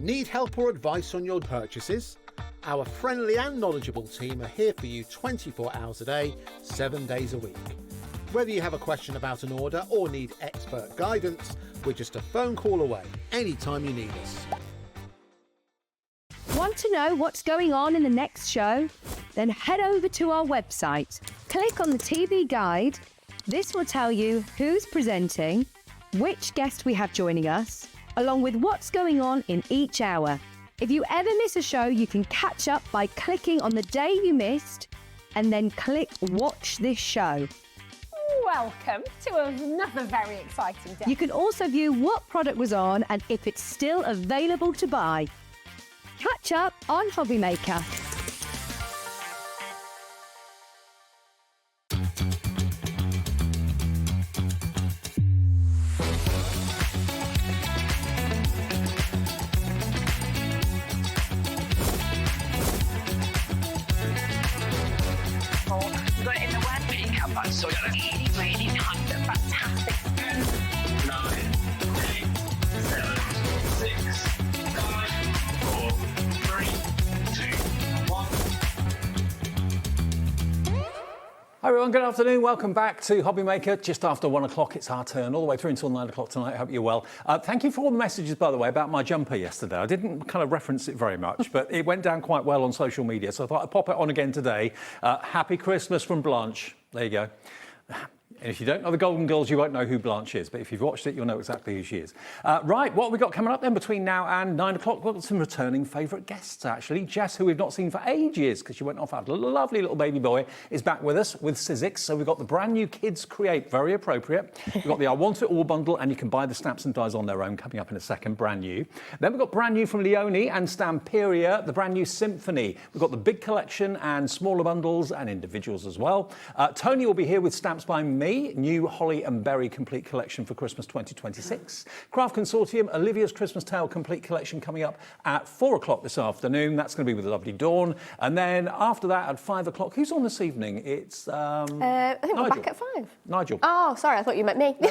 Need help or advice on your purchases? Our friendly and knowledgeable team are here for you 24 hours a day, 7 days a week. Whether you have a question about an order or need expert guidance, we're just a phone call away anytime you need us. Want to know what's going on in the next show? Then head over to our website. Click on the TV guide. This will tell you who's presenting, which guest we have joining us, along with what's going on in each hour. If you ever miss a show, you can catch up by clicking on the day you missed and then click Watch This Show. Welcome to another very exciting day. You can also view what product was on and if it's still available to buy. Catch up on HobbyMaker. So we got a really fantastic 10, 9, 8, 7, 6, 5, 4, 3, 2, 1. Hi everyone, good afternoon. Welcome back to HobbyMaker. Just after 1 o'clock, it's our turn, all the way through until 9 o'clock tonight. I hope you're well. Thank you for all the messages, by the way, about my jumper yesterday. I didn't kind of reference it very much, but it went down quite well on social media, so I thought I'd pop it on again today. Happy Christmas from Blanche. There you go. And if you don't know the Golden Girls, you won't know who Blanche is, but if you've watched it, you'll know exactly who she is. Right, what have we got coming up then between now and 9 o'clock? We've got some returning favourite guests, actually. Jess, who we've not seen for ages, because she went off, had a lovely little baby boy, is back with us with Sizzix. So we've got the brand new Kids Create, very appropriate. We've got the I Want It All bundle, and you can buy the stamps and dies on their own, coming up in a second, brand new. Then we've got brand new from Leone and Stamperia, the brand new Symphony. We've got the big collection and smaller bundles and individuals as well. Toni will be here with Stamps by Me, new Holly and Berry complete collection for Christmas 2026. Craft Consortium, Olivia's Christmas Tale complete collection coming up at 4 o'clock this afternoon. That's going to be with lovely Dawn. And then after that at 5 o'clock, who's on this evening? It's I think Nigel. we're back at 5. Nigel. Oh, sorry, I thought you meant me. No.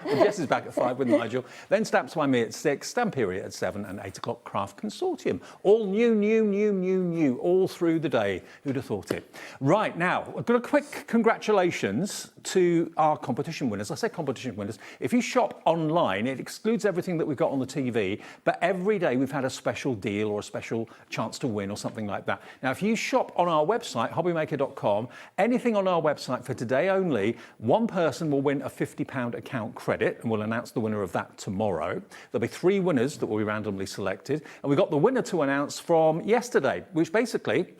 Well, Jess is back at 5 with Nigel. Then Stamps by Me at 6, Stamperia at 7 and 8 o'clock Craft Consortium. All new, all through the day. Who'd have thought it? Right, now, I've got a quick congratulations to our competition winners. I say competition winners. If you shop online, it excludes everything that we've got on the TV, but every day we've had a special deal or a special chance to win or something like that. Now, if you shop on our website, hobbymaker.com, anything on our website for today only, one person will win a £50 account credit, and we'll announce the winner of that tomorrow. There'll be 3 winners that will be randomly selected, and we've got the winner to announce from yesterday, which basically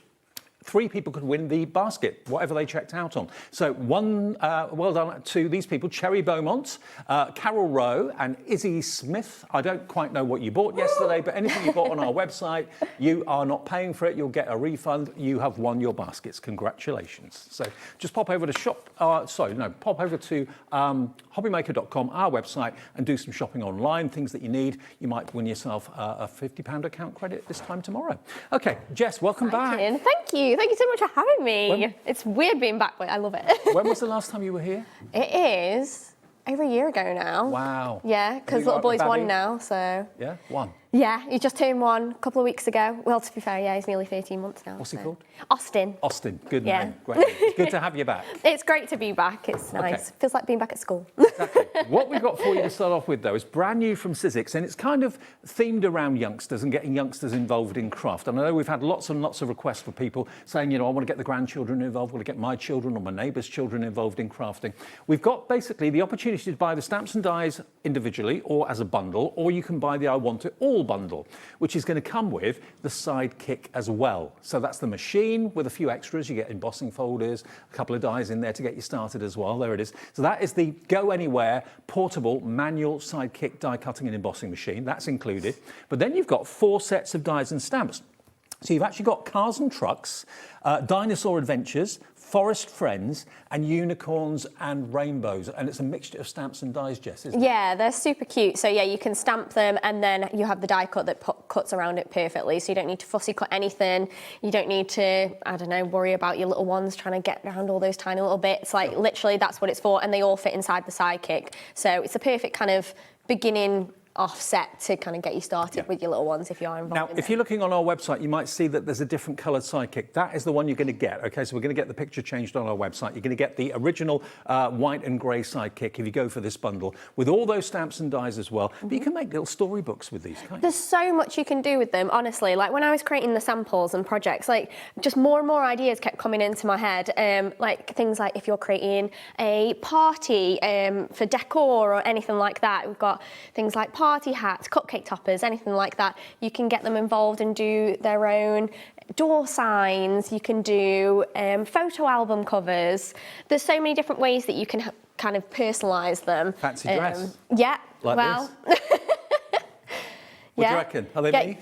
3 people could win the basket, whatever they checked out on. So well done to these people, Cherry Beaumont, Carol Rowe and Izzy Smith. I don't quite know what you bought yesterday, but anything you bought on our website, you are not paying for it. You'll get a refund. You have won your baskets. Congratulations. So just pop over to pop over to hobbymaker.com, our website, and do some shopping online, things that you need. You might win yourself a £50 account credit this time tomorrow. Okay, Jess, welcome back. Thank you. Thank you so much for having me. It's weird being back, but I love it. When was the last time you were here? It is over a year ago now. Wow. Yeah, because little boy's 1 now, so. Yeah, 1. Yeah, he just turned 1 a couple of weeks ago. Well, to be fair, yeah, he's nearly 13 months now. What's he called? Austin. Austin, good Yeah. name. Great name. It's good to have you back. It's great to be back. It's nice. Okay. Feels like being back at school. Exactly. What we've got for you to start off with, though, is brand new from Sizzix, and it's kind of themed around youngsters and getting youngsters involved in craft. And I know we've had lots and lots of requests for people saying, I want to get the grandchildren involved, I want to get my children or my neighbours' children involved in crafting. We've got basically the opportunity to buy the stamps and dies individually or as a bundle, or you can buy the I Want It All bundle, which is going to come with the sidekick as well. So that's the machine with a few extras. You get embossing folders, a couple of dies in there to get you started as well. There it is. So that is the go anywhere portable manual sidekick die cutting and embossing machine. That's included. But then you've got 4 sets of dies and stamps. So you've actually got Cars and Trucks, Dinosaur Adventures, Forest Friends, and Unicorns and Rainbows. And it's a mixture of stamps and dies, Jess, isn't it? Yeah, they're super cute. So yeah, you can stamp them and then you have the die cut that cuts around it perfectly. So you don't need to fussy cut anything. You don't need to, I don't know, worry about your little ones trying to get around all those tiny little bits. Like literally that's what it's for. And they all fit inside the sidekick. So it's a perfect kind of beginning offset to kind of get you started with your little ones if you are involved. Now, in if you're looking on our website, you might see that there's a different coloured sidekick. That is the one you're going to get. Okay, so we're going to get the picture changed on our website. You're going to get the original white and grey sidekick if you go for this bundle, with all those stamps and dies as well. But you can make little storybooks with these, can't you? There's so much you can do with them, honestly. Like when I was creating the samples and projects, like just more and more ideas kept coming into my head. Like things like if you're creating a party for decor or anything like that, we've got things like party hats, cupcake toppers, anything like that. You can get them involved and do their own door signs. You can do photo album covers. There's so many different ways that you can kind of personalise them. Fancy dress. Yeah. Like well. this. What do you reckon? Are they me?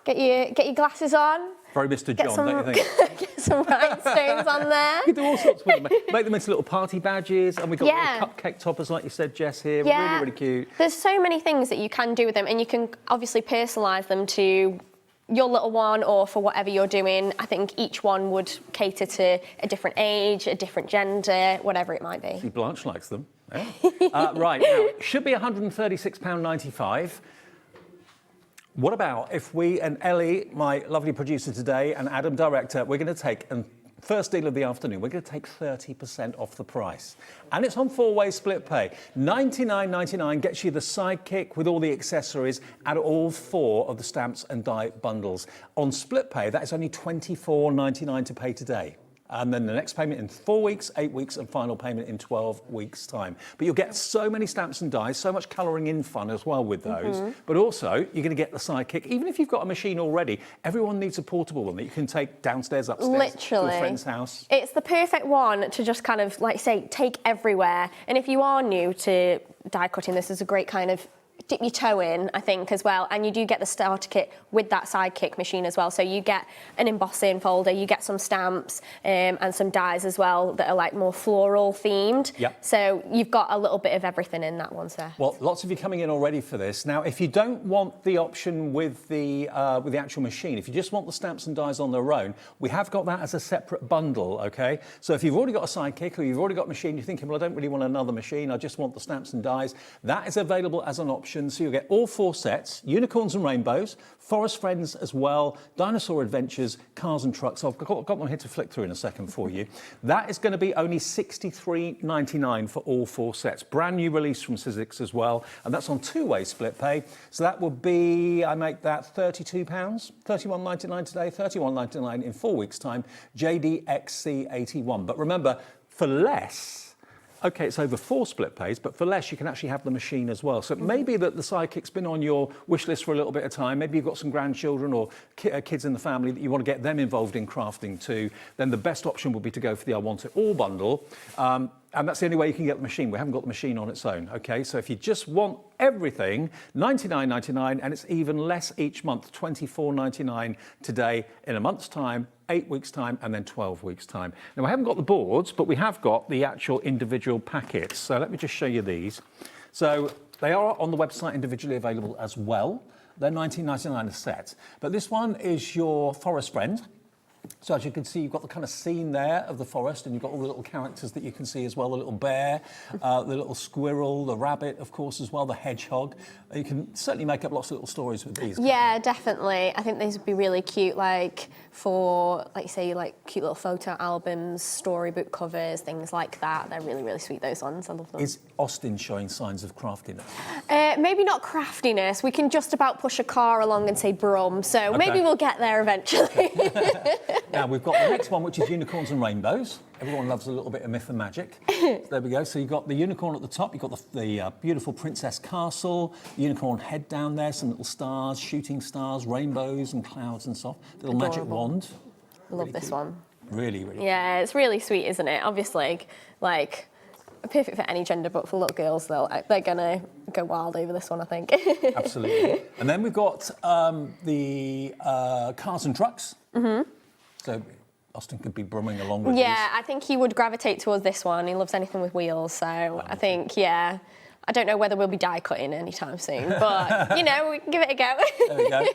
Get your glasses on. Very Mr. John, don't you think? Get some rhinestones on there. You can do all sorts with them. Make them into little party badges, and we've got little cupcake toppers, like you said, Jess, here. Yeah. Really, really cute. There's so many things that you can do with them, and you can obviously personalise them to your little one or for whatever you're doing. I think each one would cater to a different age, a different gender, whatever it might be. See, Blanche likes them. Yeah. Right, now, it should be £136.95. What about if we and Ellie, my lovely producer today, and Adam, director, we're going to take, and first deal of the afternoon, we're going to take 30% off the price. And it's on 4-way split pay. $99.99 gets you the sidekick with all the accessories and all 4 of the stamps and die bundles. On split pay, that is only $24.99 to pay today. And then the next payment in 4 weeks, 8 weeks, and final payment in 12 weeks' time. But you'll get so many stamps and dies, so much colouring in fun as well with those. But also, you're going to get the sidekick. Even if you've got a machine already, everyone needs a portable one that you can take downstairs, upstairs, to a friend's house. It's the perfect one to just kind of, like say, take everywhere. And if you are new to die cutting, this is a great kind of dip your toe in, I think, as well. And you do get the starter kit with that sidekick machine as well. So you get an embossing folder, you get some stamps and some dies as well that are like more floral themed. Yep. So you've got a little bit of everything in that one set. Well, lots of you coming in already for this. Now, if you don't want the option with the actual machine, if you just want the stamps and dies on their own, we have got that as a separate bundle, okay? So if you've already got a sidekick or you've already got a machine, you're thinking, well, I don't really want another machine, I just want the stamps and dies, that is available as an option. So you'll get all 4 sets, unicorns and rainbows, forest friends as well, dinosaur adventures, cars and trucks. I've got one here to flick through in a second for you. That is going to be only $63.99 for all 4 sets. Brand new release from Sizzix as well, and that's on 2-way split pay. So that would be, I make that £32, $31.99 today, $31.99 in 4 weeks' time, JDXC81. But remember, for less, okay, it's over 4 split pays, but for less, you can actually have the machine as well. So it may be that the sidekick's been on your wish list for a little bit of time. Maybe you've got some grandchildren or kids in the family that you want to get them involved in crafting too. Then the best option would be to go for the I Want It All bundle. And that's the only way you can get the machine. We haven't got the machine on its own, okay? So if you just want everything, $99.99, and it's even less each month, $24.99 today, in a month's time, 8 weeks' time, and then 12 weeks' time. Now, I haven't got the boards, but we have got the actual individual packets. So let me just show you these. So they are on the website individually available as well. They're $19.99 a set. But this one is your forest friend. So as you can see, you've got the kind of scene there of the forest, and you've got all the little characters that you can see as well, the little bear, the little squirrel, the rabbit, of course, as well, the hedgehog. You can certainly make up lots of little stories with these. Yeah, definitely. I think these would be really cute, like for, like you say, like cute little photo albums, storybook covers, things like that. They're really, really sweet, those ones. I love them. Is Austin showing signs of craftiness? Maybe not craftiness. We can just about push a car along and say brum, so maybe we'll get there eventually. Now, we've got the next one, which is unicorns and rainbows. Everyone loves a little bit of myth and magic. So there we go. So you've got the unicorn at the top. You've got the beautiful princess castle, unicorn head down there, some little stars, shooting stars, rainbows and clouds and stuff. Little magic wand. I love this one. Really, really. Yeah, it's really sweet, isn't it? Obviously, like, perfect for any gender, but for little girls, they're gonna go wild over this one, I think. Absolutely. And then we've got the cars and trucks. Mm-hmm. So Austin could be brumming along with these. I think he would gravitate towards this one. He loves anything with wheels, so I think, I don't know whether we'll be die cutting anytime soon, but, you know, we can give it a go. There we go.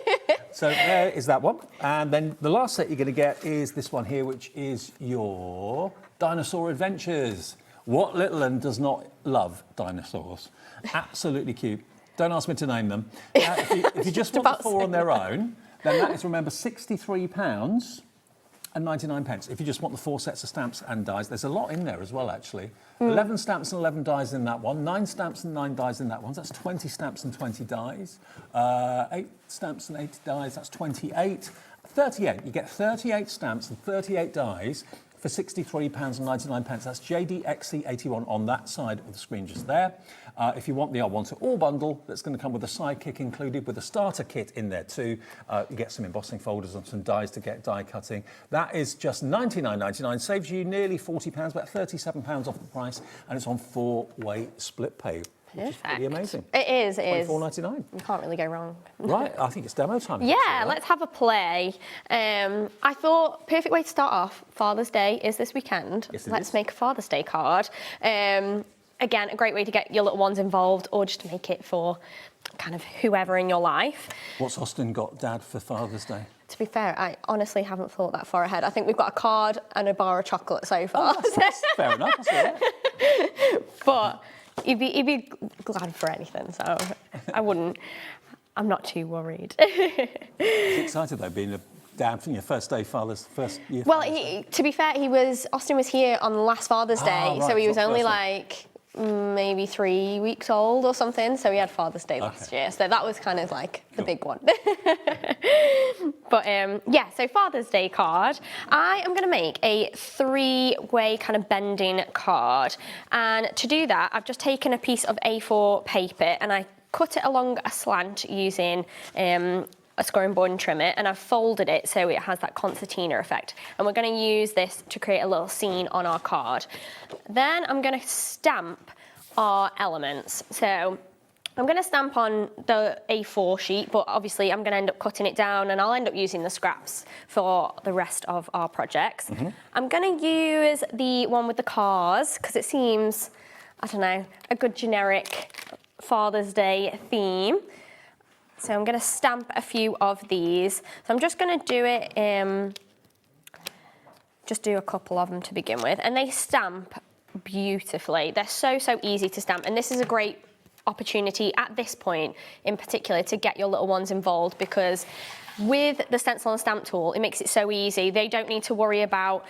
So there is that one. And then the last set you're going to get is this one here, which is your Dinosaur Adventures. What little one does not love dinosaurs? Absolutely cute. Don't ask me to name them. If you just want the 4 on their own, then that is, remember, £63 and 99 pence. If you just want the 4 sets of stamps and dies, there's a lot in there as well, actually. 11 stamps and 11 dies in that one, 9 stamps and 9 dies in that one. That's 20 stamps and 20 dies. 8 stamps and 8 dies, that's 28. 38, you get 38 stamps and 38 dies for £63.99. That's JDXC81 on that side of the screen just there. If you want the I Want It All bundle, that's going to come with a sidekick included with a starter kit in there too. You get some embossing folders and some dies to get die cutting. That is just £99.99, saves you nearly £40, about £37 off the price, and it's on 4-way split pay. Which is pretty amazing. It is. $24.99. You can't really go wrong. Right, I think it's demo time. Yeah, let's have a play. I thought perfect way to start off. Father's Day is this weekend. Yes, let's make a Father's Day card. Again, a great way to get your little ones involved, or just to make it for kind of whoever in your life. What's Austin got, Dad, for Father's Day? To be fair, I honestly haven't thought that far ahead. I think we've got a card and a bar of chocolate so far. Oh, that's fair enough. That's all right. But he'd be glad for anything, so I'm not too worried. He's excited though, being a dad for your first day, first year. Well, to be fair, Austin was here on last Father's Day, right, so he was only first one. like maybe 3 weeks old or something, so he had Father's Day last year, so that was kind of like the big one. But yeah, so Father's Day card. I am going to make a 3-way kind of bending card, and to do that I've just taken a piece of A4 paper and I cut it along a slant using a scoring board and trim it, and I've folded it so it has that concertina effect. And we're going to use this to create a little scene on our card. Then I'm going to stamp our elements. So I'm going to stamp on the A4 sheet, but obviously I'm going to end up cutting it down and I'll end up using the scraps for the rest of our projects. I'm going to use the one with the cars because it seems, I don't know, a good generic Father's Day theme. So I'm going to stamp a few of these. So I'm just going to do it, just do a couple of them to begin with. And they stamp beautifully. They're so easy to stamp. And this is a great opportunity at this point in particular to get your little ones involved, because with the stencil and stamp tool, it makes it so easy. They don't need to worry about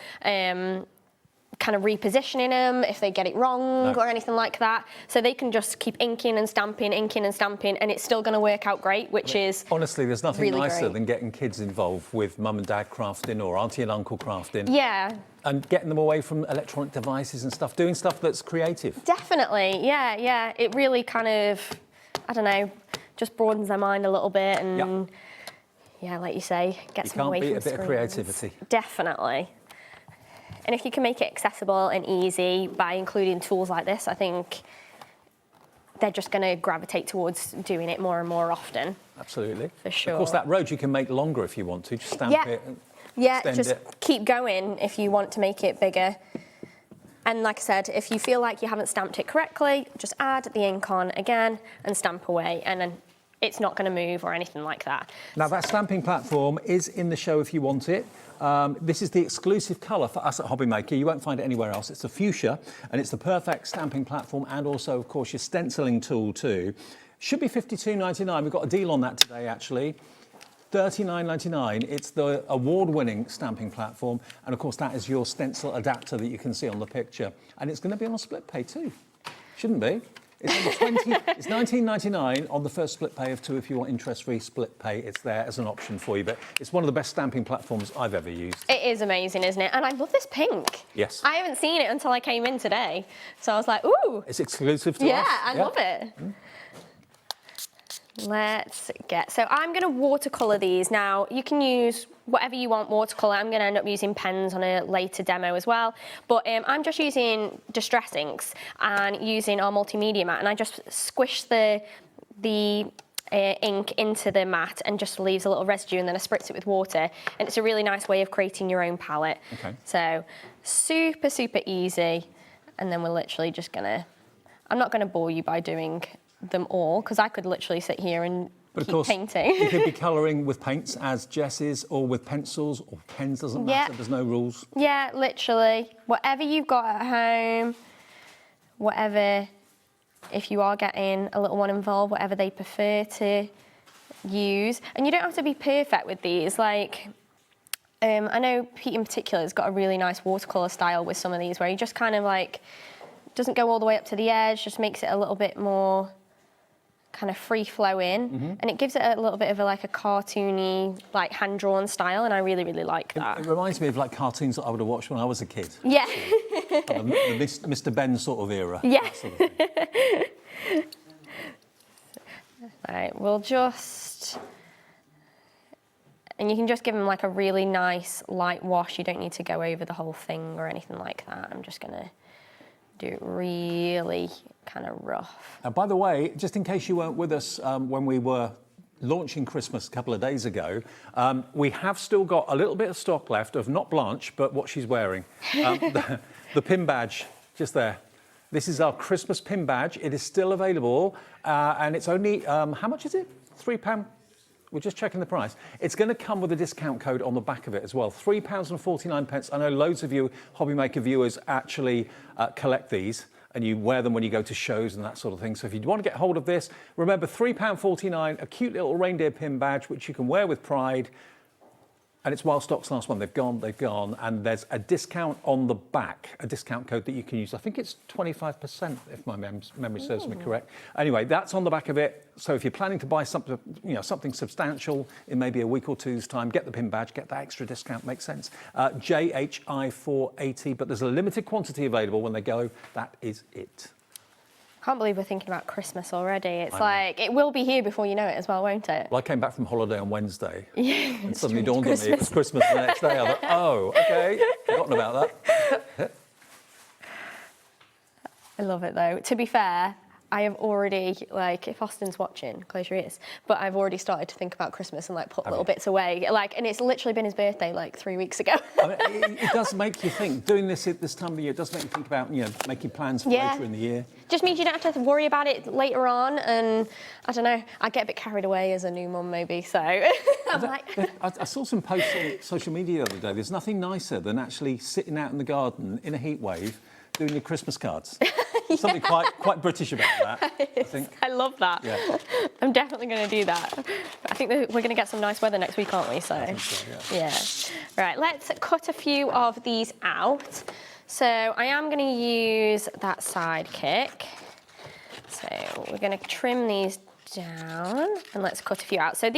kind of repositioning them if they get it wrong or anything like that. So they can just keep inking and stamping, and it's still going to work out great, which is honestly, there's nothing really nicer great than getting kids involved with mum and dad crafting or auntie and uncle crafting. Yeah. And getting them away from electronic devices and stuff, doing stuff that's creative. Definitely, yeah. It really kind of, I don't know, just broadens their mind a little bit, and yeah, like you say, gets them away from screens. You can't beat a bit of creativity. Definitely. And if you can make it accessible and easy by including tools like this, I think they're just going to gravitate towards doing it more and more often. Absolutely. For sure. Of course, that road you can make longer if you want to. Just stamp it and extend just it. Keep going if you want to make it bigger. And like I said, if you feel like you haven't stamped it correctly, just add the ink on again and stamp away, and then it's not going to move or anything like that. Now, that stamping platform is in the show if you want it. This is the exclusive colour for us at HobbyMaker. You won't find it anywhere else. It's the fuchsia, and it's the perfect stamping platform, and also, of course, your stenciling tool too. Should be $52.99. We've got a deal on that today, actually. $39.99. It's the award-winning stamping platform, and of course, that is your stencil adapter that you can see on the picture. And it's going to be on a split pay too. Shouldn't be. It's it's $19.99 on the first split pay of 2 if you want interest-free split pay. It's there as an option for you, but it's one of the best stamping platforms I've ever used. It is amazing, isn't it? And I love this pink. Yes. I haven't seen it until I came in today. So I was like, ooh. It's exclusive to us. Yeah, I love it. Let's get, so I'm going to watercolour these. Now, you can use whatever you want watercolour. I'm going to end up using pens on a later demo as well. But I'm just using Distress inks and using our multimedia mat, and I just squish the ink into the mat and just leaves a little residue, and then I spritz it with water. And it's a really nice way of creating your own palette. Okay. So super easy. And then we're literally just going to, I'm not going to bore you by doing them all, because I could literally sit here and keep painting. You could be colouring with paints as Jess is, or with pencils or pens, doesn't matter, there's no rules. Yeah, literally. Whatever you've got at home, whatever if you are getting a little one involved, whatever they prefer to use. And you don't have to be perfect with these. Like, I know Pete in particular has got a really nice watercolour style with some of these where he just kind of like, doesn't go all the way up to the edge, just makes it a little bit more kind of free flowing, and it gives it a little bit of a cartoony, like hand-drawn style, and I really, really like that. It reminds me of like cartoons that I would have watched when I was a kid. Yeah. The Mr. Ben sort of era. Yeah. that sort of thing. Right, we'll just, and you can just give them like a really nice light wash. You don't need to go over the whole thing or anything like that. I'm just gonna do it really kind of rough. By the way, just in case you weren't with us when we were launching Christmas a couple of days ago, we have still got a little bit of stock left of not Blanche, but what she's wearing. The pin badge, just there. This is our Christmas pin badge. It is still available, and it's only, how much is it? £3. We're just checking the price. It's going to come with a discount code on the back of it as well. £3.49. I know loads of you HobbyMaker viewers actually collect these, and you wear them when you go to shows and that sort of thing. So if you want to get hold of this, remember £3.49, a cute little reindeer pin badge, which you can wear with pride. And it's while stocks last. When they've gone. And there's a discount on the back, a discount code that you can use. I think it's 25%, if my memory serves me correct. Anyway, that's on the back of it. So if you're planning to buy something, something substantial in maybe a week or two's time, get the pin badge, get that extra discount, makes sense. JHI 480, but there's a limited quantity available when they go. That is it. Can't believe we're thinking about Christmas already. It's like, it will be here before you know it as well, won't it? Well, I came back from holiday on Wednesday. Yeah. And suddenly dawned on me it was Christmas the next day. I thought, oh, okay, forgotten about that. I love it though. To be fair, I have already, if Austin's watching, close your ears, but I've already started to think about Christmas and put little bits away. And it's literally been his birthday 3 weeks ago. I mean, it does make you think. Doing this at this time of year, it does make you think about, making plans for later in the year. Just means you don't have to worry about it later on. And I don't know, I get a bit carried away as a new mum maybe, so I saw some posts on social media the other day. There's nothing nicer than actually sitting out in the garden in a heat wave doing your Christmas cards. Something quite British about that, I think. I love that. Yeah. I'm definitely going to do that. I think we're going to get some nice weather next week, aren't we? I think so, yeah. Right, let's cut a few of these out. So I am going to use that sidekick. So we're going to trim these down and let's cut a few out. So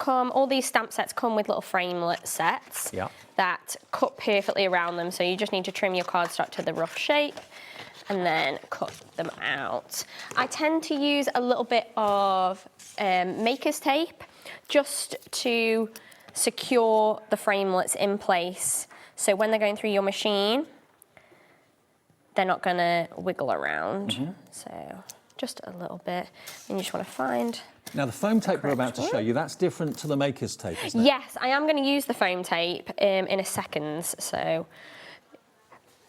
all these stamp sets come with little framelit sets that cut perfectly around them. So you just need to trim your cardstock to the rough shape and then cut them out. I tend to use a little bit of maker's tape just to secure the framelits in place. So when they're going through your machine, they're not gonna wiggle around. So just a little bit, and you just wanna find. Now the foam tape we're about to show you, that's different to the maker's tape, isn't it? Yes, I am gonna use the foam tape in a second, so.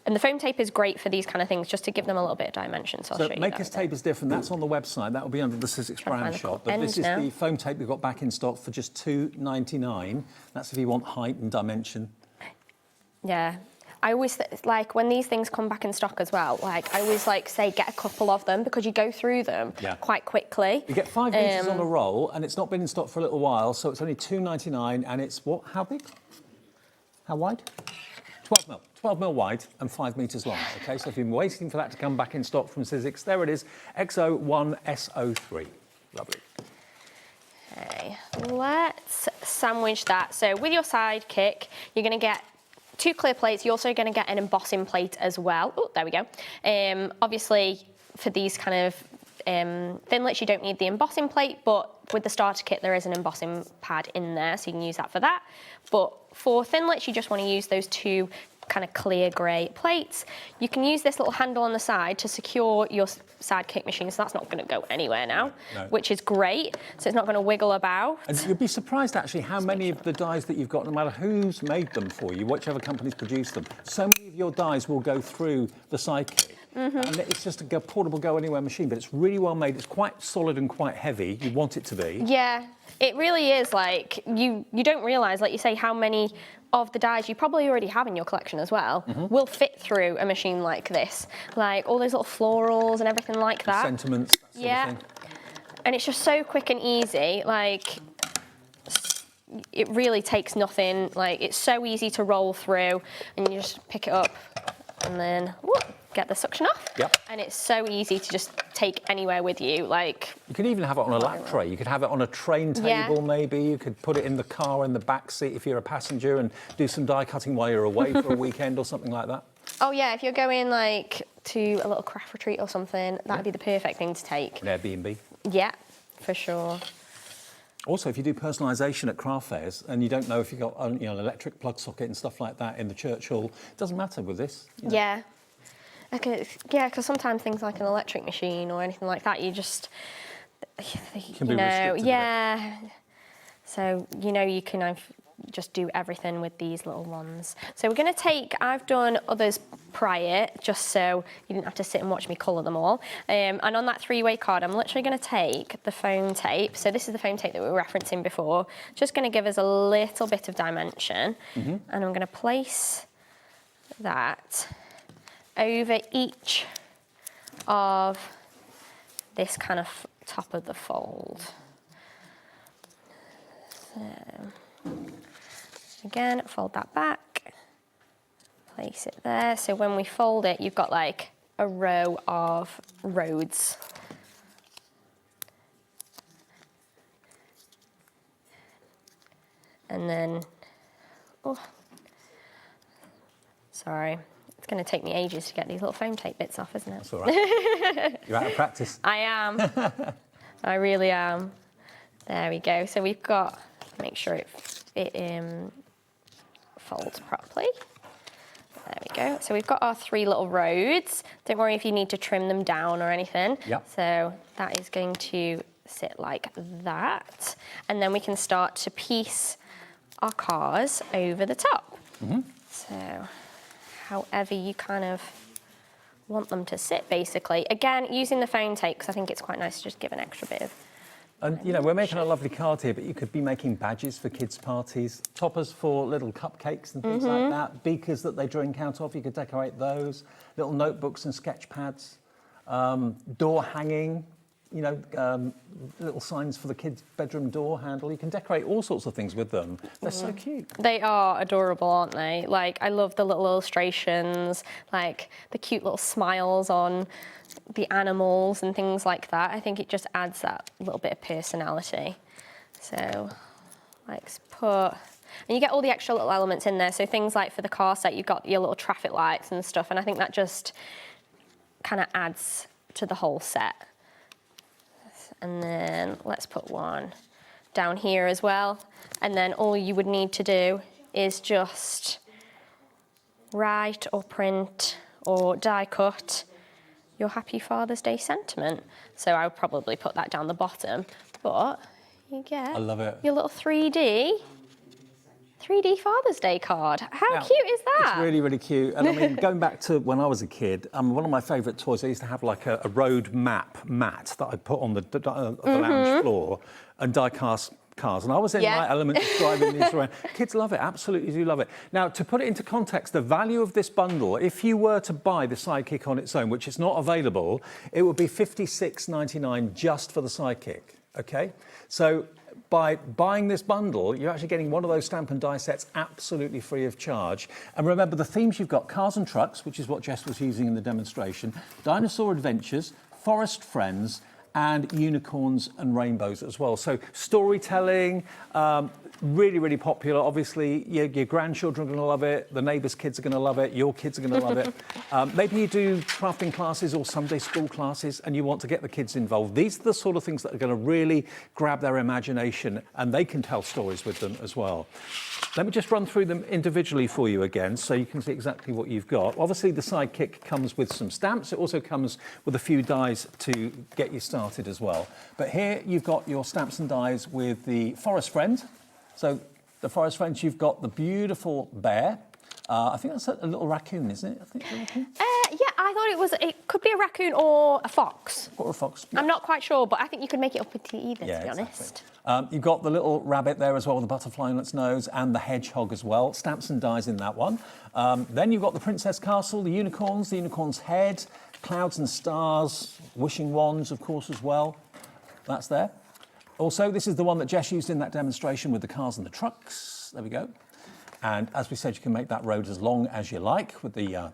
And the foam tape is great for these kind of things, just to give them a little bit of dimension. So I'll show you maker's tape is different. That's on the website. That will be under the Sizzix brand shop. But this is the foam tape we've got back in stock for just £2.99. That's if you want height and dimension. Yeah. I always when these things come back in stock as well. I always say get a couple of them because you go through them quite quickly. You get 5 metres on a roll, and it's not been in stock for a little while, so it's only £2.99, and it's what? How big? How wide? 12 mil. 12 mil wide and 5 metres long. Okay, so if you've been waiting for that to come back in stock from Sizzix, there it is, XO1SO3. Lovely. Okay, let's sandwich that. So with your sidekick, you're going to get 2 clear plates. You're also going to get an embossing plate as well. Oh, there we go. Obviously, for these kind of thinlits, you don't need the embossing plate, but with the starter kit, there is an embossing pad in there, so you can use that for that. But for thinlits, you just want to use those 2 kind of clear grey plates. You can use this little handle on the side to secure your sidekick machine, so that's not going to go anywhere now, which is great. So it's not going to wiggle about. And you'd be surprised actually how many of the dies that you've got, no matter who's made them for you, whichever company's produced them, so many of your dies will go through the sidekick. And it's just a portable go-anywhere machine, but it's really well made. It's quite solid and quite heavy. You want it to be. Yeah, it really is. Like, you don't realise, like you say, how many of the dies you probably already have in your collection as well will fit through a machine like this. Like all those little florals and everything like that. Sentiments, that sort of thing. And it's just so quick and easy. Like, it really takes nothing. Like, it's so easy to roll through, and you just pick it up and then get the suction off. Yep. And it's so easy to just take anywhere with you. Like, you could even have it on a lap tray. You could have it on a train table, maybe. You could put it in the car in the back seat if you're a passenger and do some die cutting while you're away for a weekend or something like that. Oh yeah, if you're going like to a little craft retreat or something, that'd be the perfect thing to take. An Airbnb. Yeah, for sure. Also, if you do personalisation at craft fairs and you don't know if you've got an electric plug socket and stuff like that in the church hall, it doesn't matter with this. Yeah. Because sometimes things like an electric machine or anything like that, you just, Can be restricted. Yeah. So, you can just do everything with these little ones. So we're going to I've done others prior, just so you didn't have to sit and watch me colour them all. And on that 3-way card, I'm literally going to take the foam tape. So this is the foam tape that we were referencing before. Just going to give us a little bit of dimension. And I'm going to place that over each of this kind of top of the fold. So, again, fold that back, place it there. So when we fold it, you've got like a row of roads. And then, sorry. It's going to take me ages to get these little foam tape bits off, isn't it? That's all right. You're out of practice. I am. I really am. There we go. So we've got, make sure it folds properly. There we go. So we've got our 3 little roads. Don't worry if you need to trim them down or anything. Yep. So that is going to sit like that. And then we can start to piece our cars over the top. So however you kind of want them to sit, basically. Again, using the foam tape, because I think it's quite nice to just give an extra bit of... And, we're making a lovely card here, but you could be making badges for kids' parties, toppers for little cupcakes and things like that, beakers that they drink out of, you could decorate those, little notebooks and sketch pads, door hanging, little signs for the kids' bedroom door handle. You can decorate all sorts of things with them. They're so cute. They are adorable, aren't they? Like, I love the little illustrations, like the cute little smiles on the animals and things like that. I think it just adds that little bit of personality. So, let's put... And you get all the extra little elements in there. So things like for the car set, you've got your little traffic lights and stuff. And I think that just kind of adds to the whole set. And then let's put one down here as well. And then all you would need to do is just write or print or die cut your Happy Father's Day sentiment. So I would probably put that down the bottom, but you get I love it. your little 3D Father's Day card. How cute is that? It's really, really cute. And I mean, going back to when I was a kid, one of my favourite toys, I used to have like a road map mat that I put on the lounge floor and die cast cars. And I was in my element just driving these around. Kids love it, absolutely do love it. Now, to put it into context, the value of this bundle, if you were to buy the Sidekick on its own, which is not available, it would be $56.99 just for the Sidekick, okay? So by buying this bundle, you're actually getting one of those stamp and die sets absolutely free of charge. And remember, the themes you've got: cars and trucks, which is what Jess was using in the demonstration, Dinosaur Adventures, Forest Friends, and unicorns and rainbows as well. So storytelling, really, really popular. Obviously, your grandchildren are going to love it. The neighbours' kids are going to love it. Your kids are going to love it. Maybe you do crafting classes or Sunday school classes and you want to get the kids involved. These are the sort of things that are going to really grab their imagination, and they can tell stories with them as well. Let me just run through them individually for you again so you can see exactly what you've got. Obviously, the Sidekick comes with some stamps. It also comes with a few dies to get you started as well. But here you've got your stamps and dies with the Forest Friend. So the Forest Friends, you've got the beautiful bear. I think that's a little raccoon, isn't it? I think it's a raccoon. Yeah, I thought it could be a raccoon or a fox. Or a fox. I'm not quite sure, but I think you could make it up into either, to be honest. You've got the little rabbit there as well, the butterfly on its nose, and the hedgehog as well. Stamps and dies in that one. Then you've got the princess castle, the unicorn's head, clouds and stars, wishing wands, of course, as well. That's there. Also, this is the one that Jess used in that demonstration with the cars and the trucks. There we go. And as we said, you can make that road as long as you like with the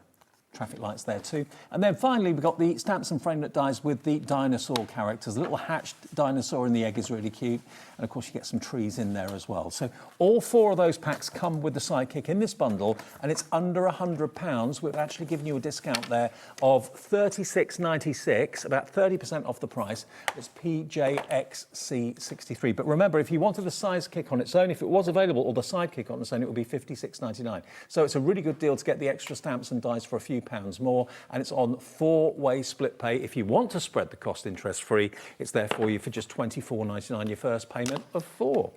traffic lights there too. And then finally, we've got the stamps and framelit dies with the dinosaur characters. The little hatched dinosaur in the egg is really cute. And of course, you get some trees in there as well. So all 4 of those packs come with the sidekick in this bundle, and it's under £100. We've actually given you a discount there of $36.96, about 30% off the price. It's PJXC63. But remember, if you wanted the sidekick on its own, if it was available, or the sidekick on its own, it would be $56.99. So it's a really good deal to get the extra stamps and dies for a few pounds more, and it's on 4-way split pay. If you want to spread the cost interest-free, it's there for you for just £24.99, your first payment of 4.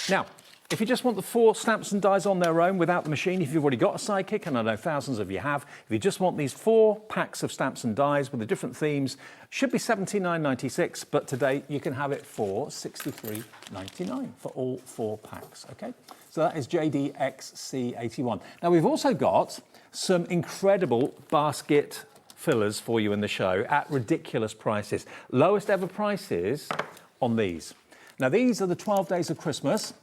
Now, if you just want the 4 stamps and dies on their own without the machine, if you've already got a sidekick, and I know thousands of you have, if you just want these 4 packs of stamps and dies with the different themes, should be $79.96, but today you can have it for $63.99 for all 4 packs, okay? So that is JDXC81. Now, we've also got some incredible basket fillers for you in the show at ridiculous prices. Lowest ever prices on these. Now, these are the 12 days of Christmas.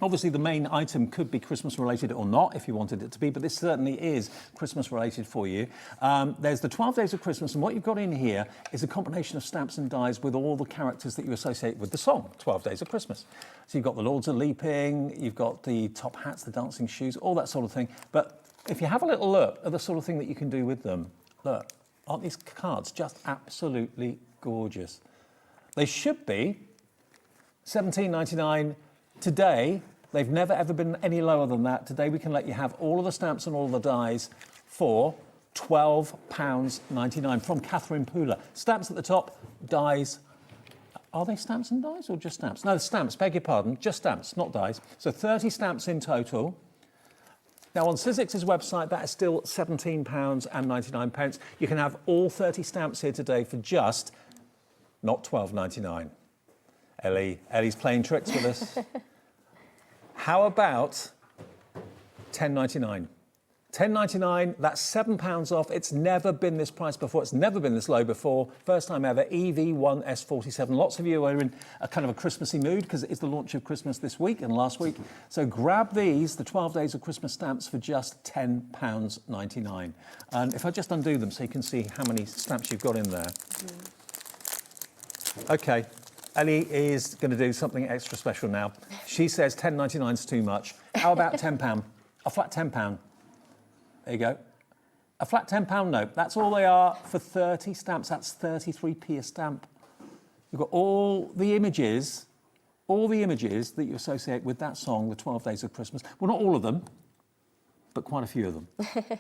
Obviously, the main item could be Christmas related or not, if you wanted it to be, but this certainly is Christmas related for you. There's the 12 days of Christmas, and what you've got in here is a combination of stamps and dies with all the characters that you associate with the song, 12 Days of Christmas. So you've got the Lords of Leaping, you've got the top hats, the dancing shoes, all that sort of thing. But if you have a little look at the sort of thing that you can do with them, look, aren't these cards just absolutely gorgeous? They should be $17.99 today. They've never ever been any lower than that. Today we can let you have all of the stamps and all of the dies for £12.99 from Catherine Pooler. Stamps at the top, dies. Are they stamps and dies or just stamps? No, stamps, beg your pardon, just stamps, not dies. So 30 stamps in total. Now on Sizzix's website, that is still £17.99. You can have all 30 stamps here today for just, not £12.99. Ellie's playing tricks with us. How about $10.99? $10.99, that's £7 off. It's never been this price before. It's never been this low before. First time ever, EV1S47. Lots of you are in a kind of a Christmassy mood because it is the launch of Christmas this week and last week. So grab these, the 12 Days of Christmas stamps for just £10.99. And if I just undo them so you can see how many stamps you've got in there. Okay. Ellie is going to do something extra special now. She says $10.99 is too much. How about £10? A flat £10. There you go. A flat £10 note. That's all they are for 30 stamps. That's 33p a stamp. You've got all the images that you associate with that song, the 12 Days of Christmas. Well, not all of them, but quite a few of them.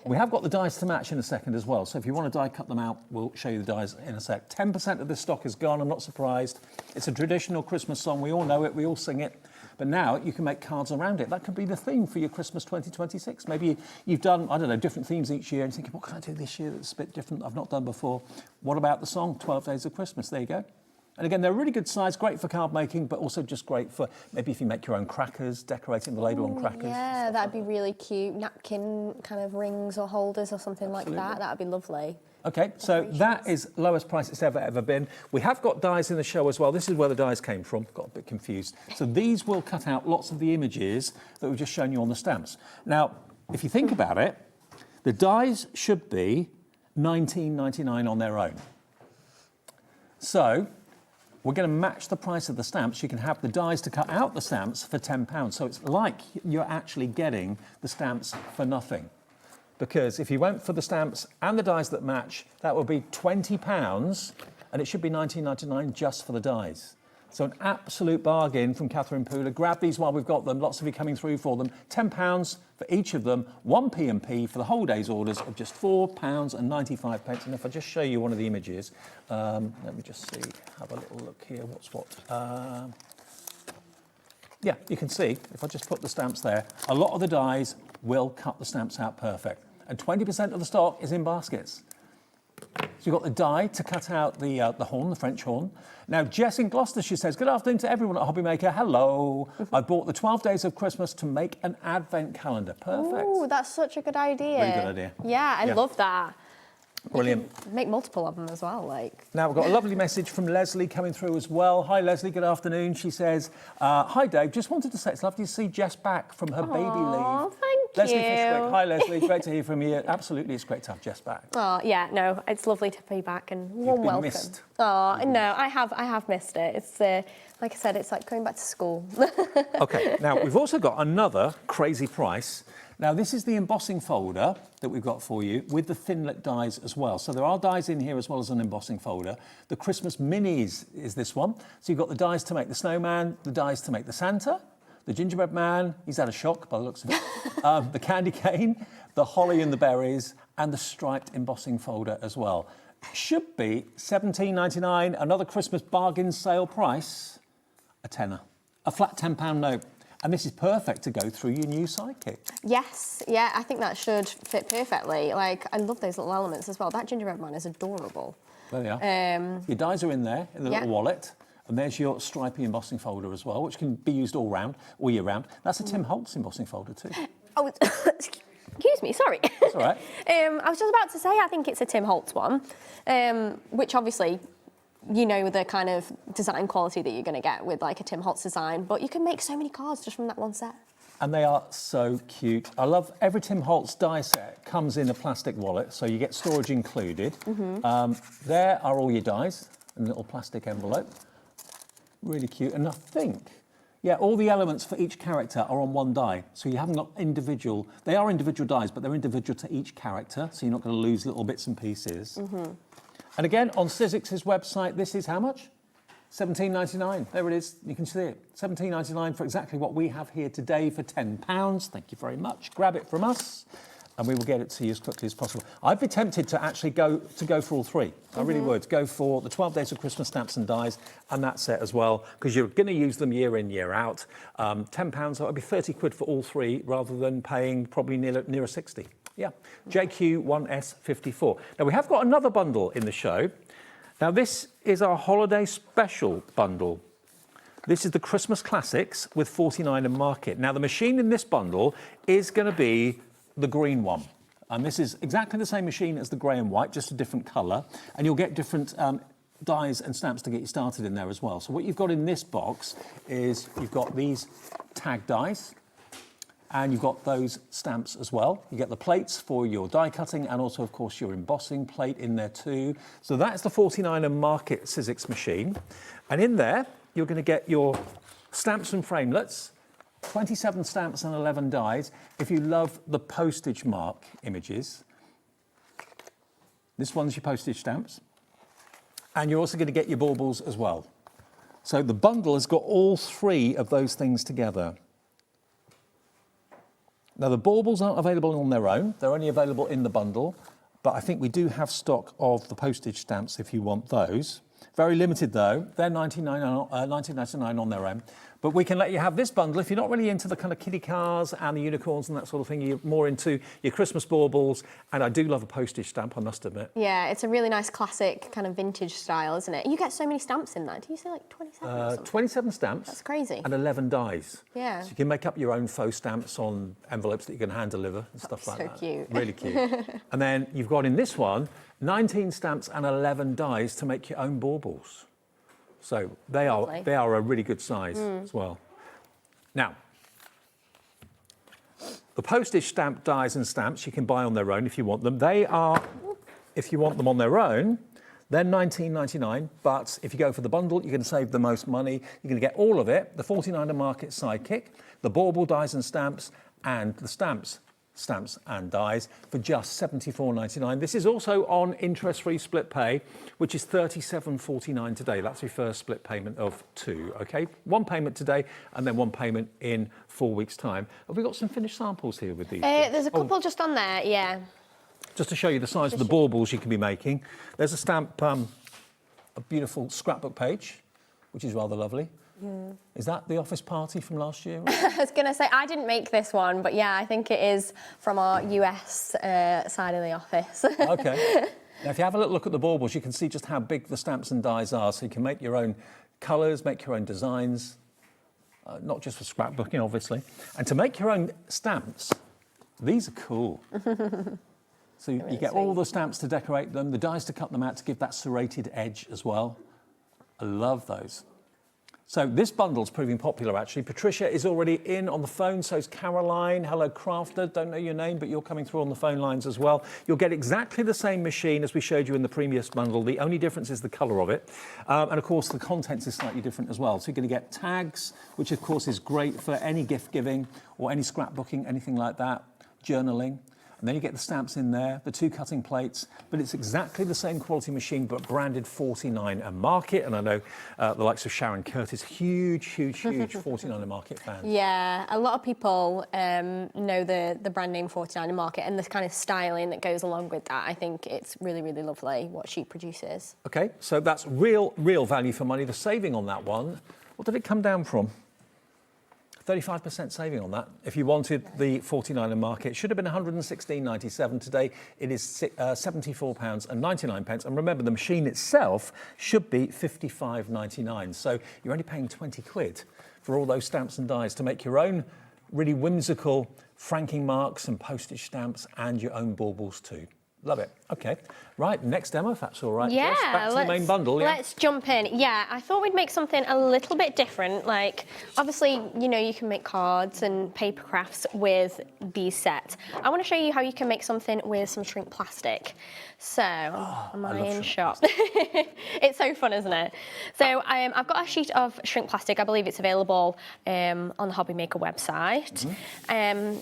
We have got the dies to match in a second as well. So if you want to die cut them out, we'll show you the dies in a sec. 10% of this stock is gone. I'm not surprised. It's a traditional Christmas song. We all know it. We all sing it. But now you can make cards around it. That could be the theme for your Christmas 2026. Maybe you've done, I don't know, different themes each year and you're thinking, what can I do this year that's a bit different I've not done before? What about the song 12 Days of Christmas? There you go. And again, they're really good size, great for card making, but also just great for maybe if you make your own crackers, decorating the label on crackers. Yeah, that'd be really cute. Napkin kind of rings or holders or something like that. That'd be lovely. Okay, so that is lowest price it's ever been. We have got dies in the show as well. This is where the dies came from. Got a bit confused. So these will cut out lots of the images that we've just shown you on the stamps. Now, if you think about it, the dies should be $19.99 on their own. So we're going to match the price of the stamps. You can have the dies to cut out the stamps for £10. So it's like you're actually getting the stamps for nothing. Because if you went for the stamps and the dies that match, that would be £20, and it should be $19.99 just for the dies. So an absolute bargain from Catherine Pooler. Grab these while we've got them. Lots of you coming through for them. £10 for each of them. 1 P&P for the whole day's orders of just £4.95. And if I just show you one of the images, let me just see, have a little look here. What's what? Yeah, you can see, if I just put the stamps there, a lot of the dies will cut the stamps out perfect. And 20% of the stock is in baskets. you've got the die to cut out the horn, the French horn. Now, Jess in Gloucester, she says, good afternoon to everyone at HobbyMaker. Hello. I bought the 12 Days of Christmas to make an advent calendar. Perfect. Oh, that's such a good idea. Really good idea. Yeah, I love that. Brilliant. Make multiple of them as well. Now, we've got a lovely message from Leslie coming through as well. Hi, Leslie. Good afternoon. She says, hi, Dave. Just wanted to say it's lovely to see Jess back from her baby leave. Oh, thank Leslie you. Fishwick. Hi, Leslie. Great to hear from you. Absolutely, it's great to have Jess back. Oh, yeah, no, it's lovely to be back and warm been welcome. missed. Oh, no, I have missed it. It's, like I said, it's like going back to school. OK, now, we've also got another crazy price. Now, this is the embossing folder that we've got for you with the Thinlit dies as well. So there are dies in here as well as an embossing folder. The Christmas minis is this one. So you've got the dies to make the snowman, the dies to make the Santa, the gingerbread man, he's had a shock by the looks of it, the candy cane, the holly and the berries, and the striped embossing folder as well. Should be $17.99, another Christmas bargain sale price, a tenner, a flat £10 note. And this is perfect to go through your new sidekick. Yes, yeah, I think that should fit perfectly. Like, I love those little elements as well. That gingerbread man is adorable. There they are. Your dies are in there, in the little wallet. And there's your stripy embossing folder as well, which can be used all year round. That's a Tim Holtz embossing folder too. Oh, excuse me, sorry. That's all right. I was just about to say, I think it's a Tim Holtz one, which obviously, you know, the kind of design quality that you're going to get with like a Tim Holtz design, but you can make so many cards just from that one set. And they are so cute. I love every Tim Holtz die set comes in a plastic wallet, so you get storage included. There are all your dies in a little plastic envelope. Really cute. And I think, yeah, all the elements for each character are on one die. So you haven't got individual, they are individual dies, but they're individual to each character, so you're not going to lose little bits and pieces. And again, on Sizzix's website, this is how much? $17.99. There it is. You can see it. $17.99 for exactly what we have here today for £10. Thank you very much. Grab it from us, and we will get it to you as quickly as possible. I'd be tempted to actually go for all three. I really would. Go for the 12 Days of Christmas stamps and dies and that set as well, because you're going to use them year in, year out. £10, that would be 30 quid for all three, rather than paying probably nearer 60. Yeah, JQ1S54. Now, we have got another bundle in the show. Now, this is our holiday special bundle. This is the Christmas Classics with 49 and Market. Now, the machine in this bundle is going to be the green one. And this is exactly the same machine as the grey and white, just a different colour. And you'll get different dies and stamps to get you started in there as well. So what you've got in this box is you've got these tag dies, and you've got those stamps as well. You get the plates for your die cutting, and also, of course, your embossing plate in there too. So that's the 49 and Market Sizzix machine. And in there, you're going to get your stamps and framelits, 27 stamps and 11 dies. If you love the postage mark images, this one's your postage stamps. And you're also going to get your baubles as well. So the bundle has got all three of those things together. Now, the baubles aren't available on their own. They're only available in the bundle. But I think we do have stock of the postage stamps if you want those. Very limited, though. They're $19.99 on their own. But we can let you have this bundle if you're not really into the kind of kiddie cars and the unicorns and that sort of thing. You're more into your Christmas baubles. And I do love a postage stamp, I must admit. Yeah, it's a really nice classic kind of vintage style, isn't it? You get so many stamps in that. Do you say like 27 or something? 27 stamps. That's crazy. And 11 dies. Yeah. So you can make up your own faux stamps on envelopes that you can hand deliver and stuff like that. So cute. Really cute. And then you've got in this one 19 stamps and 11 dies to make your own baubles. So they are a really good size as well. Now, the postage stamp dies and stamps you can buy on their own if you want them. They are, if you want them on their own, they're $19.99. But if you go for the bundle, you're going to save the most money. You're going to get all of it: the 49 and Market Sidekick, the bauble dies and stamps, and the stamps and dies for just $74.99. This is also on interest-free split pay, which is $37.49 today. That's your first split payment of two, okay? One payment today and then one payment in 4 weeks' time. Have we got some finished samples here with these? There's a couple just on there, yeah. Just to show you the size of the baubles you can be making. There's a stamp, a beautiful scrapbook page, which is rather lovely. Is that the office party from last year? I was going to say, I didn't make this one, but yeah, I think it is from our US side of the office. Okay. Now, if you have a little look at the baubles, you can see just how big the stamps and dies are. So you can make your own colours, make your own designs, not just for scrapbooking, obviously. And to make your own stamps, these are cool. So you get all the stamps to decorate them, the dies to cut them out to give that serrated edge as well. I love those. So this bundle's proving popular, actually. Patricia is already in on the phone, so is Caroline. Hello, Crafter. Don't know your name, but you're coming through on the phone lines as well. You'll get exactly the same machine as we showed you in the previous bundle. The only difference is the colour of it. And, of course, the contents is slightly different as well. So you're going to get tags, which, of course, is great for any gift giving or any scrapbooking, anything like that, journaling. And then you get the stamps in there, the 2 cutting plates, but it's exactly the same quality machine, but branded 49 a Market. And I know the likes of Sharon Curtis, huge 49 a Market fans. Yeah, a lot of people know the brand name 49 a Market and the kind of styling that goes along with that. I think it's really, really lovely what she produces. Okay, so that's real value for money. The saving on that one, what did it come down from? 35% saving on that. If you wanted the 49 a Market, it should have been £116.97. Today it is £74.99. And remember, the machine itself should be £55.99. So you're only paying 20 quid for all those stamps and dies to make your own really whimsical franking marks and postage stamps and your own baubles too. Love it. Okay. Right, next demo, if that's all right. Yeah, Jess, back to the main bundle. Yeah? Let's jump in. Yeah, I thought we'd make something a little bit different. Like, obviously, you know, you can make cards and paper crafts with these sets. I want to show you how you can make something with some shrink plastic. So, am I in shop? It's so fun, isn't it? So, I've got a sheet of shrink plastic. I believe it's available on the HobbyMaker website. And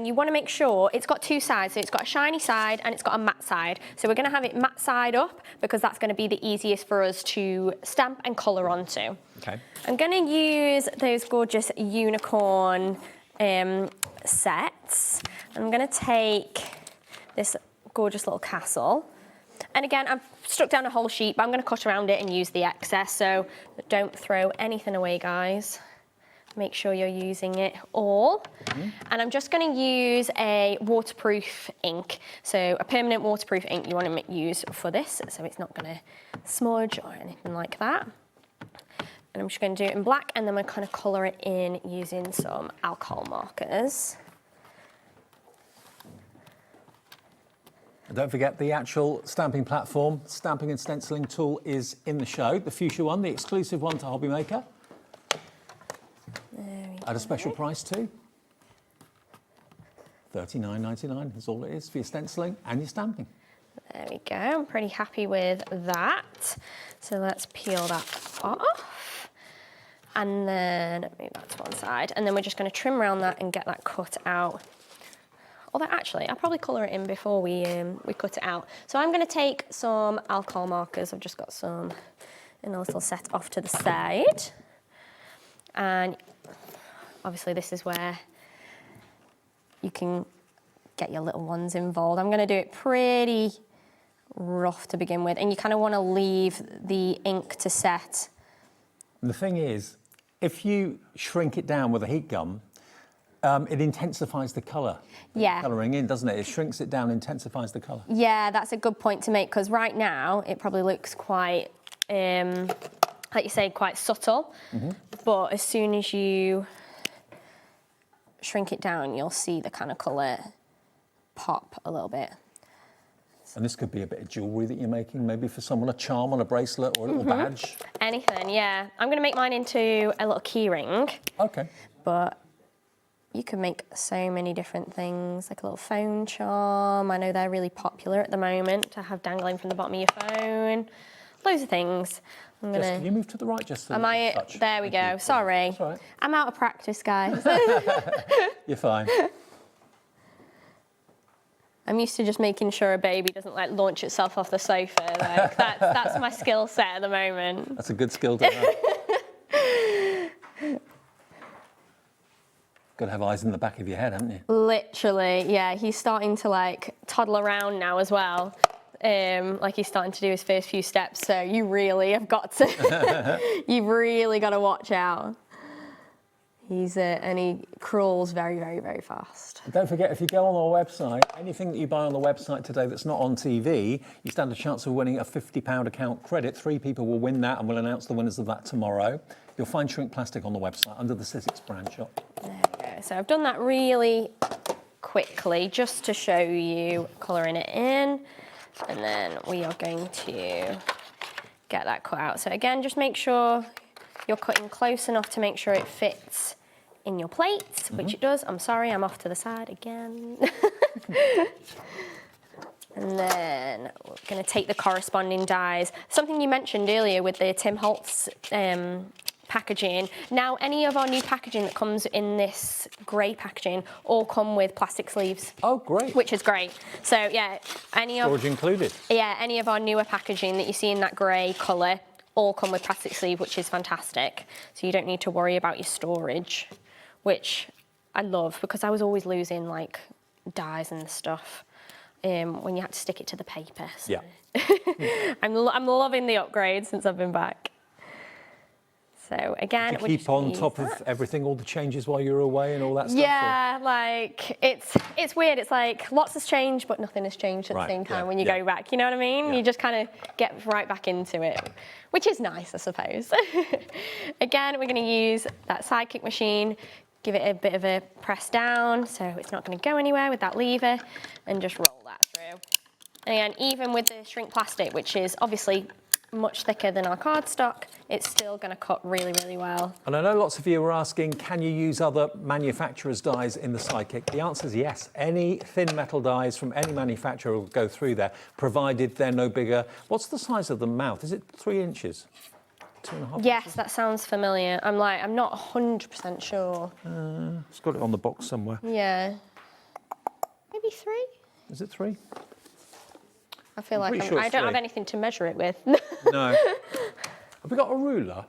you want to make sure it's got 2 sides. So it's got a shiny side and it's got a matte side. So we're going to have it matte side up because that's going to be the easiest for us to stamp and colour onto. Okay. I'm going to use those gorgeous unicorn sets. I'm going to take this gorgeous little castle. And again, I've stuck down a whole sheet, but I'm going to cut around it and use the excess. So don't throw anything away, guys. Make sure you're using it all. And I'm just going to use a waterproof ink. So a permanent waterproof ink you want to use for this, so it's not going to smudge or anything like that. And I'm just going to do it in black, and then we're kind of colour it in using some alcohol markers. And don't forget the actual stamping platform, stamping and stenciling tool is in the show. The Fuchsia one, the exclusive one to HobbyMaker. At a special price too. $39.99 is all it is for your stenciling and your stamping. There we go, I'm pretty happy with that. So let's peel that off. And then move that to one side. And then we're just going to trim around that and get that cut out. Although actually, I'll probably colour it in before we cut it out. So I'm going to take some alcohol markers. I've just got some in a little set off to the side. And obviously this is where you can get your little ones involved. I'm going to do it pretty rough to begin with, and you kind of want to leave the ink to set. And the thing is, if you shrink it down with a heat gun, it intensifies the colour. Yeah. Colouring in, doesn't it? It shrinks it down, intensifies the colour. Yeah, that's a good point to make, because right now it probably looks quite, like you say, quite subtle. But as soon as you shrink it down, you'll see the kind of colour pop a little bit. And this could be a bit of jewellery that you're making, maybe for someone, a charm on a bracelet or a little badge. Anything, yeah. I'm going to make mine into a little key ring. Okay. But you can make so many different things, like a little phone charm. I know they're really popular at the moment to have dangling from the bottom of your phone. Loads of things. I'm gonna... Jess, can you move to the right just a little touch? There we go. Sorry. That's all right. I'm out of practice, guys. You're fine. I'm used to just making sure a baby doesn't like launch itself off the sofa. Like, that's my skill set at the moment. That's a good skill to have. Got to have eyes in the back of your head, haven't you? Literally, yeah. He's starting to like toddle around now as well. Like he's starting to do his first few steps. So you really have got to, you've really got to watch out. And he crawls very, very, very fast. Don't forget, if you go on our website, anything that you buy on the website today that's not on TV, you stand a chance of winning a £50 account credit. 3 people will win that, and we'll announce the winners of that tomorrow. You'll find shrink plastic on the website under the Sizzix brand shop. There we go. So I've done that really quickly just to show you colouring it in, and then we are going to get that cut out. So again, just make sure you're cutting close enough to make sure it fits in your plate, which it does. I'm sorry, I'm off to the side again. And then we're going to take the corresponding dies. Something you mentioned earlier with the Tim Holtz packaging. Now, any of our new packaging that comes in this grey packaging all come with plastic sleeves. Oh, great. Which is great. So, yeah, Storage included. Yeah, any of our newer packaging that you see in that grey colour all come with plastic sleeve, which is fantastic. So you don't need to worry about your storage, which I love, because I was always losing like dies and stuff when you had to stick it to the paper. So. Yeah. I'm loving the upgrade since I've been back. So again, you keep on top of everything, all the changes while you're away and all that stuff? Yeah, like it's weird. It's like lots has changed, but nothing has changed at the same time when you go back. You know what I mean? You just kind of get right back into it, which is nice, I suppose. Again, we're going to use that sidekick machine, give it a bit of a press down so it's not going to go anywhere with that lever, and just roll that through. And even with the shrink plastic, which is obviously much thicker than our cardstock, it's still going to cut really, really well. And I know lots of you are asking, can you use other manufacturers' dies in the sidekick? The answer is yes. Any thin metal dies from any manufacturer will go through there, provided they're no bigger. What's the size of the mouth? Is it 3 inches? 2.5 Yes, inches? that sounds familiar. I'm not 100% sure. It's got it on the box somewhere. Yeah. Maybe 3? Is it 3? I feel like I don't have anything to measure it with. No. Have we got a ruler?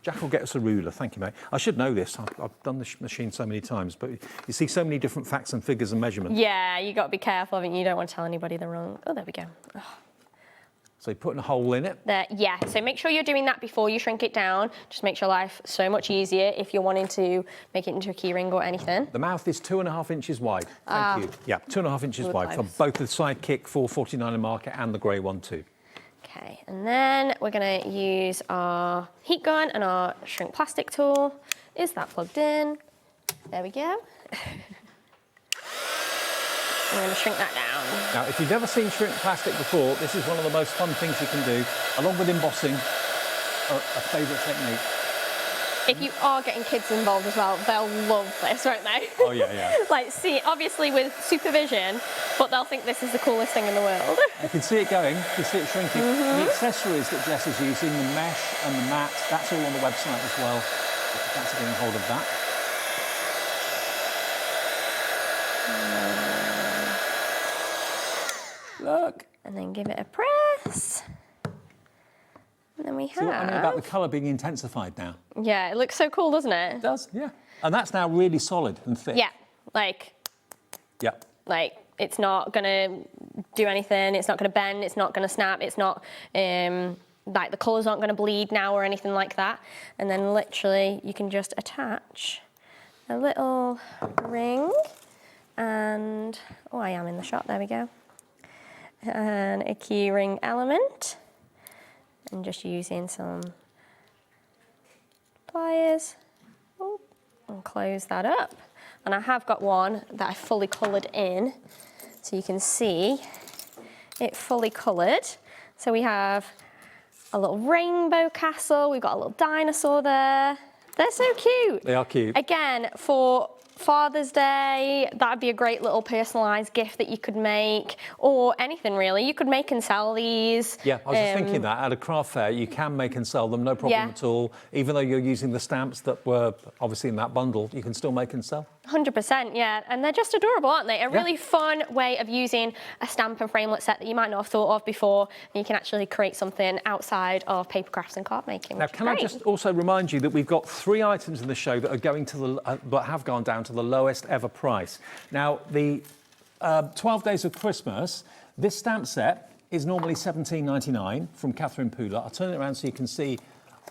Jack will get us a ruler. Thank you, mate. I should know this. I've done this machine so many times, but you see so many different facts and figures and measurements. Yeah, you got to be careful, haven't you? You don't want to tell anybody the wrong. Oh, there we go. Oh. So you're putting a hole in it? There, yeah, so make sure you're doing that before you shrink it down. Just makes your life so much easier if you're wanting to make it into a key ring or anything. The mouth is 2.5 inches wide. Thank you. Yeah, 2.5 inches wide for both the sidekick 449 market and the grey one too. Okay, and then we're going to use our heat gun and our shrink plastic tool. Is that plugged in? There we go. I'm going to shrink that down. Now, if you've never seen shrink plastic before, this is one of the most fun things you can do, along with embossing, a favourite technique. If you are getting kids involved as well, they'll love this, won't they? Oh, yeah, yeah. Like, see, obviously with supervision, but they'll think this is the coolest thing in the world. You can see it going, you can see it shrinking. The accessories that Jess is using, the mesh and the mat, that's all on the website as well. If that's getting hold of that. Look. And then give it a press. And then we have... See what I mean about the colour being intensified now? Yeah, it looks so cool, doesn't it? It does, yeah. And that's now really solid and thick. Yeah, like... Yeah. Like, it's not going to do anything, it's not going to bend, it's not going to snap, it's not... like, the colours aren't going to bleed now or anything like that. And then literally, you can just attach a little ring and... Oh, I am in the shot, there we go. And a key ring element, and just using some pliers, and close that up. And I have got one that I fully coloured in, so you can see it fully coloured. So we have a little rainbow castle, we've got a little dinosaur there. They're so cute. They are cute. Again, for Father's Day, that'd be a great little personalised gift that you could make, or anything really. You could make and sell these. Yeah, I was just thinking that at a craft fair, you can make and sell them, no problem at all. Even though you're using the stamps that were obviously in that bundle, you can still make and sell. 100%, yeah, and they're just adorable, aren't they? A really fun way of using a stamp and framelit set that you might not have thought of before, and you can actually create something outside of paper crafts and card making. Now, can I just also remind you that we've got 3 items in the show that are going to the, but have gone down to the lowest ever price. Now, the 12 Days of Christmas, this stamp set is normally $17.99 from Catherine Pooler. I'll turn it around so you can see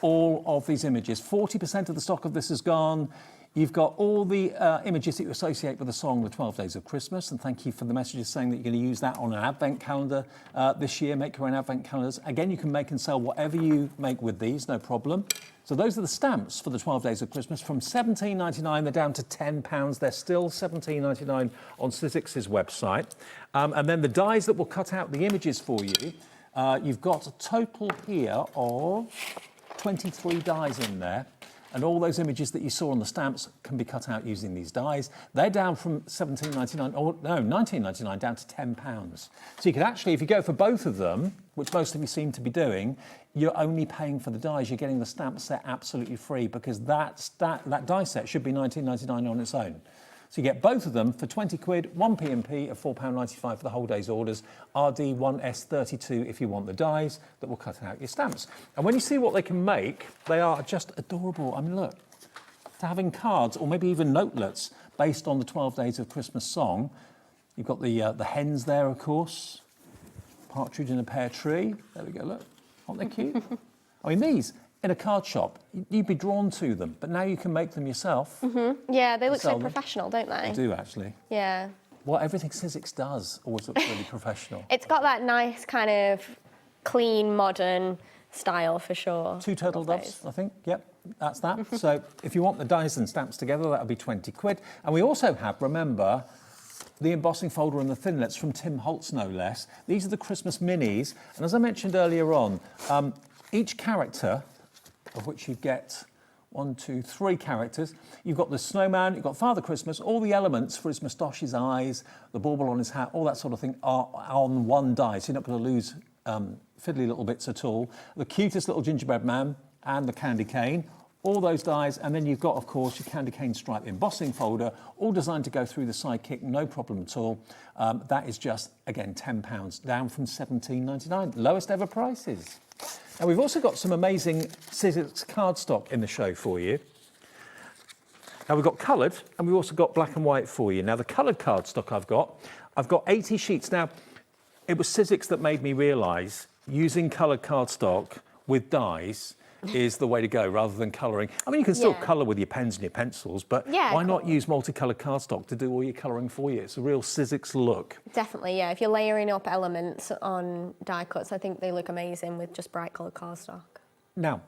all of these images. 40% of the stock of this is gone. You've got all the images that you associate with the song, The 12 Days of Christmas, and thank you for the messages saying that you're going to use that on an advent calendar this year. Make your own advent calendars. Again, you can make and sell whatever you make with these, no problem. So those are the stamps for the 12 Days of Christmas. From £17.99, they're down to £10. They're still £17.99 on Sizzix's website. And then the dies that will cut out the images for you, you've got a total here of 23 dies in there. And all those images that you saw on the stamps can be cut out using these dies. They're down from £17.99, or no, £19.99 down to £10. So you could actually, if you go for both of them, which most of you seem to be doing, you're only paying for the dies. You're getting the stamp set absolutely free because that die set should be £19.99 on its own. So you get both of them for 20 quid, one P&P of £4.95 for the whole day's orders, RD1S32 if you want the dies that will cut out your stamps. And when you see what they can make, they are just adorable. I mean, look, to having cards or maybe even notelets based on the 12 Days of Christmas song. You've got the hens there, of course. Partridge in a pear tree. There we go, look. Aren't they cute? I mean, these, in a card shop, you'd be drawn to them, but now you can make them yourself. Yeah, they look so professional, don't they? They do, actually. Yeah. Well, everything Sizzix does always looks really professional. It's got that nice kind of clean, modern style for sure. 2 turtle doves, I think. Yep, that's that. So if you want the dies and stamps together, that'll be 20 quid. And we also have, remember, the embossing folder and the thinlets from Tim Holtz, no less. These are the Christmas minis. And as I mentioned earlier on, each character, of which you get 1, 2, 3 characters. You've got the snowman, you've got Father Christmas, all the elements for his moustache, his eyes, the bauble on his hat, all that sort of thing are on one die, so you're not going to lose fiddly little bits at all. The cutest little gingerbread man and the candy cane, all those dies, and then you've got, of course, your candy cane stripe embossing folder, all designed to go through the sidekick, no problem at all. That is just, again, £10, down from £17.99, lowest ever prices. Now, we've also got some amazing Sizzix cardstock in the show for you. Now, we've got coloured, and we've also got black and white for you. Now, the coloured cardstock I've got 80 sheets. Now, it was Sizzix that made me realise using coloured cardstock with dies is the way to go rather than colouring. I mean, you can still colour with your pens and your pencils, but why not use multicoloured cardstock to do all your colouring for you? It's a real Sizzix look. Definitely, yeah. If you're layering up elements on die cuts, I think they look amazing with just bright coloured cardstock. Now,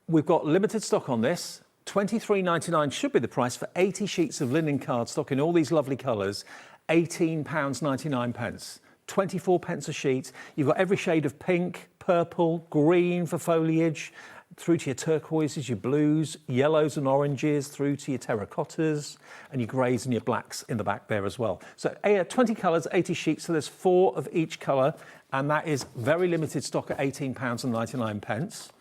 we've got limited stock on this. £23.99 should be the price for 80 sheets of linen cardstock in all these lovely colours. £18.99. 24 pence a sheet. You've got every shade of pink, purple, green for foliage, through to your turquoises, your blues, yellows and oranges, through to your terracottas, and your greys and your blacks in the back there as well. So 20 colours, 80 sheets, so there's 4 of each colour, and that is very limited stock at £18.99.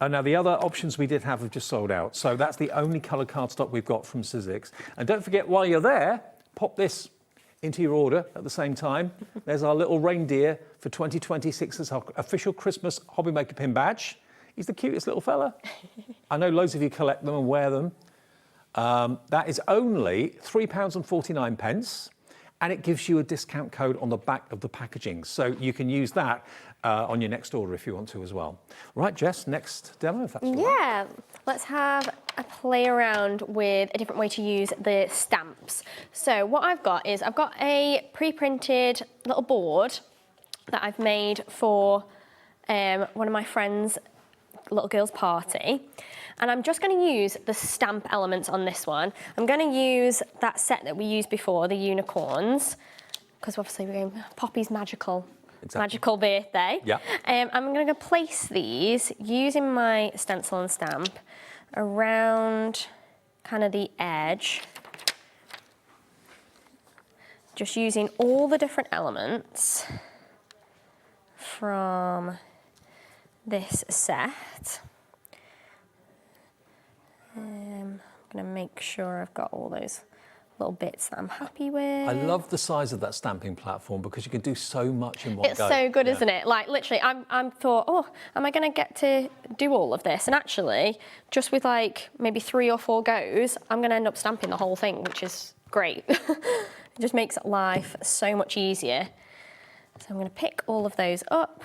And now the other options we did have just sold out. So that's the only coloured cardstock we've got from Sizzix. And don't forget, while you're there, pop this into your order at the same time. There's our little reindeer for 2026's official Christmas HobbyMaker pin badge. He's the cutest little fella. I know loads of you collect them and wear them. That is only £3.49, and it gives you a discount code on the back of the packaging. So you can use that on your next order if you want to as well. Right, Jess, next demo, if that's all right. Yeah, let's have a play around with a different way to use the stamps. So what I've got is I've got a pre-printed little board that I've made for one of my friends' little girl's party. And I'm just going to use the stamp elements on this one. I'm going to use that set that we used before, the unicorns, because obviously we're going Poppy's magical birthday. Yeah. I'm going to place these using my stencil and stamp around kind of the edge, just using all the different elements from this set. I'm going to make sure I've got all those little bits that I'm happy with. I love the size of that stamping platform because you can do so much in one go. It's so good, isn't it? Like, literally, I'm thought, oh, am I going to get to do all of this? And actually, just with like maybe 3 or 4 goes, I'm going to end up stamping the whole thing, which is great. It just makes life so much easier. So I'm going to pick all of those up.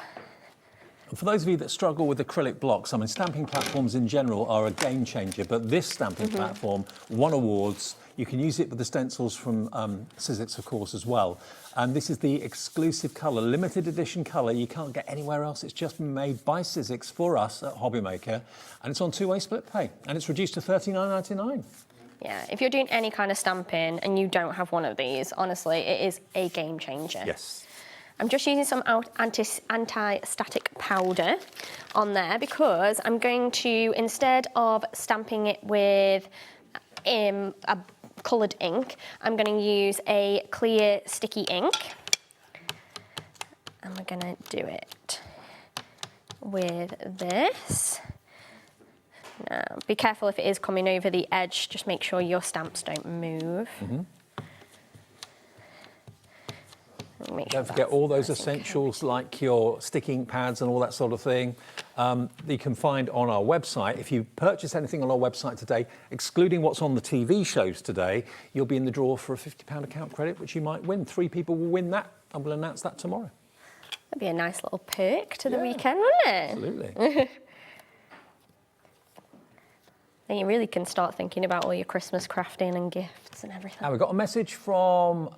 For those of you that struggle with acrylic blocks, I mean, stamping platforms in general are a game changer, but this stamping platform won awards. You can use it with the stencils from Sizzix, of course, as well. And this is the exclusive colour, limited edition colour you can't get anywhere else. It's just been made by Sizzix for us at HobbyMaker, and it's on two-way split pay, and it's reduced to $39.99. Yeah, if you're doing any kind of stamping and you don't have one of these, honestly, it is a game changer. Yes. I'm just using some anti-static powder on there because I'm going to, instead of stamping it with a coloured ink, I'm going to use a clear sticky ink, and we're going to do it with this. Now, be careful if it is coming over the edge, just make sure your stamps don't move. Don't forget all those essentials like your sticking pads and all that sort of thing that you can find on our website. If you purchase anything on our website today, excluding what's on the TV shows today, you'll be in the draw for a £50 account credit, which you might win. 3 people will win that, and we'll announce that tomorrow. That'd be a nice little perk to the weekend, wouldn't it? Absolutely. Then you really can start thinking about all your Christmas crafting and gifts and everything. Now, we've got a message from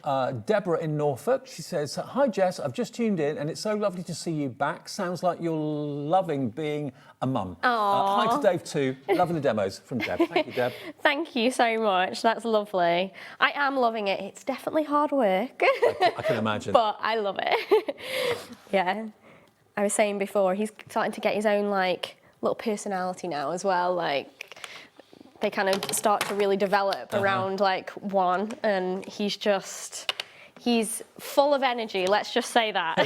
Deborah in Norfolk. She says, "Hi Jess, I've just tuned in and it's so lovely to see you back. Sounds like you're loving being a mum." Hi to Dave too. Loving the demos from Deb. Thank you, Deb. Thank you so much. That's lovely. I am loving it. It's definitely hard work. I can imagine. But I love it. Yeah. I was saying before, he's starting to get his own like little personality now as well. Like, they kind of start to really develop around like 1, and he's full of energy, let's just say that.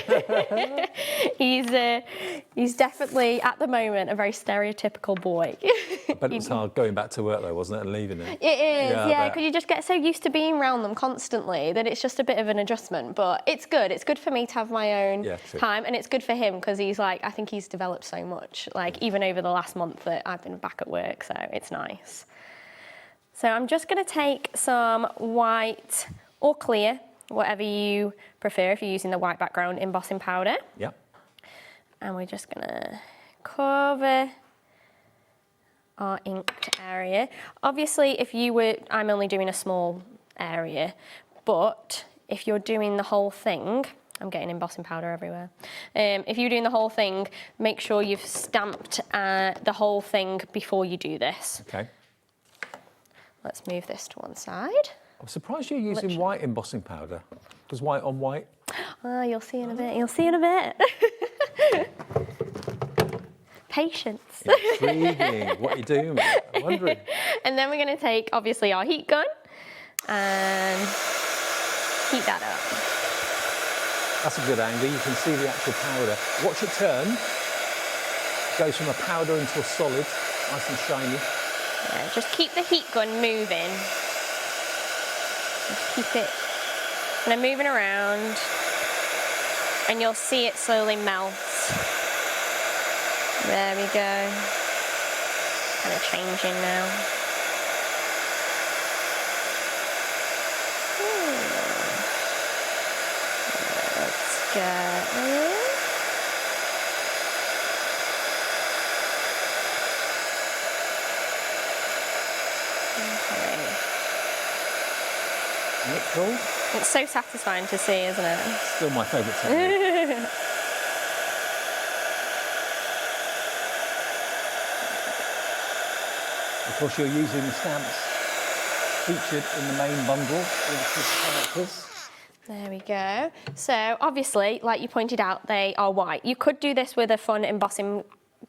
He's definitely at the moment a very stereotypical boy. I bet it was hard going back to work though, wasn't it, and leaving it? It is, yeah, because you just get so used to being around them constantly that it's just a bit of an adjustment, but it's good. It's good for me to have my own time, and it's good for him because he's like, I think he's developed so much, like even over the last month that I've been back at work, so it's nice. So I'm just going to take some white or clear, whatever you prefer if you're using the white background embossing powder. Yep. And we're just going to cover our inked area. Obviously, I'm only doing a small area, but if you're doing the whole thing, I'm getting embossing powder everywhere. If you're doing the whole thing, make sure you've stamped the whole thing before you do this. Okay. Let's move this to one side. I'm surprised you're using white embossing powder. Does white on white? Oh, you'll see in a bit. You'll see in a bit. Patience. Intriguing. What are you doing, mate? I'm wondering. And then we're going to take, obviously, our heat gun and heat that up. That's a good angle. You can see the actual powder. Watch it turn. Goes from a powder into a solid, nice and shiny. Yeah, just keep the heat gun moving. Just keep it kind of moving around, and you'll see it slowly melt. There we go. Kind of changing now. Let's go. Cool. It's so satisfying to see, isn't it? Still my favourite technique. Of course, you're using the stamps featured in the main bundle with the characters. There we go. So obviously, like you pointed out, they are white. You could do this with a fun embossing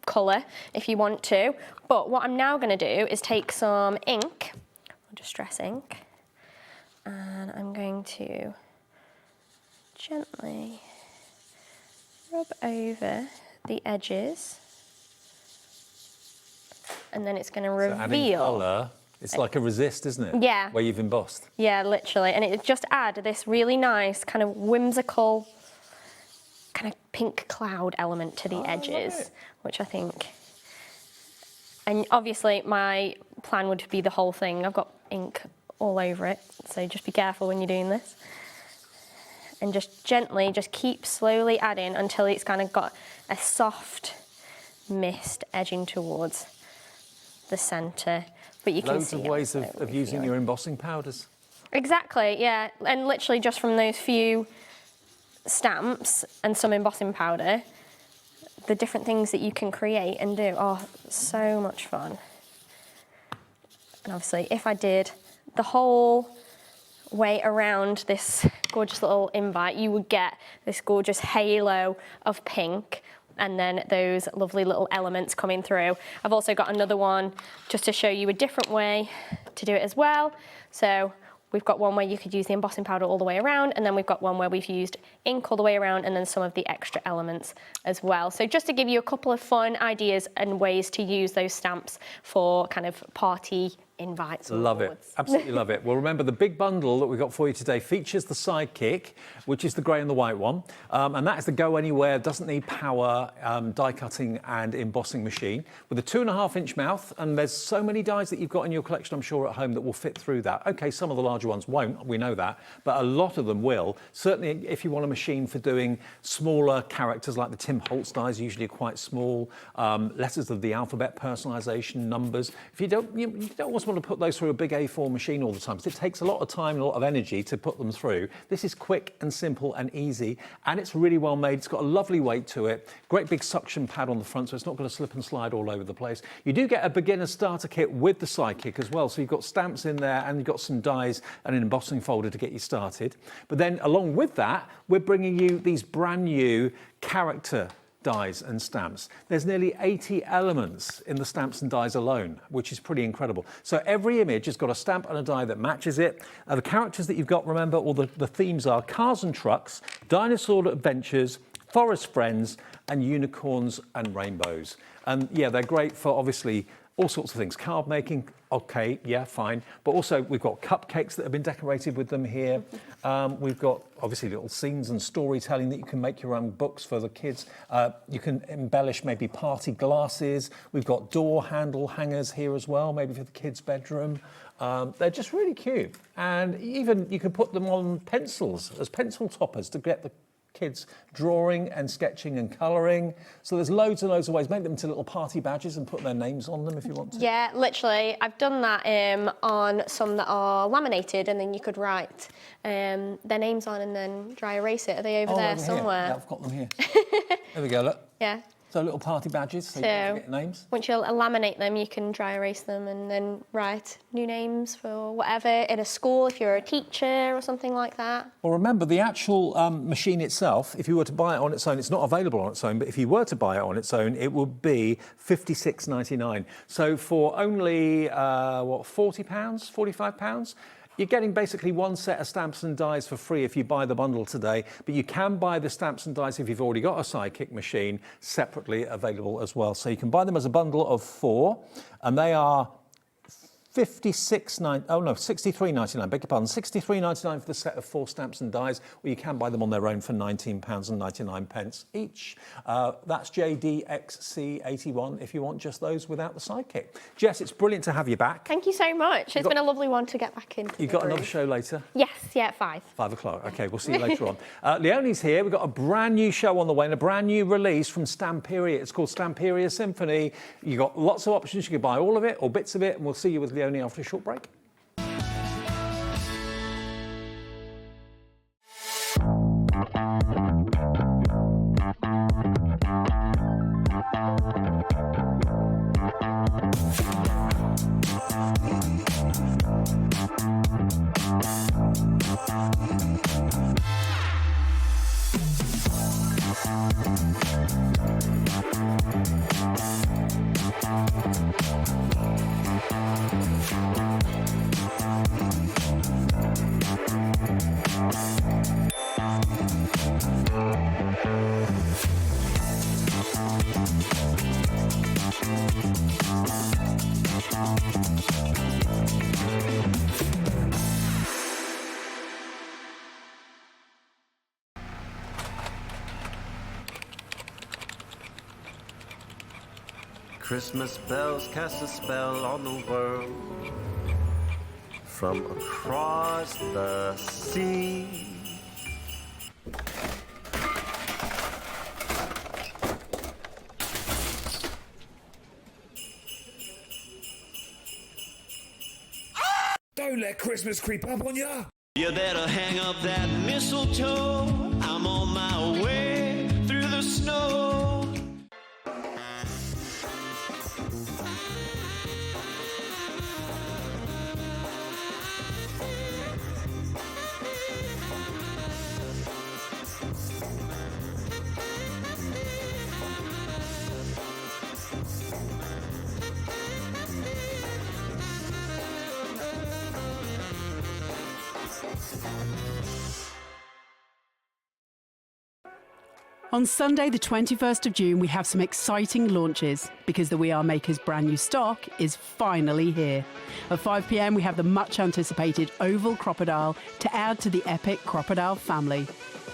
colour if you want to, but what I'm now going to do is take some ink, or distress ink, and I'm going to gently rub over the edges, and then it's going to reveal. So adding colour, it's like a resist, isn't it? Yeah. Where you've embossed. Yeah, literally, and it just add this really nice kind of whimsical kind of pink cloud element to the edges, which I think. And obviously, my plan would be the whole thing. I've got ink all over it, so just be careful when you're doing this. and just gently, just keep slowly adding until it's kind of got a soft mist edging towards the centre. But you can Loads see of ways of using your embossing powders. Exactly, yeah. And literally just from those few stamps and some embossing powder, the different things that you can create and do. Oh, so much fun. And obviously, if I did the whole way around this gorgeous little invite, you would get this gorgeous halo of pink and then those lovely little elements coming through. I've also got another one just to show you a different way to do it as well. So we've got one where you could use the embossing powder all the way around, and then we've got one where we've used ink all the way around and then some of the extra elements as well. So just to give you a couple of fun ideas and ways to use those stamps for kind of party invites. Love it, absolutely love it. Well, remember the big bundle that we got for you today features the Sidekick, which is the grey and the white one, and that is the go anywhere, doesn't need power, die cutting and embossing machine with a 2.5-inch mouth, and there's so many dies that you've got in your collection, I'm sure, at home that will fit through that. Okay, some of the larger ones won't, we know that, but a lot of them will. Certainly if you want a machine for doing smaller characters like the Tim Holtz dies, usually quite small, letters of the alphabet, personalisation, numbers. If you don't want to put those through a big A4 machine all the time, because it takes a lot of time and a lot of energy to put them through. This is quick and simple and easy, and it's really well made. It's got a lovely weight to it, great big suction pad on the front, so it's not going to slip and slide all over the place. You do get a beginner starter kit with the Sidekick as well, so you've got stamps in there and you've got some dies and an embossing folder to get you started. But then along with that, we're bringing you these brand new character dies and stamps. There's nearly 80 elements in the stamps and dies alone, which is pretty incredible. So every image has got a stamp and a die that matches it. The characters that you've got, remember, all the themes are cars and trucks, dinosaur adventures, forest friends, and unicorns and rainbows. And yeah, they're great for obviously all sorts of things. Card making, okay, yeah, fine. But also we've got cupcakes that have been decorated with them here. We've got obviously little scenes and storytelling that you can make your own books for the kids. You can embellish maybe party glasses. We've got door handle hangers here as well, maybe for the kids' bedroom. They're just really cute. And even you can put them on pencils as pencil toppers to get the kids drawing and sketching and colouring. So there's loads and loads of ways. Make them into little party badges and put their names on them if you want to. Yeah, literally. I've done that on some that are laminated, and then you could write their names on and then dry erase it. Are they over there somewhere? Yeah, I've got them here. There we go, look. Yeah. So little party badges, so you don't forget names. Once you laminate them, you can dry erase them and then write new names for whatever in a school, if you're a teacher or something like that. Well, remember, the actual machine itself, if you were to buy it on its own, it's not available on its own, but if you were to buy it on its own, it would be £56.99. So for only, £40, £45? You're getting basically one set of stamps and dies for free if you buy the bundle today, but you can buy the stamps and dies if you've already got a Sidekick machine separately available as well. So you can buy them as a bundle of 4, and they are £63.99, beg your pardon, £63.99 for the set of 4 stamps and dies, or you can buy them on their own for £19.99 each. That's JDXC81 if you want just those without the Sidekick. Jess, it's brilliant to have you back. Thank you so much. It's been a lovely one to get back into. You've got another show later? Yes, yeah, at 5. 5 o'clock. Okay, we'll see you later on. Leonie's here. We've got a brand new show on the way and a brand new release from Stamperia. It's called Stamperia Symphony. You've got lots of options. You can buy all of it or bits of it, and we'll see you with Leonie after a short break. Christmas bells cast a spell on the world. From across the sea, Don't let Christmas creep up on ya. You better hang up that mistletoe. I'm on my way through the snow. On Sunday, the 21st of June, we have some exciting launches because the We Are Makers brand new stock is finally here. At 5 p.m, we have the much anticipated oval crocodile to add to the epic crocodile family.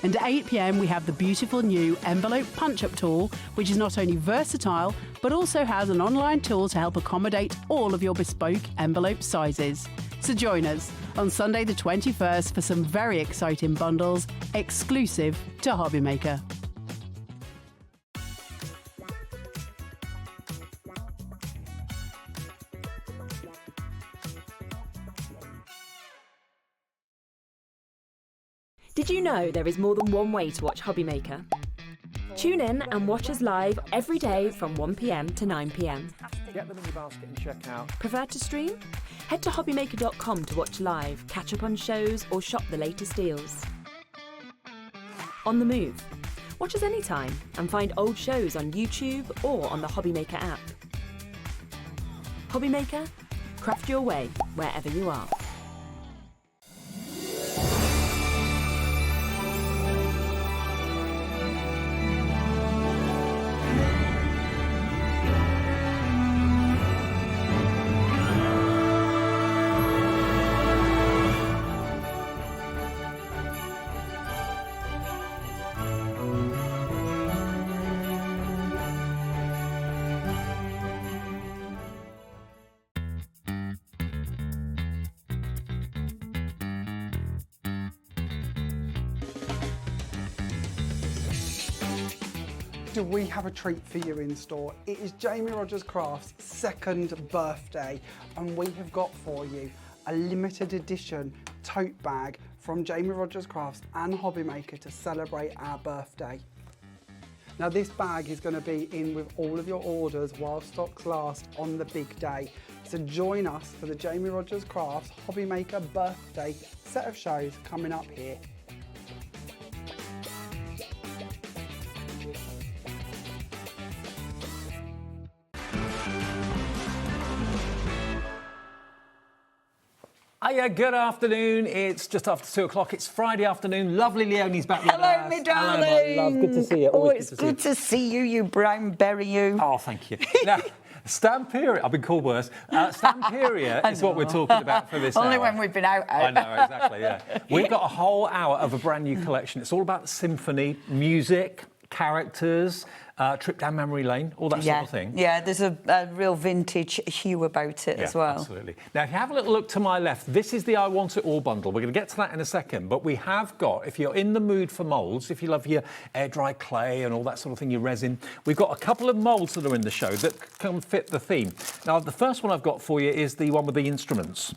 And at 8 p.m, we have the beautiful new envelope punch-up tool, which is not only versatile, but also has an online tool to help accommodate all of your bespoke envelope sizes. So join us on Sunday the 21st for some very exciting bundles exclusive to HobbyMaker. Did you know there is more than one way to watch HobbyMaker? Tune in and watch us live every day from 1 p.m. to 9 p.m. Get them in your basket and check out. Prefer to stream? Head to hobbymaker.com to watch live, catch up on shows or shop the latest deals. On the move? Watch us anytime and find old shows on YouTube or on the HobbyMaker app. HobbyMaker? Craft your way wherever you are. Do we have a treat for you in store? It is Jamie Rogers Crafts' second birthday, and we have got for you a limited edition tote bag from Jamie Rogers Crafts and HobbyMaker to celebrate our birthday. Now this bag is going to be in with all of your orders while stocks last on the big day. So join us for the Jamie Rogers Crafts HobbyMaker birthday set of shows coming up here. Hiya, good afternoon. It's just after 2 o'clock. It's Friday afternoon. Lovely Leonie's back with us. Hello, my darling. Hello, my love. Good to see you. Always it's good to see you, you brown berry, you. Oh, thank you. Now, Stamperia, I've been called worse. Stamperia is what we're talking about for this Only hour. when we've been out. I know, exactly, yeah. We've got a whole hour of a brand new collection. It's all about symphony, music, characters, trip down memory lane, all that sort of thing. Yeah, there's a real vintage hue about it as well. Absolutely. Now, if you have a little look to my left, this is the I Want It All bundle. We're going to get to that in a second, but we have got, if you're in the mood for moulds, if you love your air-dry clay and all that sort of thing, your resin, we've got a couple of moulds that are in the show that can fit the theme. Now, the first one I've got for you is the one with the instruments.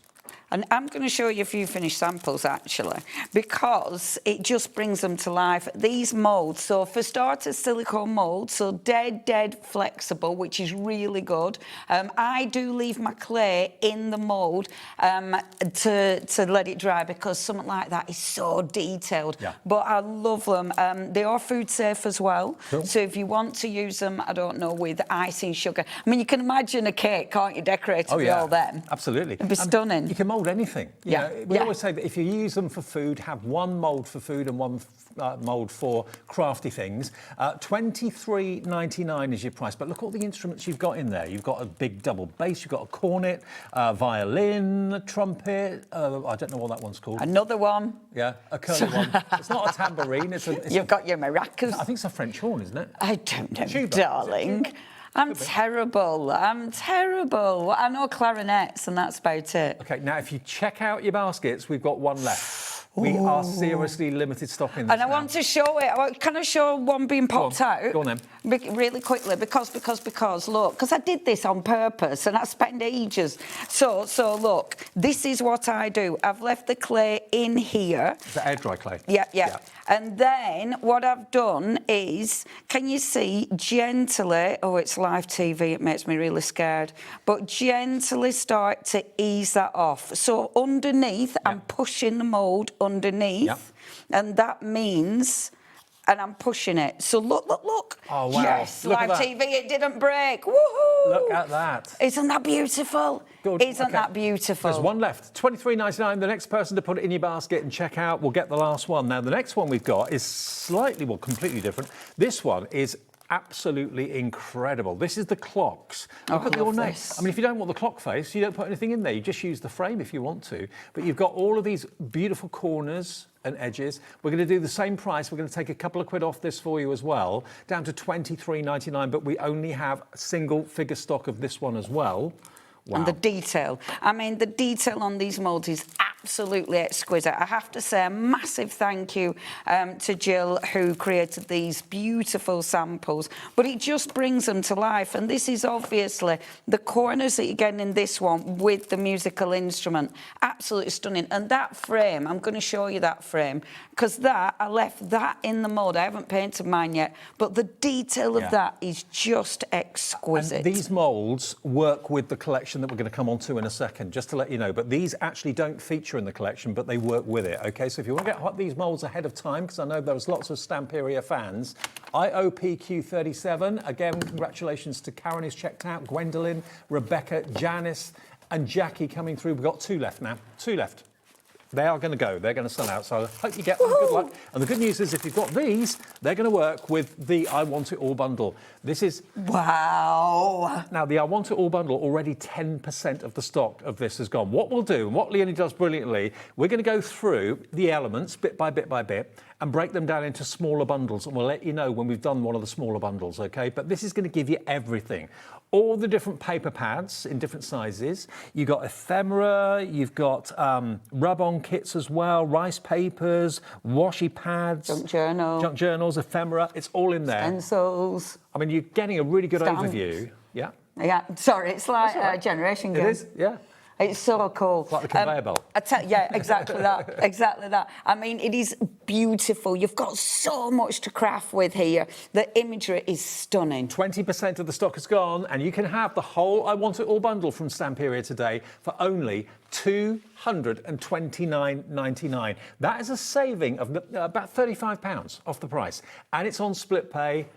And I'm going to show you a few finished samples, actually, because it just brings them to life. These moulds, so for starters, silicone moulds, so dead flexible, which is really good. I do leave my clay in the mould to let it dry, because something like that is so detailed. Yeah. But I love them. They are food safe as well. Cool. So if you want to use them, I don't know, with icing, sugar. I mean, you can imagine a cake, can't you, decorated with all them? Absolutely. It'd be stunning. You can mould anything. You know, we always say that if you use them for food, have one mould for food and one mould for crafty things. $23.99 is your price, but look at all the instruments you've got in there. You've got a big double bass, you've got a cornet, violin, a trumpet, I don't know what that one's called. Another one. Yeah, a curly one. It's not a tambourine. You've got your maracas. I think it's a French horn, isn't it? I don't know, Tuba, darling. I'm terrible. I know clarinets, and that's about it. OK, now, if you check out your baskets, we've got one left. We are seriously limited stock in this And I want to show it. Can I show one being popped out? Go on then. Really quickly, because look, because I did this on purpose and I spent ages. So look, this is what I do. I've left the clay in here. Is that air dry clay? Yeah. And then what I've done is, can you see, gently, oh, it's live TV, it makes me really scared, but gently start to ease that off. So underneath, I'm pushing the mould underneath, and that means... And I'm pushing it. So look. Oh, wow. Yes, look live at that. TV, it didn't break. Woohoo! Look at that. Isn't that beautiful? Good. Isn't that beautiful? There's one left. $23.99. The next person to put it in your basket and check out will get the last one. Now, the next one we've got is slightly, well, completely different. This one is absolutely incredible. This is the clocks. Look at the ornate. I mean, if you don't want the clock face, you don't put anything in there. You just use the frame if you want to. But you've got all of these beautiful corners and edges. We're going to do the same price. We're going to take a couple of quid off this for you as well, down to $23.99. But we only have single figure stock of this one as well. Wow. And the detail. I mean, the detail on these moulds is absolutely exquisite. I have to say a massive thank you to Jill, who created these beautiful samples, but it just brings them to life. And this is obviously the corners that you're getting in this one with the musical instrument. Absolutely stunning. And that frame, I'm going to show you that frame, because that, I left that in the mould. I haven't painted mine yet, but the detail of that is just exquisite. And these moulds work with the collection that we're going to come on to in a second, just to let you know. But these actually don't feature in the collection, but they work with it, OK? So if you want to get these moulds ahead of time, because I know there's lots of Stamperia fans, IOPQ37, again, congratulations to Karen who's checked out, Gwendolyn, Rebecca, Janice and Jackie coming through. We've got 2 left now, 2 left. They are going to go. They're going to sell out. So I hope you get them. Good luck. And the good news is if you've got these, they're going to work with the I Want It All bundle. This is... Wow. Now, the I Want It All bundle, already 10% of the stock of this has gone. What we'll do, and what Leonie does brilliantly, we're going to go through the elements bit by bit by bit and break them down into smaller bundles. And we'll let you know when we've done one of the smaller bundles, OK? But this is going to give you everything. All the different paper pads in different sizes. You've got ephemera, you've got rub-on kits as well, rice papers, washi pads. Junk journals, ephemera, it's all in there. Stencils. I mean, you're getting a really good overview. Yeah. Yeah, sorry, it's like a generation gap. It is, yeah. It's so cool. It's like the conveyor belt. Yeah, exactly that. Exactly that. I mean, it is beautiful. You've got so much to craft with here. The imagery is stunning. 20% of the stock is gone, and you can have the whole I Want It All bundle from Stamperia today for only £229.99. That is a saving of about £35 off the price, and it's on split pay.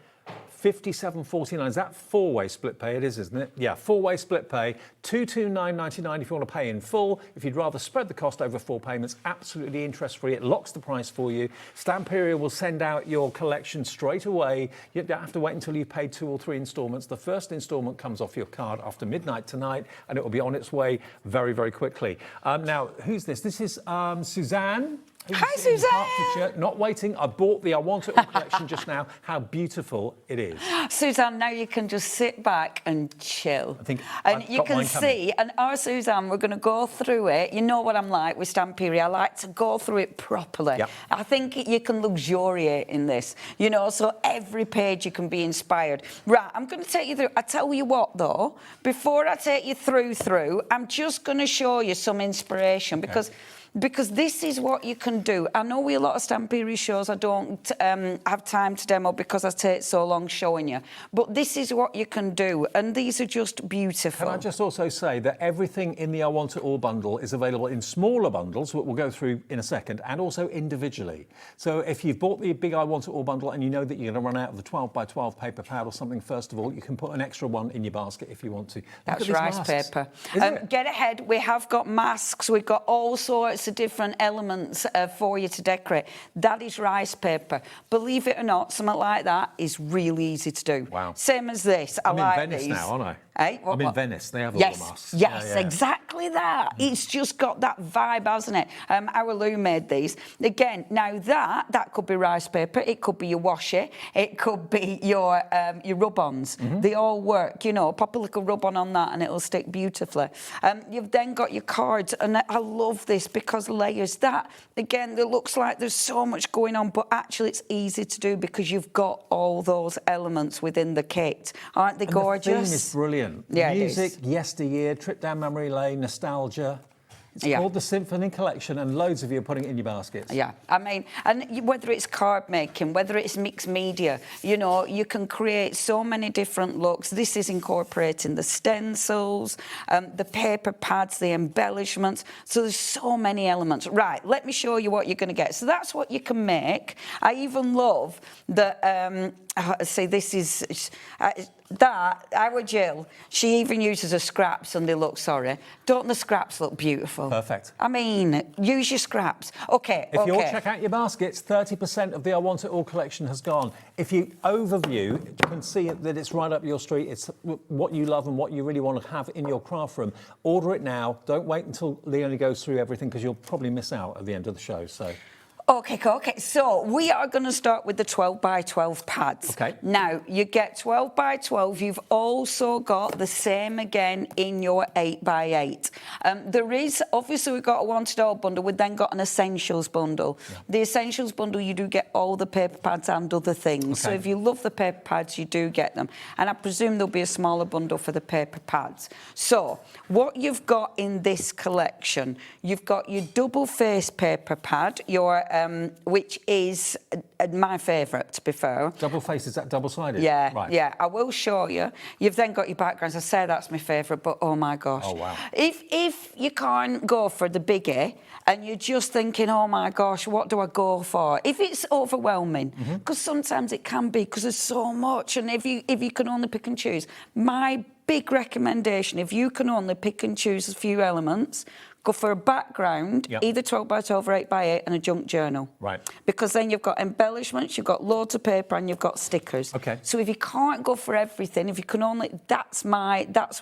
£57.49. Is that 4-way split pay? It is, isn't it? Yeah, 4-way split pay. £229.99 if you want to pay in full. If you'd rather spread the cost over 4 payments, absolutely interest-free. It locks the price for you. Stamperia will send out your collection straight away. You don't have to wait until you've paid 2 or 3 instalments. The first instalment comes off your card after midnight tonight, and it will be on its way very, very quickly. Now, who's this? This is Suzanne. Hi, Suzanne. Not waiting. I bought the I Want It All collection just now. How beautiful it is. Suzanne, now you can just sit back and chill. I think and you can see, and our Suzanne, we're going to go through it. You know what I'm like with Stamperia. I like to go through it properly. Yep. I think you can luxuriate in this, you know, so every page you can be inspired. Right, I'm going to take you through. I tell you what, though, before I take you through, I'm just going to show you some inspiration because this is what you can do. I know with a lot of Stamperia shows I don't have time to demo because I take so long showing you. But this is what you can do, and these are just beautiful. Can I just also say that everything in the I Want It All bundle is available in smaller bundles, which we'll go through in a second, and also individually. So if you've bought the big I Want It All bundle and you know that you're going to run out of the 12 by 12 paper pad or something, first of all, you can put an extra one in your basket if you want to. That's rice paper. Get ahead. We have got masks. We've got all sorts of different elements for you to decorate. That is rice paper. Believe it or not, something like that is really easy to do. Wow. Same as this. I'm like in Venice these. now, aren't I? Hey, I'm in Venice. They have all yes, the masks. Yes, Yeah, yeah. exactly that. It's just got that vibe, hasn't it? Our Lou made these. Again, now that could be rice paper. It could be your washi. It could be your rub-ons. They all work, you know. Pop a little rub-on on that and it'll stick beautifully. You've then got your cards, and I love this because layers. That, again, it looks like there's so much going on, but actually it's easy to do because you've got all those elements within the kit. Aren't they gorgeous? The theme is brilliant. Yeah, Music, yesteryear, trip down memory lane, nostalgia. It's called the Symphony Collection, and loads of you are putting it in your baskets. Yeah, I mean, and whether it's card making, whether it's mixed media, you know, you can create so many different looks. This is incorporating the stencils, the paper pads, the embellishments. So there's so many elements. Right, let me show you what you're going to get. So that's what you can make. I even love that. See, this is our Jill. She even uses a scraps, and they look, sorry. Don't the scraps look beautiful? Perfect. I mean, use your scraps. Okay. If you all check out your baskets, 30% of the I Want It All collection has gone. If you overview, you can see that it's right up your street. It's what you love and what you really want to have in your craft room. Order it now. Don't wait until Leonie goes through everything, because you'll probably miss out at the end of the show. So. Okay, so we are going to start with the 12 by 12 pads. Okay. Now, you get 12 by 12. You've also got the same again in your 8 by 8. There is, obviously, we've got a wanted all bundle. We've then got an essentials bundle. Yeah. The essentials bundle, you do get all the paper pads and other things. Okay. So if you love the paper pads, you do get them. And I presume there'll be a smaller bundle for the paper pads. So what you've got in this collection, you've got your double face paper pad, your which is my favourite, to be fair. Double face, is that double-sided? Yeah, right. Yeah, I will show you. You've then got your backgrounds. I say that's my favourite, but oh my gosh. Oh, wow. If you can't go for the biggie and you're just thinking, oh my gosh, what do I go for? If it's overwhelming, because sometimes it can be, because there's so much, and if you can only pick and choose, my big recommendation, if you can only pick and choose a few elements, go for a background, either 12 by 12 or 8 by 8, and a junk journal. Right. Because then you've got embellishments, you've got loads of paper, and you've got stickers. Okay. So if you can't go for everything, if you can only, that's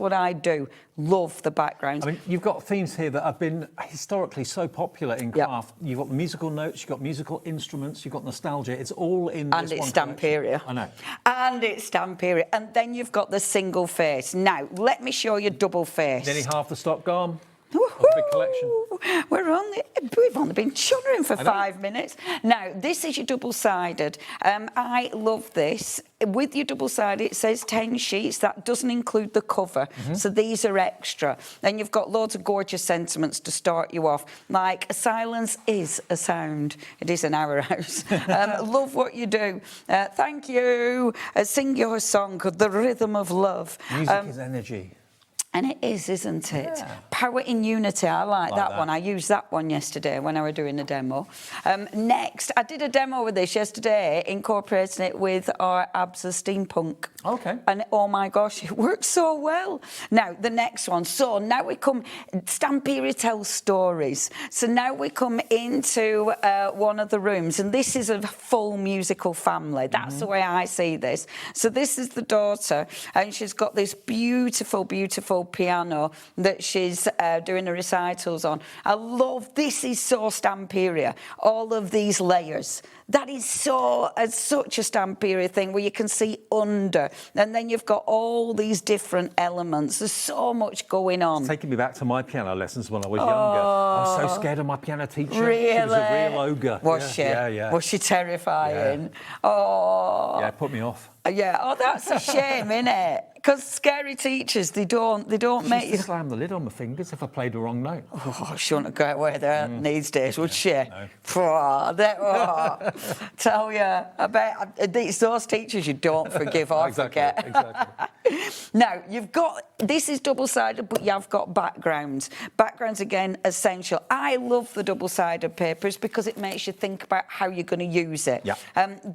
what I do. Love the background. I mean, you've got themes here that have been historically so popular in craft. You've got musical notes, you've got musical instruments, you've got nostalgia. It's all in this one collection. And it's Stamperia. I know. And it's Stamperia. And then you've got the single face. Now, let me show you double face. Nearly half the stock gone. Big collection. We've only been chuttering for 5 minutes. Now, this is your double-sided. I love this. With your double-sided, it says 10 sheets. That doesn't include the cover. So these are extra. Then you've got loads of gorgeous sentiments to start you off, like a silence is a sound. It is in our house. Love what you do. Thank you. Sing your song, The Rhythm of Love. Music is energy. And it is, isn't it? Yeah. Power in unity. I like that one. I used that one yesterday when I were doing a demo. Next, I did a demo with this yesterday, incorporating it with our Abs of Steampunk. Okay. And oh my gosh, it works so well. Now, the next one. So now we come, Stamperia tells stories. So now we come into one of the rooms, and this is a full musical family. That's the way I see this. So this is the daughter, and she's got this beautiful, beautiful piano that she's doing the recitals on. I love, this is so Stamperia, all of these layers. That is such a Stamperia thing where you can see under, and then you've got all these different elements. There's so much going on. It's taking me back to my piano lessons when I was younger. I was so scared of my piano teacher. Really? She was a real ogre. Was she? Yeah. Was she terrifying? Yeah. Oh. Yeah, it put me off. Yeah. Oh, that's a shame, isn't it? Because scary teachers, they don't make you slam the lid on my fingers if I played the wrong note. Oh, she wouldn't go away there these days, would she? No. Tell you, I bet it's those teachers you don't forgive or forget. Exactly. Now, you've got, this is double-sided, but you have got backgrounds. Backgrounds, again, essential. I love the double-sided papers because it makes you think about how you're going to use it. Yeah.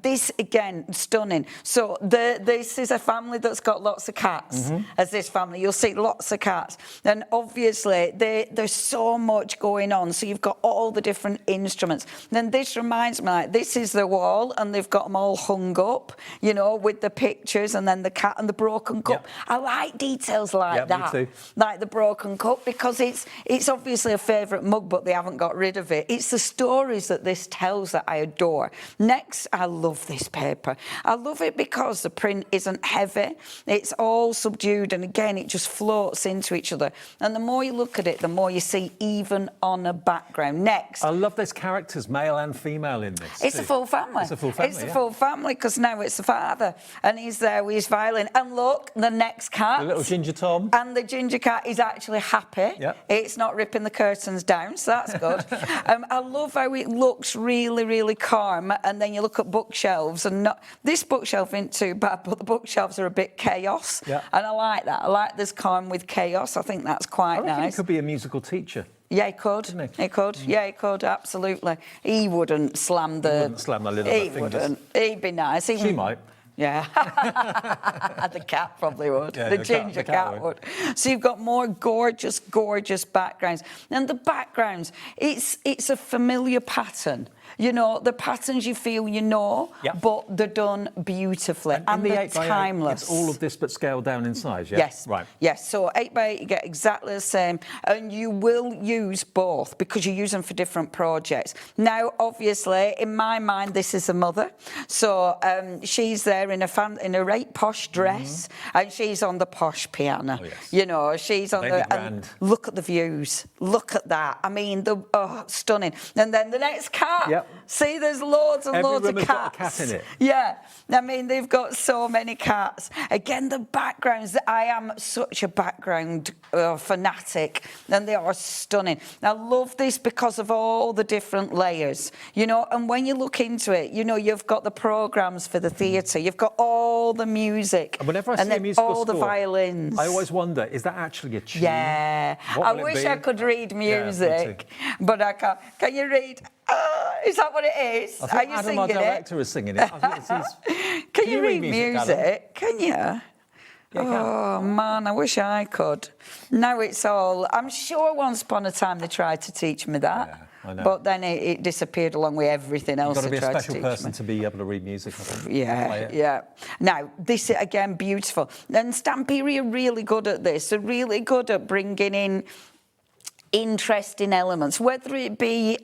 This, again, stunning. So this is a family that's got lots of cats, as this family. You'll see lots of cats. And obviously, there's so much going on. So you've got all the different instruments. Then this reminds me, like, this is the wall, and they've got them all hung up, you know, with the pictures, and then the cat and the broken cup. I like details like that. Me too. Like the broken cup, because it's obviously a favourite mug, but they haven't got rid of it. It's the stories that this tells that I adore. Next, I love this paper. I love it because the print isn't heavy. It's all subdued, and again, it just floats into each other. And the more you look at it, the more you see even on a background. Next. I love there's characters, male and female, in this. It's a full family. It's a full family. It's a full family, because now it's the father, and he's there with his violin. And look, the next cat. The little ginger Tom. And the ginger cat is actually happy. Yep. It's not ripping the curtains down, so that's good. I love how it looks really, really calm. And then you look at bookshelves, and this bookshelf isn't too bad, but the bookshelves are a bit chaos. Yeah. And I like that. I like this calm with chaos. I think that's quite nice. He could be a musical teacher. Yeah, he could. He could. Yeah, he could. Absolutely. He wouldn't slam the. He wouldn't slam the lid on He the fingers. wouldn't. He'd be nice. She might. Yeah. The cat probably would. Yeah, the ginger cat would. So you've got more gorgeous, gorgeous backgrounds. And the backgrounds, it's a familiar pattern. You know, the patterns you feel you know, but they're done beautifully. And the they're 8x8, timeless. It's all of this but scaled down in size, yeah? Yes. Right. Yes, so 8x8 you get exactly the same, and you will use both because you use them for different projects. Now, obviously, in my mind, this is a mother. So she's there in a right posh dress, and she's on the posh piano. Oh, yes. You know, she's on Lady the... Grand. And look at the views. Look at that. I mean, stunning. And then the next cat. Yep. See, there's loads and Every loads room of has got a cats. cat in it. Yeah. I mean, they've got so many cats. Again, the backgrounds. I am such a background fanatic, and they are stunning. I love this because of all the different layers, you know, and when you look into it, you know, you've got the programmes for the theatre, you've got all the music. And whenever I and see a musical all score, the violins. I always wonder, is that actually a tune? Yeah. What I will it wish be? I could read Yeah, music, but I can't. Can you read? Is that what it is? I think Are you Adam, singing our director, is singing it. I think Can you read music, Adam? Can you? Yeah, Oh, man, I wish I could. Now it's all... I'm sure once upon a time they tried to teach me that. Yeah, I know. But then it disappeared along with everything else You've got to they be a tried special to teach person me. to be able to read music, I think. Play Yeah, it. yeah. Now, this is, again, beautiful. And Stamperia are really good at this. They're really good at bringing in interesting elements, whether it be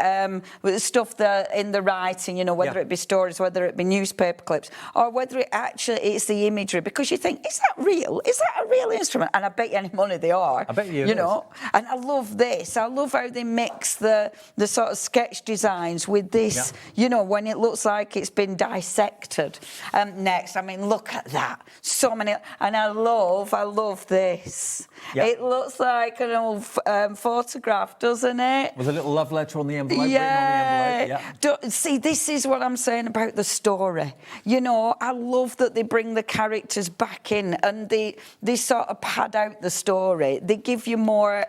with the stuff that in the writing, you know, whether it be stories, whether it be newspaper clips, or whether it actually it's the imagery, because you think, is that real? Is that a real instrument? And I bet you any money they are. I bet you You know, and I love this. I love how they mix the sort of sketch designs with this, you know, when it looks like it's been dissected. Next, I mean, look at that. So many, and I love this. Yeah. It looks like an old photograph, doesn't it? With a little love letter on the envelope, Yeah. written on the envelope. See, this is what I'm saying about the story. You know, I love that they bring the characters back in and they sort of pad out the story. They give you more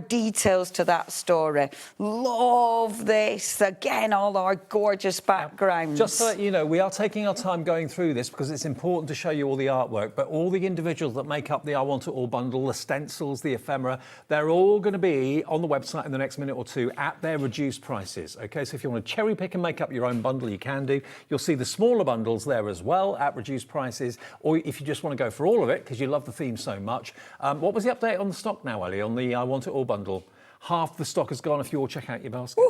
details to that story. Love this. Again, all our gorgeous backgrounds. Just so that you know, we are taking our time going through this because it's important to show you all the artwork, but all the individuals that make up the I Want It All bundle, the stencils, the ephemera, they're all going to be on the website in the next minute or two at their reduced prices. Okay, so if you want to cherry pick and make up your own bundle, you can do. You'll see the smaller bundles there as well at reduced prices, or if you just want to go for all of it because you love the theme so much. What was the update on the stock now, Ellie, on the I Want It All bundle? Half the stock has gone if you all check out your baskets.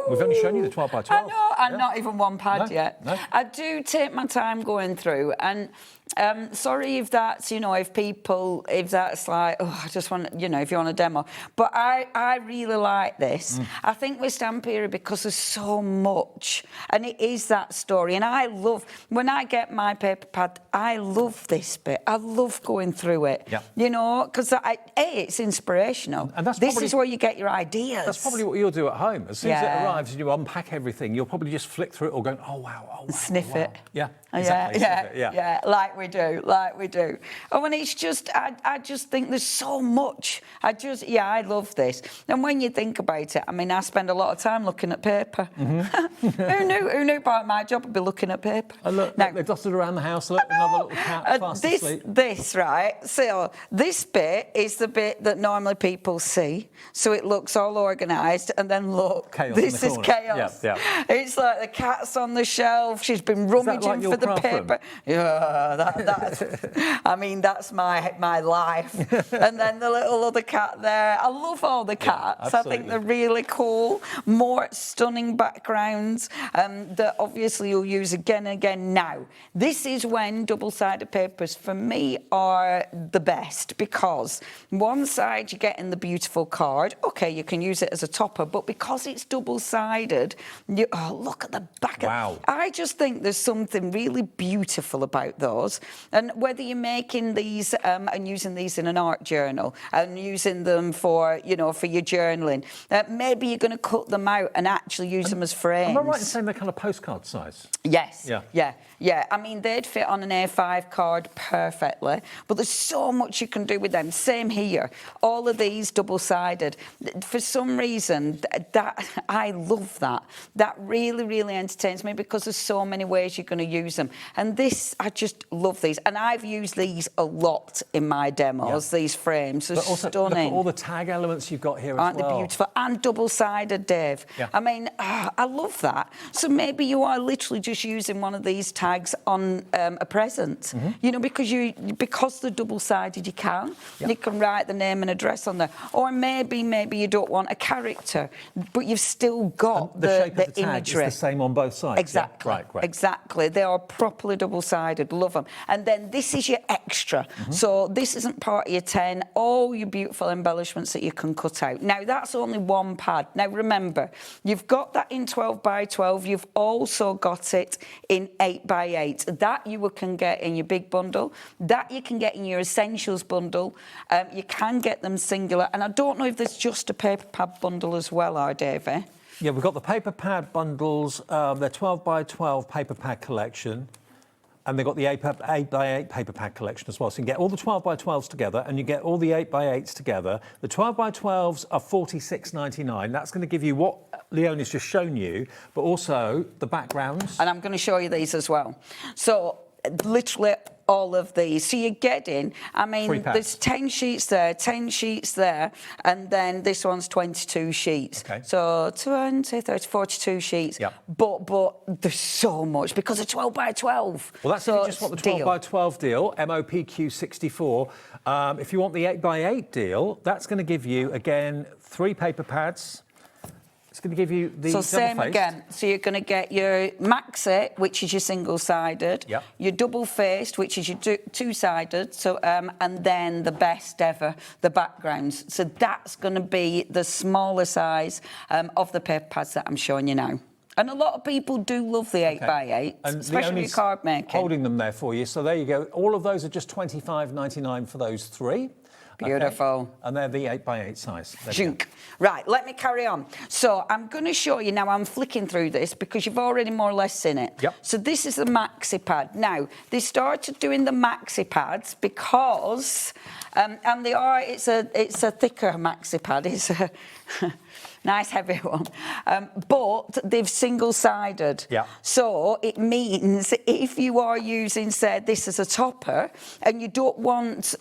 We've only shown you the 12 by 12. I know, and not even one pad yet. No. I do take my time going through, and sorry if that's, you know, if that's like, oh, I just want, you know, if you want a demo. But I really like this. I think with Stamperia, because there's so much, and it is that story. And I love, when I get my paper pad, I love this bit. I love going through it. Yeah. You know, because it's inspirational. And that's this probably, is where you get your ideas. That's probably what you'll do at home. As soon as it arrives and you unpack everything, you'll probably just flick through it all going, oh, wow, oh, wow. Sniff oh, wow. it. Yeah, exactly. Yeah, like we do. Oh, and it's just, I just think there's so much. I love this. And when you think about it, I mean, I spend a lot of time looking at paper. Who knew part of my job would be looking at paper? Oh, look, they've dusted around the house. Look, another little cat fast asleep. This, right? So this bit is the bit that normally people see. So it looks all organised, and then look, chaos this is chaos. Yeah. It's like the cat's on the shelf. She's been rummaging like for your the craft room? paper. Yeah, that's. I mean, that's my life. And then the little other cat there. I love all the cats. I think they're really cool. More stunning backgrounds that obviously you'll use again and again. Now, this is when double-sided papers for me are the best, because one side you're getting the beautiful card. Okay, you can use it as a topper, but because it's double-sided, look at the back. Wow. I just think there's something really beautiful about those. And whether you're making these and using these in an art journal and using them for, for your journaling, maybe you're going to cut them out and actually use them as frames. Am I right in saying they're kind of postcard size? Yes. Yeah. Yeah. I mean, they'd fit on an A5 card perfectly, but there's so much you can do with them. Same here. All of these double-sided. For some reason, that I love that. That really, really entertains me, because there's so many ways you're going to use them. And this, I just love these. And I've used these a lot in my demos, these frames. They're also, stunning. look at all the tag elements you've got here Aren't as well. they beautiful? And double-sided, Dave. Yeah. I mean, I love that. So maybe you are literally just using one of these tags on a present, because they're double-sided, you can. Yeah. You can write the name and address on there. Or maybe you don't want a character, but you've still got the shape of the tag imagery. is the same on both sides. Exactly. Yeah? Right. Exactly. They are properly double-sided. Love them. And then this is your extra. So this isn't part of your 10. All your beautiful embellishments that you can cut out. Now, that's only one pad. Now, remember, you've got that in 12 by 12. You've also got it in 8 by 8. That you can get in your big bundle. That you can get in your essentials bundle. You can get them singular. And I don't know if there's just a paper pad bundle as well, Davey? Yeah, we've got the paper pad bundles. They're 12 by 12 paper pad collection. And they've got the 8 by 8 paper pad collection as well. So you can get all the 12 by 12s together, and you get all the 8 by 8s together. The 12 by 12s are $46.99. That's going to give you what Leonie's just shown you, but also the backgrounds. And I'm going to show you these as well. So literally all of these. So you're getting, I mean, there's 10 sheets there, 10 sheets there, and then this one's 22 sheets. Okay. So 20, 30, 42 sheets. Yep. But there's so much because of 12 by 12. Well, that's if you just want the 12 by 12 deal, MOPQ 64. If you want the 8 by 8 deal, that's going to give you, again, 3 paper pads. It's going to give you the same again. So you're going to get your maxi, which is your single-sided. Yep. Your double-faced, which is your two-sided. So and then the best ever, the backgrounds. So that's going to be the smaller size of the paper pads that I'm showing you now. And a lot of people do love the 8 by 8, especially your card making. Holding them there for you. So there you go. All of those are just $25.99 for those 3. Beautiful. Okay. And they're the 8 by 8 size. Junk. Right, let me carry on. So I'm going to show you now, I'm flicking through this because you've already more or less seen it. Yep. So this is the maxi pad. Now, they started doing the maxi pads because, and they are, it's a thicker maxi pad. It's a nice heavy one. But they've single-sided. Yeah. So it means if you are using, say, this as a topper and you don't want,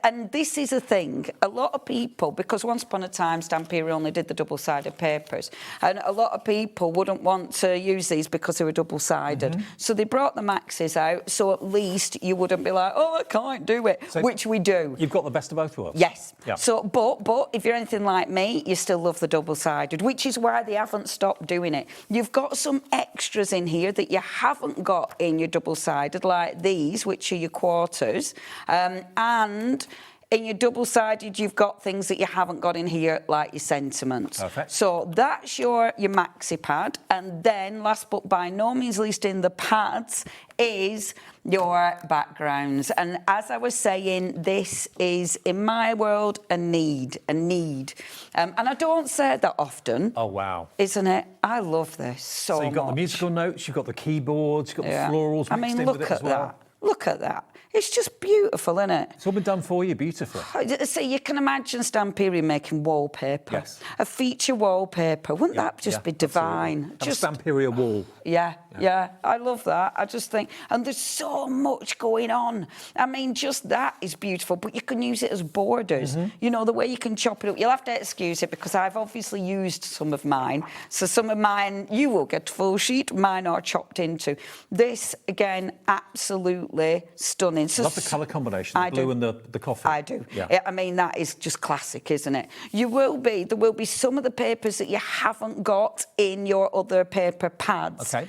and this is a thing, a lot of people, because once upon a time Stamperia only did the double-sided papers, and a lot of people wouldn't want to use these because they were double-sided. So they brought the maxis out, so at least you wouldn't be like, oh, I can't do it, so which we do. You've got the best of both worlds. Yes. Yeah. So, but if you're anything like me, you still love the double-sided, which is why they haven't stopped doing it. You've got some extras in here that you haven't got in your double-sided, like these, which are your quarters, and in your double-sided, you've got things that you haven't got in here, like your sentiments. Perfect. So that's your maxi pad, and then, last but by no means least in the pads, is your backgrounds. And as I was saying, this is, in my world, a need. And I don't say that often. Oh, wow. Isn't it? I love this so much. So you've got the musical notes, you've got the keyboards, you've got the florals mixed in with it as well. Look at that. It's just beautiful, isn't it? It's all been done for you beautifully. So you can imagine Stamperia making wallpaper. Yes. A feature wallpaper. Wouldn't that just be divine? Just a Stamperia wall. Yeah. Yeah, I love that. I just think, and there's so much going on. I mean, just that is beautiful, but you can use it as borders. You know, the way you can chop it up. You'll have to excuse it because I've obviously used some of mine. So some of mine, you will get full sheet, mine are chopped into. This, again, absolutely stunning. So Love the colour combination, the blue and the coffee. I do. Yeah. I mean, that is just classic, isn't it? There will be some of the papers that you haven't got in your other paper pads. Okay.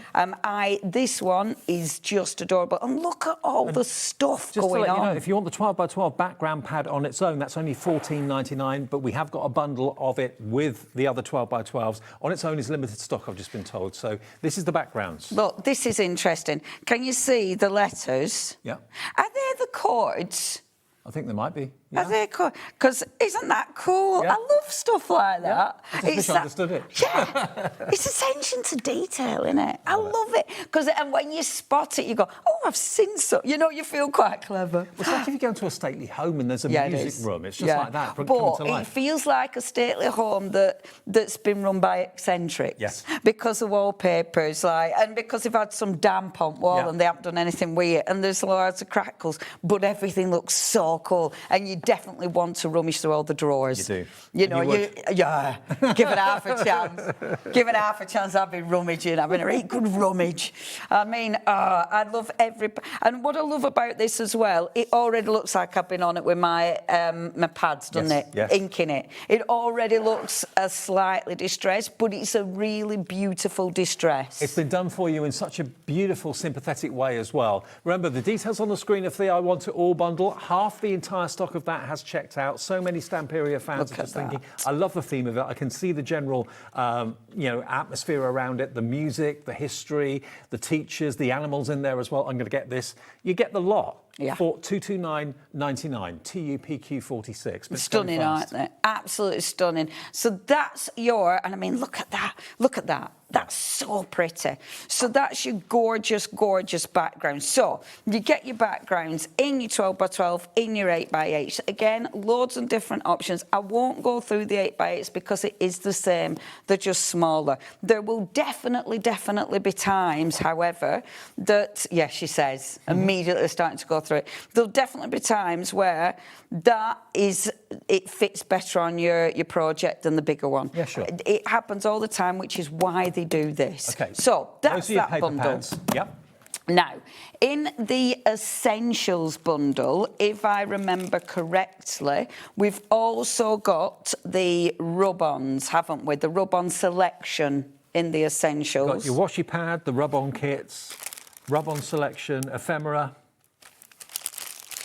This one is just adorable. And look at all the stuff Just going to let on. you know, if you want the 12 by 12 background pad on its own, that's only $14.99, but we have got a bundle of it with the other 12 by 12s. On its own is limited stock, I've just been told. So this is the backgrounds. Look, this is interesting. Can you see the letters? Yeah. Are they the chords? I think there might be. Are they cool? Because isn't that cool? Yeah. I love stuff like that. I just wish I understood it. Yeah. It's attention to detail, isn't it? I love it. Because when you spot it, you go, oh, I've seen so. You know, you feel quite clever. It's like if you go into a stately home and there's a music room. It's just like that, coming but to life. It feels like a stately home that's been run by eccentrics. Yes. Because the wallpapers, and because they've had some damp on wall and they haven't done anything with it, and there's loads of crackles, but everything looks so cool. And you definitely want to rummage through all the drawers. You do. You know, give it half a chance. Give it half a chance. I've been rummaging. I've been a really good rummage. I mean, I love and what I love about this as well, it already looks like I've been on it with my my pads, doesn't it? Yes. Inking it. It already looks slightly distressed, but it's a really beautiful distress. It's been done for you in such a beautiful, sympathetic way as well. Remember, the details on the screen of the I Want It All bundle, half the entire stock of that has checked out. So many Stamperia fans are just thinking, I love the theme of it. I can see the general, atmosphere around it, the music, the history, the teachers, the animals in there as well. I'm going to get this. You get the lot. Yeah. For $229.99, TUPQ46. Stunning, aren't they? Absolutely stunning. So that's and I mean, look at that. Look at that. That's so pretty. So that's your gorgeous, gorgeous background. So you get your backgrounds in your 12 by 12, in your 8 by 8. Again, loads of different options. I won't go through the 8 by 8s because it is the same. They're just smaller. There will definitely be times, however, that, yes, she says, immediately starting to go through it. There'll definitely be times where it fits better on your project than the bigger one. Yeah, sure. It happens all the time, which is why they do this. Okay. So that's Those are your that paper bundle. pads. Yep. Now, in the Essentials bundle, if I remember correctly, we've also got the rub-ons, haven't we? The rub-on selection in the Essentials. Got your washi pad, the rub-on kits, rub-on selection, ephemera,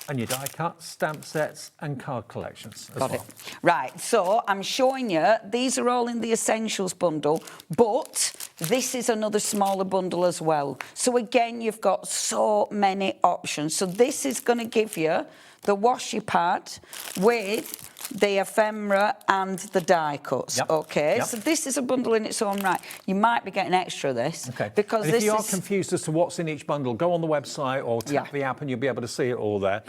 and your die cuts, stamp sets and card collections as well. Got it. Right, so I'm showing you, these are all in the Essentials bundle, but this is another smaller bundle as well. So again, you've got so many options. So this is going to give you the washi pad with the ephemera and the die cuts. Yep. Okay, Yep. so this is a bundle in its own right. You might be getting extra of this. Okay. Because and this if you are is confused as to what's in each bundle, go on the website or tap the app and you'll be able to see it all there.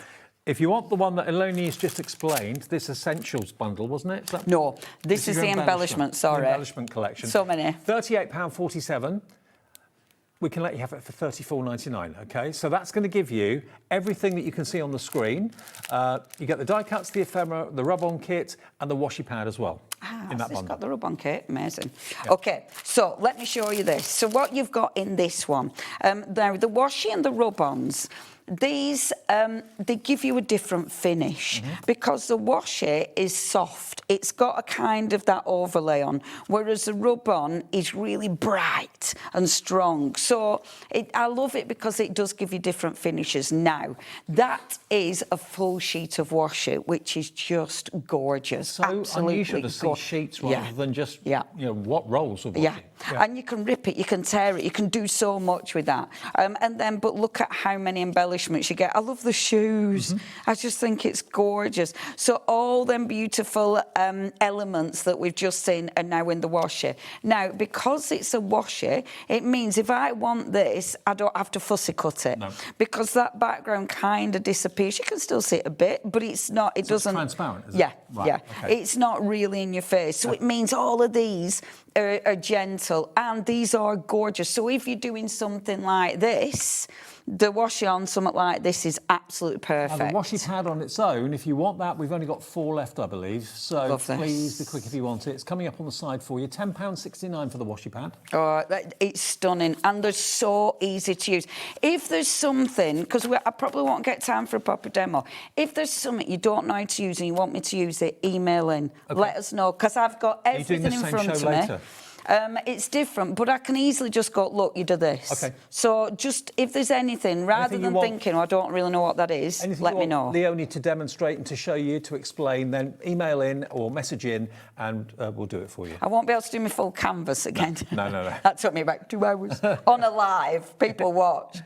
If you want the one that Eloni's just explained, this Essentials bundle, wasn't it? No, this is your the embellishment, sorry. The embellishment collection. So many. £38.47. We can let you have it for $34.99, OK? So that's going to give you everything that you can see on the screen. You get the die cuts, the ephemera, the rub-on kit and the washi pad as well in that it's bundle. got the rub-on kit, amazing. Yeah. OK, so let me show you this. So what you've got in this one, now the washi and the rub-ons, these, they give you a different finish because the washi is soft. It's got a kind of that overlay on, whereas the rub-on is really bright and strong. So I love it because it does give you different finishes. Now, that is a full sheet of washi, which is just gorgeous. So absolutely unusual to see sheets rather than just, what rolls of washi. Yeah, and you can rip it, you can tear it, you can do so much with that. But look at how many embellishments you get. I love the shoes. I just think it's gorgeous. So all them beautiful elements that we've just seen are now in the washi. Now, because it's a washi, it means if I want this, I don't have to fussy cut it. No. Because that background kind of disappears. You can still see it a bit, but it's not, it doesn't... It's transparent, is yeah, it? Right, yeah. okay. It's not really in your face. So it means all of these are gentle. beautiful, and these are gorgeous. So if you're doing something like this, the washi on something like this is absolutely perfect. Now, the washi pad on its own, if you want that, we've only got 4 left, I believe. So please be quick if you want it. It's coming up on the side for you. £10.69 for the washi pad. Oh, it's stunning, and they're so easy to use. If there's something, because I probably won't get time for a proper demo, if there's something you don't know how to use and you want me to use it, email in. Okay. Let us know, because I've got everything in front of me. Later? It's different, but I can easily just go, look, you do this. Okay. So just, if there's anything, rather than thinking, I don't really know what that is, let me know. Leonie to demonstrate and to show you, to explain, then email in or message in, and we'll do it for you. I won't be able to do my full canvas again. No. That took me about 2 hours on a live. People watch.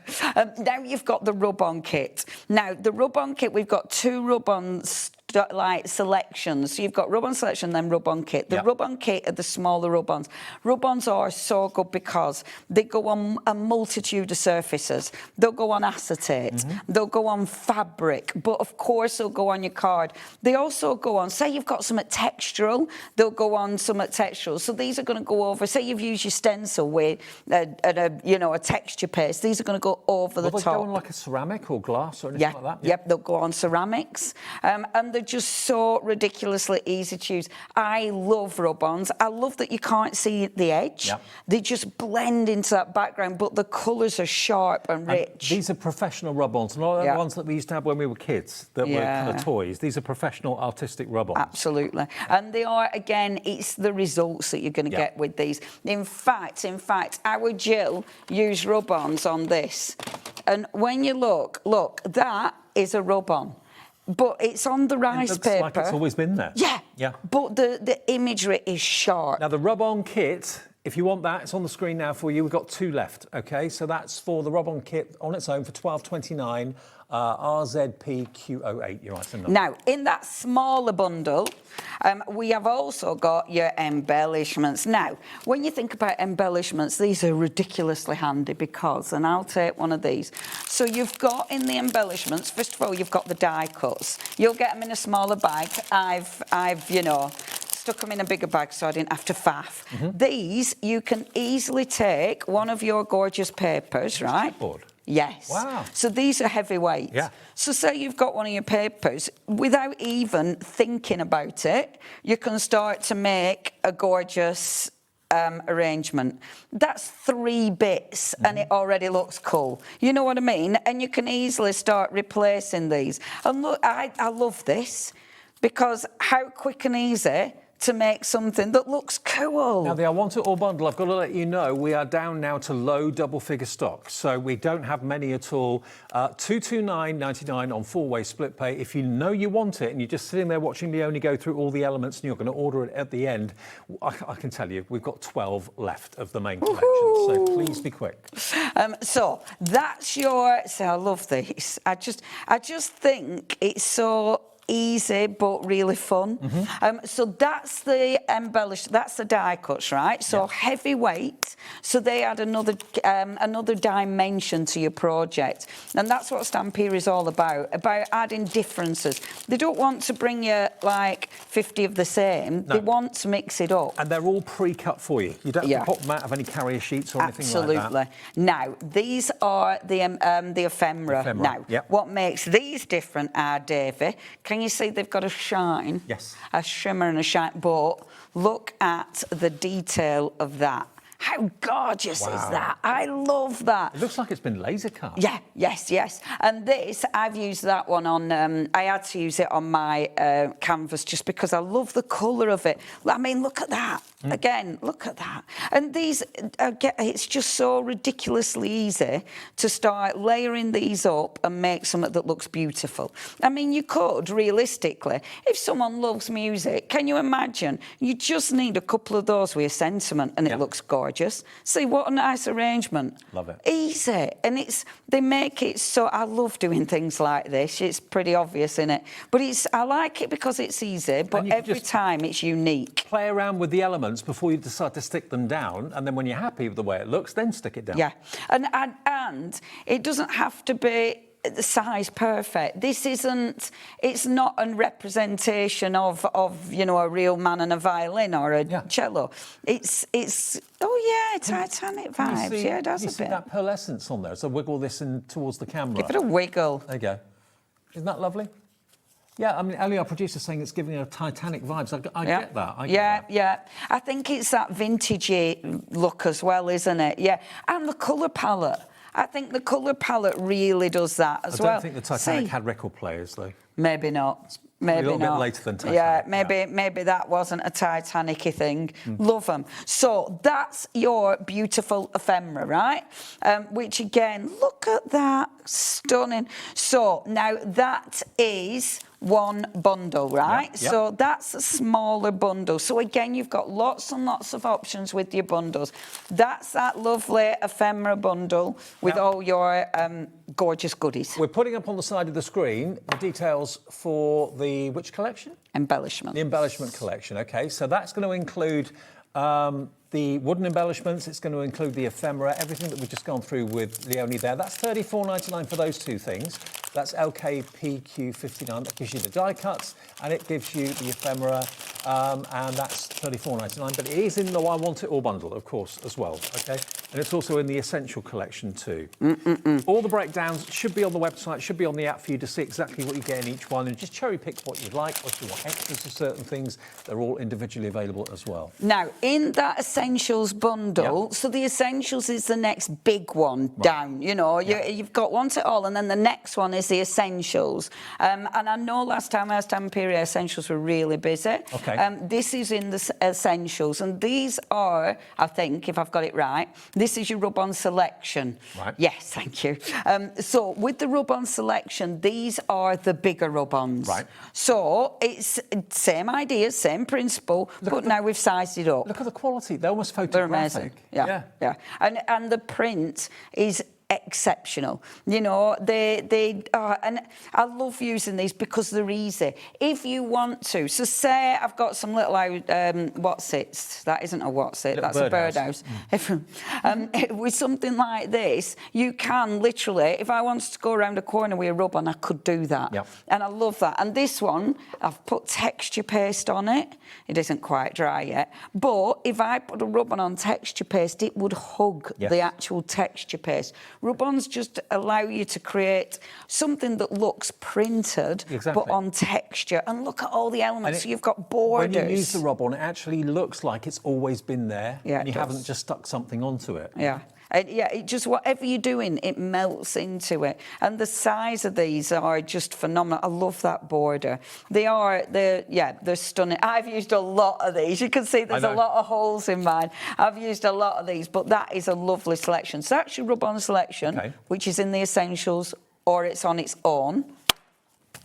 Now you've got the rub-on kit. Now, the rub-on kit, we've got 2 rub-ons like selections. So you've got rub-on selection, then rub-on kit. The rub-on kit are the smaller rub-ons. Rub-ons are so good because they go on a multitude of surfaces. They'll go on acetate. They'll go on fabric. But of course, they'll go on your card. They also go on, say you've got some textural, they'll go on some textural. So these are going to go over, say you've used your stencil with a texture paste. These are going to go over the top. Will they go on like a ceramic or glass or anything like that? Yep, they'll go on ceramics. And they're just so ridiculously easy to use. I love rub-ons. I love that you can't see the edge. Yep. They just blend into that background, but the colours are sharp and rich. These are professional rub-ons, not the ones that we used to have when we were kids, that were kind of toys. These are professional artistic rub-ons. Absolutely. And they are, again, it's the results that you're going to get with these. In fact, our Jill used rub-ons on this. And when you look, that is a rub-on. But it's on the rice paper. It looks like it's always been there. Yeah. But the imagery is sharp. Now, the rub-on kit, if you want that, it's on the screen now for you. We've got 2 left, OK? So that's for the rub-on kit on its own for £12.29, RZPQ08. You're right, number. Now, in that smaller bundle, we have also got your embellishments. Now, when you think about embellishments, these are ridiculously handy because, and I'll take one of these. So you've got in the embellishments, first of all, you've got the die cuts. You'll get them in a smaller bag. I've stuck them in a bigger bag so I didn't have to faff. These, you can easily take one of your gorgeous papers, right? Chipboard. Yes. Wow. So these are heavyweight. Yeah. So say you've got one of your papers, without even thinking about it, you can start to make a gorgeous arrangement. That's 3 bits and it already looks cool. You know what I mean? And you can easily start replacing these. And look, I love this because how quick and easy to make something that looks cool. Now, the I Want It All bundle, I've got to let you know, we are down now to low double-figure stock, so we don't have many at all. $229.99 on 4-way split pay. If you know you want it and you're just sitting there watching me only go through all the elements and you're going to order it at the end, I can tell you, we've got 12 left of the main collection, so please be quick. So that's your... So I love these. I just think it's so easy but really fun. So that's the embellished, that's the die cuts, right? So heavyweight, so they add another dimension to your project, and that's what Stamperia is all about adding differences. They don't want to bring you like 50 of the same. They want to mix it up, and they're all pre-cut for you. You don't have to pop them out of any carrier sheets or anything like that. Now these are the ephemera. Now what makes these different are, Davey, can you see they've got a shine? Yes. A shimmer and a shine. But look at the detail of that. How gorgeous is that? I love that. It looks like it's been laser cut. Yeah, yes. And this, I've used that one on, I had to use it on my canvas just because I love the colour of it. I mean, look at that. Again, look at that. And these, it's just so ridiculously easy to start layering these up and make something that looks beautiful. I mean, you could, realistically, if someone loves music, can you imagine? You just need a couple of those with a sentiment and it looks gorgeous. See, what a nice arrangement. Love it. Easy. And they make it so, I love doing things like this. It's pretty obvious, isn't it? But I like it because it's easy, but every time it's unique. Play around with the elements before you decide to stick them down, and then when you're happy with the way it looks, then stick it down. Yeah, and it doesn't have to be the size perfect. This isn't, it's not a representation of you know, a real man and a violin or a cello. It's Titanic vibes. Yeah, it does a bit. You see that pearlescence on there? So wiggle this in towards the camera. Give it a wiggle. There you go. Isn't that lovely? Yeah, I mean, Ellie, our producer's saying it's giving her Titanic vibes. I get that. Yeah. I think it's that vintagey look as well, isn't it? Yeah. And the colour palette. I think the colour palette really does that as well. I don't think the Titanic had record players, though. Maybe not. Maybe a little not. bit later than Titanic. Yeah, maybe that wasn't a Titanic-y thing. Love them. So that's your beautiful ephemera, right? Which again, look at that, stunning. So now that is one bundle, right? Yep. So that's a smaller bundle. So again, you've got lots and lots of options with your bundles. That's that lovely ephemera bundle with all your gorgeous goodies. We're putting up on the side of the screen the details for the which collection? Embellishment. The embellishment collection. Okay, so that's going to include the wooden embellishments. It's going to include the ephemera, everything that we've just gone through with Leonie there. That's $34.99 for those two things. That's LKPQ59. That gives you the die cuts and it gives you the ephemera, and that's $34.99. But it is in the I Want It All bundle, of course, as well. Okay, and it's also in the essential collection too. All the breakdowns should be on the website, should be on the app for you to see exactly what you get in each one, and just cherry pick what you'd like. Or if you want extras of certain things, they're all individually available as well. Now, in that essentials bundle, so the essentials is the next big one down. You know, you've got Want It All, and then the next one is the essentials. And I know last time I was Stamperia, essentials were really busy. Okay. This is in the essentials, and these are, I think, if I've got it right, this is your rub-on selection. Right. Yes, thank you. So with the rub-on selection, these are the bigger rub-ons. Right. So it's same idea, same principle, but now we've sized it up. Look at the quality. They're almost photographic. They're amazing. Yeah. And the print is exceptional. You know, they are, and I love using these because they're easy. If you want to, so say I've got some little what's-its. That isn't a what's-it, that's a birdhouse. With something like this, you can literally, if I wanted to go around a corner with a rub-on, I could do that. Yep. And I love that. And this one, I've put texture paste on it. It isn't quite dry yet. But if I put a rub-on on texture paste, it would hug the actual texture paste. Rub-ons just allow you to create something that looks printed, but on texture. And look at all the elements. So you've got borders. When you use the rub-on, it actually looks like it's always been there. Yeah, and you haven't just stuck something onto it. Yeah. It just, whatever you're doing, it melts into it. And the size of these are just phenomenal. I love that border. They're stunning. I've used a lot of these. You can see there's a lot of holes in mine. I've used a lot of these, but that is a lovely selection. So that's your rub-on selection, which is in the essentials, or it's on its own.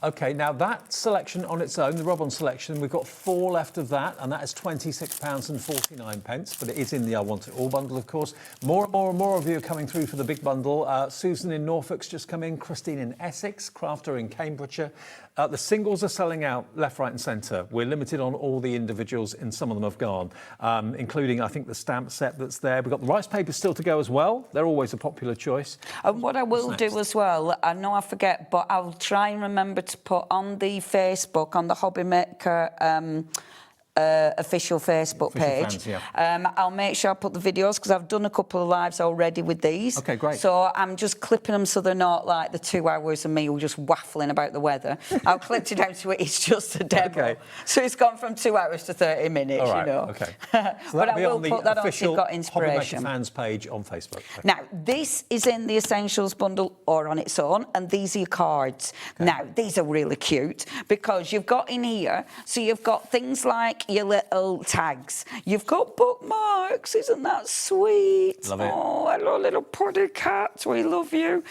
OK, now that selection on its own, the rub-on selection, we've got 4 left of that, and that is £26.49, but it is in the I Want It All bundle, of course. More and more of you are coming through for the big bundle. Susan in Norfolk's just come in, Christine in Essex, Crafter in Cambridgeshire. The singles are selling out left, right and centre. We're limited on all the individuals, and some of them have gone, including, I think, the stamp set that's there. We've got the rice papers still to go as well. They're always a popular choice. And what I will do as well, I know I forget, but I'll try and remember to put on the Facebook, on the HobbyMaker official Facebook page. Fans, I'll make sure I put the videos, because I've done a couple of lives already with these. OK, great. So I'm just clipping them so they're not like the 2 hours of me just waffling about the weather. I've clipped it down to it's just a demo. Okay. So it's gone from 2 hours to 30 minutes, All right, you know. OK. So But I will put that on so you've got inspiration. HobbyMaker fans page on Facebook. Okay. Now, this is in the Essentials bundle or on its own, and these are your cards. Okay. Now, these are really cute because you've got in here, so you've got things like your little tags. You've got bookmarks. Isn't that sweet? Love it. Oh, hello, little puddy cats. We love you.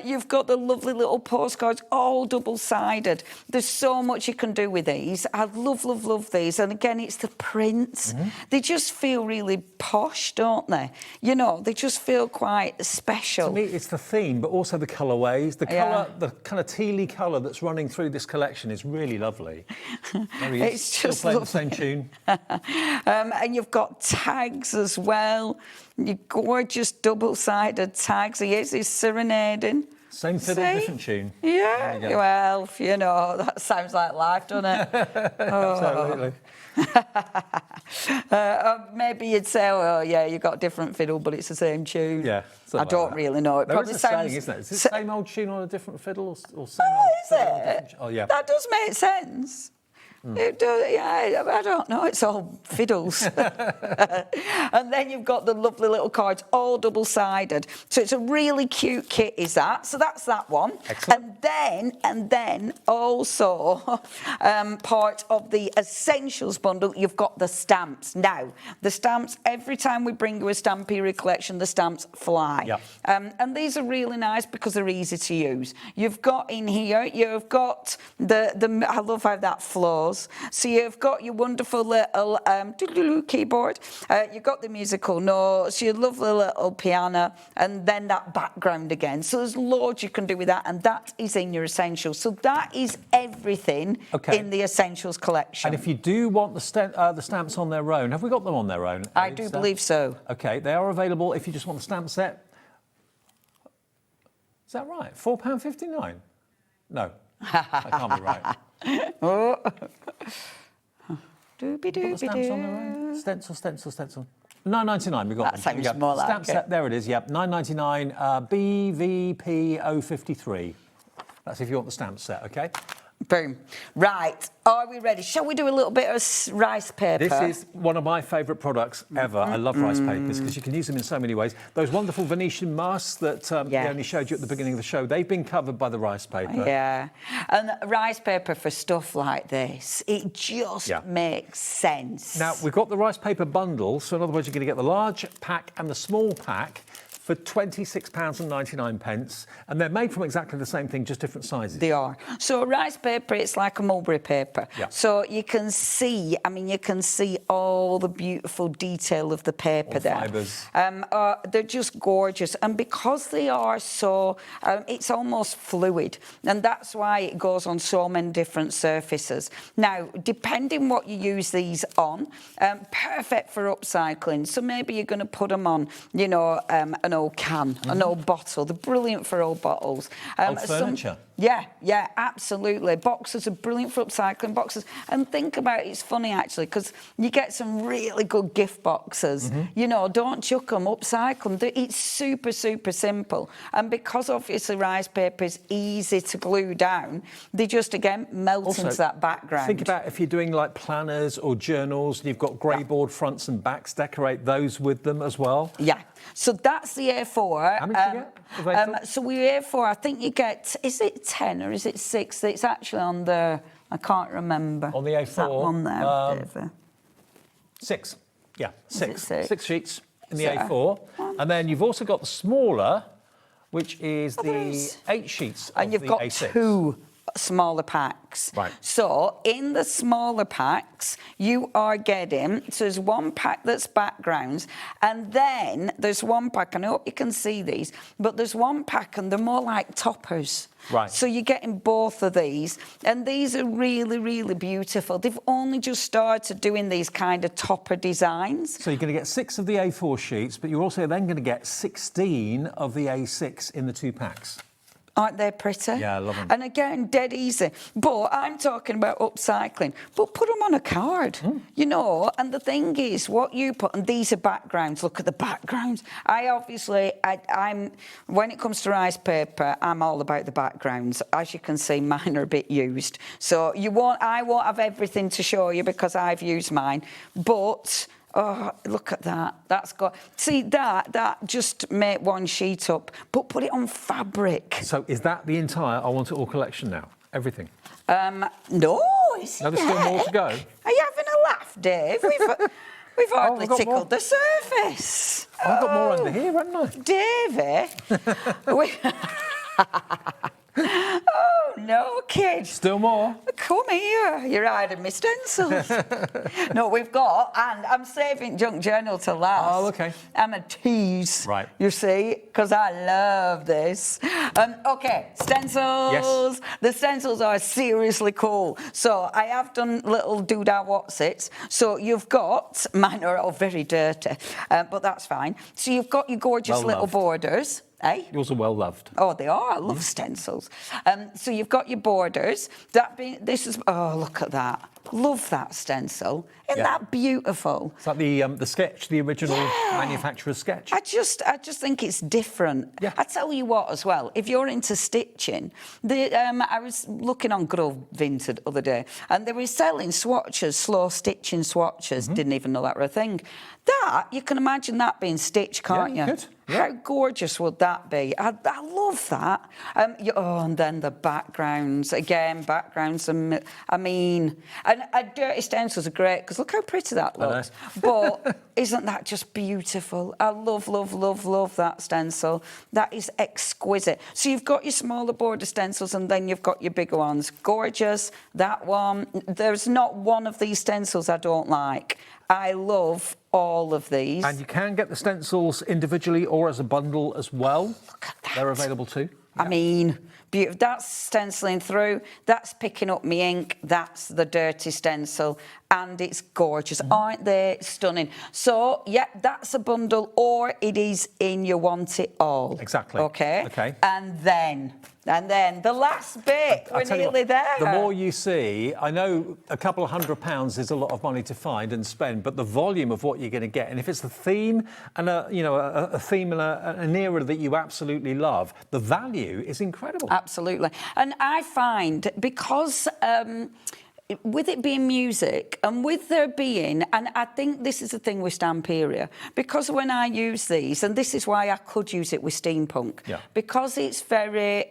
You've got the lovely little postcards, all double-sided. There's so much you can do with these. I love, love, love these. And again, it's the prints. They just feel really posh, don't they? You know, they just feel quite special. To me, it's the theme, but also the colourways. The colour, the kind of tealy colour that's running through this collection is really lovely. There he is. It's just still playing the same tune. And you've got tags as well. Your gorgeous double-sided tags. He's serenading. Same fiddle, See? different tune. Yeah, well, you know, that sounds like life, doesn't it? Absolutely. Maybe you'd say, oh, yeah, you got a different fiddle, but it's the same tune. Yeah. I don't really know. It There probably is a sounds... saying, isn't it? Is it the same old tune on a different fiddle or same Oh, old is fiddle on a it? different... Oh, yeah. That does make sense. It does, yeah, I don't know, it's all fiddles. And then you've got the lovely little cards, all double-sided. So it's a really cute kit, is that? So that's that one. Excellent. And then also part of the essentials bundle, you've got the stamps. Now, the stamps, every time we bring you a Stamperia collection, the stamps fly. Yep. And these are really nice because they're easy to use. You've got in here, you've got the I love how that flows. So you've got your wonderful little keyboard, you've got the musical notes, your lovely little piano, and then that background again. So there's loads you can do with that, and that is in your essentials. So that is everything in the essentials collection. And if you do want the stamps on their own, have we got them on their own? I do believe so. Okay, they are available if you just want the stamp set. Is that right? £4.59? No, that can't be right. Oh. Got the stamps on their own? Stencil. £9.99, we got That them. sounds There we go. more like Stamp it. set, there it is, yep. £9.99, BVP053. That's if you want the stamp set, okay? Boom. Right, are we ready? Shall we do a little bit of rice paper? This is one of my favourite products ever. I love rice papers because you can use them in so many ways. Those wonderful Venetian masks that Toni showed you at the beginning of the show, they've been covered by the rice paper. Yeah, and rice paper for stuff like this, it just makes sense. Now, we've got the rice paper bundle, so in other words, you're going to get the large pack and the small pack for £26.99, and they're made from exactly the same thing, just different sizes. They are. So rice paper, it's like a mulberry paper. Yeah. So you can see, you can see all the beautiful detail of the paper there. Fibres. They're just gorgeous. And because they are so, it's almost fluid. And that's why it goes on so many different surfaces. Now, depending what you use these on, perfect for upcycling. So maybe you're going to put them on, you know, an old can, an old bottle. They're brilliant for old bottles. Old furniture. Yeah, absolutely. Boxes are brilliant for upcycling boxes. And think about it, it's funny actually, because you get some really good gift boxes. You know, don't chuck them, upcycle them. It's super, super simple. And because obviously rice paper is easy to glue down, they just, again, melt Also, into that background. Think about if you're doing like planners or journals and you've got grey board fronts and backs, decorate those with them as well. Yeah. So that's the A4. How many do you get? So we A4, I think you get, is it 10 or is it 6? It's actually on the, I can't remember. On the A4? Is that one there, David? 6. Yeah, Is it 6. 6 sheets in the So, A4. And then you've also got the smaller, which is the 8 sheets And of you've the got A6. 2 smaller packs. Right. So in the smaller packs, you are getting, so there's one pack that's backgrounds, and then there's one pack, and I hope you can see these, but there's one pack and they're more like toppers. Right. So you're getting both of these, and these are really, really beautiful. They've only just started doing these kind of topper designs. So you're going to get 6 of the A4 sheets, but you're also then going to get 16 of the A6 in the 2 packs. Aren't they pretty? Yeah, I love them. And again, dead easy. But I'm talking about upcycling. But put them on a card, you know. And the thing is, what you put, and these are backgrounds. Look at the backgrounds. I'm when it comes to rice paper, I'm all about the backgrounds. As you can see, mine are a bit used. So I won't have everything to show you because I've used mine. But oh, look at that. That's got... See, that just make one sheet up, but put it on fabric. So is that the entire I Want It All collection now? Everything? No, is it? No, there's still more to go. Are you having a laugh, Dave? We've hardly got tickled more. the surface. I've got more under here, haven't I? Davey. Oh, no, kid. Still more? Come here. You're hiding my stencils. No, we've got, and I'm saving junk journal to last. Oh, okay. I'm a tease. Right. You see, because I love this. Okay, stencils. Yes. The stencils are seriously cool. So I have done little doodah whatsits. So you've got, mine are all very dirty, but that's fine. So you've got your gorgeous Well little loved. borders. Eh? Yours are well loved. Oh, they are. I love stencils. So you've got your borders. Oh, look at that. Love that stencil. Isn't that beautiful? It's like the sketch, the original manufacturer's sketch. I just think it's different. Yeah. I tell you what, as well, if you're into stitching, I was looking on Good Old Vinted the other day, and they were selling swatches, slow stitching swatches. Didn't even know that were a thing. That, you can imagine that being stitched, can't you? Could. Yeah. How gorgeous would that be? I love that. And then the backgrounds. Again, backgrounds. I mean, and dirty stencils are great because look how pretty that looks. But isn't that just beautiful? I love, love, love, love that stencil. That is exquisite. So you've got your smaller border stencils and then you've got your bigger ones. Gorgeous. That one. There's not one of these stencils I don't like. I love all of these. And you can get the stencils individually or as a bundle as well. Look at that. They're available too. I mean, beautiful. That's stenciling through. That's picking up my ink. That's the dirty stencil. And it's gorgeous. Aren't they stunning? So, yeah, that's a bundle, or it is in your want it all. Exactly. Okay. And then the last bit. We're nearly there. The more you see, I know a couple of £100 is a lot of money to find and spend, but the volume of what you're going to get, and if it's the theme and a theme and an era that you absolutely love, the value is incredible. Absolutely. And I find because with it being music and with there being, and I think this is the thing with Stamperia, because when I use these, and this is why I could use it with steampunk, because it's very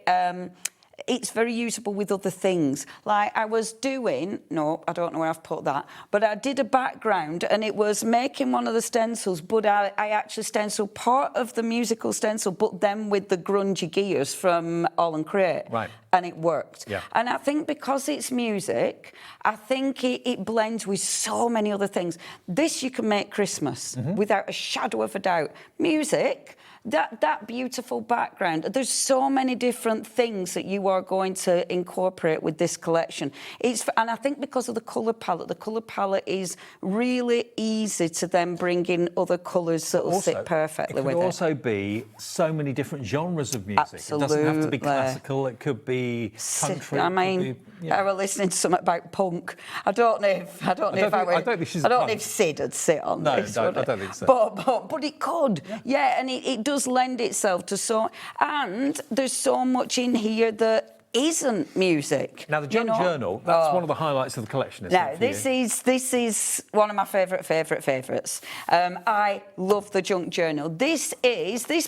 usable with other things. Like I was doing, no, I don't know where I've put that, but I did a background and it was making one of the stencils, but I actually stenciled part of the musical stencil, but then with the grungy gears from All and Create. Right. And it worked. Yeah. And I think because it's music, I think it blends with so many other things. This you can make Christmas without a shadow of a doubt. Music, that beautiful background. There's so many different things that you are going to incorporate with this collection. And I think because of the colour palette is really easy to then bring in other colours that will sit perfectly with it. It could also be so many different genres of music. Absolutely. It doesn't have to be classical. It could be country. I mean, I was listening to something about punk. I don't know if Sid would sit on this. No, I don't think so. But it could. Yeah, and it does lend itself to so. And there's so much in here that isn't music. Now the junk journal, that's one of the highlights of the collection, isn't it? This is one of my favourites. I love the junk journal. This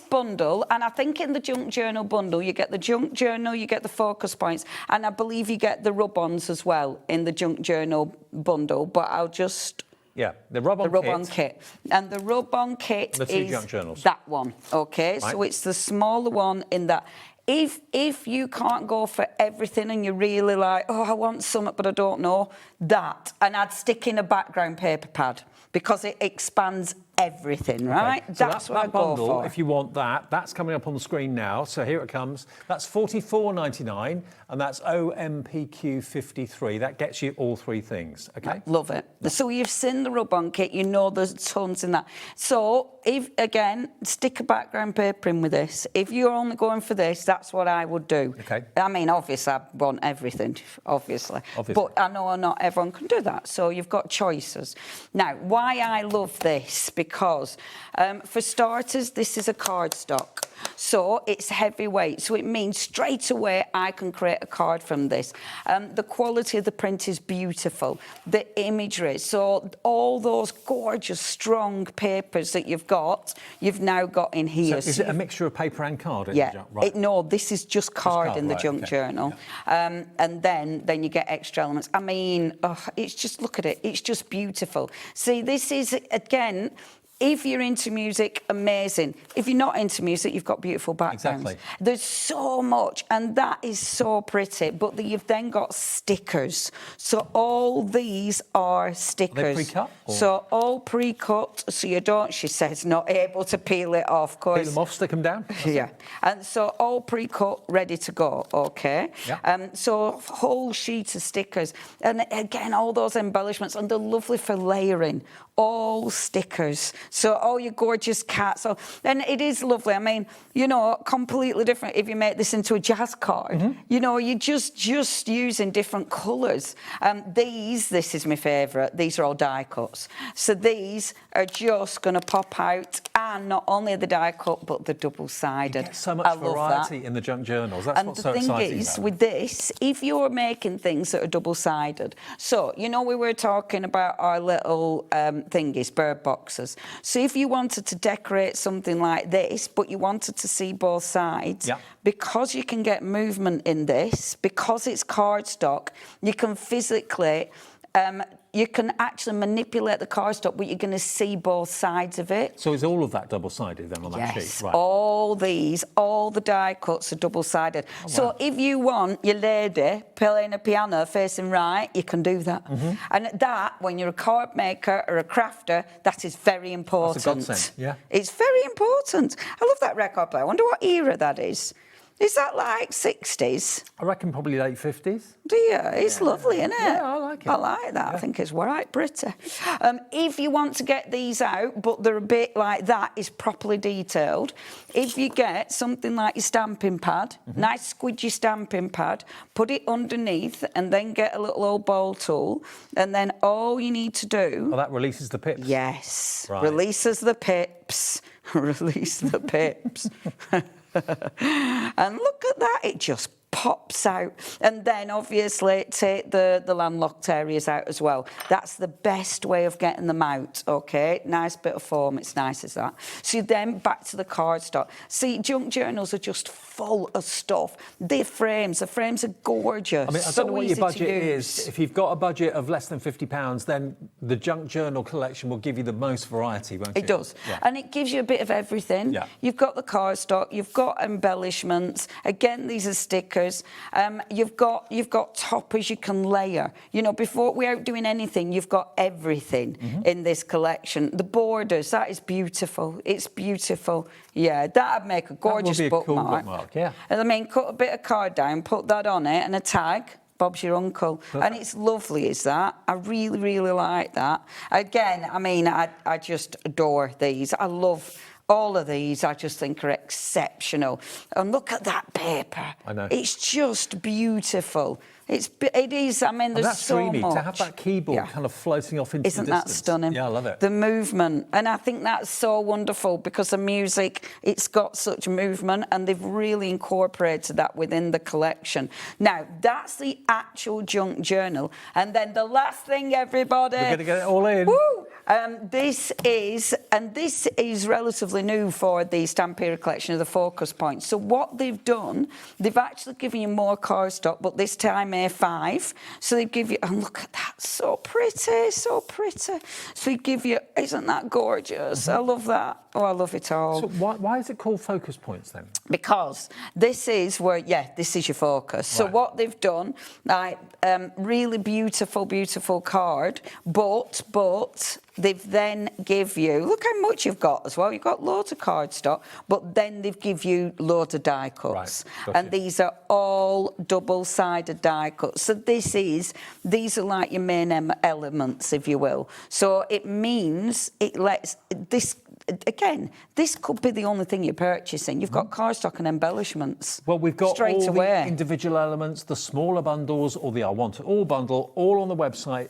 bundle, and I think in the junk journal bundle you get the junk journal, you get the focus points, and I believe you get the rub-ons as well in the junk journal bundle. But I'll just. Yeah, the rub-on kit. And the rub-on kit is junk journals. That one, okay? Right. So it's the smaller one in that. If you can't go for everything and you're really like, oh, I want something, but I don't know, that. And I'd stick in a background paper pad because it expands everything, right? Okay. So that's what I go bundle, for. if you want that, that's coming up on the screen now. So here it comes. That's $44.99, and that's OMPQ 53. That gets you all three things, okay? Love it. So you've seen the rub-on kit, you know there's tons in that. So, stick a background paper in with this. If you're only going for this, that's what I would do. Okay. I mean, obviously, I want everything, obviously. But I know not everyone can do that, so you've got choices. Now, why I love this, because for starters, this is a cardstock. So it's heavyweight. So it means straight away I can create a card from this. The quality of the print is beautiful. The imagery. So all those gorgeous, strong papers that you've now got in here. So is it a mixture of paper and card? Right. No, this is just card in the junk journal. Yeah. And then you get extra elements. I mean, it's just, look at it. It's just beautiful. See, this is, again, if you're into music, amazing. If you're not into music, you've got beautiful backgrounds. Exactly. There's so much, and that is so pretty. But you've then got stickers. So all these are stickers. Are they pre-cut? So all pre-cut, so you don't, she says, not able to peel it off. Peel them off, stick them down? Yeah. And so all pre-cut, ready to go, okay? Yeah. So whole sheet of stickers. And again, all those embellishments, and they're lovely for layering. All stickers. So all your gorgeous cats. So then it is lovely. I mean, you know, completely different if you make this into a jazz card. You know, you're just using different colours. This is my favourite. These are all die cuts. So these are just going to pop out, and not only the die cut, but the double-sided. So much variety in the junk journals. That's what's so exciting. And the thing is, with this, if you're making things that are double-sided, so, you know, we were talking about our little thingies, bird boxes. So if you wanted to decorate something like this, but you wanted to see both sides, because you can get movement in this, because it's cardstock, you can physically... you can actually manipulate the cardstock, but you're going to see both sides of it. So is all of that double-sided then on that sheet? Right. All the die cuts are double-sided. Oh, wow. So if you want your lady playing a piano facing right, you can do that. And that, when you're a card maker or a crafter, that is very important. That's a godsend, yeah. It's very important. I love that record player. I wonder what era that is. Is that like 60s? I reckon probably late 50s. Do you? It's lovely, isn't it? Yeah, I like it. I like that. I think it's right pretty. If you want to get these out, but they're a bit like that, is properly detailed, if you get something like your stamping pad, nice squidgy stamping pad, put it underneath and then get a little old ball tool, and then all you need to do... Oh, that releases the pips? Yes. Right. Releases the pips. Release the pips. And look at that, it just pops out. And then obviously take the landlocked areas out as well. That's the best way of getting them out, okay? Nice bit of foam, it's nice as that. So then back to the cardstock. See, junk journals are just full of stuff. The frames are gorgeous. I mean, I don't know what your budget is. If you've got a budget of less than £50, then the junk journal collection will give you the most variety, won't it? It does. Yeah. And it gives you a bit of everything. Yeah. You've got the cardstock, you've got embellishments. Again, these are stickers. You've got toppers you can layer. You know, before we're out doing anything, you've got everything in this collection. The borders, that is beautiful. It's beautiful. Yeah, that'd make a gorgeous that would be a bookmark. cool bookmark, yeah. And I mean, cut a bit of card down, put that on it, and a tag. Bob's your uncle. Perfect. And it's lovely, is that? I really, really like that. Again, I mean, I just adore these. I love all of these. I just think are exceptional. And look at that paper. I know. It's just beautiful. It is. I mean, there's so dreamy, much. to have that keyboard kind of floating off into Isn't the distance. that stunning? Yeah, I love it. The movement. And I think that's so wonderful because the music, it's got such movement and they've really incorporated that within the collection. Now, that's the actual junk journal. And then the last thing, everybody. We're going to get it all in. Woo! This is relatively new for the Stamperia collection of the focus points. So what they've done, they've actually given you more cardstock, but this time A5. So they give you, and look at that, so pretty, so pretty. So they give you, isn't that gorgeous? I love that. Oh, I love it all. So why is it called focus points then? Because this is where, this is your focus. So what they've done, like, really beautiful, beautiful card, but they've then give you, look how much you've got as well. You've got loads of cardstock, but then they've give you loads of die cuts. Right. And these are all double-sided die cuts. So these are like your main elements, if you will. So it means it lets this. Again, this could be the only thing you're purchasing. You've got cardstock and embellishments. Well, we've got straight all away. the individual elements, the smaller bundles, or the I Want It All bundle, all on the website.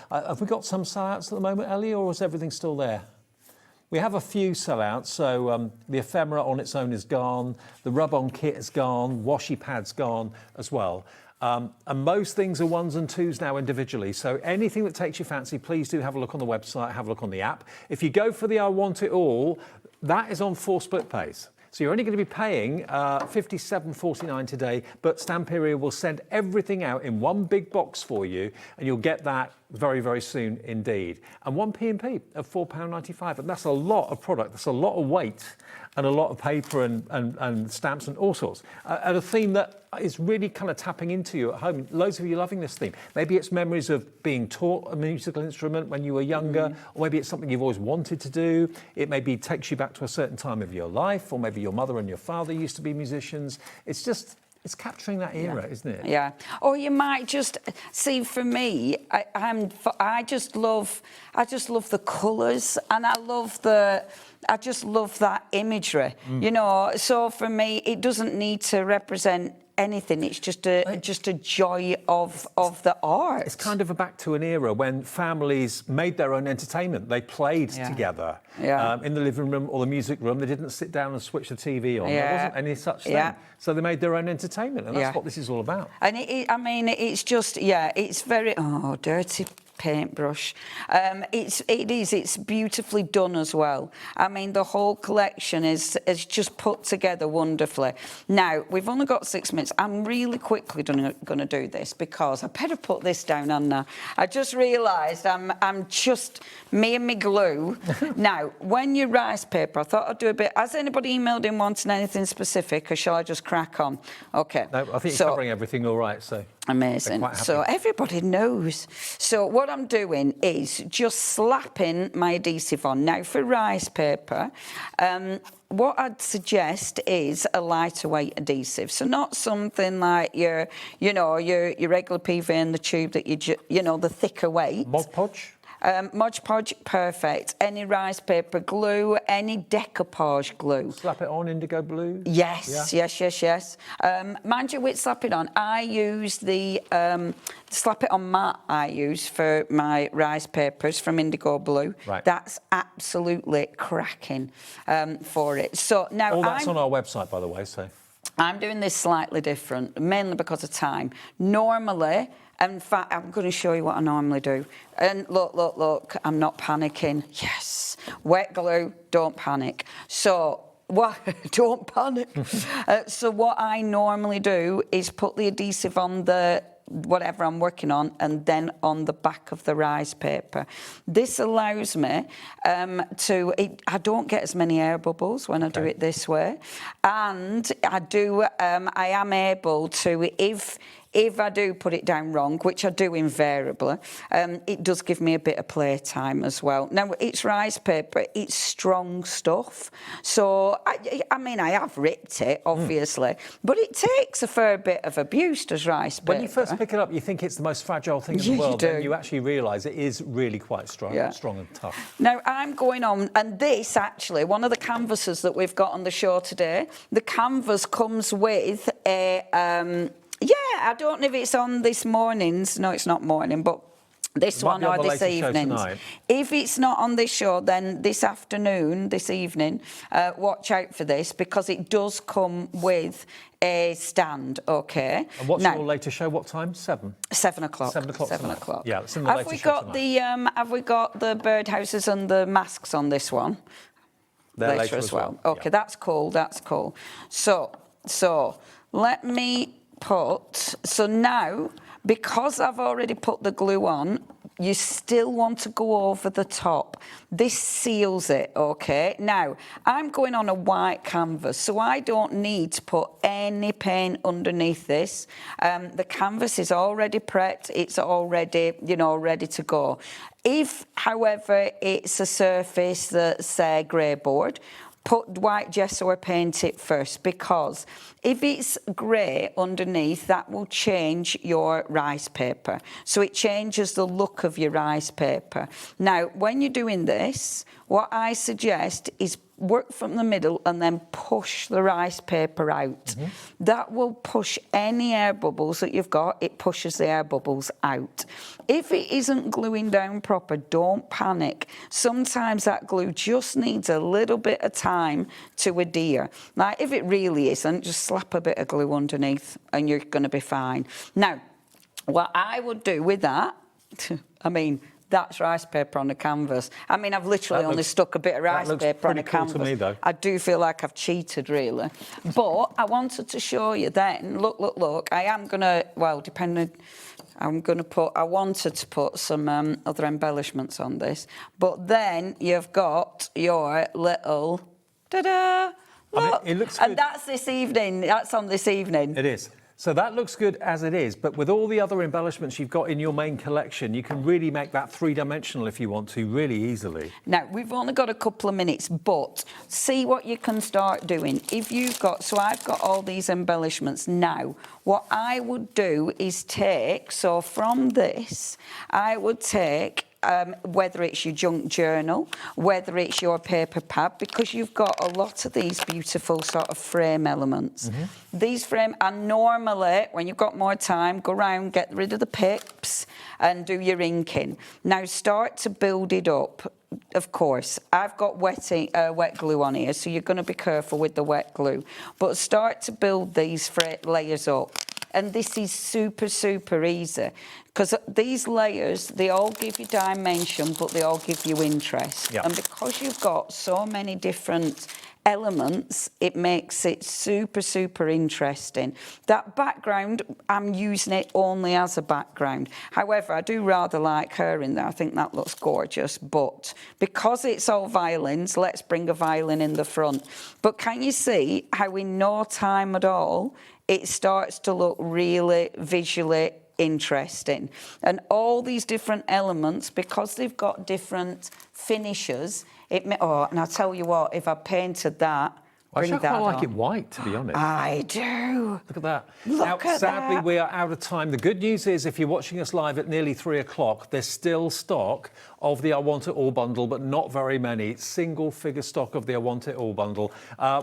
Have we got some sellouts at the moment, Ellie, or is everything still there? We have a few sellouts. So the ephemera on its own is gone. The rub-on kit is gone. Washi pad's gone as well. And most things are 1s and 2s now individually. So anything that takes your fancy, please do have a look on the website, have a look on the app. If you go for the I Want It All, that is on 4 split pays. So you're only going to be paying $57.49 today, but Stamperia will send everything out in one big box for you, and you'll get that very, very soon indeed. And one P&P of £4.95, and that's a lot of product. That's a lot of weight and a lot of paper and stamps and all sorts. And a theme that is really kind of tapping into you at home. Loads of you loving this theme. Maybe it's memories of being taught a musical instrument when you were younger, or maybe it's something you've always wanted to do. It maybe takes you back to a certain time of your life, or maybe your mother and your father used to be musicians. It's just, It's capturing that era, isn't it? Yeah. Or you might just see. For me, I just love the colours, and I just love that imagery. You know. So for me, it doesn't need to represent anything. It's just a joy of the art. It's kind of back to an era when families made their own entertainment. They played together in the living room or the music room. They didn't sit down and switch the TV on. There wasn't any such thing. So they made their own entertainment, and that's what this is all about. And I mean, it's just it's very dirty paintbrush. It's beautifully done as well. I mean, the whole collection is just put together wonderfully. Now, we've only got 6 minutes. I'm really quickly going to do this because I better put this down, Anna. I just realised I'm just me and me glue. Now, when you rice paper, I thought I'd do a bit. Has anybody emailed in wanting anything specific, or shall I just crack on? Okay. No, I think you're covering everything all right, so. Amazing. So everybody knows. So what I'm doing is just slapping my adhesive on. Now for rice paper, what I'd suggest is a lighter weight adhesive. So not something like your regular PV in the tube that the thicker weight. Mod Podge? Mod Podge, perfect. Any rice paper glue, any decoupage glue. Slap it on, indigo blue? Yes. Mind you, with slap it on, I use the slap it on matte I use for my rice papers from indigo blue. Right. That's absolutely cracking for it. So now all that's on our website, by the way, so. I'm doing this slightly different, mainly because of time. Normally, in fact, I'm going to show you what I normally do. And look, I'm not panicking. Yes, wet glue, don't panic. So, don't panic. So what I normally do is put the adhesive on the whatever I'm working on, and then on the back of the rice paper. This allows me I don't get as many air bubbles when I do it this way, and I am able to, if I do put it down wrong, which I do invariably, it does give me a bit of playtime as well. Now, it's rice paper, it's strong stuff. So, I mean, I have ripped it, obviously, but it takes a fair bit of abuse, does rice paper. When you first pick it up, you think it's the most fragile thing in the world, and you actually realise it is really quite strong and tough. Now, I'm going on, and this, actually, one of the canvases that we've got on the show today, the canvas comes with a... I don't know if it's on this morning's. No, it's not morning, but this one or this evening's. If it's not on this show, then this afternoon, this evening, watch out for this, because it does come with a stand, okay? And what's your latest show? What time? 7? 7 o'clock. 7 o'clock. 7 o'clock. Yeah, it's in the latest show tonight. Have we got the birdhouses and the masks on this one? They're later as well. Okay, that's cool. That's cool. So let me put. So now, because I've already put the glue on, you still want to go over the top. This seals it, okay? Now, I'm going on a white canvas, so I don't need to put any paint underneath this. The canvas is already prepped. It's already, ready to go. If, however, it's a surface that's grey board, put white gesso or paint it first, because if it's grey underneath, that will change your rice paper. So it changes the look of your rice paper. Now, when you're doing this, what I suggest is work from the middle and then push the rice paper out. Mm-hmm. That will push any air bubbles that you've got. It pushes the air bubbles out. If it isn't gluing down proper, don't panic. Sometimes that glue just needs a little bit of time to adhere. Like, if it really isn't, just slap a bit of glue underneath and you're going to be fine. Now, what I would do with that, that's rice paper on the canvas. I've literally only stuck a bit of rice paper on the canvas. To me, though. I do feel like I've cheated, really. But I wanted to show you then, look, I am going to, I wanted to put some other embellishments on this. But then you've got your little, ta-da, look. It looks good. And that's this evening. That's on this evening. It is. So that looks good as it is, but with all the other embellishments you've got in your main collection, you can really make that three-dimensional if you want to, really easily. Now, we've only got a couple of minutes, but see what you can start doing. If you've got, so I've got all these embellishments now. What I would do is take, so from this, I would take whether it's your junk journal, whether it's your paper pad, because you've got a lot of these beautiful sort of frame elements. These frame, and normally, when you've got more time, go around, get rid of the pips and do your inking. Now start to build it up. Of course, I've got wet glue on here, so you're going to be careful with the wet glue. But start to build these layers up. And this is super, super easy, because these layers, they all give you dimension, but they all give you interest. Yep. And because you've got so many different elements, it makes it super, super interesting. That background, I'm using it only as a background. However, I do rather like her in there. I think that looks gorgeous. But because it's all violins, let's bring a violin in the front. But can you see how in no time at all, it starts to look really visually interesting? And all these different elements, because they've got different finishes, and I'll tell you what, if I painted that, I bring quite that like on. it white, to be honest. I do. Look at that. Look Now, at sadly, that. we are out of time. The good news is, if you're watching us live at nearly 3 o'clock, there's still stock of the I Want It All bundle, but not very many. Single figure stock of the I Want It All bundle.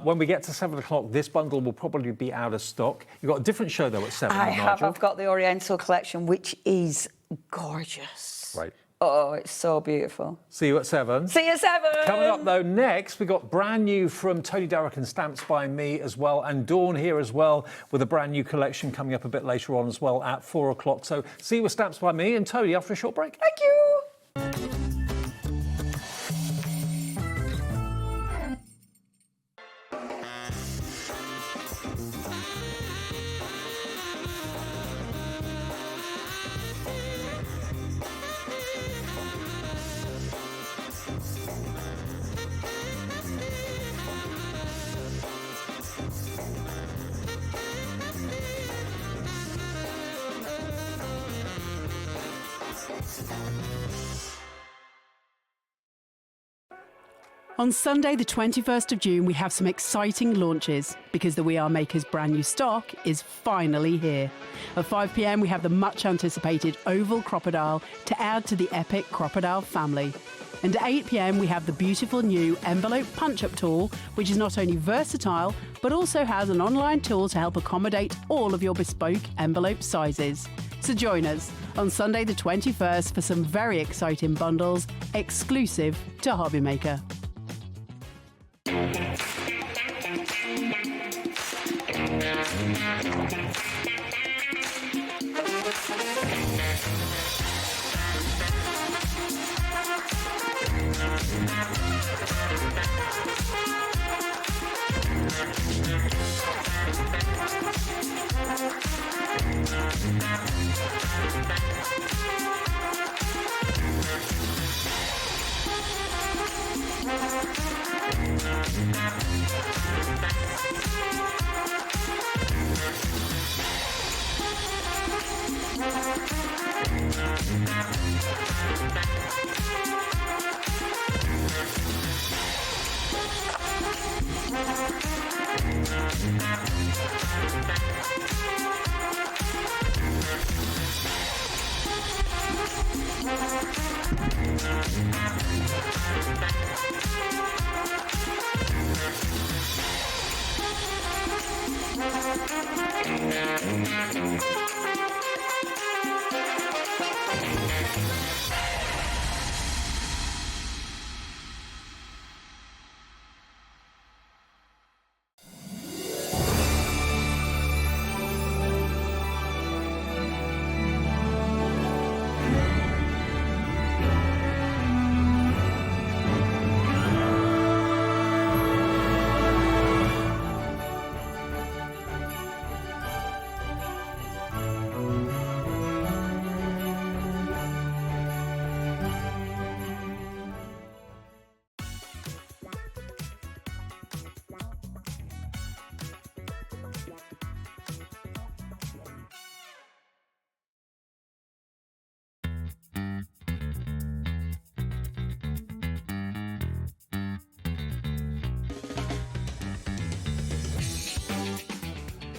When we get to 7 o'clock, this bundle will probably be out of stock. You've got a different show, though, at 7, I have. Nigel. I've got the Oriental collection, which is gorgeous. Right. Oh, it's so beautiful. See you at 7. See you at 7. Coming up, though, next, we've got brand new from Toni Derrick and Stamps by Me as well, and Dawn here as well with a brand new collection coming up a bit later on as well at 4 o'clock. So see you with Stamps by Me and Toni after a short break. Thank you. On Sunday, the 21st of June, we have some exciting launches because the We Are Makers brand new stock is finally here. At 5 p.m, we have the much anticipated oval crocodile to add to the epic crocodile family. And at 8 p.m, we have the beautiful new envelope punch-up tool, which is not only versatile, but also has an online tool to help accommodate all of your bespoke envelope sizes. So join us on Sunday the 21st for some very exciting bundles exclusive to HobbyMaker.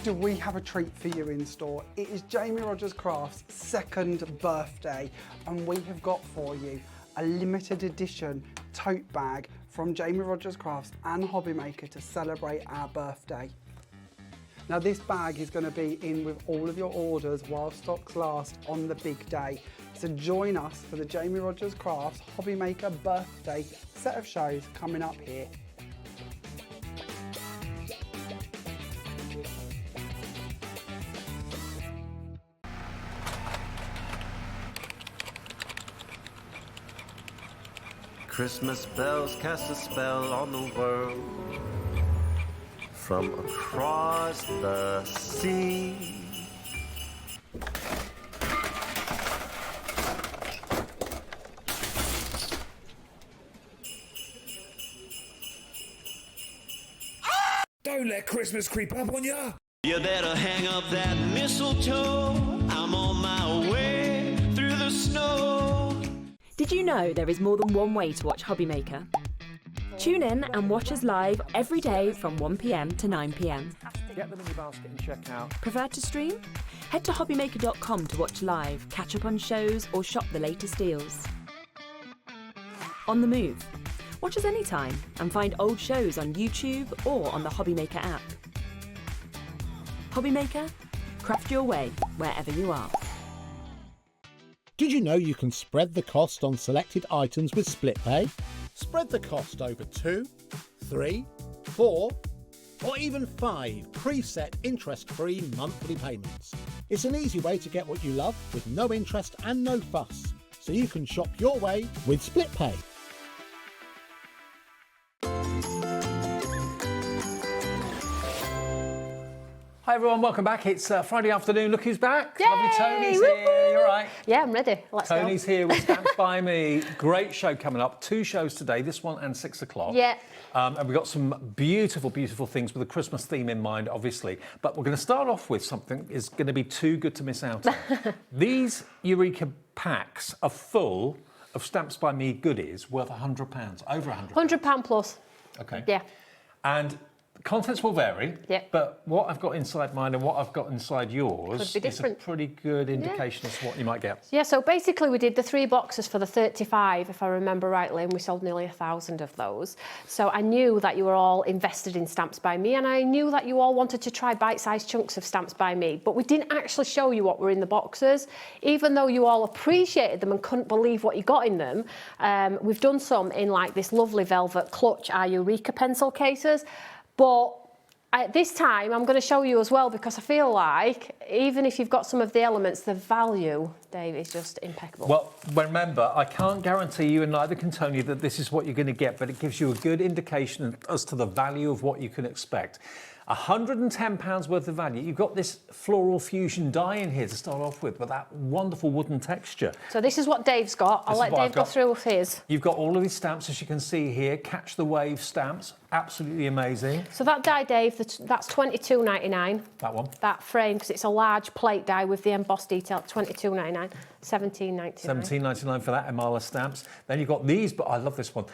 do we have a treat for you in store? It is Jamie Rogers Crafts' 2nd birthday, and we have got for you a limited edition tote bag from Jamie Rogers Crafts and HobbyMaker to celebrate our birthday. Now this bag is going to be in with all of your orders while stocks last on the big day. So join us for the Jamie Rogers Crafts HobbyMaker birthday set of shows coming up here. Christmas bells cast a spell on the world from across the sea. Don't let Christmas creep up on ya. You better hang up that mistletoe. I'm on my way through the snow. Did you know there is more than one way to watch HobbyMaker? Tune in and watch us live every day from 1 p.m. to 9 p.m. Get them in your basket and check out. Prefer to stream? Head to HobbyMaker.com to watch live, catch up on shows, or shop the latest deals. On the move. Watch us anytime and find old shows on YouTube or on the HobbyMaker app. HobbyMaker, craft your way wherever you are. Did you know you can spread the cost on selected items with split pay? Spread the cost over 2, 3, 4, or even 5 preset interest-free monthly payments. It's an easy way to get what you love with no interest and no fuss, so you can shop your way with split pay. Hi everyone, welcome back. It's Friday afternoon. Look who's back. Yay! Lovely Toni's here. You're right. Yeah, I'm ready. Let's Toni's go. here with Stamps by Me. Great show coming up. 2 shows today, this one and 6 o'clock. Yeah. And we've got some beautiful, beautiful things with a Christmas theme in mind, obviously. But we're going to start off with something is going to be too good to miss out on. These Eureka packs are full of Stamps by Me goodies worth £100, over £100. £100 plus. Okay. Yeah. And contents will vary, Yeah. but what I've got inside mine and what I've got inside yours Could be is a different. pretty good indication as to what you might get. Yeah, so basically we did the 3 boxes for the 35, if I remember rightly, and we sold nearly 1,000 of those. So I knew that you were all invested in Stamps by Me, and I knew that you all wanted to try bite-sized chunks of Stamps by Me, but we didn't actually show you what were in the boxes. Even though you all appreciated them and couldn't believe what you got in them, we've done some in like this lovely velvet clutch, our Eureka pencil cases. But this time I'm going to show you as well, because I feel like even if you've got some of the elements, the value, Dave, is just impeccable. Well, remember, I can't guarantee you, and neither can Tony, that this is what you're going to get, but it gives you a good indication as to the value of what you can expect. £110 worth of value. You've got this floral fusion die in here to start off with that wonderful wooden texture. So this is what Dave's got. I'll let Dave go through his. You've got all of these stamps, as you can see here, Catch the Wave stamps, absolutely amazing. So that die, Dave, that's £22.99. That one. That frame, because it's a large plate die with the embossed detail, £22.99, £17.99. £17.99 for that Emala stamps. Then you've got these, but I love this one.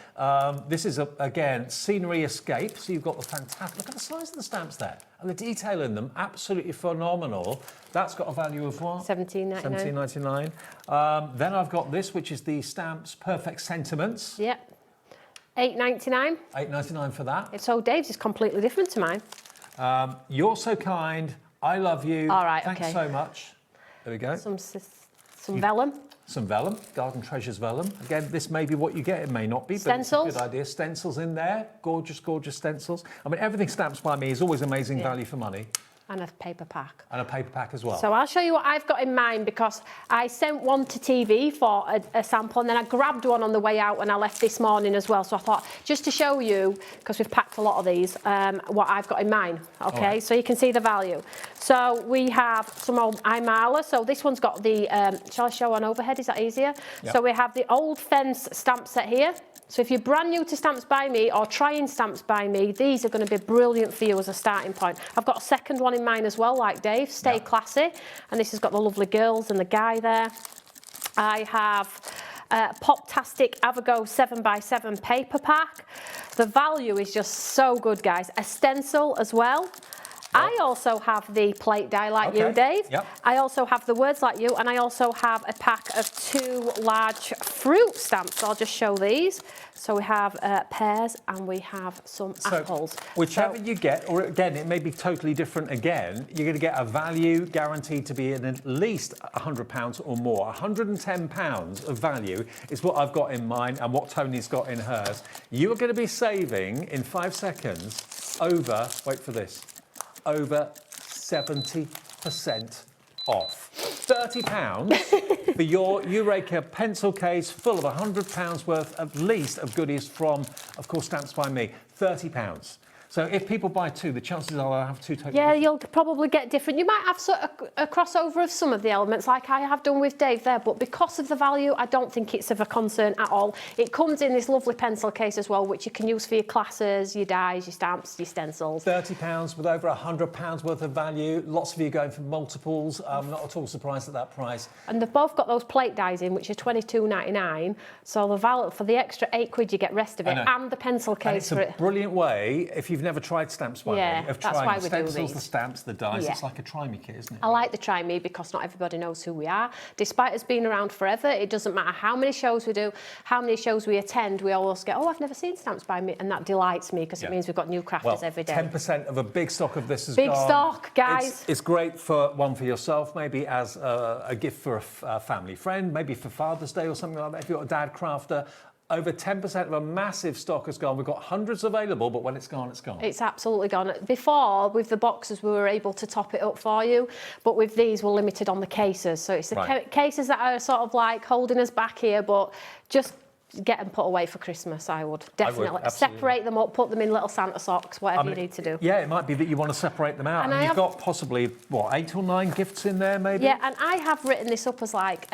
This is, again, Scenery Escape. So you've got the fantastic, look at the size of the stamps there. And the detail in them, absolutely phenomenal. That's got a value of what? £17.99. £17.99. Then I've got this, which is the Stamps Perfect Sentiments. Yep. £8.99. £8.99 for that. So Dave's is completely different to mine. You're So Kind. I Love You. All right, Thanks okay. so much. There we go. Some vellum. Some vellum, Garden Treasures vellum. Again, this may be what you get, it may not be, but Stencils. it's a good idea. Stencils in there, gorgeous, gorgeous stencils. I mean, everything Stamps by Me is always amazing value for money. And a paper pack. And a paper pack as well. So I'll show you what I've got in mind, because I sent one to TV for a sample, and then I grabbed one on the way out when I left this morning as well. So I thought, just to show you, because we've packed a lot of these, what I've got in mind, okay? Right. So you can see the value. So we have some old Imala. So this one's got the, shall I show on overhead? Is that easier? Yep. So we have the old fence stamp set here. So if you're brand new to Stamps by Me or trying Stamps by Me, these are going to be brilliant for you as a starting point. I've got a second one in mind as well, like Dave, Stay Classy. And this has got the lovely girls and the guy there. I have Pop-tastic Avogo 7x7 paper pack. The value is just so good, guys. A stencil as well. I also have the plate die like you, Dave. Yep. I also have the words like you, and I also have a pack of 2 large fruit stamps. So I'll just show these. So we have pears and we have some apples. Whichever you get, or again, it may be totally different again, you're going to get a value guaranteed to be in at least £100 or more. £110 of value is what I've got in mine and what Toni's got in hers. You are going to be saving in 5 seconds over, wait for this, over 70% off. £30 for your Eureka pencil case full of £100 worth at least of goodies from, of course, Stamps by Me. £30. So if people buy 2, the chances are they'll have 2 totally Yeah, you'll probably get different. You might have sort of a crossover of some of the elements, like I have done with Dave there, but because of the value, I don't think it's of a concern at all. It comes in this lovely pencil case as well, which you can use for your classes, your dies, your stamps, your stencils. £30 with over £100 worth of value. Lots of you going for multiples. I'm not at all surprised at that price. And they've both got those plate dies in, which are £22.99. So the value for the extra £8 you get rest of it, and the pencil case for it. It's a brilliant way, if you've never tried Stamps by Me, of that's trying why the we stencils, do the these. stamps, the dies. Yeah. It's like a try me kit, isn't it? I like the Try Me because not everybody knows who we are. Despite us being around forever, it doesn't matter how many shows we do, how many shows we attend, we always get, oh, I've never seen Stamps by Me, and that delights me because it means we've got new crafters every day. 10% of a big stock of this is big gone. stock, guys. It's great for one for yourself, maybe as a gift for a family friend, maybe for Father's Day or something like that. If you've got a dad crafter, over 10% of a massive stock has gone. We've got hundreds available, but when it's gone, it's gone. It's absolutely gone. Before, with the boxes, we were able to top it up for you, but with these, we're limited on the cases. So it's the cases that are sort of like holding us back here, but just get them put away for Christmas, I would. Definitely. Separate them up, put them in little Santa socks, whatever you need to do. Yeah, it might be that you want to separate them out. And you've got possibly, what, 8 or 9 gifts in there, maybe? Yeah, and I have written this up as like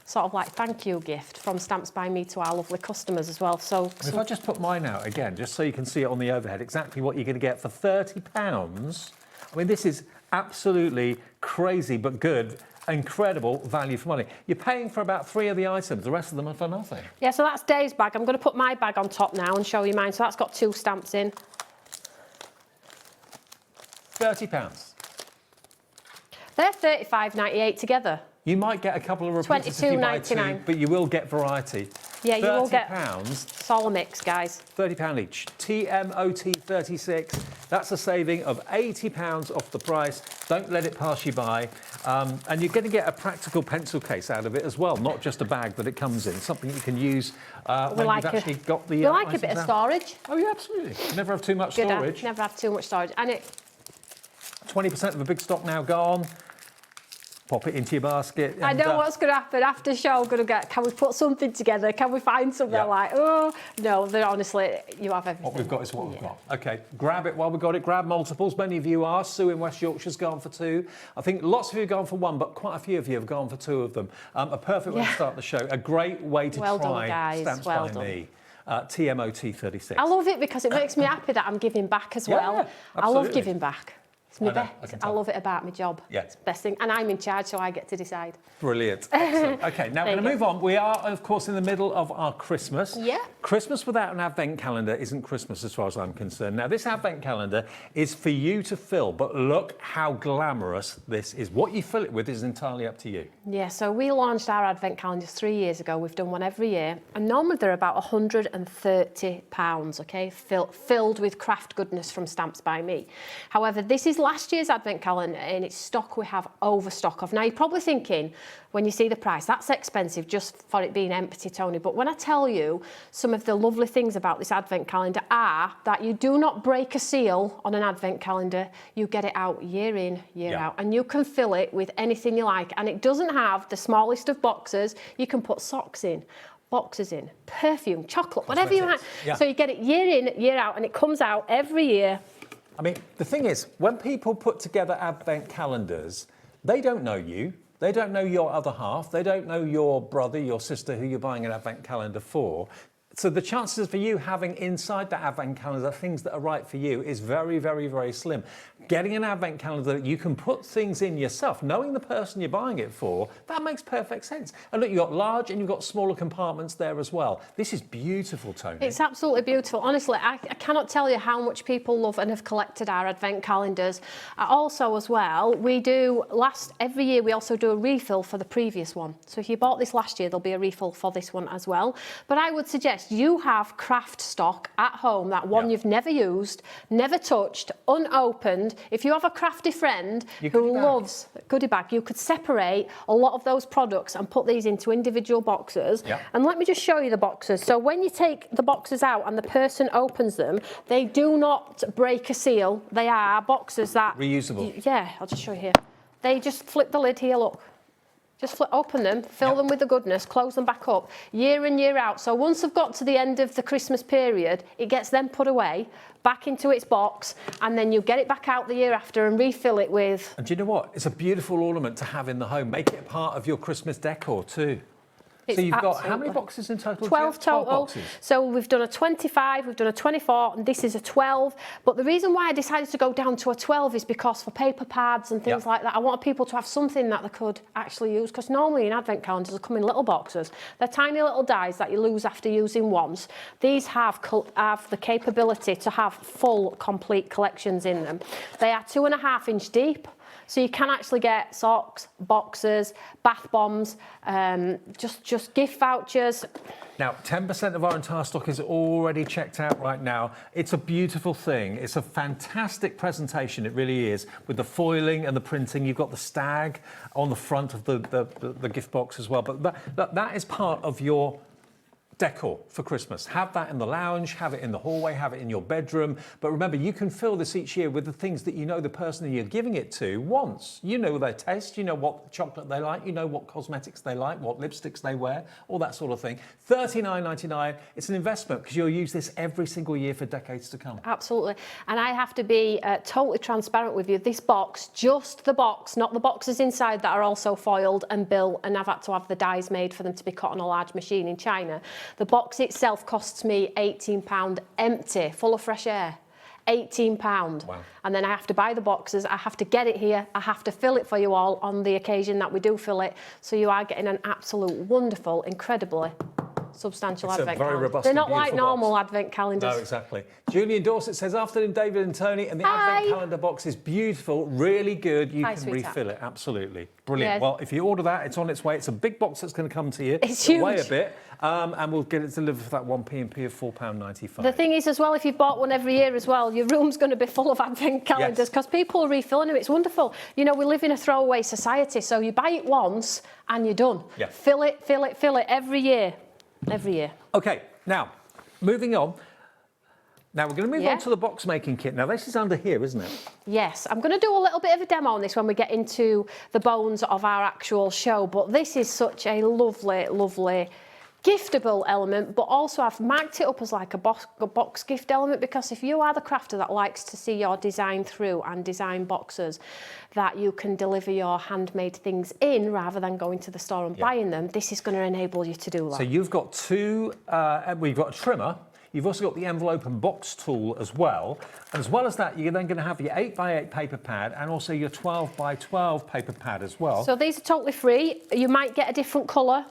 sort of like thank you gift from Stamps by Me to our lovely customers as well. So if I just put mine out again, just so you can see it on the overhead, exactly what you're going to get for £30. I mean, this is absolutely crazy but good. Incredible value for money. You're paying for about 3 of the items. The rest of them are for nothing. Yeah, so that's Dave's bag. I'm going to put my bag on top now and show you mine. So that's got 2 stamps in. £30. They're $35.98 together. You might get a couple of repeaters if you buy 2, but you will get variety. Yeah, you will get £30. Solomix, guys. £30 each. TMOT 36. That's a saving of £80 off the price. Don't let it pass you by. And you're going to get a practical pencil case out of it as well, not just a bag that it comes in. Something you can use when you've actually got the. We like a bit of storage. Oh yeah, absolutely. You never have too much storage. Never have too much storage, and it. 20% of a big stock now gone. Pop it into your basket. I know what's going to happen after show. I'm going to get, can we put something together? Can we find something? Like, oh, no, they're honestly, you have everything. What we've got is what we've got. OK, grab it while we've got it. Grab multiples. Many of you are. Sue in West Yorkshire's gone for 2. I think lots of you have gone for 1, but quite a few of you have gone for 2 of them. A perfect way to start the show. A great way to try Stamps by Me. TMOT 36. I love it because it makes me happy that I'm giving back as well. I love giving back. It's my best. I love it about my job. Yeah. It's the best thing. And I'm in charge, so I get to decide. Brilliant. Excellent. OK, now we're going to move on. We are, of course, in the middle of our Christmas. Yeah. Christmas without an advent calendar isn't Christmas as far as I'm concerned. Now, this advent calendar is for you to fill, but look how glamorous this is. What you fill it with is entirely up to you. Yeah, so we launched our advent calendars 3 years ago. We've done one every year. And normally they're about £130, OK, filled with craft goodness from Stamps by Me. However, this is last year's advent calendar and it's stock we have overstock of. Now, you're probably thinking, when you see the price, that's expensive just for it being empty, Tony. But when I tell you some of the lovely things about this advent calendar are that you do not break a seal on an advent calendar. You get it out year in, year out. And you can fill it with anything you like. And it doesn't have the smallest of boxes. You can put socks in, boxes in, perfume, chocolate, whatever you want. Yeah. So you get it year in, year out, and it comes out every year. I mean, the thing is, when people put together advent calendars, they don't know you. They don't know your other half. They don't know your brother, your sister, who you're buying an advent calendar for. So the chances for you having inside that advent calendar things that are right for you is very, very, very slim. Getting an advent calendar that you can put things in yourself, knowing the person you're buying it for, that makes perfect sense. And look, you've got large and you've got smaller compartments there as well. This is beautiful, Toni. It's absolutely beautiful. Honestly, I cannot tell you how much people love and have collected our advent calendars. Also, as well, we do every year we also do a refill for the previous one. So if you bought this last year, there'll be a refill for this one as well. But I would suggest you have craft stock at home, that one you've never used, never touched, unopened. If you have a crafty friend who loves goodie bag, you could separate a lot of those products and put these into individual boxes. And let me just show you the boxes. So when you take the boxes out and the person opens them, they do not break a seal. They are boxes that... Reusable. Yeah, I'll just show you here. They just flip the lid here, look. Just open them, fill them with the goodness, close them back up, year in, year out. So once they've got to the end of the Christmas period, it gets then put away, back into its box, and then you get it back out the year after and refill it with... And do you know what? It's a beautiful ornament to have in the home. Make it a part of your Christmas decor too. So you've got how many boxes in total? 12 total. Boxes. So we've done a 25, we've done a 24, and this is a 12. But the reason why I decided to go down to a 12 is because for paper pads and things like that, I want people to have something that they could actually use. Because normally in advent calendars, they come in little boxes. They're tiny little dies that you lose after using once. These have the capability to have full, complete collections in them. They are 2.5 inch deep. So you can actually get socks, boxes, bath bombs, just gift vouchers. Now, 10% of our entire stock is already checked out right now. It's a beautiful thing. It's a fantastic presentation, it really is, with the foiling and the printing. You've got the stag on the front of the gift box as well. But that is part of your decor for Christmas. Have that in the lounge, have it in the hallway, have it in your bedroom. But remember, you can fill this each year with the things that you know the person that you're giving it to wants. You know their taste, you know what chocolate they like, you know what cosmetics they like, what lipsticks they wear, all that sort of thing. $39.99. It's an investment because you'll use this every single year for decades to come. Absolutely. And I have to be totally transparent with you. This box, just the box, not the boxes inside that are also foiled and built, and I've had to have the dies made for them to be cut on a large machine in China. The box itself costs me £18 empty, full of fresh air. £18. Wow. And then I have to buy the boxes, I have to get it here, I have to fill it for you all on the occasion that we do fill it. So you are getting an absolute wonderful, incredibly substantial advent calendar. They're not like normal advent calendars. No, exactly. Julian Dorset says, afternoon, David and Toni, and the advent calendar box is beautiful, really good. You can refill it, absolutely. Brilliant. Well, if you order that, it's on its way. It's a big box that's going to come to you. It's huge. Weigh a bit, and we'll get it delivered for that 1p of £4.95. The thing is as well, if you've bought one every year as well, your room's going to be full of advent calendars because people are refilling them. It's wonderful. You know, we live in a throwaway society, so you buy it once and you're done. Yeah. Fill it, fill it, fill it every year. Every year. OK, now, moving on. Now, we're going to move on to the box making kit. Now, this is under here, isn't it? Yes, I'm going to do a little bit of a demo on this when we get into the bones of our actual show, but this is such a lovely, lovely giftable element, but also I've marked it up as like a box gift element, because if you are the crafter that likes to see your design through and design boxes that you can deliver your handmade things in rather than going to the store and buying them, this is going to enable you to do that. So you've got we've got a trimmer. You've also got the envelope and box tool as well. And as well as that, you're then going to have your 8x8 paper pad and also your 12x12 paper pad as well. So these are totally free. You might get a different colour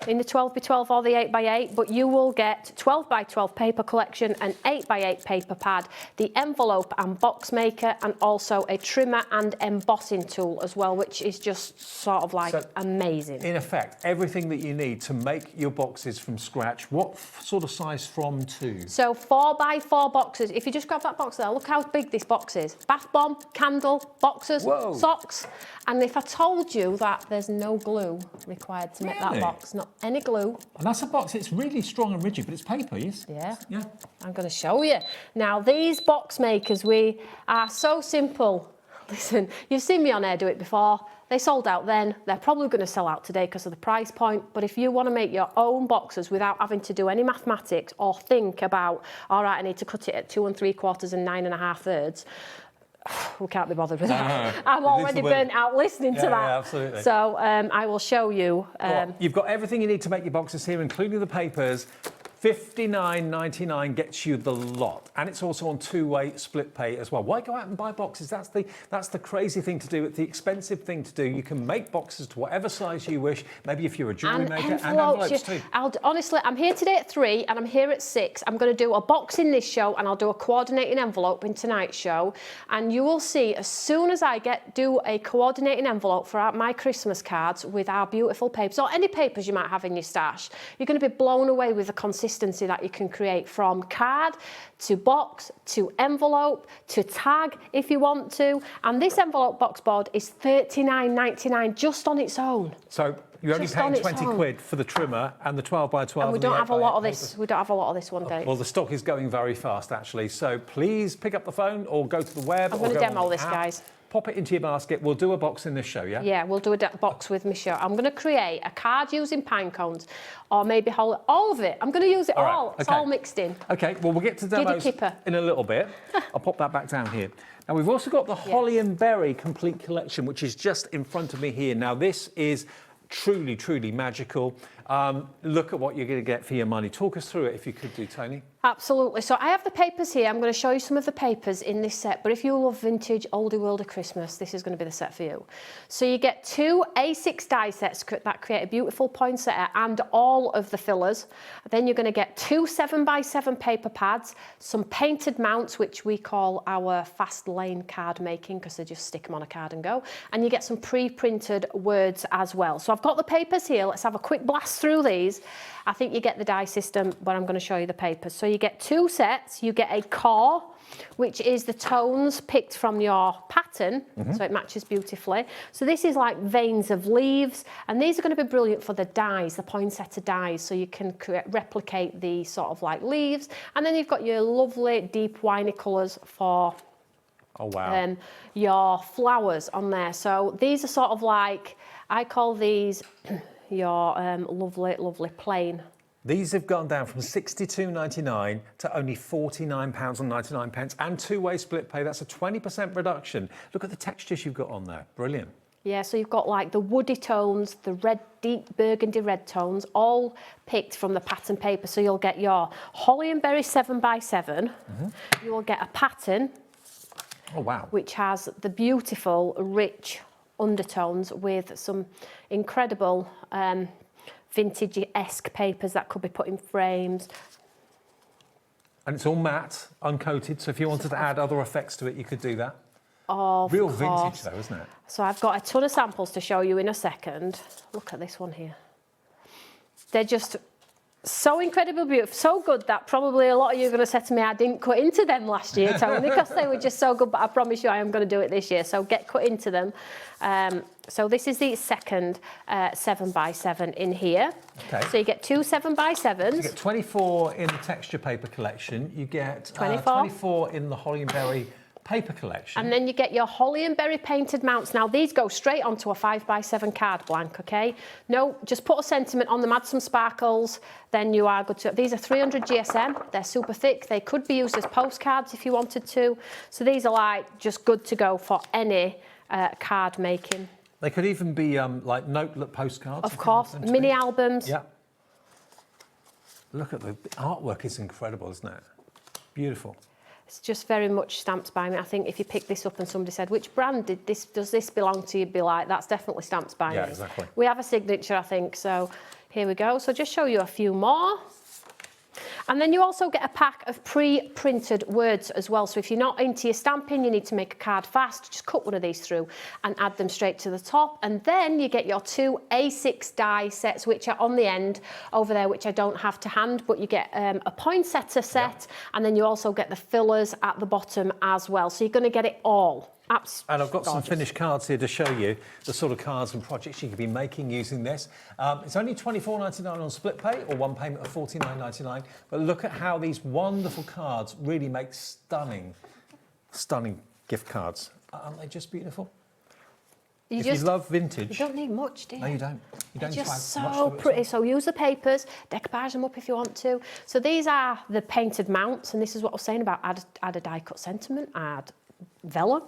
in the 12x12 or the 8x8, but you will get 12x12 paper collection, an 8x8 paper pad, the envelope and box maker, and also a trimmer and embossing tool as well, which is just sort of like amazing. In effect, everything that you need to make your boxes from scratch. What sort of size from to? So 4x4 boxes. If you just grab that box there, look how big this box is. Bath bomb, candle, boxes, socks. And if I told you that there's no glue required to make that box, not any glue. And that's a box, it's really strong and rigid, but it's paper, yes? Yeah. Yeah. I'm going to show you. Now, these box makers, we are so simple. Listen, you've seen me on air do it before. They sold out then. They're probably going to sell out today because of the price point. But if you want to make your own boxes without having to do any mathematics or think about, all right, I need to cut it at 2 3/4 and 9 1/2 we can't be bothered with that. I'm already burnt out listening to that. Yeah, absolutely. So I will show you. You've got everything you need to make your boxes here, including the papers. $59.99 gets you the lot, and it's also on two-way split pay as well. Why go out and buy boxes? That's the crazy thing to do. It's the expensive thing to do. You can make boxes to whatever size you wish. Maybe if you're a jewellery maker, and envelopes too. Honestly, I'm here today at 3 and I'm here at 6. I'm going to do a box in this show and I'll do a coordinating envelope in tonight's show. And you will see as soon as I do a coordinating envelope for my Christmas cards with our beautiful papers, or any papers you might have in your stash, you're going to be blown away with the consistency that you can create, from card to box to envelope to tag if you want to. And this envelope box board is $39.99 just on its own. So you're only paying 20 quid for the trimmer and the 12 by 12. And we don't have a lot of this. We don't have a lot of this one, Dave. Well, the stock is going very fast, actually. So please pick up the phone or go to the web. I'm going to demo this, guys. Pop it into your basket. We'll do a box in this show, yeah? Yeah, we'll do a box with my show. I'm going to create a card using pine cones, or maybe all of it. I'm going to use it all. Right, it's all mixed in. Okay, well, we'll get to demos in a little bit. I'll pop that back down here. Now, we've also got the Holly and Berry Complete Collection, which is just in front of me here. Now, this is truly, truly magical. Look at what you're going to get for your money. Talk us through it, if you could do, Toni. Absolutely. So I have the papers here. I'm going to show you some of the papers in this set. But if you love vintage, oldie world of Christmas, this is going to be the set for you. So you get 2 A6 die sets that create a beautiful poinsettia and all of the fillers. Then you're going to get 2 7x7 paper pads, some painted mounts, which we call our fast lane card making, because they just stick them on a card and go. And you get some pre-printed words as well. So I've got the papers here. Let's have a quick blast through these. I think you get the die system, but I'm going to show you the papers. So you get 2 sets. You get a core, which is the tones picked from your pattern, so it matches beautifully. So this is like veins of leaves, and these are going to be brilliant for the dies, the poinsettia dies, so you can replicate the sort of like leaves. And then you've got your lovely deep winey colours for your flowers on there. So these are sort of like, I call these your lovely, lovely plain. These have gone down from £62.99 to only £49.99, and two-way split pay. That's a 20% reduction. Look at the textures you've got on there. Brilliant. Yeah, so you've got like the woody tones, the red, deep burgundy red tones, all picked from the pattern paper. So you'll get your Holly and Berry 7x7. You will get a pattern, which has the beautiful, rich undertones with some incredible vintage-esque papers that could be put in frames. And it's all matte, uncoated, so if you wanted to add other effects to it, you could do that. Of Real course. vintage though, isn't it? So I've got a ton of samples to show you in a second. Look at this one here. They're just so incredibly beautiful, so good that probably a lot of you are going to say to me, I didn't cut into them last year, Toni, because they were just so good, but I promise you I am going to do it this year, so get cut into them. So this is the second 7x7 in here. Okay. So you get 2 7x7s. So you get 24 in the texture paper collection. You get 24 in the Holly and Berry paper collection. And then you get your Holly and Berry painted mounts. Now these go straight onto a 5x7 card blank, okay? No, just put a sentiment on them, add some sparkles, then you are good to. These are 300 GSM, they're super thick. They could be used as postcards if you wanted to. So these are like just good to go for any card making. They could even be like note postcards. Of course, mini albums. Yeah. Look at the artwork, is incredible, isn't it? Beautiful. It's just very much stamped by me. I think if you pick this up and somebody said, which brand does this belong to, you'd be like, that's definitely stamped by me. Yeah, exactly. We have a signature, I think, so here we go. So just show you a few more. And then you also get a pack of pre-printed words as well. So if you're not into your stamping, you need to make a card fast, just cut one of these through and add them straight to the top. And then you get your 2 A6 die sets, which are on the end over there, which I don't have to hand, but you get a poinsettia set, and then you also get the fillers at the bottom as well. So you're going to get it all. And I've got some finished cards here to show you the sort of cards and projects you could be making using this. It's only $24.99 on split pay, or one payment of $49.99. But look at how these wonderful cards really make stunning, stunning gift cards. Aren't they just beautiful? If you love vintage, you don't need much, do you? No, you don't. You don't. Just so pretty. So use the papers, decoupage them up if you want to. So these are the painted mounts, and this is what I was saying about add a die cut sentiment, add vellum,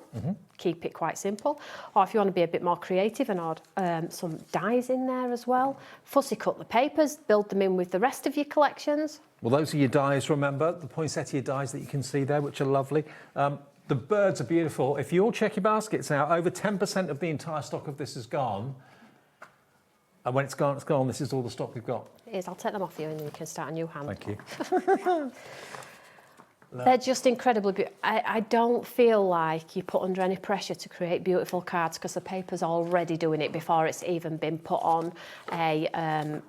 keep it quite simple. Or if you want to be a bit more creative and add some dies in there as well. Fussy cut the papers, build them in with the rest of your collections. Well, those are your dies, remember, the poinsettia dies that you can see there, which are lovely. The birds are beautiful. If you all check your baskets out, over 10% of the entire stock of this is gone. And when it's gone, it's gone. This is all the stock we've got. It is. I'll take them off you and you can start a new hand. Thank you. They're just incredibly beautiful. I don't feel like you put under any pressure to create beautiful cards because the paper's already doing it before it's even been put on a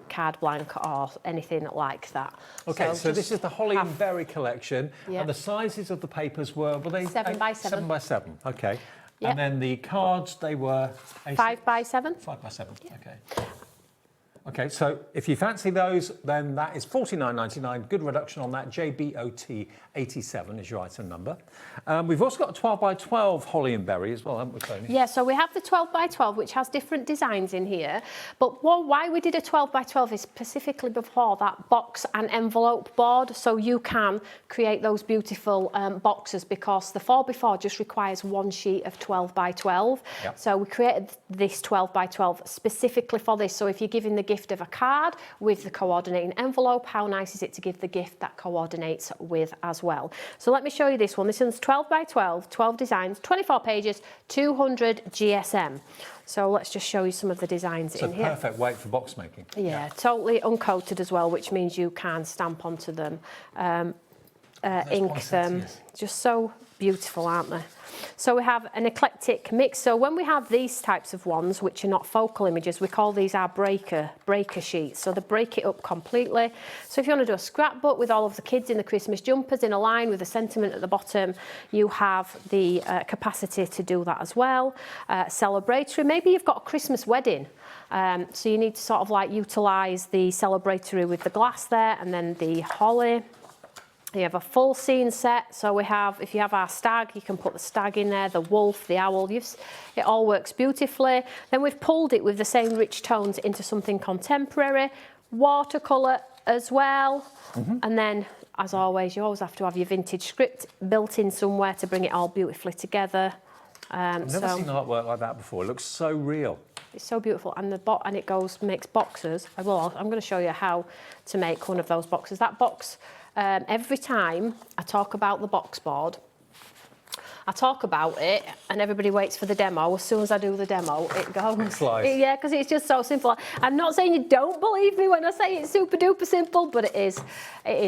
card blank or anything like that. Okay, so this is the Holly and Berry collection, and the sizes of the papers were they 7 by 7. 7 by 7. Okay, Yep. and then the cards they were 5 by 7. 5 by 7. Okay. Okay, so if you fancy those, then that is $49.99. Good reduction on that. JBOT 87 is your item number. We've also got a 12 by 12 Holly and Berry as well, haven't we, Toni? Yeah, so we have the 12 by 12, which has different designs in here. But why we did a 12 by 12 is specifically before that box and envelope board, so you can create those beautiful boxes, because the 4x4 just requires one sheet of 12 by 12. Yep. So we created this 12 by 12 specifically for this. So if you're giving the gift of a card with the coordinating envelope, how nice is it to give the gift that coordinates with as well? So let me show you this one. This one's 12 by 12, 12 designs, 24 pages, 200 GSM. So let's just show you some of the designs in here. It's a perfect weight for box making. Yeah, totally uncoated as well, which means you can stamp onto them, ink them. Just so beautiful, aren't they? So we have an eclectic mix. So when we have these types of ones, which are not focal images, we call these our breaker sheets. So they break it up completely. So if you want to do a scrapbook with all of the kids in the Christmas jumpers in a line with a sentiment at the bottom, you have the capacity to do that as well. Celebratory, maybe you've got a Christmas wedding. So you need to sort of like utilise the celebratory with the glass there, and then the holly. You have a full scene set, so we have, if you have our stag, you can put the stag in there, the wolf, the owl, it all works beautifully. Then we've pulled it with the same rich tones into something contemporary, watercolour as well, and then, as always, you always have to have your vintage script built in somewhere to bring it all beautifully together. I've never seen artwork like that before. It looks so real. It's so beautiful, and it makes boxes. I'm going to show you how to make one of those boxes. That box. Every time I talk about the box board, I talk about it and everybody waits for the demo. As soon as I do the demo, it goes. Yeah, because it's just so simple. I'm not saying you don't believe me when I say it's super duper simple, but it is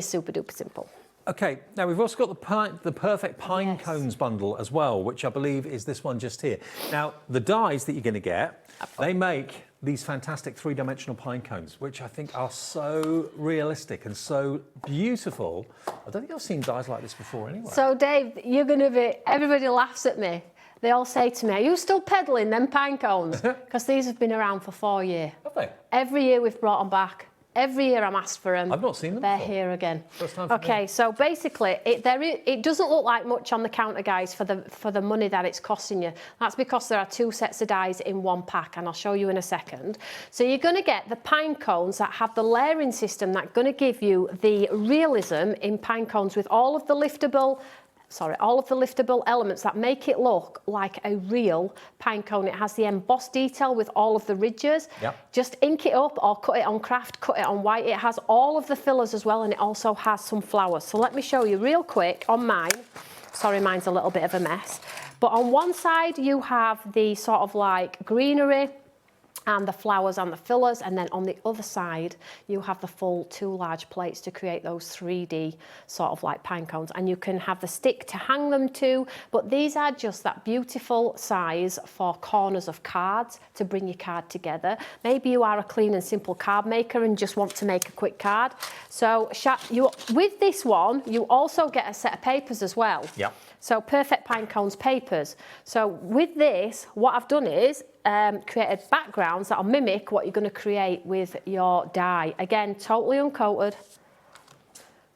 super duper simple. Okay, now we've also got the perfect pine cones bundle as well, which I believe is this one just here. Now, the dies that you're going to get, they make these fantastic three-dimensional pine cones, which I think are so realistic and so beautiful. I don't think I've seen dies like this before anyway. So, Dave, everybody laughs at me. They all say to me, are you still peddling them pine cones? Because these have been around for 4 years. Have they? Every year we've brought them back. Every year I'm asked for them. I've not seen them They're before. here again. First time for okay, me. so basically, it doesn't look like much on the counter, guys, for the money that it's costing you. That's because there are 2 sets of dies in one pack, and I'll show you in a second. So you're going to get the pine cones that have the layering system that's going to give you the realism in pine cones with all of the liftable elements that make it look like a real pine cone. It has the embossed detail with all of the ridges. Yep. Just ink it up or cut it on craft, cut it on white. It has all of the fillers as well, and it also has some flowers. So let me show you real quick on mine. Sorry, mine's a little bit of a mess. But on one side, you have the sort of like greenery and the flowers and the fillers, and then on the other side you have the full 2 large plates to create those 3D sort of like pine cones, and you can have the stick to hang them to, but these are just that beautiful size for corners of cards to bring your card together. Maybe you are a clean and simple card maker and just want to make a quick card. So with this one you also get a set of papers as well. Yeah. So perfect pine cones papers. So with this, what I've done is created backgrounds that'll mimic what you're going to create with your die. Again, totally uncoated.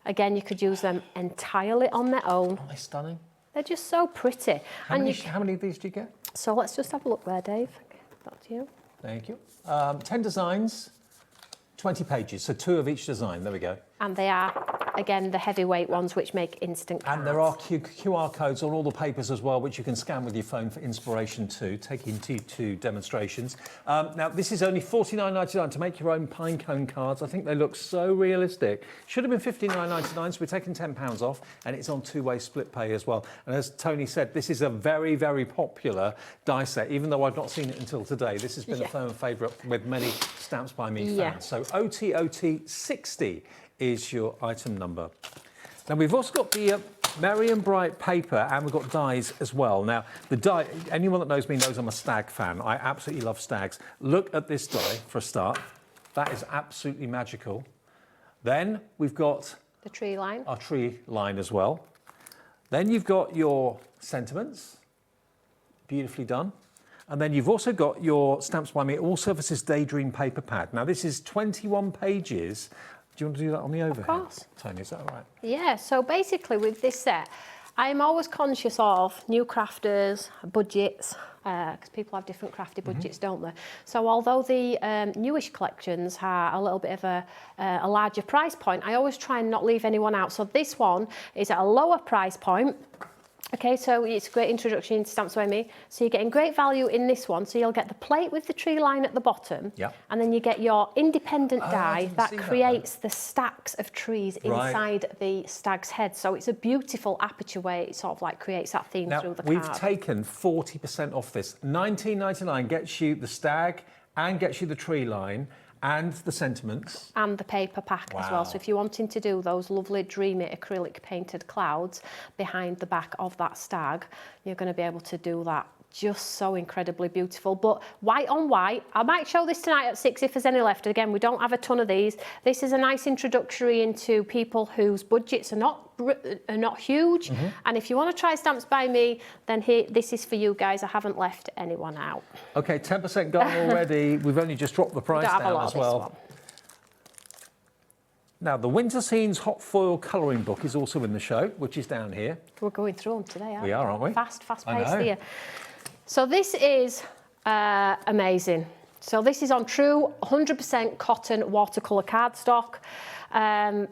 Again, you could use them entirely on their own. Aren't they stunning? They're just so pretty. How many of these do you get? So let's just have a look there, Dave. Back to you. Thank you. 10 designs, 20 pages, so 2 of each design. There we go. And they are, again, the heavyweight ones which make instant cards. And there are QR codes on all the papers as well, which you can scan with your phone for inspiration too, taking to demonstrations. Now, this is only $49.99 to make your own pine cone cards. I think they look so realistic. Should have been $59.99, so we're taking £10 off, and it's on two-way split pay as well. And as Tony said, this is a very, very popular die set, even though I've not seen it until today. This has been a firm favourite with many Stamps by Me fans. So OTOT60 is your item number. Now we've also got the Merry and Bright paper, and we've got dies as well. Now the die, anyone that knows me knows I'm a stag fan. I absolutely love stags. Look at this die for a start. That is absolutely magical. Then we've got the tree line. Our tree line as well. Then you've got your sentiments, beautifully done. And then you've also got your Stamps by Me All Surfaces Daydream paper pad. Now this is 21 pages. Do you want to do that on the overhead? Of course. Tony, is that all right? Yeah, so basically with this set, I'm always conscious of new crafters, budgets, because people have different crafty budgets, don't they? So although the newish collections are a little bit of a larger price point, I always try and not leave anyone out. So this one is at a lower price point. Okay, so it's a great introduction to Stamps by Me. So you're getting great value in this one. So you'll get the plate with the tree line at the bottom. Yeah. And then you get your independent die that creates the stacks of trees inside the stag's head. So it's a beautiful aperture way. It sort of like creates that theme through the card. We've taken 40% off this. $19.99 gets you the stag and gets you the tree line and the sentiments. And the paper pack as well. So if you're wanting to do those lovely dreamy acrylic painted clouds behind the back of that stag, you're going to be able to do that. Just so incredibly beautiful. But white on white, I might show this tonight at 6 if there's any left. Again, we don't have a ton of these. This is a nice introductory into people whose budgets are not huge. And if you want to try Stamps by Me, then here, this is for you guys. I haven't left anyone out. Okay, 10% gone already. We've only just dropped the price down as well. Now, the Winter Scenes Hot Foil Colouring Book is also in the show, which is down here. We're going through them today, aren't we? We are, aren't we? Fast paced here. So this is amazing. So this is on true 100% cotton watercolour cardstock.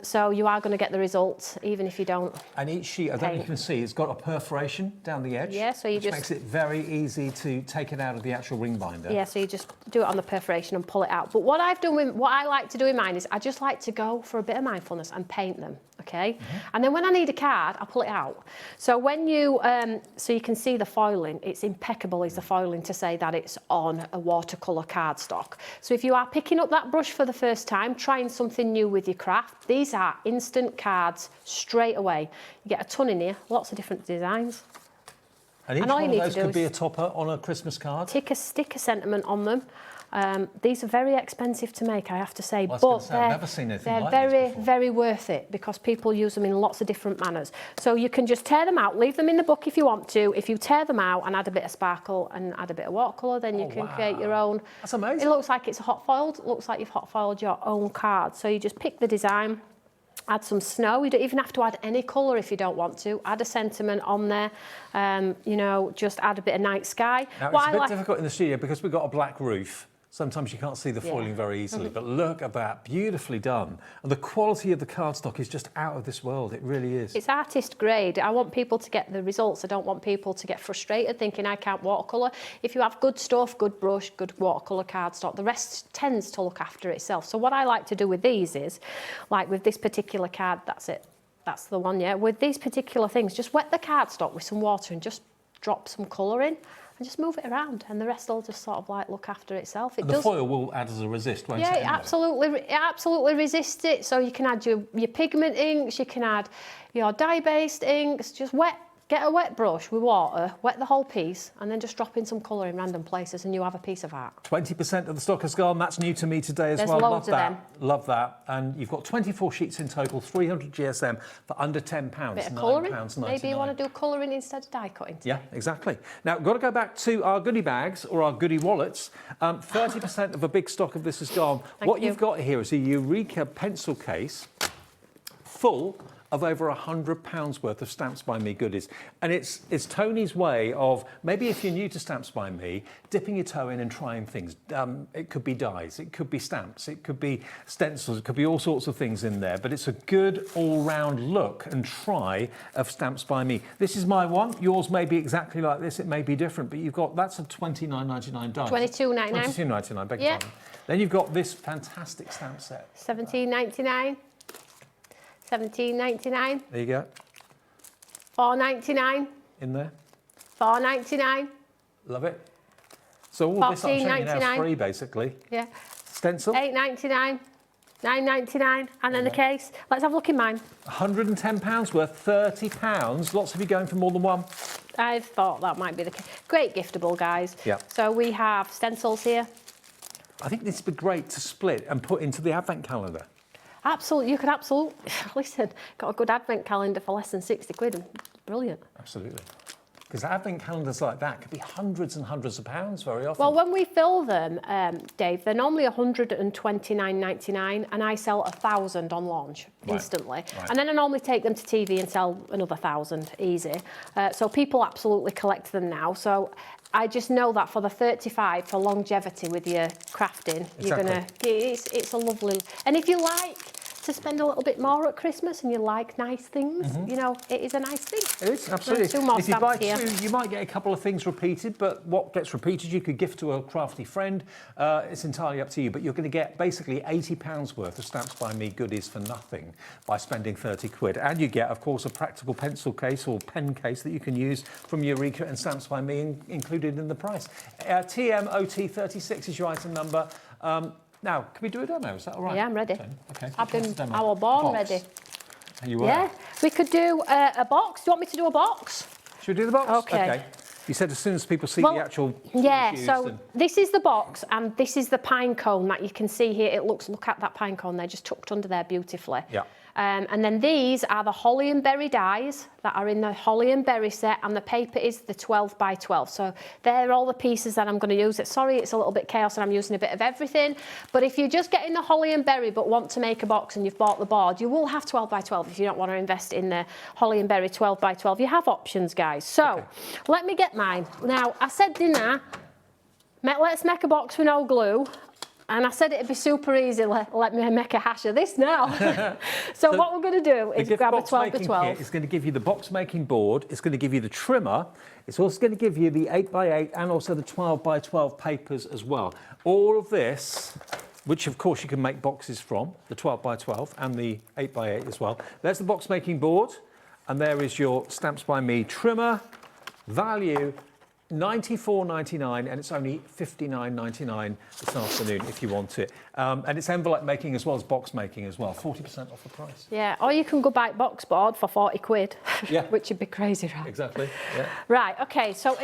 So you are going to get the results, even if you don't. And each sheet, I don't know if you can see, it's got a perforation down the edge. Yeah, so you which just makes it very easy to take it out of the actual ring binder. Yeah, so you just do it on the perforation and pull it out. But what I've done with, what I like to do in mine is I just like to go for a bit of mindfulness and paint them. Okay, and then when I need a card, I pull it out. So when you, so you can see the foiling, it's impeccable is the foiling to say that it's on a watercolour cardstock. So if you are picking up that brush for the first time, trying something new with your craft, these are instant cards straight away. You get a ton in here, lots of different designs. And each one of those could be a topper on a Christmas card? Stick a sentiment on them. These are very expensive to make, I have to say, but I've never seen anything like they're very worth it because people use them in lots of different manners. So you can just tear them out, leave them in the book if you want to. If you tear them out and add a bit of sparkle and add a bit of watercolour, then you can create your own. That's amazing. It looks like it's hot foiled. It looks like you've hot foiled your own card. So you just pick the design, add some snow. You don't even have to add any colour if you don't want to. Add a sentiment on there. You know, just add a bit of night sky. Now, it's a bit difficult in the studio because we've got a black roof. Sometimes you can't see the foiling very easily, but look at that, beautifully done. And the quality of the cardstock is just out of this world, it really is. It's artist grade. I want people to get the results. I don't want people to get frustrated thinking I can't watercolour. If you have good stuff, good brush, good watercolour cardstock, the rest tends to look after itself. So what I like to do with these is, like with this particular card, that's it. That's the one, yeah. With these particular things, just wet the cardstock with some water and just drop some colour in. And just move it around, and the rest will just sort of like look after itself. The foil will add as a resist, won't it? Yeah, it absolutely resists it. So you can add your pigment inks, you can add your dye-based inks. Just get a wet brush with water, wet the whole piece, and then just drop in some colour in random places, and you have a piece of art. 20% of the stock has gone. That's new to me today as well. There's loads of them. Love that. And you've got 24 sheets in total, 300 GSM for under £10. Bit of colouring. £9.99. Maybe you want to do colouring instead of die cutting today. Yeah, exactly. Now, got to go back to our goodie bags or our goodie wallets. 30% of a big stock of this has gone. What you've got here is a Eureka pencil case full of over £100 worth of Stamps by Me goodies. And it's Toni's way of, maybe if you're new to Stamps by Me, dipping your toe in and trying things. It could be dies, it could be stamps, it could be stencils, it could be all sorts of things in there, but it's a good all-round look and try of Stamps by Me. This is my one. Yours may be exactly like this, it may be different, but you've got, that's a $29.99 die. $22.99. $22.99, beg your pardon. Then you've got this fantastic stamp set. $17.99. $17.99. There you go. $4.99. In there. $4.99. Love it. So all this I'm showing you now is free, basically. Yeah. Stencil. $8.99. $9.99. And then the case. Let's have a look in mine. £110 worth, £30. Lots of you going for more than one. I thought that might be the case. Great giftable, guys. Yeah. So we have stencils here. I think this would be great to split and put into the advent calendar. Absolutely, you could absolutely, listen, got a good advent calendar for less than 60 quid. Brilliant. Absolutely. Because advent calendars like that could be hundreds and hundreds of pounds very often. Well, when we fill them, Dave, they're normally $129.99 and I sell 1,000 on launch instantly. Right. And then I normally take them to TV and sell another 1,000 easy. So people absolutely collect them now. So I just know that for the 35, for longevity with your crafting, you're gonna, it's a lovely, and if you like to spend a little bit more at Christmas and you like nice things, you know, it is a nice thing. It is, absolutely. Two more if you buy here. two, you might get a couple of things repeated, but what gets repeated you could gift to a crafty friend. It's entirely up to you, but you're going to get basically £80 worth of Stamps by Me goodies for nothing by spending 30 quid. And you get, of course, a practical pencil case or pen case that you can use from Eureka and Stamps by Me included in the price. TMOT36 is your item number. Now, can we do a demo? Is that all right? Yeah, I'm ready. Okay. I've been, I was born ready. You were? Yeah, we could do a box. Do you want me to do a box? Should we do the box? Okay. You said as soon as people see the actual... Yeah, so this is the box and this is the pine cone that you can see here. It looks, look at that pine cone there, just tucked under there beautifully. Yeah. And then these are the holly and berry dies that are in the holly and berry set, and the paper is the 12 by 12. So they're all the pieces that I'm going to use. Sorry, it's a little bit chaos and I'm using a bit of everything. But if you're just getting the holly and berry but want to make a box and you've bought the board, you will have 12 by 12 if you don't want to invest in the holly and berry 12 by 12. You have options, guys. So let me get mine. Now, I said dinner, let's make a box with no glue. And I said it'd be super easy, let me make a hash of this now. so what we're going to do is grab a 12 by 12. It's going to give you the box making board, it's going to give you the trimmer, it's also going to give you the 8 by 8 and also the 12 by 12 papers as well. All of this, which of course you can make boxes from, the 12 by 12 and the 8 by 8 as well. There's the box making board, and there is your Stamps by Me trimmer. Value $94.99, and it's only $59.99 this afternoon if you want it. And it's envelope making as well as box making as well, 40% off the price. Yeah, or you can go buy box board for 40 quid, which would be crazy, right? Exactly, yeah. Right, okay, so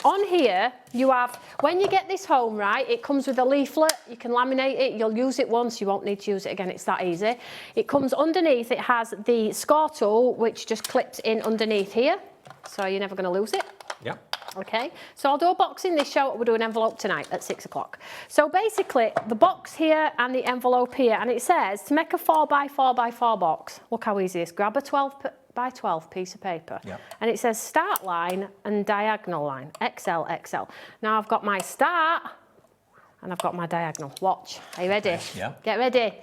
on here, you have, when you get this home, right, it comes with a leaflet, you can laminate it, you'll use it once, you won't need to use it again, it's that easy. It comes underneath, it has the score tool, which just clips in underneath here, so you're never going to lose it. Yeah. Okay, so I'll do a box in this show. We'll do an envelope tonight at 6 o'clock. So basically, the box here and the envelope here, and it says to make a 4 by 4 by 4 box. Look how easy it is. Grab a 12 by 12 piece of paper, and it says start line and diagonal line, XL, XL. Now I've got my start and I've got my diagonal. Watch. Are you ready? Yeah. Get ready.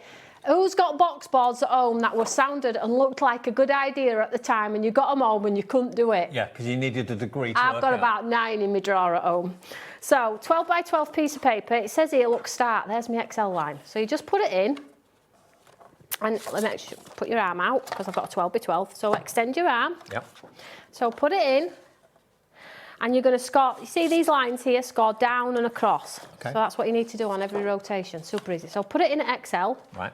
Who's got box boards at home that were sounded and looked like a good idea at the time and you got them home and you couldn't do it? Yeah, because you needed a degree to I've got about 9 in my drawer at home. So 12 by 12 piece of paper, it says here, look, start, there's my XL line. So you just put it in and put your arm out because I've got a 12 by 12. So extend your arm. Yep. So put it in and you're going to score, you see these lines here, score down and across. Okay. So that's what you need to do on every rotation, super easy. So put it in at XL. Right.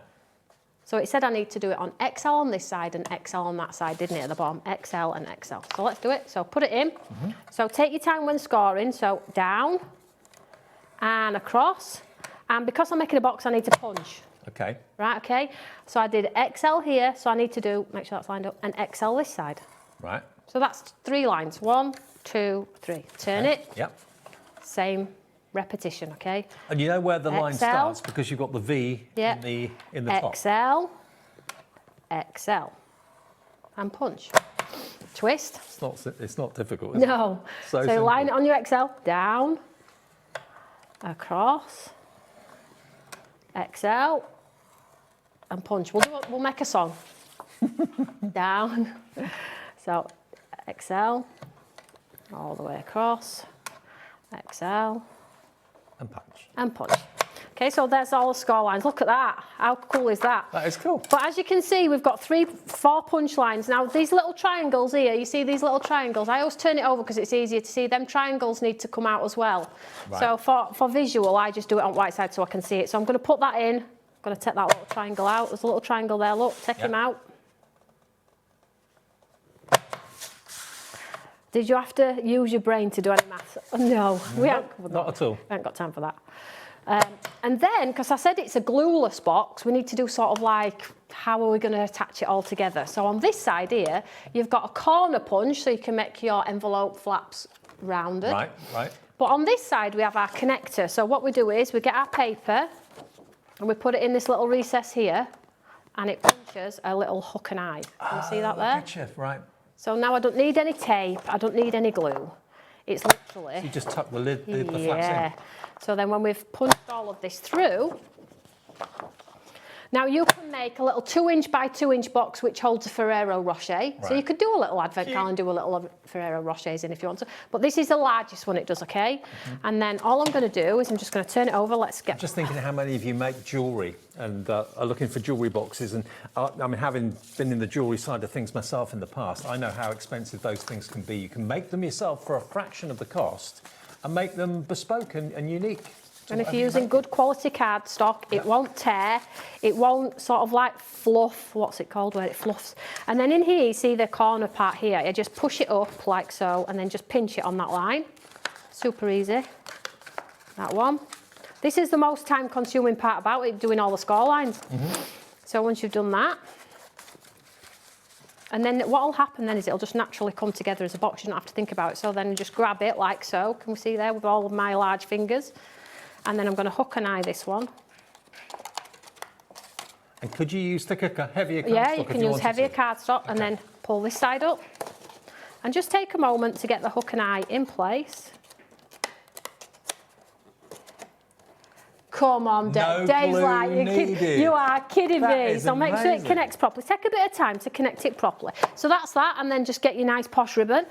So it said I need to do it on XL on this side and XL on that side, didn't it, at the bottom? XL and XL. So let's do it. So put it in. So take your time when scoring. So down and across. And because I'm making a box, I need to punch. Okay. Right, okay. So I did XL here, so I need to do, make sure that's lined up, and XL this side. Right. So that's 3 lines. 1, 2, 3. Turn it. Yep. Same repetition, okay? And you know where the line XL. starts because you've got the V in the top. XL, XL. and punch. Twist. It's not difficult, is it? No. So simple. line it on your Excel, down, across, Excel, and punch. We'll make a song. Down. So Excel, all the way across, Excel, and punch. And punch. Okay, so that's all the score lines. Look at that. How cool is that? That is cool. But as you can see, we've got 4 punch lines. Now, these little triangles here, you see these little triangles? I always turn it over because it's easier to see. Them triangles need to come out as well. Right. So for visual, I just do it on white side so I can see it. So I'm going to put that in. I'm going to take that little triangle out. There's a little triangle there. Look, take him out. Did you have to use your brain to do any maths? No, not at all. We haven't got time for that. And then, because I said it's a glueless box, we need to do sort of like, how are we going to attach it all together? So on this side here, you've got a corner punch, so you can make your envelope flaps rounded. Right, right. But on this side, we have our connector. So what we do is we get our paper and we put it in this little recess here, and it punches a little hook and eye. Can you see that there? Gotcha, right. So now I don't need any tape, I don't need any glue. It's literally... So you just tuck the lid, the flaps in. So then when we've punched all of this through, now you can make a little 2-inch by 2-inch box which holds a Ferrero Rocher. Right. So you could do a little advent calendar and do a little Ferrero Rochers in if you want to. But this is the largest one it does, okay? Mm-hmm. And then all I'm going to do is I'm just going to turn it over. Let's get... I'm just thinking how many of you make jewellery and are looking for jewellery boxes. And I mean, having been in the jewellery side of things myself in the past, I know how expensive those things can be. You can make them yourself for a fraction of the cost and make them bespoke and unique. And if you're using good quality cardstock, it won't tear, it won't sort of like fluff, what's it called where it fluffs. And then in here, you see the corner part here, you just push it up like so, and then just pinch it on that line. Super easy, that one. This is the most time consuming part about it, doing all the score lines. Mm-hmm. So once you've done that, and then what will happen then is it'll just naturally come together as a box, you don't have to think about it. So then you just grab it like so, can we see there with all of my large fingers? And then I'm going to hook and eye this one. And could you use thicker, heavier cardstock? Yeah, you can use heavier cardstock and then pull this side up. And just take a moment to get the hook and eye in place. Come on, Dave. Dave's like, you are kidding me. So make sure it connects properly. Take a bit of time to connect it properly. So that's that, and then just get your nice posh ribbon.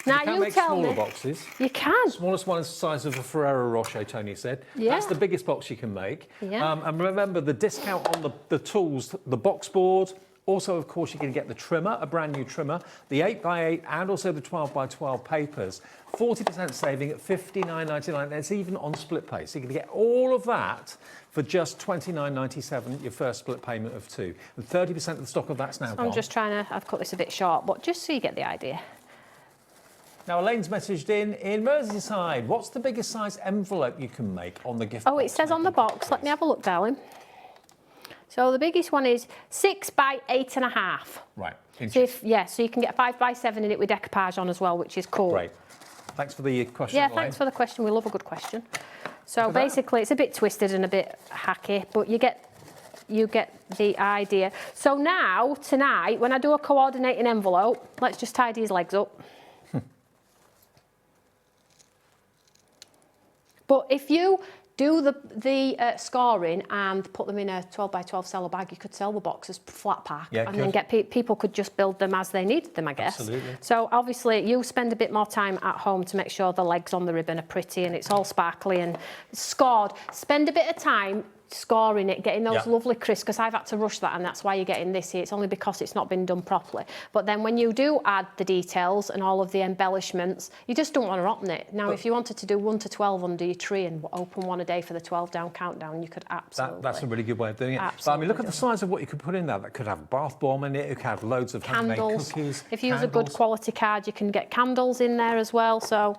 Now you tell me. Smaller boxes. You can. Smallest one is the size of a Ferrero Rocher, Tony said. Yeah. That's the biggest box you can make. Yeah. And remember the discount on the tools, the box board. Also, of course, you can get the trimmer, a brand new trimmer, the 8x8 and also the 12x12 papers. 40% saving at $59.99. That's even on split pay. So you can get all of that for just $29.97, your first split payment of 2. And 30% of the stock of that's now gone. I'm just trying to, I've cut this a bit short, but just so you get the idea. Now, Elaine's messaged in Merseyside. What's the biggest size envelope you can make on the gift box? Oh, it says on the box. Let me have a look, darling. So the biggest one is 6 by 8.5. Right. So so you can get 5 by 7 in it with decoupage on as well, which is cool. Great. Thanks for the question. Yeah, Elaine. thanks for the question. We love a good question. So basically, it's a bit twisted and a bit hacky, but you get the idea. So now, tonight, when I do a coordinating envelope, let's just tidy his legs up. But if you do the scoring and put them in a 12 by 12 cello bag, you could sell the boxes flat pack, and then get people could just build them as they needed them, I guess. Absolutely. So obviously you spend a bit more time at home to make sure the legs on the ribbon are pretty and it's all sparkly and scored. Spend a bit of time scoring it, getting those lovely crisps, because I've had to rush that, and that's why you're getting this here. It's only because it's not been done properly. But then when you do add the details and all of the embellishments, you just don't want to open it. Now, if you wanted to do 1 to 12 under your tree and open one a day for the 12 down countdown, you could absolutely. That's a really good way of doing it. Absolutely. But I mean, look at the size of what you could put in there. That could have a bath bomb in it. It could have loads of handmade cookies. If you use a good quality card, you can get candles in there as well. So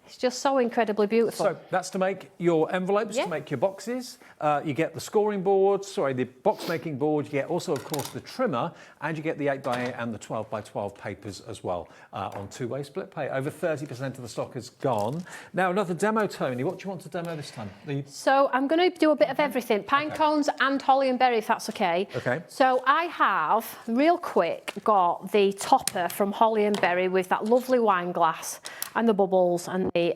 It's just so incredibly beautiful. So that's to make your envelopes, to make your boxes. You get the scoring board, the box making board. You get also, of course, the trimmer, and you get the 8x8 and the 12x12 papers as well on two-way split pay. Over 30% of the stock is gone. Now, another demo, Tony. What do you want to demo this time? So I'm going to do a bit of everything. Pine cones and holly and berry, if that's okay. Okay. So I have, real quick, got the topper from Holly and Berry with that lovely wine glass and the bubbles and the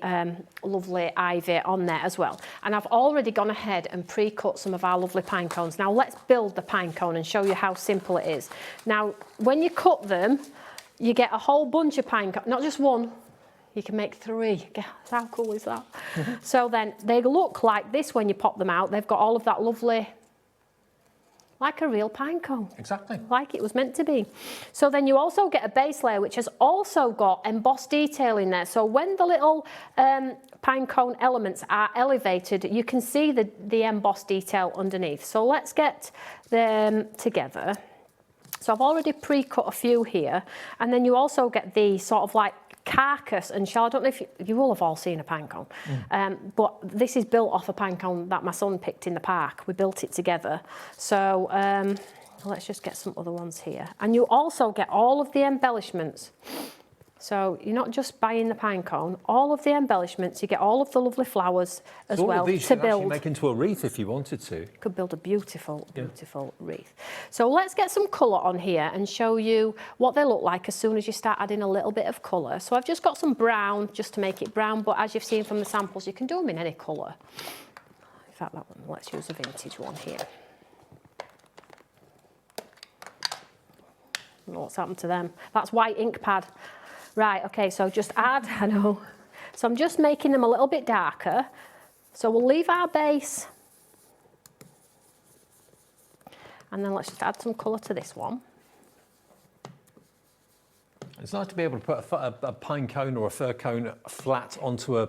lovely ivy on there as well. And I've already gone ahead and pre-cut some of our lovely pine cones. Now let's build the pine cone and show you how simple it is. Now, when you cut them, you get a whole bunch of pine cones, not just one. You can make 3. How cool is that? So then they look like this when you pop them out. They've got all of that lovely, like a real pine cone. Exactly. Like it was meant to be. So then you also get a base layer, which has also got embossed detail in there. So when the little pine cone elements are elevated, you can see the embossed detail underneath. So let's get them together. So I've already pre-cut a few here. And then you also get the sort of like carcass and shell. I don't know if you will have all seen a pine cone, but this is built off a pine cone that my son picked in the park. We built it together. So let's just get some other ones here. And you also get all of the embellishments. So you're not just buying the pine cone, all of the embellishments, you get all of the lovely flowers as well all of these to you could actually build. make into a wreath if you wanted to. Could build a beautiful, beautiful wreath. So let's get some colour on here and show you what they look like as soon as you start adding a little bit of colour. So I've just got some brown just to make it brown, but as you've seen from the samples, you can do them in any colour. In fact, that one, let's use a vintage one here. I don't know what's happened to them. That's white ink pad. Right, okay, so just add, I know. So I'm just making them a little bit darker. So we'll leave our base. And then let's just add some colour to this one. It's nice to be able to put a pine cone or a fir cone flat onto a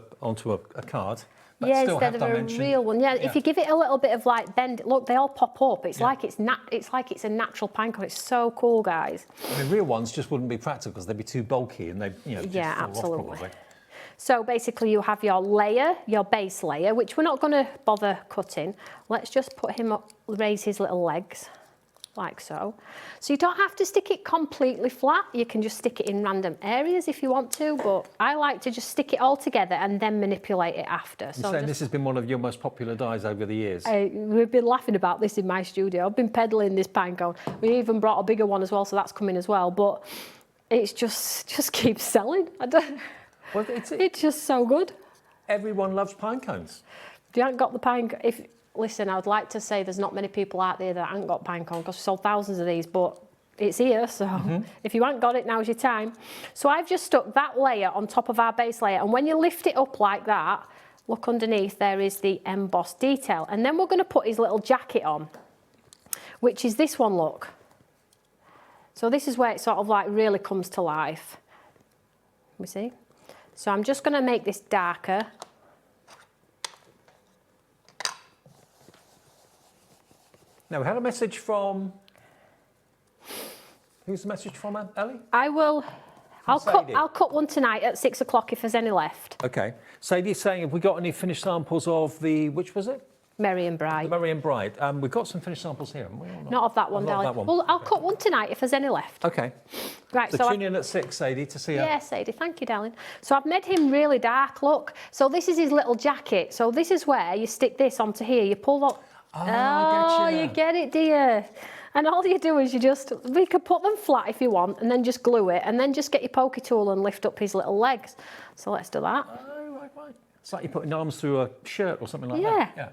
card. But Yeah, still instead have of dimension. a real one. Yeah, if you give it a little bit of like bend, look, they all pop up. It's like it's a natural pine cone. It's so cool, guys. I mean, real ones just wouldn't be practical because they'd be too bulky and they, just fall absolutely. off probably. So basically, you have your layer, your base layer, which we're not going to bother cutting. Let's just put him up, raise his little legs. Like so. So you don't have to stick it completely flat. You can just stick it in random areas if you want to, but I like to just stick it all together and then manipulate it after. You're So saying this has been one of your most popular dies over the years? We've been laughing about this in my studio. I've been peddling this pine cone. We even brought a bigger one as well, so that's coming as well. But it's just keeps selling. Well, it's just so good. Everyone loves pine cones. If you haven't got the pine, listen, I would like to say there's not many people out there that haven't got pine cone because we sold thousands of these, but it's here, so if you haven't got it, now's your time. So I've just stuck that layer on top of our base layer, and when you lift it up like that, look underneath, there is the embossed detail. And then we're going to put his little jacket on, which is this one, look. So this is where it sort of like really comes to life. We see? So I'm just going to make this darker. Now, we had a message from... Who's the message from, Ellie? I'll cut one tonight at 6 o'clock if there's any left. OK. Sadie's saying, have we got any finished samples of which was it? Merry and Bright. Merry and Bright. We've got some finished samples here, haven't we? Not of that one, darling. That one. Well, I'll cut one tonight if there's any left. OK. Right, so tune in at 6, Sadie, to see her. Yeah, Sadie, thank you, darling. So I've made him really dark, look. So this is his little jacket. So this is where you stick this onto here. You pull that... Oh, you get it, dear. And all you do is we could put them flat if you want and then just glue it and then just get your pokey tool and lift up his little legs. So let's do that. Oh, right. It's like you're putting arms through a shirt or something like that. Yeah.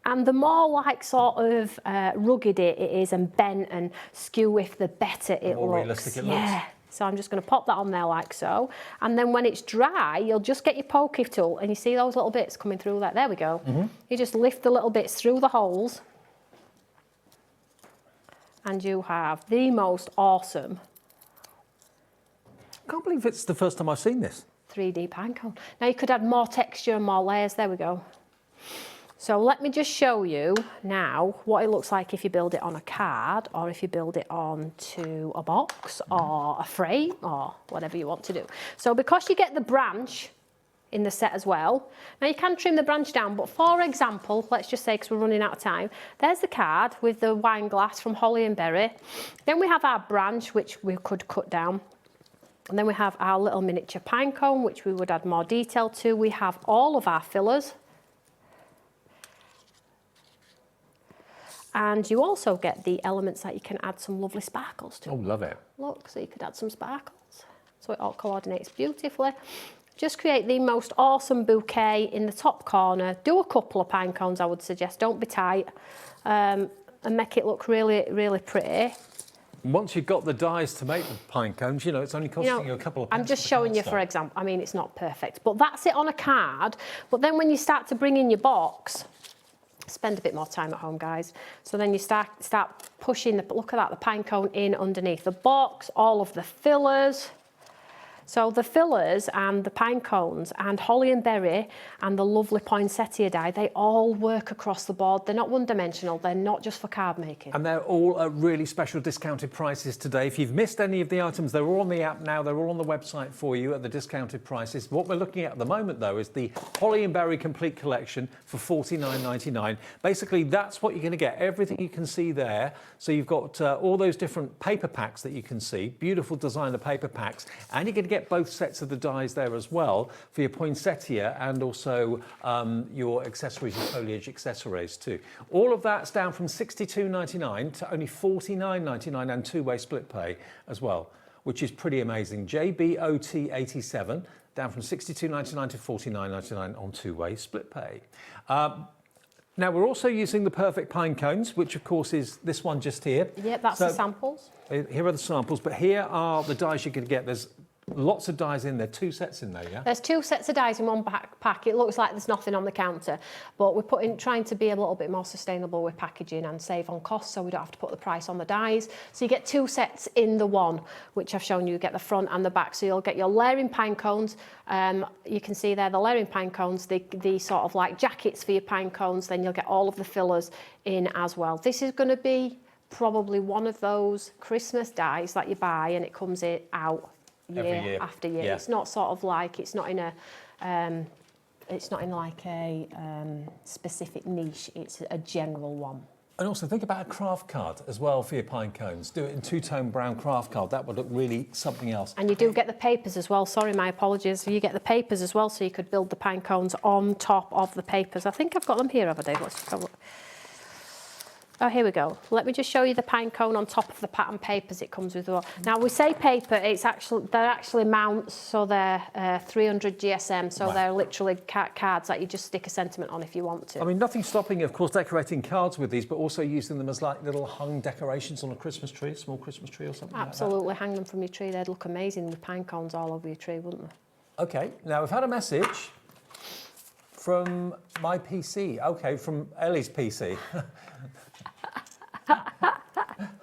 And the more like sort of rugged it is and bent and skew-if, the better it looks. The more realistic it looks. Yeah. So I'm just going to pop that on there like so. And then when it's dry, you'll just get your pokey tool and you see those little bits coming through there. There we go. You just lift the little bits through the holes. And you have the most awesome... I can't believe it's the first time I've seen this. 3D pine cone. Now you could add more texture and more layers. There we go. So let me just show you now what it looks like if you build it on a card or if you build it onto a box or a frame or whatever you want to do. So because you get the branch in the set as well. Now you can trim the branch down, but for example, let's just say, because we're running out of time, there's the card with the wine glass from Holly and Berry. Then we have our branch, which we could cut down. And then we have our little miniature pine cone, which we would add more detail to. We have all of our fillers. And you also get the elements that you can add some lovely sparkles to. Oh, love it. Look, so you could add some sparkles. So it all coordinates beautifully. Just create the most awesome bouquet in the top corner. Do a couple of pine cones, I would suggest. Don't be tight. And make it look really, really pretty. Once you've got the dies to make the pine cones, you know, it's only costing you a couple of pence. I'm just showing you, for example, I mean, it's not perfect, but that's it on a card. But then when you start to bring in your box, spend a bit more time at home, guys. So then you start pushing look at that, the pine cone in underneath the box, all of the fillers. So the fillers and the pine cones and Holly and Berry and the lovely poinsettia die, they all work across the board. They're not one-dimensional. They're not just for card making. And they're all at really special discounted prices today. If you've missed any of the items, they're all on the app now. They're all on the website for you at the discounted prices. What we're looking at the moment, though, is the Holly and Berry Complete Collection for $49.99. Basically, that's what you're going to get. Everything you can see there. So you've got all those different paper packs that you can see. Beautiful designer paper packs. And you're going to get both sets of the dies there as well for your poinsettia and also your accessories and foliage accessories too. All of that's down from $62.99 to only $49.99 and two-way split pay as well, which is pretty amazing. JBOT87 down from $62.99 to $49.99 on two-way split pay. Now we're also using the perfect pine cones, which of course is this one just here. Yep, that's the samples. Here are the samples, but here are the dies you're going to get. There's lots of dies in there, 2 sets in there, yeah? There's 2 sets of dies in one pack. It looks like there's nothing on the counter, but we're trying to be a little bit more sustainable with packaging and save on costs, so we don't have to put the price on the dies. So you get 2 sets in the one, which I've shown you. You get the front and the back, so you'll get your layering pine cones. You can see there the layering pine cones, the sort of like jackets for your pine cones. Then you'll get all of the fillers in as well. This is going to be probably one of those Christmas dies that you buy and it comes out year after year. Yeah. It's not sort of like, it's not in like a specific niche. It's a general one. And also think about a craft card as well for your pine cones. Do it in 2-tone brown craft card. That would look really something else. And you do get the papers as well. Sorry, my apologies. You get the papers as well, so you could build the pine cones on top of the papers. I think I've got them here, have I, Dave? Let's just have a look. Oh, here we go. Let me just show you the pine cone on top of the pattern papers it comes with. Now, we say paper, they're actually mounts, so they're 300 GSM, so they're literally cards that you just stick a sentiment on if you want to. I mean, nothing stopping you, of course, decorating cards with these, but also using them as like little hung decorations on a Christmas tree, a small Christmas tree or something Absolutely, like that. hang them from your tree. They'd look amazing with pine cones all over your tree, wouldn't they? OK, now we've had a message from my PC. OK, from Ellie's PC.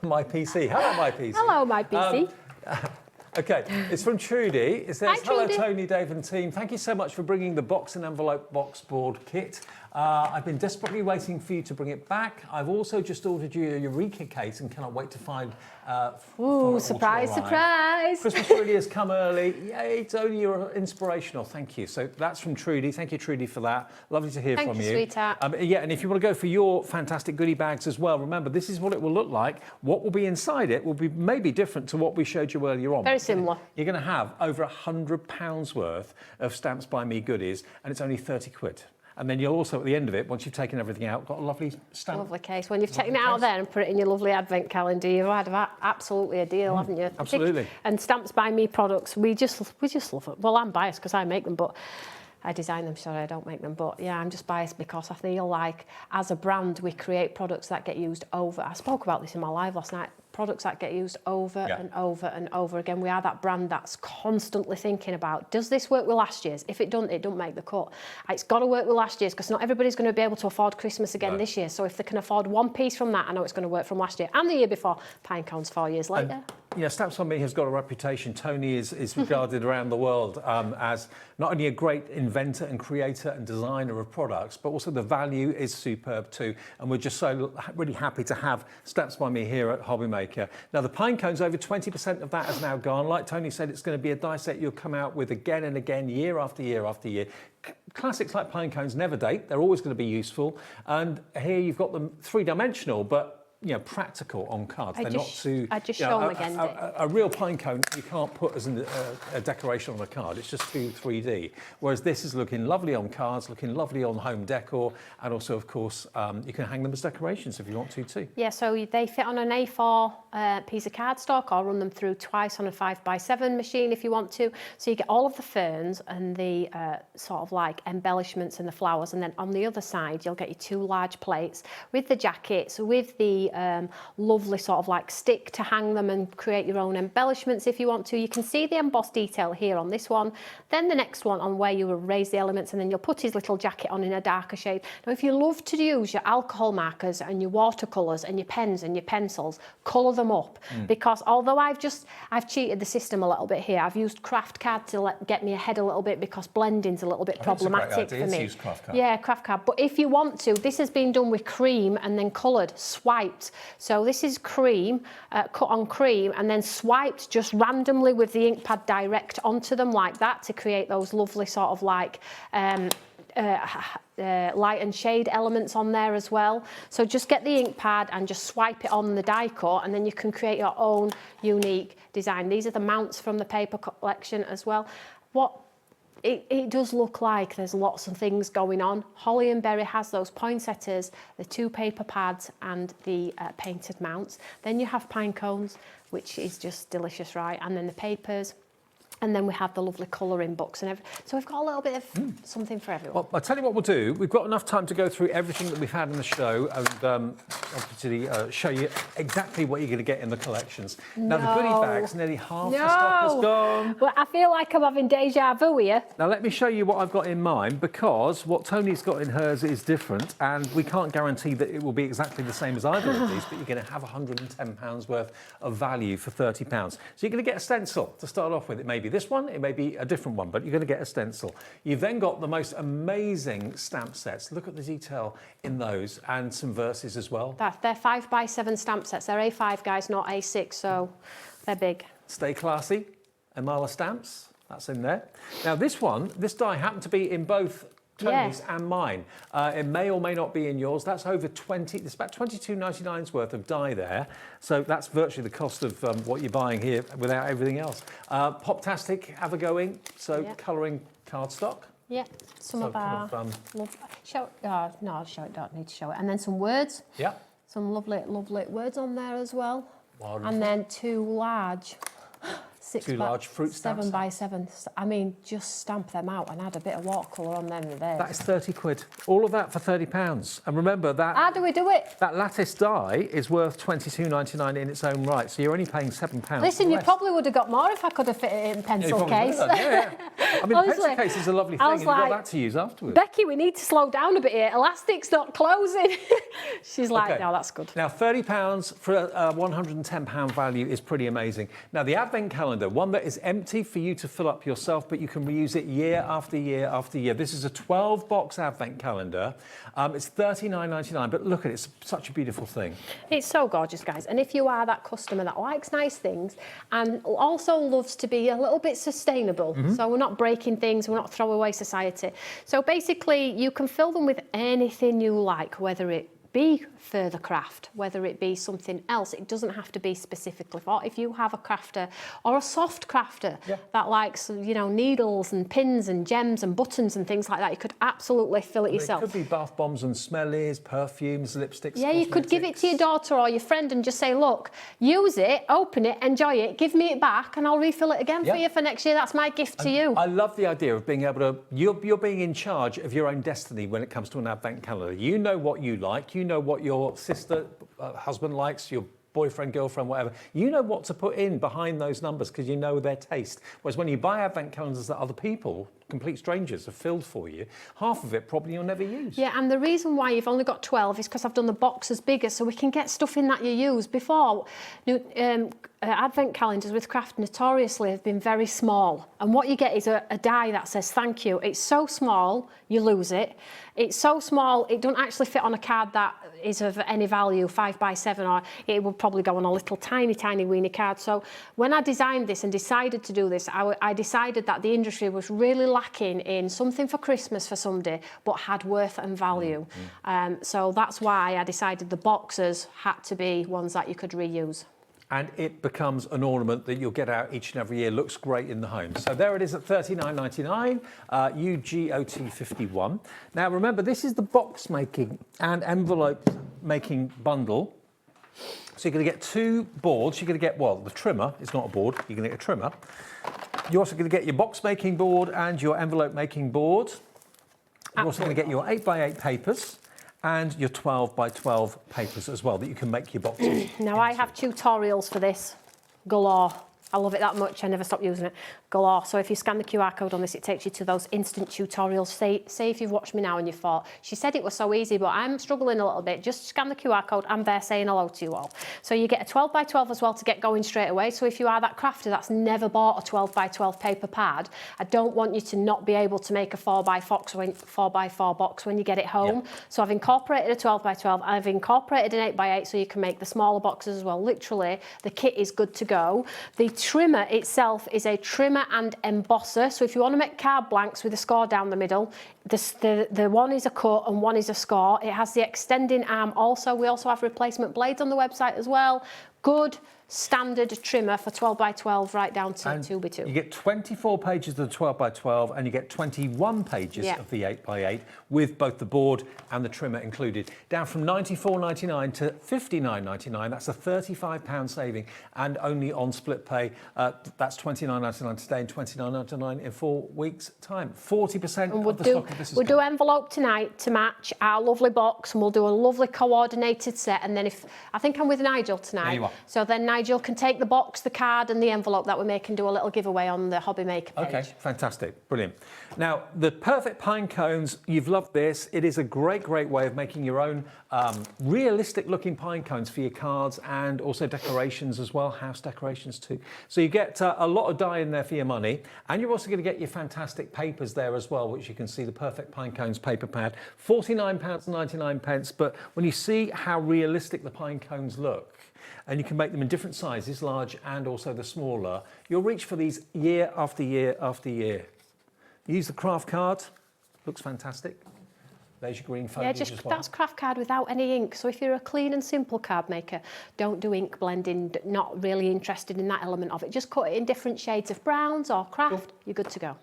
My PC. Hello, my PC. Hello, my PC. OK, it's from Trudy. It says, Hi, hello, Trudy. Tony, Dave and team. Thank you so much for bringing the box and envelope box board kit. I've been desperately waiting for you to bring it back. I've also just ordered you a Eureka case and cannot wait to find... Ooh, surprise, surprise. Christmas really has come early. Yay, Tony, you're inspirational. Thank you. So that's from Trudy. Thank you, Trudy, for that. Lovely to hear from you. Thank you, sweetheart. Yeah, and if you want to go for your fantastic goodie bags as well, remember, this is what it will look like. What will be inside it will be maybe different to what we showed you earlier on. Very similar. You're going to have over £100 worth of Stamps by Me goodies, and it's only 30 quid. And then you'll also, at the end of it, once you've taken everything out, got a lovely stamp. Lovely case. When you've taken it out there and put it in your lovely advent calendar, you've had absolutely a deal, haven't you? Absolutely. And Stamps by Me products, we just love it. Well, I'm biased because I make them, but I design them, sorry, I don't make them. But yeah, I'm just biased because I feel like as a brand, we create products that get used over. I spoke about this in my live last night. Products that get used over and over and over again. We are that brand that's constantly thinking about, does this work with last year's? If it don't make the cut. It's got to work with last year's because not everybody's going to be able to afford Christmas again this year. So if they can afford one piece from that, I know it's going to work from last year and the year before. Pine cones 4 years later. you know, Stamps by Me has got a reputation. Toni is regarded around the world as not only a great inventor and creator and designer of products, but also the value is superb too. And we're just so really happy to have Stamps by Me here at HobbyMaker. Now, the pine cones, over 20% of that has now gone. Like Toni said, it's going to be a die set you'll come out with again and again, year after year after year. Classics like pine cones never date. They're always going to be useful. And here you've got them three-dimensional, but you know, practical on cards. They're not too. I just show them again. A real pine cone you can't put as a decoration on a card. It's just too 3D. Whereas this is looking lovely on cards, looking lovely on home decor, and also, of course, you can hang them as decorations if you want to too. Yeah, so they fit on an A4 piece of cardstock, or run them through twice on a 5x7 machine if you want to. So you get all of the ferns and the sort of like embellishments and the flowers, and then on the other side you'll get your two large plates with the jackets, with the lovely sort of like stick to hang them and create your own embellishments if you want to. You can see the embossed detail here on this one, then the next one on where you will raise the elements, and then you'll put his little jacket on in a darker shade. Now, if you love to use your alcohol markers and your watercolours and your pens and your pencils, colour them up, because although I've cheated the system a little bit here, I've used craft card to get me ahead a little bit, because blending's a little bit problematic for me. Use craft card. Yeah, craft card. But if you want to, this has been done with cream and then coloured, swiped. So this is cream, cut on cream, and then swiped just randomly with the ink pad direct onto them like that to create those lovely sort of like light and shade elements on there as well. So just get the ink pad and just swipe it on the die cut, and then you can create your own unique design. These are the mounts from the paper collection as well. It does look like there's lots of things going on. Holly and Berry has those poinsettias, the two paper pads and the painted mounts. Then you have pine cones, which is just delicious, right? And then the papers. And then we have the lovely colouring books and everything. So we've got a little bit of something for everyone. Well, I'll tell you what we'll do. We've got enough time to go through everything that we've had in the show and obviously show you exactly what you're going to get in the collections. Now, the goodie bags, nearly half the stock has gone. Well, I feel like I'm having deja vu here. Now, let me show you what I've got in mind, because what Toni's got in hers is different, and we can't guarantee that it will be exactly the same as either of these, but you're going to have £110 worth of value for £30. So you're going to get a stencil to start off with. It may be this one, it may be a different one, but you're going to get a stencil. You've then got the most amazing stamp sets. Look at the detail in those, and some verses as well. They're 5x7 stamp sets. They're A5, guys, not A6, so they're big. Stay classy, Amala stamps, that's in there. Now this die happened to be in both Toni's and mine. It may or may not be in yours. That's over 20, it's about 22.99's worth of die there. So that's virtually the cost of what you're buying here without everything else. Poptastic, have a going. So colouring cardstock. Yeah, some of our show. No, show it. Don't need to show it. And then some words. Yeah. Some lovely words on there as well. Wonderful. And then two large fruit stamps. 7x7. I mean, just stamp them out and add a bit of watercolour on them there. That is £30. All of that for £30. And remember that. How do we do it? That lattice die is worth £22.99 in its own right. So you're only paying £7. Listen, you probably would have got more if I could have fit it in pencil case. Yeah. I mean, the pencil case is a lovely thing, and you've got that to use afterwards. Becky, we need to slow down a bit here. Elastic's not closing. She's like, no, that's good. Now, £30 for a £110 value is pretty amazing. Now, the Advent calendar, one that is empty for you to fill up yourself, but you can reuse it year after year after year. This is a 12-box Advent calendar. It's $39.99, but look at it, it's such a beautiful thing. It's so gorgeous, guys. And if you are that customer that likes nice things and also loves to be a little bit sustainable, so we're not breaking things, we're not throwaway society. So basically, you can fill them with anything you like, whether it be further craft, whether it be something else. It doesn't have to be specifically for. If you have a crafter or a soft crafter that likes, you know, needles and pins and gems and buttons and things like that, you could absolutely fill it yourself. It could be bath bombs and smellies, perfumes, lipsticks. Yeah, you could give it to your daughter or your friend and just say, look, use it, open it, enjoy it, give me it back, and I'll refill it again for you for next year. That's my gift to you. I love the idea of being able to, you're being in charge of your own destiny when it comes to an Advent calendar. You know what you like, you know what your sister, husband likes, your boyfriend, girlfriend, whatever. You know what to put in behind those numbers because you know their taste. Whereas when you buy advent calendars that other people, complete strangers, have filled for you, half of it probably you'll never use. Yeah, and the reason why you've only got 12 is because I've done the boxes bigger so we can get stuff in that you use. Before, advent calendars with craft notoriously have been very small, and what you get is a die that says thank you. It's so small, you lose it. It's so small, it doesn't actually fit on a card that is of any value, 5x7, or it would probably go on a little tiny weeny card. So when I designed this and decided to do this, I decided that the industry was really lacking in something for Christmas for somebody, but had worth and value. So that's why I decided the boxes had to be ones that you could reuse. And it becomes an ornament that you'll get out each and every year. Looks great in the home. So there it is at $39.99, UGOT 51. Now remember, this is the box making and envelope making bundle. So you're going to get 2 boards. You're going to get, well, the trimmer. It's not a board. You're going to get a trimmer. You're also going to get your box making board and your envelope making board. You're also going to get your 8x8 papers and your 12x12 papers as well that you can make your boxes. Now I have tutorials for this galore. I love it that much, I never stop using it. Galore. So if you scan the QR code on this, it takes you to those instant tutorials. Say if you've watched me now and you thought, she said it was so easy, but I'm struggling a little bit. Just scan the QR code, I'm there saying hello to you all. So you get a 12x12 as well to get going straight away. So if you are that crafter that's never bought a 12x12 paper pad, I don't want you to not be able to make a 4x4 box when you get it home. Yep. So I've incorporated a 12x12, I've incorporated an 8x8 so you can make the smaller boxes as well. Literally, the kit is good to go. The trimmer itself is a trimmer and embosser. So if you want to make card blanks with a score down the middle, the one is a cut and one is a score. It has the extending arm also. We also have replacement blades on the website as well. Good standard trimmer for 12x12 right down to 2x2. You get 24 pages of the 12x12 and you get 21 pages of the 8x8 with both the board and the trimmer included. Down from $94.99 to $59.99. That's a £35 saving, and only on split pay. That's $29.99 today and $29.99 in 4 weeks' time. 40% of the stock of this is We'll do envelope tonight to match our lovely box, and we'll do a lovely coordinated set. And then I think I'm with Nigel tonight. There you are. So then Nigel can take the box, the card and the envelope that we make and do a little giveaway on the HobbyMaker page. Okay, fantastic, brilliant. Now, the perfect pine cones, you've loved this. It is a great way of making your own realistic looking pine cones for your cards and also decorations as well, house decorations too. So you get a lot of die in there for your money, and you're also going to get your fantastic papers there as well, which you can see the perfect pine cones paper pad, £49.99. But when you see how realistic the pine cones look, and you can make them in different sizes, large and also the smaller, you'll reach for these year after year after year. Use the craft card, looks fantastic. There's your green foliage as well. That's craft card without any ink. So if you're a clean and simple card maker, don't do ink blending, not really interested in that element of it. Just cut it in different shades of browns or craft, you're good to go.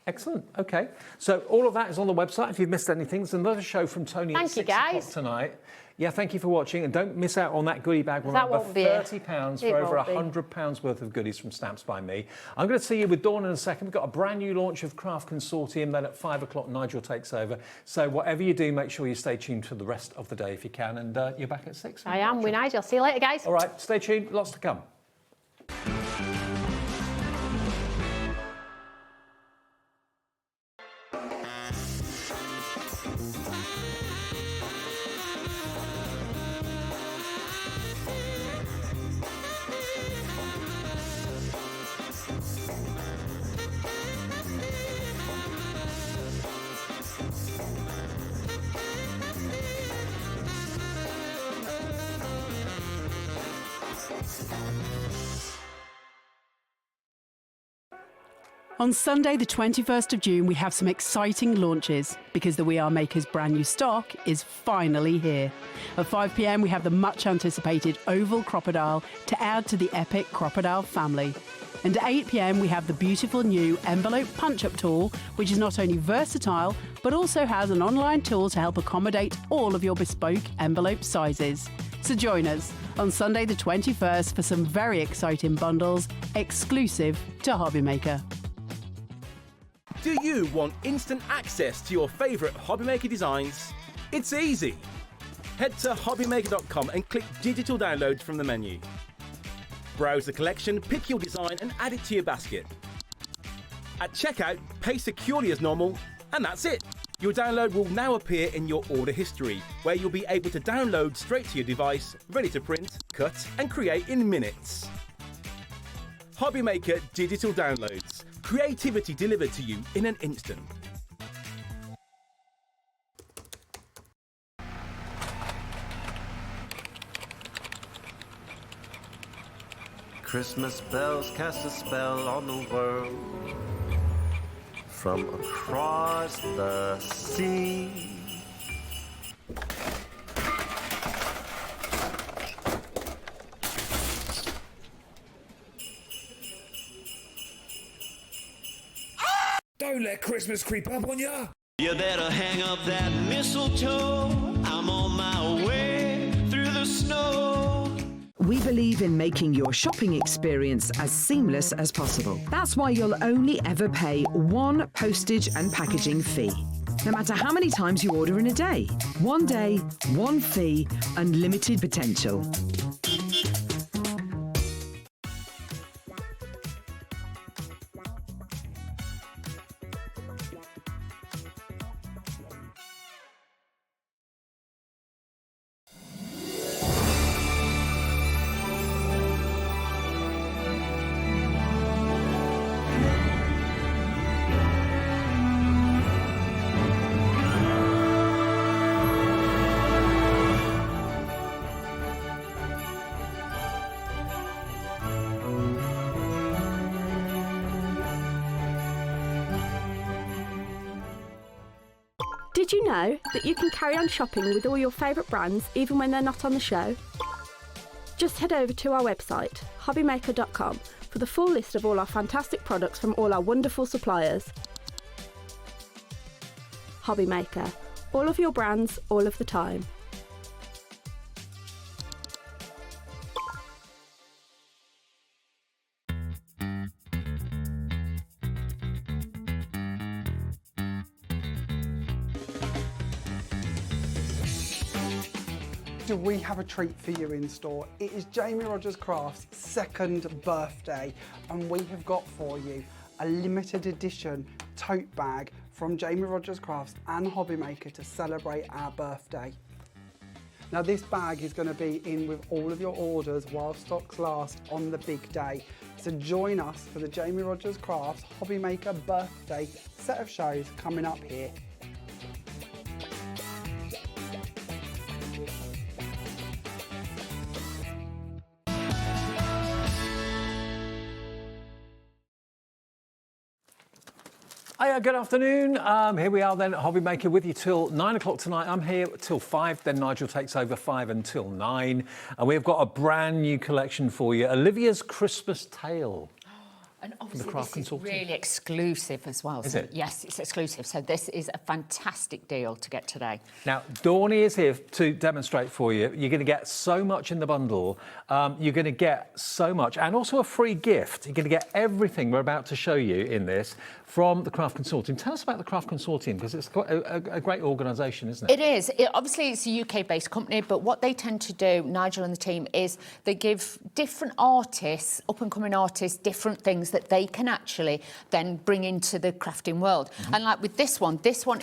Excellent, okay. So all of that is on the website. If you've missed anything, there's another show from Toni at 6 o'clock tonight. Yeah, thank you for watching, and don't miss out on that goodie bag. Remember, £30 for over £100 worth of goodies from Stamps by Me. I'm going to see you with Dawn in a second. We've got a brand new launch of Craft Consortium. Then at 5 o'clock, Nigel takes over. So whatever you do, make sure you stay tuned for the rest of the day if you can, and you're back at 6. I am with Nigel. See you later, guys. All right, stay tuned. Lots to come. On Sunday, the 21st of June, we have some exciting launches because the We Are Makers brand new stock is finally here. At 5 p.m, we have the much anticipated oval crocodile to add to the epic crocodile family. And at 8 p.m, we have the beautiful new envelope punch-up tool, which is not only versatile, but also has an online tool to help accommodate all of your bespoke envelope sizes. So join us on Sunday the 21st for some very exciting bundles exclusive to HobbyMaker. Do you want instant access to your favourite HobbyMaker designs? It's easy. Head to HobbyMaker.com and click Digital Downloads from the menu. Browse the collection, pick your design and add it to your basket. At checkout, pay securely as normal, and that's it. Your download will now appear in your order history, where you'll be able to download straight to your device, ready to print, cut and create in minutes. HobbyMaker Digital Downloads. Creativity delivered to you in an instant. Christmas bells cast a spell on the world from across the sea. Don't let Christmas creep up on ya. You better hang up that mistletoe. I'm on my way through the snow. We believe in making your shopping experience as seamless as possible. That's why you'll only ever pay one postage and packaging fee. No matter how many times you order in a day. One day, one fee, unlimited potential. Did you know that you can carry on shopping with all your favourite brands even when they're not on the show? Just head over to our website, hobbymaker.com, for the full list of all our fantastic products from all our wonderful suppliers. HobbyMaker, all of your brands, all of the time. Do we have a treat for you in store? It is Jamie Rogers Crafts' second birthday, and we have got for you a limited edition tote bag from Jamie Rogers Crafts and HobbyMaker to celebrate our birthday. Now this bag is going to be in with all of your orders while stocks last on the big day. So join us for the Jamie Rogers Crafts HobbyMaker birthday set of shows coming up here. Hiya, good afternoon. Here we are then at HobbyMaker with you till 9 o'clock tonight. I'm here till 5, then Nigel takes over 5 until 9. And we've got a brand new collection for you, Olivia's Christmas Tale. And obviously this is really exclusive as well. Is it? Yes, it's exclusive. So this is a fantastic deal to get today. Now, Toni is here to demonstrate for you. You're going to get so much in the bundle. You're going to get so much, and also a free gift. You're going to get everything we're about to show you in this from the Craft Consortium. Tell us about the Craft Consortium, because it's quite a great organisation, isn't it? It is. Obviously, it's a UK-based company, but what they tend to do, Nigel and the team, is they give different artists, up-and-coming artists, different things that they can actually then bring into the crafting world. Mm-hmm. And like with this one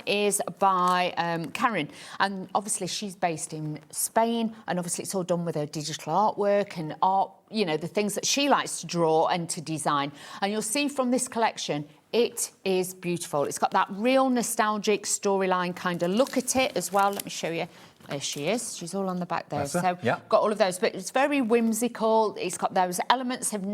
is by Karen, and obviously she's based in Spain, and obviously it's all done with her digital artwork and art, you know, the things that she likes to draw and to design. And you'll see from this collection, it is beautiful. It's got that real nostalgic storyline kind of look at it as well. Let me show you. There she is. She's all on the back there. So got all of those, but it's very whimsical. It's got those elements of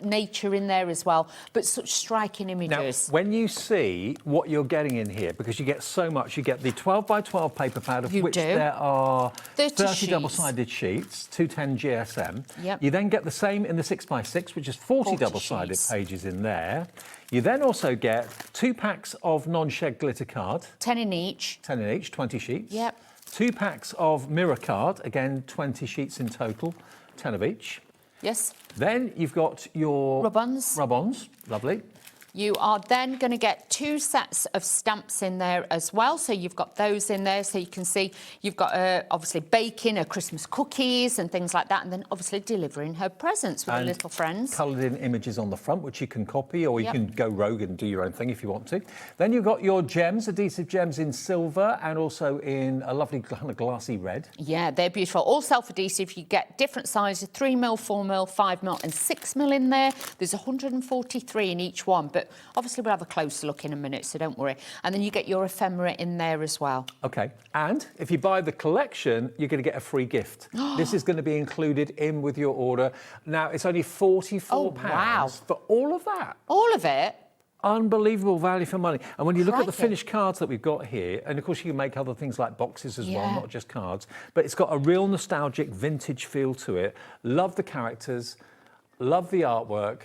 nature in there as well, but such striking images. Now, when you see what you're getting in here, because you get so much, you get the 12 by 12 paper pad, of which there are 30 double-sided sheets, 210 GSM. Yep. You then get the same in the 6 by 6, which is 40 double-sided pages in there. You then also get 2 packs of non-shed glitter card. 10 in each. 10 in each, 20 sheets. Yep. 2 packs of mirror card, again 20 sheets in total, 10 of each. Yes. Then you've got your rub-ons. Rub-ons, lovely. You are then going to get 2 sets of stamps in there as well. So you've got those in there. So you can see you've got obviously baking her Christmas cookies and things like that. And then obviously delivering her presents with her little friends. Coloured in images on the front, which you can copy, or you can go rogue and do your own thing if you want to. Then you've got your gems, adhesive gems in silver and also in a lovely kind of glassy red. Yeah, they're beautiful. All self-adhesive. You get different sizes, 3mm, 4mm, 5mm and 6mm in there. There's 143 in each one, but obviously we'll have a closer look in a minute, so don't worry. And then you get your ephemera in there as well. OK, and if you buy the collection, you're going to get a free gift. This is going to be included in with your order. Now, it's only £44 for all of that. All of it? Unbelievable value for money. And when you look at the finished cards that we've got here, and of course you can make other things like boxes as well, not just cards, but it's got a real nostalgic vintage feel to it. Love the characters, love the artwork.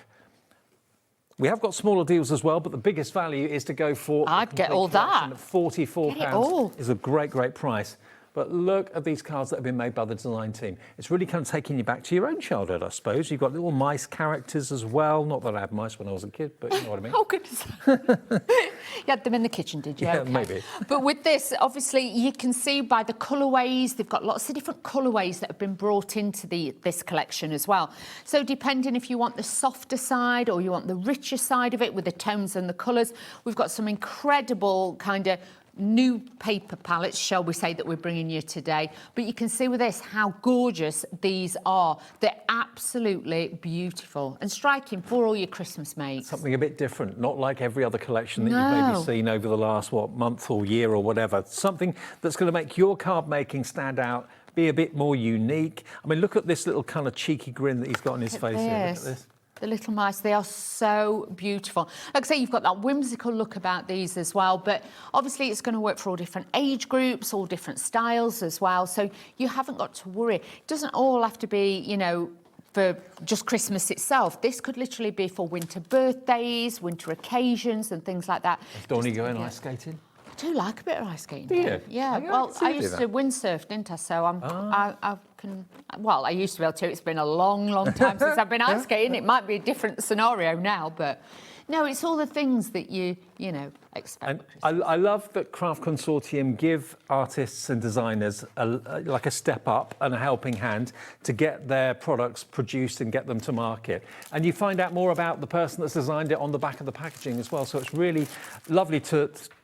We have got smaller deals as well, but the biggest value is to go for... I'd get all that. £44 is a great, great price. But look at these cards that have been made by the design team. It's really kind of taking you back to your own childhood, I suppose. You've got little mice characters as well. Not that I had mice when I was a kid, but you know what I mean. Oh, goodness. You had them in the kitchen, did you? Yeah, okay. maybe. But with this, obviously, you can see by the colourways, they've got lots of different colourways that have been brought into this collection as well. So depending if you want the softer side or you want the richer side of it with the tones and the colours, we've got some incredible kind of new paper palettes, shall we say, that we're bringing you today. But you can see with this how gorgeous these are. They're absolutely beautiful and striking for all your Christmas mates. Something a bit different, not like every other collection that you've maybe seen over the last, month or year or whatever. Something that's going to make your card making stand out, be a bit more unique. I mean, look at this little kind of cheeky grin that he's got on his face here. Look at this. The little mice, they are so beautiful. Like I say, you've got that whimsical look about these as well, but obviously it's going to work for all different age groups, all different styles as well, so you haven't got to worry. It doesn't all have to be, you know, for just Christmas itself. This could literally be for winter birthdays, winter occasions and things like that. Is Toni going ice skating? I do like a bit of ice skating. Do you? Yeah, well, I used to windsurf, didn't I? So I can... Well, I used to be able to. It's been a long, long time since I've been ice skating. It might be a different scenario now, but... No, it's all the things that you know, expect. And I love that Craft Consortium give artists and designers like a step up and a helping hand to get their products produced and get them to market. And you find out more about the person that's designed it on the back of the packaging as well. So it's really lovely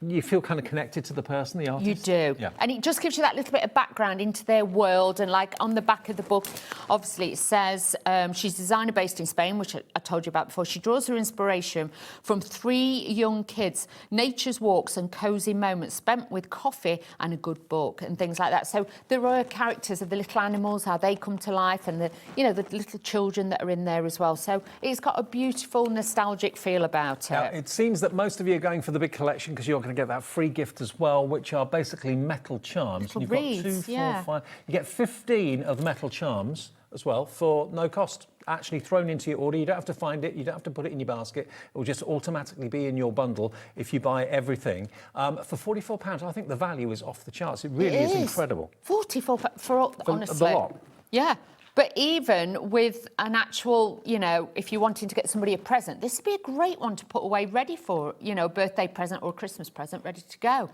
you feel kind of connected to the person, the artist. You do. Yeah. And it just gives you that little bit of background into their world. And like on the back of the book, obviously it says she's a designer based in Spain, which I told you about before. She draws her inspiration from 3 young kids, nature's walks and cosy moments spent with coffee and a good book and things like that. So there are characters of the little animals, how they come to life, and the little children that are in there as well. So it's got a beautiful, nostalgic feel about it. Now, it seems that most of you are going for the big collection because you're going to get that free gift as well, which are basically metal charms. Little You've reeds, got 2, 4, yeah. 5. You get 15 of the metal charms as well for no cost, actually thrown into your order. You don't have to find it, you don't have to put it in your basket. It will just automatically be in your bundle if you buy everything. For £44, I think the value is off the charts. It really is incredible. £44 for honestly. The lot. Yeah. But even with an actual, you know, if you're wanting to get somebody a present, this would be a great one to put away ready for, you know, a birthday present or a Christmas present ready to go.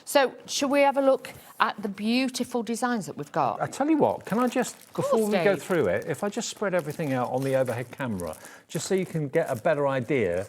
So, should we have a look at the beautiful designs that we've got? I tell you what, can I just, before we go through it, if I just spread everything out on the overhead camera, just so you can get a better idea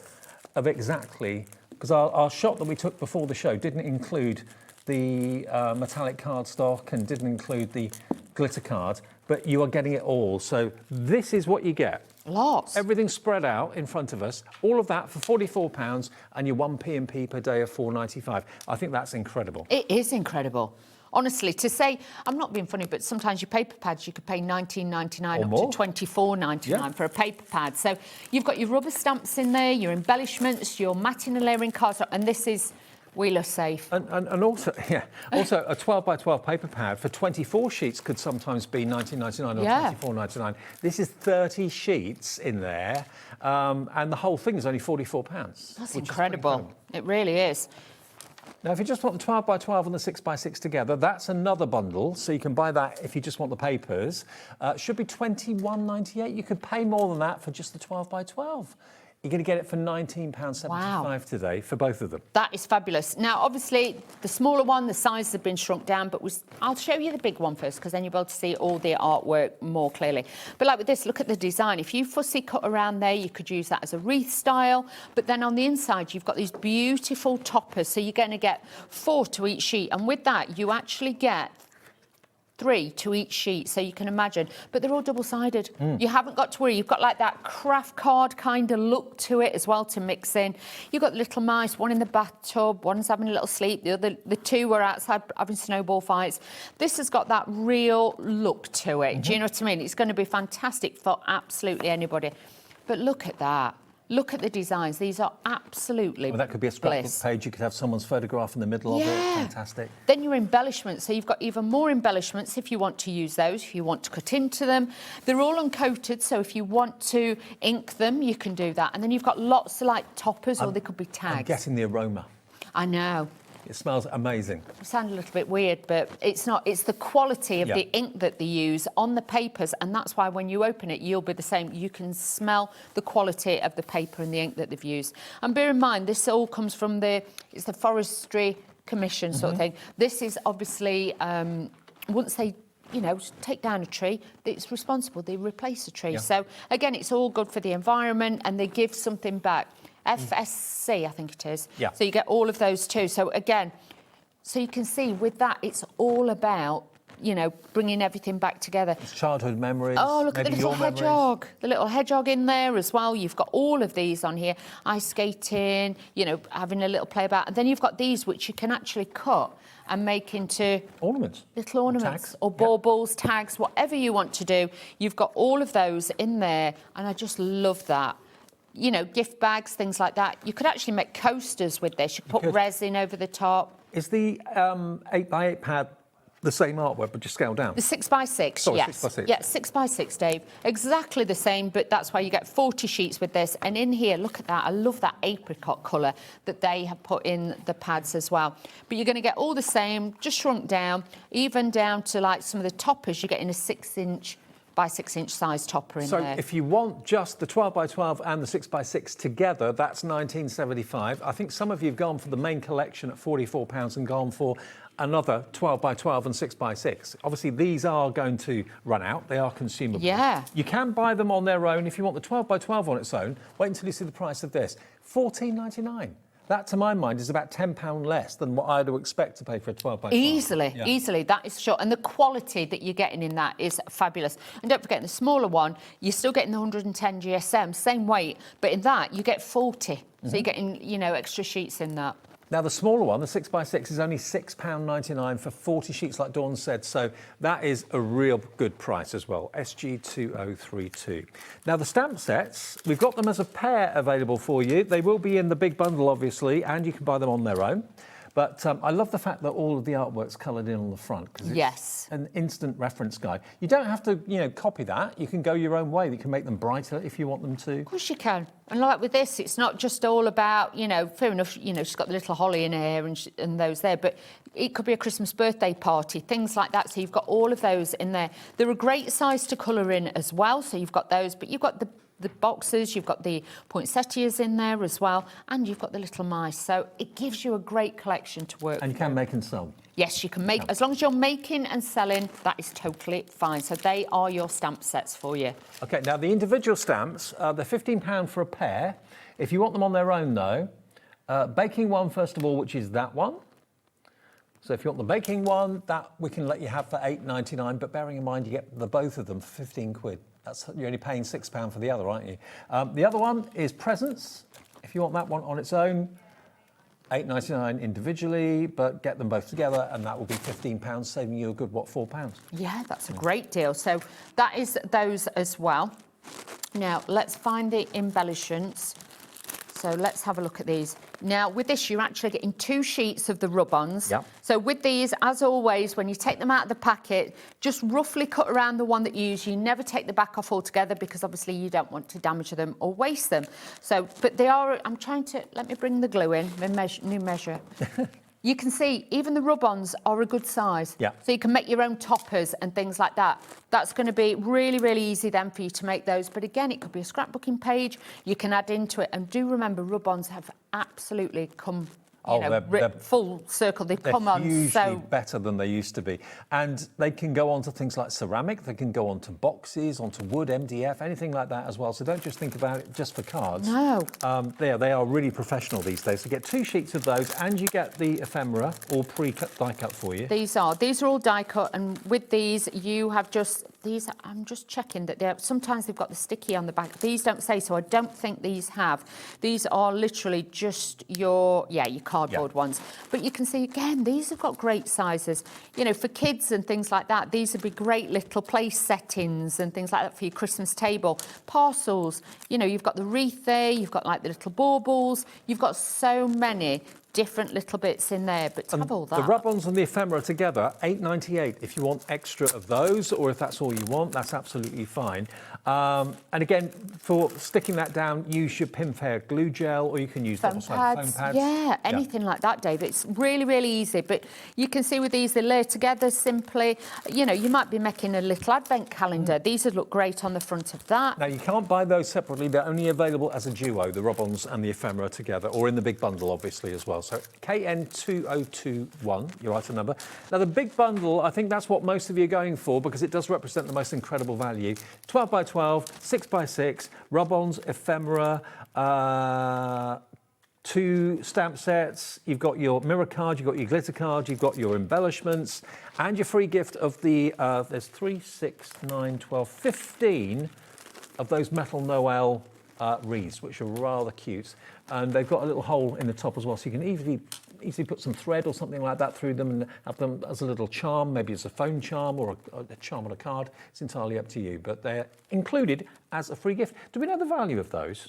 of exactly, because our shot that we took before the show didn't include the metallic cardstock and didn't include the glitter card, but you are getting it all. So this is what you get. Lots. Everything spread out in front of us. All of that for £44 and your 1 P&P per day of £4.95. I think that's incredible. It is incredible. Honestly, to say, I'm not being funny, but sometimes your paper pads, you could pay $19.99 up to $24.99 for a paper pad. So you've got your rubber stamps in there, your embellishments, your matting and layering cards, and this is wheeler safe. And also, also a 12 by 12 paper pad for 24 sheets could sometimes be $19.99 or $24.99. This is 30 sheets in there, and the whole thing is only £44. That's incredible. It really is. Now, if you just want the 12 by 12 and the 6 by 6 together, that's another bundle. So you can buy that if you just want the papers. Should be £21.98. You could pay more than that for just the 12 by 12. You're going to get it for £19.75 today for both of them. That is fabulous. Now, obviously, the smaller one, the sizes have been shrunk down, but I'll show you the big one first, because then you'll be able to see all the artwork more clearly. But like with this, look at the design. If you fussy cut around there, you could use that as a wreath style. But then on the inside, you've got these beautiful toppers. So you're going to get 4 to each sheet. And with that, you actually get 3 to each sheet, so you can imagine. But they're all double-sided. You haven't got to worry. You've got like that craft card kind of look to it as well to mix in. You've got the little mice, one in the bathtub, one's having a little sleep, the two are outside having snowball fights. This has got that real look to it. Do you know what I mean? It's going to be fantastic for absolutely anybody. But look at that. Look at the designs. These are absolutely Well, that could be a scrapbook bliss. page. You could have someone's photograph in the middle of it. Fantastic. Then your embellishments. So you've got even more embellishments if you want to use those, if you want to cut into them. They're all uncoated, so if you want to ink them, you can do that. And then you've got lots of like toppers, or they could be tags. I'm getting the aroma. I know. It smells amazing. It sounds a little bit weird, but it's not. It's the quality of the ink that they use on the papers, and that's why when you open it, you'll be the same. You can smell the quality of the paper and the ink that they've used. And bear in mind, this all comes from it's the Forestry Commission sort of thing. This is obviously, once they take down a tree, it's responsible. They replace a tree. So, again, it's all good for the environment, and they give something back. FSC, I think it is. So you get all of those too. So, again, so you can see with that, it's all about, bringing everything back together. It's childhood memories. Oh, look at the little hedgehog. The little hedgehog in there as well. You've got all of these on here. Ice skating, having a little play about. And then you've got these, which you can actually cut and make into ornaments, little ornaments, or baubles, tags, whatever you want to do. You've got all of those in there, and I just love that. Gift bags, things like that. You could actually make coasters with this. You put resin over the top. Is the 8x8 pad the same artwork, but just scaled down? The 6x6, Sorry, yes. 6x6. Yeah, 6x6, Dave. Exactly the same, but that's why you get 40 sheets with this. And in here, look at that. I love that apricot colour that they have put in the pads as well. But you're going to get all the same, just shrunk down, even down to like some of the toppers. You're getting a 6-inch by 6-inch size topper in there. So if you want just the 12x12 and the 6x6 together, that's £19.75. I think some of you have gone for the main collection at £44 and gone for another 12x12 and 6x6. Obviously, these are going to run out. They are consumable. Yeah. You can buy them on their own. If you want the 12x12 on its own, wait until you see the price of this. £14.99. That, to my mind, is about £10 less than what I'd expect to pay for a 12x12. Easily, that is sure. And the quality that you're getting in that is fabulous. And don't forget, in the smaller one, you're still getting the 110 GSM, same weight, but in that, you get 40. So you're getting, extra sheets in that. Now, the smaller one, the 6x6, is only £6.99 for 40 sheets, like Dawn said. So that is a real good price as well, SG2032. Now, the stamp sets, we've got them as a pair available for you. They will be in the big bundle, obviously, and you can buy them on their own. But I love the fact that all of the artwork's coloured in on the front, because it's an instant reference guide. You don't have to, copy that. You can go your own way. You can make them brighter if you want them to. Of course you can. And like with this, it's not just all about, fair enough, she's got the little holly in her hair and those there, but it could be a Christmas birthday party, things like that. So you've got all of those in there. They're a great size to colour in as well. So you've got those, but you've got the boxes, you've got the poinsettias in there as well, and you've got the little mice. So it gives you a great collection to work with. And you can make and sell. Yes, you can make, as long as you're making and selling, that is totally fine. So they are your stamp sets for you. OK, now the individual stamps, they're £15 for a pair. If you want them on their own, though, baking one, first of all, which is that one. So if you want the baking one, that we can let you have for £8.99, but bearing in mind you get the both of them for 15 quid. You're only paying £6 for the other, aren't you? The other one is presents. If you want that one on its own, £8.99 individually, but get them both together, and that will be £15, saving you a good, £4? Yeah, that's a great deal. So that is those as well. Now, let's find the embellishments. So let's have a look at these. Now, with this, you're actually getting 2 sheets of the rub-ons. Yep. So with these, as always, when you take them out of the packet, just roughly cut around the one that you use. You never take the back off altogether because obviously you don't want to damage them or waste them. So, but they are, let me bring the glue in, my new measure. You can see even the rub-ons are a good size. Yeah. So you can make your own toppers and things like that. That's going to be really, really easy then for you to make those. But again, it could be a scrapbooking page. You can add into it. And do remember, rub-ons have absolutely come... they're full circle. They've come on hugely better than they used to be. And they can go on to things like ceramic. They can go on to boxes, onto wood, MDF, anything like that as well. So don't just think about it just for cards. No. They are really professional these days. So you get 2 sheets of those and you get the ephemera all pre-cut, die cut for you. These are all die cut. And with these, you have just... These, I'm just checking that sometimes they've got the sticky on the back. These don't say so. I don't think these have. These are literally just your cardboard ones. But you can see, again, these have got great sizes. You know, for kids and things like that, these would be great little place settings and things like that for your Christmas table. Parcels, you know, you've got the wreath there, you've got like the little baubles. You've got so many different little bits in there, but to have all that. The rub-ons and the ephemera together, $8.98. If you want extra of those, or if that's all you want, that's absolutely fine. And again, for sticking that down, use your Pimfair glue gel, or you can use foam pads. Yeah, anything like that, Dave. It's really, really easy. But you can see with these, they layer together simply. You know, you might be making a little advent calendar. These would look great on the front of that. Now, you can't buy those separately. They're only available as a duo, the rub-ons and the ephemera together, or in the big bundle, obviously, as well. So KN2021, your item number. Now, the big bundle, I think that's what most of you are going for because it does represent the most incredible value. 12 by 12, 6 by 6, rub-ons, ephemera, 2 stamp sets. You've got your mirror card, you've got your glitter card, you've got your embellishments, and your free gift of the, there's 3, 6, 9, 12, 15 of those metal Noel wreaths, which are rather cute. And they've got a little hole in the top as well, so you can easily put some thread or something like that through them and have them as a little charm, maybe as a phone charm or a charm on a card. It's entirely up to you, but they're included as a free gift. Do we know the value of those?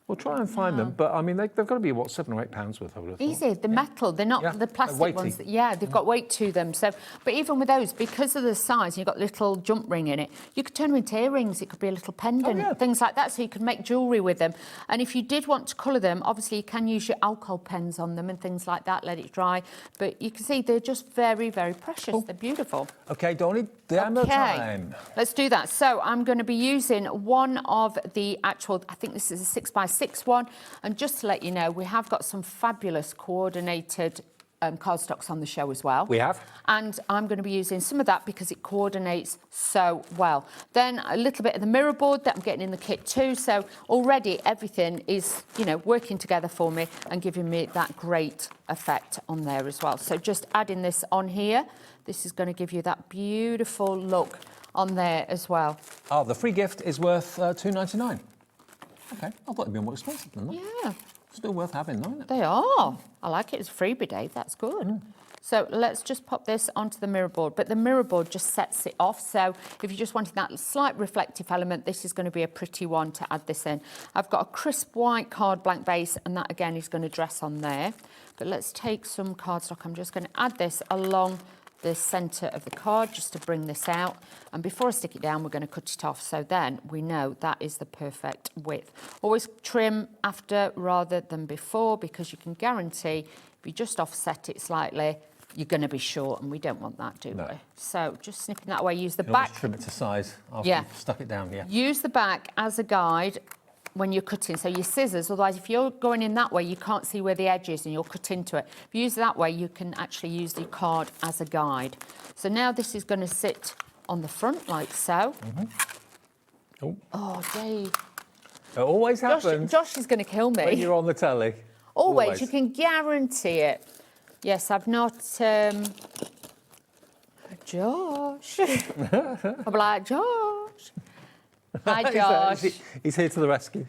We'll try and find them, but I mean, they've got to be, what, £7 or £8 worth, I would have thought. Easy, the metal, they're not the plastic ones. They've got weight to them. So, but even with those, because of the size, you've got a little jump ring in it, you could turn them into earrings, it could be a little pendant, things like that, so you could make jewellery with them. And if you did want to colour them, obviously you can use your alcohol pens on them and things like that, let it dry. But you can see they're just very, very precious. They're beautiful. OK, Toni, demo time. Let's do that. So I'm going to be using one of the actual, I think this is a 6 by 6 one, and just to let you know, we have got some fabulous coordinated cardstocks on the show as well. We have. And I'm going to be using some of that because it coordinates so well. Then a little bit of the mirror board that I'm getting in the kit too. So already everything is, you know, working together for me and giving me that great effect on there as well. So just adding this on here, this is going to give you that beautiful look on there as well. Oh, the free gift is worth $2.99. OK, I thought it'd be more expensive than that. Yeah. Still worth having, though, isn't it? They are. I like it as a freebie, Dave. That's good. So let's just pop this onto the mirror board. But the mirror board just sets it off. So if you just wanted that slight reflective element, this is going to be a pretty one to add this in. I've got a crisp white card blank base, and that, again, is going to dress on there. But let's take some cardstock. I'm just going to add this along the centre of the card just to bring this out, and before I stick it down we're going to cut it off, so then we know that is the perfect width. Always trim after rather than before, because you can guarantee if you just offset it slightly you're going to be short, and we don't want that, do we? So just snipping that away. Use the back. Trim it to size after you've stuck it down. Use the back as a guide when you're cutting, so your scissors, otherwise if you're going in that way you can't see where the edge is and you'll cut into it. If you use it that way you can actually use the card as a guide. So now this is going to sit on the front like so. Oh, Dave. It always happens. Josh is going to kill me. When you're on the telly. Always. You can guarantee it. Yes, I've not... Josh. I'll be like, Josh. Hi, Josh. He's here to the rescue.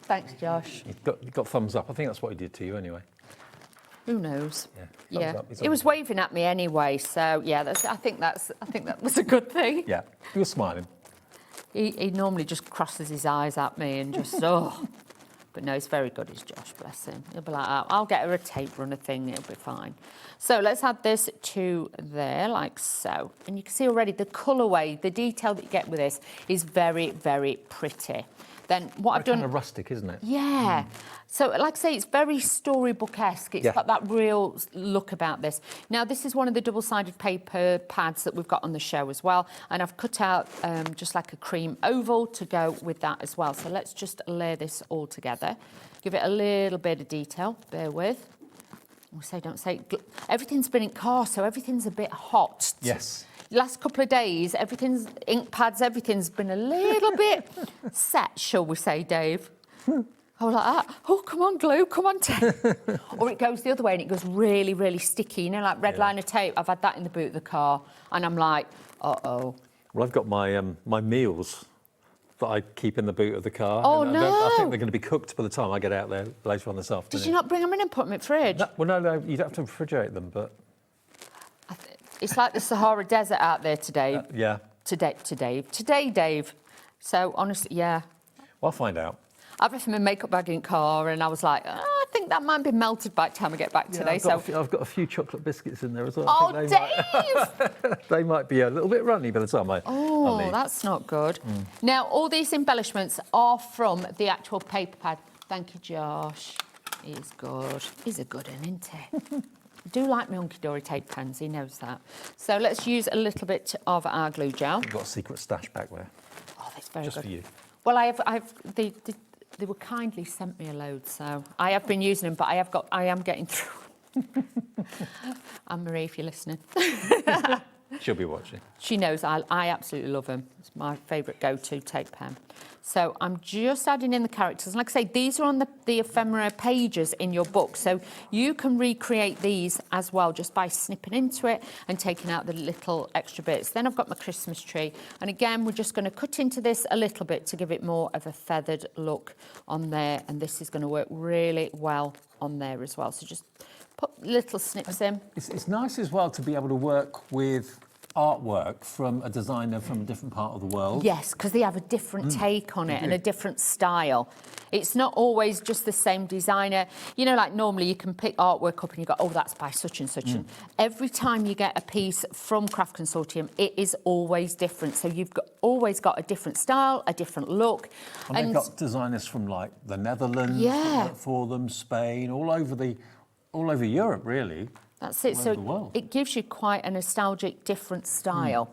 Thanks, Josh. He got thumbs up. I think that's what he did to you anyway. Who knows? Yeah. He was waving at me anyway, so yeah. I think that was a good thing. Yeah. He was smiling. He normally just crosses his eyes at me and just But no, he's very good, is Josh, bless him. He'll be like, oh, I'll get her a tape runner thing, it'll be fine. So let's add this to there, like so. And you can see already the colourway, the detail that you get with this is very, very pretty. Then what I've done... Kind of rustic, isn't it? Yeah. So, like I say, it's very storybook-esque. It's got that real look about this. Now, this is one of the double-sided paper pads that we've got on the show as well. And I've cut out just like a cream oval to go with that as well. So let's just layer this all together. Give it a little bit of detail. Bear with. Don't say. Everything's been in car, so everything's a bit hot. Yes. Last couple of days, everything's, ink pads, everything's been a little bit set, shall we say, Dave? I was like that. Oh, come on, glue, come on, tape. Or it goes the other way and it goes really, really sticky. You know, like red liner tape. I've had that in the boot of the car, and I'm like, uh-oh. Well, I've got my my meals that I keep in the boot of the car. Oh, and no. I think they're going to be cooked by the time I get out there later on this afternoon. Did you not bring them in and put them in the fridge? No, well, no, you don't have to refrigerate them, but... It's like the Sahara Desert out there today. Yeah. Today, Dave. So, honestly, yeah. Well, I'll find out. I've left my makeup bag in the car, and I was like, I think that might be melted by the time I get back today. I've got a few chocolate biscuits in there as well. Oh, I think Dave! they might be a little bit runny by the time I leave. That's not good. Now, all these embellishments are from the actual paper pad. Thank you, Josh. He's good. He's a good one, isn't he? I do like my hunky-dory tape pens, he knows that. So let's use a little bit of our glue gel. You've got a secret stash back there. Oh, that's very Just good. for you. Well, they were kindly sent me a load, so I have been using them, but I am getting through. Anne-Marie, if you're listening. She'll be watching. She knows I absolutely love them. It's my favourite go-to tape pen. So I'm just adding in the characters. Like I say, these are on the ephemera pages in your book, so you can recreate these as well just by snipping into it and taking out the little extra bits. Then I've got my Christmas tree, and again, we're just going to cut into this a little bit to give it more of a feathered look on there, and this is going to work really well on there as well. So just put little snips in. It's nice as well to be able to work with artwork from a designer from a different part of the world. Yes, because they have a different take on it and a different style. It's not always just the same designer. You know, like normally you can pick artwork up and you go, oh, that's by such and such. And every time you get a piece from Craft Consortium, it is always different. So you've always got a different style, a different look. And they've got designers from like the Netherlands that work for them, Spain, all over Europe, really. That's it. So it gives you quite a nostalgic, different style.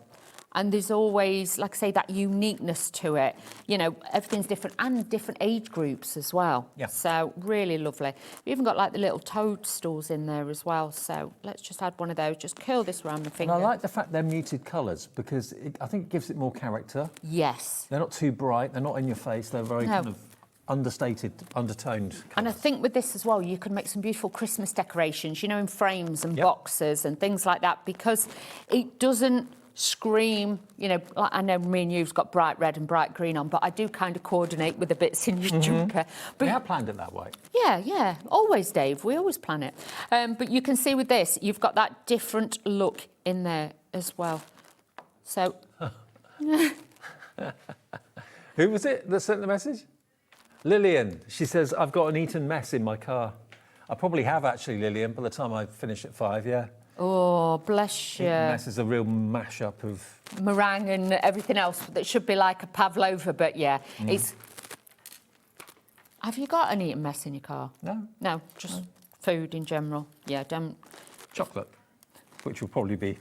And there's always, like I say, that uniqueness to it. You know, everything's different and different age groups as well. Yeah. So really lovely. We've even got like the little toadstools in there as well. So let's just add one of those. Just curl this around the finger. And I like the fact they're muted colours because I think it gives it more character. Yes. They're not too bright. They're not in your face. They're very kind of understated, undertoned colours. And I think with this as well, you can make some beautiful Christmas decorations, you know, in frames and boxes and things like that, because it doesn't scream, you know, like I know me and you've got bright red and bright green on, but I do kind of coordinate with the bits in your jumper. But we have planned it that way. Yeah, always, Dave. We always plan it. But you can see with this, you've got that different look in there as well. So... Who was it that sent the message? Lillian. She says, I've got an eaten mess in my car. I probably have, actually, Lillian, by the time I finish at 5, yeah. Oh, bless you. Eaten mess is a real mash-up of... meringue and everything else that should be like a pavlova, but yeah, it's... Have you got an eaten mess in your car? No. No, just food in general. Yeah, don't... Chocolate, which will probably be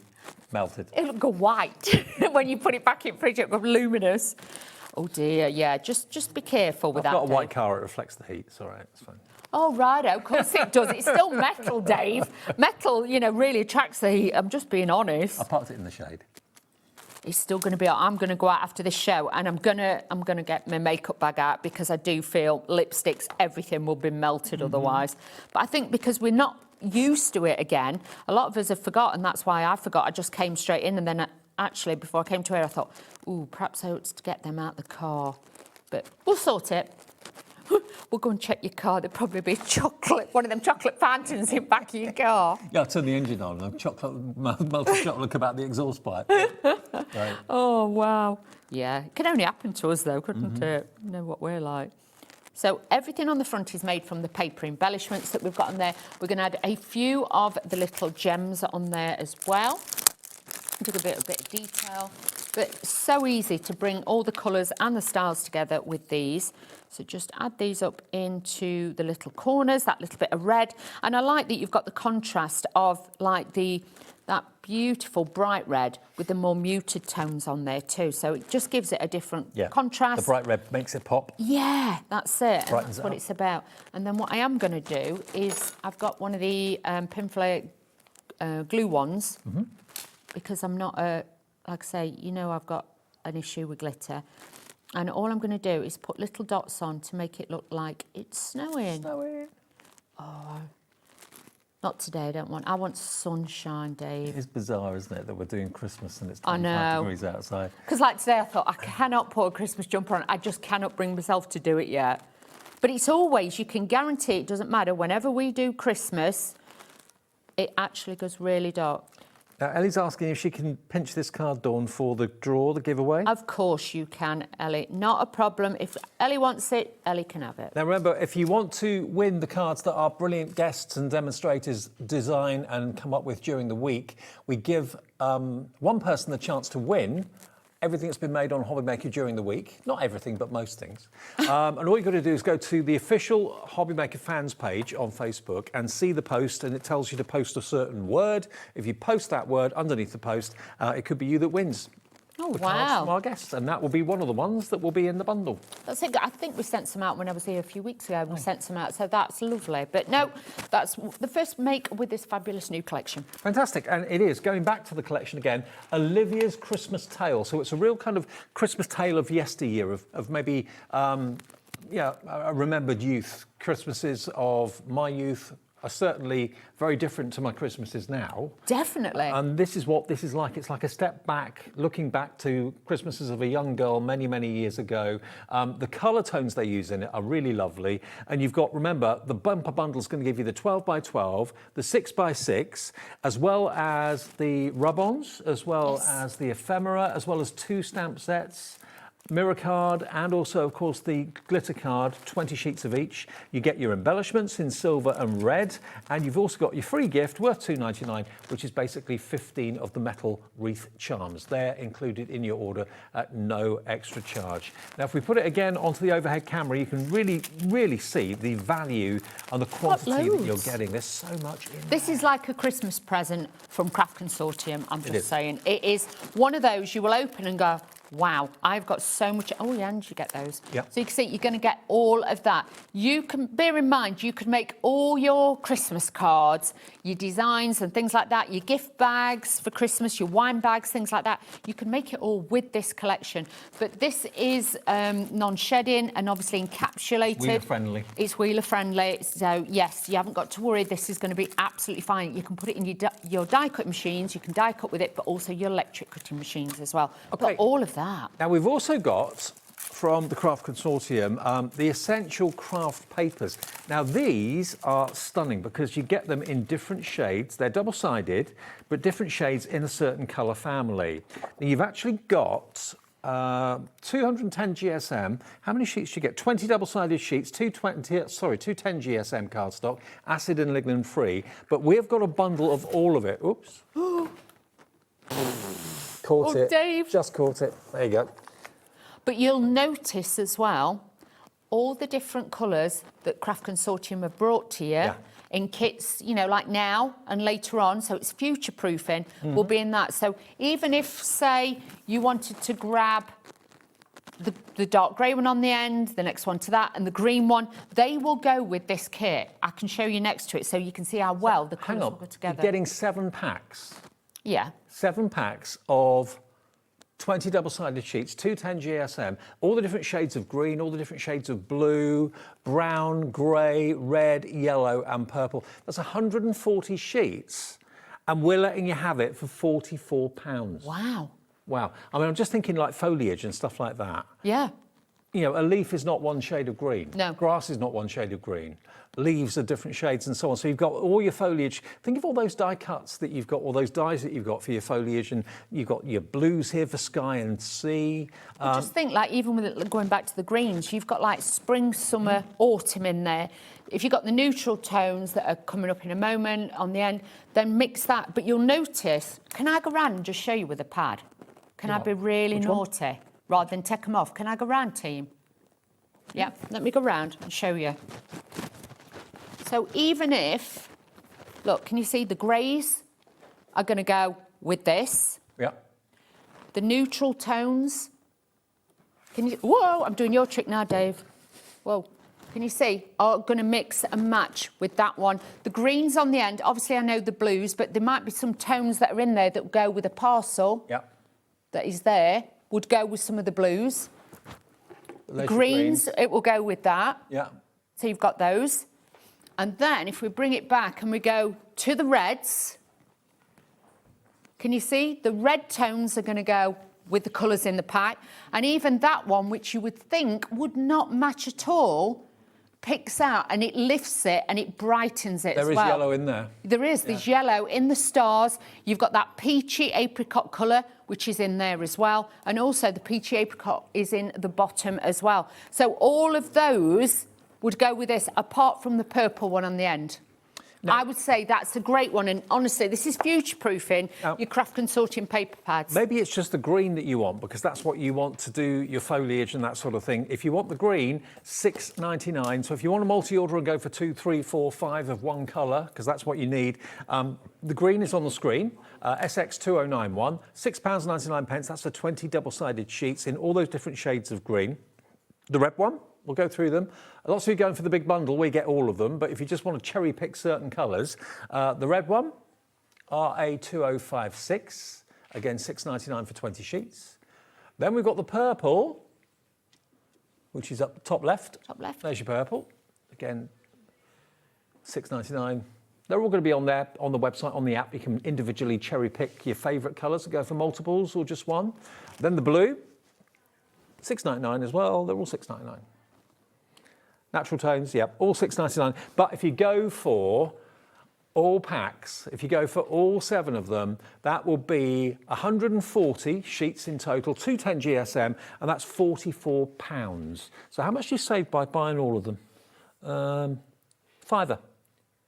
melted. It'll go white when you put it back in the fridge. It'll go luminous. Oh dear, yeah, just be careful with that. I've got a white Dave. car, it reflects the heat, it's all right, it's fine. Oh, righto, of course it does. It's still metal, Dave. Metal, you know, really attracts the heat. I'm just being honest. I parked it in the shade. It's still going to be... I'm going to go out after this show and I'm going to get my makeup bag out because I do feel lipsticks, everything will be melted otherwise. But I think because we're not used to it again, a lot of us have forgotten. That's why I forgot. I just came straight in, and then actually before I came to here, I thought, ooh, perhaps I ought to get them out the car. But we'll sort it. We'll go and check your car. There'll probably be chocolate, one of them chocolate fountains in the back of your car. Yeah, I'll turn the engine on and melted chocolate will come out the exhaust pipe. Right. Oh, wow. Yeah, it can only happen to us, though, couldn't it? You know what we're like. So everything on the front is made from the paper embellishments that we've got on there. We're going to add a few of the little gems on there as well. Do a bit of detail. But so easy to bring all the colours and the styles together with these. So just add these up into the little corners, that little bit of red. And I like that you've got the contrast of like that beautiful bright red with the more muted tones on there too. So it just gives it a different contrast. The bright red makes it pop. Yeah, that's it. And Brightens that's it what up. it's about. And then what I am going to do is I've got one of the Pinflair glue ones because I'm not like I say, you know, I've got an issue with glitter. And all I'm going to do is put little dots on to make it look like it's snowing. Oh, not today, I want sunshine, Dave. It's bizarre, isn't it, that we're doing Christmas and it's I 25 know. degrees outside. Because like today I thought, I cannot put a Christmas jumper on. I just cannot bring myself to do it yet. But it's always, you can guarantee it doesn't matter. Whenever we do Christmas, it actually goes really dark. Now, Ellie's asking if she can pinch this card, Dawn, for the draw, the giveaway. Of course you can, Ellie. Not a problem. If Ellie wants it, Ellie can have it. Now, remember, if you want to win the cards that our brilliant guests and demonstrators design and come up with during the week, we give one person the chance to win everything that's been made on HobbyMaker during the week. Not everything, but most things. And all you've got to do is go to the official HobbyMaker fans page on Facebook and see the post, and it tells you to post a certain word. If you post that word underneath the post, it could be you that wins. Oh, the cards wow. from our guests, and that will be one of the ones that will be in the bundle. That's it. I think we sent some out when I was here a few weeks ago. We sent some out, so that's lovely. But no, that's the first make with this fabulous new collection. Fantastic, and it is, going back to the collection again, Olivia's Christmas Tale. So it's a real kind of Christmas tale of yesteryear, of maybe, a remembered youth. Christmases of my youth are certainly very different to my Christmases now. Definitely. And this is what this is like. It's like a step back, looking back to Christmases of a young girl many, many years ago. The colour tones they use in it are really lovely. And you've got, remember, the bumper bundle is going to give you the 12x12, the 6x6, as well as the rub-ons, as well as the ephemera, as well as 2 stamp sets. Mirror card, and also, of course, the glitter card, 20 sheets of each. You get your embellishments in silver and red, and you've also got your free gift worth $2.99, which is basically 15 of the metal wreath charms. They're included in your order at no extra charge. Now, if we put it again onto the overhead camera, you can really, really see the value and the quantity that you're getting. There's so much in This is like a Christmas present from Craft Consortium, I'm just saying. It is one of those you will open and go, wow, I've got so much. Oh, yeah, and you get those. Yep. So you can see you're going to get all of that. You can bear in mind, you could make all your Christmas cards, your designs and things like that, your gift bags for Christmas, your wine bags, things like that. You can make it all with this collection. But this is non-shedding and obviously encapsulated. Wheeler friendly. It's wheeler friendly. So, yes, you haven't got to worry. This is going to be absolutely fine. You can put it in your die cut machines. You can die cut with it, but also your electric cutting machines as well. Okay. Got all of that. Now, we've also got, from the Craft Consortium, the Essential Craft Papers. Now, these are stunning because you get them in different shades. They're double-sided, but different shades in a certain colour family. Now, you've actually got 210 GSM. How many sheets do you get? 20 double-sided sheets, 210 GSM cardstock, acid and lignin free. But we've got a bundle of all of it. Oops. Caught it. Dave. Just caught it. There you go. But you'll notice as well all the different colours that Craft Consortium have brought to you in kits, you know, like now and later on, so it's future-proofing, will be in that. So even if, say, you wanted to grab the dark grey one on the end, the next one to that, and the green one, they will go with this kit. I can show you next to it so you can see how well the colours will go together. You're getting 7 packs. Yeah. 7 packs of 20 double-sided sheets, 210 GSM, all the different shades of green, all the different shades of blue, brown, grey, red, yellow and purple. That's 140 sheets, and we're letting you have it for £44. Wow. Wow. I mean, I'm just thinking like foliage and stuff like that. Yeah. You know, a leaf is not one shade of green. No. Grass is not one shade of green. Leaves are different shades and so on. So you've got all your foliage. Think of all those die cuts that you've got, all those dyes that you've got for your foliage, and you've got your blues here for sky and sea. Just think, like, even with it, going back to the greens, you've got like spring, summer, autumn in there. If you've got the neutral tones that are coming up in a moment on the end, then mix that. But you'll notice, can I go around and just show you with a pad? Can I be really naughty rather than take them off? Can I go round, team? Yeah, let me go round and show you. So even if, look, can you see the greys are going to go with this? Yeah. The neutral tones. Can you? Whoa! I'm doing your trick now, Dave. Whoa! Can you see? Are going to mix and match with that one. The greens on the end. Obviously, I know the blues, but there might be some tones that are in there that will go with a parcel. Yeah. That is there. Would go with some of the blues. The greens, it will go with that. Yeah. So you've got those. And then if we bring it back and we go to the reds, can you see? The red tones are going to go with the colours in the pack. And even that one, which you would think would not match at all, picks out and it lifts it and it brightens it as well. There is yellow in there. There is. There's yellow in the stars. You've got that peachy apricot colour, which is in there as well. And also the peachy apricot is in the bottom as well. So all of those would go with this, apart from the purple one on the end. No. I would say that's a great one. And honestly, this is future-proofing your Craft Consortium paper pads. Maybe it's just the green that you want, because that's what you want to do your foliage and that sort of thing. If you want the green, $6.99. So if you want a multi-order and go for 2, 3, 4, 5 of one colour, because that's what you need, the green is on the screen. SX2091, £6.99. That's for 20 double-sided sheets in all those different shades of green. The red one, we'll go through them. Lots of you going for the big bundle, we get all of them, but if you just want to cherry pick certain colours, the red one, RA2056, again $6.99 for 20 sheets. Then we've got the purple, which is up the top left. Top left. There's your purple, again $6.99. They're all going to be on there, on the website, on the app. You can individually cherry pick your favourite colours and go for multiples or just one. Then the blue, $6.99 as well. They're all $6.99. Natural tones, yep, all $6.99. But if you go for all packs, if you go for all 7 of them, that will be 140 sheets in total, 210 GSM, and that's £44. So how much do you save by buying all of them? £5.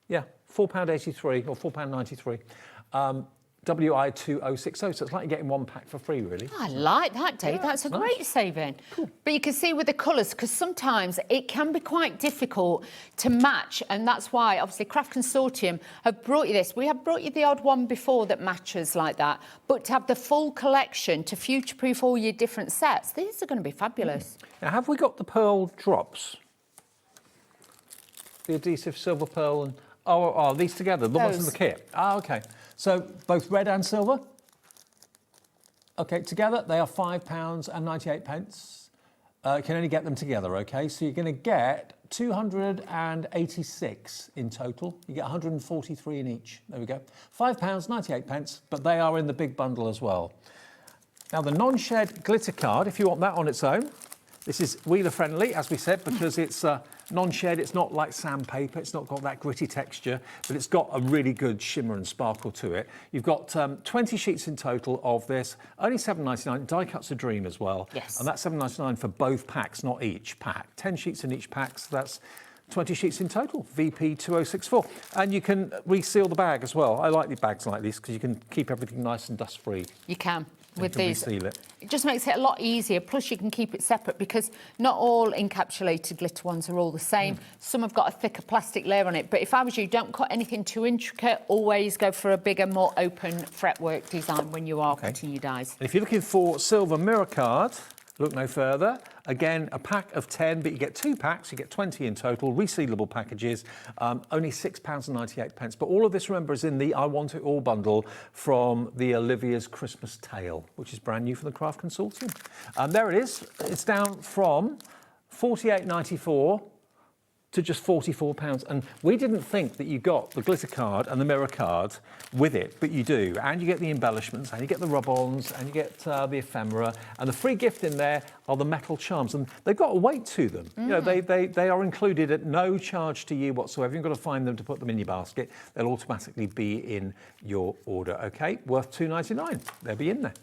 Yeah, £4.83 or £4.93. WI2060, so it's like getting one pack for free, really. I like that, Dave. Yeah, that's a nice. great saving. Cool. But you can see with the colours, because sometimes it can be quite difficult to match, and that's why, obviously, Craft Consortium have brought you this. We have brought you the odd one before that matches like that, but to have the full collection to future-proof all your different sets, these are going to be fabulous. Now, have we got the pearl drops? The adhesive silver pearl and... Oh, these together, the ones in the kit. Ah, OK. So both red and silver? OK, together they are £5.98. You can only get them together, OK? So you're going to get 286 in total. You get 143 in each. There we go. £5.98, but they are in the big bundle as well. Now, the non-shed glitter card, if you want that on its own, this is wheeler friendly, as we said, because it's non-shed. It's not like sandpaper. It's not got that gritty texture, but it's got a really good shimmer and sparkle to it. You've got 20 sheets in total of this, only $7.99. Die cut's a dream as well. Yes. And that's $7.99 for both packs, not each pack. 10 sheets in each pack, so that's 20 sheets in total, VP2064. And you can reseal the bag as well. I like the bags like this because you can keep everything nice and dust-free. You can. With these, reseal it. It just makes it a lot easier. Plus, you can keep it separate because not all encapsulated glitter ones are all the same. Some have got a thicker plastic layer on it. But if I was you, don't cut anything too intricate. Always go for a bigger, more open fretwork design when you are cutting your dies. And if you're looking for silver mirror card, look no further. Again, a pack of 10, but you get 2 packs. You get 20 in total, resealable packages, only £6.98. But all of this, remember, is in the I Want It All bundle from the Olivia's Christmas Tale, which is brand new for the Craft Consortium. There it is. It's down from £48.94 to just £44. And we didn't think that you got the glitter card and the mirror card with it, but you do. And you get the embellishments, and you get the rub-ons, and you get the ephemera. And the free gift in there are the metal charms. And they've got a weight to them. You know, they are included at no charge to you whatsoever. You've got to find them to put them in your basket. They'll automatically be in your order, OK? Worth $2.99. They'll be in there.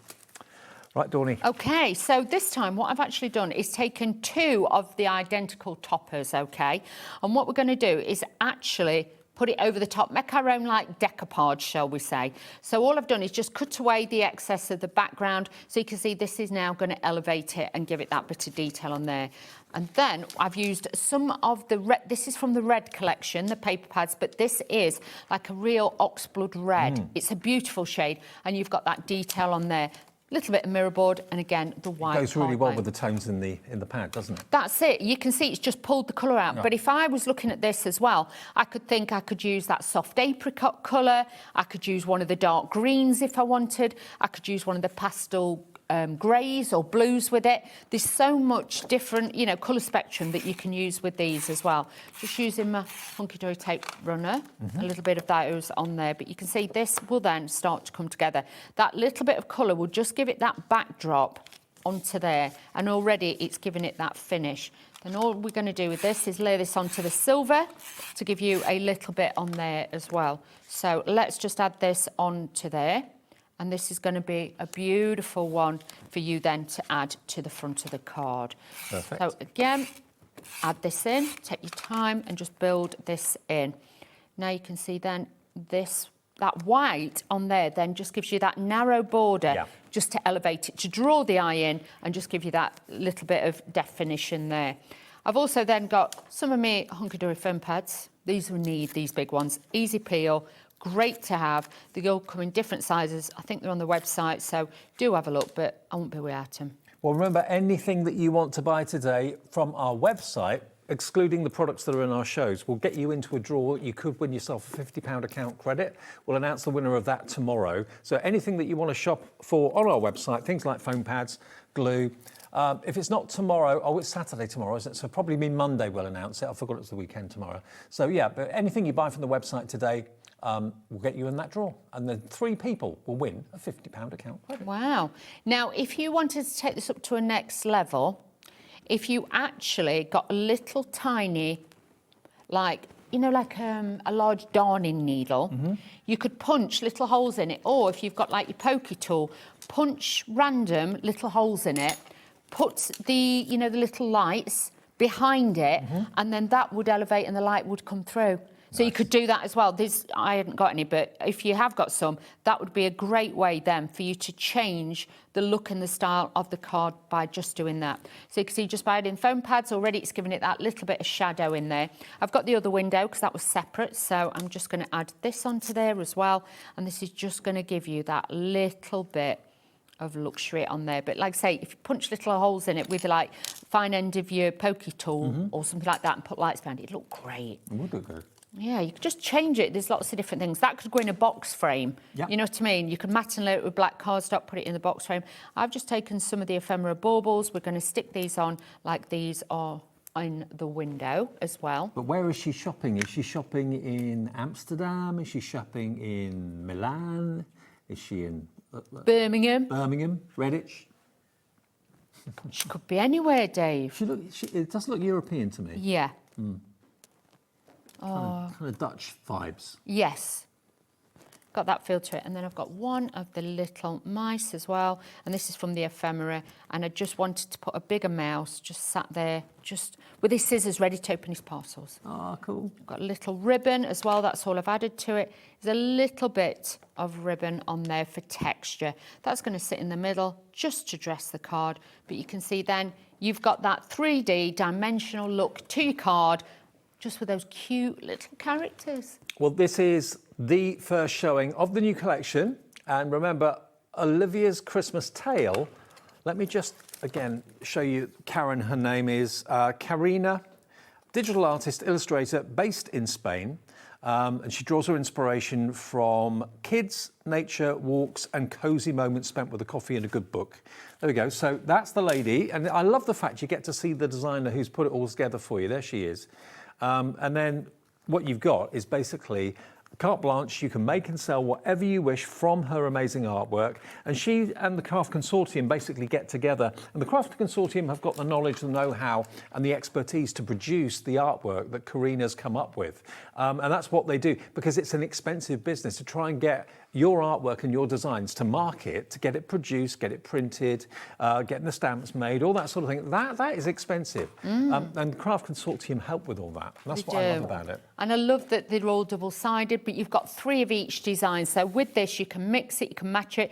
Right, Toni. OK, so this time what I've actually done is taken 2 of the identical toppers, OK? And what we're going to do is actually put it over the top, make our own like decoupage, shall we say. So all I've done is just cut away the excess of the background, so you can see this is now going to elevate it and give it that bit of detail on there. And then I've used some of the red, this is from the red collection, the paper pads, but this is like a real oxblood red. It's a beautiful shade, and you've got that detail on there. Little bit of mirror board, and again the white. It goes really card well line. with the tones in the pad, doesn't it? That's it. You can see it's just pulled the colour out. Yeah. But if I was looking at this as well, I could think I could use that soft apricot colour. I could use one of the dark greens if I wanted. I could use one of the pastel greys or blues with it. There's so much different, you know, colour spectrum that you can use with these as well. Just using my Hunky Dory tape runner, a little bit of that was on there, but you can see this will then start to come together. That little bit of colour will just give it that backdrop onto there, and already it's giving it that finish. Then all we're going to do with this is lay this onto the silver to give you a little bit on there as well. So let's just add this onto there. And this is going to be a beautiful one for you then to add to the front of the card. Perfect. So again, add this in, take your time and just build this in. Now you can see then this, that white on there then just gives you that narrow border just to elevate it, to draw the eye in and just give you that little bit of definition there. I've also then got some of my Hunky Dory foam pads. These will need these big ones, easy peel. Great to have. They all come in different sizes. I think they're on the website, so do have a look, but I won't be without them. Well, remember, anything that you want to buy today from our website, excluding the products that are in our shows, will get you into a draw. You could win yourself a £50 account credit. We'll announce the winner of that tomorrow. So anything that you want to shop for on our website, things like foam pads, glue. If it's not tomorrow, it's Saturday tomorrow, isn't it? So probably me Monday we'll announce it. I forgot it's the weekend tomorrow. So yeah, but anything you buy from the website today, will get you in that draw. And then 3 people will win a £50 account credit. Wow. Now, if you wanted to take this up to a next level, if you actually got a little tiny, like, you know, like a large darning needle, you could punch little holes in it. Or if you've got like your pokey tool, punch random little holes in it, put the, you know, the little lights behind it, and then that would elevate and the light would come through. So you could do that as well. I hadn't got any, but if you have got some, that would be a great way then for you to change the look and the style of the card by just doing that. So you can see just by adding foam pads already, it's giving it that little bit of shadow in there. I've got the other window because that was separate, so I'm just going to add this onto there as well. And this is just going to give you that little bit of luxury on there. But like I say, if you punch little holes in it with like fine end of your pokey tool or something like that and put lights behind it, it'd look great. It would look good. Yeah, you could just change it. There's lots of different things. That could go in a box frame. Yep. You know what I mean? You could matte and lay it with black cardstock, put it in the box frame. I've just taken some of the ephemera baubles. We're going to stick these on like these are in the window as well. But where is she shopping? Is she shopping in Amsterdam? Is she shopping in Milan? Is she in... Birmingham. Birmingham, Redditch. She could be anywhere, Dave. It does look European to me. Yeah. Kind of Dutch vibes. Yes. Got that feel to it. And then I've got one of the little mice as well. And this is from the ephemera. And I just wanted to put a bigger mouse just sat there, just with his scissors ready to open his parcels. Oh, cool. Got a little ribbon as well. That's all I've added to it. There's a little bit of ribbon on there for texture. That's going to sit in the middle just to dress the card. But you can see then you've got that 3D dimensional look to your card, just with those cute little characters. Well, this is the first showing of the new collection. And remember, Olivia's Christmas Tale. Let me just, again, show you Karen. Her name is Karina, digital artist, illustrator, based in Spain. And she draws her inspiration from kids, nature, walks, and cosy moments spent with a coffee and a good book. There we go. So that's the lady. And I love the fact you get to see the designer who's put it all together for you. There she is. And then what you've got is basically carte blanche, you can make and sell whatever you wish from her amazing artwork. And she and the Craft Consortium basically get together. And the Craft Consortium have got the knowledge, the know-how and the expertise to produce the artwork that Karina's come up with. And that's what they do, because it's an expensive business to try and get your artwork and your designs to market, to get it produced, get it printed, getting the stamps made, all that sort of thing. That is expensive. And the Craft Consortium help with all that. And that's what I love about it. And I love that they're all double-sided, but you've got 3 of each design. So with this, you can mix it, you can match it.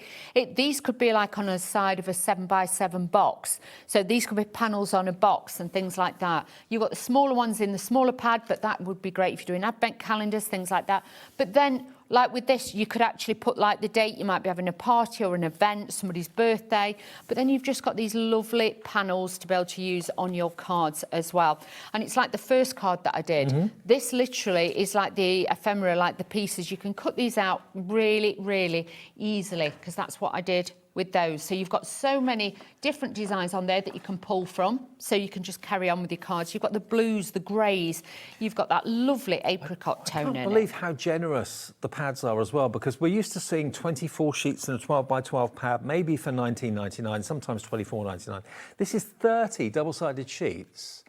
These could be like on a side of a 7x7 box. So these could be panels on a box and things like that. You've got the smaller ones in the smaller pad, but that would be great if you're doing advent calendars, things like that. But then, like with this, you could actually put like the date. You might be having a party or an event, somebody's birthday, but then you've just got these lovely panels to be able to use on your cards as well. And it's like the first card that I did. This literally is like the ephemera, like the pieces. You can cut these out really, really easily, because that's what I did with those. So you've got so many different designs on there that you can pull from, so you can just carry on with your cards. You've got the blues, the greys, you've got that lovely apricot tone in it. I can't believe how generous the pads are as well, because we're used to seeing 24 sheets in a 12x12 pad, maybe for $19.99, sometimes $24.99. This is 30 double-sided sheets,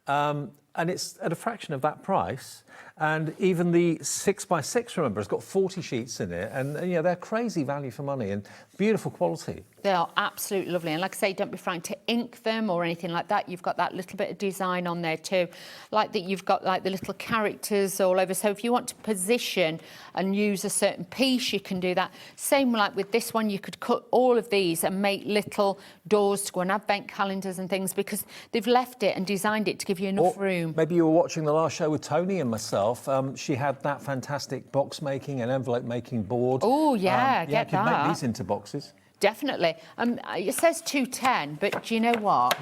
and it's at a fraction of that price. And even the 6x6, remember, has got 40 sheets in it, and you know, they're crazy value for money and beautiful quality. They are absolutely lovely. And like I say, don't be frightened to ink them or anything like that. You've got that little bit of design on there too. Like that, you've got like the little characters all over. So if you want to position and use a certain piece, you can do that. Same like with this one, you could cut all of these and make little doors to go on advent calendars and things, because they've left it and designed it to give you enough room. Maybe you were watching the last show with Toni and myself. She had that fantastic box making and envelope making board. Oh yeah, you could make these into boxes. Definitely. It says 210, but do you know what?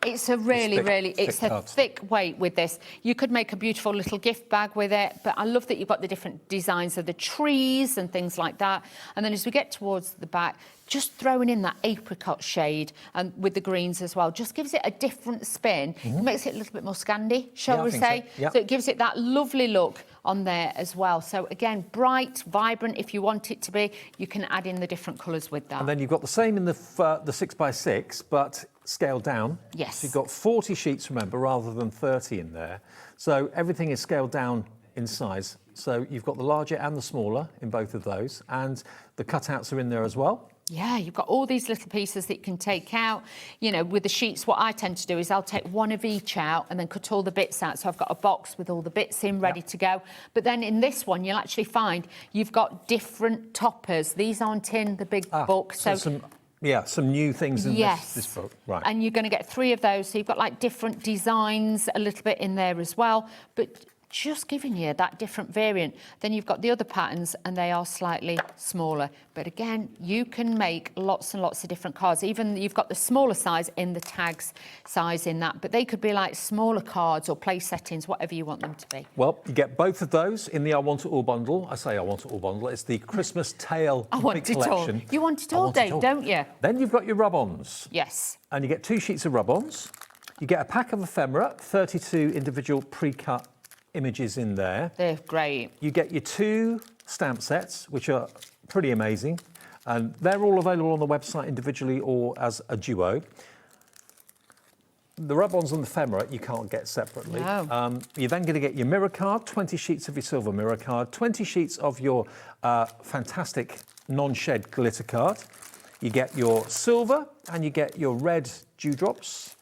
It's a really, it's a thick weight with this. You could make a beautiful little gift bag with it, but I love that you've got the different designs of the trees and things like that. And then as we get towards the back, just throwing in that apricot shade and with the greens as well, just gives it a different spin. It makes it a little bit more Scandi, shall we say. So. Yep. So it gives it that lovely look on there as well. So again, bright, vibrant, if you want it to be. You can add in the different colours with that. And then you've got the same in the 6x6, but scaled down. Yes. So you've got 40 sheets, remember, rather than 30 in there. So everything is scaled down in size. So you've got the larger and the smaller in both of those, and the cutouts are in there as well. Yeah, you've got all these little pieces that you can take out. You know, with the sheets, what I tend to do is I'll take one of each out and then cut all the bits out. So I've got a box with all the bits in ready to go. But then in this one, you'll actually find you've got different toppers. These aren't in the big book. So some new things in this book. Right. And you're going to get 3 of those. So you've got like different designs a little bit in there as well. But just giving you that different variant. Then you've got the other patterns and they are slightly smaller. But again, you can make lots and lots of different cards. Even you've got the smaller size in the tags size in that, but they could be like smaller cards or place settings, whatever you want them to be. Well, you get both of those in the I Want It All bundle. I say I Want It All bundle. It's the Christmas Tale collection. You want it all, Dave, don't you? Then you've got your rub-ons. Yes. And you get 2 sheets of rub-ons. You get a pack of ephemera, 32 individual pre-cut images in there. They're great. You get your 2 stamp sets, which are pretty amazing, and they're all available on the website individually or as a duo. The rub-ons and the ephemera you can't get separately. No. You're then going to get your mirror card, 20 sheets of your silver mirror card, 20 sheets of your fantastic non-shed glitter card. You get your silver and you get your red dewdrops,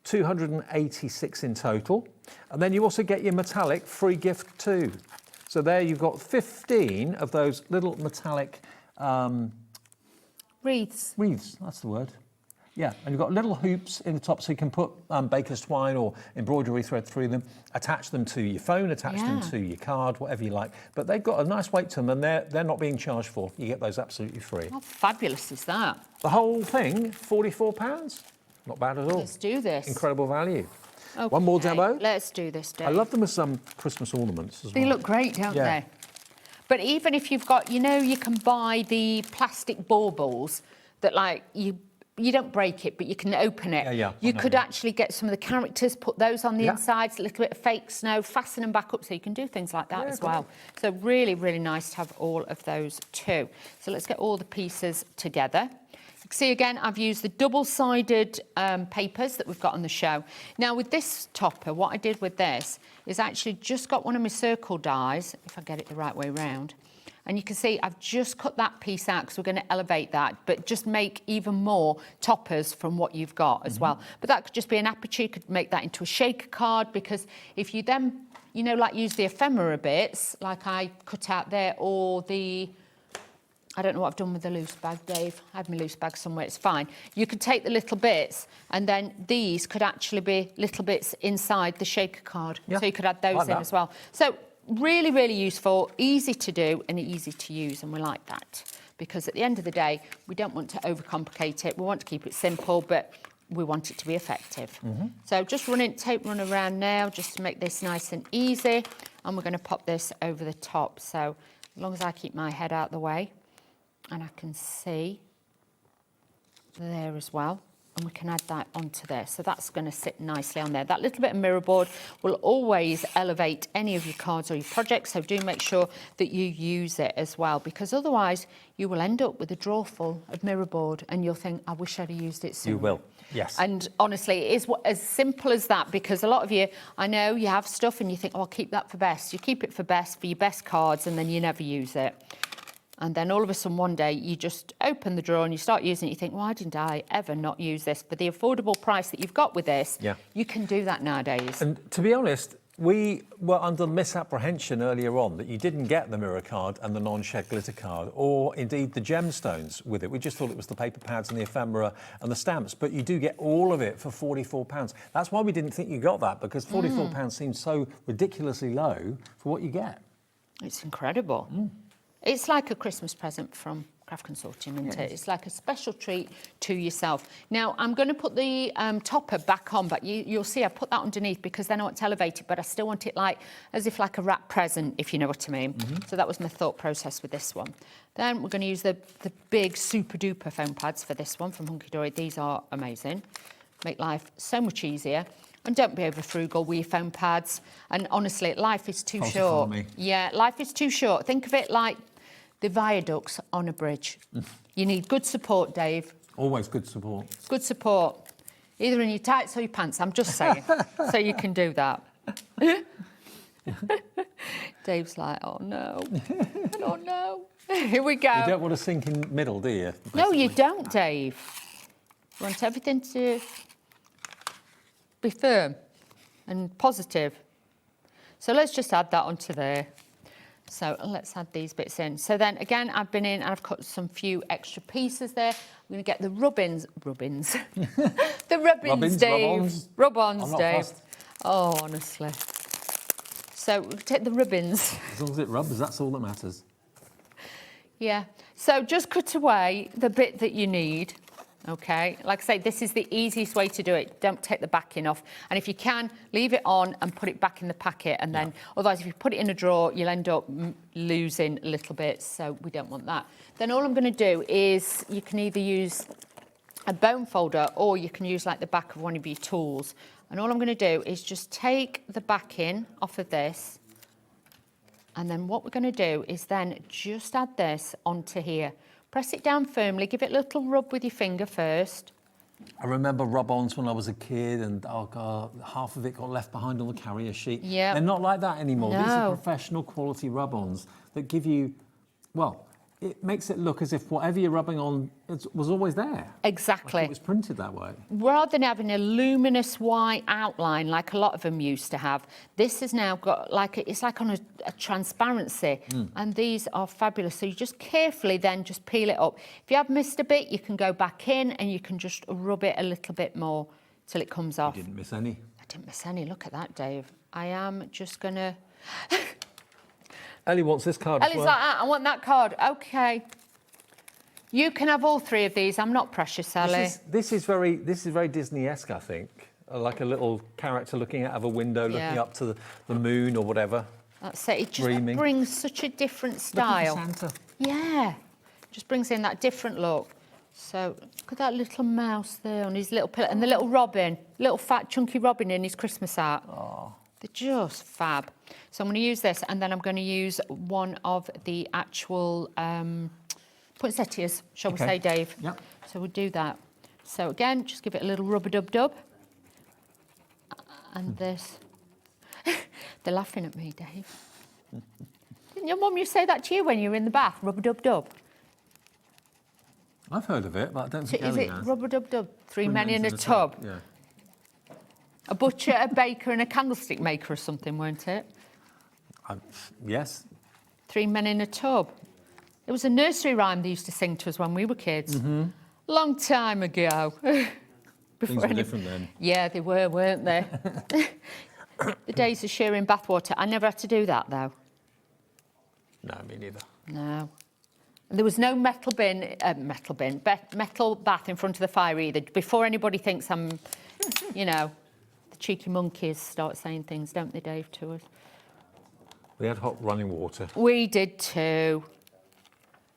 286 in total. And then you also get your metallic free gift too. So there you've got 15 of those little metallic... wreaths. Wreaths, that's the word. Yeah, and you've got little hoops in the top so you can put baker's twine or embroidery thread through them, attach them to your phone, attach them to your card, whatever you like. But they've got a nice weight to them and they're not being charged for. You get those absolutely free. How fabulous is that? The whole thing, £44. Not bad at all. Let's do this. Incredible value. Okay, one more demo. Let's do this, Dave. I love them as some Christmas ornaments as well. They look great, don't they? But even if you've got, you know, you can buy the plastic baubles that like you you don't break it, but you can open it. Yeah, you could actually get some of the characters, put those on the Yeah. insides, a little bit of fake snow, fasten them back up, so you can do things like that as well. So really, really nice to have all of those too. So let's get all the pieces together. You can see again, I've used the double-sided papers that we've got on the show. Now with this topper, what I did with this is actually just got one of my circle dies, if I get it the right way round. And you can see I've just cut that piece out because we're going to elevate that, but just make even more toppers from what you've got as well. But that could just be an aperture. You could make that into a shaker card, because if you then, you know, like use the ephemera bits, like I cut out there, or the, I don't know what I've done with the loose bag, Dave. I had my loose bag somewhere, it's fine. You could take the little bits, and then these could actually be little bits inside the shaker card. Yeah, So you could add those like in that. as well. So really, really useful, easy to do and easy to use, and we like that. Because at the end of the day, we don't want to overcomplicate it. We want to keep it simple, but we want it to be effective. So just tape run around now, just to make this nice and easy. And we're going to pop this over the top. So as long as I keep my head out the way, and I can see there as well. And we can add that onto there. So that's going to sit nicely on there. That little bit of mirror board will always elevate any of your cards or your projects. So do make sure that you use it as well, because otherwise you will end up with a drawer full of mirror board and you'll think, I wish I'd have used it sooner. You will, yes. And honestly, it is as simple as that, because a lot of you, I know you have stuff and you think, oh, I'll keep that for best. You keep it for best, for your best cards, and then you never use it. And then all of a sudden one day you just open the drawer and you start using it, you think, why didn't I ever not use this? For the affordable price that you've got with this, you can do that nowadays. And to be honest, we were under misapprehension earlier on that you didn't get the mirror card and the non-shed glitter card, or indeed the gemstones with it. We just thought it was the paper pads and the ephemera and the stamps, but you do get all of it for £44. That's why we didn't think you got that, because £44 seems so ridiculously low for what you get. It's incredible. It's like a Christmas present from Craft Consortium, isn't it? It's like a special treat to yourself. Now, I'm going to put the topper back on, but you'll see I put that underneath because then I want to elevate it, but I still want it like as if like a wrap present, if you know what I mean. So that was my thought process with this one. Then we're going to use the big super duper foam pads for this one from Hunky Dory. These are amazing. Make life so much easier. And don't be over frugal with your foam pads. And honestly, life is too short. Yeah, life is too short. Think of it like the viaducts on a bridge. You need good support, Dave. Always good support. Good support. Either in your tights or your pants, I'm just saying. So you can do that. Dave's like, oh no, I don't know. Here we go. You don't want to sink in middle, do you? Basically. No, you don't, Dave. You want everything to be firm and positive. So let's just add that onto there. So let's add these bits in. So then again, I've been in and I've cut some few extra pieces there. I'm going to get the rubbins. The rubbins, Dave. Rub-ons, Dave. Fussed. Oh, honestly. So we'll take the rubbins. As long as it rubs, that's all that matters. Yeah. So just cut away the bit that you need. Okay, like I say, this is the easiest way to do it. Don't take the backing off. And if you can, leave it on and put it back in the packet. And then, otherwise, if you put it in a drawer, you'll end up losing a little bit. So we don't want that. Then all I'm going to do is you can either use a bone folder or you can use like the back of one of your tools. And all I'm going to do is just take the backing off of this. And then what we're going to do is then just add this onto here. Press it down firmly, give it a little rub with your finger first. I remember rub-ons when I was a kid, and oh God, half of it got left behind on the carrier sheet. Yeah. They're not like that anymore. No. These are professional quality rub-ons that give you, well, it makes it look as if whatever you're rubbing on was always there. Exactly. Like it was printed that way. Rather than having a luminous white outline like a lot of them used to have, this has now got like, it's like on a transparency, and these are fabulous. So you just carefully then just peel it up. If you have missed a bit, you can go back in and you can just rub it a little bit more till it comes off. You didn't miss any. I didn't miss any. Look at that, Dave. I am just going to... Ellie wants this card Ellie's as well. like, I want that card. OK. You can have all three of these. I'm not precious, Ellie. This is very Disney-esque, I think. Like a little character looking out of a window, looking up to the moon or whatever. That's it. It just dreaming. Brings such a different style. Looking for Santa. Yeah. Just brings in that different look. So look at that little mouse there on his little pillow, and the little robin, little fat chunky robin in his Christmas hat. Oh. They're just fab. So I'm going to use this, and then I'm going to use one of the actual poinsettias, shall we say, Dave? Yep. So we'll do that. So again, just give it a little rub-a-dub-dub. And this. They're laughing at me, Dave. Didn't your mum used to say that to you when you were in the bath? Rub-a-dub-dub. I've heard of it, but I don't think Is Ellie it has. rub-a-dub-dub? Three men in a tub. Yeah. A butcher, a baker, and a candlestick maker or something, weren't it? Yes. Three men in a tub. It was a nursery rhyme they used to sing to us when we were kids. Mm-hmm. Long time ago. Things were different then. Yeah, they were, weren't they? The days of shearing bathwater. I never had to do that, though. No, me neither. No. There was no metal bath in front of the fire either. Before anybody thinks I'm, you know, the cheeky monkeys start saying things, don't they, Dave, to us? We had hot running water. We did too.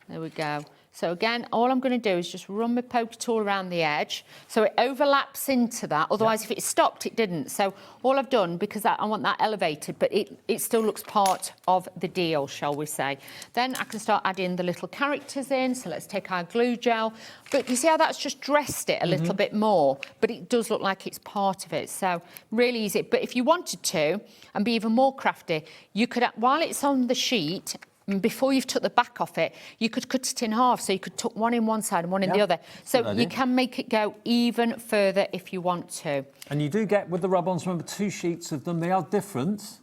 There we go. So again, all I'm going to do is just run my poker tool around the edge so it overlaps into that. Otherwise, if it stopped, it didn't. So all I've done, because I want that elevated, but it still looks part of the deal, shall we say. Then I can start adding the little characters in. So let's take our glue gel. But you see how that's just dressed it a little bit more, but it does look like it's part of it. So really easy. But if you wanted to, and be even more crafty, you could, while it's on the sheet, before you've took the back off it, you could cut it in half, so you could tuck one in one side and one in the other. So you can make it go even further if you want to. And you do get, with the rub-ons, remember, 2 sheets of them. They are different.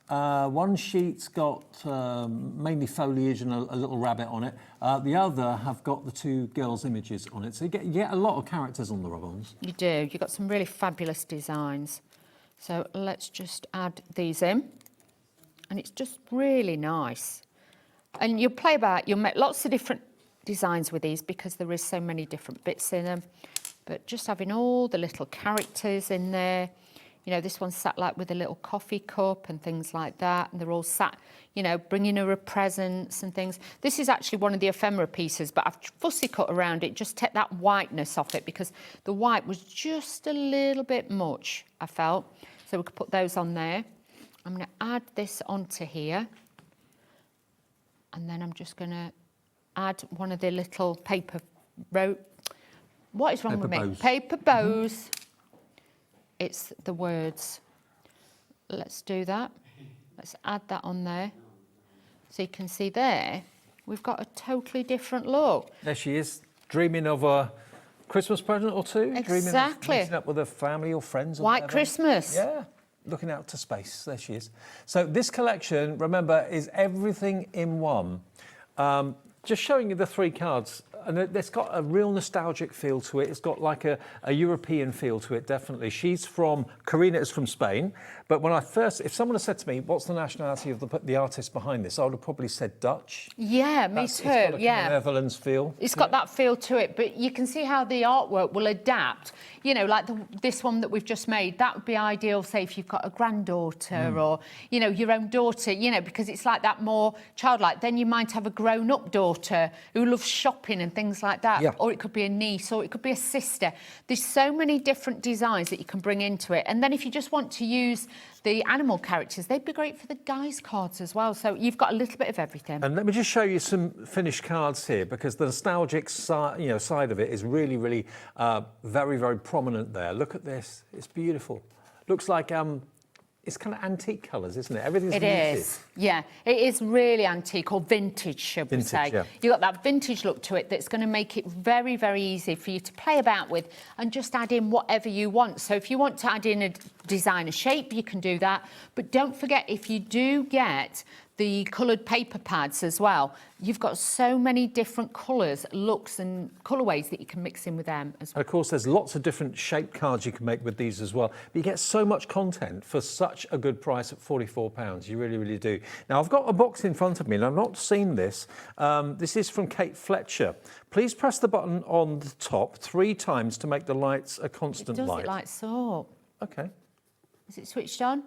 One sheet's got mainly foliage and a little rabbit on it. The other have got the 2 girls' images on it. So you get a lot of characters on the rub-ons. You do. You've got some really fabulous designs. So let's just add these in. And it's just really nice. And you'll play about, you'll make lots of different designs with these because there is so many different bits in them. But just having all the little characters in there. You know, this one's sat like with a little coffee cup and things like that. And they're all sat, you know, bringing her presents and things. This is actually one of the ephemera pieces, but I've fussy cut around it, just take that whiteness off it because the white was just a little bit much, I felt. So we could put those on there. I'm going to add this onto here. And then I'm just going to add one of the little paper What is wrong with me? Paper bows. It's the words. Let's do that. Let's add that on there. So you can see there, we've got a totally different look. There she is, dreaming of a Christmas present or 2. Exactly. Dreaming of meeting up with her family or friends. Or White whatever. Christmas. Yeah. Looking out to space. There she is. So this collection, remember, is everything in one. Just showing you the 3 cards. And it's got a real nostalgic feel to it. It's got like a European feel to it, definitely. Karina is from Spain. But when if someone had said to me, what's the nationality of the artist behind this, I would have probably said Dutch. Yeah, me too, It's got a kind of Netherlands feel. It's got that feel to it, but you can see how the artwork will adapt. You know, like this one that we've just made, that would be ideal, say, if you've got a granddaughter or, you know, your own daughter, you know, because it's like that more childlike. Then you might have a grown-up daughter who loves shopping and things like that. Yeah. Or it could be a niece, or it could be a sister. There's so many different designs that you can bring into it. And then if you just want to use the animal characters, they'd be great for the guys' cards as well. So you've got a little bit of everything. And let me just show you some finished cards here, because the nostalgic side of it is really, really very, very prominent there. Look at this. It's beautiful. Looks like it's kind of antique colours, isn't it? Everything's It muted. is, yeah. It is really antique, or vintage, should we say. Yeah. You've got that vintage look to it that's going to make it very, very easy for you to play about with and just add in whatever you want. So if you want to add in a designer shape, you can do that. But don't forget, if you do get the coloured paper pads as well, you've got so many different colours, looks and colourways that you can mix in with them as well. And of course, there's lots of different shape cards you can make with these as well. But you get so much content for such a good price at £44. You really, really do. Now, I've got a box in front of me, and I've not seen this. This is from Kate Fletcher. Please press the button on the top 3 times to make the lights a constant Does light. it like so? OK. Is it switched on?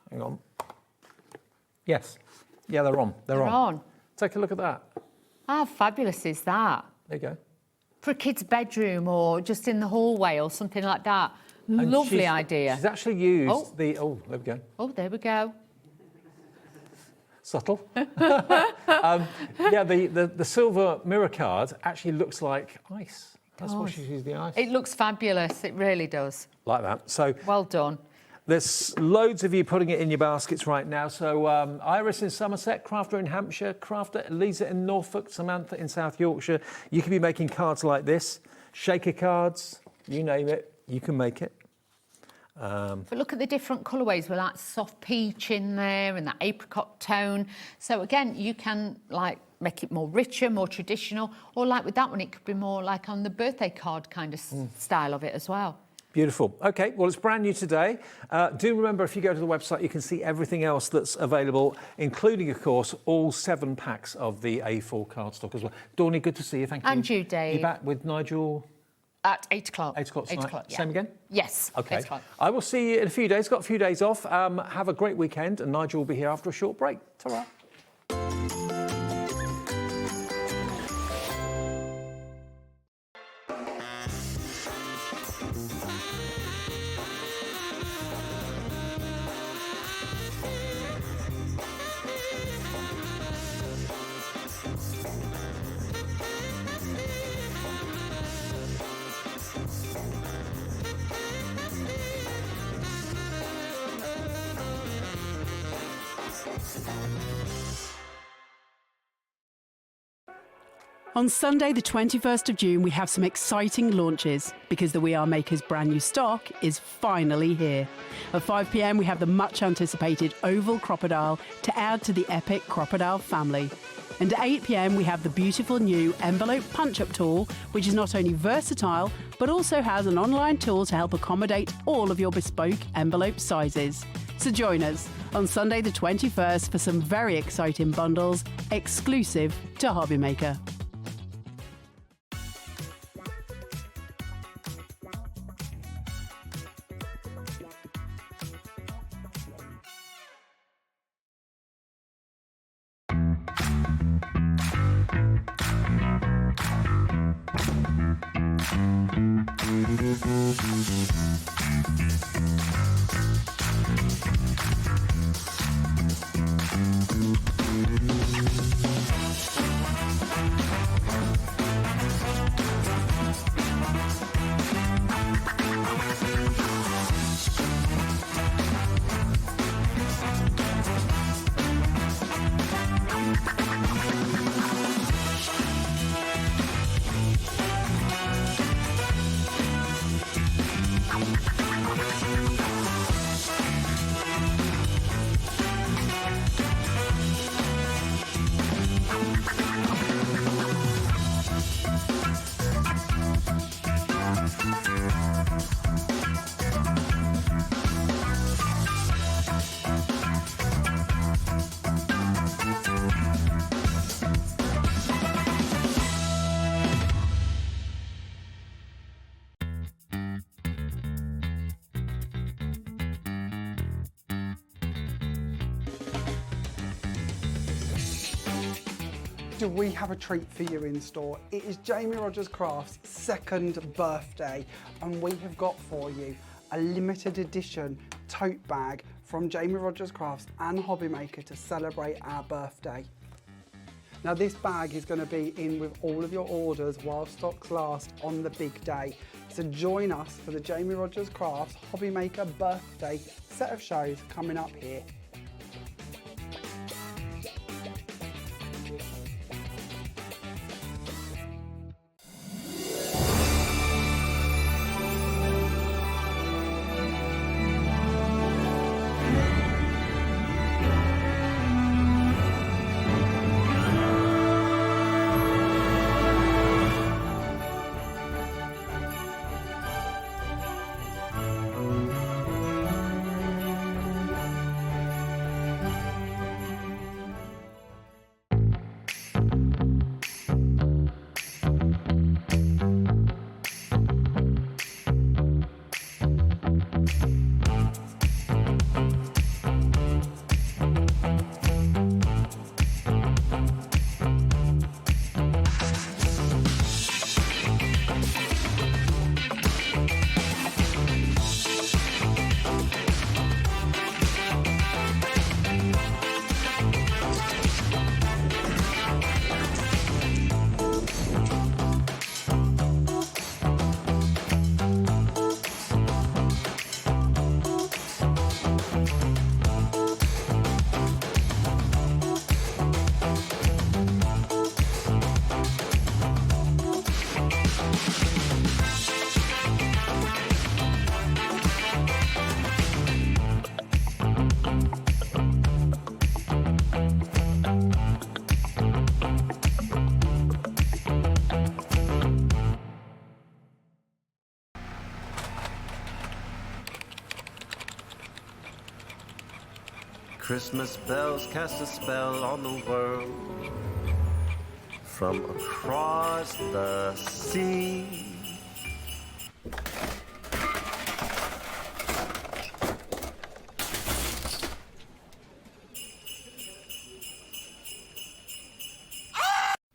Hang on. Yes. Yeah, they're on. They're on. Take a look at that. How fabulous is that? There you go. for a kid's bedroom or just in the hallway or something like that. Lovely idea. She's actually used the... Oh, there we go. Oh, there we go. Subtle. Yeah, the silver mirror card actually looks like ice. That's why she's used the ice. It looks fabulous. It really does. Like that. So well done. There's loads of you putting it in your baskets right now. So Iris in Somerset, Crafter in Hampshire, Crafter Lisa in Norfolk, Samantha in South Yorkshire. You could be making cards like this, shaker cards, you name it, you can make it. But look at the different colourways with that soft peach in there and that apricot tone. So again, you can like make it more richer, more traditional, or like with that one, it could be more like on the birthday card kind of style of it as well. Beautiful. Okay, well, it's brand new today. Do remember, if you go to the website, you can see everything else that's available, including, of course, all 7 packs of the A4 cardstock as well. Dawny, good to see you. Thank you. And you, Dave. You're back with Nigel? At 8 o'clock. 8 o'clock tonight. 8 o'clock, yeah. Same again? Yes. Okay. 8 o'clock. I will see you in a few days. Got a few days off. Have a great weekend, and Nigel will be here after a short break. Ta-ra. On Sunday, the 21st of June, we have some exciting launches because the We Are Makers brand new stock is finally here. At 5 p.m, we have the much anticipated oval crocodile to add to the epic crocodile family. And at 8 p.m, we have the beautiful new envelope punch-up tool, which is not only versatile, but also has an online tool to help accommodate all of your bespoke envelope sizes. So join us on Sunday, the 21st, for some very exciting bundles exclusive to HobbyMaker. Do we have a treat for you in store? It is Jamie Rogers Crafts' 2nd birthday, and we have got for you a limited edition tote bag from Jamie Rogers Crafts and HobbyMaker to celebrate our birthday. Now this bag is going to be in with all of your orders while stocks last on the big day. So join us for the Jamie Rogers Crafts HobbyMaker birthday set of shows coming up here. Christmas bells cast a spell on the world. From across the sea.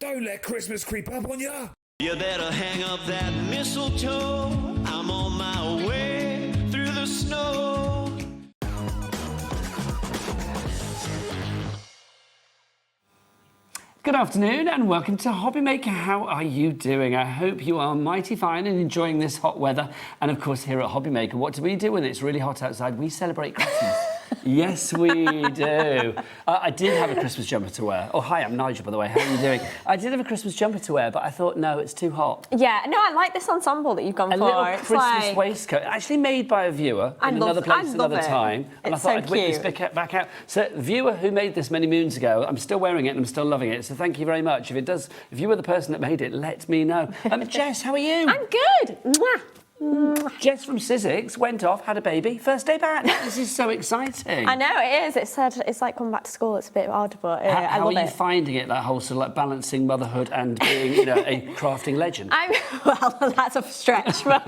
Don't let Christmas creep up on ya. You better hang up that mistletoe. I'm on my way through the snow. Good afternoon and welcome to HobbyMaker. How are you doing? I hope you are mighty fine and enjoying this hot weather. And of course, here at HobbyMaker, what do we do when it's really hot outside? We celebrate Christmas. Yes, we do. I did have a Christmas jumper to wear. Oh, hi, I'm Nigel, by the way. How are you doing? I did have a Christmas jumper to wear, but I thought, no, it's too hot. Yeah, no, I like this ensemble that you've gone for. A little It's Christmas waistcoat, actually made by a viewer in another place, another time. And I thought I'd whip this back out. So, viewer who made this many moons ago, I'm still wearing it and I'm still loving it. So, thank you very much. If you were the person that made it, let me know. Jess, how are you? I'm good. Mwah. Jess from Sizzix went off, had a baby, first day back. This is so exciting. I know it is. It's like coming back to school. It's a bit odd, but I love it. How are you finding it? That whole sort of like balancing motherhood and being, a crafting legend. Well, that's a stretch, but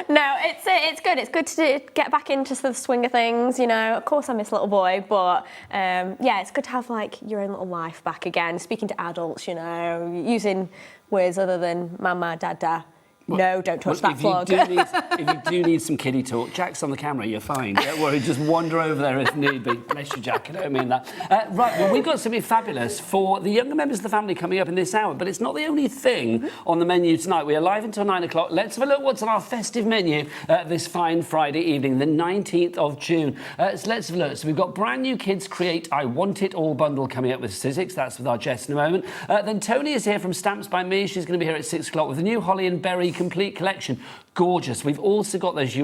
no, it's good. It's good to get back into the swing of things. Of course I miss little boy, but yeah, it's good to have like your own little life back again. Speaking to adults, using words other than mama, dada. No, don't touch that plug. If you do need some kiddie talk, Jack's on the camera, you're fine. Don't worry, just wander over there if need be. Bless you, Jack, I don't mean that. Right, well, we've got something fabulous for the younger members of the family coming up in this hour, but it's not the only thing on the menu tonight. We are live until 9 o'clock. Let's have a look what's on our festive menu this fine Friday evening, the 19th of June. So let's have a look. So we've got brand new Kids Create I Want It All bundle coming up with Sizzix. That's with our Jess in a moment. Then Toni is here from Stamps by Me. She's going to be here at 6 o'clock with the new Holly and Berry complete collection. Gorgeous. We've also got those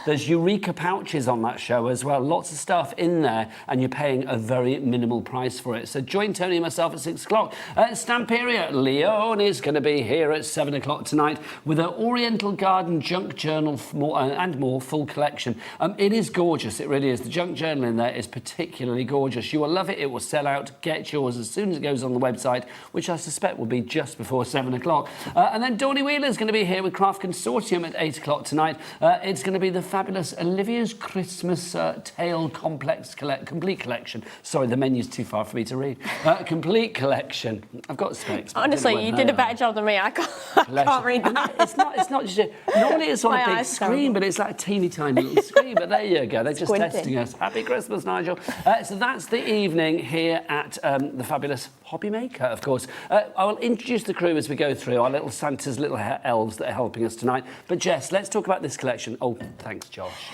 those Eureka pouches on that show as well. Lots of stuff in there, and you're paying a very minimal price for it. So join Toni and myself at 6 o'clock. Stamperia, Leon is going to be here at 7 o'clock tonight with an Oriental Garden junk journal and more full collection. It is gorgeous. It really is. The junk journal in there is particularly gorgeous. You will love it. It will sell out. Get yours as soon as it goes on the website, which I suspect will be just before 7 o'clock. And then Toni Wheeler is going to be here with Craft Consortium at 8 o'clock tonight. It's going to be the fabulous Olivia's Christmas Tale Complete Collection. Sorry, the menu's too far for me to read. Complete Collection. I've got specs. Honestly, you did a better job than me. I can't read that. It's not just normally it's on a big screen, but it's like a teeny tiny little screen. But there you go. They're just testing us. Happy Christmas, Nigel. So that's the evening here at the fabulous HobbyMaker, of course. I will introduce the crew as we go through, our little Santa's little elves that are helping us tonight. But Jess, let's talk about this collection. Oh, thanks, Josh.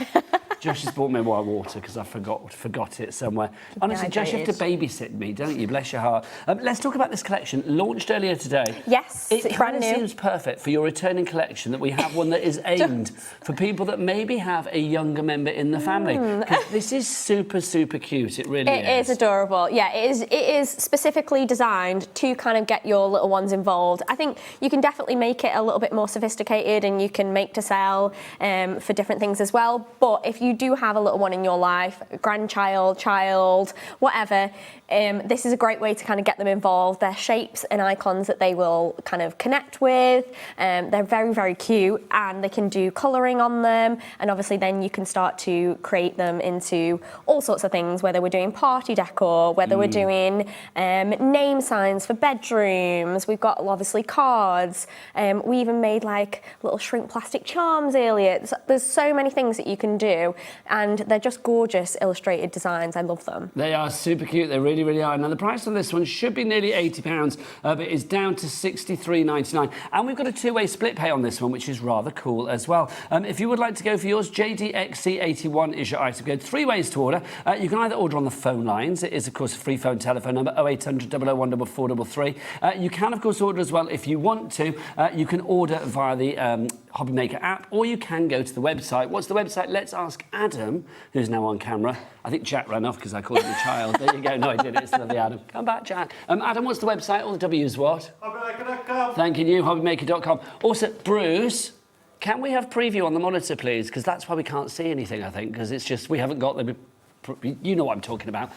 Josh has brought me water because I forgot it somewhere. Honestly, Josh, you have to babysit me, don't you? Bless your heart. Let's talk about this collection, launched earlier today. Yes, it kind of seems perfect for your returning collection that we have one that is aimed for people that maybe have a younger member in the family. This is super, super cute. It really is. It is adorable. Yeah, it is specifically designed to kind of get your little ones involved. I think you can definitely make it a little bit more sophisticated, and you can make to sell for different things as well. But if you do have a little one in your life, grandchild, child, whatever, this is a great way to kind of get them involved. They're shapes and icons that they will kind of connect with. They're very, very cute, and they can do colouring on them. And obviously then you can start to create them into all sorts of things, whether we're doing party decor, whether we're doing name signs for bedrooms. We've got obviously cards. We even made like little shrink plastic charms earlier. There's so many things that you can do, and they're just gorgeous illustrated designs. I love them. They are super cute. They really, really are. Now the price on this one should be nearly £80, but it's down to £63.99. And we've got a two-way split pay on this one, which is rather cool as well. If you would like to go for yours, JDXC81 is your item code. 3 ways to order. You can either order on the phone lines. It is, of course, a free phone telephone number, 0800 001 4433. You can, of course, order as well if you want to. You can order via the HobbyMaker app, or you can go to the website. What's the website? Let's ask Adam, who's now on camera. I think Jack ran off because I called him a child. There you go. No, I didn't. It's lovely, Adam. Come back, Jack. Adam, what's the website? All the W's what? HobbyMaker.com. Thanking you, HobbyMaker.com. Also, Bruce, can we have preview on the monitor, please? Because that's why we can't see anything, I think, because it's just we haven't got the... You know what I'm talking about.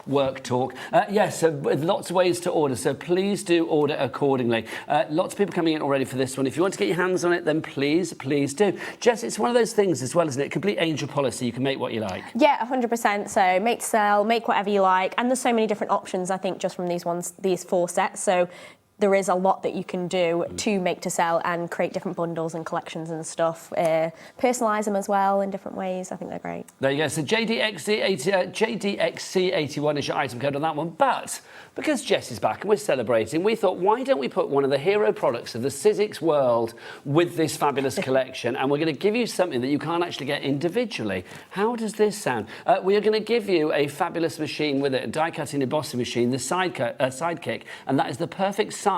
Work talk. Yes, so lots of ways to order, so please do order accordingly. Lots of people coming in already for this one. If you want to get your hands on it, then please do. Jess, it's one of those things as well, isn't it? Complete angel policy, you can make what you like. Yeah, 100%. So make to sell, make whatever you like, and there's so many different options, I think, just from these 4 sets. So there is a lot that you can do to make to sell and create different bundles and collections and stuff. Personalise them as well in different ways. I think they're great. There you go. So JDXC81 is your item code on that one. But because Jess is back and we're celebrating, we thought, why don't we put one of the hero products of the Sizzix world with this fabulous collection? And we're going to give you something that you can't actually get individually. How does this sound? We are going to give you a fabulous machine with it, a die-cutting embossing machine, the Sidekick, and that is the perfect size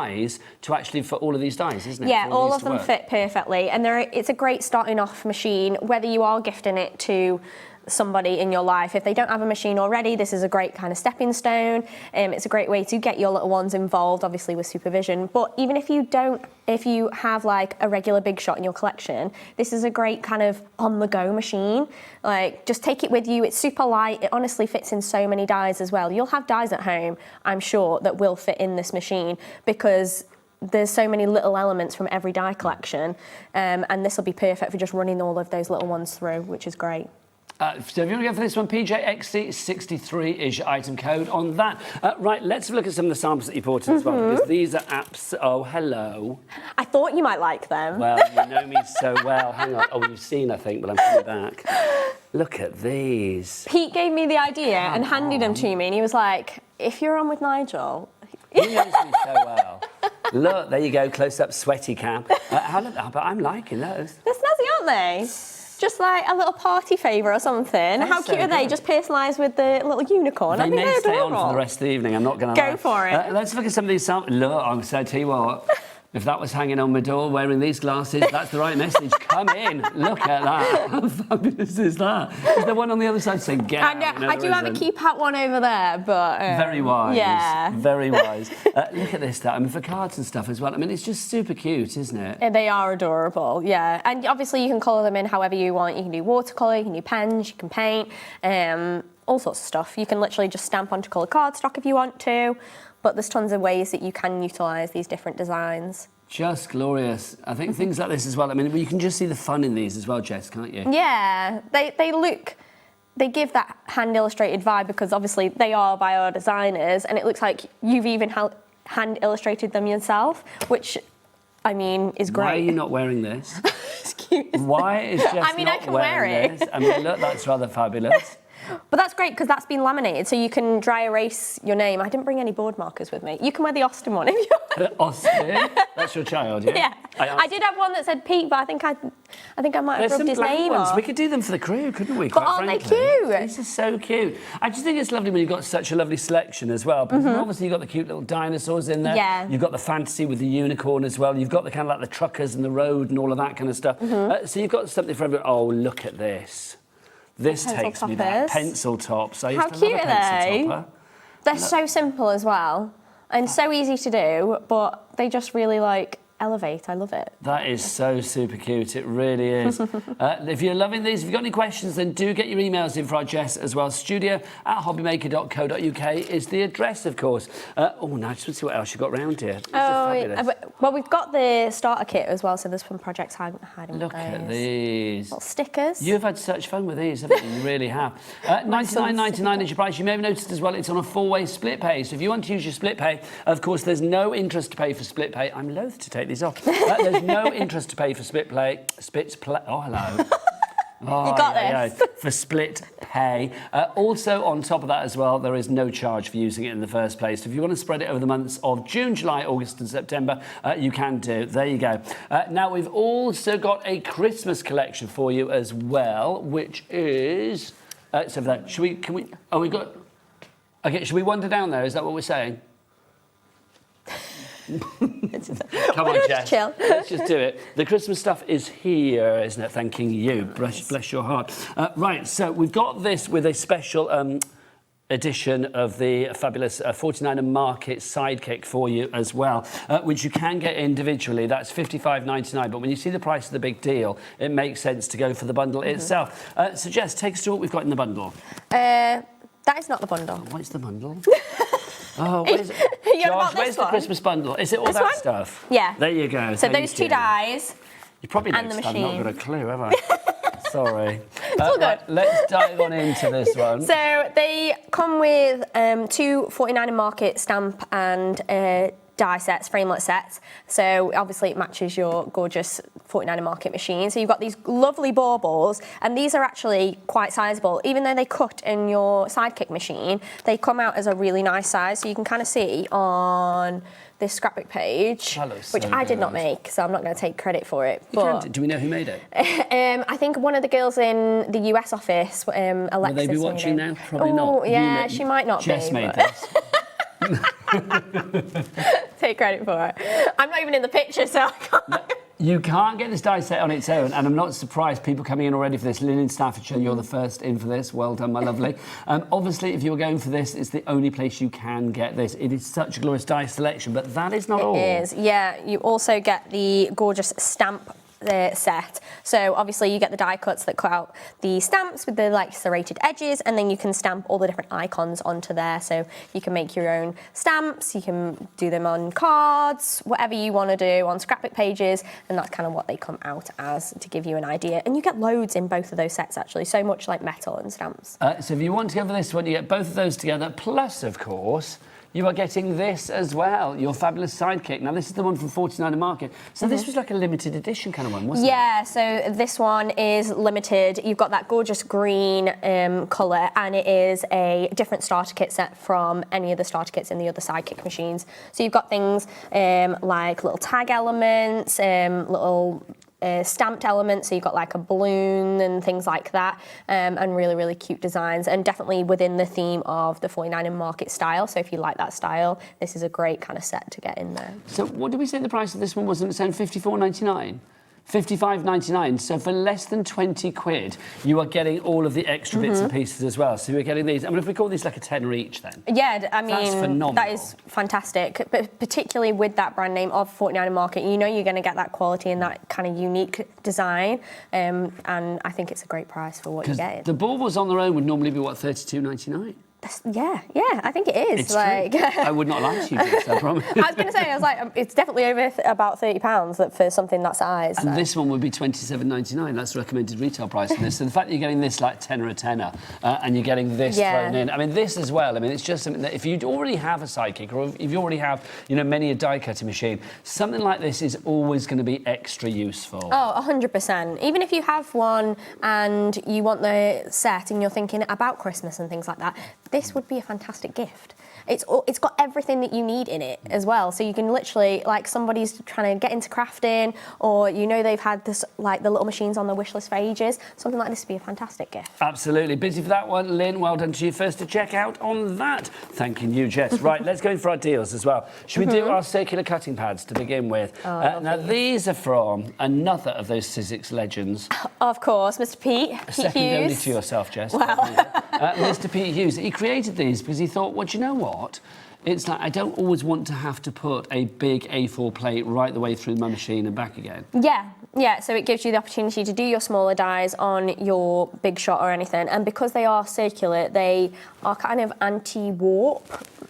to actually for all of these dies, isn't it? Yeah, all of them fit perfectly, and it's a great starting off machine, whether you are gifting it to somebody in your life. If they don't have a machine already, this is a great kind of stepping stone. It's a great way to get your little ones involved, obviously with supervision. But even if you have like a regular big shot in your collection, this is a great kind of on-the-go machine. Like, just take it with you. It's super light. It honestly fits in so many dies as well. You'll have dies at home, I'm sure, that will fit in this machine because there's so many little elements from every die collection, and this will be perfect for just running all of those little ones through, which is great. So if you want to go for this one, PJXC63 is your item code on that. Right, let's have a look at some of the samples that you brought in as well, because these are apps. Oh, hello. I thought you might like them. Well, you know me so well. Hang on. Oh, you've seen, I think, but I'm coming back. Look at these. Pete gave me the idea and handed them to me, and he was like, if you're on with Nigel... He knows me so well. Look, there you go, close-up sweaty cam. But I'm liking those. They're snazzy, aren't they? Just like a little party favour or something. How cute are they? Just personalised with the little unicorn. They may stay on for the rest of the evening, I'm not going to lie. Go for it. Let's look at some of these samples. Look, I'm going to tell you what. If that was hanging on my door wearing these glasses, that's the right message. Come in. Look at that. How fabulous is that? Is there one on the other side saying get out? I know, I do have a keep out one over there, but... very wise. Yeah. Very wise. Look at this stuff. I mean, for cards and stuff as well. I mean, it's just super cute, isn't it? They are adorable, yeah. And obviously you can colour them in however you want. You can do watercolour, you can do pens, you can paint, all sorts of stuff. You can literally just stamp onto coloured cardstock if you want to. But there's tons of ways that you can utilise these different designs. Just glorious. I think things like this as well. I mean, you can just see the fun in these as well, Jess, can't you? Yeah, they give that hand-illustrated vibe because obviously they are by our designers, and it looks like you've even hand-illustrated them yourself, which, I mean, is great. Why are you not wearing this? Excuse me. Why is Jess I mean, not I can wearing wear it. this? I mean, look, that's rather fabulous. But that's great because that's been laminated, so you can dry erase your name. I didn't bring any board markers with me. You can wear the Austin one if you want. Austin? That's your child, yeah? Yeah. I did have one that said Pete, but I think I might have rubbed his name off. We could do them for the crew, couldn't we? But aren't they cute? This is so cute. I just think it's lovely when you've got such a lovely selection as well. Because obviously you've got the cute little dinosaurs in there. Yeah. You've got the fantasy with the unicorn as well. You've got the kind of like the truckers and the road and all of that kind of stuff. So you've got something for everyone. Oh, look at this. This takes me back. Pencil tops. I used to love a pencil topper. They're so simple as well and so easy to do, but they just really like elevate. I love it. That is so super cute. It really is. If you're loving these, if you've got any questions, then do get your emails in for our Jess as well. studio@hobbymaker.co.uk is the address, of course. Oh, now I just want to see what else you've got around here. Well, we've got the starter kit as well, so there's some projects hiding Look at these. Little stickers. You've had such fun with these, haven't you? You really have. $99.99 is your price. You may have noticed as well it's on a 4-way split pay. So if you want to use your split pay, of course, there's no interest to pay for split pay. I'm loath to take these off. There's no interest to pay for split play. Oh, hello. Oh, you got this. For split pay. Also, on top of that as well, there is no charge for using it in the first place. If you want to spread it over the months of June, July, August and September, you can do. There you go. Now, we've also got a Christmas collection for you as well, which is... so for that, can we... Oh, we've got... OK, should we wander down there? Is that what we're saying? Come on, Jess. Chill. Let's just do it. The Christmas stuff is here, isn't it? Thanking you. Bless your heart. Right, so we've got this with a special edition of the fabulous 49er Market Sidekick for you as well, which you can get individually. That's $55.99. But when you see the price of the big deal, it makes sense to go for the bundle itself. So Jess, take us to what we've got in the bundle. That is not the bundle. What's the bundle? Oh, where's Josh, where's the Christmas bundle? Is it all that stuff? Yeah. There you go. So those two dies. You probably and the noticed I've machine. not got a clue, have I? Sorry. It's all good. Right, let's dive on into this one. So they come with 2 49er Market stamp and die sets, framelit sets. So obviously it matches your gorgeous 49er Market machine. So you've got these lovely baubles, and these are actually quite sizable. Even though they cut in your Sidekick machine, they come out as a really nice size. So you can kind of see on this scrapbook page, which I did not make, so I'm not going to take credit for it. But do we know who made it? I think one of the girls in the US office, Alexis. Will they be watching now? Probably not. not. Yeah, she might not Jess be. made this. Take credit for it. I'm not even in the picture, so I can't. You can't get this die set on its own, and I'm not surprised people coming in already for this. Lynn in Staffordshire, you're the first in for this. Well done, my lovely. Obviously, if you were going for this, it's the only place you can get this. It is such a glorious die selection, but that is not all. It is, yeah. You also get the gorgeous stamp set. So obviously you get the die cuts that cut out the stamps with the like serrated edges, and then you can stamp all the different icons onto there. So you can make your own stamps, you can do them on cards, whatever you want to do on scrapbook pages, and that's kind of what they come out as to give you an idea. And you get loads in both of those sets actually, so much like metal and stamps. So if you want to go for this one, you get both of those together, plus of course you are getting this as well, your fabulous Sidekick. Now, this is the one from 49er Market. So this was like a limited edition kind of one, wasn't it? Yeah, so this one is limited. You've got that gorgeous green colour, and it is a different starter kit set from any of the starter kits in the other Sidekick machines. So you've got things like little tag elements, little stamped elements, so you've got like a balloon and things like that, and really, really cute designs, and definitely within the theme of the 49er Market style. So if you like that style, this is a great kind of set to get in there. So what did we say the price of this one was? It saying $54.99? $55.99. So for less than 20 quid, you are getting all of the extra bits and pieces as well. So you're getting these. I mean, if we call these like a tenner each, then. Yeah, I mean, that's phenomenal. That is fantastic. But particularly with that brand name of 49er Market, you know you're going to get that quality and that kind of unique design. And I think it's a great price for what you're getting. The baubles on their own would normally be, what, $32.99? Yeah, I think it is. It's like true. I would not lie to you, Jess, I promise. I was going to say, it's definitely over about £30 for something that size. And this one would be $27.99. That's the recommended retail price for this. So the fact that you're getting this like tenner a tenner, and you're getting this thrown in. I mean, this as well. I mean, it's just something that if you already have a Sidekick, or if you already have, many a die cutting machine, something like this is always going to be extra useful. Oh, 100%. Even if you have one and you want the set and you're thinking about Christmas and things like that, this would be a fantastic gift. It's got everything that you need in it as well. So you can literally, like somebody's trying to get into crafting, or they've had this like the little machines on their wish list for ages. Something like this would be a fantastic gift. Absolutely. Busy for that one, Lynn. Well done to you. First to check out on that. Thanking you, Jess. Right, let's go in for our deals as well. Should we do our circular cutting pads to begin with? Now these are from another of those Sizzix legends. Of course, Mr. Pete Second Hughes. only to yourself, Jess. Wow. Mr. Pete Hughes. He created these because he thought, well, do you know what? It's like I don't always want to have to put a big A4 plate right the way through my machine and back again. Yeah, so it gives you the opportunity to do your smaller dies on your big shot or anything, and because they are circular, they are kind of anti-warp.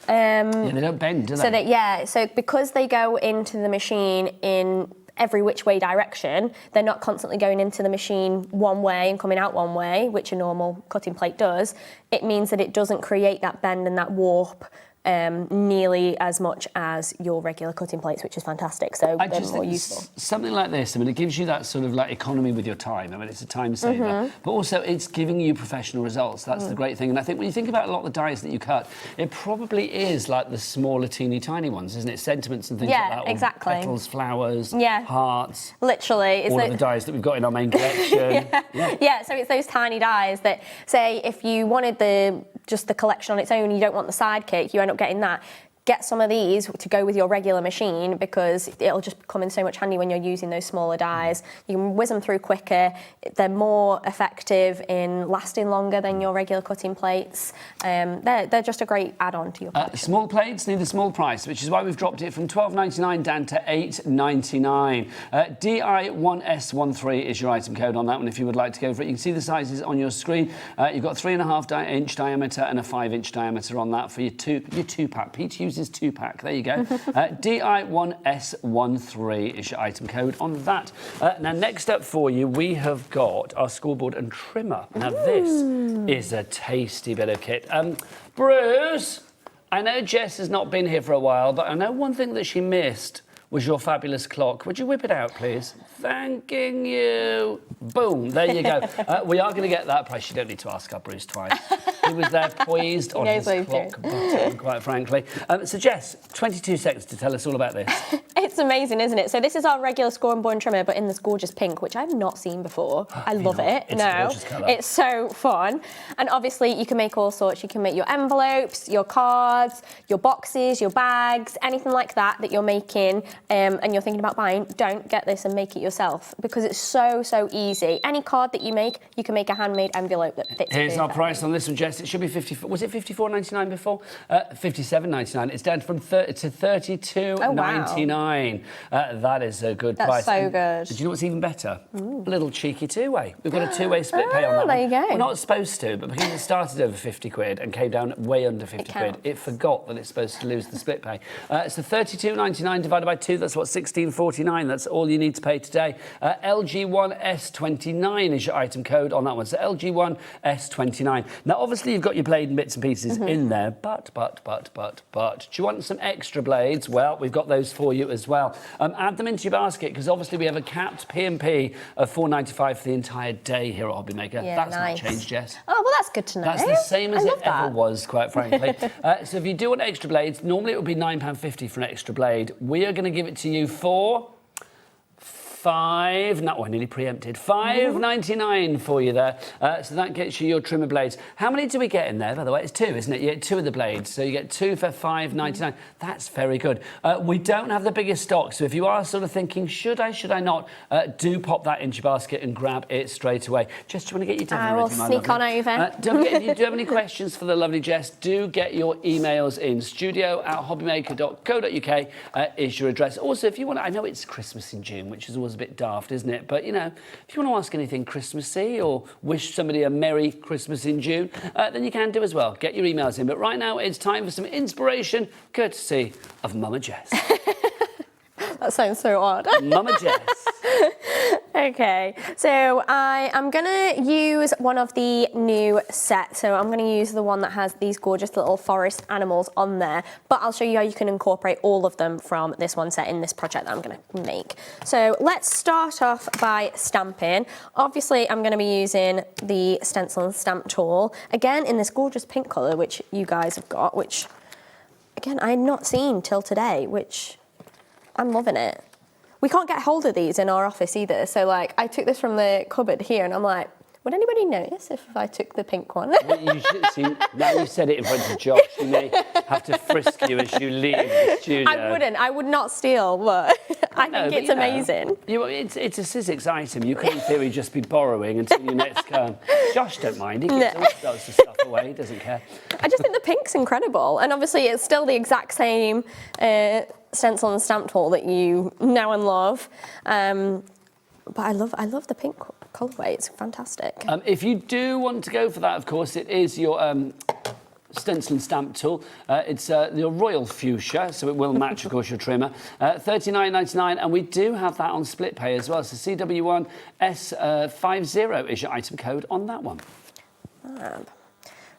Yeah, they don't bend, do they? So because they go into the machine in every which way direction, they're not constantly going into the machine one way and coming out one way, which a normal cutting plate does. It means that it doesn't create that bend and that warp nearly as much as your regular cutting plates, which is fantastic. So I they're just more think useful. Something like this, I mean, it gives you that sort of like economy with your time. I mean, it's a time saver, but also it's giving you professional results. That's the great thing. And I think when you think about a lot of the dies that you cut, it probably is like the smaller, teeny, tiny ones, isn't it? Sentiments and things like that. Exactly. Petals, flowers, hearts. Literally. All of the dies that we've got in our main collection. Yeah, so it's those tiny dies that, say, if you wanted just the collection on its own, you don't want the Sidekick, you end up getting that. get some of these to go with your regular machine, because it'll just come in so much handy when you're using those smaller dies. You can whiz them through quicker. They're more effective in lasting longer than your regular cutting plates. They're just a great add-on to your collection. Small plates need a small price, which is why we've dropped it from $12.99 down to $8.99. DI1S13 is your item code on that one if you would like to go for it. You can see the sizes on your screen. You've got 3.5-inch diameter and a 5-inch diameter on that for your two-pack. Pete uses two-pack. There you go. DI1S13 is your item code on that. Now, next up for you, we have got our scoreboard and trimmer. Now, this is a tasty bit of kit. Bruce, I know Jess has not been here for a while, but I know one thing that she missed was your fabulous clock. Would you whip it out, please? Thanking you. Boom, there you go. We are going to get that price. You don't need to ask our Bruce twice. He was there poised on his clock button, quite frankly. So, Jess, 22 seconds to tell us all about this. It's amazing, isn't it? So this is our regular score and trimmer, but in this gorgeous pink, which I've not seen before. I love it. It's a gorgeous colour. It's so fun. And obviously, you can make all sorts. You can make your envelopes, your cards, your boxes, your bags, anything like that you're making and you're thinking about buying. Don't get this and make it yourself, because it's so easy. Any card that you make, you can make a handmade envelope that fits. Here's our price on this one, Jess. It should be was it $54.99 before? $57.99. It's down from to $32.99. That is a good price. That's so good. Do you know what's even better? A little cheeky two-way. We've got a two-way split pay on that. There you go. We're not supposed to, but because it started over 50 quid and came down way under 50 quid, it forgot that it's supposed to lose the split pay. So $32.99 divided by 2, that's what, $16.49. That's all you need to pay today. LG1S29 is your item code on that one. So LG1S29. Now, obviously, you've got your blade and bits and pieces in there, but, do you want some extra blades? Well, we've got those for you as well. Add them into your basket, because obviously we have a capped P&P of $4.95 for the entire day here at HobbyMaker. Yeah, that's nice. not changed, Jess. Oh, well, that's good to know. That's the same as it ever was, quite frankly. So if you do want extra blades, normally it would be £9.50 for an extra blade. We are going to give it to you for I nearly preempted. $5.99 for you there. So that gets you your trimmer blades. How many do we get in there, by the way? It's 2, isn't it? You get 2 of the blades, so you get 2 for $5.99. That's very good. We don't have the biggest stock, so if you are sort of thinking, should I not, do pop that into your basket and grab it straight away. Jess, do you want to get your delivery ready, my sneak on over. If you do have any questions for the lovely Jess, do get your emails in. studio@hobbymaker.co.uk is your address. Also, if you want, I know it's Christmas in June, which is always a bit daft, isn't it? But, you know, if you want to ask anything Christmassy or wish somebody a Merry Christmas in June, then you can do as well. Get your emails in. But right now, it's time for some inspiration, courtesy of Mama Jess. That sounds so odd. Mama Jess. Okay, so I am going to use one of the new sets. So I'm going to use the one that has these gorgeous little forest animals on there, but I'll show you how you can incorporate all of them from this one set in this project that I'm going to make. So let's start off by stamping. Obviously, I'm going to be using the stencil and stamp tool, again in this gorgeous pink colour, which you guys have got, which, again, I had not seen till today, which I'm loving it. We can't get hold of these in our office either. So, like, I took this from the cupboard here and I'm like, would anybody notice if I took the pink one? Well, you should see, now you've said it in front of Josh, you may have to frisk you as you leave the studio. I would not steal, but I think it's amazing. It's a Sizzix item. You could, in theory, just be borrowing until you next come. Josh don't mind. He gives lots of stuff away. He doesn't care. I just think the pink's incredible. And obviously, it's still the exact same stencil and stamp tool that you know and love. But I love the pink colourway. It's fantastic. If you do want to go for that, of course, it is your stencil and stamp tool. It's your Royal Fuchsia, so it will match, of course, your trimmer. $39.99, and we do have that on split pay as well. So CW1S50 is your item code on that one.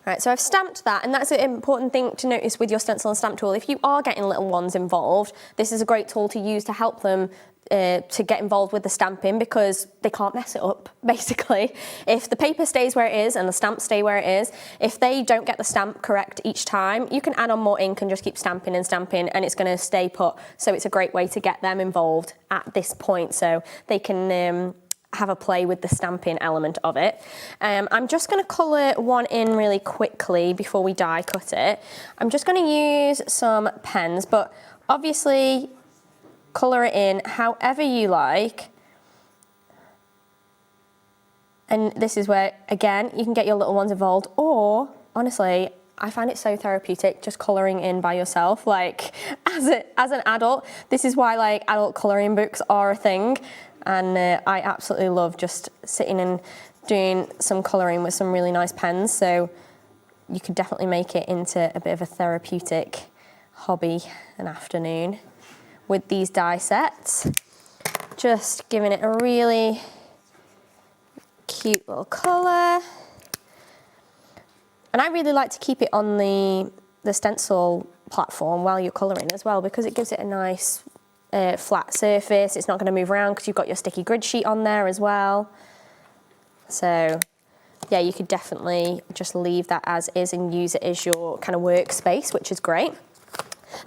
Right, so I've stamped that, and that's an important thing to notice with your stencil and stamp tool. If you are getting little ones involved, this is a great tool to use to help them to get involved with the stamping, because they can't mess it up, basically. If the paper stays where it is and the stamps stay where it is, if they don't get the stamp correct each time, you can add on more ink and just keep stamping and stamping, and it's going to stay put. So it's a great way to get them involved at this point, so they can have a play with the stamping element of it. I'm just going to colour one in really quickly before we die cut it. I'm just going to use some pens, but obviously colour it in however you like. And this is where, again, you can get your little ones involved, or honestly, I find it so therapeutic just colouring in by yourself. Like, as an adult, this is why like adult colouring books are a thing, and I absolutely love just sitting and doing some colouring with some really nice pens. So you could definitely make it into a bit of a therapeutic hobby an afternoon with these die sets. Just giving it a really cute little colour. And I really like to keep it on the stencil platform while you're colouring as well, because it gives it a nice flat surface. It's not going to move around because you've got your sticky grid sheet on there as well. So yeah, you could definitely just leave that as is and use it as your kind of workspace, which is great.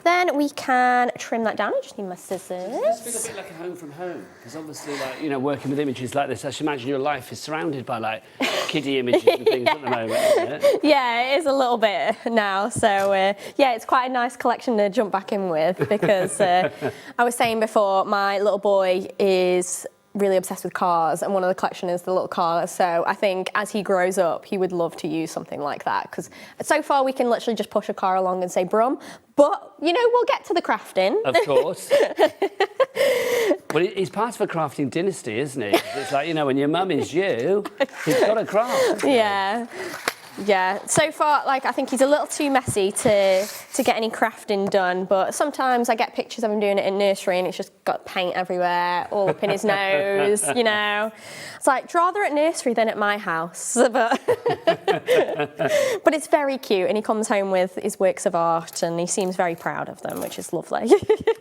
Then we can trim that down. I just need my scissors. It feels a bit like a home from home, because obviously, like, you know, working with images like this, I should imagine your life is surrounded by like kiddie images and things at the moment, isn't it? Yeah, it is a little bit now. So yeah, it's quite a nice collection to jump back in with, because I was saying before, my little boy is really obsessed with cars, and one of the collection is the little cars. So I think as he grows up, he would love to use something like that, because so far we can literally just push a car along and say brum, but you know, we'll get to the crafting. Of course. Well, he's part of a crafting dynasty, isn't he? It's like, you know, when your mum is you, he's got a craft. Yeah. Yeah, so far, like, I think he's a little too messy to get any crafting done, but sometimes I get pictures of him doing it in nursery and it's just got paint everywhere, all up in his nose, you know. It's like, rather at nursery than at my house, but it's very cute, and he comes home with his works of art and he seems very proud of them, which is lovely.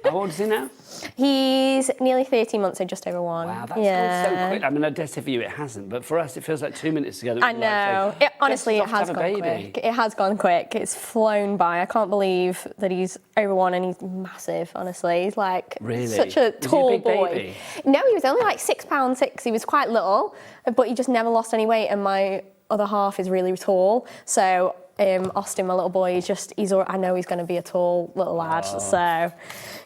How old is he now? He's nearly 13 months, so just over 1. Wow, that's gone so quick. I mean, I dare say for you it hasn't, but for us it feels like 2 minutes together. I know. Honestly, it has gone quick. It has gone quick. It's flown by. I can't believe that he's over 1 and he's massive, honestly. He's like such a tall boy. Baby? No, he was only like £6'6". He was quite little, but he just never lost any weight, and my other half is really tall. So Austin, my little boy, I know he's going to be a tall little lad. So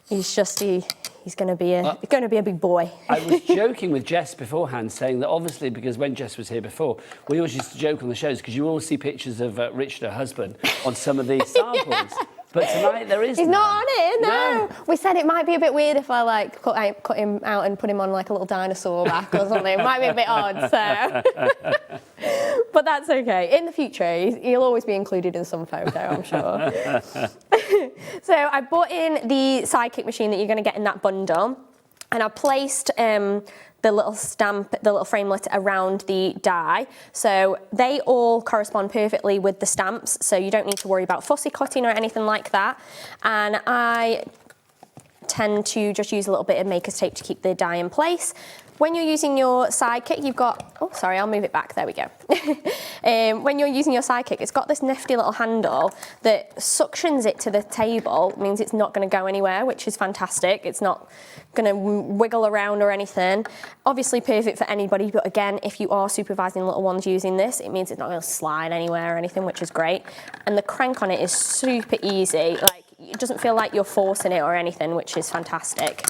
he's going to be a big boy. I was joking with Jess beforehand, saying that obviously, because when Jess was here before, we always used to joke on the shows, because you all see pictures of Richard, her husband, on some of these samples. Yeah. But tonight there is He's none. not on it, no. We said it might be a bit weird if I like cut him out and put him on like a little dinosaur back or something. It might be a bit odd, so. But that's okay. In the future, he'll always be included in some photo, I'm sure. So I bought in the Sidekick machine that you're going to get in that bundle, and I placed the little stamp, the little framelit around the die. So they all correspond perfectly with the stamps, so you don't need to worry about fussy cutting or anything like that. And I tend to just use a little bit of maker's tape to keep the die in place. When you're using your Sidekick, you've got, oh, sorry, I'll move it back, there we go. When you're using your Sidekick, it's got this nifty little handle that suctions it to the table. It means it's not going to go anywhere, which is fantastic. It's not going to wiggle around or anything. Obviously perfect for anybody, but again, if you are supervising little ones using this, it means it's not going to slide anywhere or anything, which is great. And the crank on it is super easy. Like, it doesn't feel like you're forcing it or anything, which is fantastic.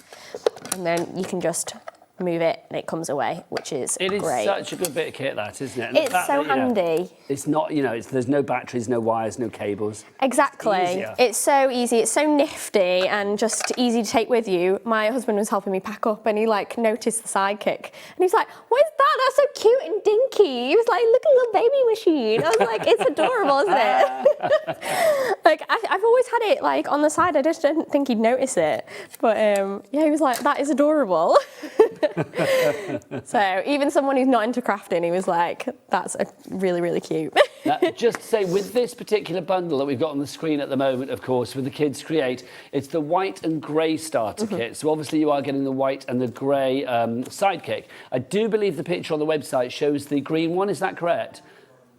And then you can just move it and it comes away, which is great. It is such a good bit of kit, that, isn't it? And it's so handy. It's not, there's no batteries, no wires, no cables. Exactly. It's so easy. It's so nifty and just easy to take with you. My husband was helping me pack up and he noticed the Sidekick and he's like, "What is that? That's so cute and dinky." He was like, "Look at the little baby machine." I was like, "It's adorable, isn't it?" I've always had it on the side. I just didn't think he'd notice it. But yeah, he was like, "That is adorable." So even someone who's not into crafting, he was like, "That's really, really cute." Just to say, with this particular bundle that we've got on the screen at the moment, of course, with the Kids Create, it's the white and grey starter kit. So obviously you are getting the white and the grey Sidekick. I do believe the picture on the website shows the green one, is that correct?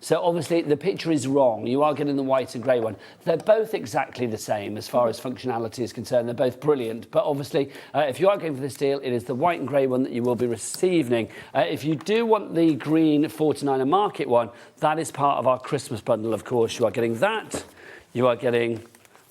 So obviously the picture is wrong. You are getting the white and grey one. They're both exactly the same as far as functionality is concerned. They're both brilliant. But obviously, if you are going for this deal, it is the white and grey one that you will be receiving. If you do want the green 49 and market one, that is part of our Christmas bundle, of course. You are getting that. You are getting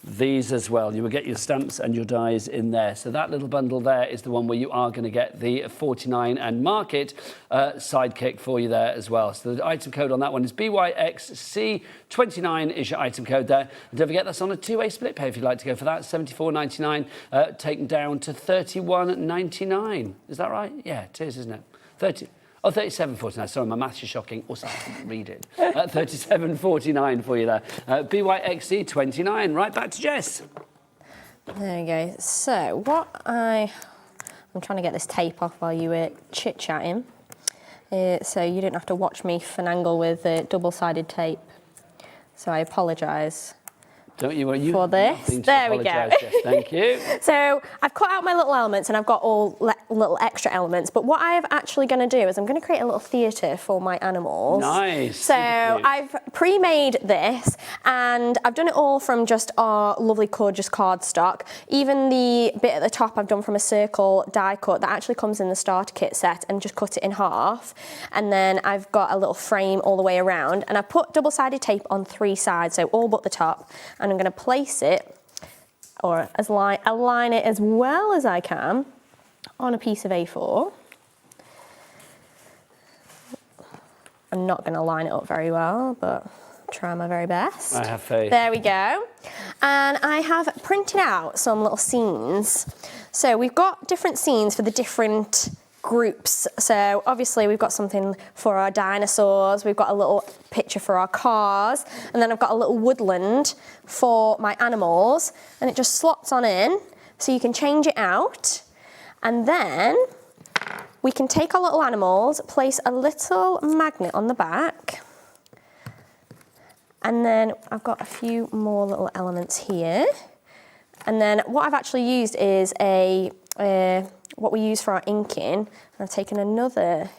these as well. You will get your stamps and your dies in there. So that little bundle there is the one where you are going to get the 49 and market sidekick for you there as well. So the item code on that one is BYXC29 is your item code there. And don't forget that's on a two-way split pay if you'd like to go for that. $74.99 taken down to $31.99. Is that right? Yeah, it is, isn't it? 37.49. Sorry, my maths is shocking. Also, I couldn't read it. 37.49 for you there. BYXC29. Right, back to Jess. There you go. So I'm trying to get this tape off while you were chit-chatting. So you didn't have to watch me finagle with double-sided tape. So I apologise. Don't you worry, for this. There we go. Jess. Thank you. So I've cut out my little elements and I've got all little extra elements. But what I'm actually going to do is I'm going to create a little theatre for my animals. Nice. So I've pre-made this and I've done it all from just our lovely gorgeous cardstock. Even the bit at the top I've done from a circle die cut that actually comes in the starter kit set and just cut it in half. And then I've got a little frame all the way around and I put double-sided tape on 3 sides, so all but the top. And I'm going to place it, or align it as well as I can on a piece of A4. I'm not going to line it up very well, but try my very best. I have faith. There we go. And I have printed out some little scenes. So we've got different scenes for the different groups. So obviously we've got something for our dinosaurs, we've got a little picture for our cars, and then I've got a little woodland for my animals, and it just slots on in, so you can change it out. And then we can take our little animals, place a little magnet on the back, and then I've got a few more little elements here. And then what I've actually used is what we use for our inking. I've taken another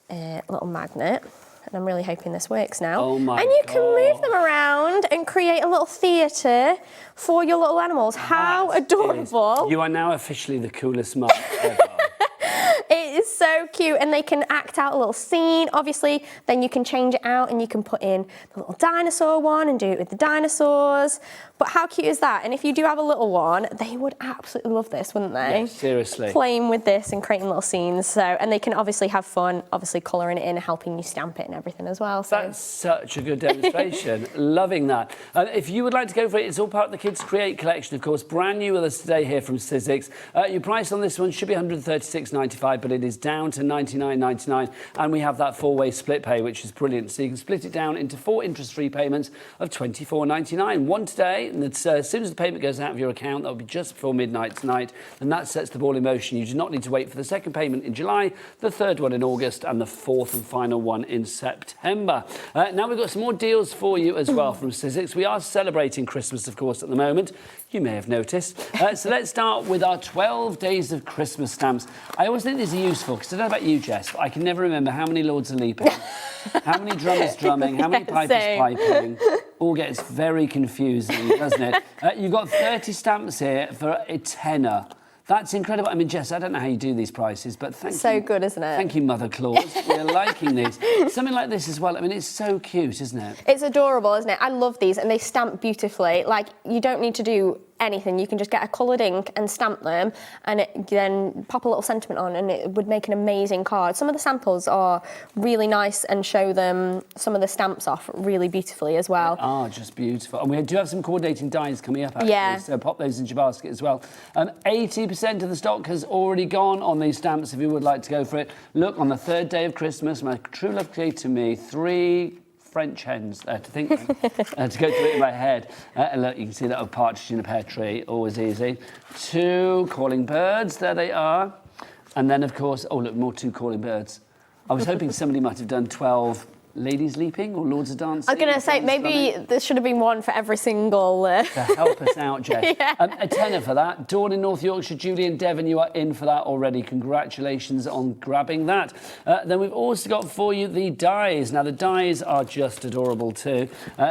little magnet, and I'm really hoping this works now. Oh my And you can move them around and create a little theatre for your little animals. How adorable. You are now officially the coolest mum ever. It is so cute, and they can act out a little scene. Obviously, then you can change it out and you can put in the little dinosaur one and do it with the dinosaurs. But how cute is that? And if you do have a little one, they would absolutely love this, wouldn't they? Yeah, seriously. Playing with this and creating little scenes. So, and they can obviously have fun, obviously colouring it in, helping you stamp it and everything as well. So. That's such a good demonstration. Loving that. If you would like to go for it, it's all part of the Kids Create collection, of course. Brand new with us today here from Sizzix. Your price on this one should be $136.95, but it is down to $99.99. And we have that 4-way split pay, which is brilliant. So you can split it down into 4 interest-free payments of $24.99. One today, and it's, as soon as the payment goes out of your account, that'll be just before midnight tonight, and that sets the ball in motion. You do not need to wait for the second payment in July, the third one in August, and the fourth and final one in September. Now we've got some more deals for you as well from Sizzix. We are celebrating Christmas, of course, at the moment. You may have noticed. So let's start with our 12 Days of Christmas stamps. I always think these are useful, because I don't know about you, Jess, but I can never remember how many lords are leaping, how many drummers drumming, how many pipers piping. All gets very confusing, doesn't it? You've got 30 stamps here for a tenner. That's incredible. I mean, Jess, I don't know how you do these prices, but thank you. So good, isn't it? Thank you, Mother Claus. We're liking these. Something like this as well. I mean, it's so cute, isn't it? It's adorable, isn't it? I love these, and they stamp beautifully. Like, you don't need to do anything. You can just get a coloured ink and stamp them, and then pop a little sentiment on, and it would make an amazing card. Some of the samples are really nice and show them some of the stamps off really beautifully as well. They are just beautiful. And we do have some coordinating dies coming up, actually, yeah. So pop those into your basket as well. 80% of the stock has already gone on these stamps if you would like to go for it. Look, on the third day of Christmas, my true love gave to me 3 French hens to think to go through it in my head. Look, you can see that a partridge in a pear tree, always easy. 2 calling birds, there they are. And then, of course, oh, look, more 2 calling birds. I was hoping somebody might have done 12 Ladies Leaping or Lords of Dancing? I'm going to say maybe there should have been one for every single... To help us out, Jess. Yeah. A tenner for that. Dawn in North Yorkshire, Julie and Devon, you are in for that already. Congratulations on grabbing that. Then we've also got for you the dies. Now, the dies are just adorable too.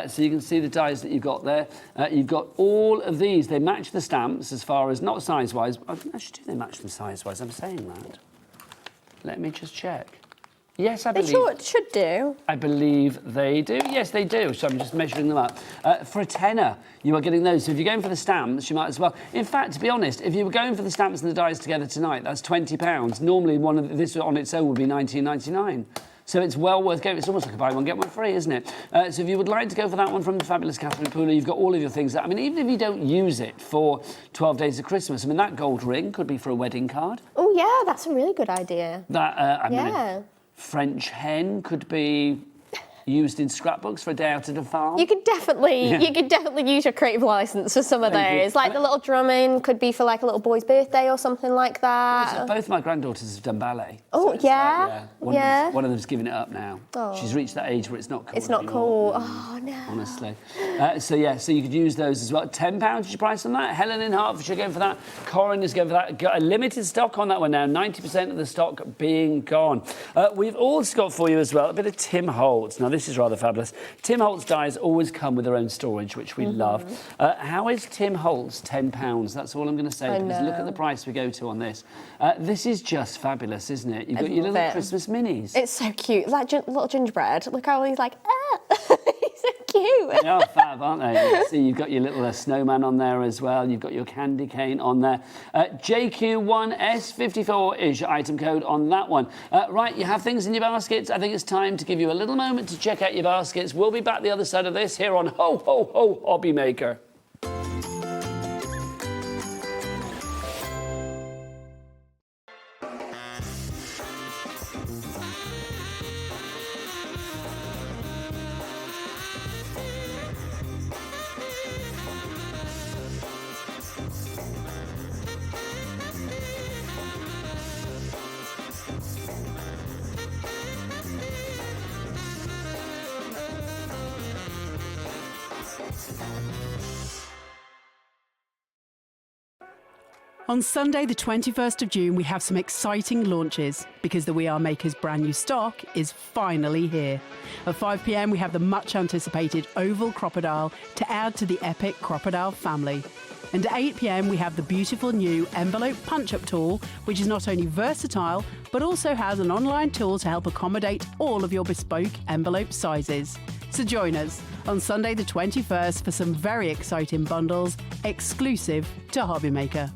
So you can see the dies that you've got there. You've got all of these. They match the stamps as far as, not size-wise. Actually, do they match them size-wise? I'm saying that. Let me just check. Yes, I believe... They should do. I believe they do. Yes, they do. So I'm just measuring them up. For a tenner, you are getting those. So if you're going for the stamps, you might as well... In fact, to be honest, if you were going for the stamps and the dies together tonight, that's £20. Normally, one of this on its own would be $19.99. So it's well worth going. It's almost like a buy one, get one free, isn't it? So if you would like to go for that one from the fabulous Catherine Pooler, you've got all of your things. I mean, even if you don't use it for 12 days of Christmas, I mean, that gold ring could be for a wedding card. Oh, yeah, that's a really good idea. That, French hen could be used in scrapbooks for a day out at a farm. You could definitely use your creative license for some of those. Like the little drumming could be for like a little boy's birthday or something like that. So both my granddaughters have done ballet. Oh, so yeah? One of them's giving it up now. Oh. She's reached that age where it's not cool. It's not anymore. cool. Oh, no. Honestly. So you could use those as well. £10 is your price on that. Helen in Hertfordshire going for that. Corin is going for that. Got a limited stock on that one now. 90% of the stock being gone. We've also got for you as well a bit of Tim Holtz. Now, this is rather fabulous. Tim Holtz dies always come with their own storage, which we love. How is Tim Holtz £10? That's all I'm going to say, because look at the price we go to on this. This is just fabulous, isn't it? You've got your little Christmas minis. It's so cute. Like little gingerbread. Look how he's like, He's so cute. They are fab, aren't they? You see, you've got your little snowman on there as well. You've got your candy cane on there. JQ1S54 is your item code on that one. Right, you have things in your baskets. I think it's time to give you a little moment to check out your baskets. We'll be back the other side of this here on Ho Ho Ho HobbyMaker. On Sunday, the 21st of June, we have some exciting launches because the We Are Makers brand new stock is finally here. At 5 p.m, we have the much anticipated oval crocodile to add to the epic crocodile family. And at 8 p.m, we have the beautiful new envelope punch-up tool, which is not only versatile, but also has an online tool to help accommodate all of your bespoke envelope sizes. So join us on Sunday the 21st for some very exciting bundles exclusive to HobbyMaker.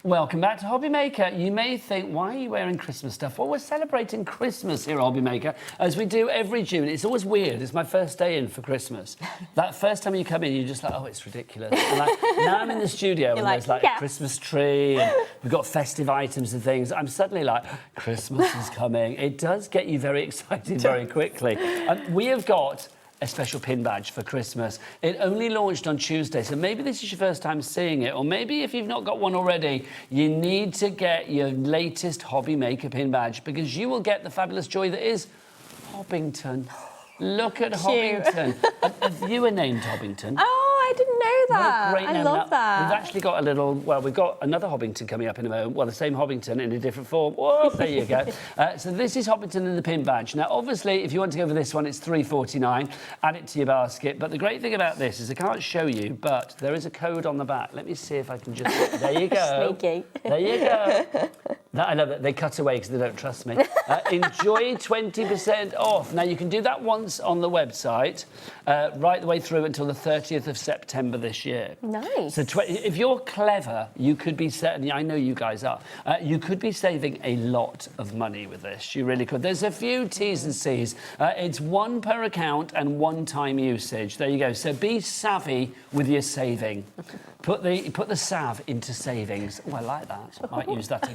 Welcome back to HobbyMaker. You may think, why are you wearing Christmas stuff? Well, we're celebrating Christmas here at HobbyMaker, as we do every June. It's always weird. It's my first day in for Christmas. That first time you come in, you're just like, oh, it's ridiculous. And like, now I'm in the studio and there's like a Christmas tree and we've got festive items and things. I'm suddenly like, Christmas is coming. It does get you very excited very quickly. We have got a special pin badge for Christmas. It only launched on Tuesday, so maybe this is your first time seeing it, or maybe if you've not got one already, you need to get your latest HobbyMaker pin badge because you will get the fabulous joy that is Hobbington. Look at Cute. Hobbington. Have you a named Hobbington? Oh, I didn't know that. Great I name. love Now, that. We've actually got a little, well, we've got another Hobbington coming up in a moment. Well, the same Hobbington in a different form. Whoa, there you go. So this is Hobbington in the pin badge. Now, obviously, if you want to go for this one, it's $3.49. Add it to your basket. But the great thing about this is I can't show you, but there is a code on the back. Let me see if I can just... There you go. Sneaky. There you go. I love it. They cut away because they don't trust me. Enjoy 20% off. Now, you can do that once on the website, right the way through until the 30th of September this year. Nice. So if you're clever, you could be certainly, I know you guys are, you could be saving a lot of money with this. You really could. There's a few T's and C's. It's one per account and one-time usage. There you go. So be savvy with your saving. Put the sav into savings. Oh, I like that. Might use that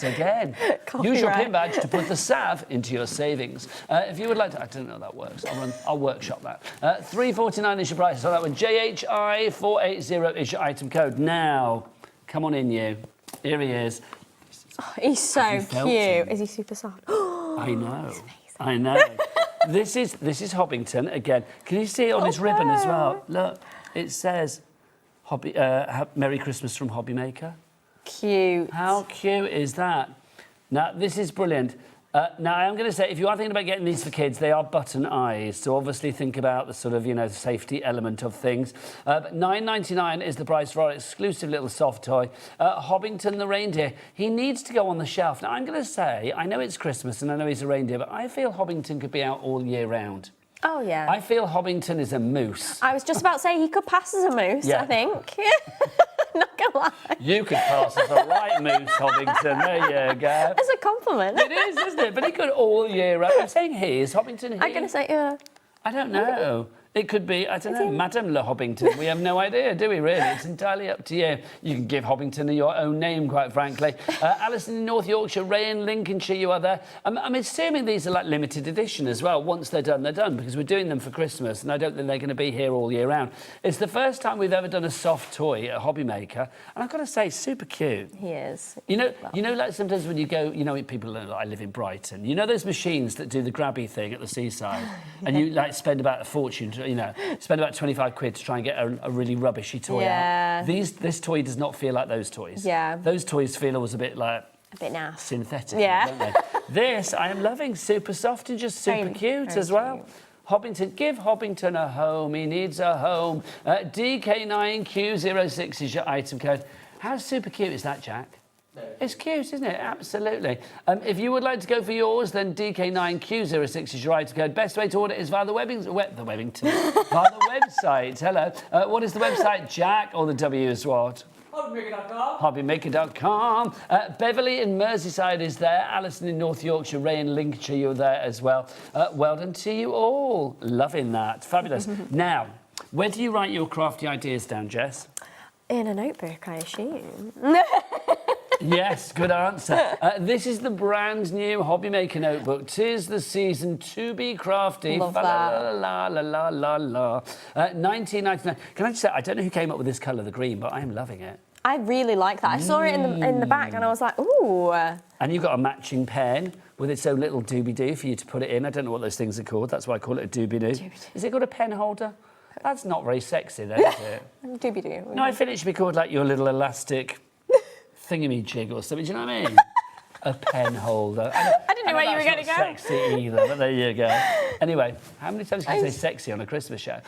again. Use your pin badge to put the sav into your savings. If you would like to, I don't know how that works. I'll workshop that. $3.49 is your price on that one. JHI480 is your item code. Now, come on in, you. Here he is. Oh, he's so cute. Is he super soft? I know. I know. This is Hobbington again. Can you see it on his ribbon as well? Look, it says Merry Christmas from HobbyMaker. Cute. How cute is that? Now, this is brilliant. Now, I'm going to say, if you are thinking about getting these for kids, they are button eyes. So obviously think about the sort of, safety element of things. But $9.99 is the price for our exclusive little soft toy. Hobbington the reindeer, he needs to go on the shelf. Now, I'm going to say, I know it's Christmas and I know he's a reindeer, but I feel Hobbington could be out all year round. Oh, yeah. I feel Hobbington is a moose. I was just about to say he could pass as a moose, Yeah. I think. Not gonna lie. You could pass as a right moose, Hobbington. There you go. As a compliment. It is, isn't it? But he could all year round. I'm saying he is Hobbington here. I'm going to say, yeah. I don't know. It could be, I don't know, Madame Le Hobbington. We have no idea, do we, really? It's entirely up to you. You can give Hobbington your own name, quite frankly. Alison in North Yorkshire, Ray in Lincolnshire, you are there. I'm assuming these are like limited edition as well. Once they're done, because we're doing them for Christmas, and I don't think they're going to be here all year round. It's the first time we've ever done a soft toy at HobbyMaker, and I've got to say, super cute. He is. You know, like sometimes when you go, people, I live in Brighton, those machines that do the grabby thing at the seaside, and you spend about a fortune to, spend about 25 quid to try and get a really rubbishy toy out. This toy does not feel like those toys. Yeah. Those toys feel always a bit like... A bit naff. Synthetic, Yeah. don't they? This, I am loving, super soft and just super cute very as well. Hobbington, give Hobbington a home. He needs a home. DK9Q06 is your item code. How super cute is that, Jack? It's cute, isn't it? Absolutely. If you would like to go for yours, then DK9Q06 is your item code. Best way to order is via the via the website. Hello. What is the website, Jack? Or the W is what? HobbyMaker.com. HobbyMaker.com. Beverly in Merseyside is there. Alison in North Yorkshire. Ray in Lincolnshire, you're there as well. Well done to you all. Loving that. Fabulous. Now, where do you write your crafty ideas down, Jess? In a notebook, I assume. Yes, good answer. This is the brand new HobbyMaker notebook. 'Tis the season to be crafty. Love that. La la la la la. $19.99. Can I just say, I don't know who came up with this colour, the green, but I am loving it. I really like that. I saw it in the back and I was like, ooh. And you've got a matching pen with its own little doobie-doo for you to put it in. I don't know what those things are called. That's why I call it a doobie-doo. Is it called a pen holder? That's not very sexy, though, is it? Doobie-doo. No, I feel it should be called, like, your little elastic thingamajig or something. Do you know what I mean? A pen holder. I didn't know where you were going to go. Sexy either, but there you go. Anyway, how many times can you say sexy on a Christmas show?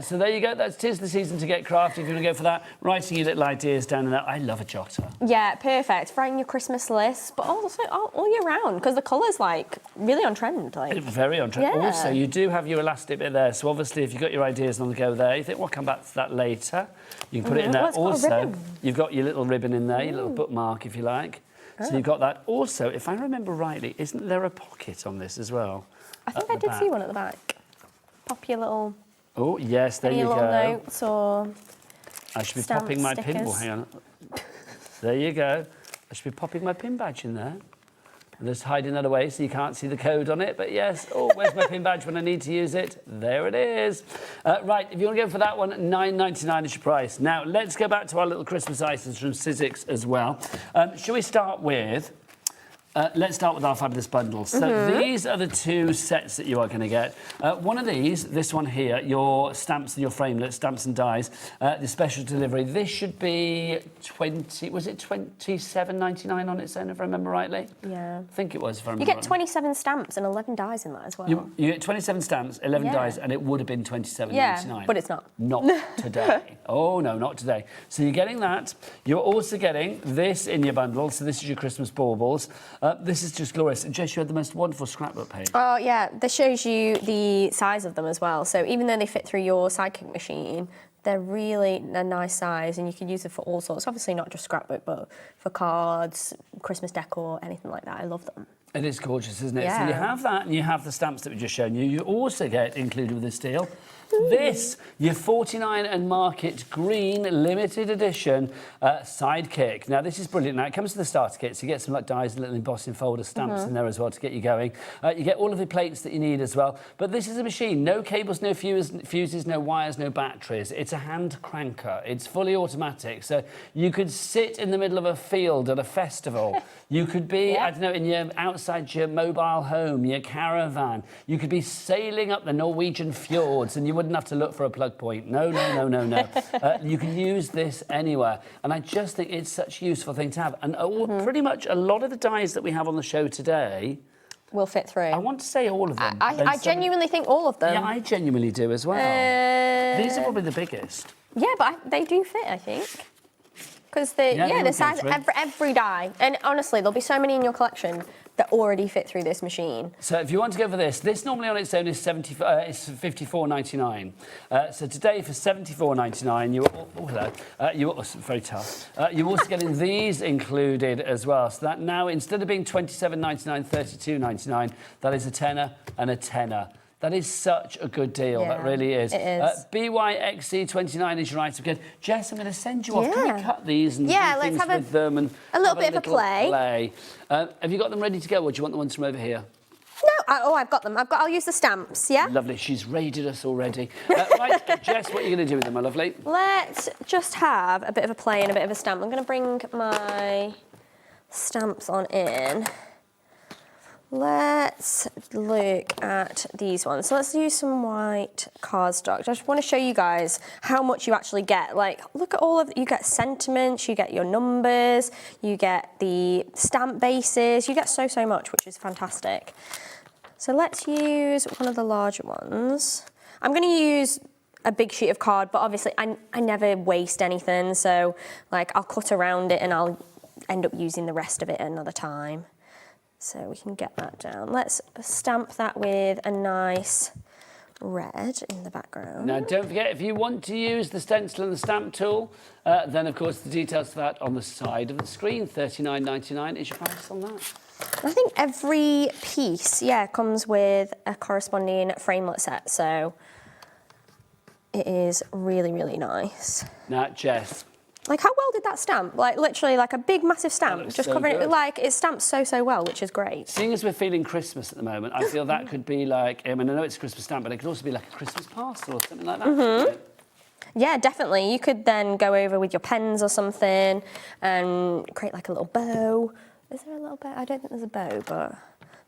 So there you go. That's 'tis the season to get crafty. If you want to go for that, writing your little ideas down in that. I love a jotter. Yeah, perfect. For writing your Christmas list, but also all year round because the colour's really on trend. Very on trend. Yeah. Also, you do have your elastic bit there. So obviously, if you've got your ideas on the go there, you think, well, I'll come back to that later. You can put it in there. Well, it's got a Also, ribbon. you've got your little ribbon in there, your little bookmark, if you like. So you've got that. Also, if I remember rightly, isn't there a pocket on this as well? I think I did see one at the back. Pop your little... Oh, yes, there you go. little notes or I should be stamp popping my stickers. pin... Well, hang on. There you go. I should be popping my pin badge in there. I'm just hiding that away so you can't see the code on it. But yes, oh, where's my pin badge when I need to use it? There it is. Right, if you want to go for that one, $9.99 is your price. Now, let's go back to our little Christmas items from Sizzix as well. Shall we start with... let's start with our fabulous bundles. So these are the two sets that you are going to get. One of these, this one here, your stamps and your framelits, stamps and dies, the special delivery. This should be $27.99 on its own, if I remember rightly? Yeah. I think it was, if I You remember get 27 stamps and 11 dies in that as well. You get 27 stamps, 11 dies, and it would have been $27.99. Yeah, but it's not. Not today. Oh, no, not today. So you're getting that. You're also getting this in your bundle. So this is your Christmas baubles. This is just glorious. And Jess, you had the most wonderful scrapbook page. Oh, yeah. This shows you the size of them as well. So even though they fit through your Sidekick machine, they're really a nice size and you can use it for all sorts. Obviously not just scrapbook, but for cards, Christmas decor, anything like that. I love them. It is gorgeous, isn't it? Yeah. So you have that and you have the stamps that we've just shown you. You also get, included with this deal, this, your 49 and Market Green limited edition Sidekick. Now, this is brilliant. Now, it comes with the starter kit, so you get some like dies and little embossing folder stamps in there as well to get you going. You get all of the plates that you need as well. But this is a machine. No cables, no fuses, no wires, no batteries. It's a hand cranker. It's fully automatic. So you could sit in the middle of a field at a festival. You could be, I don't know, outside your mobile home, your caravan. You could be sailing up the Norwegian fjords and you wouldn't have to look for a plug point. No. You can use this anywhere. And I just think it's such a useful thing to have. And pretty much a lot of the dies that we have on the show today will fit through. I want to say all of them. I genuinely think all of them. Yeah, I genuinely do as well. These are probably the biggest. Yeah, but they do fit, I think. Because the size, every die. And honestly, there'll be so many in your collection that already fit through this machine. So if you want to go for this normally on its own is $54.99. So today for $74.99, you're very tough. You're also getting these included as well. So that now, instead of being $27.99, $32.99, that is a tenner and a tenner. That is such a good deal. Yeah, that really is. It is. BYXC29 is your item again. Jess, I'm going to send you off. Can we cut these and do things let's have with them and a little bit of a play. Have you got them ready to go, or do you want the ones from over here? No, I've got them. I'll use the stamps, yeah? Lovely. She's raided us already. Right, Jess, what are you going to do with them, my lovely? Let's just have a bit of a play and a bit of a stamp. I'm going to bring my stamps on in. Let's look at these ones. So let's use some white cardstock. I just want to show you guys how much you actually get. Like, look at all of you get sentiments, you get your numbers, you get the stamp bases, you get so much, which is fantastic. So let's use one of the larger ones. I'm going to use a big sheet of card, but obviously I never waste anything. So like I'll cut around it and I'll end up using the rest of it at another time. So we can get that down. Let's stamp that with a nice red in the background. Now, don't forget, if you want to use the stencil and the stamp tool, then, of course, the details for that on the side of the screen. $39.99 is your price on that. I think every piece, comes with a corresponding framelit set, so it is really, really nice. Now, Jess. Like, how well did that stamp? Like, literally, like a big, massive stamp. Just covering it. Like, it stamps so well, which is great. Seeing as we're feeling Christmas at the moment, I feel that could be like, I mean, I know it's a Christmas stamp, but it could also be like a Christmas parcel or something like that. Yeah, definitely. You could then go over with your pens or something and create like a little bow. Is there a little bow? I don't think there's a bow, but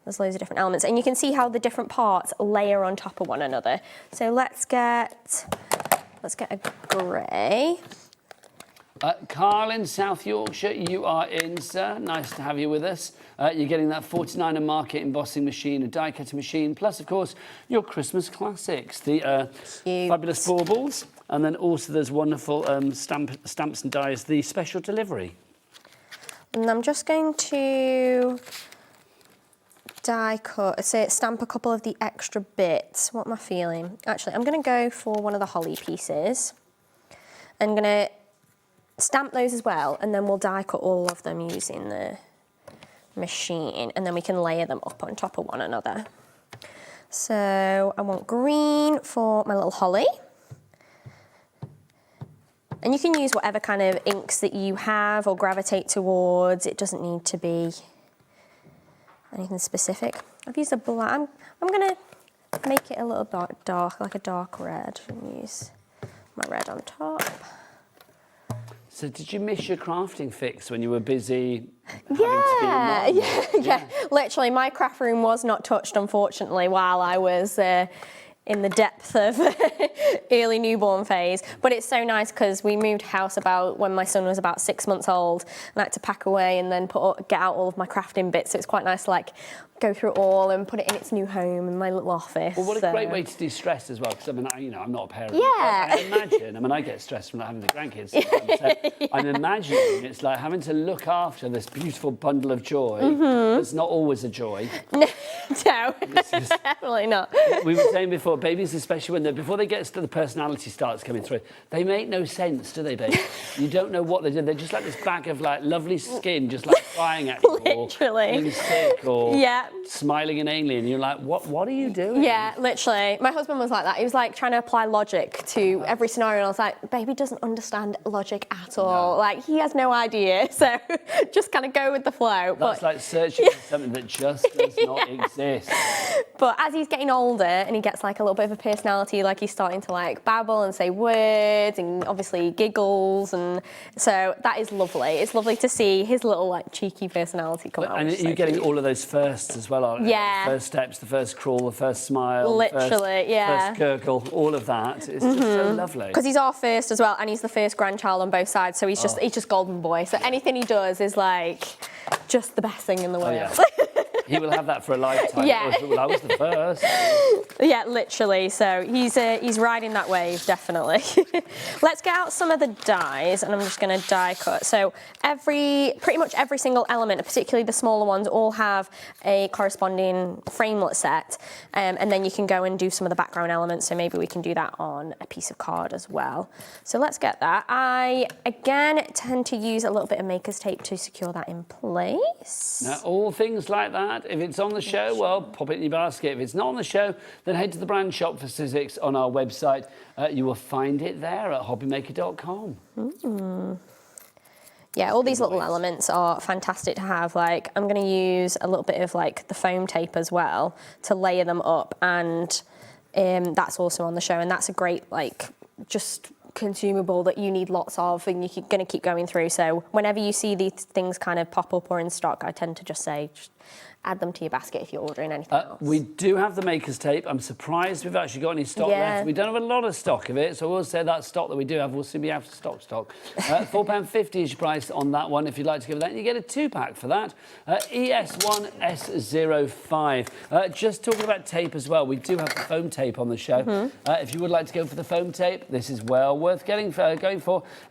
there's loads of different elements. And you can see how the different parts layer on top of one another. So let's get a grey. Carl in South Yorkshire, you are in, sir. Nice to have you with us. You're getting that 49 and Market embossing machine, a die cutting machine, plus, of course, your Christmas classics, the fabulous baubles, and then also those wonderful stamps and dies, the special delivery. And I'm just going to stamp a couple of the extra bits. What am I feeling? Actually, I'm going to go for one of the holly pieces. I'm going to stamp those as well, and then we'll die cut all of them using the machine, and then we can layer them up on top of one another. So I want green for my little holly. And you can use whatever kind of inks that you have or gravitate towards. It doesn't need to be anything specific. I've used a black. I'm gonna make it a little dark, like a dark red, and use my red on top. So did you miss your crafting fix when you were busy? Yeah. Literally, my craft room was not touched, unfortunately, while I was in the depth of early newborn phase. But it's so nice because we moved house when my son was about 6 months old, and I had to pack away and then get out all of my crafting bits. So it's quite nice to like go through it all and put it in its new home in my little office. Well, what a great way to de-stress as well, because I mean, I'm not a parent. Yeah. I get stressed from not having the grandkids. So I'm imagining it's like having to look after this beautiful bundle of joy. It's not always a joy. No, definitely not. We were saying before, babies, especially before they get to the personality starts coming through, they make no sense, do they, baby? You don't know what they do. They're just like this bag of like lovely skin, just like flying at you, literally, or being sick, or smiling inanely, and you're like, what are you doing? Yeah, literally. My husband was like that. He was like trying to apply logic to every scenario, and I was like, baby doesn't understand logic at all. No. Like, he has no idea. So just kind of go with the flow. That's like searching for something that just does not exist. But as he's getting older and he gets like a little bit of a personality, like he's starting to like babble and say words and obviously giggles, and so that is lovely. It's lovely to see his little like cheeky personality come out. And you're getting all of those firsts as well, aren't you? Yeah. The first steps, the first crawl, the first smile, literally, first gurgle, all of that. It's just so lovely. Because he's our first as well, and he's the first grandchild on both sides, so he's just golden boy. So anything he does is like just the best thing in the world. Yeah. He will have that for a lifetime. Yeah. Well, I was the first. Yeah, literally. So he's riding that wave, definitely. Let's get out some of the dies, and I'm just going to die cut. So pretty much every single element, particularly the smaller ones, all have a corresponding framelit set, and then you can go and do some of the background elements. So maybe we can do that on a piece of card as well. So let's get that. I again tend to use a little bit of maker's tape to secure that in place. Now, all things like that. If it's on the show, well, pop it in your basket. If it's not on the show, then head to the brand shop for Sizzix on our website. You will find it there at hobbymaker.com. Yeah, all these little elements are fantastic to have. Like, I'm going to use a little bit of like the foam tape as well to layer them up, and that's also on the show. And that's a great like just consumable that you need lots of, and you're going to keep going through. So whenever you see these things kind of pop up or in stock, I tend to just say, add them to your basket if you're ordering anything else. We do have the maker's tape. I'm surprised we've actually got any stock left. We don't have a lot of stock of it, so we'll say that stock that we do have will soon be out of stock. £4.50 is your price on that one if you'd like to go that. You get a 2-pack for that. ES1S05. Just talking about tape as well, we do have the foam tape on the show. If you would like to go for the foam tape, this is well worth going for.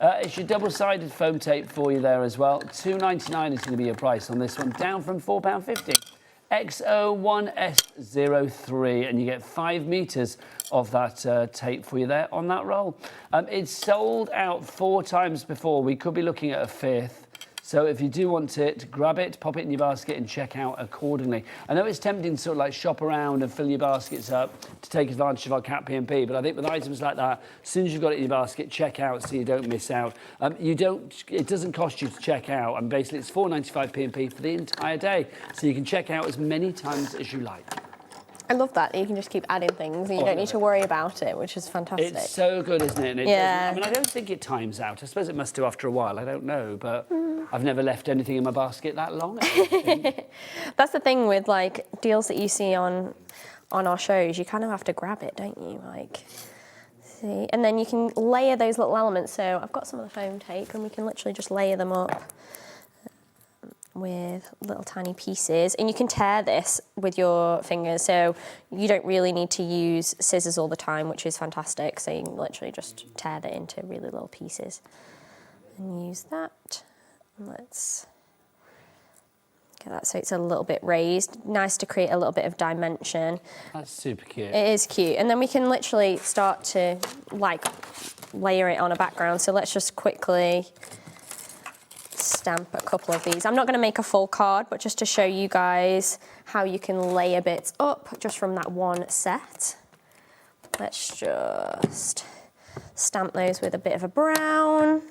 It's your double-sided foam tape for you there as well. £2.99 is going to be your price on this one, down from £4.50. XO1S03, and you get 5 meters of that tape for you there on that roll. It's sold out 4 times before. We could be looking at a 5th. So if you do want it, grab it, pop it in your basket and check out accordingly. I know it's tempting to sort of like shop around and fill your baskets up to take advantage of our Cat P&P, but I think with items like that, as soon as you've got it in your basket, check out so you don't miss out. It doesn't cost you to check out, and basically it's £4.95 P&P for the entire day. So you can check out as many times as you like. I love that. You can just keep adding things and you don't need to worry about it, which is fantastic. It's so good, isn't it? And it yeah. I mean, I don't think it times out. I suppose it must do after a while. I don't know, but I've never left anything in my basket that long. That's the thing with like deals that you see on our shows. You kind of have to grab it, don't you? Like, see, and then you can layer those little elements. So I've got some of the foam tape, and we can literally just layer them up with little tiny pieces, and you can tear this with your fingers, so you don't really need to use scissors all the time, which is fantastic. So you can literally just tear that into really little pieces and use that. Let's get that so it's a little bit raised. Nice to create a little bit of dimension. That's super cute. It is cute, and then we can literally start to like layer it on a background. So let's just quickly stamp a couple of these. I'm not going to make a full card, but just to show you guys how you can layer bits up just from that one set. Let's just stamp those with a bit of a brown.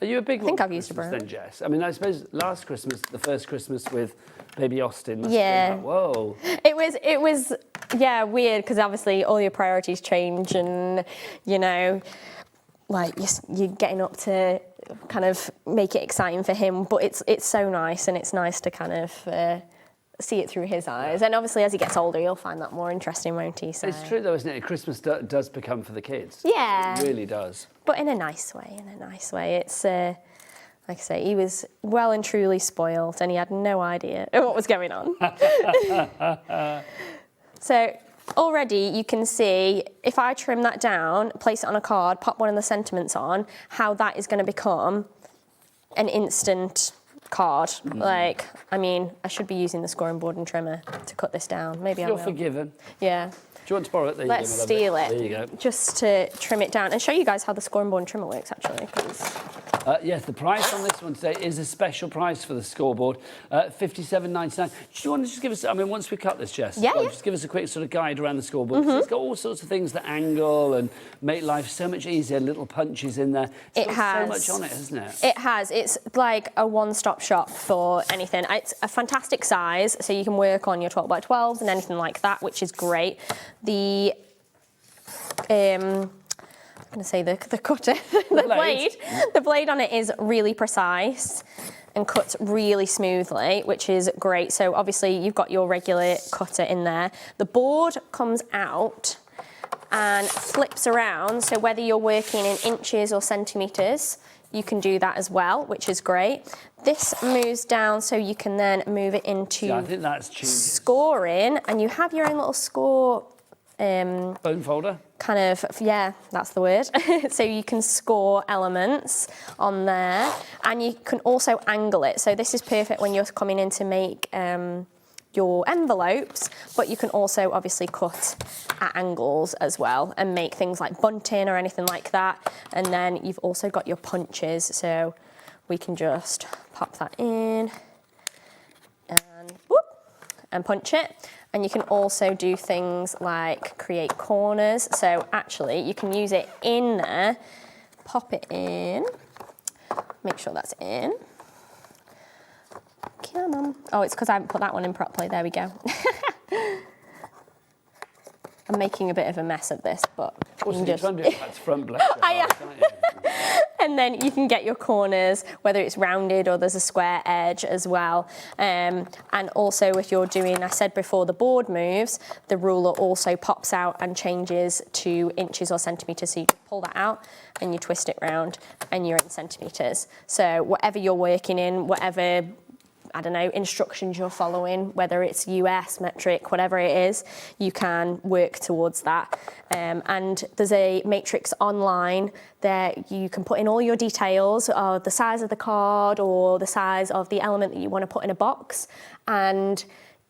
Are you a big one? I think I've used a Christmas brown. then, Jess? I mean, I suppose last Christmas, the first Christmas with baby Austin. Must Yeah. have been like, whoa. It was, yeah, weird because obviously all your priorities change, and you know, like you're getting up to kind of make it exciting for him. But it's so nice, and it's nice to kind of see it through his eyes. And obviously, as he gets older, you'll find that more interesting, won't he? So. It's true though, isn't it? Christmas does become for the kids. Yeah. It really does. But in a nice way. It's like I say, he was well and truly spoiled, and he had no idea what was going on. So already you can see, if I trim that down, place it on a card, pop one of the sentiments on, how that is going to become an instant card. Like, I mean, I should be using the scoring board and trimmer to cut this down. Maybe I will. You're forgiven. Yeah. Do you want to borrow it? There Let's you go, my lovely. steal it. There you go. Just to trim it down and show you guys how the scoring board and trimmer works, actually. 'Cause Yes, the price on this one today is a special price for the scoreboard, $57.99. Do you want to just give us, I mean, once we cut this, Jess, Yeah. just give us a quick sort of guide around the scoreboard. 'Cause It's got all sorts of things that angle and make life so much easier, little punches in there. It's got so much on it, hasn't it? It has. It's like a one-stop shop for anything. It's a fantastic size, so you can work on your 12 by 12s and anything like that, which is great. The I'm going to say the cutter, the blade on it is really precise and cuts really smoothly, which is great. So obviously you've got your regular cutter in there. The board comes out and flips around, so whether you're working in inches or centimetres, you can do that as well, which is great. This moves down so you can then move it into I think that's scoring, and you have your own little score bone folder. Kind of, yeah, that's the word. So you can score elements on there, and you can also angle it. So this is perfect when you're coming in to make your envelopes, but you can also obviously cut at angles as well and make things like bunting or anything like that. And then you've also got your punches, so we can just pop that in and whoop, and punch it. And you can also do things like create corners. So actually you can use it in there, pop it in, make sure that's in. Come on. Oh, it's because I haven't put that one in properly. There we go. I'm making a bit of a mess of this, but you can just... That's front black. I am. And then you can get your corners, whether it's rounded or there's a square edge as well. And also if you're doing, I said before, the board moves, the ruler also pops out and changes to inches or centimetres. So you just pull that out and you twist it round and you're in centimetres. So whatever you're working in, whatever, I don't know, instructions you're following, whether it's US, metric, whatever it is, you can work towards that. And there's a matrix online that you can put in all your details of the size of the card or the size of the element that you want to put in a box, and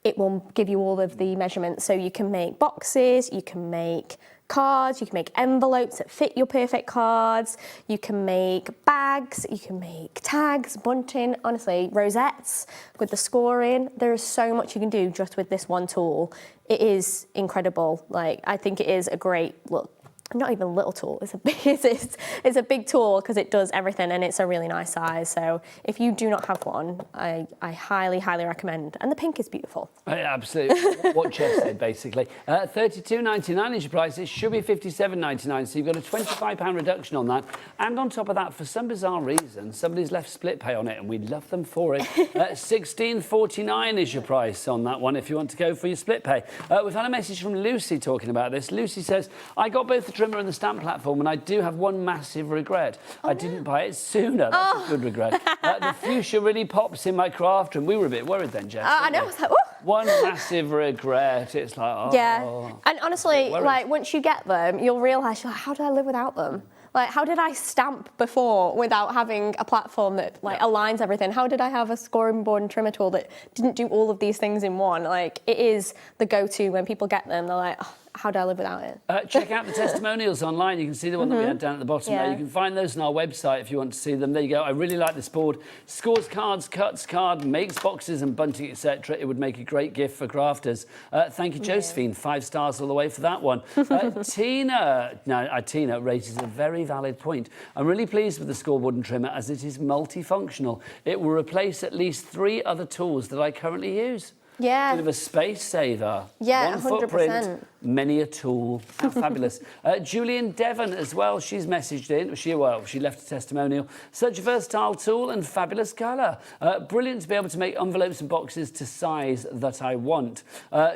it will give you all of the measurements. So you can make boxes, you can make cards, you can make envelopes that fit your perfect cards, you can make bags, you can make tags, bunting, honestly, rosettes with the scoring. There is so much you can do just with this one tool. It is incredible. Like, I think it is a great look. Not even a little tool, it's a big tool because it does everything, and it's a really nice size. So if you do not have one, I highly, highly recommend. And the pink is beautiful. Absolutely. What Jeff said, basically. $32.99 is your price. It should be $57.99, so you've got a £25 reduction on that. And on top of that, for some bizarre reason, somebody's left split pay on it, and we love them for it. $16.49 is your price on that one if you want to go for your split pay. We've had a message from Lucy talking about this. Lucy says, I got both the trimmer and the stamp platform, and I do have one massive regret. I didn't buy it sooner. That's a good regret. The fuchsia really pops in my craft room. We were a bit worried then, Jess. I know. I was like, one massive regret. It's like, oh. Yeah. And honestly, like, once you get them, you'll realise, like, how did I live without them? Like, how did I stamp before without having a platform that, like, aligns everything? How did I have a scoring board and trimmer tool that didn't do all of these things in one? Like, it is the go-to when people get them. They're like, oh, how do I live without it? Check out the testimonials online. You can see the one that we had down at the bottom there. You can find those on our website if you want to see them. There you go. I really like this board. Scores cards, cuts card, makes boxes and bunting, etc. It would make a great gift for crafters. Thank you, Josephine. 5 stars all the way for that one. Tina rated a very, valid point. I'm really pleased with the scoreboard and trimmer as it is multifunctional. It will replace at least 3 other tools that I currently use. Yeah. Bit of a space saver. Yeah, One 100%. footprint, many a tool. How fabulous. Julian Devon as well, she's messaged in. She left a testimonial. Such a versatile tool and fabulous colour. Brilliant to be able to make envelopes and boxes to size that I want.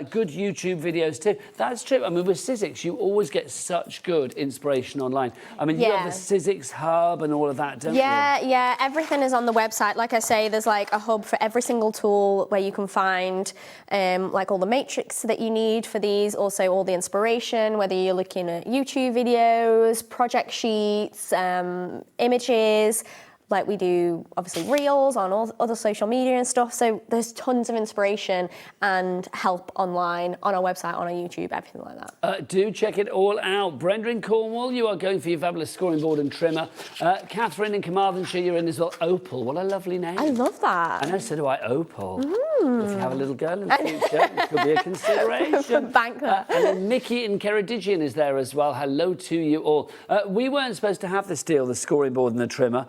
Good YouTube videos too. That's true. I mean, with Sizzix, you always get such good inspiration online. I mean, you have the Sizzix hub and all of that, don't you? Yeah, everything is on the website. Like I say, there's like a hub for every single tool where you can find like all the matrix that you need for these, also all the inspiration, whether you're looking at YouTube videos, project sheets, images. Like we do, obviously, reels on all other social media and stuff. So there's tons of inspiration and help online, on our website, on our YouTube, everything like that. Do check it all out. Brenda in Cornwall, you are going for your fabulous scoring board and trimmer. Catherine in Carmarthenshire, you're in as well. Opal, what a lovely name. I love that. I know, so do I, Opal. If you have a little girl in the future, it could be a consideration. Bank that. And then Mickey in Ceredigion is there as well. Hello to you all. We weren't supposed to have this deal, the scoring board and the trimmer.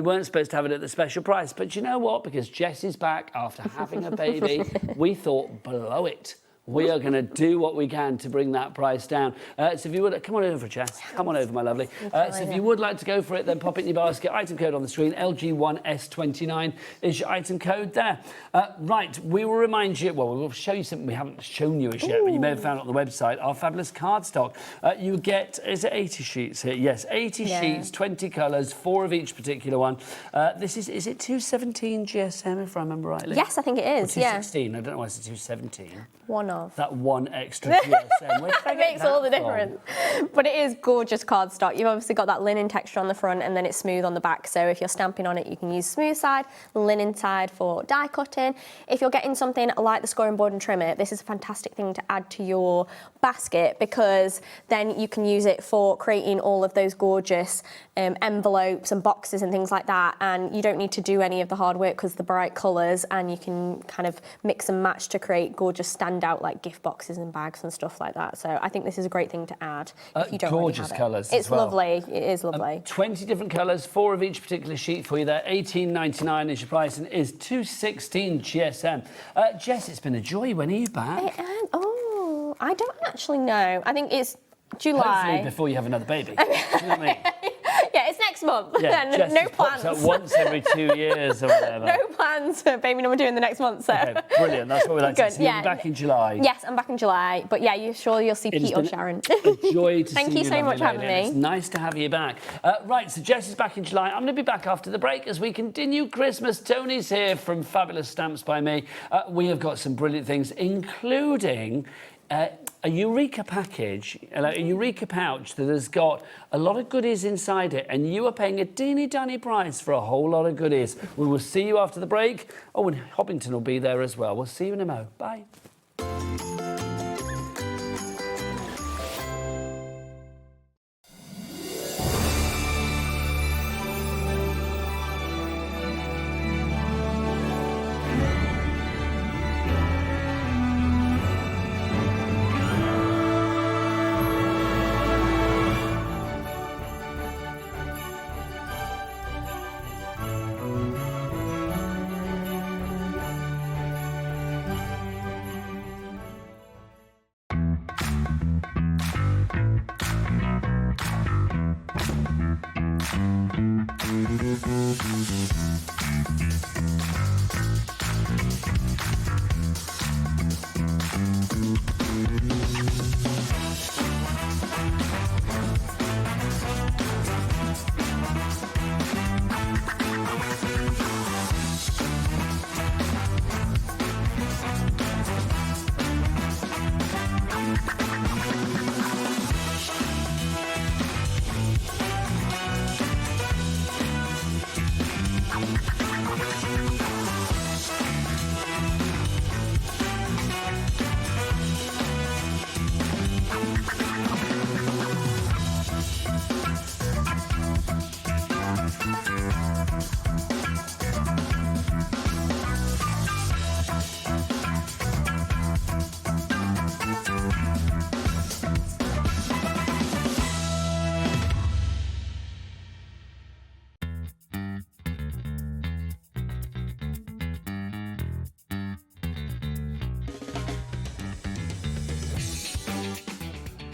We weren't supposed to have it at the special price. But you know what? Because Jess is back after having a baby, we thought, blow it. We are going to do what we can to bring that price down. So if you would, come on over, Jess. Come on over, my lovely. So if you would like to go for it, then pop it in your basket. Item code on the screen, LG1S29 is your item code there. Right, we will remind you, well, we'll show you something we haven't shown you as yet, but you may have found it on the website, our fabulous cardstock. You get, is it 80 sheets here? Yes, 80 sheets, 20 colours, 4 of each particular one. This is it 217 GSM, if I remember rightly? Yes, I think it is, or 216, I don't know why it's 217. One of. That one extra GSM. It makes all the difference. But it is gorgeous cardstock. You've obviously got that linen texture on the front and then it's smooth on the back. So if you're stamping on it, you can use smooth side, linen side for die cutting. If you're getting something like the scoring board and trimmer, this is a fantastic thing to add to your basket because then you can use it for creating all of those gorgeous envelopes and boxes and things like that. And you don't need to do any of the hard work because the bright colours, and you can kind of mix and match to create gorgeous standout like gift boxes and bags and stuff like that. So I think this is a great thing to add if you don't gorgeous colours. It's as well. lovely. It is lovely. 20 different colours, 4 of each particular sheet for you there. $18.99 is your price and is $216 GSM. Jess, it's been a joy. When are you back? I don't actually know. I think it's July. Hopefully before you have another baby. Do you know what I mean? Yeah, it's next month. Yeah, Jess no just pops plans. up once every 2 years or whatever. No plans for baby number 2 in the next month. So okay, brilliant. That's what we like to see. You'll be back in July. Yes, I'm back in July. But yeah, you'll see Pete or Sharon. A joy to Thank see you so much for having me. It's nice to have you back. Right, so Jess is back in July. I'm going to be back after the break as we continue Christmas. Toni's here from Fabulous Stamps by Me. We have got some brilliant things, including a Eureka package, a Eureka pouch that has got a lot of goodies inside it, and you are paying a teeny-tiny price for a whole lot of goodies. We will see you after the break. Oh, and Hobbington will be there as well. We'll see you in a mo. Bye.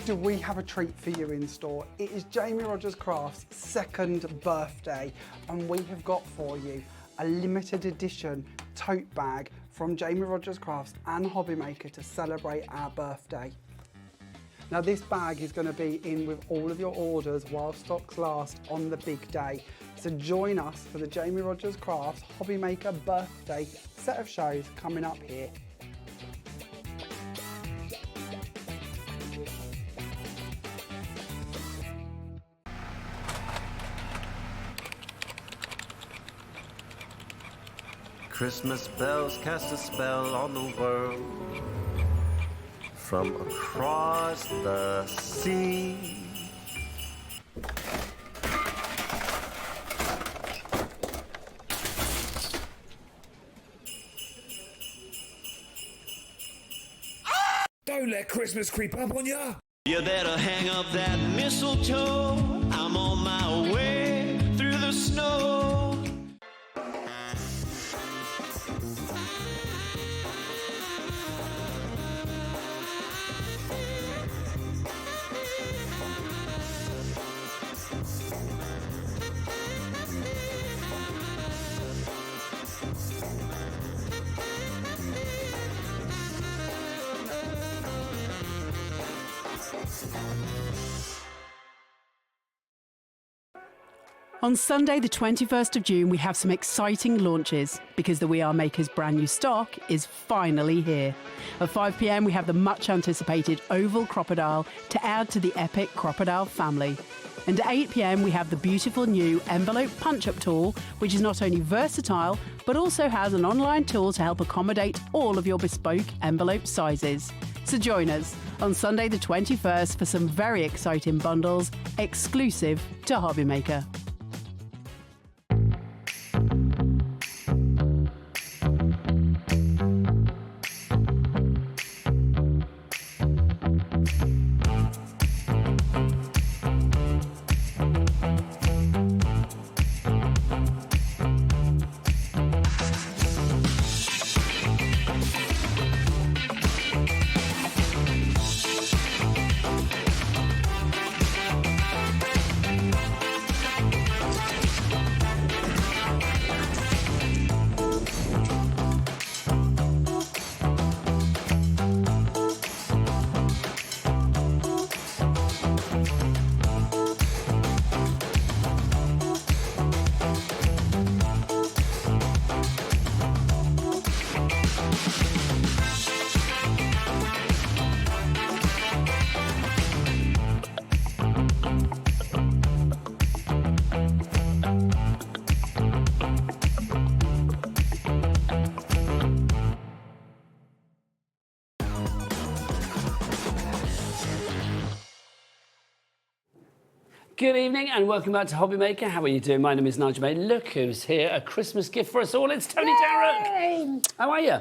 do we have a treat for you in store? It is Jamie Rogers Crafts' 2nd birthday, and we have got for you a limited edition tote bag from Jamie Rogers Crafts and HobbyMaker to celebrate our birthday. Now this bag is going to be in with all of your orders while stocks last on the big day. So join us for the Jamie Rogers Crafts HobbyMaker birthday set of shows coming up here. Christmas bells cast a spell on the world from across the sea. Don't let Christmas creep up on ya. You better hang up that mistletoe. I'm on my way through the snow. On Sunday, the 21st of June, we have some exciting launches because the We Are Makers brand new stock is finally here. At 5 p.m, we have the much anticipated oval crocodile to add to the epic crocodile family. And at 8 p.m, we have the beautiful new envelope punch-up tool, which is not only versatile, but also has an online tool to help accommodate all of your bespoke envelope sizes. So join us on Sunday the 21st for some very exciting bundles exclusive to HobbyMaker. Good evening and welcome back to HobbyMaker. How are you doing? My name is Nigel May. Look who's here, a Christmas gift for us all. It's Toni Darroch. How are you?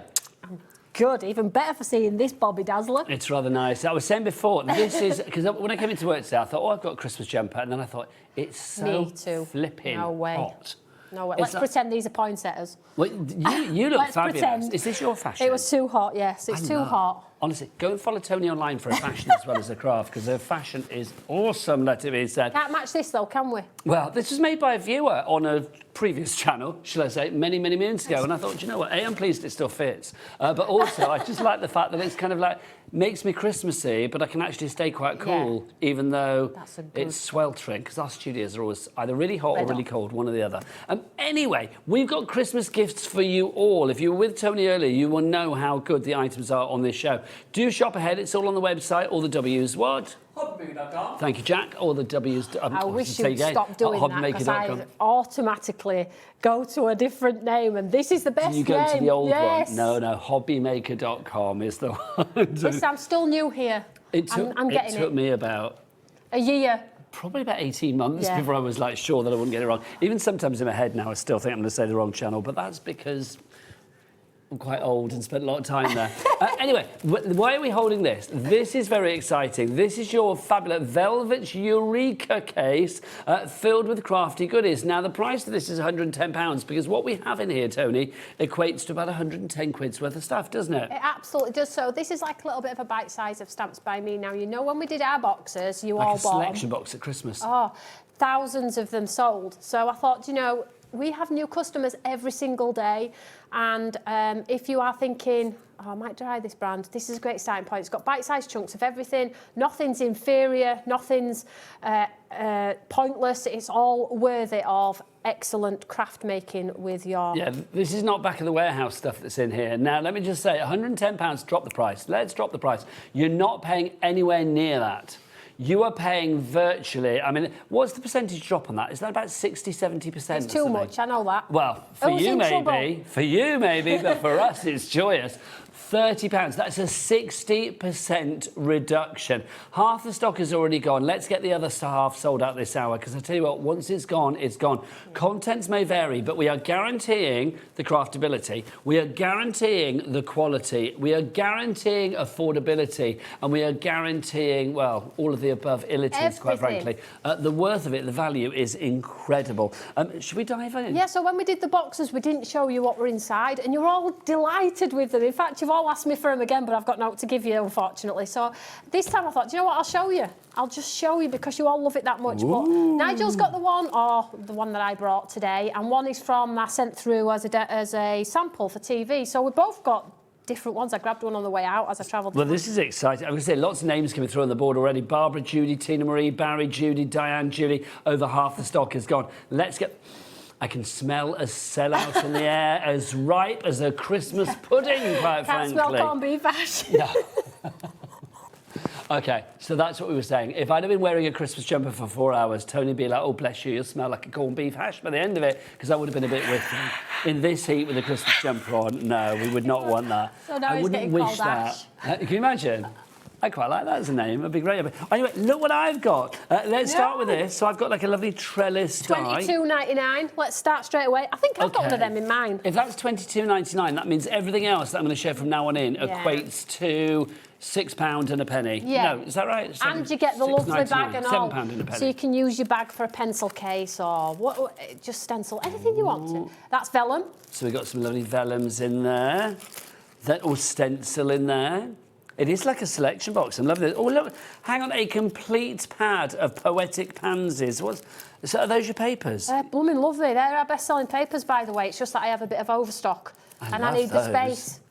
Good, even better for seeing this Bobby Dazzler. It's rather nice. I was saying before, this is, because when I came into work today, I thought, oh, I've got a Christmas jumper, and then I thought, it's so flipping hot. No way. Let's pretend these are poinsettias. Well, you look fabulous. Pretend. Is this your fashion? It was too hot, yes. It's too hot. Honestly, go and follow Toni online for her fashion as well as her craft, because her fashion is awesome, let it be said. Can't match this, though, can we? Well, this was made by a viewer on a previous channel, shall I say, many, many moons ago, and I thought, do you know what, A, I'm pleased it still fits, but also I just like the fact that it's kind of like, makes me Christmassy, but I can actually stay quite cool, even though it's sweltering, because our studios are always either really hot or really cold, one or the other. Anyway, we've got Christmas gifts for you all. If you were with Toni earlier, you will know how good the items are on this show. Do shop ahead, it's all on the website, all the W's, what? HobbyMaker.com. Thank you, Jack. All the W's. I wish you'd stop doing that, because I automatically go to a different name, and this is the best name. You go to the old one? No, HobbyMaker.com is the one. Listen, I'm still new here. It took me about a year. Probably about 18 months before I was like sure that I wouldn't get it wrong. Even sometimes in my head now, I still think I'm going to say the wrong channel, but that's because I'm quite old and spent a lot of time there. Anyway, why are we holding this? This is very exciting. This is your fabulous Velvet's Eureka case filled with crafty goodies. Now, the price of this is £110 because what we have in here, Toni, equates to about 110 quid's worth of stuff, doesn't it? It absolutely does. So this is like a little bit of a bite size of Stamps by Me. Now, you know when we did our boxes, you all bought Like a selection box at Christmas. Oh, thousands of them sold. So I thought, you know, we have new customers every single day, and if you are thinking, oh, I might try this brand, this is a great starting point. It's got bite-sized chunks of everything. Nothing's inferior, nothing's pointless. It's all worthy of excellent craft making with your... Yeah, this is not back of the warehouse stuff that's in here. Now, let me just say, £110, drop the price. Let's drop the price. You're not paying anywhere near that. You are paying virtually, I mean, what's the percentage drop on that? Is that about 60, 70%? It's too much, I know that. Well, for you maybe, but for us it's joyous. £30, that's a 60% reduction. Half the stock is already gone. Let's get the other half sold out this hour, because I tell you what, once it's gone, it's gone. Contents may vary, but we are guaranteeing the craftability, we are guaranteeing the quality, we are guaranteeing affordability, and we are guaranteeing, well, all of the above illities, quite frankly. The worth of it, the value is incredible. Should we dive in? Yeah, so when we did the boxes, we didn't show you what were inside, and you're all delighted with them. In fact, you've all asked me for them again, but I've got no to give you, unfortunately. So this time I thought, do you know what, I'll show you. I'll just show you because you all love it that much. Ooh. But Nigel's got the one that I brought today, and one is from, I sent through as a sample for TV. So we both got different ones. I grabbed one on the way out as I travelled. Well, this is exciting. I'm going to say lots of names coming through on the board already. Barbara, Judy, Tina Marie, Barry, Judy, Diane, Julie. Over half the stock is gone. Let's get... I can smell a sellout in the air, as ripe as a Christmas pudding, quite frankly. Can't smell corned beef hash. No. OK, so that's what we were saying. If I'd have been wearing a Christmas jumper for 4 hours, Tony would be like, oh, bless you, you'll smell like a corned beef hash by the end of it, because I would have been a bit whiffy. In this heat with a Christmas jumper on, no, we would not want that. So now I wouldn't wish that. Can you imagine? I quite like that as a name. It'd be great. Anyway, look what I've got. Let's start with this. So I've got like a lovely trellis die. $22.99. Let's start straight away. I think I've got one of them in mind. If that's $22.99, that means everything else that I'm going to share from now on in equates to £6 and a penny. Yeah. No, is that right? And you get the lovely bag and all. £7 and a penny. So you can use your bag for a pencil case or just stencil, anything you want to. That's vellum. So we've got some lovely vellums in there. Or stencil in there. It is like a selection box. I'm loving it. Oh, look, hang on, a complete pad of poetic pansies. So are those your papers? Blooming lovely. They're our best-selling papers, by the way. It's just that I have a bit of overstock. I need the space.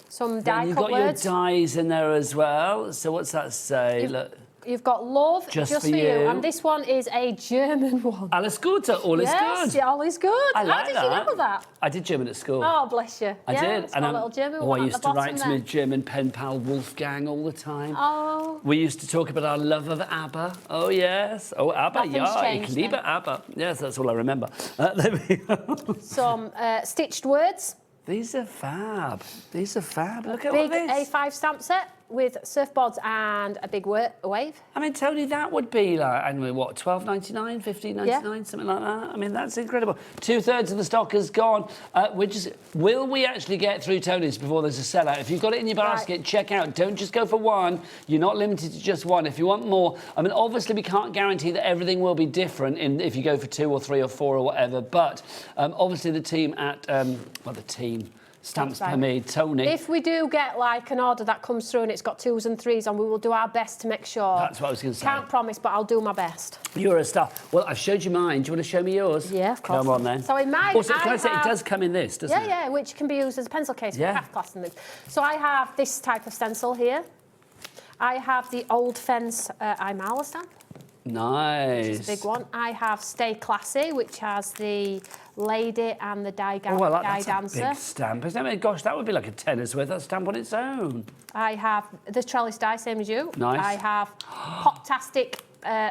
Some die cut words. You've got your dies in there as well. So what's that say? Look. You've got love just for you. And this one is a German one. Alles Gute, all is good. Yeah, all is good. I like How did you know that? I did German at school. Oh, bless you. I did. And a little German one I used to write to my there. German pen pal Wolfgang all the time. Oh. We used to talk about our love of ABBA. Oh, yes. Oh, ABBA, Nothing's changed, ich liebe then. ABBA. Yes, that's all I remember. There we go. Some stitched words. These are fab. These are fab. Look at Big all this. A5 stamp set with surfboards and a big wave. I mean, Tony, that would be like, I mean, what, $12.99, $15.99, something like that? I mean, that's incredible. 2/3 of the stock is gone. Will we actually get through Tony's before there's a sellout? If you've got it in your basket, check out. Don't just go for one. You're not limited to just one. If you want more, I mean, obviously we can't guarantee that everything will be different if you go for 2 or 3 or 4 or whatever. But obviously the team at, Stamps by Me, Toni. If we do get like an order that comes through and it's got 2s and 3s on, we will do our best to make sure. That's what I was going to say. Can't promise, but I'll do my best. You're a star. Well, I've showed you mine. Do you want to show me yours? Yeah, of course. Come on, then. So in mine, also, can I say, it does come in this, doesn't it? Yeah, which can be used as a pencil case for craft class and things. So I have this type of stencil here. I have the Old Fence Imala stamp. Nice. Which is a big one. I have Stay Classy, which has the lady and the die Oh, well, that's dancer. a big stamp, isn't it? I mean, gosh, that would be like a tenner's worth of stamp on its own. I have the Trellis die, same as you. Nice. I have Poptastic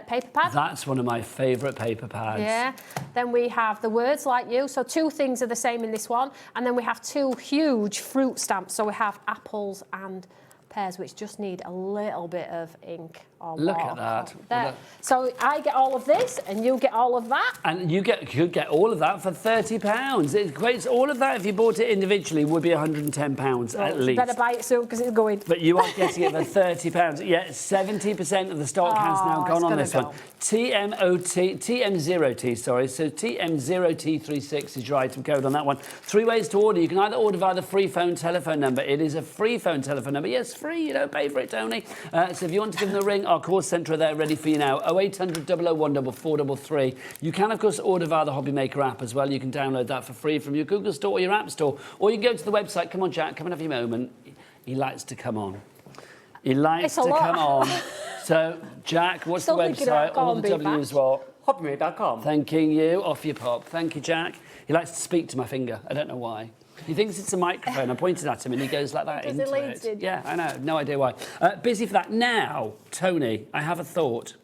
paper pad. That's one of my favourite paper pads. Yeah. Then we have the words like you. So 2 things are the same in this one. And then we have 2 huge fruit stamps. So we have apples and pairs which just need a little bit of ink or Look more. at that. There. So I get all of this and you get all of that. And you could get all of that for £30. It's great. All of that, if you bought it individually, would be £110 at least. You better buy it soon because it's going. But you are getting it for £30. Yeah, 70% of the stock has now gone on this one. TM0T, sorry. So TM0T36 is your item code on that one. 3 ways to order. You can either order via the free phone telephone number. It is a free phone telephone number. Yes, free. You don't pay for it, Tony. So if you want to give them a ring, our call centre are there ready for you now. 0800 001 4433. You can, of course, order via the HobbyMaker app as well. You can download that for free from your Google Store or your App Store. Or you can go to the website. Come on, Jack. Come and have your moment. He likes to come on. He likes to come on. So, Jack, what's the website? All the W's what? HobbyMaker.com. Thanking you. Off your pop. Thank you, Jack. He likes to speak to my finger. I don't know why. He thinks it's a microphone. I pointed at him and he goes like that into it. Yeah, I know. No idea why. Busy for that. Now, Toni, I have a thought.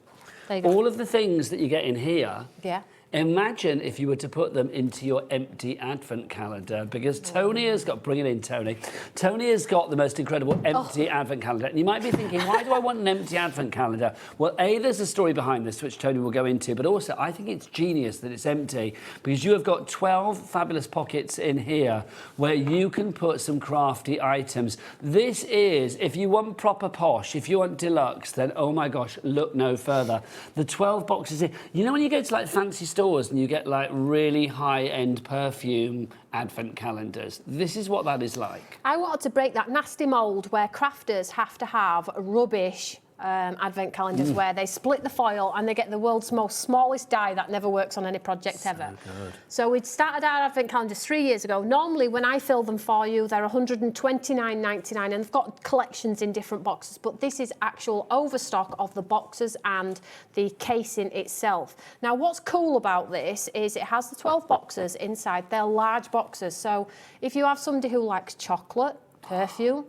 There you go. All of the things that you get in here, yeah. Imagine if you were to put them into your empty advent calendar, because Toni has got, bring it in, Toni. Toni has got the most incredible empty advent calendar. And you might be thinking, why do I want an empty advent calendar? Well, A, there's a story behind this, which Toni will go into, but also I think it's genius that it's empty, because you have got 12 fabulous pockets in here where you can put some crafty items. This is, if you want proper posh, if you want deluxe, then oh my gosh, look no further. The 12 boxes here, you know when you go to like fancy stores and you get like really high-end perfume advent calendars. This is what that is like. I wanted to break that nasty mould where crafters have to have rubbish advent calendars where they split the foil and they get the world's most smallest die that never works on any project ever. Good. So we started our advent calendars 3 years ago. Normally when I fill them for you, they're £129.99 and they've got collections in different boxes, but this is actual overstock of the boxes and the casing itself. Now what's cool about this is it has the 12 boxes inside. They're large boxes, so if you have somebody who likes chocolate, perfume,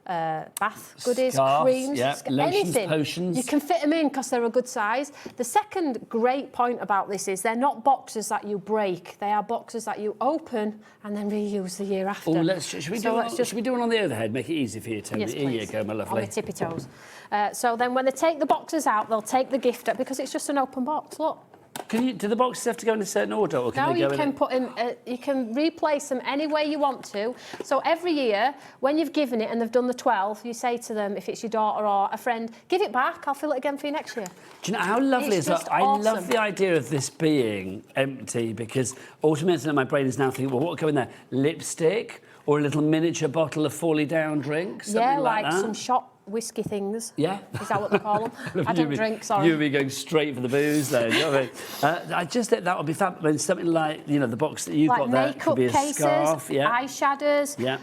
bath goodies, Scarves, creams, yeah, lotions, anything. potions. You can fit them in because they're a good size. The second great point about this is they're not boxes that you break. They are boxes that you open and then reuse the year after. Oh, should we do one on the overhead? Make it easy for you, Toni. Yes, Here you please. go, my lovely. On the tippy toes. So then when they take the boxes out, they'll take the gift out because it's just an open box. Look. Do the boxes have to go in a certain order, or can they go you can put in. You can replace them any way you want to. So every year, when you've given it and they've done the 12, you say to them, if it's your daughter or a friend, give it back. I'll fill it again for you next year. Do you know how lovely it's is that? just I awesome. love the idea of this being empty because automatically my brain is now thinking, well, what would go in there? Lipstick or a little miniature bottle of Falling Down drink? Something like that? Some shop whiskey things. Yeah. Is that what they call them? I don't drink, sorry. You would be going straight for the booze there. You know what I mean? I just think that would be fab. I mean, something like, you know, the box that you've got there could be a cases, scarf. Yeah. Eyeshadows. Yeah.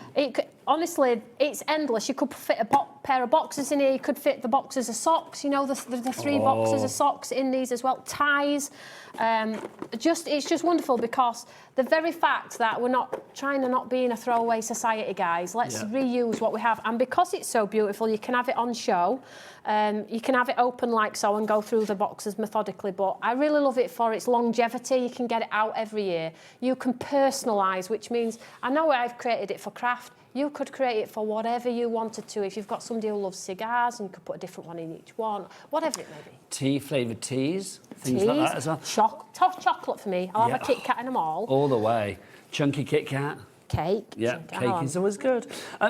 Honestly, it's endless. You could fit a pair of boxes in here. You could fit the boxes of socks. You know, the 3 boxes of socks in these as well. Ties. It's just wonderful because the very fact that we're not trying to not be in a throwaway society, guys. Let's reuse what we have. And because it's so beautiful, you can have it on show. You can have it open like so and go through the boxes methodically. But I really love it for its longevity. You can get it out every year. You can personalise, which means I know I've created it for craft. You could create it for whatever you wanted to. If you've got somebody who loves cigars, and you could put a different one in each one, whatever it may be. Tea-flavoured teas, things like that as well. Tough chocolate for me. I'll have a Kit Kat in them all. All the way. Chunky Kit Kat. Cake. Yeah, cake is always good.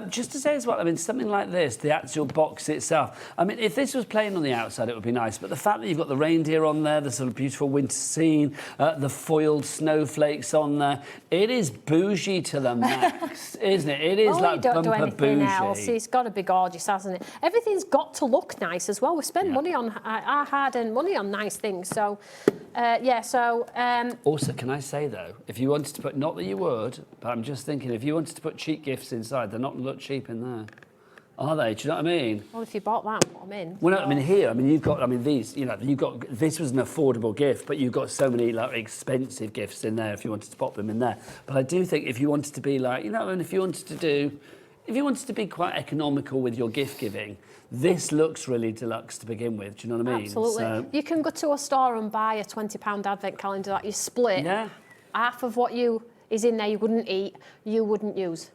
Just to say as well, I mean, something like this, the actual box itself. I mean, if this was plain on the outside, it would be nice. But the fact that you've got the reindeer on there, the sort of beautiful winter scene, the foiled snowflakes on there, it is bougie to the max, isn't it? It is like don't do bumper anything bougie. else. It's got to be gorgeous, hasn't it? Everything's got to look nice as well. We spend money on our hard-earned money on nice things. So, Also, can I say, though, if you wanted to put, not that you would, but I'm just thinking, if you wanted to put cheap gifts inside, they're not going to look cheap in there. Are they? Do you know what I mean? Well, if you bought that, put them in. Well, no, I mean, here, I mean, you've got, I mean, these, you know, you've got, this was an affordable gift, but you've got so many, like, expensive gifts in there if you wanted to pop them in there. But I do think if you wanted to be, like, you know, and if you wanted to be quite economical with your gift giving, this looks really deluxe to begin with. Do you know what I mean? Absolutely. So, you can go to a store and buy a £20 advent calendar that you split. Yeah. Half of what is in there you wouldn't eat, you wouldn't use.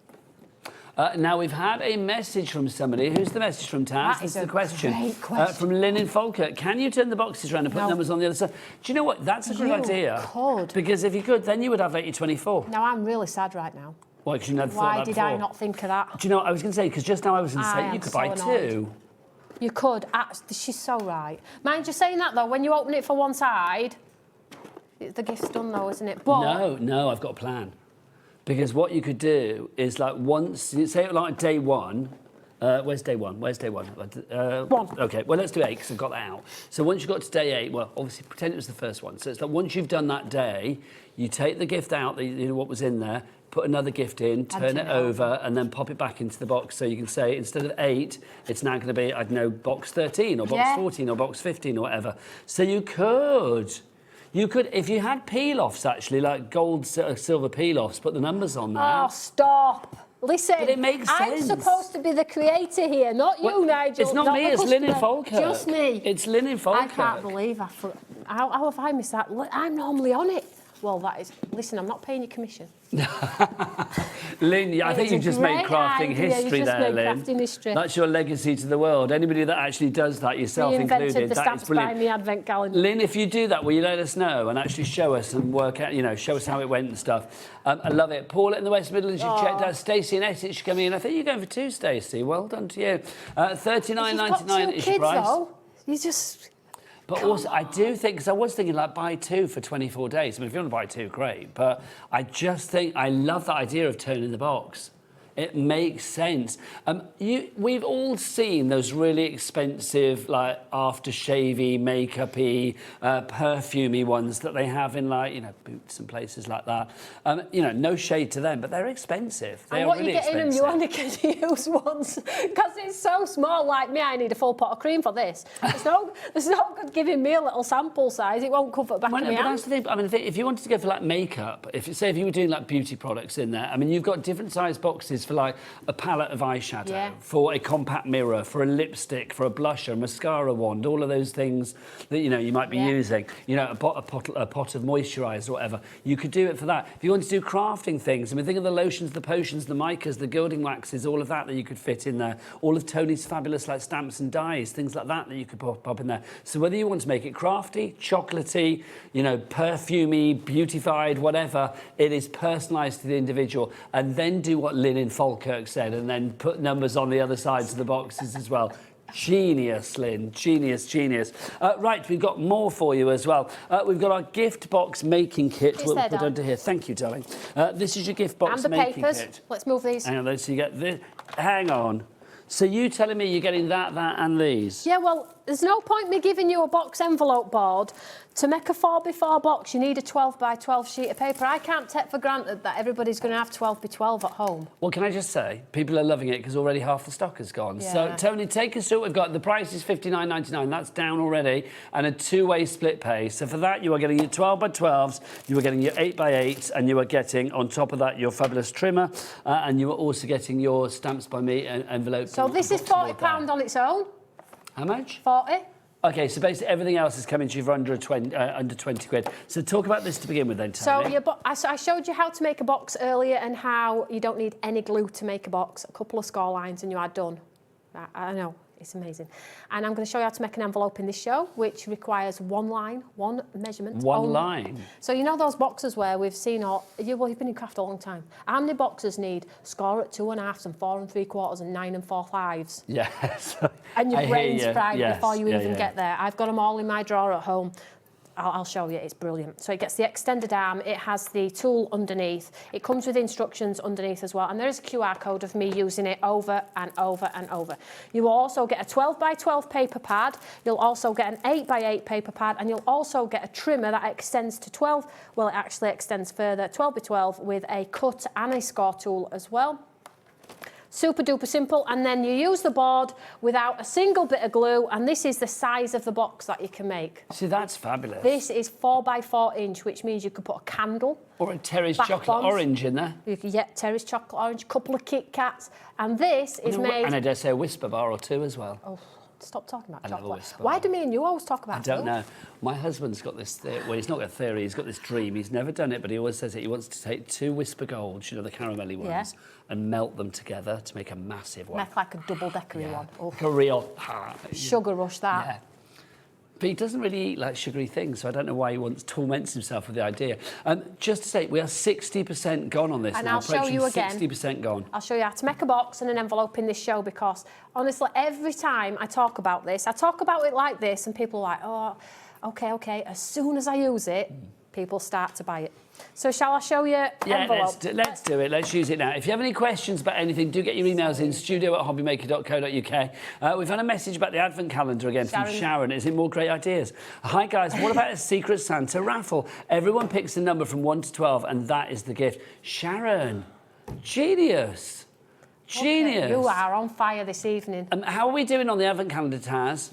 Now, we've had a message from somebody. Who's the message from, Taz? That is the a question. great question. From Lynn in Falkirk. Can you turn the boxes around and put numbers on the other side? Do you know what? That's a good idea. Could. Because if you could, then you would have 80-24. Now, I'm really sad right now. Why? Because you never thought Why that did before. I not think of that? Do you know what I was going to say? Because just now I was going to say you could buy two. You could. She's so right. Mind you saying that, though, when you open it for one side, the gift's done, though, isn't it? But No, I've got a plan. Because what you could do is, like, once, say, like, day one, where's day one? One. OK, well, let's do 8, because I've got that out. So once you got to day 8, well, obviously, pretend it was the first one. So it's like once you've done that day, you take the gift out, what was in there, put another gift in, turn it over, and then pop it back into the box. So you can say, instead of 8, it's now going to be, I don't know, box 13 or box 14 or box 15 or whatever. So you could, if you had peel-offs, actually, like gold, silver peel-offs, put the numbers on there. Oh, stop. Listen, but it makes sense. I'm supposed to be the creator here, not you, Nigel. It's not me, it's Lynn in Falkirk. Just me. It's Lynn in Falkirk. I can't believe how have I missed that? I'm normally on it. Well, that is... Listen, I'm not paying you commission. Lynn, I think you've just made crafting history there, Lynn. Crafting history. That's your legacy to the world. Anybody that actually does that, yourself included, the that is brilliant. By Me advent calendar. Lynn, if you do that, will you let us know and actually show us and work out, show us how it went and stuff. I love it. Paul in the West Midlands, you checked out. Stacey in Essex coming in. I think you're going for 2, Stacey. Well done to you. $39.99 is your price. Though, you just... But also, I do think, because I was thinking, like, buy 2 for 24 days. I mean, if you want to buy 2, great. But I just think, I love that idea of turning the box. It makes sense. We've all seen those really expensive, like, aftershave-y, makeup-y, perfumey ones that they have in, like, Boots and places like that. No shade to them, but they're expensive. They are really expensive. And what you get in them, you only can use once. Because it's so small, like me, I need a full pot of cream for this. There's no good giving me a little sample size. It won't cover the back of my hand. That's the thing. I mean, if you wanted to go for, like, makeup, if you were doing, like, beauty products in there, I mean, you've got different size boxes for, like, a palette of eyeshadow, for a compact mirror, for a lipstick, for a blusher, a mascara wand, all of those things that, you might be using. A pot of moisturiser or whatever. You could do it for that. If you want to do crafting things, I mean, think of the lotions, the potions, the micas, the gilding waxes, all of that you could fit in there. All of Toni's fabulous, like, stamps and dies, things like that you could pop in there. So whether you want to make it crafty, chocolatey, perfumey, beautified, whatever, it is personalised to the individual. And then do what Lynn in Falkirk said, and then put numbers on the other sides of the boxes as well. Genius, Lynn. Genius. Right, we've got more for you as well. We've got our gift box making kit. We'll put under here. Thank you, darling. This is your gift box making kit. And the papers. Let's move these. Hang on, so you get this. Hang on. So you telling me you're getting that, and these? Yeah, well, there's no point me giving you a box envelope board. To make a 4x4 box, you need a 12x12 sheet of paper. I can't take for granted that everybody's going to have 12x12 at home. Well, can I just say, people are loving it because already half the stock has gone. Yeah. So, Toni, take us through. We've got the price is $59.99. That's down already, and a 2-way split pay. So for that, you are getting your 12x12s, you are getting your 8x8s, and you are getting, on top of that, your fabulous trimmer, and you are also getting your Stamps by Me envelope. So this is £40 on its own. How much? 40. OK, so basically everything else is coming to you for under 20 quid. So talk about this to begin with then, Toni. So I showed you how to make a box earlier and how you don't need any glue to make a box. A couple of score lines and you are done. I know, it's amazing. And I'm going to show you how to make an envelope in this show, which requires one line, one measurement. One line? So you know those boxes where we've seen you've been in craft a long time. How many boxes need score at 2 1/2 and 4 3/4 and 9 4/5? Yes. And your brain's fried before you even get there. I've got them all in my drawer at home. I'll show you, it's brilliant. So it gets the extended arm, it has the tool underneath, it comes with instructions underneath as well, and there is a QR code of me using it over and over and over. You will also get a 12x12 paper pad, you'll also get an 8x8 paper pad, and you'll also get a trimmer that extends to 12, well, it actually extends further, 12x12 with a cut and a score tool as well. Super duper simple, and then you use the board without a single bit of glue, and this is the size of the box that you can make. See, that's fabulous. This is 4x4 inch, which means you could put a candle. Or a Terry's chocolate orange in there. You can get Terry's chocolate orange, a couple of Kit Kats, and this is made... And I dare say a Whisper bar or 2 as well. Oh, Stop talking about I love a chocolate. whisper. Why do me and you always talk about I don't food? know. My husband's got this well, he's not got a theory, he's got this dream. He's never done it, but he always says that he wants to take 2 Whisper Golds, you know, the caramelly ones, Yeah. and melt them together to make a massive one. Make like a double-deckery one. Oh. Like a real... Sugar rush that. Yeah. But he doesn't really eat like sugary things, so I don't know why he torments himself with the idea. Just to say, we are 60% gone on this And now. I'll show you again. 60% gone. I'll show you how to make a box and an envelope in this show because, honestly, every time I talk about this, I talk about it like this and people are like, oh, okay. As soon as I use it, people start to buy it. So shall I show you envelope? Let's do it. Let's use it now. If you have any questions about anything, do get your emails in studio@hobbymaker.co.uk. We've had a message about the advent calendar again from Sharon. Is it more great ideas? Hi, guys. What about a Secret Santa raffle? Everyone picks a number from 1 to 12, and that is the gift. Sharon, genius. Genius. Okay, you are on fire this evening. How are we doing on the advent calendar, Taz?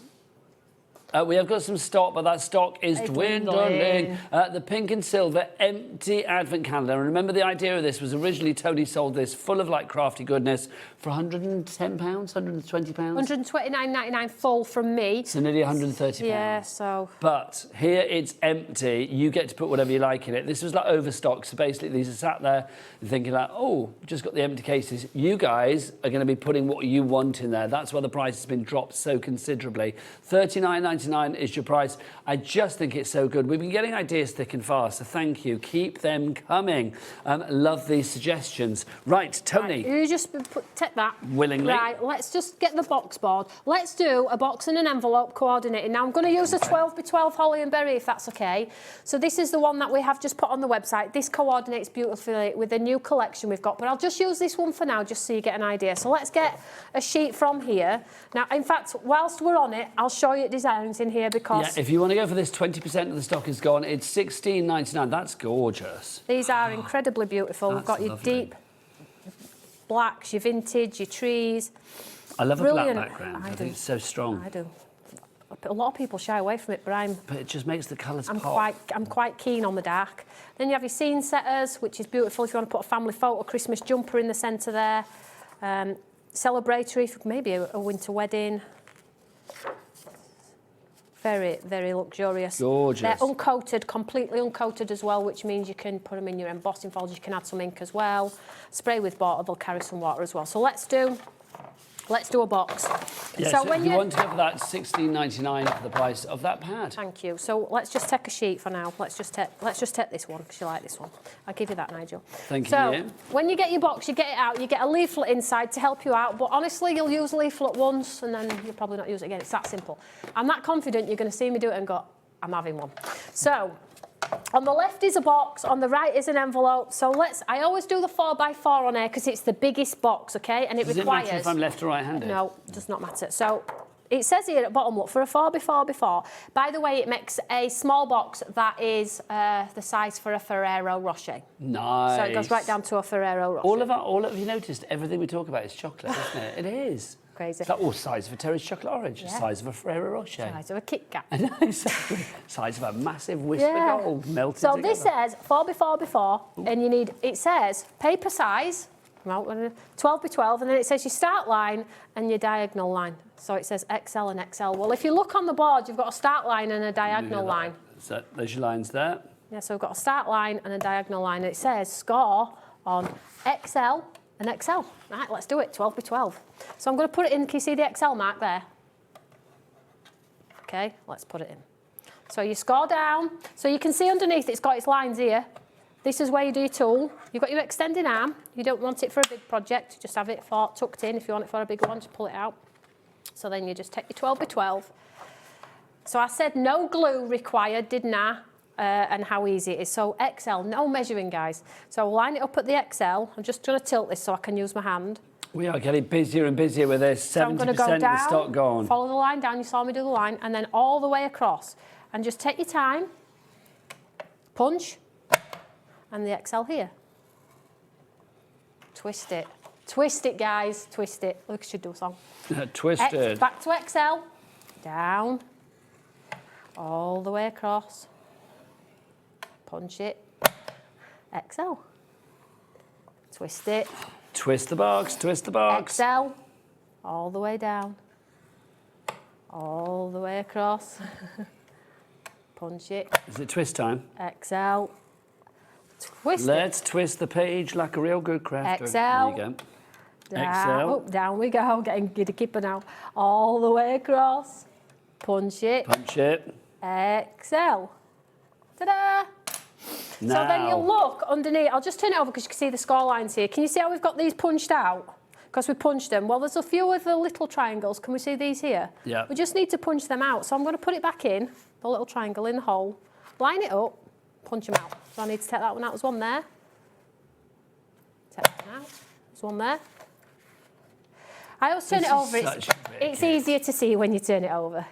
We have got some stock, but that stock is dwindling. The pink and silver empty advent calendar. And remember, the idea of this was originally Toni sold this full of like crafty goodness for £110, £120. £129.99 full from me. So nearly £130. Yeah, so... But here it's empty. You get to put whatever you like in it. This was like overstock. So basically these are sat there thinking like, oh, just got the empty cases. You guys are going to be putting what you want in there. That's why the price has been dropped so considerably. £39.99 is your price. I just think it's so good. We've been getting ideas thick and fast, so thank you. Keep them coming. Love these suggestions. Right, Toni. Right, you just take that. Willingly. Right, let's just get the box board. Let's do a box and an envelope coordinating. Now, I'm going to use a 12x12 holly and berry, if that's okay. So this is the one that we have just put on the website. This coordinates beautifully with the new collection we've got, but I'll just use this one for now, just so you get an idea. So let's get a sheet from here. Now, in fact, whilst we're on it, I'll show you designs in here because... Yeah, if you want to go for this, 20% of the stock is gone. It's £16.99. That's gorgeous. These are incredibly beautiful. We've got your lovely. deep blacks, your vintage, your trees. I love Brilliant. a black background. I think it's so strong. I do. A lot of people shy away from it, but it just makes the colours I'm pop. quite keen on the dark. Then you have your scene setters, which is beautiful if you want to put a family photo, Christmas jumper in the centre there. Celebratory, maybe a winter wedding. Very, very luxurious. Gorgeous. They're uncoated, completely uncoated as well, which means you can put them in your embossing folders. You can add some ink as well. Spray with water, they'll carry some water as well. So let's do a box. Yes, so so when if you want to go for that, £16.99 for the price of that pad. Thank you. So let's just take a sheet for now. Let's just take this one because you like this one. I'll give you that, Nigel. Thank you. So when you get your box, you get it out. You get a leaflet inside to help you out. But honestly, you'll use a leaflet once and then you'll probably not use it again. It's that simple. I'm that confident you're going to see me do it and go, I'm having one. So on the left is a box, on the right is an envelope. So I always do the 4x4 on here because it's the biggest box, okay? And it Does requires... it matter if I'm left or right-handed? No, it does not matter. So it says here at the bottom, look, for a 4x4x4. By the way, it makes a small box that is the size for a Ferrero Rocher. Nice. So it goes right down to a Ferrero Rocher. All of you noticed, everything we talk about is chocolate, isn't it? It is. Crazy. It's like, oh, size of a Terry's chocolate orange, Yeah. size of a Ferrero Rocher. Size of a Kit Kat. I know, exactly. Size of a massive Whisper Gold melted So together. this says 4x4x4, and you need, it says paper size, 12x12, and then it says your start line and your diagonal line. So it says XL and XL. Well, if you look on the board, you've got a start line and a diagonal line. So there's your lines there. Yeah, so we've got a start line and a diagonal line, and it says score on XL and XL. Right, let's do it, 12x12. So I'm going to put it in, can you see the XL mark there? Okay, let's put it in. So you score down, so you can see underneath it's got its lines here. This is where you do your tool. You've got your extending arm. You don't want it for a big project, just have it tucked in. If you want it for a bigger one, just pull it out. So then you just take your 12x12. So I said no glue required, didn't I? And how easy it is. So XL, no measuring, guys. So I'll line it up at the XL. I'm just going to tilt this so I can use my hand. We are getting busier and busier with this. 70% So I'm going to go of the down, stock gone. follow the line down. You saw me do the line. And then all the way across. And just take your time. Punch. And the XL here. Twist it. Twist it, guys. Twist it. Look, I should do a song. Twisted. Back to XL. Down. All the way across. Punch it. XL. Twist it. Twist the box, twist the box. XL. All the way down. All the way across. Punch it. Is it twist time? Excel. Twist Let's twist the page like a real good crafter. Excel. There you go. Down, Excel. oh, down we go. Getting giddy kipper now. All the way across. Punch it. Punch it. Excel. Ta-da! Now. So then you'll look underneath. I'll just turn it over because you can see the score lines here. Can you see how we've got these punched out? Because we punched them. Well, there's a few of the little triangles. Can we see these here? Yeah. We just need to punch them out. So I'm going to put it back in, the little triangle in the hole, line it up, punch them out. So I need to take that one out. There's one there. Take that one out. There's one there. I always turn it over. It's easier to see when you turn it over.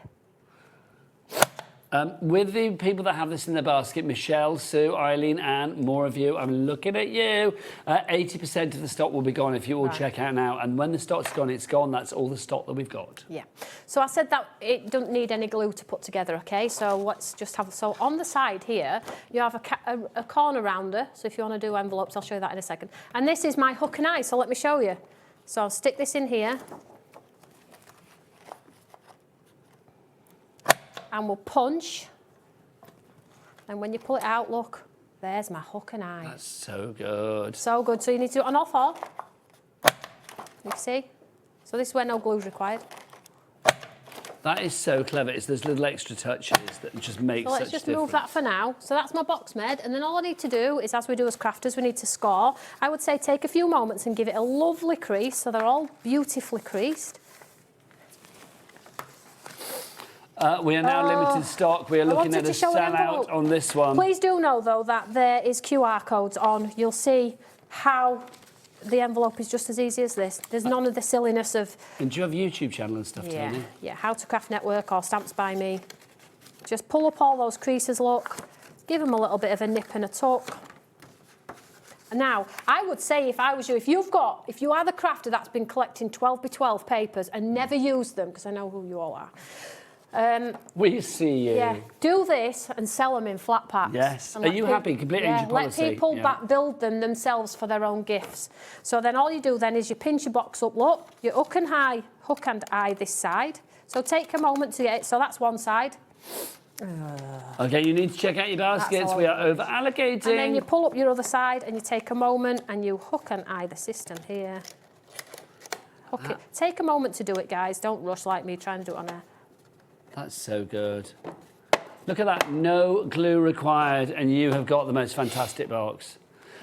With the people that have this in their basket, Michelle, Sue, Eileen, Anne, more of you, I'm looking at you. 80% of the stock will be gone if you all check out now. And when the stock's gone, it's gone. That's all the stock that we've got. Yeah. So I said that it doesn't need any glue to put together, okay? So let's just have... So on the side here, you have a corner rounder. So if you want to do envelopes, I'll show you that in a second. And this is my hook and eye, so let me show you. So I'll stick this in here. And we'll punch. And when you pull it out, look, there's my hook and eye. That's so good. So good. So you need to do it on all four. You see? So this is where no glue is required. That is so clever. It's those little extra touches that just make So let's just move that for now. So that's my box made. And then all I need to do is, as we do as crafters, we need to score. I would say take a few moments and give it a lovely crease so they're all beautifully creased. We are now limited stock. We are looking at a sellout on this one. Please do know, though, that there is QR codes on. You'll see how the envelope is just as easy as this. There's none of the silliness of... And do you have a YouTube channel and stuff, Toni? Yeah, How to Craft Network or Stamps by Me. Just pull up all those creases, look. Give them a little bit of a nip and a tuck. And now, I would say, if I was you, if you are the crafter that's been collecting 12 by 12 papers and never used them, because I know who you all are, we see you. Yeah, do this and sell them in flat packs. Yes. Are you happy? Complete energy policy. Let people build them themselves for their own gifts. So then all you do then is you pinch your box up. Look, you hook and eye this side. So take a moment to get it. So that's one side. Okay, you need to check out your baskets. We are over allocating. And then you pull up your other side and you take a moment and you hook and eye the system here. Hook it. Take a moment to do it, guys. Don't rush like me trying to do it on air. That's so good. Look at that, no glue required, and you have got the most fantastic box.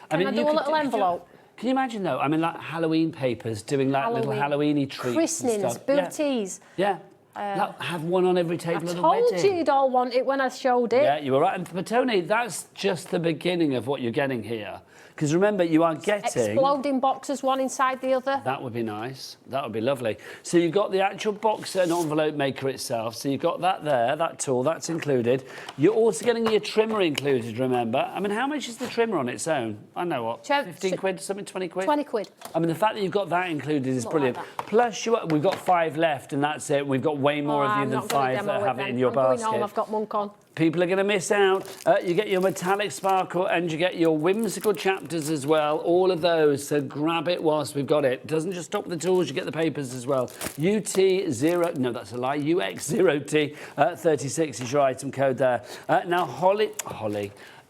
Can I do a little envelope? Can you imagine, though? I mean, like Halloween papers, doing like little Halloween-y treats. Christenings, booties. Yeah. Have one on every table at a wedding. I told you you'd all want it when I showed it. Yeah, you were right. And for Toni, that's just the beginning of what you're getting here. Because remember, you are getting... Exploding boxes, one inside the other. That would be nice. That would be lovely. So you've got the actual box and envelope maker itself. So you've got that there, that tool, that's included. You're also getting your trimmer included, remember. I mean, how much is the trimmer on its own? I know what, 15 quid, something, 20 quid? 20 quid. I mean, the fact that you've got that included is Not brilliant. like that. Plus, we've got 5 left, and that's it. We've got way more of you than 5 that have it in your basket. I'm going home, I've got monk on. People are going to miss out. You get your metallic sparkle and you get your whimsical chapters as well. All of those. So grab it whilst we've got it. Doesn't just stop with the tools. You get the papers as well. UT0... No, that's a lie. UX0T36 is your item code there. Now,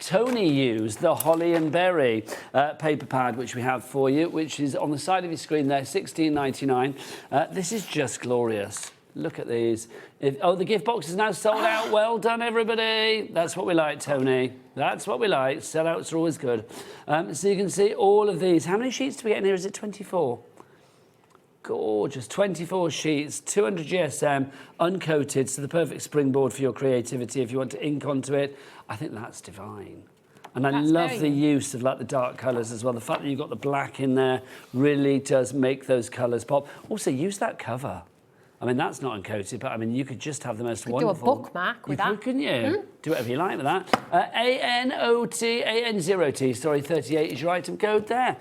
Toni used the Holly and Berry paper pad, which we have for you, which is on the side of your screen there, $16.99. This is just glorious. Look at these. The gift box is now sold out. Well done, everybody. That's what we like, Toni. That's what we like. Sellouts are always good. So you can see all of these. How many sheets do we get in here? Is it 24? Gorgeous. 24 sheets, 200 GSM, uncoated, so the perfect springboard for your creativity if you want to ink onto it. I think that's divine. And I love the use of like the dark colours as well. The fact that you've got the black in there really does make those colours pop. Also, use that cover. I mean, that's not uncoated, but I mean, you could just have the most wonderful... do a bookmark with that. Couldn't you? Do whatever you like with that. ANOT, sorry, 38 is your item code there.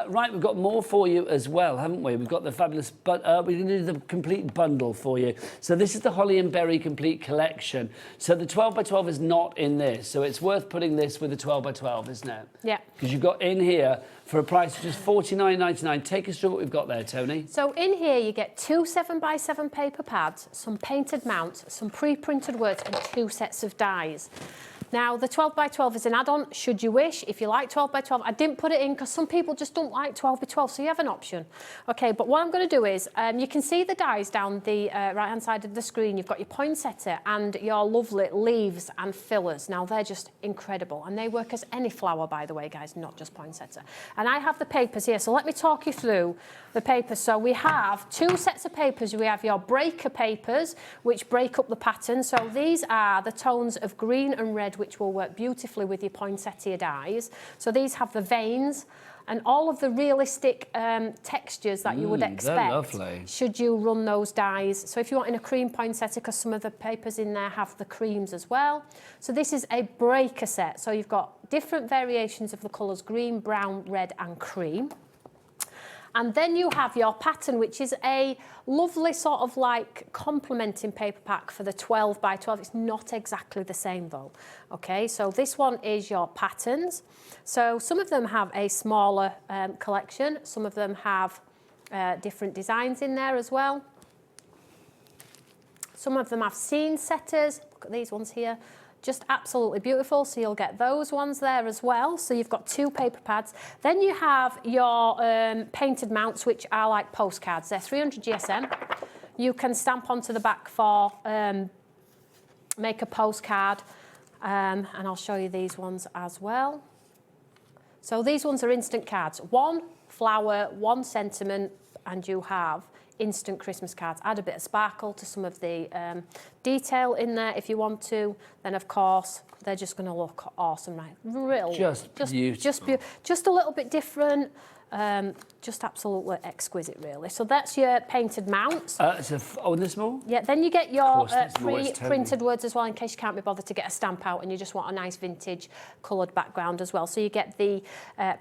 Right, we've got more for you as well, haven't we? We've got the fabulous, but we're going to do the complete bundle for you. So this is the Holly and Berry complete collection. So the 12 by 12 is not in this, so it's worth putting this with the 12 by 12, isn't it? Yeah. Because you've got in here for a price of just $49.99. Take us through what we've got there, Toni. So in here you get 2 7x7 paper pads, some painted mounts, some pre-printed words and 2 sets of dies. Now, the 12 by 12 is an add-on, should you wish. If you like 12 by 12, I didn't put it in because some people just don't like 12 by 12, so you have an option. Okay, but what I'm going to do is, you can see the dies down the right-hand side of the screen. You've got your poinsettia and your lovely leaves and fillers. Now, they're just incredible, and they work as any flower, by the way, guys, not just poinsettia. And I have the papers here, so let me talk you through the papers. So we have 2 sets of papers. We have your breaker papers, which break up the pattern. So these are the tones of green and red, which will work beautifully with your poinsettia dies. So these have the veins and all of the realistic textures that you would expect should you run those dies. So if you want in a cream poinsettia, because some of the papers in there have the creams as well. So this is a breaker set. So you've got different variations of the colours, green, brown, red and cream. And then you have your pattern, which is a lovely sort of like complementing paper pack for the 12 by 12. It's not exactly the same though. Okay, so this one is your patterns. So some of them have a smaller collection. Some of them have different designs in there as well. Some of them have scene setters. Look at these ones here. Just absolutely beautiful, so you'll get those ones there as well. So you've got 2 paper pads. Then you have your painted mounts, which are like postcards. They're 300 GSM. You can stamp onto the back for make a postcard, and I'll show you these ones as well. So these ones are instant cards. 1 flower, 1 sentiment, and you have instant Christmas cards. Add a bit of sparkle to some of the detail in there if you want to. Then, of course, they're just going to look awesome, right? Real, just beautiful. Just a little bit different. Just absolutely exquisite, really. So that's your painted mounts. Oh, there's more? Yeah, then you get your pre-printed words as well, in case you can't be bothered to get a stamp out and you just want a nice vintage coloured background as well. So you get the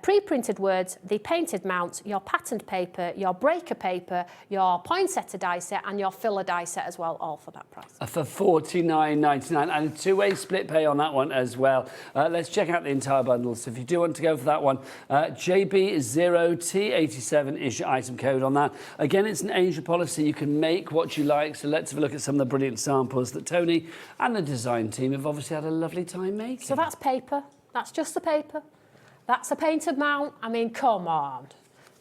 pre-printed words, the painted mounts, your patterned paper, your breaker paper, your poinsettia die set and your filler die set as well, all for that price. For $49.99 and a 2-way split pay on that one as well. Let's check out the entire bundle. So if you do want to go for that one, JB0T87 is your item code on that. Again, it's an Asia policy. You can make what you like. So let's have a look at some of the brilliant samples that Toni and the design team have obviously had a lovely time making. So that's paper. That's just the paper. That's a painted mount. I mean, come on.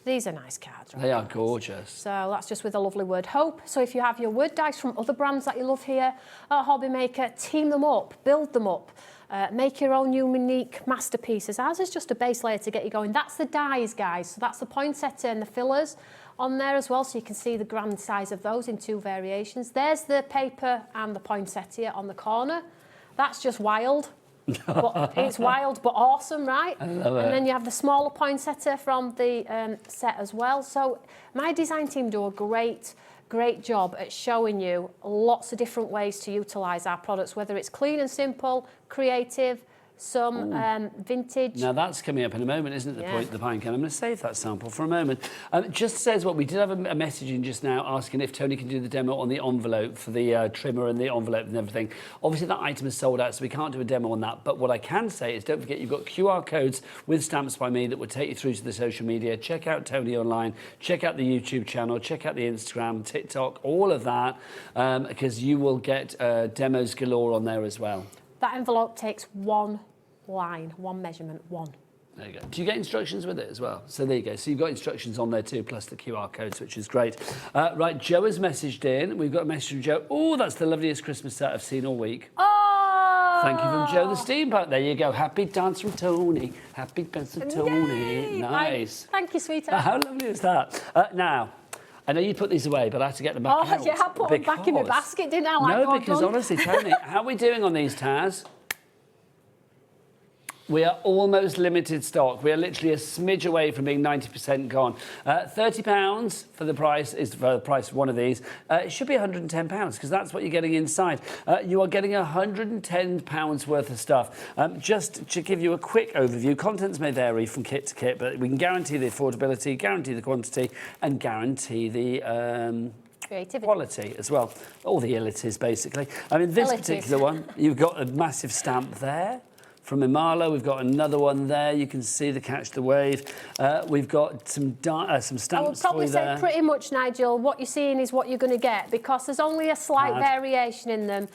These are nice cards, right? They are gorgeous. So that's just with the lovely word hope. So if you have your word dice from other brands that you love here at HobbyMaker, team them up, build them up. Make your own unique masterpieces. Ours is just a base layer to get you going. That's the dies, guys. So that's the poinsettia and the fillers on there as well, so you can see the grand size of those in 2 variations. There's the paper and the poinsettia on the corner. That's just wild. But it's wild but awesome, right? I love it. And then you have the smaller poinsettia from the set as well. So my design team do a great job at showing you lots of different ways to utilise our products, whether it's clean and simple, creative, some vintage. Now that's coming up in a moment, isn't it, the pine can? I'm going to save that sample for a moment. Just says what we did have a message in just now asking if Toni can do the demo on the envelope for the trimmer and the envelope and everything. Obviously that item is sold out, so we can't do a demo on that. But what I can say is don't forget you've got QR codes with Stamps by Me that will take you through to the social media. Check out Toni online, check out the YouTube channel, check out the Instagram, TikTok, all of that, because you will get demos galore on there as well. That envelope takes 1 line, 1 measurement, 1. There you go. Do you get instructions with it as well? So there you go. So you've got instructions on there too, plus the QR codes, which is great. Right, Joe has messaged in. We've got a message from Joe. Oh, that's the loveliest Christmas set I've seen all week. Oh! Thank you from Joe the Steampunk. There you go. Happy dance from Toni. Happy dance from Toni. Nice. Thank you, sweetheart. How lovely is that? Now, I know you put these away, but I have to get them back out. Oh, yeah, I put them back in my basket, didn't I? No, because honestly, Toni, how are we doing on these, Taz? We are almost limited stock. We are literally a smidge away from being 90% gone. £30 for the price is for the price of one of these. It should be £110 because that's what you're getting inside. You are getting £110 worth of stuff. Just to give you a quick overview, contents may vary from kit to kit, but we can guarantee the affordability, guarantee the quantity, and guarantee the quality as well. All the illities, basically. I mean, this particular one, you've got a massive stamp there. From Imala, we've got another one there. You can see the Catch the Wave. We've got some stamps. I would probably say pretty much, Nigel, what you're seeing is what you're going to get because there's only a slight variation in them.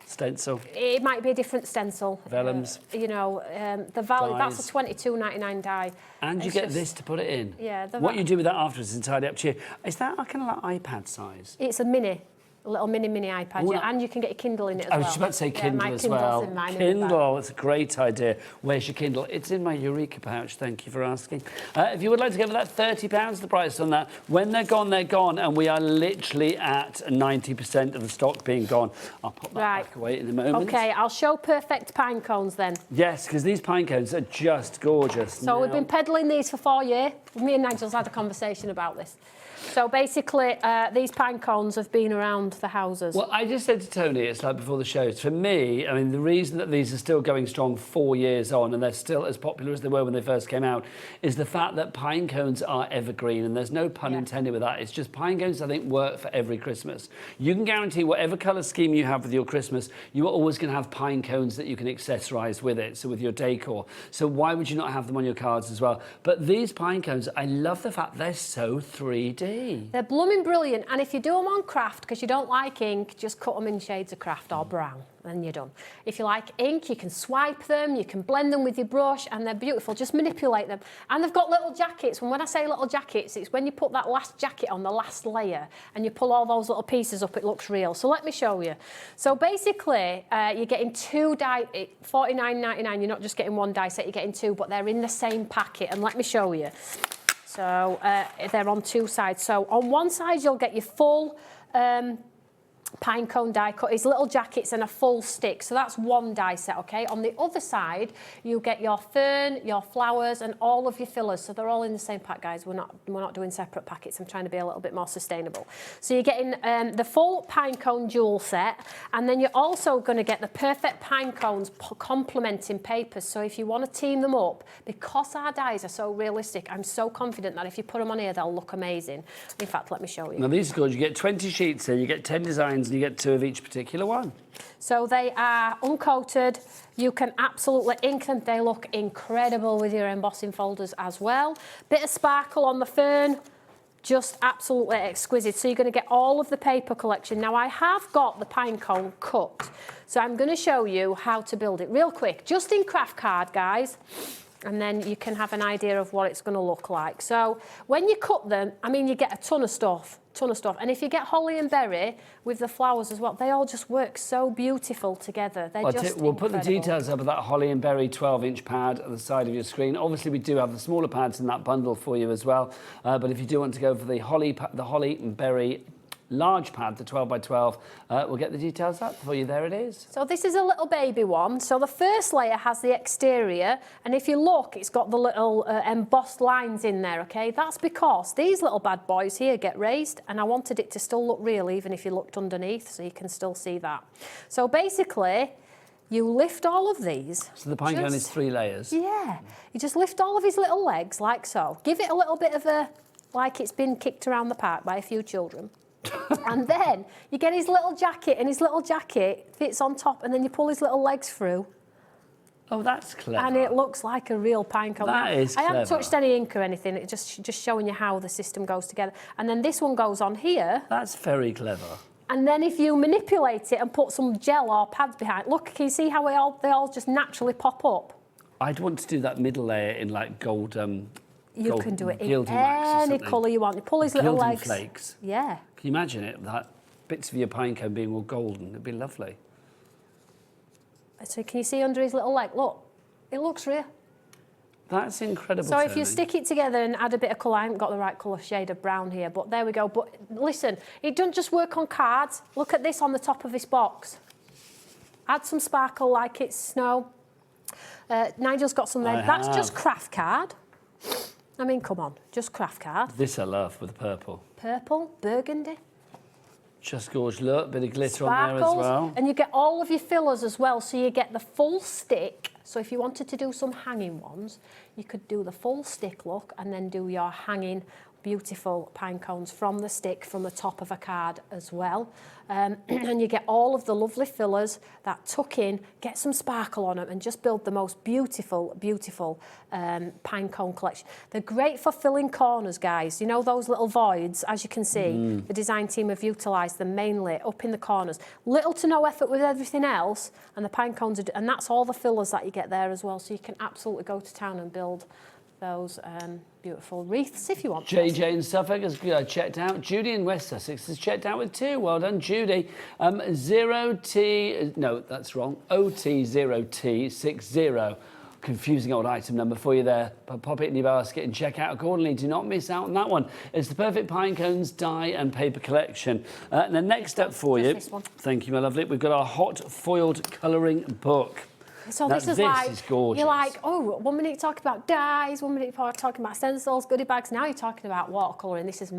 Stencil. It might be a different stencil. Vellums. The value, that's a £22.99 die. And you get this to put it in. Yeah. What you do with that afterwards is entirely up to you. Is that kind of like iPad size? It's a mini. A little mini iPad, yeah, and you can get your Kindle in it as well. I was just about to say Kindle as well. Kindle, it's a great idea. Where's your Kindle? It's in my Eureka pouch, thank you for asking. If you would like to give that £30, the price on that, when they're gone, and we are literally at 90% of the stock being gone. I'll put that back away in a moment. OK, I'll show perfect pine cones then. Yes, because these pine cones are just gorgeous. So we've been peddling these for 4 years. Me and Nigel's had a conversation about this. So basically, these pine cones have been around the houses. Well, I just said to Toni, it's like before the show, for me, I mean, the reason that these are still going strong 4 years on and they're still as popular as they were when they first came out is the fact that pine cones are evergreen, and there's no pun intended with that. It's just pine cones, I think, work for every Christmas. You can guarantee whatever colour scheme you have with your Christmas, you are always going to have pine cones that you can accessorise with it, so with your decor. So why would you not have them on your cards as well? But these pine cones, I love the fact they're so 3D. They're blooming brilliant, and if you do them on craft because you don't like ink, just cut them in shades of craft or brown and you're done. If you like ink, you can swipe them, you can blend them with your brush, and they're beautiful. Just manipulate them. And they've got little jackets, and when I say little jackets, it's when you put that last jacket on, the last layer, and you pull all those little pieces up, it looks real. So let me show you. So basically, you're getting two die, $49.99. You're not just getting one die set, you're getting two, but they're in the same packet, and let me show you. So they're on two sides. So on one side, you'll get your full pine cone die cut, his little jackets and a full stick. So that's one die set, okay? On the other side, you get your fern, your flowers, and all of your fillers. So they're all in the same pack, guys. We're not doing separate packets. I'm trying to be a little bit more sustainable. So you're getting the full pine cone jewel set, and then you're also going to get the perfect pine cones complementing papers. So if you want to team them up, because our dies are so realistic, I'm so confident that if you put them on here, they'll look amazing. In fact, let me show you. Now these are good. You get 20 sheets here, you get 10 designs, and you get 2 of each particular one. So they are uncoated. You can absolutely ink them. They look incredible with your embossing folders as well. Bit of sparkle on the fern, just absolutely exquisite. So you're going to get all of the paper collection. Now I have got the pine cone cut, so I'm going to show you how to build it real quick, just in craft card, guys. And then you can have an idea of what it's going to look like. So when you cut them, I mean, you get a ton of stuff. And if you get holly and berry with the flowers as well, they all just work so beautiful together. They're just We'll put the details up of that holly and berry 12-inch pad at the side of your screen. Obviously, we do have the smaller pads in that bundle for you as well. But if you do want to go for the holly and berry large pad, the 12 by 12, we'll get the details up for you. There it is. So this is a little baby one. So the first layer has the exterior, and if you look, it's got the little embossed lines in there, okay? That's because these little bad boys here get raised, and I wanted it to still look real even if you looked underneath, so you can still see that. So basically, you lift all of these. So the pine cone is 3 layers. Yeah. You just lift all of his little legs like so. Give it a little bit of like it's been kicked around the park by a few children. And then you get his little jacket, and his little jacket fits on top, and then you pull his little legs through. Oh, that's clever. And it looks like a real pine cone. That is clever. I haven't touched any ink or anything. It's just showing you how the system goes together. And then this one goes on here. That's very clever. And then if you manipulate it and put some gel or pads behind, look, can you see how they all just naturally pop up? I'd want to do that middle layer in like gold. You can do it in any colour you want. You pull his little legs. Flakes. Yeah. Can you imagine it? That bits of your pine cone being all golden. It'd be lovely. So can you see under his little leg? Look, it looks real. That's incredible. So if you stick it together and add a bit of colour, I haven't got the right colour shade of brown here, but there we go. But listen, it doesn't just work on cards. Look at this on the top of this box. Add some sparkle like it's snow. Nigel's got some there. I That's have. just craft card. I mean, come on, just craft card. This I love with the purple. Purple, burgundy. Just gorgeous. Look, bit of glitter on there as Sparkles, well. and you get all of your fillers as well, so you get the full stick. So if you wanted to do some hanging ones, you could do the full stick look and then do your hanging beautiful pine cones from the stick from the top of a card as well. And you get all of the lovely fillers that tuck in, get some sparkle on them, and just build the most beautiful, beautiful pine cone collection. They're great for filling corners, guys. You know those little voids, as you can see, the design team have utilised them mainly up in the corners. Little to no effort with everything else, and the pine cones, and that's all the fillers that you get there as well. So you can absolutely go to town and build those beautiful wreaths if you want. JJ in Suffolk has checked out. Judy in West Sussex has checked out with 2. Well done, Judy. 0T, no, that's wrong. OT0T60. Confusing old item number for you there. But pop it in your basket and check out accordingly. Do not miss out on that one. It's the perfect pine cones, die and paper collection. And then next up for you, thank you, my lovely, we've got our hot foiled colouring book. So now, this is gorgeous. You're like, oh, 1 minute you're talking about dyes, 1 minute you're talking about stencils, goodie bags. Now you're talking about watercolouring. This is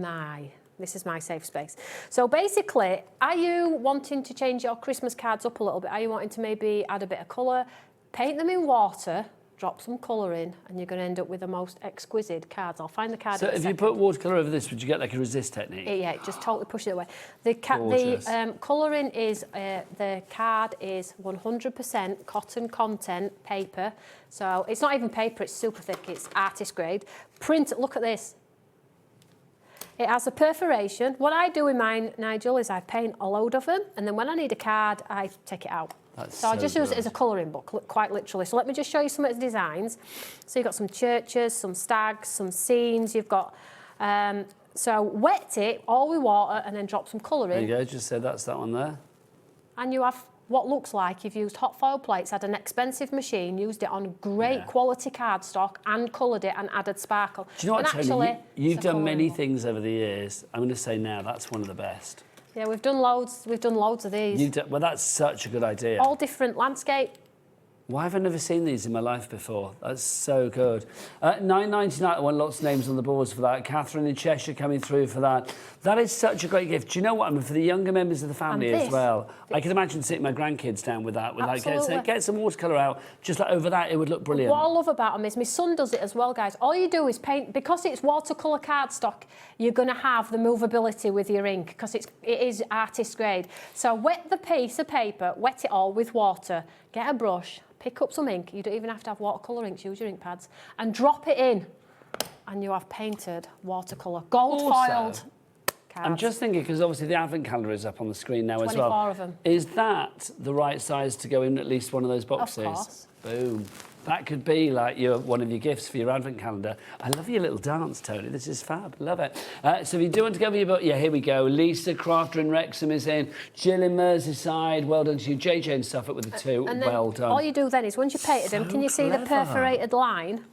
my safe space. So basically, are you wanting to change your Christmas cards up a little bit? Are you wanting to maybe add a bit of colour? Paint them in water, drop some colour in, and you're going to end up with the most exquisite cards. I'll find the card. So if you put watercolour over this, would you get like a resist technique? Yeah, just totally push it away. The colouring is, the card is 100% cotton content paper. So it's not even paper, it's super thick, it's artist grade. Print, look at this. It has a perforation. What I do in mine, Nigel, is I paint a load of them, and then when I need a card, I take it out. So I just use it as a colouring book, quite literally. So let me just show you some of the designs. So you've got some churches, some stags, some scenes. You've got, so wet it all with water and then drop some colour in. There you go, just said that's that one there. And you have what looks like you've used hot foil plates, had an expensive machine, used it on great quality cardstock and coloured it and added sparkle. Do you know what, Toni? You've done many book. things over the years. I'm going to say now that's one of the best. Yeah, we've done loads of these. Well, that's such a good idea. All different landscape. Why have I never seen these in my life before? That's so good. $9.99. I want lots of names on the boards for that. Catherine in Cheshire coming through for that. That is such a great gift. Do you know what? I mean, for the younger members of the family as well. I can imagine sitting my grandkids down with that. With like, get some watercolour out. Just like over that, it would look brilliant. What I love about them is my son does it as well, guys. All you do is paint, because it's watercolour cardstock, you're going to have the movability with your ink because it is artist grade. So wet the piece of paper, wet it all with water, get a brush, pick up some ink. You don't even have to have watercolour inks, use your ink pads, and drop it in. And you have painted watercolour, gold foiled cards. I'm just thinking, because obviously the advent calendar is up on the screen now as well. 24 of them. Is that the right size to go in at least one of those boxes? Of course. Boom. That could be like one of your gifts for your advent calendar. I love your little dance, Toni. This is fab. Love it. So if you do want to go with your book, yeah, here we go. Lisa Crafter in Wrexham is in. Jill in Merseyside. Well done to you. JJ in Suffolk with the 2. And then well done. all you do then is, once you painted them, can you see the perforated line?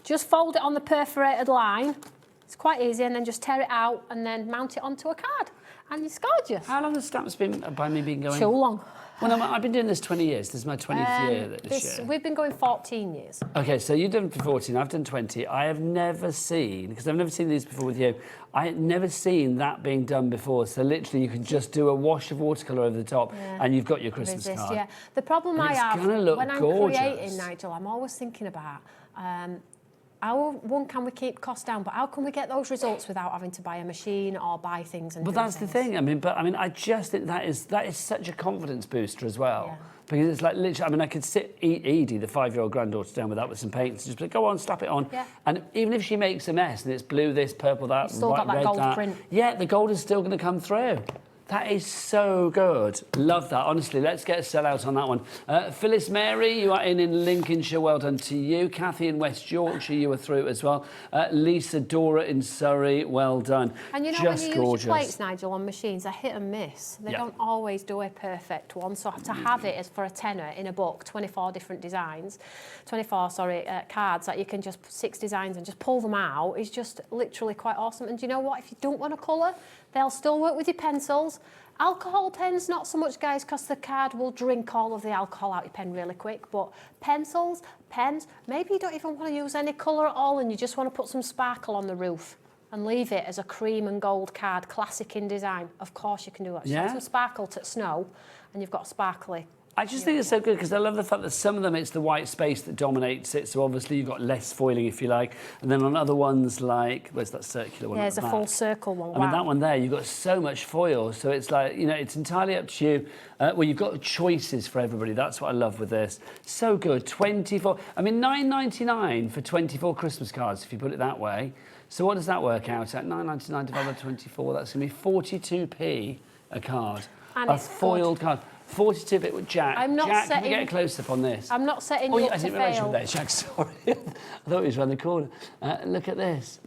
Just fold it on the perforated line. It's quite easy, and then just tear it out and then mount it onto a card. And it's gorgeous. How long has Stamps been going? Too long. Well, no, I've been doing this 20 years. This is my 20th year this year. We've been going 14 years. OK, so you've done 14, I've done 20. I have never seen, because I've never seen these before with you, I had never seen that being done before. So literally you can just do a wash of watercolour over the top and you've got your Christmas card. Yeah. The problem I have, when I'm creating, Nigel, I'm always thinking about how can we keep costs down, but how can we get those results without having to buy a machine or buy things? But that's the thing. I just think that is such a confidence booster as well. Yeah. Because it's like literally, I could sit Edie, the 5-year-old granddaughter, down with that with some paints, and just be like, go on, slap it on. Yeah. And even if she makes a mess and it's blue this, purple that, still got that red gold that, print. Yeah, the gold is still going to come through. That is so good. Love that. Honestly, let's get a sellout on that one. Phyllis Mary, you are in Lincolnshire. Well done to you. Kathy in West Yorkshire, you were through as well. Lisa Dora in Surrey, well done. And you know, just when you gorgeous. use your plates, Nigel, on machines, they're hit and miss. They don't always do a perfect one. So to have it as for a tenner in a book, 24 different designs, cards that you can just put 6 designs and just pull them out is just literally quite awesome. And do you know what? If you don't want to colour, They'll still work with your pencils. Alcohol pens, not so much, guys, because the card will drink all of the alcohol out your pen really quick. But pencils, pens, maybe you don't even want to use any colour at all and you just want to put some sparkle on the roof and leave it as a cream and gold card, classic in design. Of course you can do that. Just add some sparkle to snow and you've got a sparkly. I just think it's so good because I love the fact that some of them it's the white space that dominates it. So obviously you've got less foiling, if you like. And then on other ones like, where's that circular one? Yeah, there's a full circle one. I mean, that one there, you've got so much foil. So it's like, you know, it's entirely up to you. Well, you've got choices for everybody. That's what I love with this. So good. 24. I mean, $9.99 for 24 Christmas cards, if you put it that way. So what does that work out at? $9.99 divided by 24. That's going to be 42p a card. And a foiled card. 42-bit with Jack. I'm not Jack, setting... can we get a close-up on this? I'm not setting you up I to didn't realise you fail. were there, Jack, sorry. I thought he was around the corner. Look at this.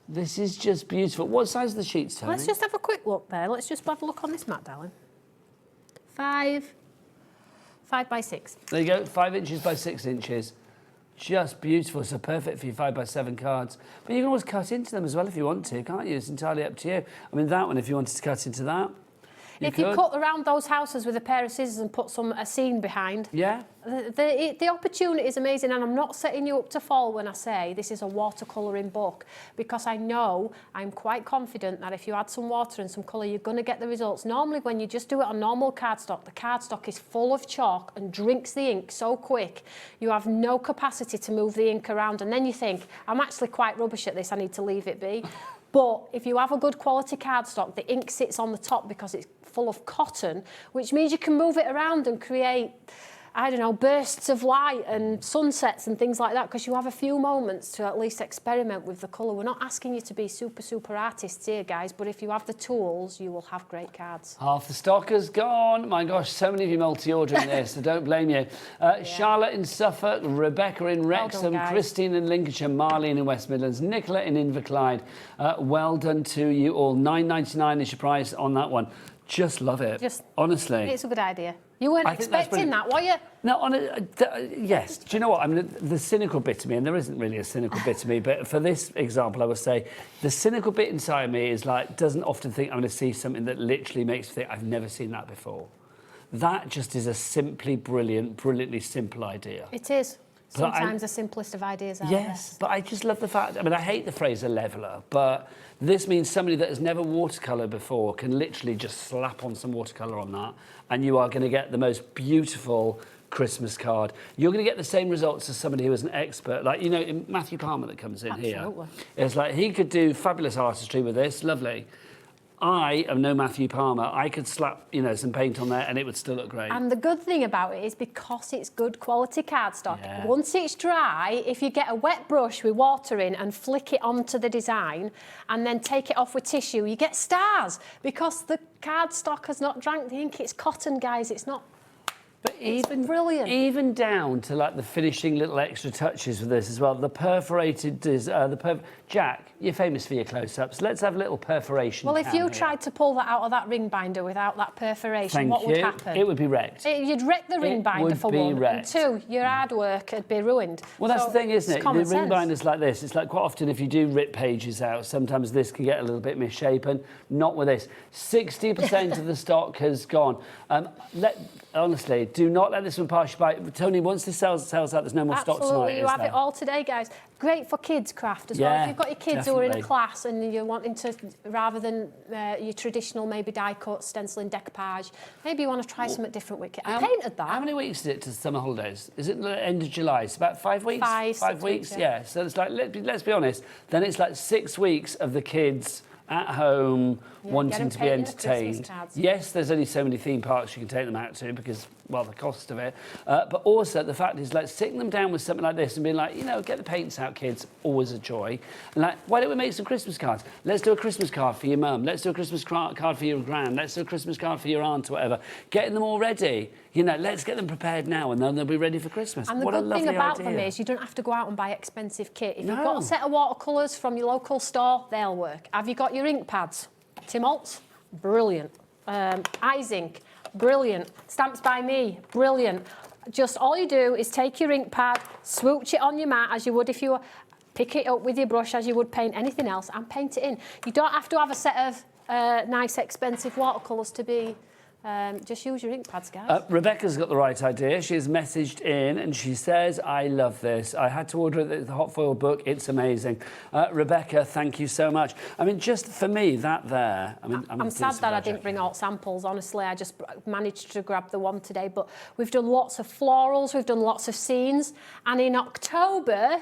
This is just beautiful. What size are the sheets, Toni? Let's just have a quick look there. Let's just have a look on this mat, darling. 5 by 6. There you go, 5 inches by 6 inches. Just beautiful. So perfect for your 5 by 7 cards. But you can always cut into them as well if you want to, can't you? It's entirely up to you. I mean, that one, if you wanted to cut into that, If you cut around those houses with a pair of scissors and put a scene behind, the opportunity is amazing. And I'm not setting you up to fall when I say this is a watercolouring book, because I know, I'm quite confident that if you add some water and some colour, you're going to get the results. Normally, when you just do it on normal cardstock, the cardstock is full of chalk and drinks the ink so quick, you have no capacity to move the ink around. And then you think, I'm actually quite rubbish at this, I need to leave it be. But if you have a good quality cardstock, the ink sits on the top because it's full of cotton, which means you can move it around and create, I don't know, bursts of light and sunsets and things like that, because you have a few moments to at least experiment with the colour. We're not asking you to be super artists here, guys, but if you have the tools, you will have great cards. half the stock has gone. My gosh, so many of you multi-ordering this, so don't blame you. Charlotte in Suffolk, Rebecca in Wrexham, guys. Christine in Lincolnshire, Marlene in West Midlands, Nicola in Inverclyde. Well done to you all. $9.99 is your price on that one. Just love it. Honestly. It's a good idea. You weren't expecting that, were you? No, yes. Do you know what? I mean, the cynical bit of me, and there isn't really a cynical bit of me, but for this example, I would say the cynical bit inside me is like, doesn't often think I'm going to see something that literally makes me think, I've never seen that before. That just is a simply brilliantly simple idea. It is. Sometimes the simplest of ideas are Yes, but I just love the fact, I mean, I hate the phrase a leveller, but this means somebody that has never watercoloured before can literally just slap on some watercolour on that, and you are going to get the most beautiful Christmas card. You're going to get the same results as somebody who is an expert, like, you know, Matthew Palmer that comes in here. It's like, he could do fabulous artistry with this, lovely. I am no Matthew Palmer. I could slap, you know, some paint on there and it would still look great. And the good thing about it is because it's good quality cardstock, once it's dry, if you get a wet brush with water in and flick it onto the design and then take it off with tissue, you get stars because the cardstock has not drank the ink. It's cotton, guys. It's not... But even brilliant. Even down to like the finishing little extra touches with this as well. The perforated, Jack, you're famous for your close-ups. Let's have a little perforation. Well, if you tried to pull that out of that ring binder without that perforation, what would happen? It would be wrecked. You'd wreck the ring binder for one, wrecked. and 2, your hard work would be ruined. Well, that's so the thing, isn't it? The ring sense. binders like this. It's like quite often if you do rip pages out, sometimes this can get a little bit misshapen. Not with this. 60% of the stock has gone. Honestly, do not let this one pass you by. Toni, once this sells out, there's no more stock tonight. Absolutely, you have it all today, guys. Great for kids craft as well. If you've got your kids who are in a class and you're wanting to, rather than your traditional maybe die cut, stenciling, decoupage, maybe you want to try something different with it. I painted that. How many weeks is it to summer holidays? Is it the end of July? It's about 5 weeks? 5 weeks, yeah. So it's like, let's be honest, then it's like 6 weeks of the kids at home wanting to be entertained. Yes, there's only so many theme parks you can take them out to because, well, the cost of it. But also the fact is, like, sitting them down with something like this and being like, you know, get the paints out, kids, always a joy. And like, why don't we make some Christmas cards? Let's do a Christmas card for your mum. Let's do a Christmas card for your gran. Let's do a Christmas card for your aunt or whatever. Getting them all ready. You know, let's get them prepared now and then they'll be ready for Christmas. And the good thing about them is you don't have to go out and buy expensive kit. If you've got a set of watercolours from your local store, they'll work. Have you got your ink pads? Tim Holtz? Brilliant. Eyes Ink? Brilliant. Stamps by Me? Brilliant. Just all you do is take your ink pad, swoosh it on your mat as you would if you were... Pick it up with your brush as you would paint anything else and paint it in. You don't have to have a set of nice, expensive watercolours to be. Just use your ink pads, guys. Rebecca's got the right idea. She's messaged in and she says, I love this. I had to order it at the hot foil book. It's amazing. Rebecca, thank you so much. I mean, just for me, that there... I'm sad that I didn't bring out samples, honestly. I just managed to grab the one today. But we've done lots of florals, we've done lots of scenes. And in October,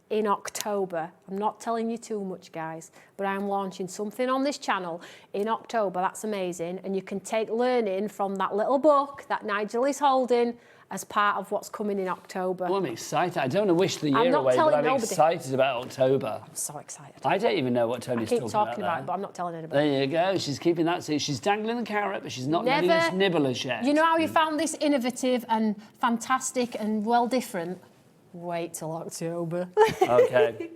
I'm not telling you too much, guys, but I'm launching something on this channel in October. That's amazing. And you can take learning from that little book that Nigel is holding as part of what's coming in October. Well, I'm excited. I don't want to wish the year away, but I'm excited about October. I'm so excited. I don't even know what Tony's talking about. I keep talking about it, but I'm not telling anybody. There you go. She's keeping that. So she's dangling the carrot, but she's not letting us nibble as yet. You know how you found this innovative and fantastic and well different? Wait till October. OK.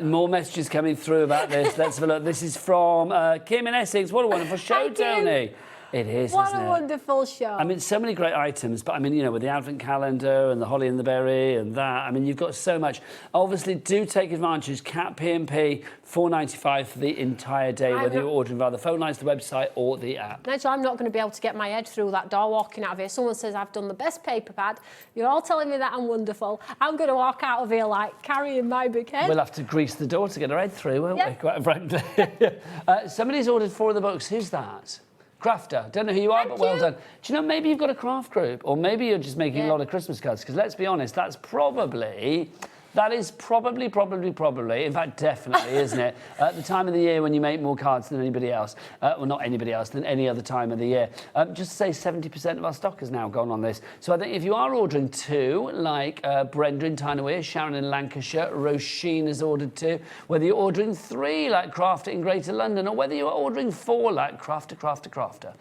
More messages coming through about this. Let's have a look. This is from Kim in Essex. What a wonderful show, Toni. It is, what isn't a it? wonderful show. I mean, so many great items, but I mean, you know, with the advent calendar and the holly and the berry and that, I mean, you've got so much. Obviously, do take advantage. Cat P&P, $4.95 for the entire day, whether you're ordering via the phone lines, the website, or the app. Nigel, I'm not going to be able to get my head through that door walking out of here. Someone says I've done the best paper pad. You're all telling me that I'm wonderful. I'm going to walk out of here like carrying my big head. We'll have to grease the door to get our head through, won't we? Quite frankly. Somebody's ordered 4 of the books. Who's that? Crafter. Don't know who you are, but well done. Do you know, maybe you've got a craft group, or maybe you're just making a lot of Christmas cards, because let's be honest, that is probably, in fact, definitely, isn't it? At the time of the year when you make more cards than anybody else, well, not anybody else, than any other time of the year. Just to say 70% of our stock has now gone on this. So I think if you are ordering 2, like Brenda in Tyne-Wear, Sharon in Lancashire, Roisin has ordered 2, whether you're ordering 3, like Crafter in Greater London, or whether you're ordering 4, like Crafter,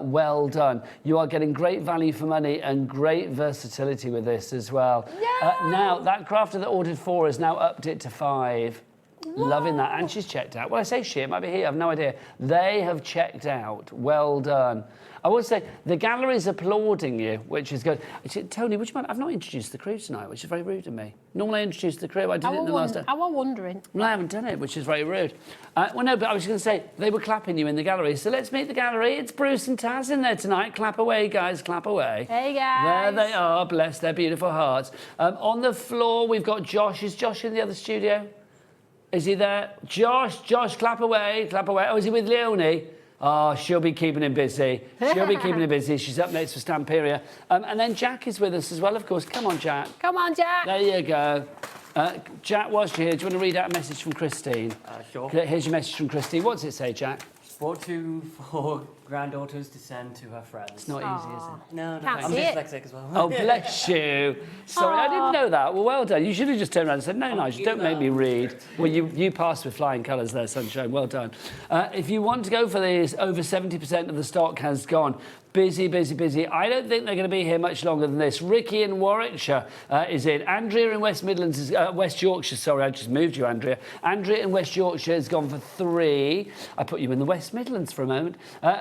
well done. You are getting great value for money and great versatility with this as well. Now, that Crafter that ordered 4 has now upped it to 5. Whoa. Loving that. And she's checked out. Well, I say she, it might be he, I have no idea. They have checked out. Well done. I would say the gallery's applauding you, which is good. Toni, would you mind? I've not introduced the crew tonight, which is very rude of me. Normally I introduce the crew. I did it in the last day. I was wondering. Well, I haven't done it, which is very rude. Well, no, but I was going to say, they were clapping you in the gallery. So let's meet the gallery. It's Bruce and Taz in there tonight. Clap away, guys. Clap away. Hey, guys. There they are. Bless their beautiful hearts. On the floor, we've got Josh. Is Josh in the other studio? Is he there? Josh, clap away. Clap away. Oh, is he with Leonie? Oh, she'll be keeping him busy. She'll be keeping him busy. She's up next for Stamperia. And then Jack is with us as well, of course. Come on, Jack. Come on, Jack. There you go. Jack, whilst you're here, do you want to read out a message from Christine? Sure. Here's your message from Christine. What does it say, Jack? Bought 2 for granddaughters to send to her friends. It's not easy, is it? No, Can't I'm see it. dyslexic as well. Oh, bless you. Sorry, I didn't know that. Well, well done. You should have just turned around and said, no, Nigel, don't make me read. Well, you passed with flying colours there, Sunshine. Well done. If you want to go for these, over 70% of the stock has gone. Busy, busy, busy. I don't think they're going to be here much longer than this. Ricky in Warwickshire is in. Andrea in West Midlands, West Yorkshire. Sorry, I just moved you, Andrea. Andrea in West Yorkshire has gone for 3. I put you in the West Midlands for a moment.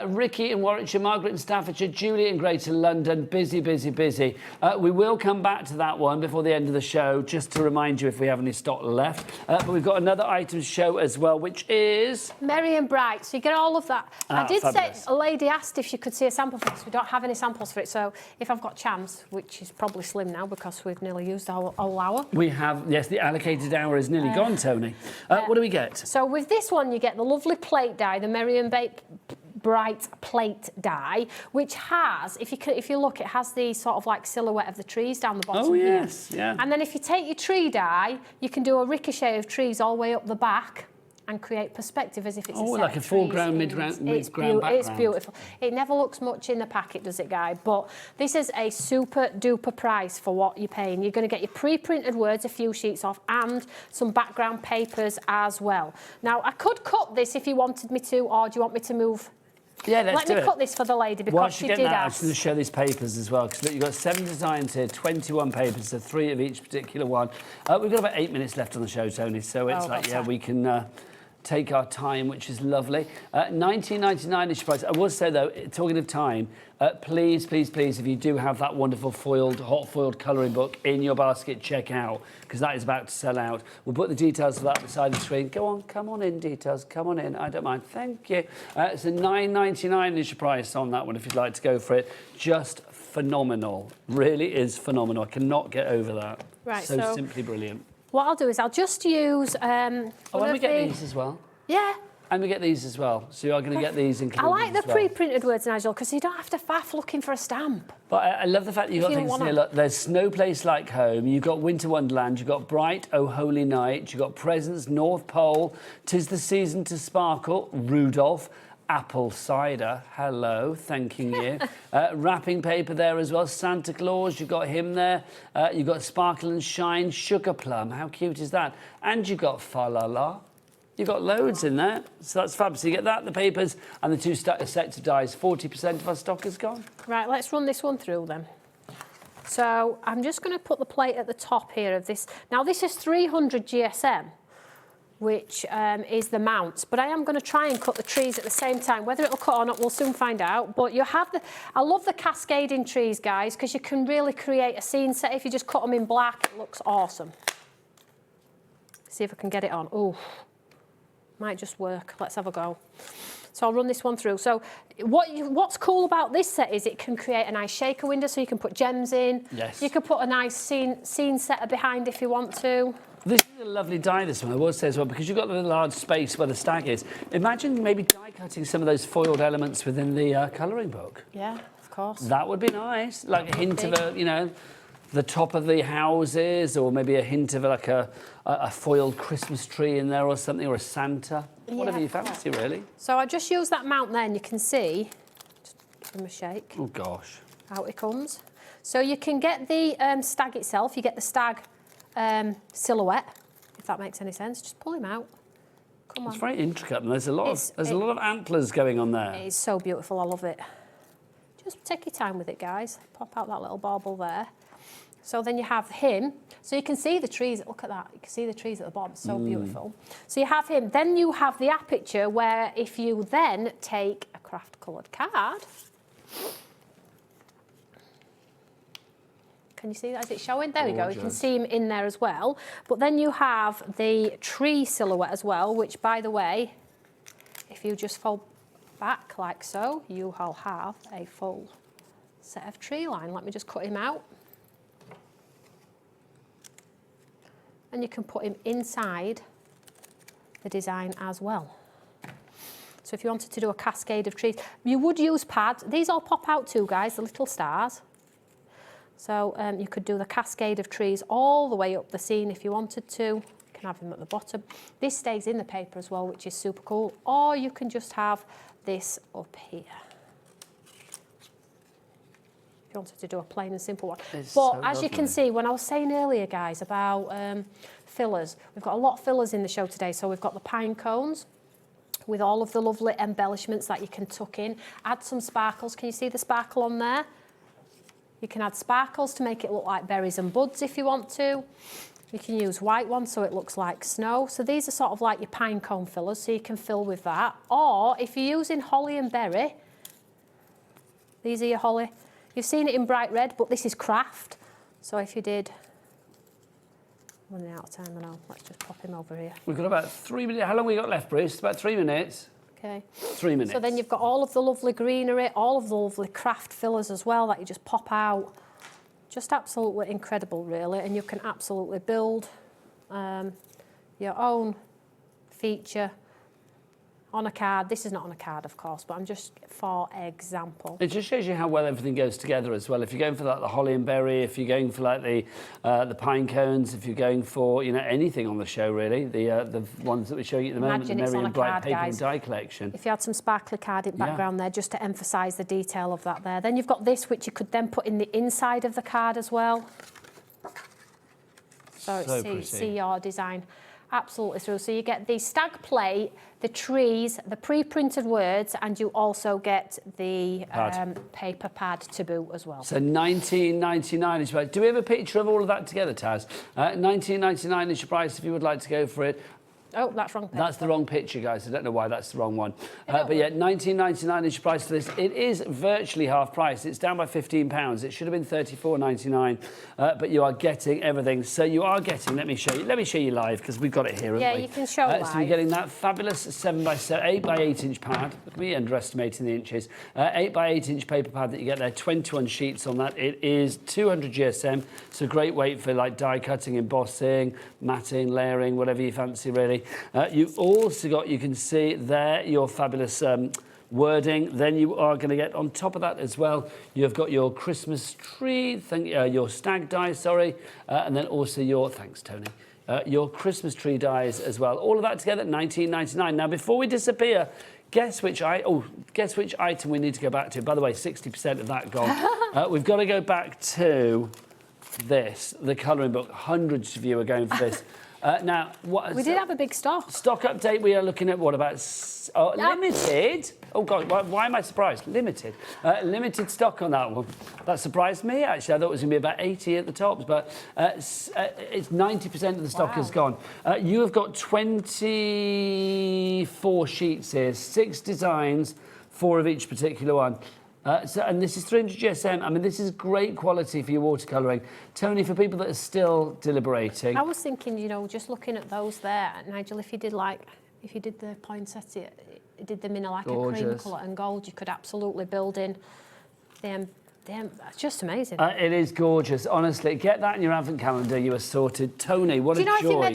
Ricky in Warwickshire, Margaret in Staffordshire, Julie in Greater London. Busy, busy, busy. We will come back to that one before the end of the show, just to remind you if we have any stock left. But we've got another item to show as well, which is... Merry and Bright. So you get all of that. I did fabulous. say a lady asked if she could see a sample for this. We don't have any samples for it. So if I've got chance, which is probably slim now because we've nearly used our whole hour. We have, yes, the allocated hour is nearly gone, Toni. What do we get? So with this one, you get the lovely plate die, the Merry and Bright plate die, which has, if you look, it has the sort of like silhouette of the trees down the bottom. Oh, yes, yeah. And then if you take your tree die, you can do a ricochet of trees all the way up the back and create perspective as if it's a set like a of foreground, trees. mid-ground background. It's beautiful. It never looks much in the packet, does it, Guy? But this is a super-duper price for what you're paying. You're going to get your pre-printed words, a few sheets off, and some background papers as well. Now, I could cut this if you wanted me to, or do you want me to move... Yeah, let's do it. Let me cut this for the lady because she did ask. ask. I'm just going to show these papers as well, because you've got 7 designs here, 21 papers, so 3 of each particular one. We've got about 8 minutes left on the show, Toni, so it's we can... take our time, which is lovely. 19.99 is your price. I will say though, talking of time, please, please, please, if you do have that wonderful hot foiled colouring book in your basket, check out, because that is about to sell out. We'll put the details of that beside the screen. Go on, come on in, details, come on in. I don't mind. Thank you. So 9.99 is your price on that one if you'd like to go for it. Just phenomenal. Really is phenomenal. I cannot get over that. Right, so simply brilliant. What I'll do is I'll just use. And we get these as well. Yeah. And we get these as well. So you are going to get these included. I like the as well. pre-printed words, Nigel, because you don't have to faff looking for a stamp. But I love the fact that you've got things here. Look, there's No Place Like Home. You've got Winter Wonderland. You've got Bright, Oh Holy Night. You've got Presents, North Pole. 'Tis the Season to Sparkle, Rudolph. Apple cider, hello, thanking you. Wrapping paper there as well, Santa Claus, you've got him there. You've got Sparkle and Shine, Sugar Plum, how cute is that? And you've got Fa La La. You've got loads in there, so that's fabulous. So you get that, the papers, and the two sets of dies. 40% of our stock is gone. Right, let's run this one through then. So I'm just going to put the plate at the top here of this. Now this is 300 GSM. Which is the mounts, but I am going to try and cut the trees at the same time. Whether it'll cut or not, we'll soon find out. But you have I love the cascading trees, guys, because you can really create a scene set. If you just cut them in black, it looks awesome. See if I can get it on. Oh, might just work. Let's have a go. So I'll run this one through. So what's cool about this set is it can create a nice shaker window, so you can put gems in. Yes. You could put a nice scene setter behind if you want to. This is a lovely die, this one, I will say as well, because you've got the large space where the stag is. Imagine maybe die cutting some of those foiled elements within the colouring book. Yeah, of course. That would be nice. Like a hint of you know, the top of the houses, or maybe a hint of like a foiled Christmas tree in there or something, or a Santa. Whatever you fancy, really. So I just use that mount there, and you can see, just give them a shake. Oh, gosh. Out it comes. So you can get the stag itself, you get the stag silhouette, if that makes any sense. Just pull him out. Come on. It's very intricate, and there's a lot of antlers going on there. It is so beautiful, I love it. Just take your time with it, guys. Pop out that little bauble there. So then you have him. So you can see the trees. Look at that. You can see the trees at the bottom. So beautiful. So you have him. Then you have the aperture where if you then take a craft coloured card. Can you see that? Is it showing? There we go. You can see him in there as well. But then you have the tree silhouette as well, which, by the way, if you just fold back like so, you will have a full set of tree line. Let me just cut him out. And you can put him inside the design as well. So if you wanted to do a cascade of trees, you would use pads. These all pop out too, guys, the little stars. So you could do the cascade of trees all the way up the scene if you wanted to. You can have them at the bottom. This stays in the paper as well, which is super cool. Or you can just have this up here. If you wanted to do a plain and simple one. But as you can see, when I was saying earlier, guys, about fillers, we've got a lot of fillers in the show today. So we've got the pine cones with all of the lovely embellishments that you can tuck in. Add some sparkles. Can you see the sparkle on there? You can add sparkles to make it look like berries and buds if you want to. You can use white ones so it looks like snow. So these are sort of like your pine cone fillers, so you can fill with that. Or if you're using holly and berry, these are your holly. You've seen it in bright red, but this is craft. So if you did, I'm running out of time now. Let's just pop him over here. We've got about 3 minutes. How long have we got left, Bruce? About 3 minutes. Okay. 3 minutes. So then you've got all of the lovely greenery, all of the lovely craft fillers as well that you just pop out. Just absolutely incredible, really. And you can absolutely build your own feature on a card. This is not on a card, of course, but I'm just for example. It just shows you how well everything goes together as well. If you're going for like the holly and berry, if you're going for like the pine cones, if you're going for anything on the show really, the ones that we're showing you at the moment, the Merry and Bright Paper and Die collection. If you had some sparkly card in background there, just to emphasise the detail of that there. Then you've got this, which you could then put in the inside of the card as well. So see your design absolutely through. So you get the stag plate, the trees, the pre-printed words, and you also get the paper pad to boot as well. So $19.99 is your price. Do we have a picture of all of that together, Taz? $19.99 is your price if you would like to go for it. Oh, that's wrong picture. That's the wrong picture, guys. I don't know why that's the wrong one. But yeah, $19.99 is your price for this. It is virtually half price. It's down by £15. It should have been $34.99, but you are getting everything. So you are getting. Let me show you. Let me show you live because we've got it here. Yeah, haven't we? you can show live. So you're getting that fabulous 8x8 inch pad. Look at me underestimating the inches. 8x8 inch paper pad that you get there. 21 sheets on that. It is 200 GSM. It's a great weight for like die cutting, embossing, matting, layering, whatever you fancy really. You've also got, you can see there, your fabulous wording. Then you are going to get on top of that as well, you've got your Christmas tree, your stag die, sorry, and then also your, thanks Tony, your Christmas tree dies as well. All of that together, $19.99. Now, before we disappear, guess which item we need to go back to. By the way, 60% of that gone. We've got to go back to this, the colouring book. Hundreds of you are going for this. Now, we did have a big stock. Stock update, we are looking at what, about limited? Oh, God, why am I surprised? Limited. Limited stock on that one. That surprised me, actually. I thought it was going to be about 80 at the tops, but it's 90% of the stock has gone. You have got 24 sheets here, 6 designs, 4 of each particular one. And this is 300 GSM. I mean, this is great quality for your watercolouring. Tony, for people that are still deliberating. I was thinking, you know, just looking at those there, Nigel, if you did the poinsettia, did them in like a cream colour and gold, you could absolutely build in them. That's just amazing. It is gorgeous, honestly. Get that in your advent calendar, you are sorted. Tony, what a joy. Do you know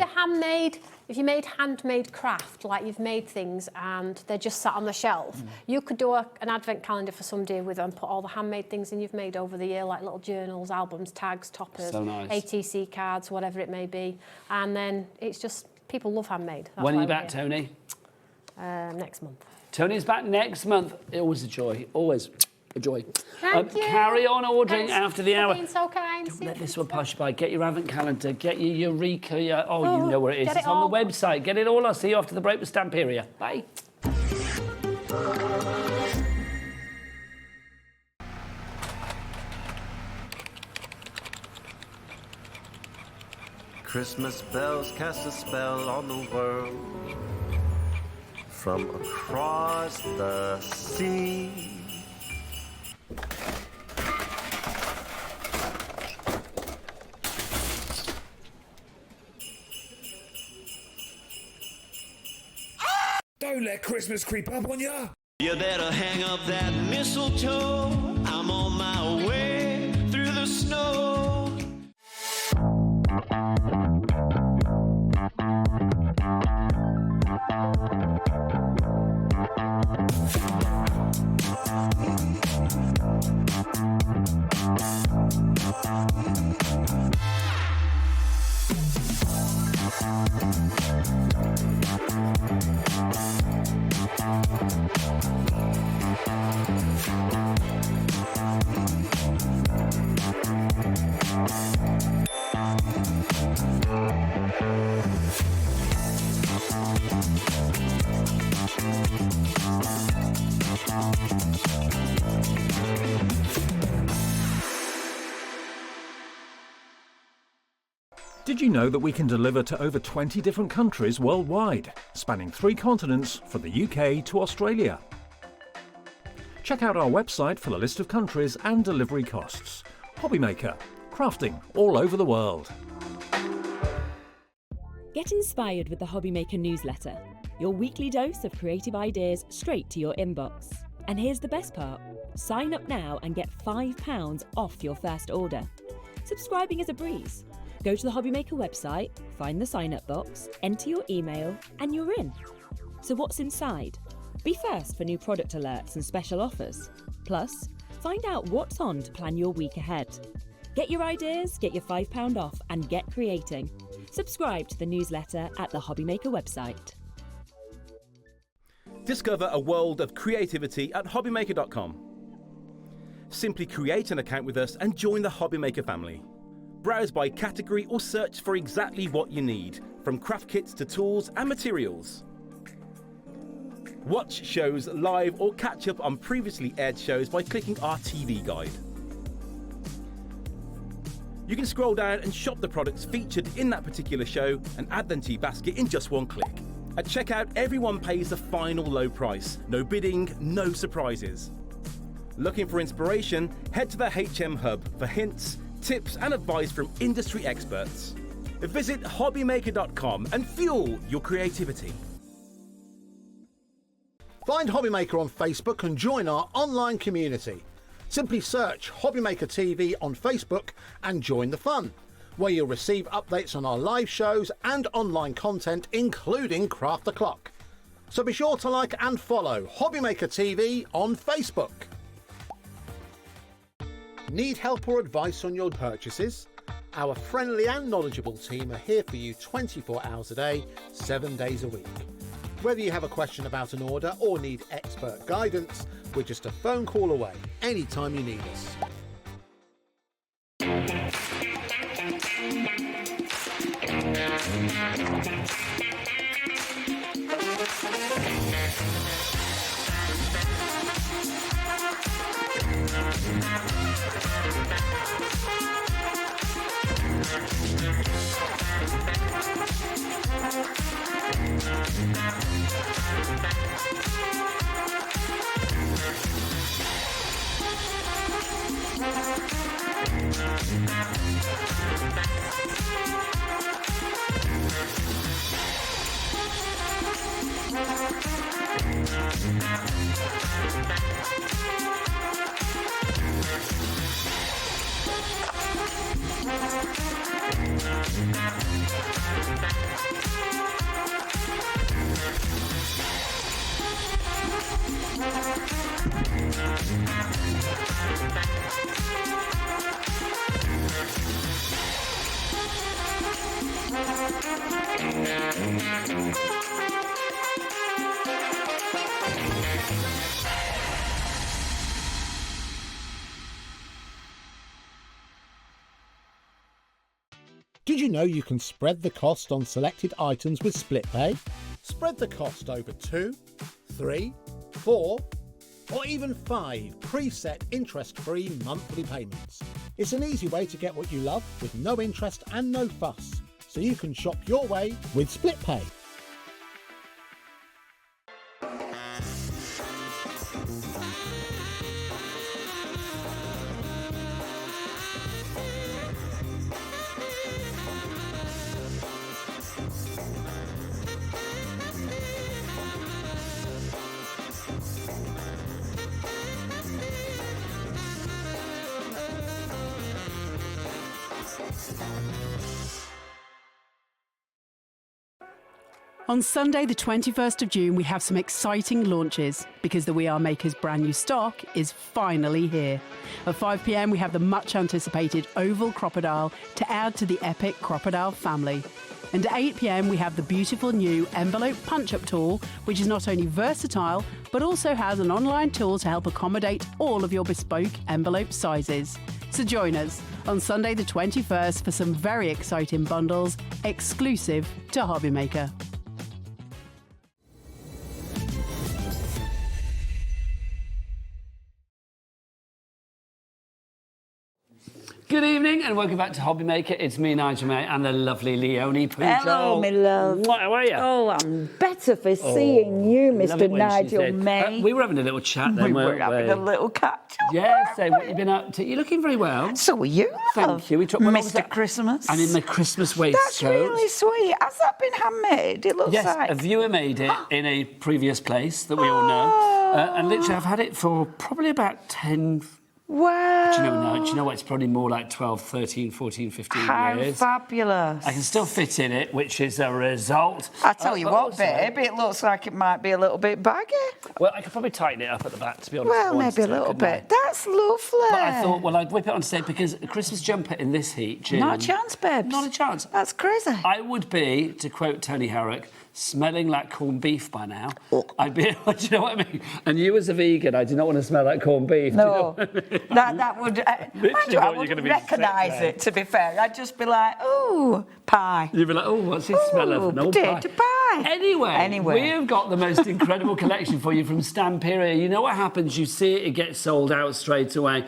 if you made handmade craft, like you've made things and they're just sat on the shelf, you could do an advent calendar for somebody with and put all the handmade things in you've made over the year, like little journals, albums, tags, toppers, so nice. ATC cards, whatever it may be. And then it's just, people love handmade. That's when are you why back, Tony? Next month. Tony's back next month. Always a joy, always a joy. Thank you. Carry on ordering after the hour. Being so kind. Don't let this one pass you by. Get your advent calendar, get your Eureka. You know where it is. Get It's it on all. the website. Get it all. I'll see you after the break with Stamperia. Bye. Christmas bells cast a spell on the world from across the sea. Don't let Christmas creep up on ya. You better hang up that mistletoe. I'm on my way through the snow. Did you know that we can deliver to over 20 different countries worldwide, spanning 3 continents from the UK to Australia? Check out our website for the list of countries and delivery costs. HobbyMaker, crafting all over the world. Get inspired with the HobbyMaker newsletter, your weekly dose of creative ideas straight to your inbox. And here's the best part. Sign up now and get £5 off your first order. Subscribing is a breeze. Go to the HobbyMaker website, find the sign-up box, enter your email, and you're in. So what's inside? Be first for new product alerts and special offers. Plus, find out what's on to plan your week ahead. Get your ideas, get your £5 off, and get creating. Subscribe to the newsletter at the HobbyMaker website. Discover a world of creativity at hobbymaker.com. Simply create an account with us and join the HobbyMaker family. Browse by category or search for exactly what you need, from craft kits to tools and materials. Watch shows live or catch up on previously aired shows by clicking our TV guide. You can scroll down and shop the products featured in that particular show and add them to your basket in just one click. At checkout, everyone pays the final low price. No bidding, no surprises. Looking for inspiration? Head to the HM Hub for hints, tips and advice from industry experts. Visit HobbyMaker.com and fuel your creativity. Find HobbyMaker on Facebook and join our online community. Simply search HobbyMaker TV on Facebook and join the fun, where you'll receive updates on our live shows and online content, including Craft the Clock. So be sure to like and follow HobbyMaker TV on Facebook. Need help or advice on your purchases? Our friendly and knowledgeable team are here for you 24 hours a day, 7 days a week. Whether you have a question about an order or need expert guidance, we're just a phone call away anytime you need us. Did you know you can spread the cost on selected items with split pay? Spread the cost over 2, 3, 4, or even 5 preset interest-free monthly payments. It's an easy way to get what you love with no interest and no fuss, so you can shop your way with split pay. On Sunday, the 21st of June, we have some exciting launches because the We Are Makers brand new stock is finally here. At 5 p.m, we have the much anticipated oval crocodile to add to the epic crocodile family. And at 8 p.m, we have the beautiful new envelope punch-up tool, which is not only versatile, but also has an online tool to help accommodate all of your bespoke envelope sizes. So join us on Sunday the 21st for some very exciting bundles exclusive to HobbyMaker. Good evening and welcome back to HobbyMaker. It's me, Nigel May, and the lovely Leonie Pujo. Hello, my love. How are you? Oh, I'm better for seeing you, Mr. Nigel May. We were having a little chat then, weren't we? Having a little catch up. Yeah, so what have you been up to? You're looking very well. So are you, love. Thank you. Mr. Christmas. I'm in my Christmas waistcoat. That's really sweet. Has that been handmade? It looks like. Yes, a viewer made it in a previous place that we all know. And literally, I've had it for probably about 10... Wow. Do you know what? It's probably more like 12, 13, 14, 15 How years. Fabulous. I can still fit in it, which is a result. I tell you what, babe, it looks like it might be a little bit baggy. Well, I could probably tighten it up at the back, to be honest. Well, maybe a little bit. That's lovely. But I thought, well, I'd whip it on stage because a Christmas jumper in this heat, Jim... Not a chance, babes. Not a chance. That's crazy. I would be, to quote Toni Herrick, smelling like corned beef by now. I'd be, do you know what I mean? And you as a vegan, I do not want to smell like corned beef. No, do you know what I mean? that would... mind you, I wouldn't recognise it, to be fair. I'd just be like, ooh, pie. You'd be like, oh, what's this smell of? An old potato pie. Anyway, we've got the most incredible collection for you from Stamperia. You know what happens? You see it gets sold out straight away.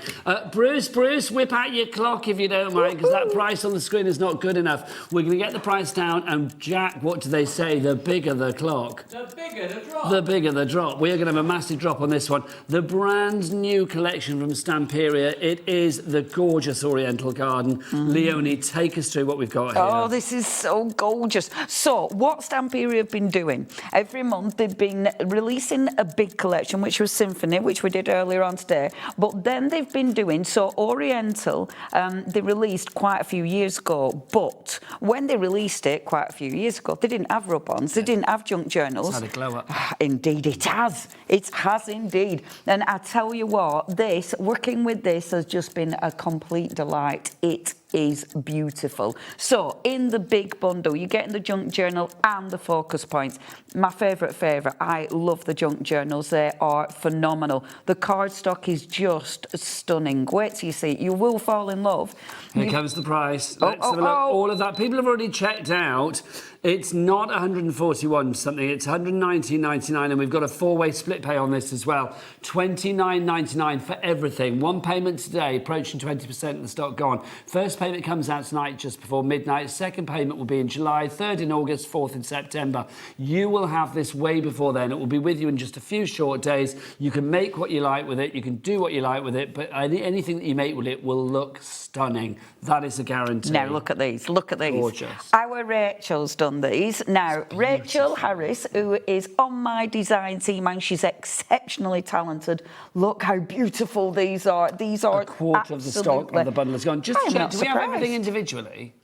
Bruce, whip out your clock if you don't mind, because that price on the screen is not good enough. We're going to get the price down, and Jack, what do they say? The bigger the clock, the bigger the drop. The bigger the drop. We are going to have a massive drop on this one. The brand new collection from Stamperia. It is the gorgeous Oriental Garden. Leonie, take us through what we've got here. Oh, this is so gorgeous. So, what Stamperia have been doing, every month they've been releasing a big collection, which was Symphony, which we did earlier on today. But then they've been doing, so Oriental, they released quite a few years ago. But when they released it quite a few years ago, they didn't have rub-ons, they didn't have junk journals. It's had a glow up. Indeed, it has. It has indeed. And I tell you what, working with this has just been a complete delight. It is beautiful. So in the big bundle, you're getting the junk journal and the focus points. My favourite. I love the junk journals. They are phenomenal. The cardstock is just stunning. Wait till you see it. You will fall in love. Here comes the price. Let's have a look. All of that. People have already checked out. It's not 141 something. It's 119.99, and we've got a 4-way split pay on this as well. 29.99 for everything. One payment today, approaching 20% of the stock gone. First payment comes out tonight just before midnight. Second payment will be in July, third in August, fourth in September. You will have this way before then. It will be with you in just a few short days. You can make what you like with it. You can do what you like with it, but anything that you make with it will look stunning. That is a guarantee. Now look at these. Look at these. Gorgeous. Our Rachel's done these. Now, Rachel Harris, who is on my design team, and she's exceptionally talented. Look how beautiful these are. These are a quarter of the stock of the bundle is gone. Just to check, do we have everything individually?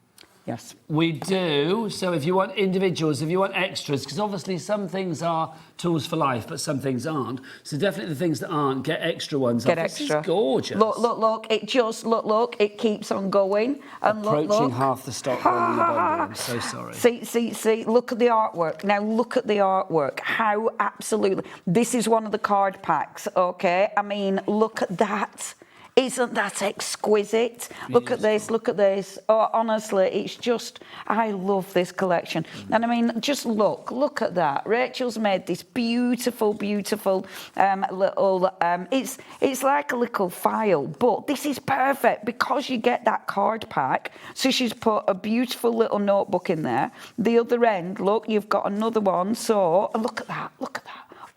Yes. We do. So if you want individuals, if you want extras, because obviously some things are tools for life, but some things aren't. So definitely the things that aren't, get extra ones. Get extra. This is gorgeous. Look. It just, look. It keeps on going. And approaching half the stock on the bundle. I'm so sorry. See. Look at the artwork. Now look at the artwork. How absolutely. This is one of the card packs, okay? I mean, look at that. Isn't that exquisite? Look at this. Oh, honestly, it's just, I love this collection. And I mean, just look at that. Rachel's made this beautiful little, it's like a little file, but this is perfect because you get that card pack. So she's put a beautiful little notebook in there. The other end, look, you've got another one. So look at that.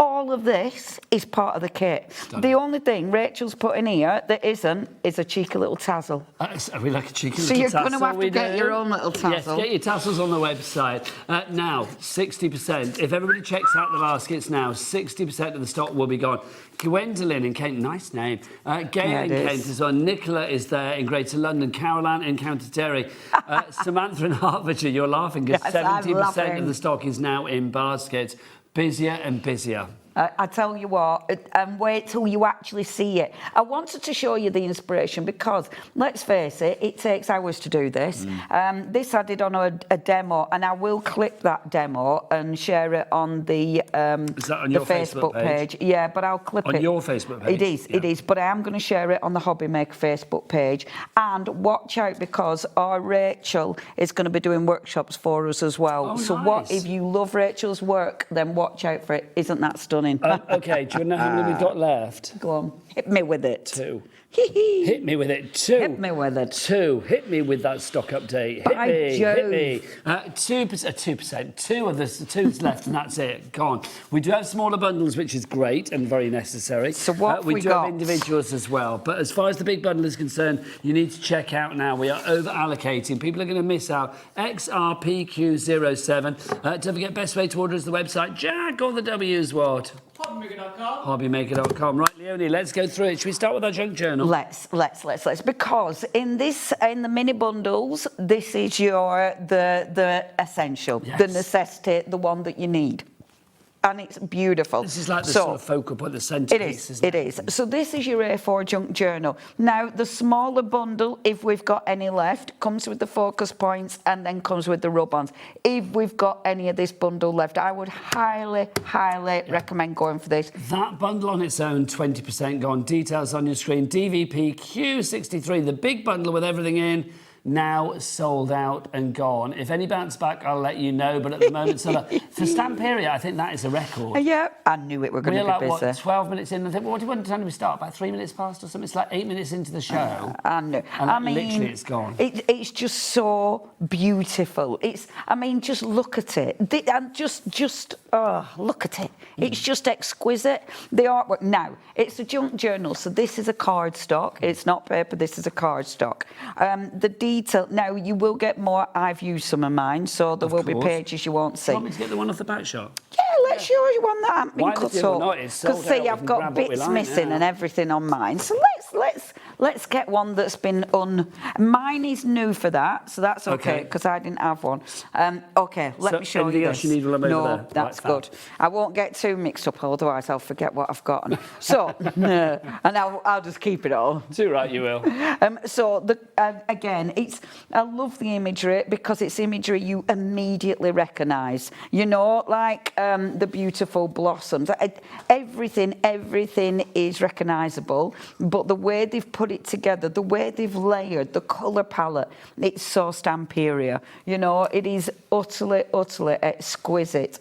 All of this is part of the kit. Stunning. The only thing Rachel's put in here that isn't is a cheeky little tassel. Are we like a cheeky so little tassel? So you're going to have to get your own little tassel. Yes, get your tassels on the website. Now, 60%. If everybody checks out the baskets now, 60% of the stock will be gone. Gwendolyn in Kent, nice name. Gail in Kent is on. Nicola is there in Greater London. Caroline in County Terry. Samantha in Hertfordshire, you're laughing because 70% of the stock is now in baskets. Busier and busier. I tell you what, and wait till you actually see it. I wanted to show you the inspiration because, let's face it, it takes hours to do this. This I did on a demo, and I will clip that demo and share it on the is that on your Facebook page. Yeah, but I'll clip it. On your Facebook page? It is, but I am going to share it on the HobbyMaker Facebook page. And watch out because our Rachel is going to be doing workshops for us as well. So what if you love Rachel's work, then watch out for it. Isn't that stunning? Okay, do you know how many we've got left? Go on. Hit me with it. 2. Hit me with it. 2. Hit me with it. 2. Hit me with that stock update. Hit me. 2%. 2 of the 2's left, and that's it. Gone. We do have smaller bundles, which is great and very necessary. So what we do have individuals as well. But as far as the big bundle is concerned, you need to check out now. We are over allocating. People are going to miss out. XRPQ07. Don't forget, best way to order is the website. Jack, all the W's what? HobbyMaker.com. HobbyMaker.com. Right, Leonie, let's go through it. Should we start with our junk journal? Let's. Because in the mini bundles, this is the essential, the necessity, the one that you need. And it's beautiful. This is like the sort of focal point, the centrepiece, isn't it? It is. So this is your A4 junk journal. Now, the smaller bundle, if we've got any left, comes with the focus points and then comes with the rub-ons. If we've got any of this bundle left, I would highly recommend going for this. That bundle on its own, 20% gone. Details on your screen. DVP Q63, the big bundle with everything in. now sold out and gone. If any bounce back, I'll let you know. But at the moment, so for Stamperia, I think that is a record. Yeah, I knew it were going to be like, busy. What, 12 minutes in? I think, what time did we start? About 3 minutes past or something? It's like 8 minutes into the show. I know. And I mean, literally, it's gone. It's just so beautiful. I mean, just look at it. And look at it. It's just exquisite. The artwork. Now, it's a junk journal, so this is a cardstock. It's not paper. This is a cardstock. The detail. Now, you will get more. I've used some of mine, so there will be pages you won't see. Do you want me to get the one off the back shot? Yeah, let's show you one that hasn't been cut up. Because see, I've got bits missing and everything on mine. So let's get one that's been Mine is new for that, so that's okay because I didn't have one. Okay, let me show you this. Else you need over there? That's good. I won't get too mixed up, otherwise I'll forget what I've got. So, and I'll just keep it all. Too right, you will. So again, I love the imagery because it's imagery you immediately recognise. You know, like the beautiful blossoms. Everything is recognisable, but the way they've put it together, the way they've layered, the colour palette, it's so Stamperia. You know, it is utterly exquisite.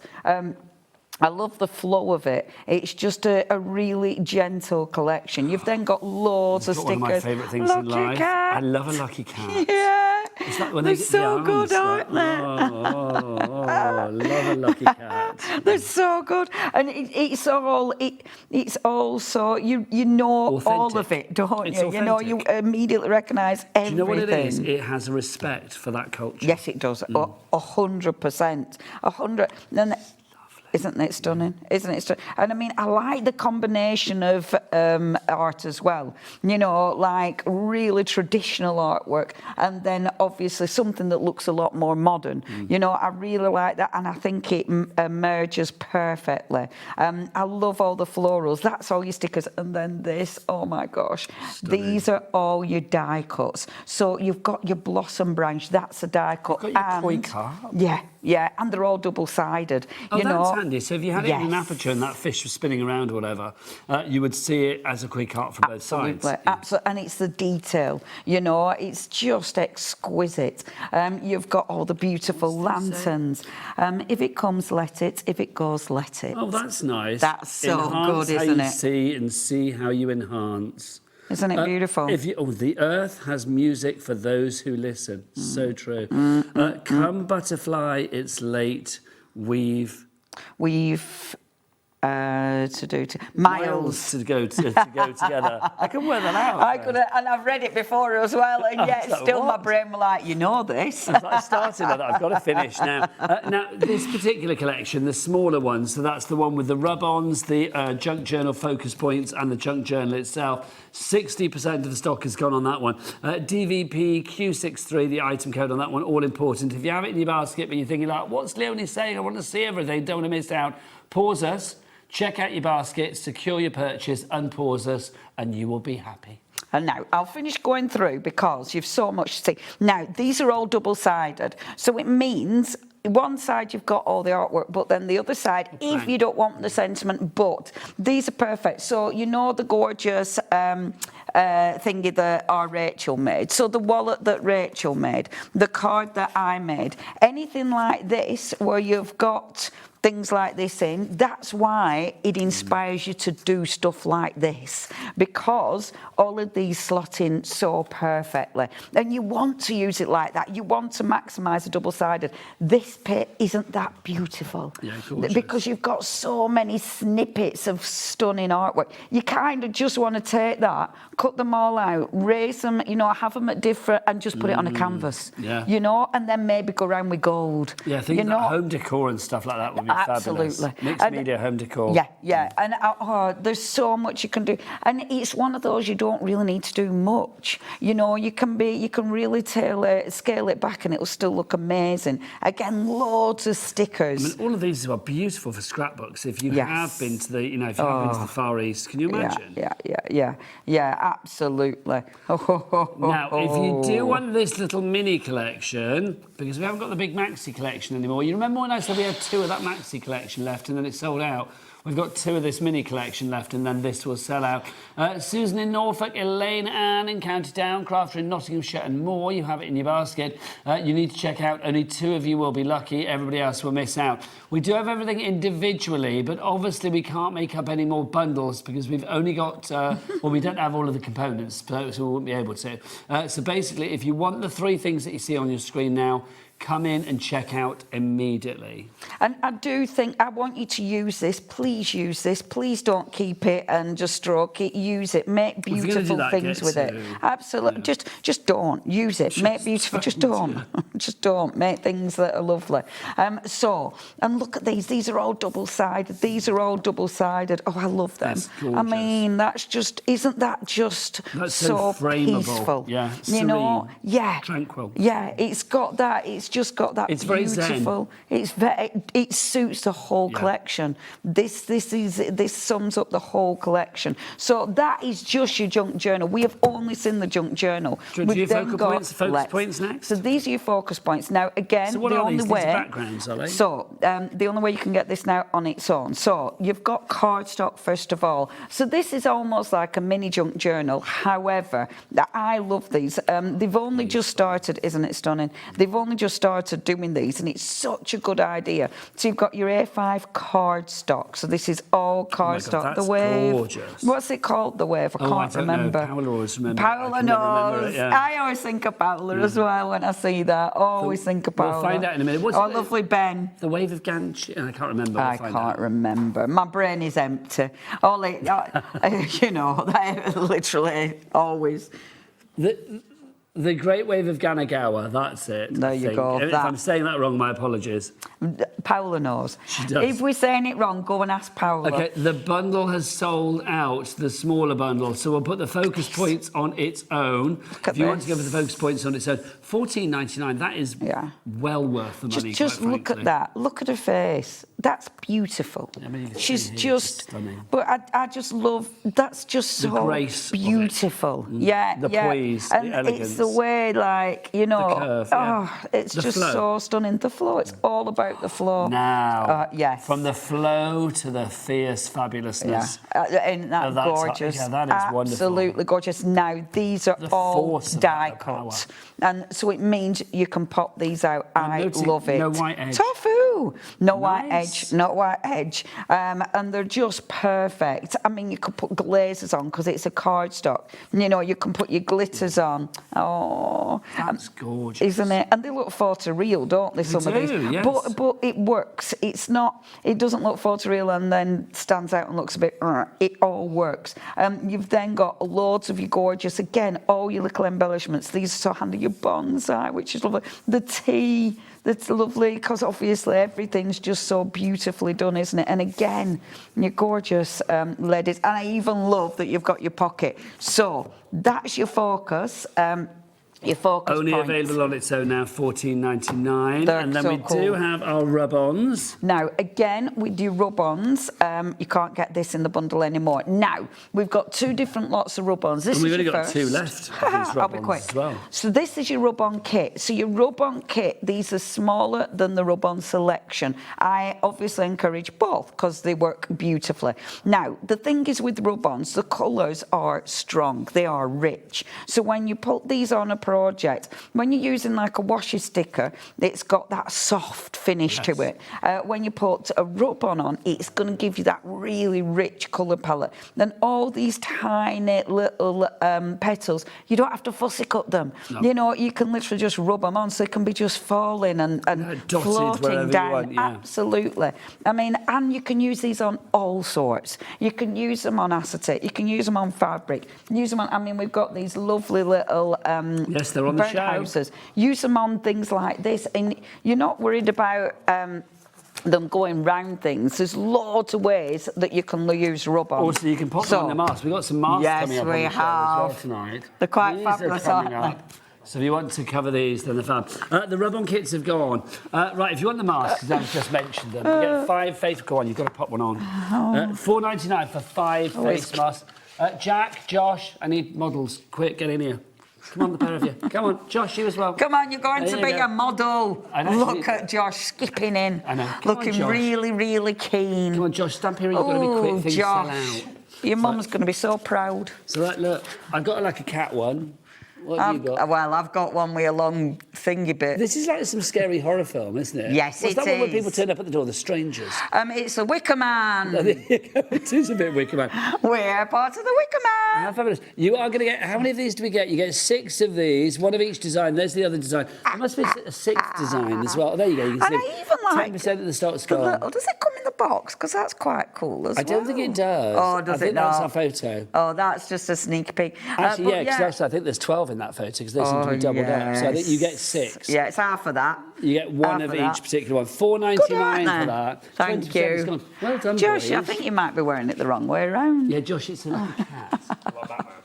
I love the flow of it. It's just a really gentle collection. You've then got loads of stickers. One of my favourite things in life. Cat. I love a lucky cat. Yeah. It's like when they're they get so the good, aren't they? I love a lucky cat. They're so good, and it's all so you know authentic. all of it, don't It's you? authentic. You know, you immediately recognise everything. Do you know what it is? It has a respect for that culture. Yes, it does. 100%. 100. Then. Isn't it stunning? Isn't it stunning? And I mean, I like the combination of art as well. You know, like really traditional artwork, and then obviously something that looks a lot more modern. You know, I really like that, and I think it merges perfectly. I love all the florals. That's all your stickers, and then this. Oh my gosh, these are all your die cuts. So you've got your blossom branch. That's a die cut. You've got your koi carp. Yeah, and they're all double-sided. Oh, you know. That's handy. So if you had it in an aperture and that fish was spinning around or whatever, you would see it as a quick art from both sides. Absolutely, and it's the detail. You know, it's just exquisite. You've got all the beautiful lanterns. If it comes, let it. If it goes, let it. Oh, that's nice. That's so enhance good, how isn't you it? see and see how you enhance. Isn't it beautiful? The earth has music for those who listen. So true. Come, butterfly, it's late. We've miles to go together. I can work that out. I could, and I've read it before as well, and yet still my brain was like, you know this. I started with that. I've got to finish now. Now, this particular collection, the smaller ones, so that's the one with the rub-ons, the junk journal focus points, and the junk journal itself. 60% of the stock has gone on that one. DVP Q63, the item code on that one, all important. If you have it in your basket, but you're thinking like, what's Leonie saying? I want to see everything. Don't want to miss out. Pause us. Check out your basket, secure your purchase, unpause us, and you will be happy. And now, I'll finish going through because you've so much to see. Now, these are all double-sided, so it means one side you've got all the artwork, but then the other side, if you don't want the sentiment, but these are perfect. So, you know the gorgeous thingy that our Rachel made. So the wallet that Rachel made, the card that I made, anything like this where you've got things like this in, that's why it inspires you to do stuff like this, because all of these slot in so perfectly, and you want to use it like that. You want to maximise the double-sided. This bit isn't that beautiful, because you've got so many snippets of stunning artwork. You kind of just want to take that, cut them all out, raise them, you know, have them at different, and just put it on a canvas, you know, and then maybe go around with gold. Yeah, things like home decor and stuff like that would be fabulous. Mixed media home decor. Yeah, and there's so much you can do, and it's one of those you don't really need to do much. You know, you can really scale it back, and it'll still look amazing. Again, loads of stickers. I mean, all of these are beautiful for scrapbooks. If you have been to the, if you have been to the Far East, can you imagine? Yeah, absolutely. Now, if you do want this little mini collection, because we haven't got the big maxi collection anymore. You remember when I said we had 2 of that maxi collection left and then it sold out? We've got 2 of this mini collection left, and then this will sell out. Susan in Norfolk, Elaine Ann in County Down, Crafter in Nottinghamshire and more. You have it in your basket. You need to check out. Only 2 of you will be lucky. Everybody else will miss out. We do have everything individually, but obviously we can't make up any more bundles because we've only got, well, we don't have all of the components, so we won't be able to. So basically, if you want the 3 things that you see on your screen now, come in and check out immediately. And I do think I want you to use this. Please use this. Please don't keep it and just stroke it. Use it. Make beautiful things with it. Absolutely. Yeah. Just don't use it. Make beautiful. Just don't. Yeah. Just don't. Make things that are lovely. And look at these. These are all double-sided. These are all double-sided. Oh, I love them. That's gorgeous. I mean, that's just. Isn't that just so frameable. peaceful? Yeah. You know. Yeah. Tranquil. Yeah. It's got that. It's just got that it's beautiful. It's very. It suits the whole collection. This sums up the whole collection. So that is just your junk journal. We have only seen the junk journal. Do you focus points next? So these are your focus points. Now again, so what the are only these? way. These backgrounds, are they? So the only way you can get this now on its own. So you've got cardstock first of all. So this is almost like a mini junk journal. However, I love these. They've only just started, isn't it stunning? They've only just started doing these, and it's such a good idea. So you've got your A5 cardstock. So this is all cardstock. Oh my God, that's the Wave. Gorgeous. What's it called? The Wave. I can't remember. Paola always remembers. Paola knows. I always think of Paola as well when I see that. Always think of Paola. We'll find out in a minute. What's lovely Ben. The Wave of Ganch. I can't remember. I can't remember. My brain is empty. Only, you know, literally always. The Great Wave of Ganagawa, that's it. There you go. If I'm saying that wrong, my apologies. Paola knows. She does. If we're saying it wrong, go and ask Paola. Okay, the bundle has sold out, the smaller bundle, so we'll put the focus points on its own. If you want to go for the focus points on its own, $14.99, that is well worth the money. Just look at that. Look at her face. That's beautiful. I mean, she's just stunning. But I just love, that's just so the grace beautiful. Yeah, the poise, and the elegance. It's the way, like, you know, the curve, it's the just flow. so stunning. The flow, it's all about the flow. Now, yes. From the flow to the fierce fabulousness. Isn't that gorgeous? Yeah, that is wonderful. Absolutely gorgeous. Now, these are all die cuts. And so it means you can pop these out. I love it. No white edge. Tofu. No white edge. No white edge. And they're just perfect. I mean, you could put glazes on because it's a cardstock. You know, you can put your glitters on. Oh. That's gorgeous. Isn't it? And they look photoreal, don't they, some of these? Yes. But it works. It's not, it doesn't look photoreal and then stands out and looks a bit, it all works. You've then got loads of your gorgeous, again, all your little embellishments. These are so handy. Your bonsai, which is lovely. The tea, that's lovely, because obviously everything's just so beautifully done, isn't it? And again, your gorgeous ladies. And I even love that you've got your pocket. So that's your focus. Your focus only points. Available on its own now, $14.99. And then so we cool. do have our rub-ons. Now, again, we do rub-ons. You can't get this in the bundle anymore. Now, we've got 2 different lots of rub-ons. This and we've is only your got first. 2 left of these I'll be quick. as well. So this is your rub-on kit. So your rub-on kit, these are smaller than the rub-on selection. I obviously encourage both because they work beautifully. Now, the thing is with rub-ons, the colours are strong. They are rich. So when you put these on a project, when you're using like a washi sticker, it's got that soft finish to it. When you put a rub-on on, it's going to give you that really rich colour palette. Then all these tiny little petals, you don't have to fussy cut them. No. You know, you can literally just rub them on so they can be just falling and floating down. Want, yeah. Absolutely. I mean, and you can use these on all sorts. You can use them on acetate. You can use them on fabric. Use them on, I mean, we've got these lovely little yes, they're on the show. Houses. Use them on things like this, and you're not worried about them going round things. There's loads of ways that you can use rub-on. Also, you can pop them on the mask. We've got some masks coming up on the show as well tonight. They're quite fabulous, aren't they? So if you want to cover these, then they're fab. The rub-on kits have gone. Right, if you want the masks, because I've just mentioned them, you get 5 face... Go on, you've got to pop one on. $4.99 for 5 face masks. Jack, Josh, I need models. Quick, get in here. Come on, the pair of you. Come on, Josh, you as well. Come on, you're going There to you be go. a model. Look at Josh skipping in. I know. Come on, Looking Josh. really, really keen. Come on, Josh, Stamperia, you've got to be quick, things sell Josh. out. Your mum's going to be so proud. So, look, I've got like a cat one. What have you got? Well, I've got one with a long thingy bit. This is like some scary horror film, isn't it? Yes, What's it that one where is. people turn up at the door, the strangers? It's a Wicker Man. It is a bit Wicker Man. We're part of the Wicker Man. How fabulous. You are going to get, how many of these do we get? You get 6 of these, one of each design. There's the other design. There must be a 6th design as well. There you go. You can And see I even like 10% at the start the score. little. Does it come in the box? Because that's quite cool as well. I don't think it does. Oh, does I think it that's not? our photo. Oh, that's just a sneak peek. Actually, But yeah, because I think there's 12 in that photo because they seem to be doubled up. So I think you get 6. Yeah, it's half of that. You get one Half of of that. each particular one. $4.99 Good, for aren't they? that. Thank 20% you. discount. Well done, Josh, boys. I think you might be wearing it the wrong way around. Yeah, Josh, it's a cat.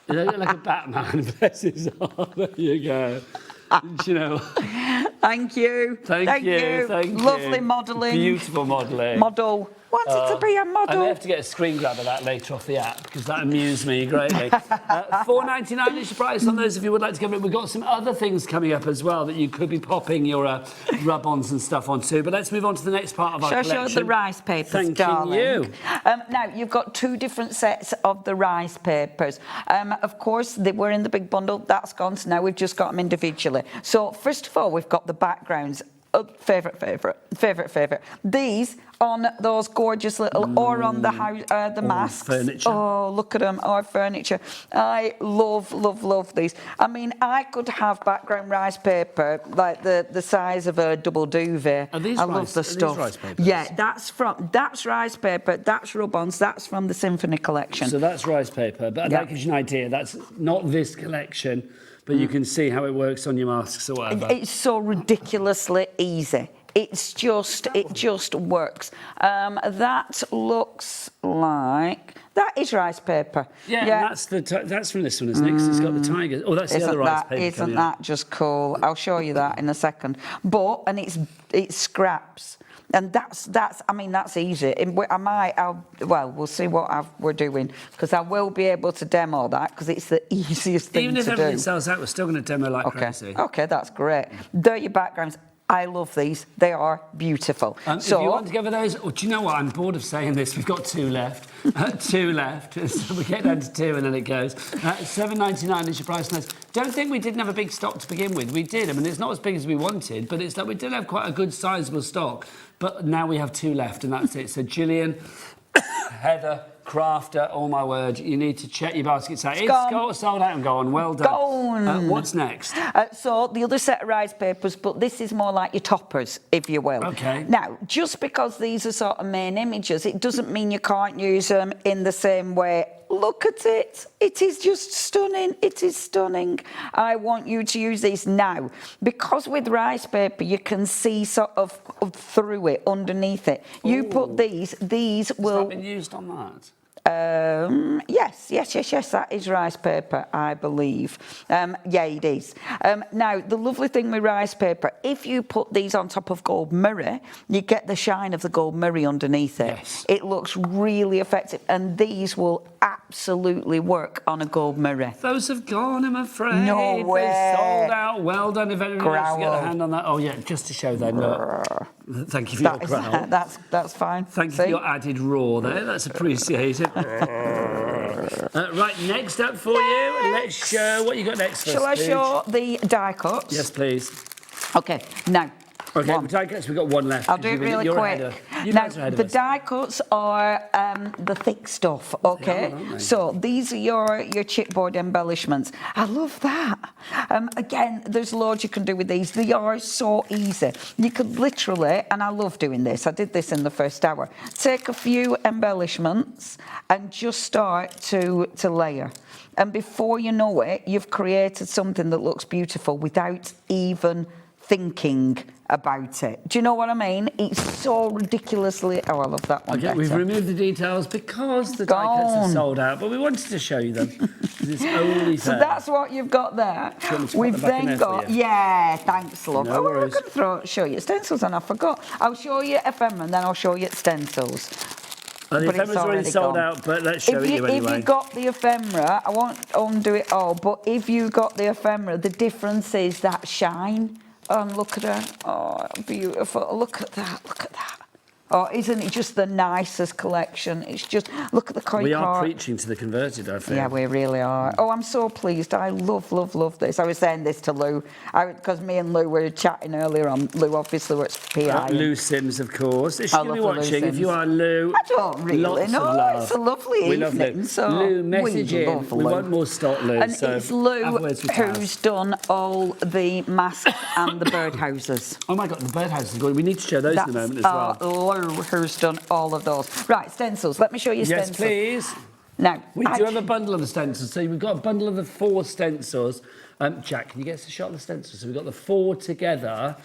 You look like a Batman. Bless his heart. There you go. Do you know? Thank you. Thank you. Lovely modelling. Beautiful modelling. Model. Wanted to be a I may model. have to get a screen grab of that later off the app because that amused me greatly. $4.99 is your price on those if you would like to come in. We've got some other things coming up as well that you could be popping your rub-ons and stuff onto. But let's move on to the next part of our collection. Shall I show the rice papers, Thanking darling? you. Now, you've got 2 different sets of the rice papers. Of course, they were in the big bundle. That's gone, so now we've just got them individually. So, first of all, we've got the backgrounds. Favourite. These on those gorgeous little, or on the house, the masks. Furniture. Oh, look at them, our furniture. I love these. I mean, I could have background rice paper like the size of a double duvet. Are these I rice- love the are these stuff. rice papers? Yeah, that's rice paper. That's rub-ons. That's from the Symphony Collection. So that's rice paper, but Yeah. that gives you an idea. That's not this collection, but you can see how it works on your masks or whatever. It's so ridiculously easy. It just works. That looks like that is rice paper. Yeah. And that's from this one, isn't it? 'Cause it's got the tigers. Oh, that's the other rice paper. Isn't coming that just cool? I'll show you that in a second. And it's scraps. And that's easy. We'll see what we're doing because I will be able to demo that because it's the easiest thing Even if to everything do. sells out, we're still going to demo like crazy. Okay, that's great. They're your backgrounds. I love these. They are beautiful. If you want to go for those, do you know what? I'm bored of saying this. We've got 2 left. 2 left. So we get down to 2 and then it goes. $7.99 is your price on those. Don't think we didn't have a big stock to begin with. We did. I mean, it's not as big as we wanted, but it's that we did have quite a good sizable stock. But now we have 2 left and that's it. So Gillian, Heather, Crafter, oh my word, you need to check your baskets out. It's sold out and gone. Well done. Gone. What's next? So the other set of rice papers, but this is more like your toppers, if you will. Okay. Now, just because these are sort of main images, it doesn't mean you can't use them in the same way. Look at it. It is just stunning. It is stunning. I want you to use these now. Because with rice paper, you can see sort of through it, underneath it. You put these will... Has that been used on that? Yes, that is rice paper, I believe. Yeah, it is. Now, the lovely thing with rice paper, if you put these on top of gold mirror, you get the shine of the gold mirror underneath it. Yes. It looks really effective, and these will absolutely work on a gold mirror. Those have gone, I'm afraid. No way. They're sold out. Well done. If anyone wants to get their hand on that. Oh, yeah, just to show them. Look. Thank you for your growl. That's fine. Thank you for your added roar there. That's appreciated. Right, next up for you. Let's show what you got next. Shall I show the die cuts? Yes, please. Okay, now. Okay, the die cuts, we've got 1 left. I'll do it really quick. Now, the die cuts are the thick stuff, okay? Yeah, so these are your chipboard embellishments. I love that. Again, there's loads you can do with these. They are so easy. You could literally, and I love doing this, I did this in the first hour, take a few embellishments and just start to layer. And before you know it, you've created something that looks beautiful without even thinking about it. Do you know what I mean? It's so ridiculously... Oh, I love that one. Okay, better. we've removed the details because the die cuts are sold out, but we wanted to show you them. It's only fair. So that's what you've got there. Do you want me to put We've them back in then there for got... you? Yeah, thanks, love. No I was worries. going to show you stencils and I forgot. I'll show you ephemera and then I'll show you stencils. The but it's ephemera's already already sold gone. out, but let's show it you anyway. If you got the ephemera, I won't undo it all, but if you got the ephemera, the difference is that shine. Look at her. Oh, beautiful. Look at that. Look at that. Oh, isn't it just the nicest collection? It's just, look at the koi We are cart. preaching to the converted, I feel. Yeah, we really are. Oh, I'm so pleased. I love this. I was saying this to Lou, because me and Lou were chatting earlier on. Lou obviously works for PI. Lou Sims, of course. Is she going to be love Lou watching? If Sims. you are Lou, I don't really lots know. of love. It's a lovely we love evening. Lou. So Lou, message we in. love We Lou. want more stock, Lou. And so it's Lou have words with Taz. who's done all the masks and the birdhouses. Oh my God, the birdhouses are going. We need to show those in a moment as well. Lou who's done all of those. Right, stencils. Let me show you stencils. Yes, please. Now, we do have a bundle of the stencils. So we've got a bundle of the 4 stencils. Jack, can you get us a shot of the stencils? So we've got the 4 together.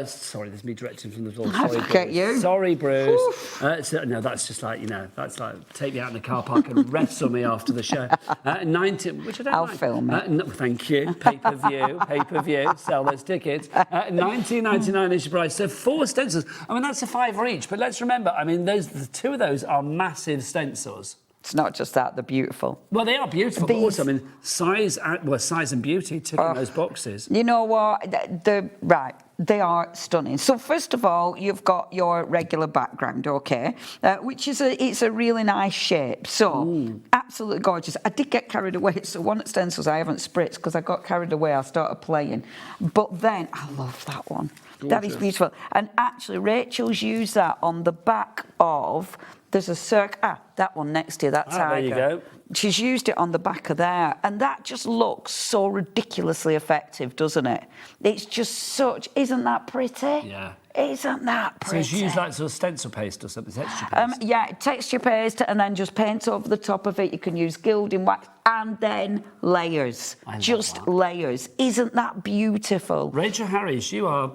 Sorry, there's me directing from the floor. Sorry, Bruce. You. Sorry, Bruce. No, that's just like, that's like take me out in the car park and wrestle me after the show. 19, which I don't I'll mind. film it. No, thank you. Pay-per-view. Sell those tickets. $19.99 is your price. So 4 stencils. I mean, that's a $5 each. But let's remember, I mean, the 2 of those are massive stencils. It's not just that, they're beautiful. Well, they are beautiful, but also, I mean, size and beauty ticking those boxes. You know what? They are stunning. So first of all, you've got your regular background, okay, which is it's a really nice shape. So absolutely gorgeous. I did get carried away. So one at stencils I haven't spritzed because I got carried away. I started playing, but then I love that one. Gorgeous. That is beautiful. And actually, Rachel's used that on the back of. There's a that one next to you, that tiger. There you go. She's used it on the back of there, and that just looks so ridiculously effective, doesn't it? It's just isn't that pretty? Yeah. Isn't that pretty? So she used like sort of stencil paste or something, texture paste? Yeah, texture paste, and then just paint over the top of it. You can use gilding wax, and then layers. Just layers. Isn't that beautiful? Rachel Harris, you are...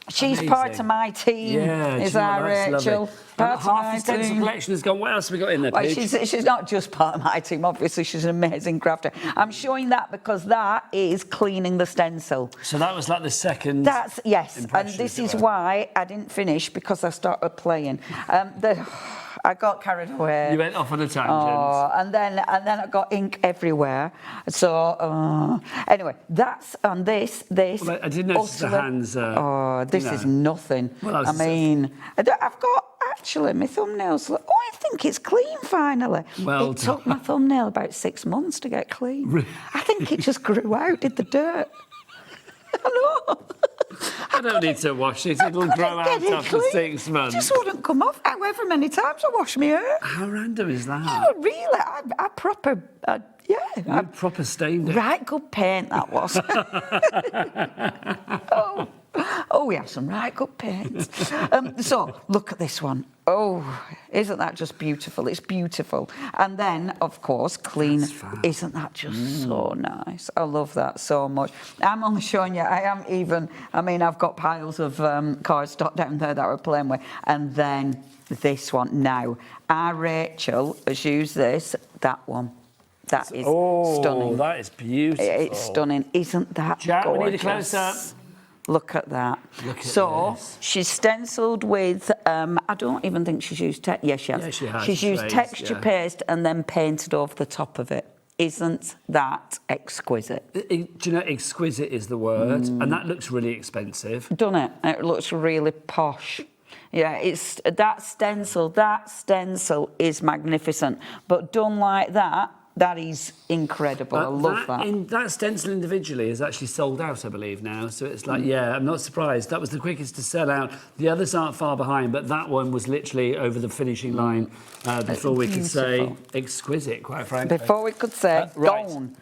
She's amazing. part of my team. Yeah, is that Rachel? Half the stencil collection has gone. What else have we got in there, well, Paige? she's not just part of my team. Obviously, she's an amazing crafter. I'm showing that because that is cleaning the stencil. So that was like the second. Yes, and this is why I didn't finish because I started playing. I got carried away. You went off on a tangent. And then I got ink everywhere. So anyway, that's on this. Well, I didn't notice the hands. This is nothing. Well, I mean, I've got actually my thumbnails. I think it's clean finally. Well it took my thumbnail about 6 months to get clean. I think it just grew out, did the dirt. I know. I don't need to wash it. It'll grow out after 6 months. It just wouldn't come off. However many times I wash my hair. How random is that? No, really. I proper. I proper stained it. Right good paint that was. Oh, we have some right good paint. So, look at this one. Oh, isn't that just beautiful? It's beautiful. And then, of course, clean. Isn't that just so nice? I love that so much. I'm only showing you, I've got piles of cardstock down there that we're playing with. And then this one. Now, our Rachel has used that one. That is stunning. That is beautiful. It's stunning. Isn't that Jack, gorgeous? we need a close-up. Look at that. Look at this. She's stenciled with, I don't even think she's used, yes, she has. Yeah, she has. She's used texture paste and then painted over the top of it. Isn't that exquisite? Do you know, exquisite is the word, and that looks really expensive. Doesn't it? It looks really posh. Yeah, it's that stencil is magnificent, but done like that, that is incredible. I love that. That stencil individually is actually sold out, I believe, now. So it's like, I'm not surprised. That was the quickest to sell out. The others aren't far behind, but that one was literally over the finishing line before we could say exquisite, quite frankly. Before we could say gone.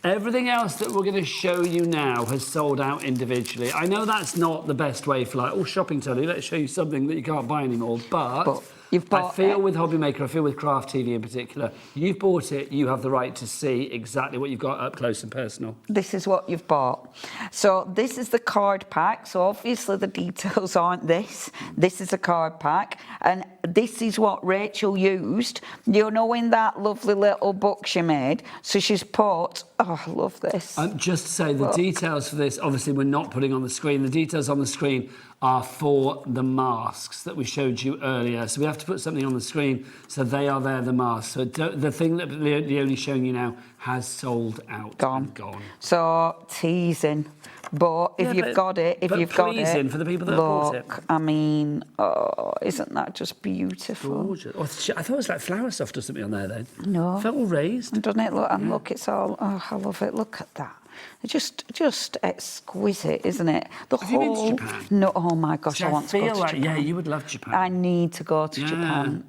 Everything else that we're going to show you now has sold out individually. I know that's not the best way for shopping, Toni. Let's show you something that you can't buy anymore, but I feel with HobbyMaker, I feel with Craft TV in particular, you've bought it, you have the right to see exactly what you've got up close and personal. This is what you've bought. So this is the card pack. So obviously the details aren't this. This is a card pack. And this is what Rachel used, you know, in that lovely little book she made. So she's put, oh, I love this. Just to say, the details for this, obviously we're not putting on the screen. The details on the screen are for the masks that we showed you earlier. So we have to put something on the screen, so they are there, the masks. So the thing that Leonie's showing you now has sold out. Gone. So, teasing. But if you've got it, pleasing for the people that have bought it. I mean, oh, isn't that just beautiful? Gorgeous. Oh, I thought it was like flower soft or something on there then. No. It felt all raised. Doesn't it look? And look, it's all. Oh, I love it. Look at that. Just exquisite, isn't it? Have you been to Japan? No, oh my gosh, I want to go to Japan. Yeah, you would love Japan. I need to go to Japan.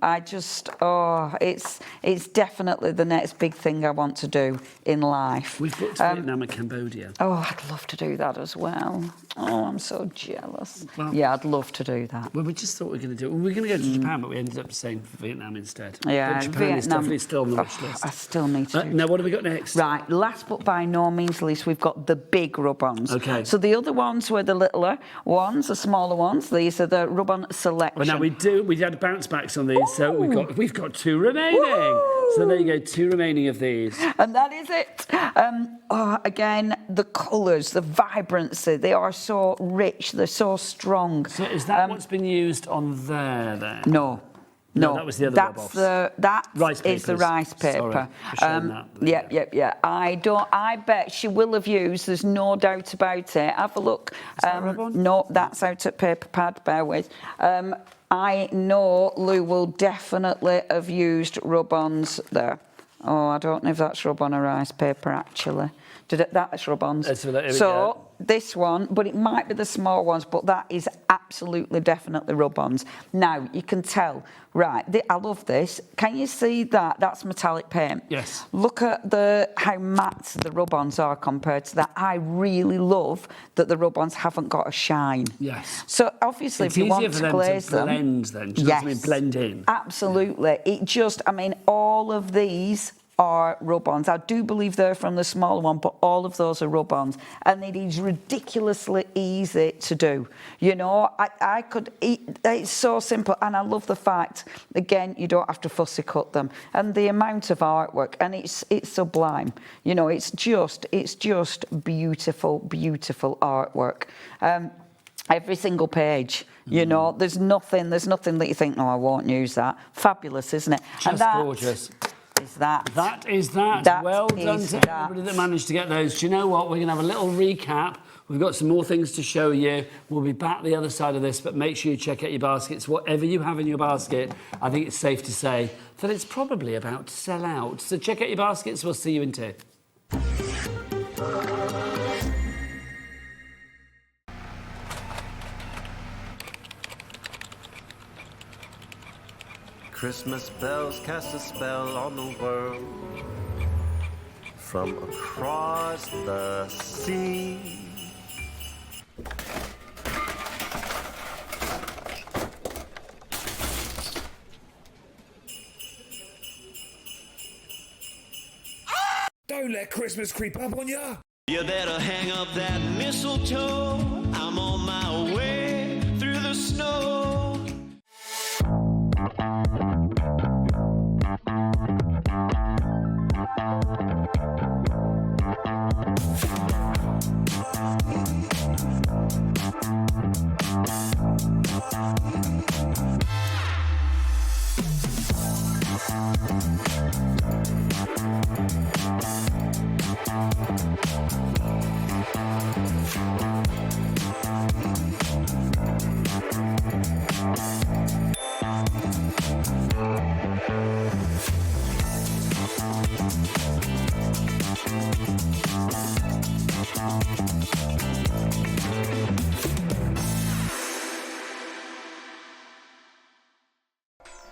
It's definitely the next big thing I want to do in life. We've booked Vietnam and Cambodia. Oh, I'd love to do that as well. Oh, I'm so jealous. Well, yeah, I'd love to do that. Well, we just thought we were going to do it. We were going to go to Japan, but we ended up saying Vietnam instead. Yeah, but Japan Vietnam is definitely still on the wish list. I still need to. Now, what have we got next? Right, last but by no means least, we've got the big rub-ons. Okay. So the other ones were the littler ones, the smaller ones. These are the rub-on selection. Well, now we had bounce backs on these, so we've got 2 remaining. Woo! So there you go, 2 remaining of these. And that is it. Again, the colours, the vibrancy, they are so rich, they're so strong. So is that what's been used on there then? No, that was the other that's that rice is the rice paper. Sorry, Yeah. I bet she will have used. There's no doubt about it. Have a look. No, that's out at paper pad. Bear with. I know Lou will definitely have used rub-ons there. Oh, I don't know if that's rub-on or rice paper actually. That's rub-ons. So this one, but it might be the small ones, but that is absolutely definitely rub-ons. Now you can tell, right? I love this. Can you see that? That's metallic paint. Yes. Look at how matte the rub-ons are compared to that. I really love that the rub-ons haven't got a shine. Yes. So obviously, it's if you want to glaze them, blend then. Yes. Blend in. Absolutely. All of these are rub-ons. I do believe they're from the smaller one, but all of those are rub-ons, and it is ridiculously easy to do. You know, it's so simple, and I love the fact, again, you don't have to fussy cut them, and the amount of artwork, and it's sublime. You know, it's just beautiful, beautiful artwork. Every single page. You know, there's nothing that you think, no, I won't use that. Fabulous, isn't it? Just gorgeous. That is that. Well done to everybody that managed to get those. Do you know what? We're going to have a little recap. We've got some more things to show you. We'll be back the other side of this, but make sure you check out your baskets. Whatever you have in your basket, I think it's safe to say that it's probably about to sell out. So check out your baskets. We'll see you in 2. Christmas bells cast a spell on the world from across the sea. Don't let Christmas creep up on ya. You better hang up that mistletoe. I'm on my way through the snow.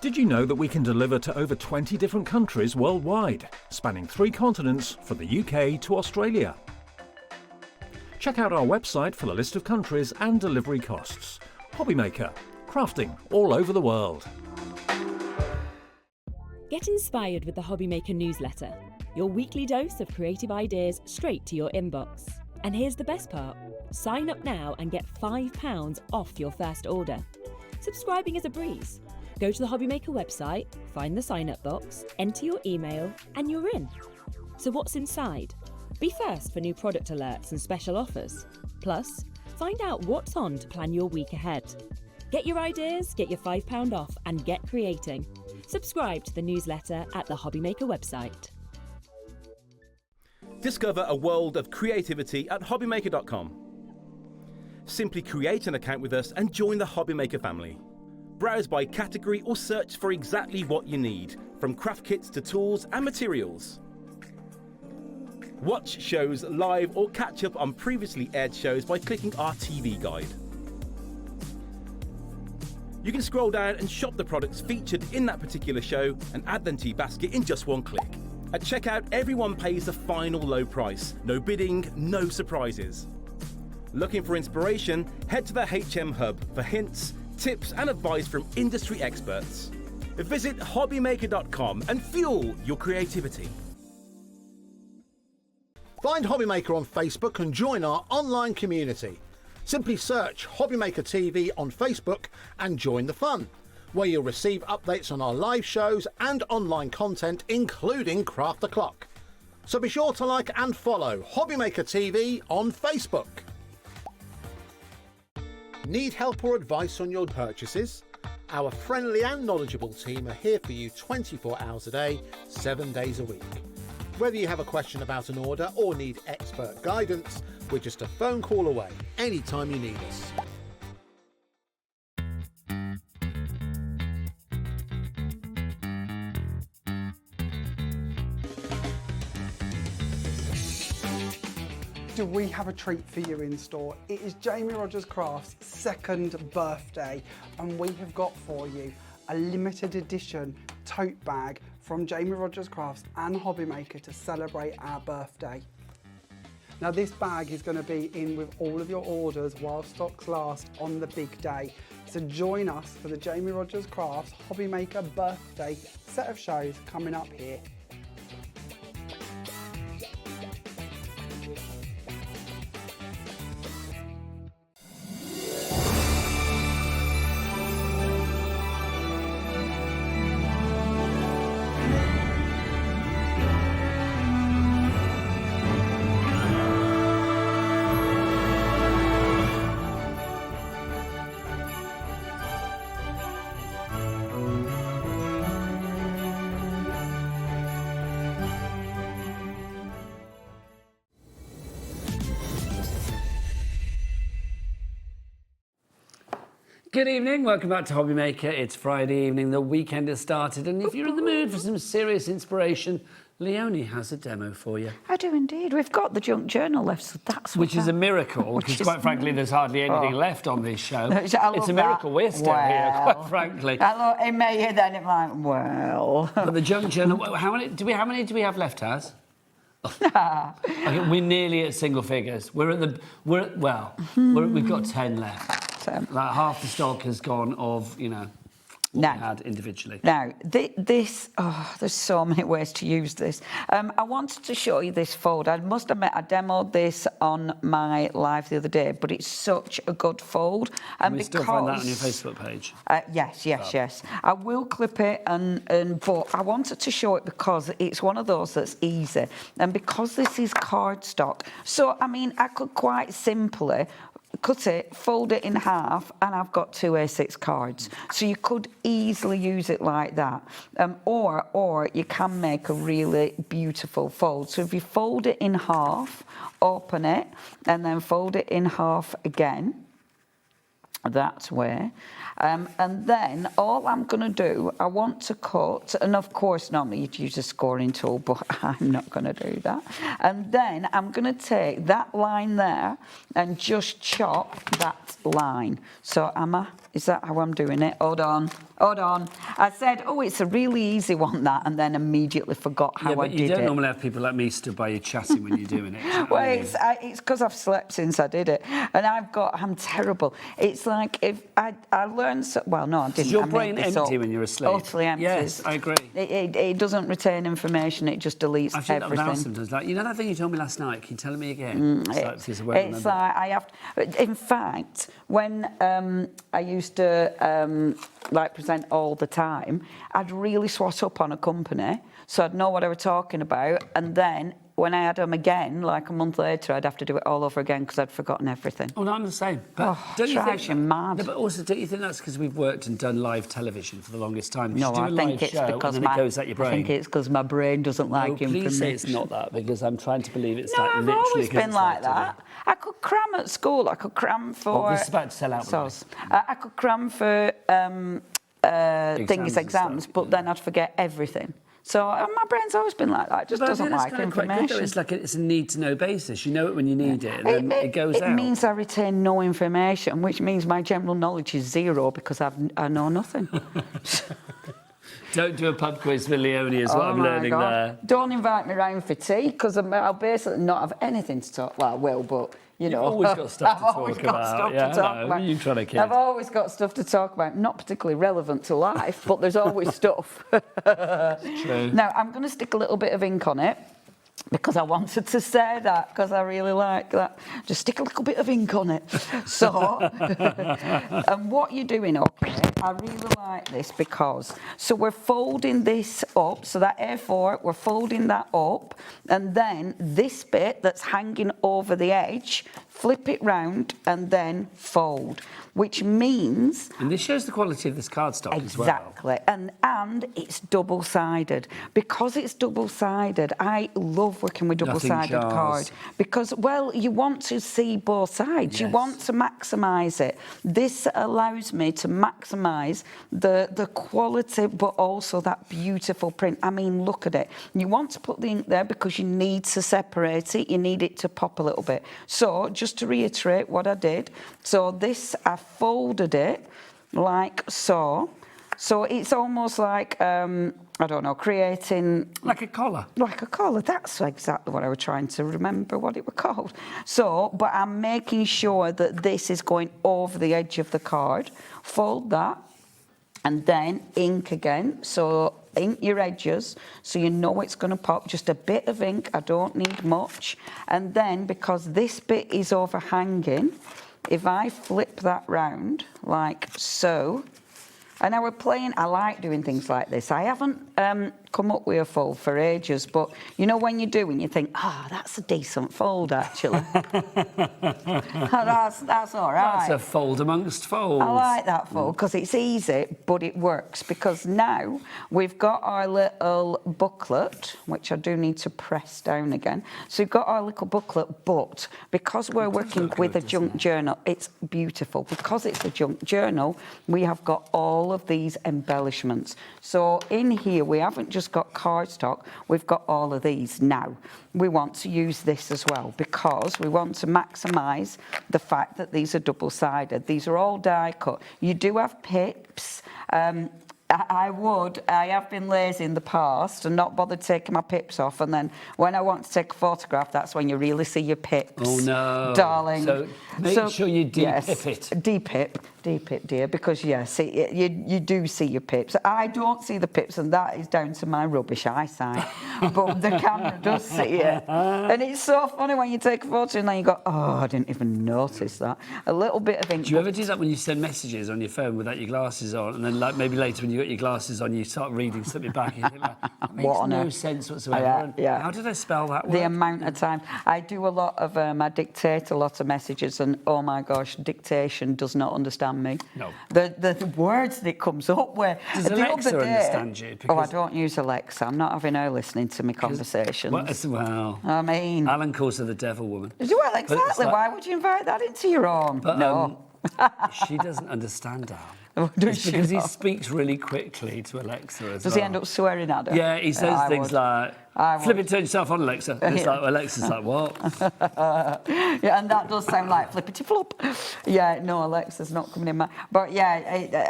Did you know that we can deliver to over 20 different countries worldwide, spanning 3 continents from the UK to Australia? Check out our website for the list of countries and delivery costs. HobbyMaker, crafting all over the world. Get inspired with the HobbyMaker newsletter, your weekly dose of creative ideas straight to your inbox. And here's the best part. Sign up now and get £5 off your first order. Subscribing is a breeze. Go to the HobbyMaker website, find the sign-up box, enter your email, and you're in. So what's inside? Be first for new product alerts and special offers. Plus, find out what's on to plan your week ahead. Get your ideas, get your £5 off, and get creating. Subscribe to the newsletter at the HobbyMaker website. Discover a world of creativity at hobbymaker.com. Simply create an account with us and join the HobbyMaker family. Browse by category or search for exactly what you need, from craft kits to tools and materials. Watch shows live or catch up on previously aired shows by clicking our TV guide. You can scroll down and shop the products featured in that particular show and add them to your basket in just one click. At checkout, everyone pays the final low price. No bidding, no surprises. Looking for inspiration? Head to the HM Hub for hints, tips and advice from industry experts. Visit hobbymaker.com and fuel your creativity. Find HobbyMaker on Facebook and join our online community. Simply search HobbyMaker TV on Facebook and join the fun, where you'll receive updates on our live shows and online content, including Craft the Clock. So be sure to like and follow HobbyMaker TV on Facebook. Need help or advice on your purchases? Our friendly and knowledgeable team are here for you 24 hours a day, 7 days a week. Whether you have a question about an order or need expert guidance, we're just a phone call away anytime you need us. Do we have a treat for you in store? It is Jamie Rogers Crafts' 2nd birthday, and we have got for you a limited edition tote bag from Jamie Rogers Crafts and HobbyMaker to celebrate our birthday. Now this bag is going to be in with all of your orders while stocks last on the big day. So join us for the Jamie Rogers Crafts HobbyMaker birthday set of shows coming up here. Good evening, welcome back to HobbyMaker. It's Friday evening, the weekend has started, and if you're in the mood for some serious inspiration, Leonie has a demo for you. I do indeed. We've got the junk journal left, so that's Which is a miracle, because quite frankly, there's hardly anything left on this show. It's a miracle we're still here, quite frankly. In May, then it might, well... But the junk journal, how many do we have left, Taz? Okay, we're nearly at single figures. We've got 10 left. Like half the stock has gone of, you know, what we had individually. Now, there's so many ways to use this. I wanted to show you this folder. I must admit, I demoed this on my live the other day, but it's such a good fold. Can we still find that on your Facebook page? Yes. I will clip it, but I wanted to show it because it's one of those that's easy. And because this is cardstock, so, I mean, I could quite simply cut it, fold it in half, and I've got 2 A6 cards. So you could easily use it like that. Or you can make a really beautiful fold. So if you fold it in half, open it, and then fold it in half again, that way. And then all I'm going to do, I want to cut, and of course normally you'd use a scoring tool, but I'm not going to do that. And then I'm going to take that line there and just chop that line. So is that how I'm doing it? Hold on. I said, it's a really easy one, that, and then immediately forgot how I did it. You don't normally have people like me stood by you chatting when you're doing it. Well, it's because I've slept since I did it, and I'm terrible. It's like if I learned, well, no, I didn't. Is your brain empty when you're asleep? Totally empty. Yes, I agree. It doesn't retain information, it just deletes I've done everything. That sometimes, like, you know that thing you told me last night, can you tell it me again? It's like I have to, in fact, when I used to, present present all the time, I'd really swat up on a company, so I'd know what I was talking about, and then when I had them again, like a month later, I'd have to do it all over again because I'd forgotten everything. Oh, no, I'm the same. But don't you think you mad? No, but also, don't you think that's because we've worked and done live television for the longest time? No, I think it's because it goes at your brain. I think it's because my brain doesn't like information. Please say it's not that, because I'm trying to believe it's no, like I've literally. always been like that. I could cram at school. I could cram for. Well, this is about to sell out. I could cram for exams, but then I'd forget everything. So my brain's always been like that. It just doesn't like information. It's like it's a need-to-know basis. You know it when you need it, and then it goes out. It means I retain no information, which means my general knowledge is zero because I know nothing. Don't do a pub quiz for Leonie is what I'm learning there. Don't invite me round for tea because I'll basically not have anything to talk. Well, I will, but you know. You've always got stuff to talk about. You're trying to kid. I've always got stuff to talk about, not particularly relevant to life, but there's always stuff. True. Now, I'm going to stick a little bit of ink on it, because I wanted to say that, because I really like that. Just stick a little bit of ink on it. So, and what you're doing, okay, I really like this because, so we're folding this up, so that A4, we're folding that up, and then this bit that's hanging over the edge, flip it round and then fold, which means... And this shows the quality of this cardstock as well. Exactly, and it's double-sided. Because it's double-sided, I love working with double-sided card. Because, well, you want to see both sides. Yes. You want to maximise it. This allows me to maximise the quality, but also that beautiful print. I mean, look at it. You want to put the ink there because you need to separate it. You need it to pop a little bit. So, just to reiterate what I did, so this, I folded it like so. So it's almost like, I don't know, creating... Like a collar. Like a collar. That's exactly what I was trying to remember what it was called. So, but I'm making sure that this is going over the edge of the card. Fold that and then ink again. So ink your edges so you know it's going to pop. Just a bit of ink. I don't need much. And then, because this bit is overhanging, if I flip that round like so... And I like doing things like this. I haven't come up with a fold for ages, but you know when you do and you think, that's a decent fold, actually. that's all right. That's a fold amongst folds. I like that fold because it's easy, but it works. Because now we've got our little booklet, which I do need to press down again. So we've got our little booklet, but because we're working with a junk journal, it's beautiful. Because it's a junk journal, we have got all of these embellishments. So in here, we haven't just got cardstock, we've got all of these. Now, we want to use this as well because we want to maximise the fact that these are double-sided. These are all die cut. You do have pips. I have been lazy in the past and not bothered taking my pips off, and then when I want to take a photograph, that's when you really see your pips. Oh no, darling. So make sure you de-pip it. De-pip, dear, because yes, you do see your pips. I don't see the pips, and that is down to my rubbish eyesight. But the camera does see it, and it's so funny when you take a photo and then you go, I didn't even notice that. A little bit of ink. Do you ever do that when you send messages on your phone without your glasses on, and then like maybe later when you got your glasses on, you start reading something back and you think, that makes no sense whatsoever. How did I spell that word? The amount of time. I do a lot of, I dictate a lot of messages, and oh my gosh, dictation does not understand me. No. The words that it comes up with. Does Alexa understand you? I don't use Alexa. I'm not having her listening to me conversations. Well, I mean... Alan calls her the devil woman. Well, exactly. Why would you invite that into your own? But, no. She doesn't understand Al. It's because he speaks really quickly to Alexa as well. Does he end up swearing at her? Yeah, he says things like, flip it, turn yourself on, Alexa. And it's like, Alexa's like, what? Yeah, and that does sound like flippity flop. Yeah, no, Alexa's not coming in. But yeah,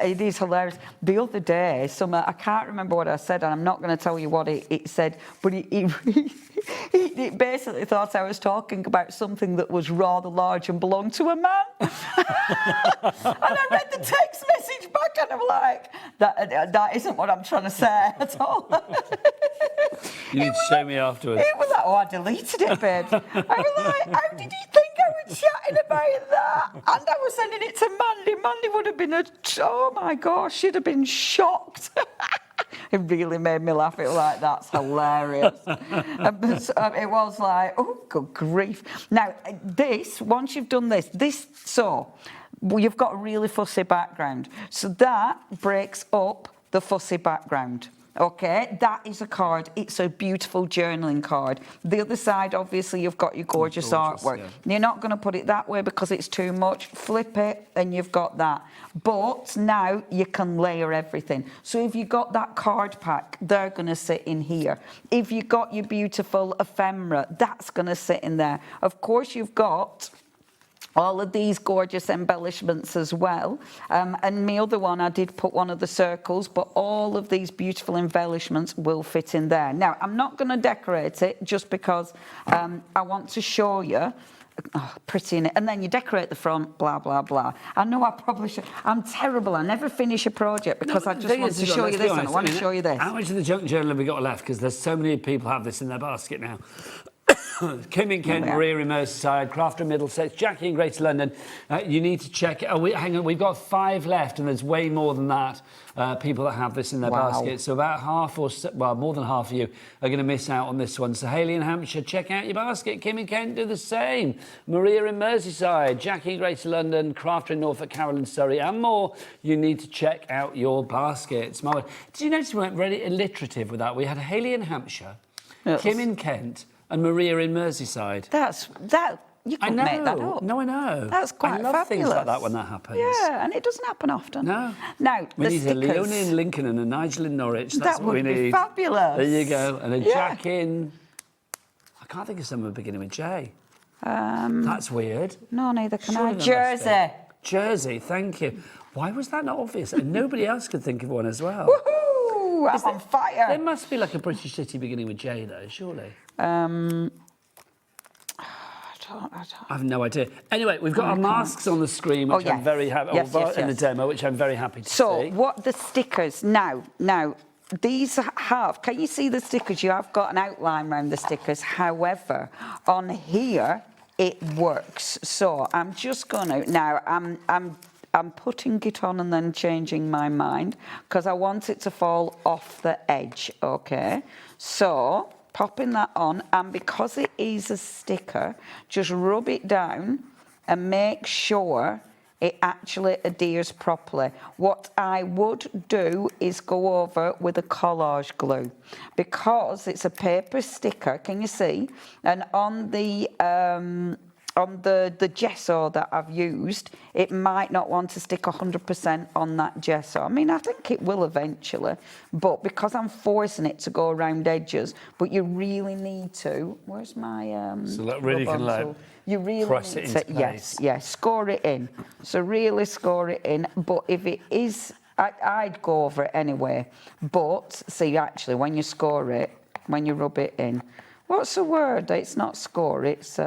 it is hilarious. The other day, I can't remember what I said, and I'm not going to tell you what it said, but he basically thought I was talking about something that was rather large and belonged to a man. And I read the text message back and I'm like, that isn't what I'm trying to say at all. You need to show me afterwards. It was like, I deleted it, babe. I was like, how did you think I were chatting about that, and I was sending it to Mandy. Mandy would have been oh my gosh, she'd have been shocked. It really made me laugh. It was like, that's hilarious. It was like, oh, good grief. Now, once you've done so you've got a really fussy background. So that breaks up the fussy background. Okay, that is a card. It's a beautiful journaling card. The other side, obviously, you've got your gorgeous artwork. Yeah. You're not going to put it that way because it's too much. Flip it and you've got that. But now you can layer everything. So if you got that card pack, they're going to sit in here. If you got your beautiful ephemera, that's going to sit in there. Of course, you've got all of these gorgeous embellishments as well. And my other one, I did put one of the circles, but all of these beautiful embellishments will fit in there. Now, I'm not going to decorate it just because I want to show you. Oh, pretty in it. And then you decorate the front, blah, blah, blah. I know I probably should. I'm terrible. I never finish a project because I just want to show you this and I want to show you this. How much of the junk journal have we got left? Because there's so many people have this in their basket now. Kim in Kent, Maria in Merseyside, Crafter in Middlesex, Jackie in Greater London. You need to check. Hang on, we've got 5 left, and there's way more than that. People that have this in their basket. So about half more than half of you are going to miss out on this one. So Hayley in Hampshire, check out your basket. Kim in Kent, do the same. Maria in Merseyside, Jackie in Greater London, Crafter in Norfolk, Carol in Surrey, and more. You need to check out your baskets. Did you notice we went very alliterative with that? We had Hayley in Hampshire, Kim in Kent, and Maria in Merseyside. You couldn't make that up. No, I know. That's quite I love fabulous. Things like that when that happens. Yeah, and it doesn't happen often. No. Now, we need stickers. a Leonie in Lincoln and a Nigel in Norwich. That's that what we would be need. Fabulous. There you go. And a Jack in... I can't think of someone beginning with J. That's weird. No, neither can I. Jersey. Jersey, thank you. Why was that not obvious? And nobody else could think of one as well. Woohoo! I'm on fire. There must be like a British city beginning with J, though, surely. I have no idea. Anyway, we've got our masks on the screen, which I'm very happy. In the demo, which I'm very happy to see. So, what the stickers now? These have. Can you see the stickers? You have got an outline around the stickers. However, on here it works. So I'm just gonna now. I'm putting it on and then changing my mind because I want it to fall off the edge. Okay, so. Popping that on, and because it is a sticker, just rub it down and make sure it actually adheres properly. What I would do is go over with a collage glue because it's a paper sticker. Can you see? And on the gesso that I've used, it might not want to stick 100% on that gesso. I mean, I think it will eventually, but because I'm forcing it to go around edges, but you really need to. Where's my so that really can you really press need it into place. Yes, score it in. So really score it in. But if it is, I'd go over it anyway. But see, actually, when you score it, when you rub it in, what's the word? It's not score. It's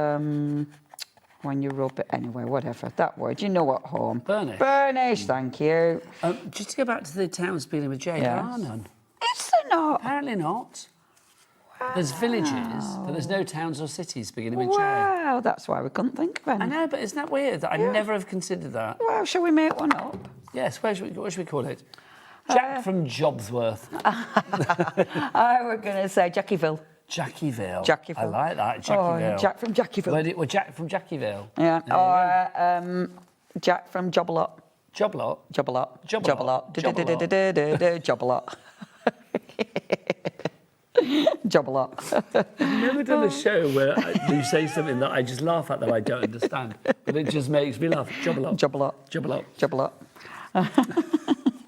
when you rub it anyway, whatever, that word, you know at home. Burnish. Burnish, thank you. Just to go back to the towns beginning with J, there are none. Is there not? Apparently not. Wow. There's villages, but there's no towns or cities beginning with J. Wow, that's why we couldn't think of any. I know, but isn't that weird? I never have considered that. Well, shall we make one up? Yes, what should we call it? Jack from Jobsworth. I were going to say Jackieville. Jackieville. I like that, Jackieville. Oh, Jack from Jackieville. Jack from Jackieville. Yeah, or Jack from Jobalot. Jobalot? Jobalot. Jobalot. Jobalot. Jobalot. I've never done a show where you say something that I just laugh at that I don't understand, but it just makes me laugh. Jobalot. Jobalot.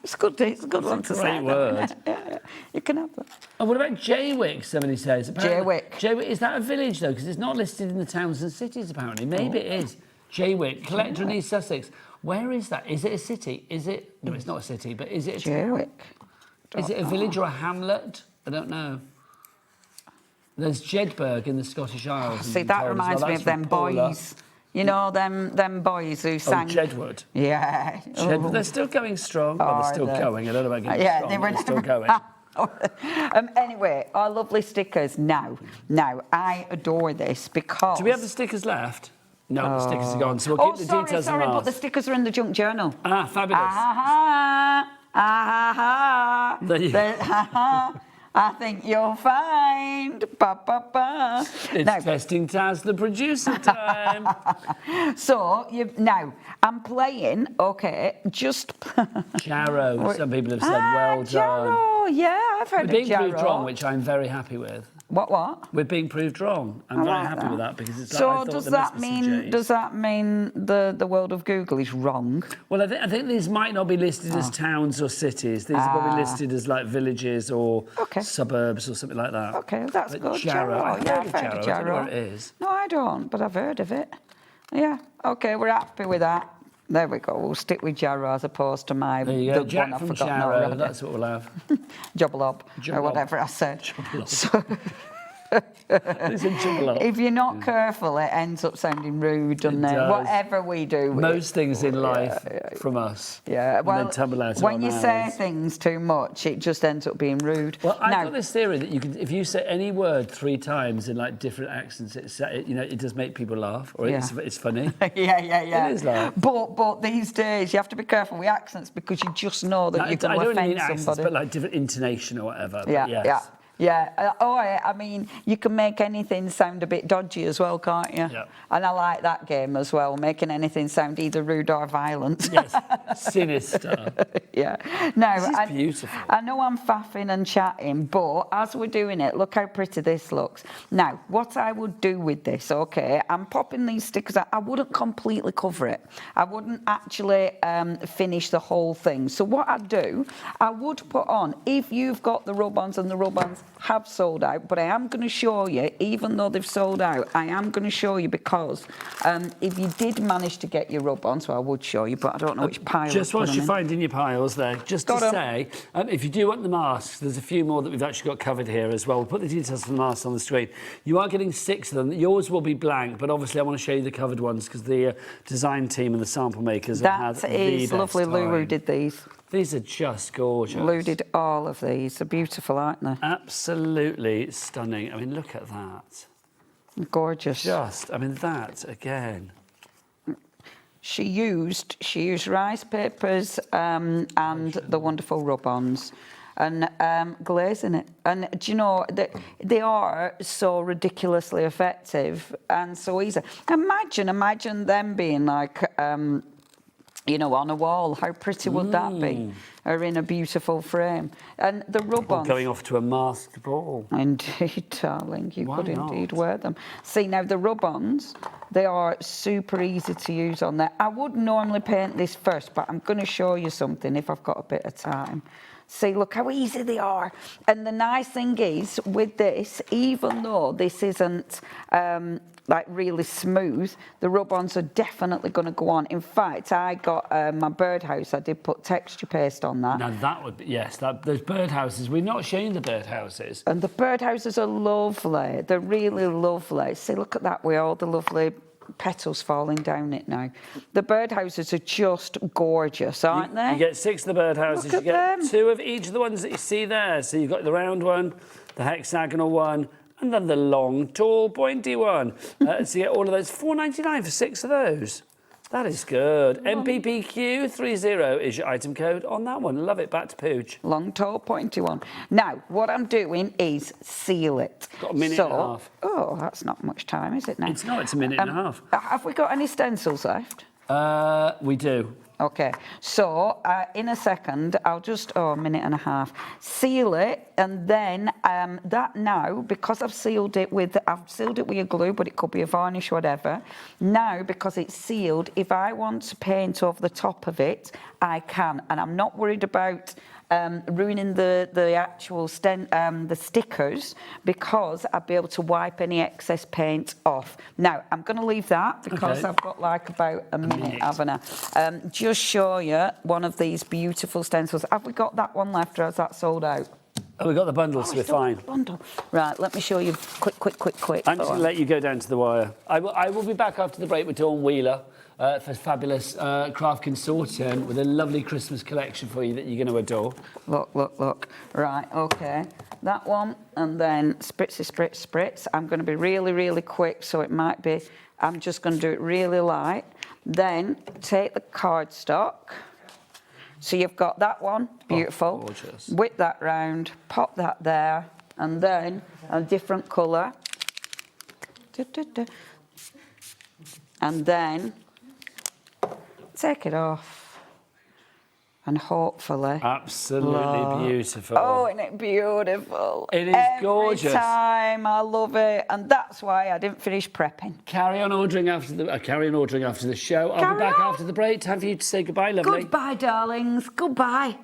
It's a good one to say. Great word. Yeah, you can have that. And what about Jaywick, somebody says? Jaywick. Jaywick, is that a village, though? Because it's not listed in the towns and cities, apparently. Maybe it is. Jaywick, collector in East Sussex. Where is that? Is it a city? Is it... No, it's not a city, but is it... Jaywick. Is it a village or a hamlet? I don't know. There's Jedburgh in the Scottish Isles. See, that reminds me of them boys. You know, them boys who sang... Jedward. Yeah. They're still going strong. Well, they're still going. I don't know about getting strong. They were still going. Anyway, our lovely stickers now. Now, I adore this because... Do we have the stickers left? No, the stickers are gone. So we'll keep the details sorry, on but the ours. stickers are in the junk journal. Ah, fabulous. There you go. I think you'll find. Ba, ba, ba. It's testing Taz, the producer time. So, now, I'm playing, okay, just... Jarrow, some people have said, well done. Jarrow, yeah, I've heard We're being of Jarrow. proved wrong, which I'm very happy with. What? We're being proved wrong. I'm very happy with that because it's like I So thought does there that must be some mean J's. does that mean the world of Google is wrong? Well, I think these might not be listed as towns or cities. These are probably listed as like villages or suburbs or something like that. Okay, that's But good. Jarrow, Jarrow, I've yeah, heard of I've heard of Jarrow. I don't know Jarrow. where it is. No, I don't, but I've heard of it. Yeah. Okay, we're happy with that. There we go. We'll stick with Jarrow as opposed to my There you go. the Jack one I've from forgotten Jarrow. already. That's what we'll have. Joblob, or Joblob. whatever I said. Joblob. So, It's a joblob. if you're not careful, it ends up sounding rude, doesn't it? does. Whatever we do. Most things in life from us. Yeah, and well, then tumble out of when our you mouths. say things too much, it just ends up being rude. Well, I've Now- got this theory that you can, if you say any word 3 times in like different accents, it does make people laugh, or it's funny. Yeah. It is like. But these days you have to be careful with accents because you just know that you're going to I don't offend mean accents, somebody. but like different intonation or whatever. but Yeah, yes. yeah. I mean, you can make anything sound a bit dodgy as well, can't you? Yeah. And I like that game as well, making anything sound either rude or violent. Yes, sinister. Yeah. Now, This is beautiful. I know I'm faffing and chatting, but as we're doing it, look how pretty this looks. Now, what I would do with this, okay, I'm popping these stickers out. I wouldn't completely cover it. I wouldn't actually finish the whole thing. So what I'd do, I would put on, if you've got the rub-ons, and the rub-ons have sold out, but I am going to show you, even though they've sold out, I am going to show you because if you did manage to get your rub-on, so I would show you, but I don't know which pile. Just to put whilst them you're in. finding your piles there, just Got to 'em. say, if you do want the masks, there's a few more that we've actually got covered here as well. We'll put the details for the masks on the screen. You are getting 6 of them. Yours will be blank, but obviously I want to show you the covered ones because the design team and the sample makers have That had is the best lovely. Lou time. did these. These are just gorgeous. Lou did all of these. They're beautiful, aren't they? Absolutely stunning. I mean, look at that. Gorgeous. I mean, that again. She used rice papers and the wonderful rub-ons and glazing it. And do you know, they are so ridiculously effective and so easy. Imagine them being like, you know, on a wall. How pretty would that be? Or in a beautiful frame. And the rub-ons... Or going off to a masked ball. Indeed, darling, you Why could not? indeed wear them. See, now the rub-ons, they are super easy to use on there. I would normally paint this first, but I'm going to show you something if I've got a bit of time. See, look how easy they are. And the nice thing is, with this, even though this isn't like really smooth, the rub-ons are definitely going to go on. In fact, I got my birdhouse, I did put texture paste on that. Now that would be, yes, those birdhouses, we've not shown you the birdhouses. And the birdhouses are lovely. They're really lovely. See, look at that with all the lovely petals falling down it now. The birdhouses are just gorgeous, aren't they? You get 6 of the birdhouses. Look You at get them. 2 of each of the ones that you see there. So you've got the round one, the hexagonal one, and then the long, tall, pointy one. So you get all of those. $4.99 for 6 of those. That is good. MPPQ30 is your item code on that one. Love it. Back to Pooch. Long, tall, pointy one. Now, what I'm doing is seal it. Got a minute and a half. Oh, that's not much time, is it now? It's not. It's a minute and a half. Have we got any stencils left? We do. Okay, so in a second, I'll just, a minute and a half, seal it, and then that now, because I've sealed it with your glue, but it could be a varnish, whatever. Now, because it's sealed, if I want to paint over the top of it, I can, and I'm not worried about ruining the actual the stickers because I'll be able to wipe any excess paint off. Now, I'm going to leave that because I've got like about a minute, haven't I? Just show you one of these beautiful stencils. Have we got that one left or has that sold out? Oh, we got the bundle, so we're fine. Bundle. Right, let me show you quick. I'm just going to let you go down to the wire. I will be back after the break with Dawn Wheeler for fabulous craft consortium with a lovely Christmas collection for you that you're going to adore. Look. Right, okay. That one, and then spritzy, spritz. I'm going to be really, really quick, so it might be I'm just going to do it really light. Then take the cardstock. So you've got that one, beautiful. Oh, gorgeous. Whip that round, pop that there, and then a different colour. And then take it off. And hopefully... Absolutely beautiful. Oh, isn't it beautiful? It is gorgeous. Every time, I love it. And that's why I didn't finish prepping. Carry on ordering after the show. I'll be back after the break. Time for you to say goodbye, lovely. Goodbye, darlings. Goodbye.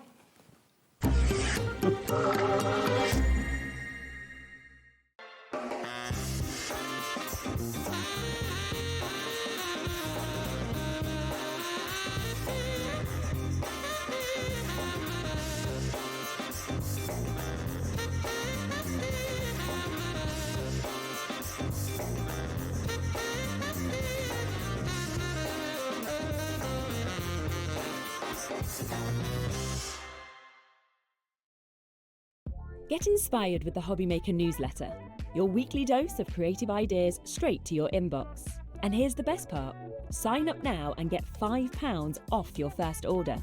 Get inspired with the HobbyMaker newsletter, your weekly dose of creative ideas straight to your inbox. And here's the best part. Sign up now and get £5 off your first order.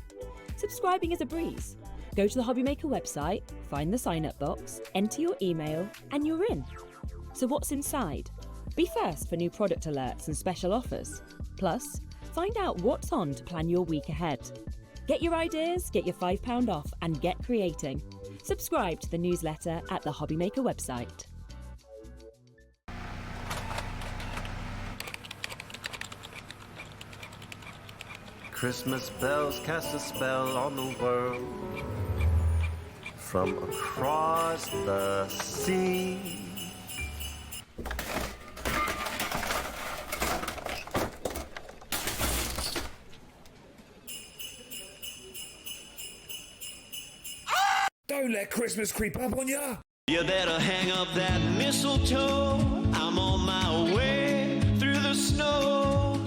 Subscribing is a breeze. Go to the HobbyMaker website, find the sign-up box, enter your email, and you're in. So what's inside? Be first for new product alerts and special offers. Plus, find out what's on to plan your week ahead. Get your ideas, get your £5 off, and get creating. Subscribe to the newsletter at the HobbyMaker website. Christmas bells cast a spell on the world from across the sea. Don't let Christmas creep up on ya. You better hang up that mistletoe. I'm on my way through the snow.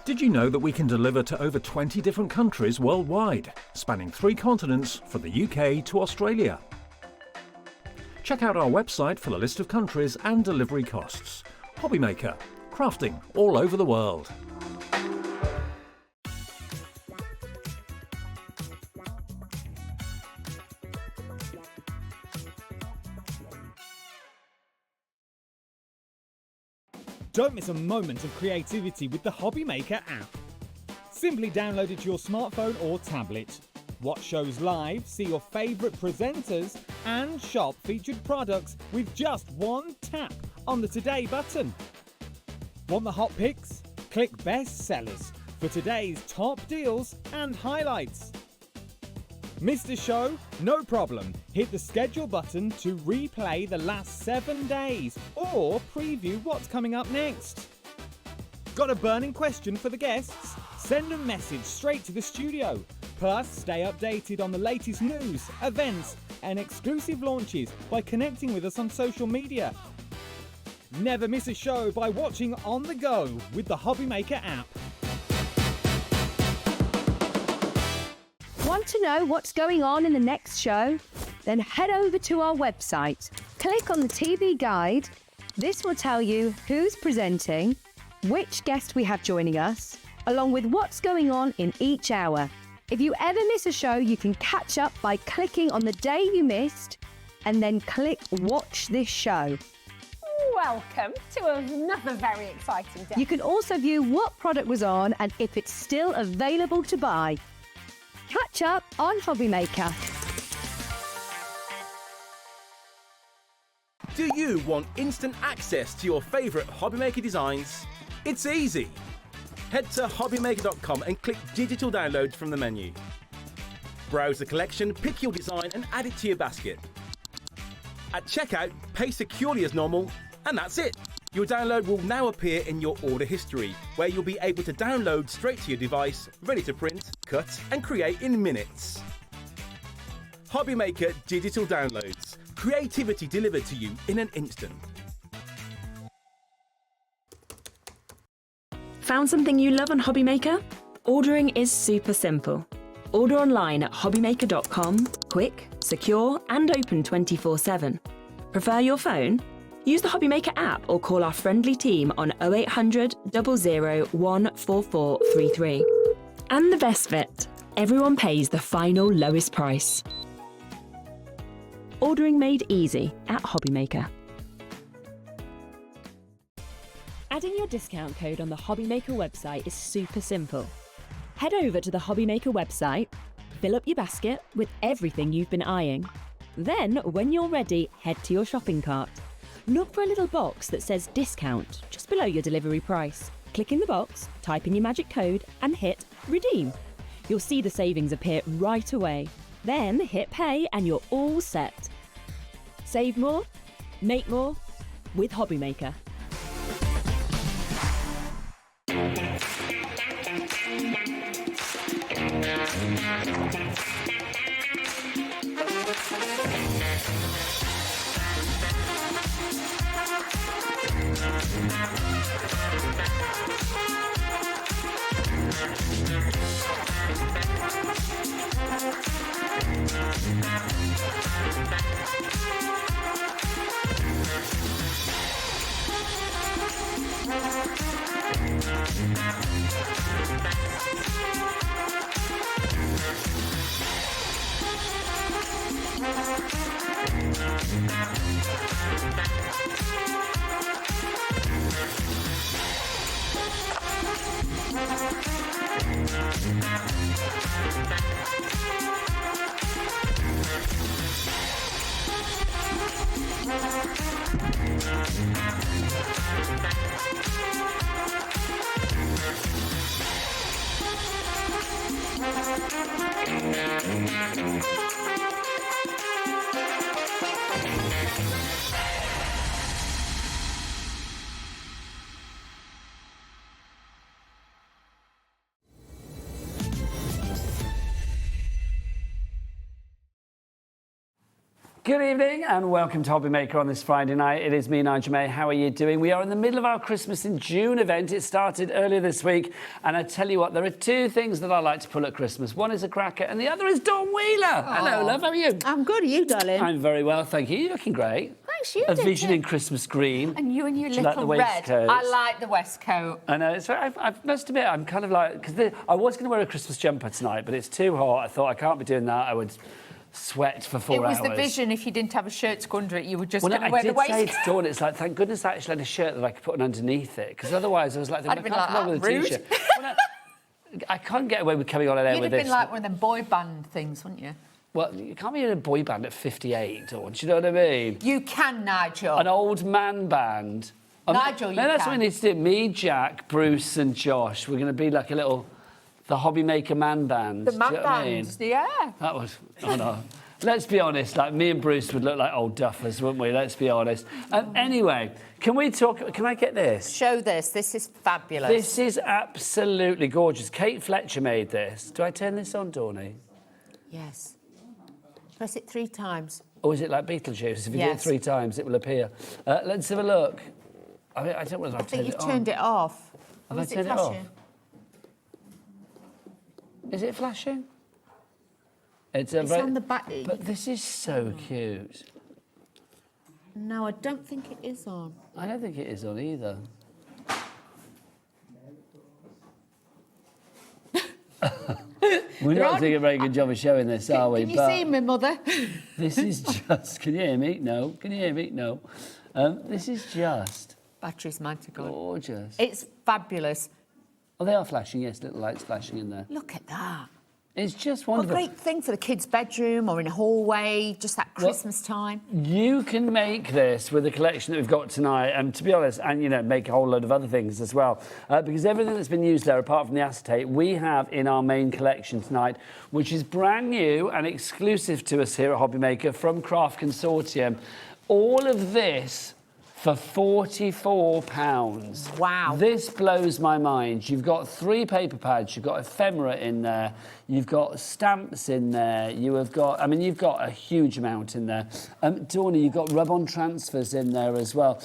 Did you know that we can deliver to over 20 different countries worldwide, spanning 3 continents from the UK to Australia? Check out our website for the list of countries and delivery costs. HobbyMaker, crafting all over the world. Don't miss a moment of creativity with the HobbyMaker app. Simply download it to your smartphone or tablet. Watch shows live, see your favourite presenters, and shop featured products with just one tap on the Today button. Want the hot picks? Click Best Sellers for today's top deals and highlights. Missed a show? No problem. Hit the schedule button to replay the last 7 days or preview what's coming up next. Got a burning question for the guests? Send a message straight to the studio. Plus, stay updated on the latest news, events, and exclusive launches by connecting with us on social media. Never miss a show by watching on the go with the HobbyMaker app. Want to know what's going on in the next show? Then head over to our website. Click on the TV guide. This will tell you who's presenting, which guest we have joining us, along with what's going on in each hour. If you ever miss a show, you can catch up by clicking on the day you missed and then click Watch This Show. Welcome to another very exciting day. You can also view what product was on and if it's still available to buy. Catch up on HobbyMaker. Do you you want instant access to your favourite HobbyMaker designs? It's easy. Head to HobbyMaker.com and click Digital Downloads from the menu. Browse the collection, pick your design and add it to your basket. At checkout, pay securely as normal, and that's it. Your download will now appear in your order history, where you'll be able to download straight to your device, ready to print, cut and create in minutes. HobbyMaker Digital Downloads. Creativity delivered to you in an instant. Found something you love on HobbyMaker? Ordering is super simple. Order online at hobbymaker.com, quick, secure and open 24/7. Prefer your phone? Use the HobbyMaker app or call our friendly team on 0800 00 14433. And the best bit, everyone pays the final lowest price. Ordering made easy at HobbyMaker. Adding your discount code on the HobbyMaker website is super simple. Head over to the HobbyMaker website, fill up your basket with everything you've been eyeing. Then, when you're ready, head to your shopping cart. Look for a little box that says discount just below your delivery price. Click in the box, type in your magic code and hit redeem. You'll see the savings appear right away. Then hit pay and you're all set. Save more, make more with HobbyMaker. Good evening and welcome to HobbyMaker on this Friday night. It is me, Nigel May. How are you doing? We are in the middle of our Christmas in June event. It started earlier this week. And I tell you what, there are two things that I like to pull at Christmas. One is a cracker and the other is Dawn Wheeler. Oh. Hello, love. How are you? I'm good. Are you, darling? I'm very well, thank you. You're looking great. Thanks, you A did vision too. in Christmas green. And you and your Do you little like the red. waistcoat? I like the waistcoat. I know. So I must admit, I'm kind of like... because I was going to wear a Christmas jumper tonight, but it's too hot. I thought I can't be doing that. I would... sweat for 4 hours. It was the vision. If you didn't have a shirt to go under it, you were just going to wear the waistcoat. I did waistcoat. say to Dawn, it's like, thank goodness I actually had a shirt that I could put on underneath it, because otherwise I was like, I I'd can't been like, come on with a rude. T-shirt. Well, I can't get away with coming on air You'd with have this. been like one of them boy band things, wouldn't you? Well, you can't be in a boy band at 58, Dawn, do you know what I mean? You can, Nigel. An old man band. Nigel, you that's can. what we need to do. Me, Jack, Bruce and Josh, we're going to be like a little... the HobbyMaker man band. The man do you know what I mean? bands, yeah. That was... oh, no. Let's be honest, like me and Bruce would look like old duffers, wouldn't we? Let's be honest. Anyway, can we talk... can I get this? Show this. This is fabulous. This is absolutely gorgeous. Kate Fletcher made this. Do I turn this on, Toni? Yes. Press it 3 times. Or is it like Beetlejuice? If you do it Yes. 3 times, it will appear. Let's have a look. I don't know whether I've I think turned you've it on. turned it off. Have Or I is turned it off? flashing? Is it flashing? It's It's on the back. But this is so cute. No, I don't think it is on. I don't think it is on either. We're not doing a very good job of showing this, are we? Can you see me, Mother? This is just... can you hear me? No. Can you hear me? No. This is just... Battery's mine to go. gorgeous. It's fabulous. Oh, they are flashing, yes, little lights flashing in there. Look at that. It's just What a wonderful. great thing for the kids' bedroom or in a hallway, just that Christmas time. You can make this with the collection that we've got tonight, and to be honest, and make a whole load of other things as well, because everything that's been used there, apart from the acetate, we have in our main collection tonight, which is brand new and exclusive to us here at HobbyMaker from Craft Consortium. All of this for £44. Wow. This blows my mind. You've got 3 paper pads, you've got ephemera in there, you've got stamps in there, you've got a huge amount in there. Dawn, you've got rub-on transfers in there as well.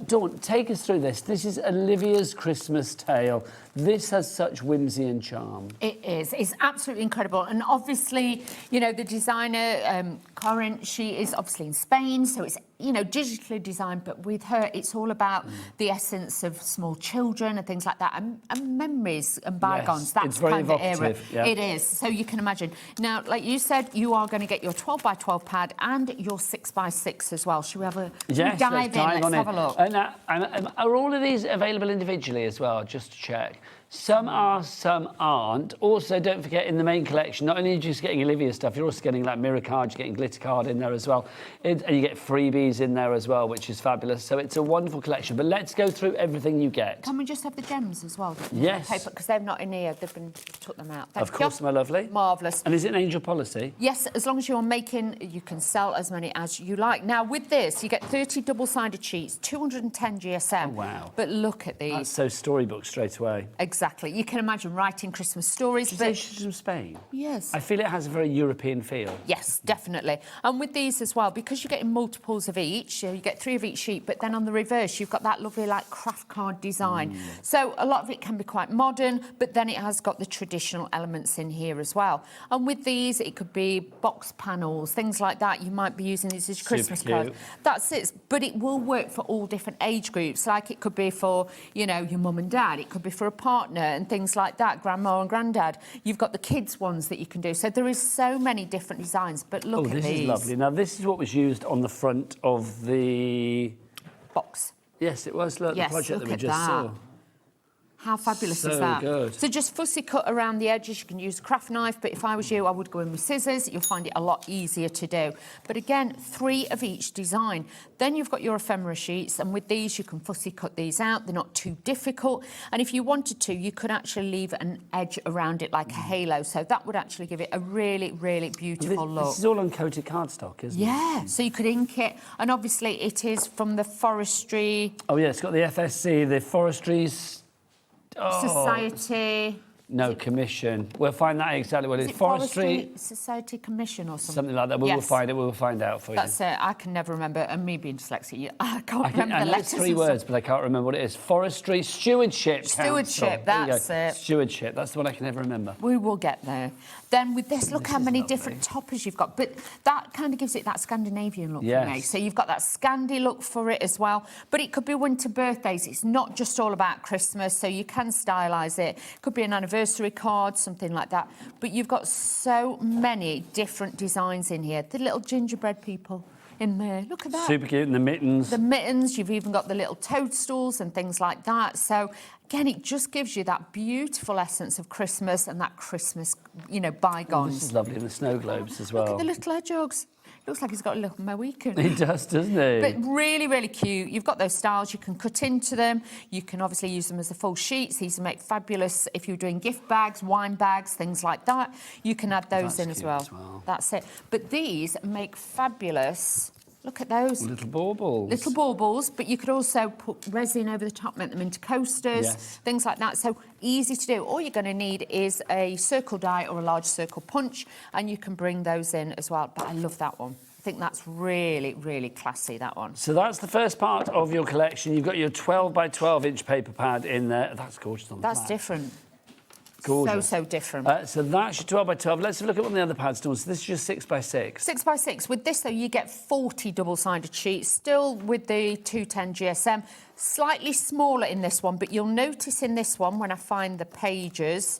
Dawn, take us through this. This is Olivia's Christmas tale. This has such whimsy and charm. It is. It's absolutely incredible. And obviously, the designer, Corinne, she is obviously in Spain, so it's, digitally designed, but with her, it's all about the essence of small children and things like that, and memories and bygones. Yes, That's it's very kind of evocative, era. yeah. It is. So you can imagine. Now, like you said, you are going to get your 12x12 pad and your 6x6 as well. Should we have a Yes, dive in? Let's have a look. And are all of these available individually as well, just to check? Some are, some aren't. Also, don't forget, in the main collection, not only are you just getting Olivia stuff, you're also getting like mirror cards, you're getting glitter card in there as well. And you get freebies in there as well, which is fabulous. So it's a wonderful collection. But let's go through everything you get. Can we just have the gems as well? Yes. Because they're not in here. Took them out. Thank Of course, you. my lovely. Marvellous. And is it an angel policy? Yes, as long as you're making, you can sell as many as you like. Now, with this, you get 30 double-sided sheets, 210 GSM. Oh, wow. But look at these. That's so storybook straight away. Exactly. You can imagine writing Christmas stories. But she's from Spain. Yes. I feel it has a very European feel. Yes, definitely. And with these as well, because you're getting multiples of each, you get 3 of each sheet, but then on the reverse, you've got that lovely like craft card design. So a lot of it can be quite modern, but then it has got the traditional elements in here as well. And with these, it could be box panels, things like that. You might be using these as Christmas cards. That's it. But it will work for all different age groups. Like it could be for, your mum and dad. It could be for a partner and things like that, grandma and granddad. You've got the kids ones that you can do. So there is so many different designs, but look at these. Oh, this is lovely. Now, this is what was used on the front of the box. Yes, it was. Look, Yes, the project look that we at just that. saw. How fabulous So is that? good. So just fussy cut around the edges. You can use a craft knife, but if I was you, I would go in with scissors. You'll find it a lot easier to do. But again, 3 of each design. Then you've got your ephemera sheets, and with these, you can fussy cut these out. They're not too difficult. And if you wanted to, you could actually leave an edge around it like a halo. So that would actually give it a really, really beautiful look. This is all uncoated cardstock, isn't it? Yeah, so you could ink it. And obviously, it is from the forestry... Oh, yeah, it's got the FSC, the forestry... Society... No, commission. We'll find out exactly what it is. Forestry Society Commission or something? Something like that. We will find it. We will find out for you. That's it. I can never remember. And me being dyslexic, I can't remember I the know letters. it's 3 words, but I can't remember what it is. Forestry Stewardship Stewardship, Council. that's it. Stewardship. That's the one I can never remember. We will get there. Then with this, look how many different toppers you've got. But that kind of gives it that Scandinavian look for me. So you've got that Scandi look for it as well. But it could be winter birthdays. It's not just all about Christmas, so you can stylise it. It could be an anniversary card, something like that. But you've got so many different designs in here. The little gingerbread people in there. Look at that. Super cute. And the mittens. The mittens. You've even got the little toadstools and things like that. So, again, it just gives you that beautiful essence of Christmas and that Christmas, bygones. Oh, this is lovely. And the snow globes as well. Look at the little hedgehogs. Looks like he's got a little Mohican. He does, doesn't he? But really, really cute. You've got those styles. You can cut into them. You can obviously use them as the full sheets. These make fabulous if you're doing gift bags, wine bags, things like that. You can add those in as well. That's it. But these make fabulous... Look at those. Little baubles. Little baubles, but you could also put resin over the top, make them into coasters, things like that. So easy to do. All you're going to need is a circle die or a large circle punch, and you can bring those in as well. But I love that one. I think that's really, really classy, that one. So that's the first part of your collection. You've got your 12 by 12 inch paper pad in there. That's gorgeous on the That's back. different. Gorgeous. So different. So that's your 12 by 12. Let's have a look at one of the other pads, Dawn. So this is your 6 by 6. 6 by 6. With this, though, you get 40 double-sided sheets, still with the 210 GSM. Slightly smaller in this one, but you'll notice in this one, when I find the pages,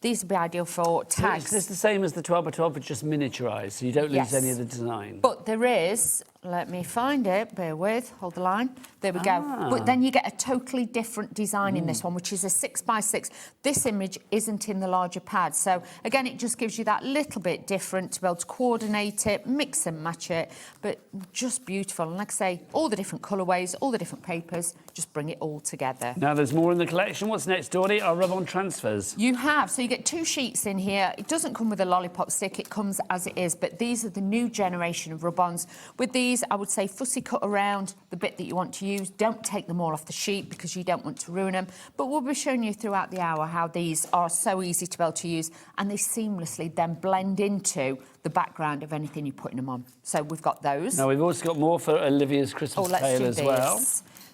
these would be ideal for tags. So it's the same as the 12 by 12, but just miniaturised, so you don't lose any of the design. But there is Let me find it, bear with, hold the line. There we go. But then you get a totally different design in this one, which is a 6x6. This image isn't in the larger pad. So again, it just gives you that little bit different to be able to coordinate it, mix and match it, but just beautiful. And like I say, all the different colourways, all the different papers, just bring it all together. Now there's more in the collection. What's next, Toni? Our rub-on transfers. You have, so you get 2 sheets in here. It doesn't come with a lollipop stick, it comes as it is, but these are the new generation of rub-ons. With these, I would say fussy cut around the bit that you want to use. Don't take them all off the sheet because you don't want to ruin them. But we'll be showing you throughout the hour how these are so easy to be able to use, and they seamlessly then blend into the background of anything you're putting them on. So we've got those. Now we've also got more for Olivia's Christmas tale as well.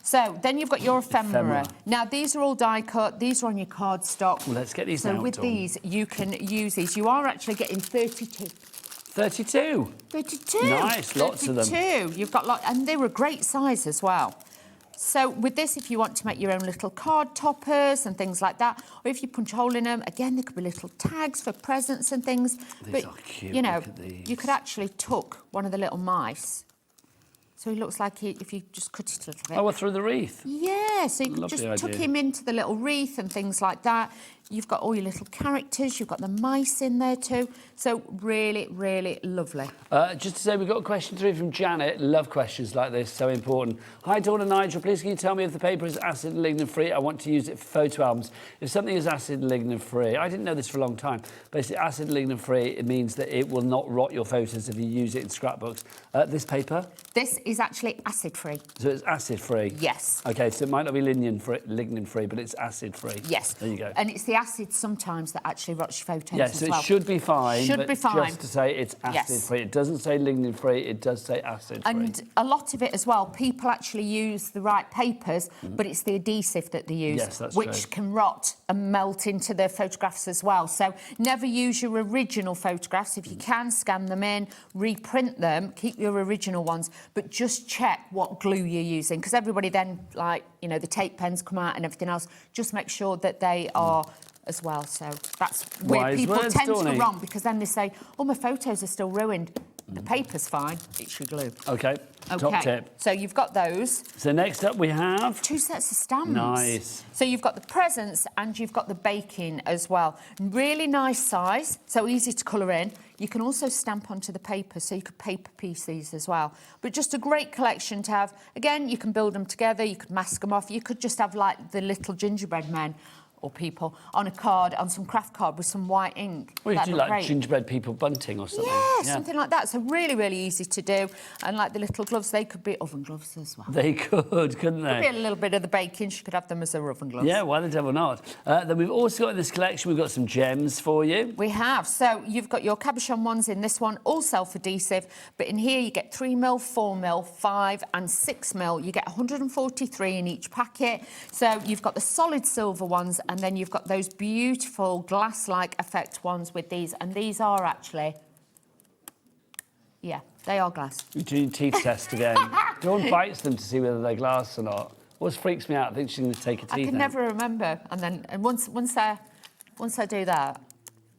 So then you've got your ephemera. Now these are all die cut. These are on your cardstock. Well, let's get these So out, with Dawn. these, you can use these. You are actually getting 32. 32? 32. Nice, lots of them. 32. You've got and they were a great size as well. So with this, if you want to make your own little card toppers and things like that, or if you punch a hole in them, again, there could be little tags for presents and things. These are cute. You know, Look at these. you could actually tuck one of the little mice. So he looks like if you just cut it a little bit. Oh, well, through the wreath. Yeah, so you can Lovely just tuck idea. him into the little wreath and things like that. You've got all your little characters, you've got the mice in there too. So really, really lovely. Just to say, we've got a question through from Janet. Love questions like this, so important. Hi, Dawn and Nigel. Please can you tell me if the paper is acid and lignin free? I want to use it for photo albums. If something is acid and lignin free, I didn't know this for a long time. Basically, acid and lignin free, it means that it will not rot your photos if you use it in scrapbooks. This paper? This is actually acid free. So it's acid free? Yes. Okay, so it might not be lignin free, but it's acid free. Yes. There you go. And it's the acid sometimes that actually rots your photos Yes, as so well. it should be fine. Should but be fine. Just to say it's acid free. It doesn't say lignin free, it does say acid free. And a lot of it as well, people actually use the right papers, but it's the adhesive that they use, Yes, that's which true. can rot and melt into their photographs as well. So never use your original photographs. If you can, scan them in, reprint them, keep your original ones, but just check what glue you're using, because everybody then, like, you know, the tape pens come out and everything else. Just make sure that they are as well. So that's where Wise people words, tend to Toni. go wrong, because then they say, oh, my photos are still ruined. The paper's fine, it's your glue. Okay, top tip. So you've got those. So next up we have 2 sets of stamps. Nice. So you've got the presents and you've got the baking as well. Really nice size, so easy to colour in. You can also stamp onto the paper, so you could paper piece these as well. But just a great collection to have. Again, you can build them together, you could mask them off. You could just have like the little gingerbread men or people on a card, on some craft card with some white ink. Well, you That'd do be like great. gingerbread people bunting or something. Yeah, something like that. So really, really easy to do. And like the little gloves, they could be oven gloves as well. They could, couldn't Could be they? a little bit of the baking. She could have them as their oven gloves. Yeah, why the devil not? Then we've also got in this collection, we've got some gems for you. We have. So you've got your cabochon ones in this one, all self-adhesive. But in here you get 3mm, 4mm, 5 and 6mm. You get 143 in each packet. So you've got the solid silver ones, and then you've got those beautiful glass-like effect ones with these. And these are actually, yeah, they are glass. We do your teeth test again. Dawn bites them to see whether they're glass or not. Always freaks me out. I think she's going to take her teeth I can out. never remember. And once I do that,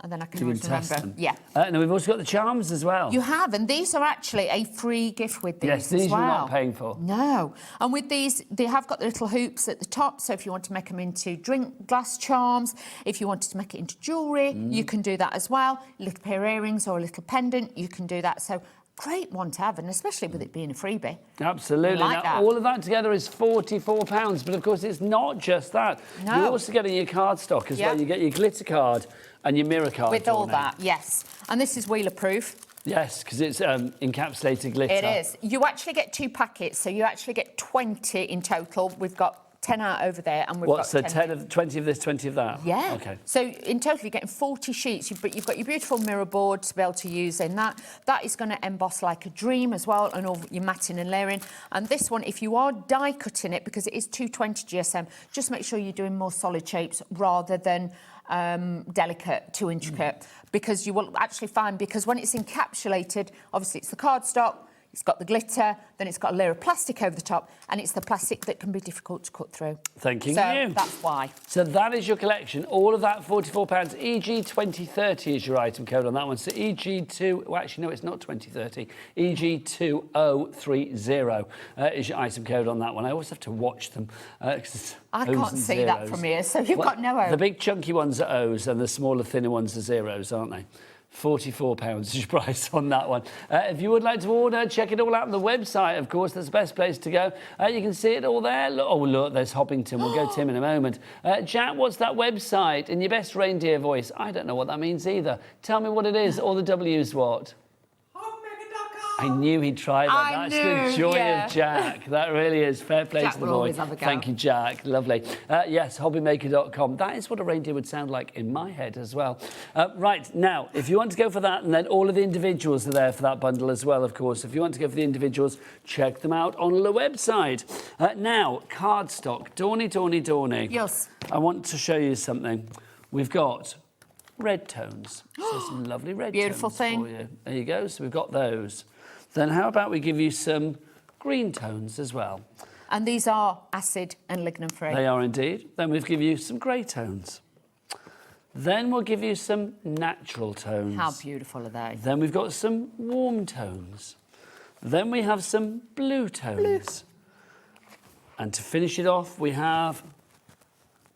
and then I can You always can test remember. them. Yeah. And then we've also got the charms as well. You have, and these are actually a free gift with these Yes, as these well. you're not paying for. No. And with these, they have got the little hoops at the top, so if you want to make them into drink glass charms, if you wanted to make it into jewellery, you can do that as well. A little pair of earrings or a little pendant, you can do that. So great one to have, and especially with it being a freebie. Absolutely. Like Now, that. all of that together is £44, but of course it's not just that. No. You're also getting your cardstock as Yeah. well. You get your glitter card and your mirror card. With all Toni. that, yes. And this is wheeler proof. Yes, because it's encapsulated glitter. It is. You actually get 2 packets, so you actually get 20 in total. We've got 10 out over there, and we've What, got so 10 20 of this, 20 of that? Yeah. Okay. So in total, you're getting 40 sheets. But you've got your beautiful mirror board to be able to use in that. That is going to emboss like a dream as well, and all your matting and layering. And this one, if you are die cutting it, because it is 220 GSM, just make sure you're doing more solid shapes rather than delicate, too intricate, because you will actually find, because when it's encapsulated, obviously it's the cardstock, it's got the glitter, then it's got a layer of plastic over the top, and it's the plastic that can be difficult to cut through. Thank you. So that's why. So that is your collection. All of that, £44. EG2030 is your item code on that one. So EG2... Well, actually, no, it's not 2030. EG2030 is your item code on that one. I always have to watch them. I can't see that from here, so you've got no O. The big chunky ones are O's and the smaller, thinner ones are zeros, aren't they? £44 is your price on that one. If you would like to order, check it all out on the website, of course. That's the best place to go. You can see it all there. Look, oh, look, there's Hoppington. We'll go to him in a moment. Jack, what's that website? In your best reindeer voice. I don't know what that means either. Tell me what it is. All the W's what? I knew he'd try that. That's the joy of Jack. That really is. Fair play to the boy. Thank you, Jack. Lovely. Yes, hobbymaker.com. That is what a reindeer would sound like in my head as well. Right, now, if you want to go for that, and then all of the individuals are there for that bundle as well, of course. If you want to go for the individuals, check them out on the website. Now, cardstock. Dawny. Yes. I want to show you something. We've got red tones. So some lovely red Beautiful tones thing. for you. There you go. So we've got those. Then how about we give you some green tones as well? And these are acid and lignin free. They are indeed. Then we'll give you some grey tones. Then we'll give you some natural tones. How beautiful are they? Then we've got some warm tones. Then we have some blue tones. And to finish it off, we have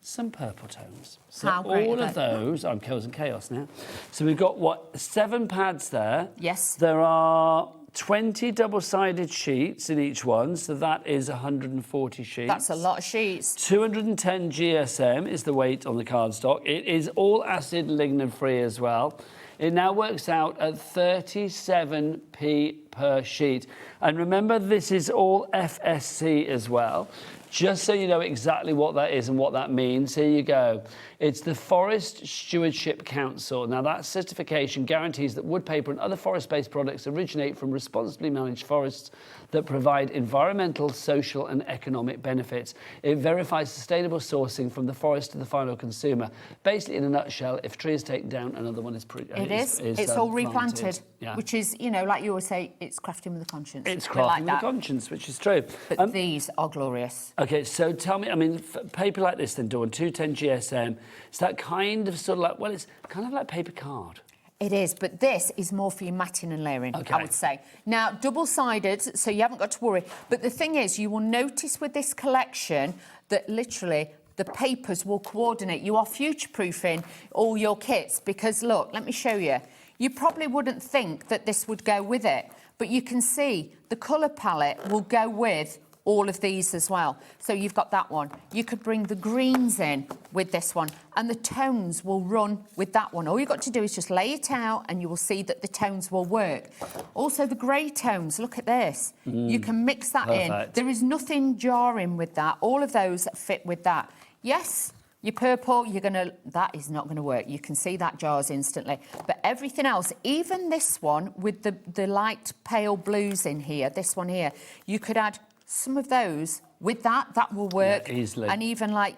some purple tones. So How great all are of they? those, I'm causing chaos now. So we've got, what, 7 pads there? Yes. There are 20 double-sided sheets in each one, so that is 140 sheets. That's a lot of sheets. 210 GSM is the weight on the cardstock. It is all acid lignin free as well. It now works out at 37p per sheet. And remember, this is all FSC as well. Just so you know exactly what that is and what that means, here you go. It's the Forest Stewardship Council. Now, that certification guarantees that wood paper and other forest-based products originate from responsibly managed forests that provide environmental, social and economic benefits. It verifies sustainable sourcing from the forest to the final consumer. Basically, in a nutshell, if a tree is taken down, another one is It's all replanted, Yeah. which is, you know, like you always say, it's crafting with a conscience. It's A bit crafting like with that. a conscience, which is true. But these are glorious. OK, so tell me, I mean, paper like this then, Dawn, 210 GSM, it's that kind of sort of like, well, it's kind of like paper card. It is, but this is more for your matting and layering, Okay. I would say. Now, double-sided, so you haven't got to worry. But the thing is, you will notice with this collection that literally the papers will coordinate. You are future-proofing all your kits because, look, let me show you. You probably wouldn't think that this would go with it, but you can see the colour palette will go with all of these as well. So you've got that one. You could bring the greens in with this one and the tones will run with that one. All you've got to do is just lay it out and you will see that the tones will work. Also the grey tones, look at this. You can mix that in. There is nothing jarring with that. All of those fit with that. Yes, your purple, that is not gonna work. You can see that jars instantly. But everything else, even this one with the light pale blues in here, this one here, you could add some of those with that will work. Yeah, easily. And even like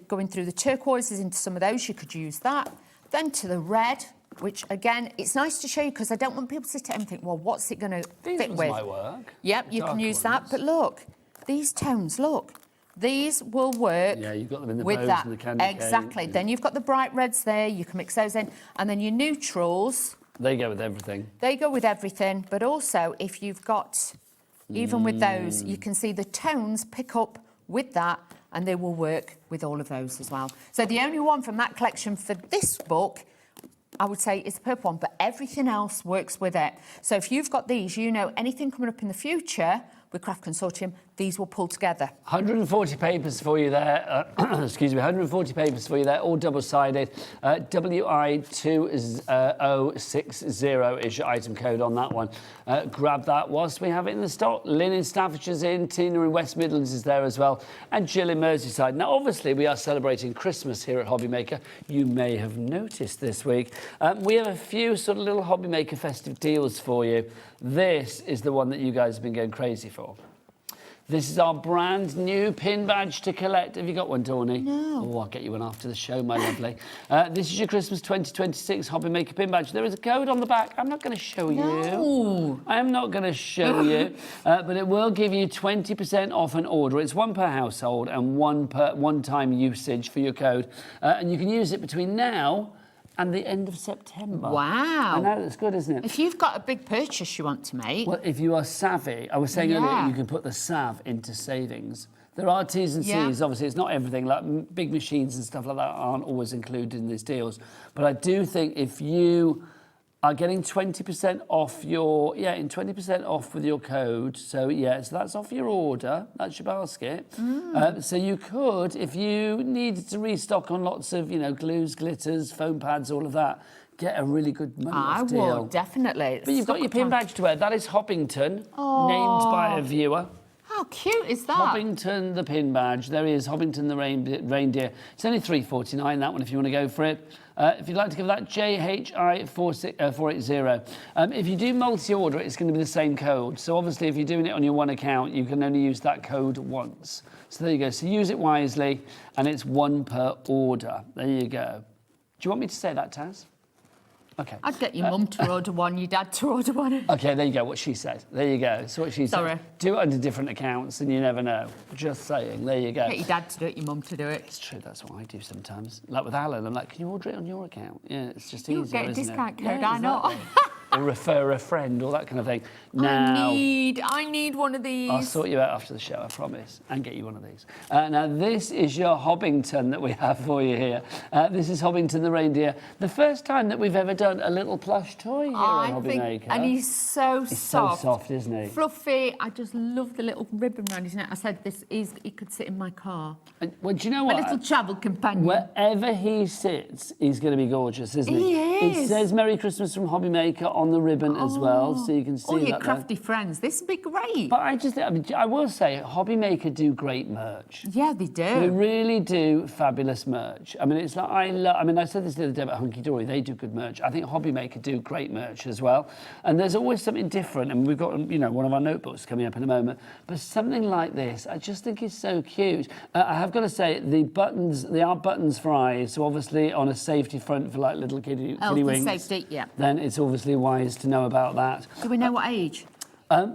going through the turquoises into some of those, you could use that. Then to the red, which again, it's nice to show you because I don't want people to sit and think, well, what's it going to fit with? Might work. Yep, you can use that. But look, these tones, look. These will work. Yeah, you've got them in the with bows that. and the candy cane. Exactly. Then you've got the bright reds there. You can mix those in. And then your neutrals. They go with everything. They go with everything. But also, if you've got... Even with those, you can see the tones pick up with that and they will work with all of those as well. So the only one from that collection for this book, I would say, is the purple one, but everything else works with it. So if you've got these, you know anything coming up in the future with Craft Consortium, these will pull together. 140 papers for you there. Excuse me, 140 papers for you there, all double-sided. WI2060 is your item code on that one. Grab that whilst we have it in the stock. Lynn in Staffordshire's in, Tina in West Midlands is there as well, and Jill in Merseyside. Now, obviously, we are celebrating Christmas here at HobbyMaker. You may have noticed this week. We have a few sort of little HobbyMaker festive deals for you. This is the one that you guys have been going crazy for. This is our brand new pin badge to collect. Have you got one, Toni? No. Oh, I'll get you one after the show, my lovely. This is your Christmas 2026 HobbyMaker pin badge. There is a code on the back. I'm not going to show you. I am not going to show you, but it will give you 20% off an order. It's one per household and one-time usage for your code. And you can use it between now and the end of September. Wow. I know, that's good, isn't it? If you've got a big purchase you want to make. Well, if you are savvy, I was saying earlier, you can put the sav into savings. There are T's and C's, obviously, it's not everything, like big machines and stuff like that aren't always included in these deals. But I do think if you are getting 20% off your, 20% off with your code. So that's off your order. That's your basket. So you could, if you needed to restock on lots of, glues, glitters, foam pads, all of that, get a really good money off deal. I would, definitely. But you've got your pin badge to wear. That is Hobbington, named by a viewer. How cute is that? Hobbington, the pin badge. There he is, Hobbington the reindeer. It's only $3.49, that one, if you want to go for it. If you'd like to give that, JHI480. If you do multi-order, it's going to be the same code. So obviously, if you're doing it on your one account, you can only use that code once. So there you go. So use it wisely, and it's one per order. There you go. Do you want me to say that, Taz? Okay. I'd get your mum to order one, your dad to order one. Okay, there you go, what she said. There you go. So what she said. Sorry. Do it under different accounts and you never know. Just saying. There you go. Get your dad to do it, your mum to do it. It's true, that's what I do sometimes. Like with Alan, I'm like, can you order it on your account? Yeah, it's just easier, You'll get a isn't discount it? code, Yeah, I know. Or refer a friend, all that kind of thing. Now, I need one of these. I'll sort you out after the show, I promise, and get you one of these. Now, this is your Hobbington that we have for you here. This is Hobbington the reindeer. The first time that we've ever done a little plush toy here on HobbyMaker. And he's so soft. So soft, isn't he? Fluffy. I just love the little ribbon around his neck. I said he could sit in my car. Well, do you know what? My little travel companion. Wherever he sits, he's going to be gorgeous, isn't he? He is. It says Merry Christmas from HobbyMaker on the ribbon as well, so you can see that. All your crafty friends. This would be great. But I will say, HobbyMaker do great merch. Yeah, they do. They really do fabulous merch. I mean, it's like I said this the other day about Hunky Dory. They do good merch. I think HobbyMaker do great merch as well. And there's always something different. And we've got one of our notebooks coming up in a moment. But something like this, I just think is so cute. I have got to say, the buttons, they are buttons for eyes. So obviously on a safety front for like little kitty wings. Safety, yeah. Then it's obviously wise to know about that. Do we know what age?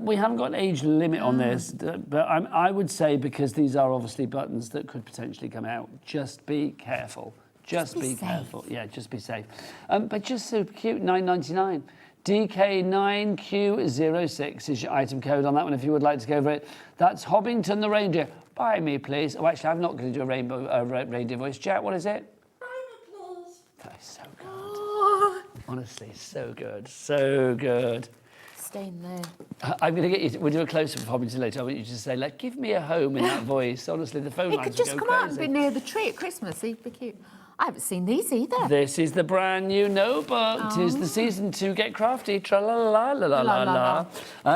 We haven't got an age limit on this, but I would say because these are obviously buttons that could potentially come out, just be careful. Just be careful. Yeah, just be safe. But just so cute, $9.99. DK9Q06 is your item code on that one if you would like to go for it. That's Hobbington the reindeer. Buy me, please. Oh, actually, I'm not going to do a reindeer voice. Jack, what is it? Buy me, please. That is so good. Oh. Honestly, so good. So good. Stay in there. I'm going to get you. We'll do a close-up of Hobbington later. I want you to say, like, give me a home in that voice. Honestly, the phone He lines could just would go come out crazy. and be near the tree at Christmas. He'd be cute. I haven't seen these either. This is the brand new notebook. 'Tis the season to get crafty. Tra-la-la-la-la-la-la.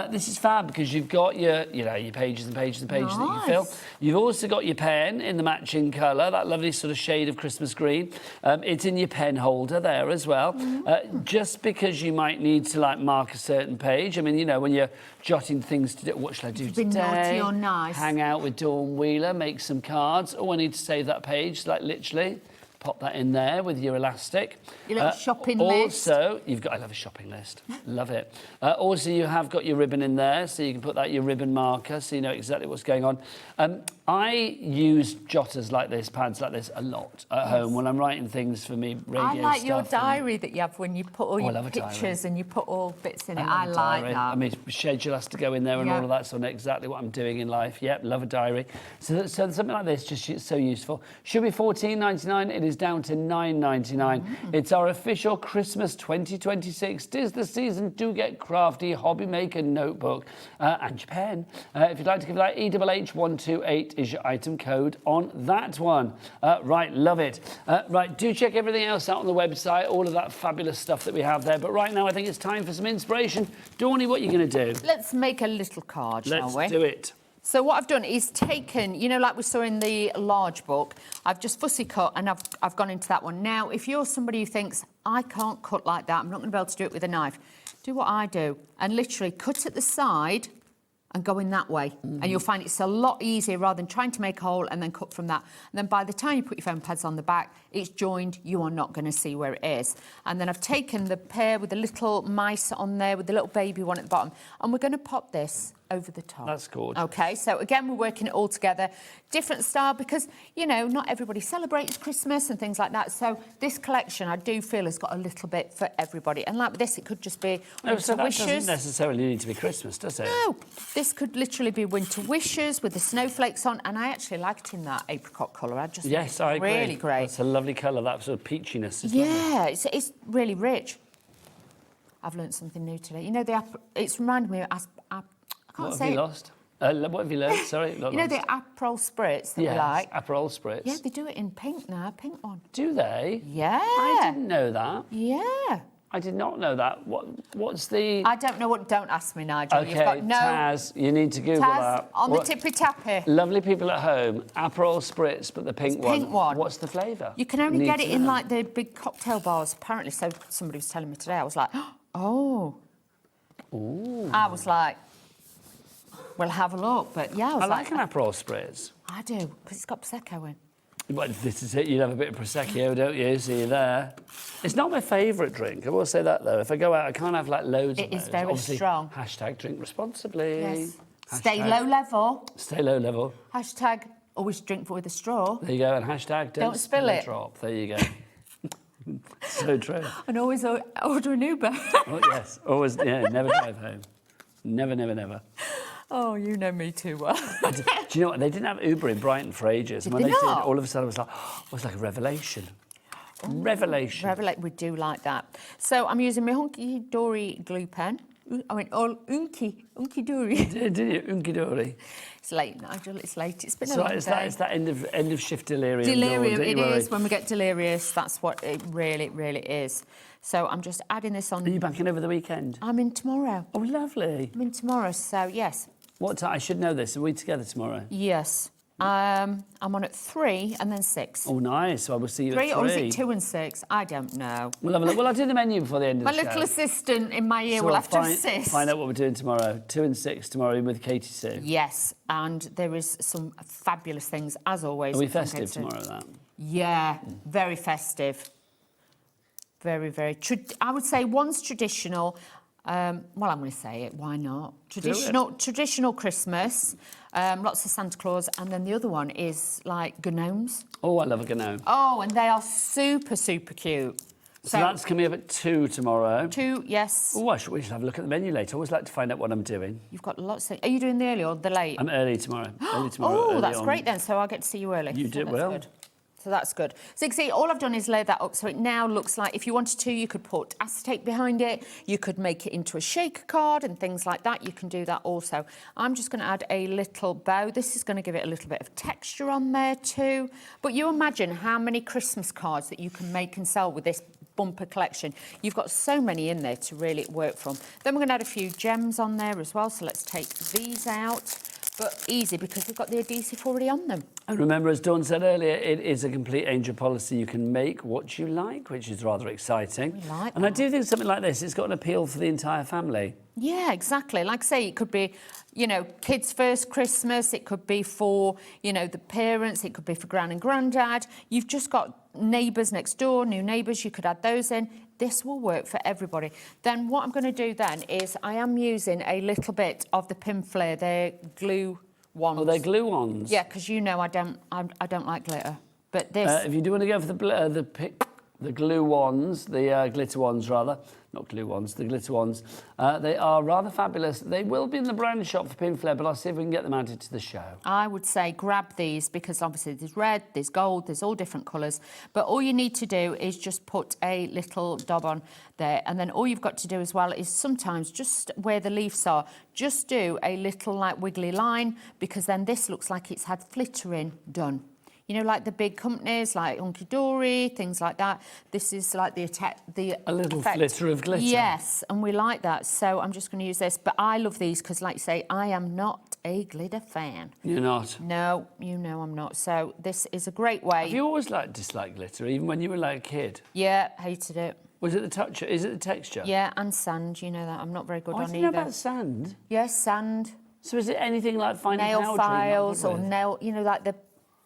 This is fab because you've got your pages and pages and pages that you can fill. You've also got your pen in the matching colour, that lovely sort of shade of Christmas green. It's in your pen holder there as well. Just because you might need to like mark a certain page. I mean, when you're jotting things to do, what shall I do today? Naughty or nice. Hang out with Dawn Wheeler, make some cards. Oh, I need to save that page, like literally. Pop that in there with your elastic. Your little shopping list. Also, I love a shopping list. Love it. Also, you have got your ribbon in there, so you can put that your ribbon marker, so you know exactly what's going on. I use jotters like this, pads like this, a lot at home when I'm writing things for me, radio I like stuff. your diary that you have when you put all your pictures and you put all bits in it. I like that. I mean, schedule has to go in there and all of that, so I know exactly what I'm doing in life. Yep, love a diary. So something like this, just so useful. Should be $14.99. It is down to $9.99. It's our official Christmas 2026. 'Tis the season. Do get crafty HobbyMaker notebook and your pen. If you'd like to give that, EHH128 is your item code on that one. Right, love it. Right, do check everything else out on the website, all of that fabulous stuff that we have there. But right now, I think it's time for some inspiration. Dawny, what are you going to do? Let's make a little card, shall we? Let's do it. So what I've done is taken, like we saw in the large book, I've just fussy cut and I've gone into that one. Now, if you're somebody who thinks, I can't cut like that, I'm not going to be able to do it with a knife, do what I do and literally cut at the side and going that way. And you'll find it's a lot easier rather than trying to make a hole and then cut from that. And then by the time you put your foam pads on the back, it's joined, you are not going to see where it is. And then I've taken the pair with the little mice on there with the little baby one at the bottom, and we're going to pop this over the top. That's gorgeous. Okay, so again, we're working it all together. Different style because, you know, not everybody celebrates Christmas and things like that. So this collection, I do feel, has got a little bit for everybody. And like with this, it could just be No, so that wishes. doesn't necessarily need to be Christmas, does it? No, this could literally be winter wishes with the snowflakes on. And I actually liked in that apricot colour. I just Yes, think I it's agree. really great. It's a lovely colour, that sort of peachiness. Yeah, it's really rich. I've learnt something new today. You know, it's reminded me of... I can't What say have you it. lost? What have you learned? Sorry, not You know lost. the Aperol spritz that we Yes, like? Aperol spritz. Yeah, they do it in pink now, pink one. Do they? Yeah. I didn't know that. Yeah. I did not know that. What's the... I don't know what... Don't ask me, Nigel. Okay, You've got no... Taz, you need to Google Taz, that. on What- the tippy-tappy. Lovely people at home, Aperol spritz, but the pink one. Pink one. What's the flavour? You can only Need get to it in, know. like, the big cocktail bars, apparently. So somebody was telling me today. I was like, oh. Ooh. I was like, we'll have a look. But, yeah, I was I like an Aperol spritz. I do, because it's got Prosecco in. Well, this is it. You'd have a bit of Prosecco, don't you? See you there. It's not my favourite drink. I will say that, though. If I go out, I can't have, like, loads of It is those. very Obviously, strong. Hashtag drink responsibly. Yes. Hashtag Stay low level. Stay low level. Hashtag always drink with a straw. There you go. And hashtag Don't spill a it. drop. There you go. So true. And always order an Uber. Oh, yes. Always, yeah, never drive home. Never, never, never. Oh, you know me too well. Do you know what? They didn't have Uber in Brighton for ages. Did And when they did, not? all of a sudden, I was like, oh, it was like a revelation. Revelation. We do like that. So I'm using my Hunky Dory glue pen. I mean, all Unky Dory. Did you? Unky Dory. It's late, Nigel. It's late. It's been a So long it's day. that end of shift delirium. Delirium. Don't you It worry. is. When we get delirious, that's what it really, really is. So I'm just adding this on. Are you back in over the weekend? I'm in tomorrow. Oh, lovely. I'm in tomorrow. So yes. What time? I should know this. Are we together tomorrow? Yes. I'm on at 3 and then 6. Oh, nice. So I will see you 3 at 3. or is it 2 and 6? I don't know. We'll have a look. Well, I'll do the menu before the end of My the show. little assistant in my ear So will I'll have to assist. Find out what we're doing tomorrow. 2 and 6 tomorrow with Katie Sue. Yes, and there is some fabulous things, as always. Are we from festive Katie Sue. tomorrow, that? Yeah, very festive. Very, very... I would say one's traditional. Well, I'm going to say it. Why not? Traditional Christmas. Lots of Santa Claus. And then the other one is like gnomes. Oh, I love a gnome. Oh, and they are super, super cute. So that's coming up at 2 tomorrow. 2, yes. Oh, we should have a look at the menu later. I always like to find out what I'm doing. You've got lots of... Are you doing the early or the late? I'm early tomorrow. Early That's on. great then. So I'll get to see you early. You did That's well. Good. So that's good. So you can see all I've done is lay that up so it now looks like, if you wanted to, you could put acetate behind it, you could make it into a shaker card and things like that. You can do that also. I'm just going to add a little bow. This is going to give it a little bit of texture on there too. But you imagine how many Christmas cards that you can make and sell with this bumper collection. You've got so many in there to really work from. Then we're going to add a few gems on there as well. So let's take these out. But easy because we've got the adhesive already on them. And remember, as Dawn said earlier, it is a complete angel policy. You can make what you like, which is rather exciting. We like and I that. do think something like this, it's got an appeal for the entire family. Yeah, exactly. Like I say, it could be, you know, kids' first Christmas. It could be for, you know, the parents. It could be for gran and grandad. You've just got neighbours next door, new neighbours. You could add those in. This will work for everybody. Then what I'm going to do then is I am using a little bit of the Pin Flare. They're glue ones. Oh, they're glue ones? Yeah, because you know I don't like glitter. But this... If you do want to go for the glue ones, the glitter ones rather, not glue ones, the glitter ones, they are rather fabulous. They will be in the brand shop for Pin Flare, but I'll see if we can get them added to the show. I would say grab these because obviously there's red, there's gold, there's all different colours. But all you need to do is just put a little dab on there. And then all you've got to do as well is sometimes just where the leaves are, just do a little like wiggly line because then this looks like it's had flittering done. You know, like the big companies, like Hunky Dory, things like that. This is like the a little effect. flitter of glitter. Yes, and we like that. So I'm just going to use this. But I love these because, like you say, I am not a glitter fan. You're not? No, you know I'm not. So this is a great way. Have you always disliked glitter, even when you were like a kid? Yeah, hated it. Was it the touch? Is it the texture? Yeah, and sand. You know that I'm not very good on I either. didn't know about sand. Yes, sand. So is it anything like finding nail files or nail, you know, like the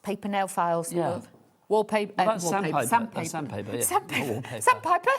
paper nail files? Yeah. Wallpaper. That's wallpaper. sandpaper. Sandpaper. Yeah. Sandpaper. Sandpaper.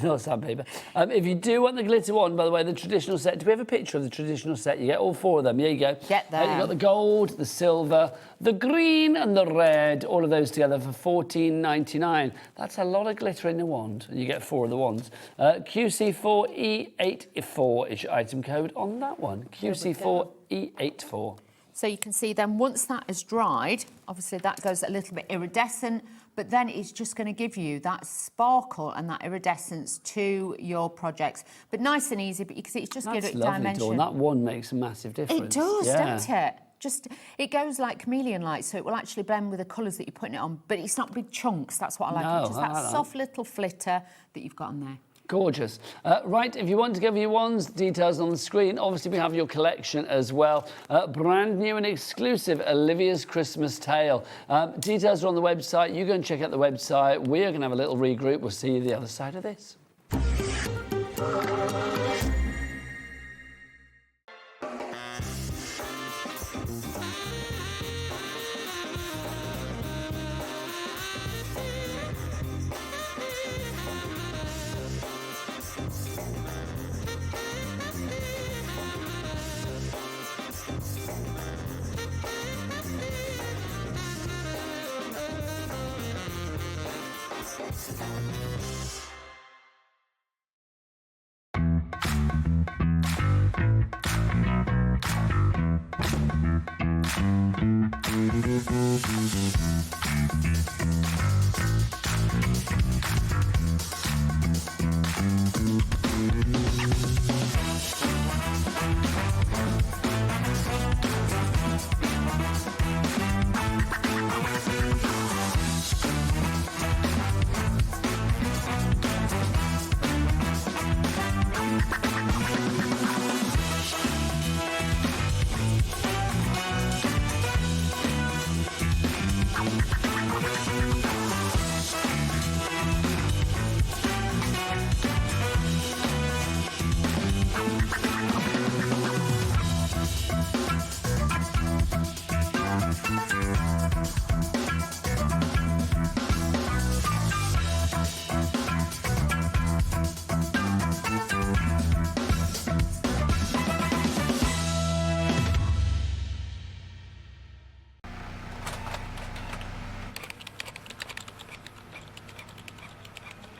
Not sandpaper. If you do want the glitter one, by the way, the traditional set, do we have a picture of the traditional set? You get all 4 of them. Here you go. Get there. You've got the gold, the silver, the green and the red, all of those together for $14.99. That's a lot of glitter in the wand, and you get 4 of the wands. QC4E84 is your item code on that one. QC4E84. So you can see then once that has dried, obviously that goes a little bit iridescent, but then it's just going to give you that sparkle and that iridescence to your projects. But nice and easy, but you can see it's just giving it dimension. Dawn. That one makes a massive difference. It does, don't it? It goes like chameleon light, so it will actually blend with the colours that you're putting it on, but it's not big chunks. That's what I like. No, It's just that soft little flitter that you've got on there. Gorgeous. Right, if you want to give your ones, details on the screen. Obviously, we have your collection as well. Brand new and exclusive, Olivia's Christmas Tale. Details are on the website. You go and check out the website. We are going to have a little regroup. We'll see you the other side of this.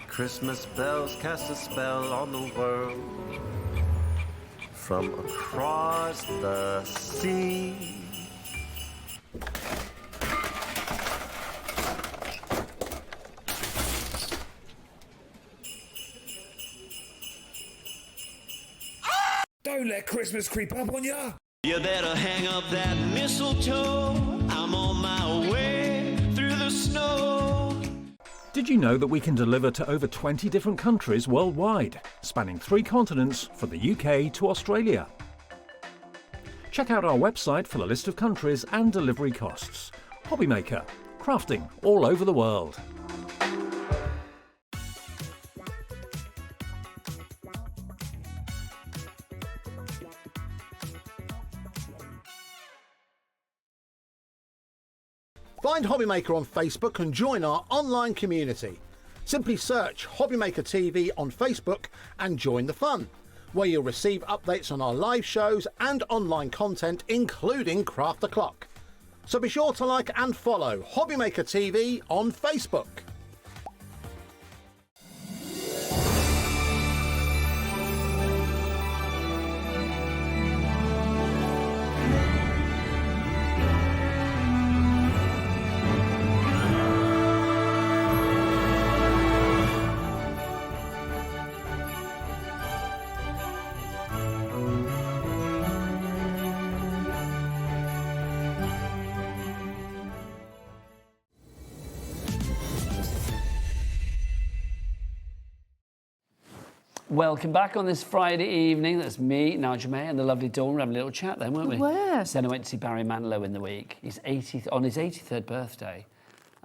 Christmas bells cast a spell on the world from across the sea. Don't let Christmas creep up on ya. You better hang up that mistletoe. I'm on my way through the snow. Did you know that we can deliver to over 20 different countries worldwide, spanning 3 continents from the UK to Australia? Check out our website for the list of countries and delivery costs. HobbyMaker, crafting all over the world. Find HobbyMaker on Facebook and join our online community. Simply search HobbyMaker TV on Facebook and join the fun, where you'll receive updates on our live shows and online content, including Craft the Clock. So be sure to like and follow HobbyMaker TV on Facebook. Welcome back on this Friday evening. That's me, Nigel May, and the lovely Dawn. We're having a little chat then, weren't we? We were. Then I went to see Barry Manilow in the week. He's on his 83rd birthday.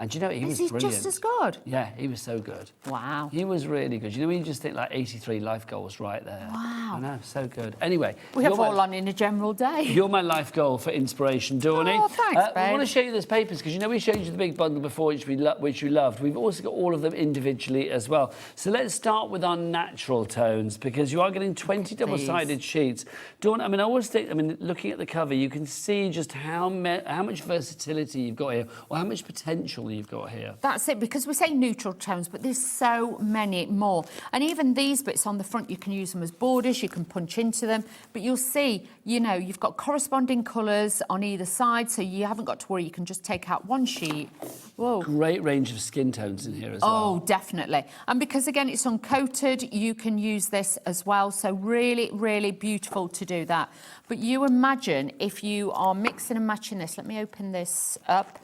And do you know, he was Is he brilliant. just as good? Yeah, he was so good. Wow. He was really good. You know, you just think like 83 life goals right there. Wow. I know, so good. Anyway. We have all on in a general day. You're my life goal for inspiration, Toni. Oh, thanks, babe. I want to show you those papers because, you know, we showed you the big bundle before, which you loved. We've also got all of them individually as well. So let's start with our natural tones because you are getting 20 double-sided sheets. Dawn, I mean, I always think, looking at the cover, you can see just how much versatility you've got here or how much potential you've got here. That's it, because we say neutral tones, but there's so many more. And even these bits on the front, you can use them as borders, you can punch into them, but you'll see, you know, you've got corresponding colours on either side, so you haven't got to worry, you can just take out one sheet. Whoa. Great range of skin tones in here as well. Oh, definitely. And because, again, it's uncoated, you can use this as well, so really, really beautiful to do that. But you imagine if you are mixing and matching this. Let me open this up,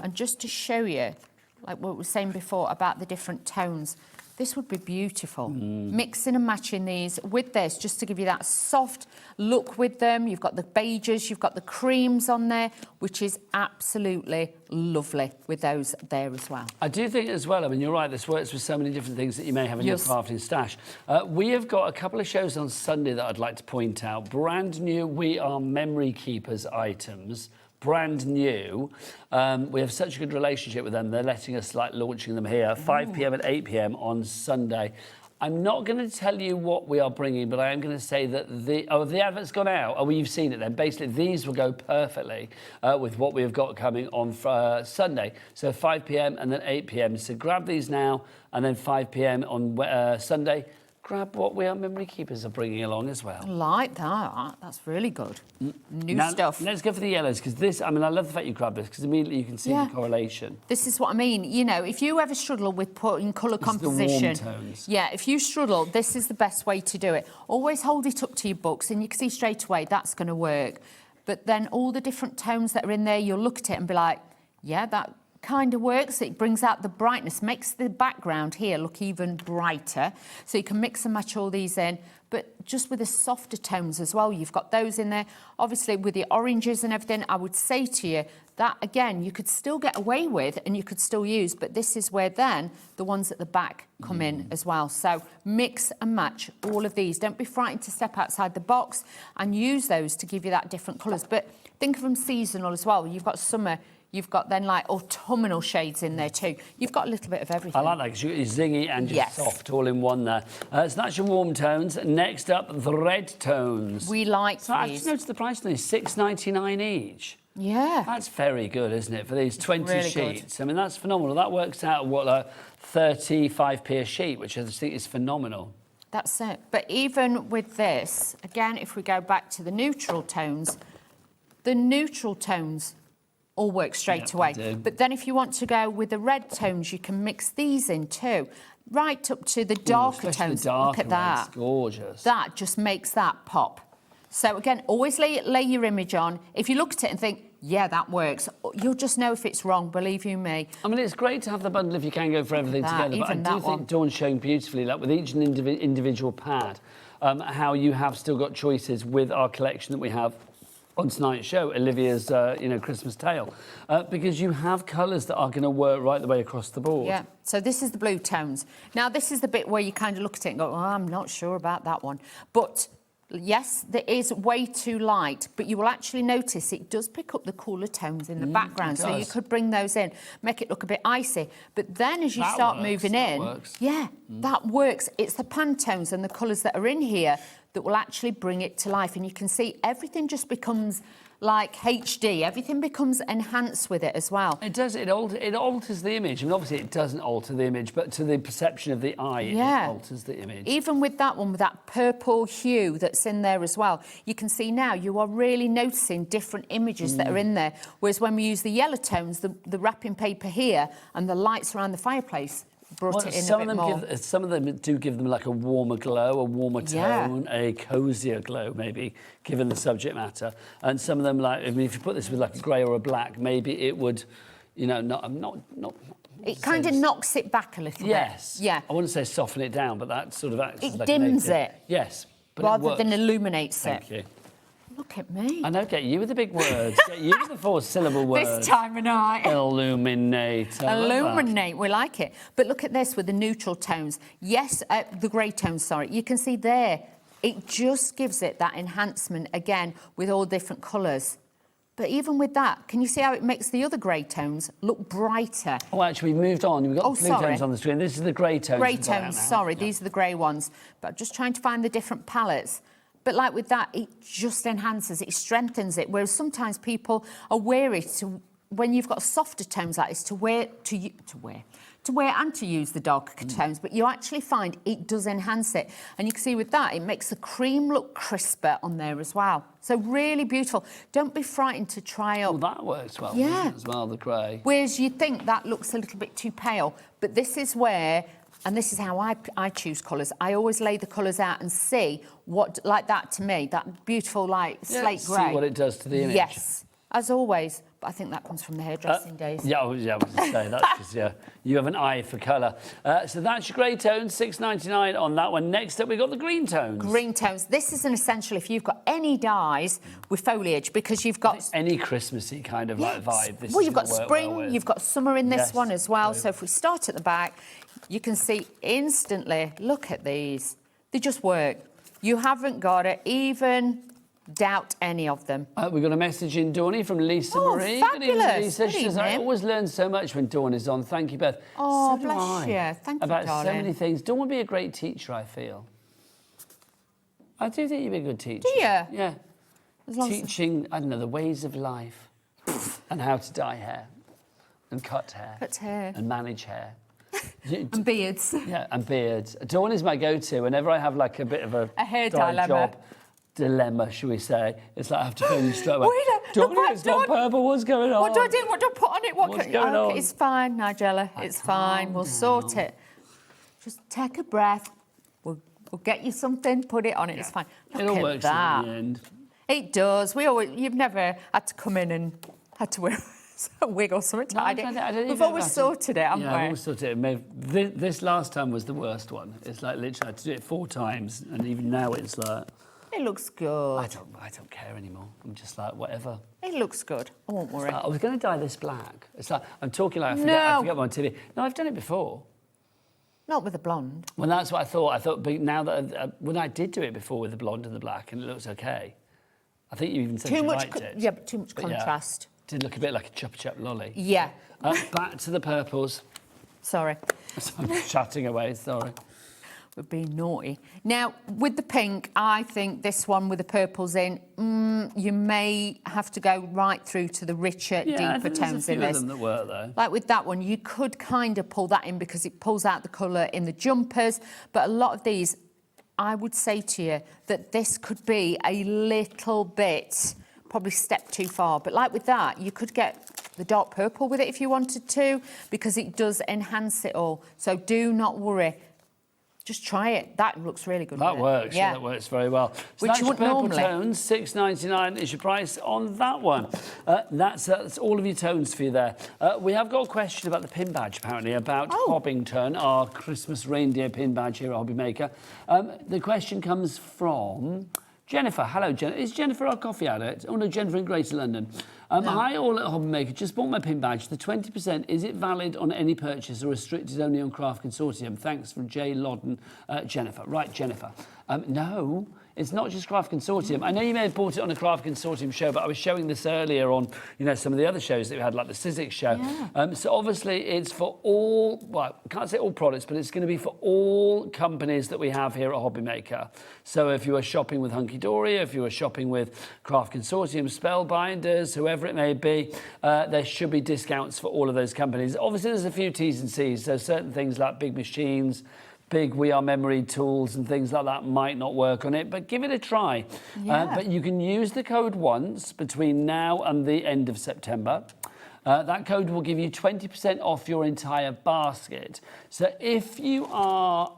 and just to show you, like what we were saying before about the different tones, this would be beautiful. Mixing and matching these with this, just to give you that soft look with them. You've got the beiges, you've got the creams on there, which is absolutely lovely with those there as well. I do think as well, I mean, you're right, this works with so many different things that you may have in your crafting stash. We have got a couple of shows on Sunday that I'd like to point out. Brand new We Are Memory Keepers items. Brand new. We have such a good relationship with them. They're letting us launching them here, 5 p.m. and 8 p.m. on Sunday. I'm not going to tell you what we are bringing, but I am going to say that the advert's gone out. Oh, well, you've seen it then. Basically, these will go perfectly with what we have got coming on Sunday. So 5 p.m. and then 8 p.m. So grab these now, and then 5 p.m. on Sunday. Grab what We Are Memory Keepers are bringing along as well. I like that. That's really good. New stuff. Let's go for the yellows, because this, I mean, I love the fact you grab this, because immediately you can see the correlation. This is what I mean. You know, if you ever struggle with putting colour composition, the warm tones. Yeah, if you struggle, this is the best way to do it. Always hold it up to your books, and you can see straight away that's going to work. But then all the different tones that are in there, you'll look at it and be like, yeah, that kind of works. It brings out the brightness, makes the background here look even brighter. So you can mix and match all these in, but just with the softer tones as well. You've got those in there. Obviously, with the oranges and everything, I would say to you that, again, you could still get away with and you could still use, but this is where then the ones at the back come in as well. So mix and match all of these. Don't be frightened to step outside the box and use those to give you that different colours. But think of them seasonal as well. You've got summer. You've got then like autumnal shades in there too. You've got a little bit of everything. I like that because you're zingy and just soft all in one there. So that's your warm tones. Next up, the red tones. We like so these. I just noticed the price on these, $6.99 each. Yeah. That's very good, isn't it, for these 20 really sheets? Good. I mean, that's phenomenal. That works out, what, like 35p a sheet, which I think is phenomenal. That's it. But even with this, again, if we go back to the neutral tones all work straight away. But then if you want to go with the red tones, you can mix these in too. Right up to the darker tones. Look at that. It's gorgeous. That just makes that pop. So again, always lay your image on. If you look at it and think, yeah, that works, you'll just know if it's wrong, believe you me. I mean, it's great to have the bundle if you can go for everything together, but I do think Dawn's showing beautifully, like with each individual pad, how you have still got choices with our collection that we have on tonight's show, Olivia's, Christmas Tale, because you have colours that are going to work right the way across the board. Yeah, so this is the blue tones. Now, this is the bit where you kind of look at it and go, oh, I'm not sure about that one. But, yes, there is way too light, but you will actually notice it does pick up the cooler tones in the background. So you could bring those in, make it look a bit icy. But then as you start moving in, that works. It's the Pantones and the colours that are in here that will actually bring it to life. And you can see everything just becomes like HD. Everything becomes enhanced with it as well. It does. It alters the image. I mean, obviously, it doesn't alter the image, but to the perception of the eye, it alters the image. Even with that one, with that purple hue that's in there as well, you can see now you are really noticing different images that are in there. Whereas when we use the yellow tones, the wrapping paper here and the lights around the fireplace brought it in a bit more. Some of them do give them like a warmer glow, a warmer tone, a cosier glow, maybe, given the subject matter. And some of them, like, I mean, if you put this with like a grey or a black, maybe it would, not. It kind of knocks it back a little bit. Yes. Yeah. I wouldn't say soften it down, but that sort of acts it like dims it. Yes. But rather than illuminates Thank you. Look at me. I know, get you with the big words. Get you with the 4-syllable words. This time of night. Illuminate. Illuminate, we like it. But look at this with the neutral tones. Yes, the grey tones, sorry. You can see there, it just gives it that enhancement again with all different colours. But even with that, can you see how it makes the other grey tones look brighter? Oh, actually, we've moved on. We've got the blue tones on the screen. This is the grey tones. Grey tones, sorry. These are the grey ones. But I'm just trying to find the different palettes. But like with that, it just enhances, it strengthens it. Whereas sometimes people are wary to, when you've got softer tones like this, to wear and to use the darker tones. But you actually find it does enhance it. And you can see with that, it makes the cream look crisper on there as well. So really beautiful. Don't be frightened to try up. Well, that works well, yeah, doesn't it, as well, the grey. Whereas you think that looks a little bit too pale. But this is where... And this is how I choose colours. I always lay the colours out and see what, like that to me, that beautiful, like, slate grey. See what it does to the image. Yes, as always. But I think that comes from the hairdressing days. Yeah, I was going to say, that's because, yeah, you have an eye for colour. So that's your grey tones, $6.99 on that one. Next up, we've got the green tones. Green tones. This is an essential if you've got any dyes with foliage, because you've got... Any Christmassy kind of like vibe. Well, you've got spring, you've got summer in this one as well. So if we start at the back, you can see instantly, look at these. They just work. You haven't got to even doubt any of them. We've got a message in, Toni, from Lisa Marie. Fabulous. Good evening, Lisa. Good She says, I always learn so much when Dawn is on. Thank you both. Oh, so do bless I. you. Thank you, about darling. so many things. Dawn would be a great teacher, I feel. I do think you'd be a good teacher. Do you? Yeah. As long Teaching, I don't know, the ways of life and how to dye hair and cut hair. Cut hair. And manage hair. And beards. Yeah, and beards. Dawn is my go-to. Whenever I have like a bit of a hair dye dilemma. Dilemma, should we say? It's like I have to phone you straight away. Wait, Dawn, it's not purple. What's going on? What do I do? What do I put on it? What's going on? It's fine, Nigella. It's fine. We'll sort it. Just take a breath. We'll get you something. Put it on it. It's fine. Look It all at works that. in the end. It does. You've never had to come in and had to wear a wig or something to hide it. We've always sorted it, haven't we? Yeah, we've always sorted it. This last time was the worst one. It's like literally I had to do it 4 times, and even now it's like... It looks good. I don't care anymore. I'm just like, whatever. It looks good. I won't worry. I was going to dye this black. It's like, I'm talking like I forget my TV. No, I've done it before. Not with the blonde. Well, that's what I thought. I thought, but now that when I did do it before with the blonde and the black, and it looks okay. I think you even said you liked it. Yeah, but too much contrast. Yeah, did look a bit like a chop lolly. Yeah. Back to the purples. Sorry. I'm chatting away, sorry. We're being naughty. Now, with the pink, I think this one with the purples in, you may have to go right through to the richer, deeper tones in this. There's a few of them that work, though. Like with that one, you could kind of pull that in because it pulls out the colour in the jumpers. But a lot of these, I would say to you that this could be a little bit, probably step too far. But like with that, you could get the dark purple with it if you wanted to, because it does enhance it all. So do not worry. Just try it. That looks really good. That works. Yeah, that works very well. So Which that's you your wouldn't purple normally. tones. $6.99 is your price on that one. That's all of your tones for you there. We have got a question about the pin badge, apparently, about Hobbington, our Christmas reindeer pin badge here at HobbyMaker. The question comes from Jennifer. Hello, Jennifer. Is Jennifer our coffee addict? Oh, no, Jennifer in Greater London. Hi, all at HobbyMaker. Just bought my pin badge. The 20%, is it valid on any purchase or restricted only on Craft Consortium? Thanks from Jay Lodden, Jennifer. Right, Jennifer. No, it's not just Craft Consortium. I know you may have bought it on a Craft Consortium show, but I was showing this earlier on, some of the other shows that we had, like the Sizzix show. Yeah. So obviously it's for all, well, I can't say all products, but it's going to be for all companies that we have here at HobbyMaker. So if you are shopping with Hunky Dory, if you are shopping with Craft Consortium, Spellbinders, whoever it may be, there should be discounts for all of those companies. Obviously there's a few T's and C's, so certain things like big machines, big We Are Memory tools and things like that might not work on it, but give it a try. Yeah. But you can use the code once between now and the end of September. That code will give you 20% off your entire basket. So if you are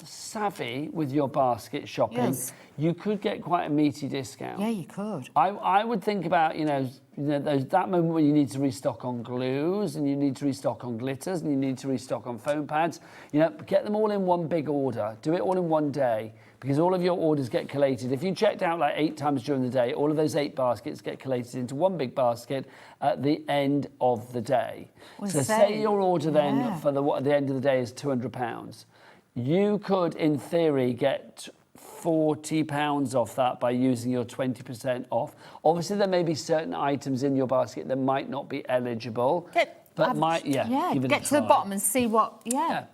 savvy with your basket shopping, Yes. you could get quite a meaty discount. Yeah, you could. I would think about, that moment when you need to restock on glues and you need to restock on glitters and you need to restock on foam pads. Get them all in one big order. Do it all in one day because all of your orders get collated. If you checked out like 8 times during the day, all of those 8 baskets get collated into one big basket at the end of the day. Well, so say your order then for the end of the day is £200. You could, in theory, get £40 off that by using your 20% off. Obviously, there may be certain items in your basket that might not be eligible. Give it Get a to the try. bottom and see what. Yeah.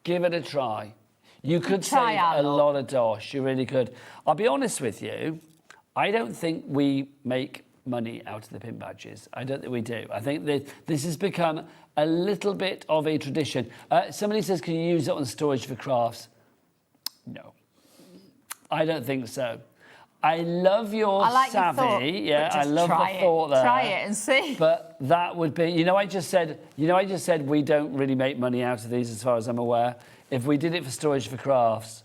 Give it a try. You could Try save our a lot. lot of dosh. You really could. I'll be honest with you. I don't think we make money out of the pin badges. I don't think we do. I think that this has become a little bit of a tradition. Somebody says, can you use it on storage for crafts? No. I don't think so. I love your I like your savvy. thought, Yeah, but I just love try the it. thought there. Try it and see. But that would be, I just said we don't really make money out of these as far as I'm aware. If we did it for storage for crafts,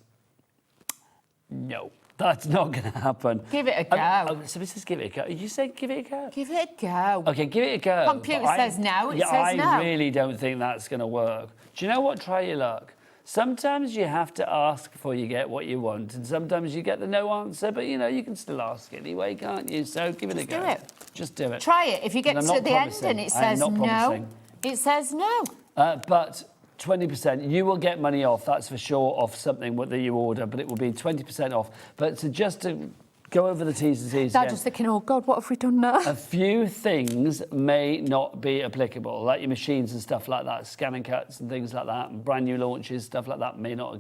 no, that's not going to happen. Give it a go. Somebody says give it a go. You said give it a go. Give it a go. Okay, give it a go. Computer But says no, it says I no. really don't think that's going to work. Do you know what? Try your luck. Sometimes you have to ask before you get what you want, and sometimes you get the no answer, but you can still ask anyway, can't you? So give it a go. do it. Just do it. Try it. If you get And to I'm not the end promising. and it I am says not no, promising. it says no. But 20%, you will get money off, that's for sure, off something that you order, but it will be 20% off. But just to go over the T's and C's I'm again, just thinking, oh God, what have we done now? a few things may not be applicable, like your machines and stuff like that, scanning cuts and things like that, and brand new launches, stuff like that may not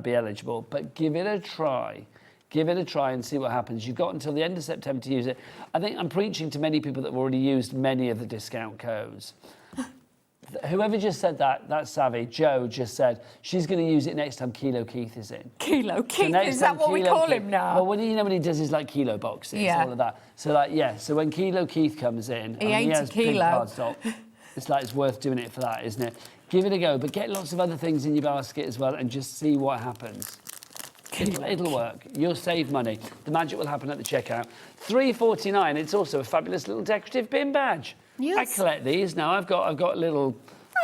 be eligible. But give it a try. Give it a try and see what happens. You've got until the end of September to use it. I think I'm preaching to many people that have already used many of the discount codes. Whoever just said that savvy, Joe just said, she's going to use it next time Kilo Keith is in. Kilo Keith, next is that time what we Kilo call Keith- him now? Well, when he does his kilo boxes, all of that. So so when Kilo Keith comes in, He and ain't a has big kilo. cardstock, it's worth doing it for that, isn't it? Give it a go, but get lots of other things in your basket as well and just see what happens. It'll work. You'll save money. The magic will happen at the checkout. $3.49. It's also a fabulous little decorative bin badge. Yes. I collect these now. I've got a little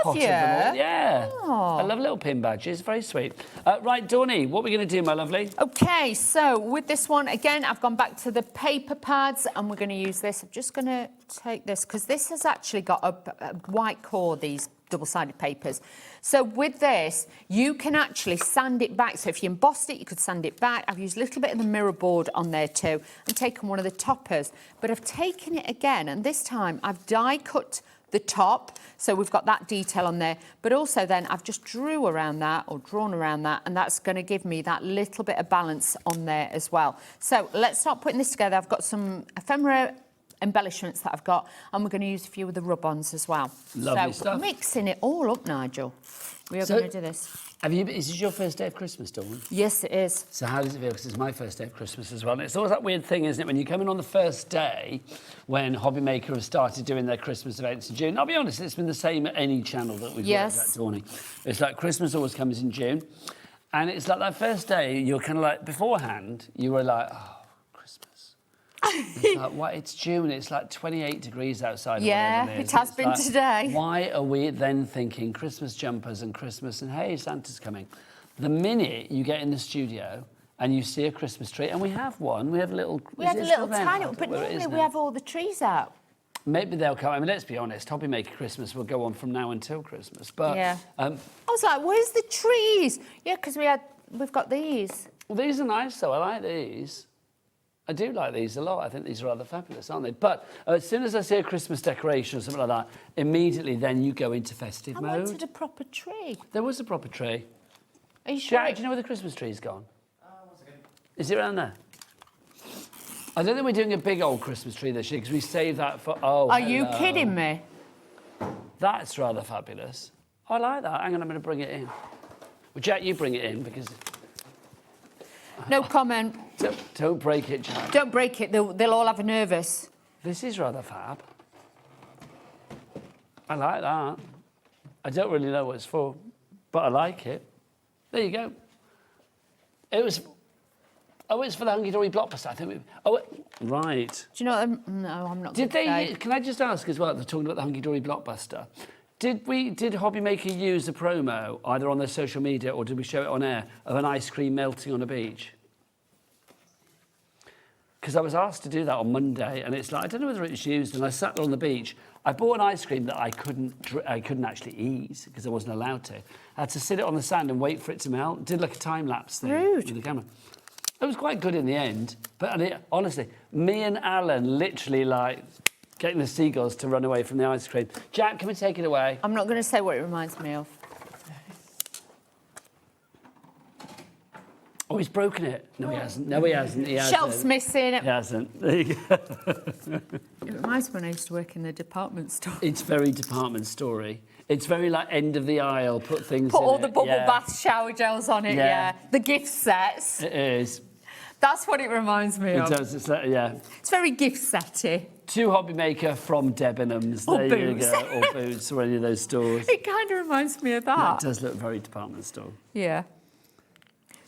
pot of you? them all. Yeah. Oh. I love little pin badges. Very sweet. Right, Toni, what are we going to do, my lovely? Okay, so with this one, again, I've gone back to the paper pads and we're going to use this. I'm just going to take this because this has actually got a white core, these double-sided papers. So with this, you can actually sand it back. So if you embossed it, you could sand it back. I've used a little bit of the mirror board on there too and taken one of the toppers. But I've taken it again, and this time I've die cut the top, so we've got that detail on there, but also then I've just drawn around that, and that's going to give me that little bit of balance on there as well. So let's start putting this together. I've got some ephemera embellishments that I've got, and we're going to use a few of the rub-ons as well. Lovely so stuff. Mixing it all up, Nigel. We are going to do this. Is this your first day of Christmas, Dawn? Yes, it is. So how does it feel? Because it's my first day of Christmas as well. And it's always that weird thing, isn't it? When you come in on the first day, when HobbyMaker have started doing their Christmas events in June. I'll be honest, it's been the same at any channel that we've worked at, Toni. It's like Christmas always comes in June. And it's like that first day, you're kind of like, beforehand, you were like, oh, Christmas. It's like, what? It's June, it's like 28 degrees outside. Yeah, it has been today. Why are we then thinking Christmas jumpers and Christmas and, hey, Santa's coming? The minute you get in the studio and you see a Christmas tree, and we have one, we have a little... We have a little tiny one, but normally we have all the trees out. Maybe they'll come. I mean, let's be honest, HobbyMaker Christmas will go on from now until Christmas. But yeah. I was like, where's the trees? Yeah, because we've got these. Well, these are nice, though. I like these. I do like these a lot. I think these are rather fabulous, aren't they? But as soon as I see a Christmas decoration or something like that, immediately then you go into festive mode. I wanted a proper tree. There was a proper tree. Are you sure? Jack, do you know where the Christmas tree's gone? Is it around there? I don't think we're doing a big old Christmas tree this year because we saved that for... Oh, Are you kidding me? That's rather fabulous. I like that. Hang on, I'm going to bring it in. Well, Jack, you bring it in because... No comment. Don't break it, Jack. Don't break it. They'll all have a nervous. This is rather fab. I like that. I don't really know what it's for, but I like it. There you go. It was... Oh, it's for the Hunky Dory Blockbuster. I think. Right. Do you know what? No, I'm not. Did they? Can I just ask as well? They're talking about the Hunky Dory Blockbuster. Did HobbyMaker use a promo either on their social media or did we show it on air of an ice cream melting on a beach? Because I was asked to do that on Monday, and it's like I don't know whether it's used. And I sat there on the beach. I bought an ice cream that I couldn't actually eat because I wasn't allowed to. I had to sit it on the sand and wait for it to melt. Did like a time lapse thing with the camera. It was quite good in the end, but honestly, me and Alan literally like getting the seagulls to run away from the ice cream. Jack, can we take it away? I'm not going to say what it reminds me of. Oh, he's broken it. No, he hasn't. No, he hasn't. He hasn't. Shelf's missing. He hasn't. There you go. It reminds me when I used to work in the department store. It's very department story. It's very like end of the aisle, put things Put in all it. the bubble bath shower gels on it, Yeah. The gift sets. It is. That's what it reminds me of. It does. It's like, yeah. It's very gift setty. To HobbyMaker from Debenhams. Or there you Boots. go. Or Boots or any of those stores. It kind of reminds me of that. Yeah, it does look very department store. Yeah.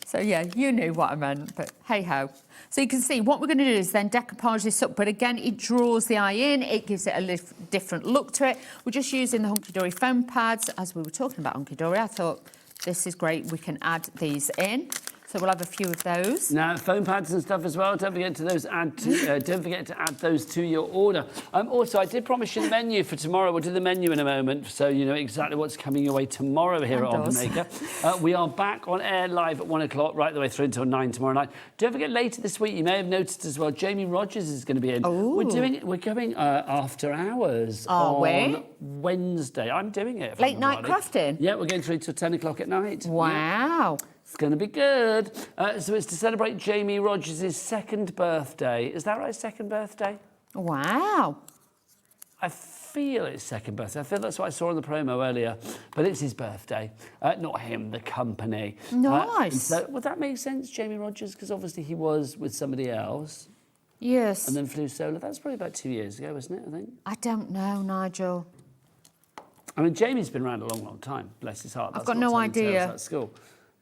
So, yeah, you knew what I meant, but hey-ho. So you can see what we're going to do is then decoupage this up, but again, it draws the eye in, it gives it a different look to it. We're just using the Hunky Dory foam pads. As we were talking about Hunky Dory, I thought this is great. We can add these in. So we'll have a few of those. Now, foam pads and stuff as well. Don't forget to don't forget to add those to your order. Also, I did promise you the menu for tomorrow. We'll do the menu in a moment, so you know exactly what's coming your way tomorrow here at HobbyMaker. We are back on air live at 1 o'clock, right the way through until 9 tomorrow night. Don't forget later this week. You may have noticed as well. Jamie Rogers is going to be in. Ooh. We're going after hours on Wednesday. I'm doing it. Late night crafting. Yeah, we're going through till 10 o'clock at night. Wow. Yeah. It's going to be good. So it's to celebrate Jamie Rogers' second birthday. Is that right, second birthday? Wow. I feel it's second birthday. I feel that's what I saw in the promo earlier. But it's his birthday. Not him, the company. Nice. So, would that make sense, Jamie Rogers? Because obviously he was with somebody else. Yes. And then flew solo. That's probably about 2 years ago, wasn't it, I think? I don't know, Nigel. I mean, Jamie's been around a long, long time. Bless his heart. I've got no idea. At school.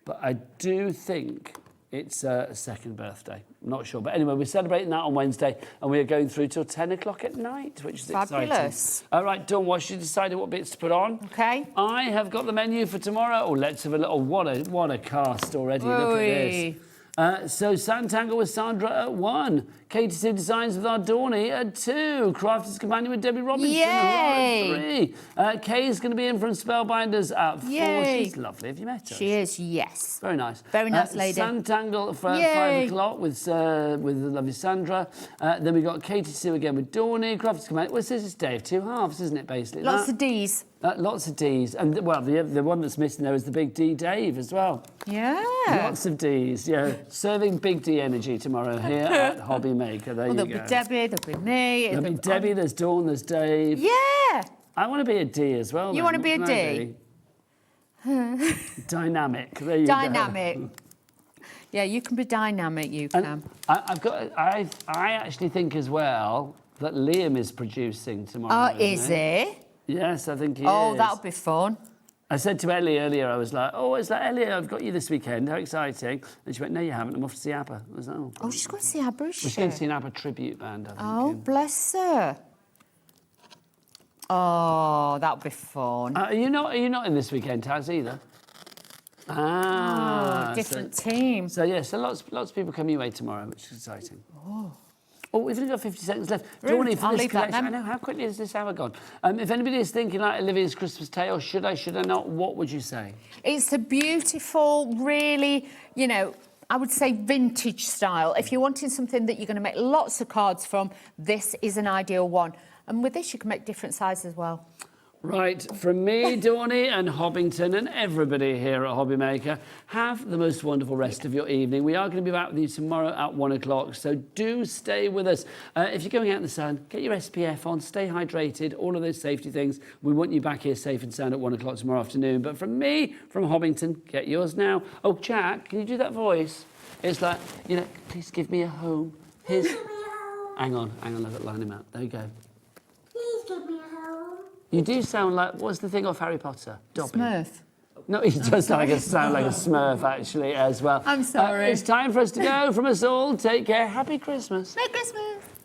But I do think it's a second birthday. I'm not sure. But anyway, we're celebrating that on Wednesday and we are going through till 10 o'clock at night, which is Fabulous. exciting. All right, Dawn, once you decided what bits to put on. Okay. I have got the menu for tomorrow. Oh, let's have a little... What a cast already. Look at this. So Santangle with Sandra at 1. Katie Sue Designs with our Toni at 2. Crafters Companion with Debbie Robinson Yay! at 3. Kay's going to be in from Spellbinders at 4. Yay! She's lovely. Have you met her? She is, yes. Very nice. Very nice lady. Santangle for 5 o'clock with the lovely Sandra. Then we've got Katie Sue again with Toni. Crafters Companion. Well, this is day of 2 halves, isn't it, basically? Lots of Ds. Lots of Ds. And, well, the one that's missing there is the big D Dave as well. Yeah. Lots of Ds, yeah. Serving big D energy tomorrow here at HobbyMaker. There you go. There'll be Debbie, there'll be me. There'll be Debbie, there's Dawn, there's Dave. Yeah. I want to be a D as well. You want to be a D? Dynamic. There you go. Dynamic. Yeah, you can be dynamic, you can. I actually think as well that Liam is producing tomorrow. Oh, is he? Yes, I think he is. Oh, that'll be fun. I said to Ellie earlier, I was like, oh, it's like, Ellie, I've got you this weekend. How exciting. And she went, no, you haven't. I'm off to see ABBA. I was like, oh. Oh, she's going to see ABBA, is she? She's going to see an ABBA tribute band, I think. Oh, bless her. Oh, that'll be fun. Are you not in this weekend, Taz, either? Ah. Different team. So, yeah, so lots of people coming your way tomorrow, which is exciting. Oh, we've only got 50 seconds left. Toni, for this collection, I know, how quickly has this hour gone? If anybody is thinking like Olivia's Christmas Tale, should I not, what would you say? It's a beautiful, really, you know, I would say vintage style. If you're wanting something that you're going to make lots of cards from, this is an ideal one. And with this, you can make different sizes as well. Right, from me, Toni and Hobbington and everybody here at HobbyMaker, have the most wonderful rest of your evening. We are going to be back with you tomorrow at 1 o'clock, so do stay with us. If you're going out in the sun, get your SPF on, stay hydrated, all of those safety things. We want you back here safe and sound at 1 o'clock tomorrow afternoon. But from me, from Hobbington, get yours now. Oh, Jack, can you do that voice? It's like, you know, please give me a home. Here's... Hang on, let it line him out. There you go. Please give me a home. You do sound like, what's the thing off Harry Potter? Dobby. Smurf. No, he does sound like a Smurf, actually, as well. I'm sorry. It's time for us to go. From us all, take care. Happy Christmas. Merry Christmas.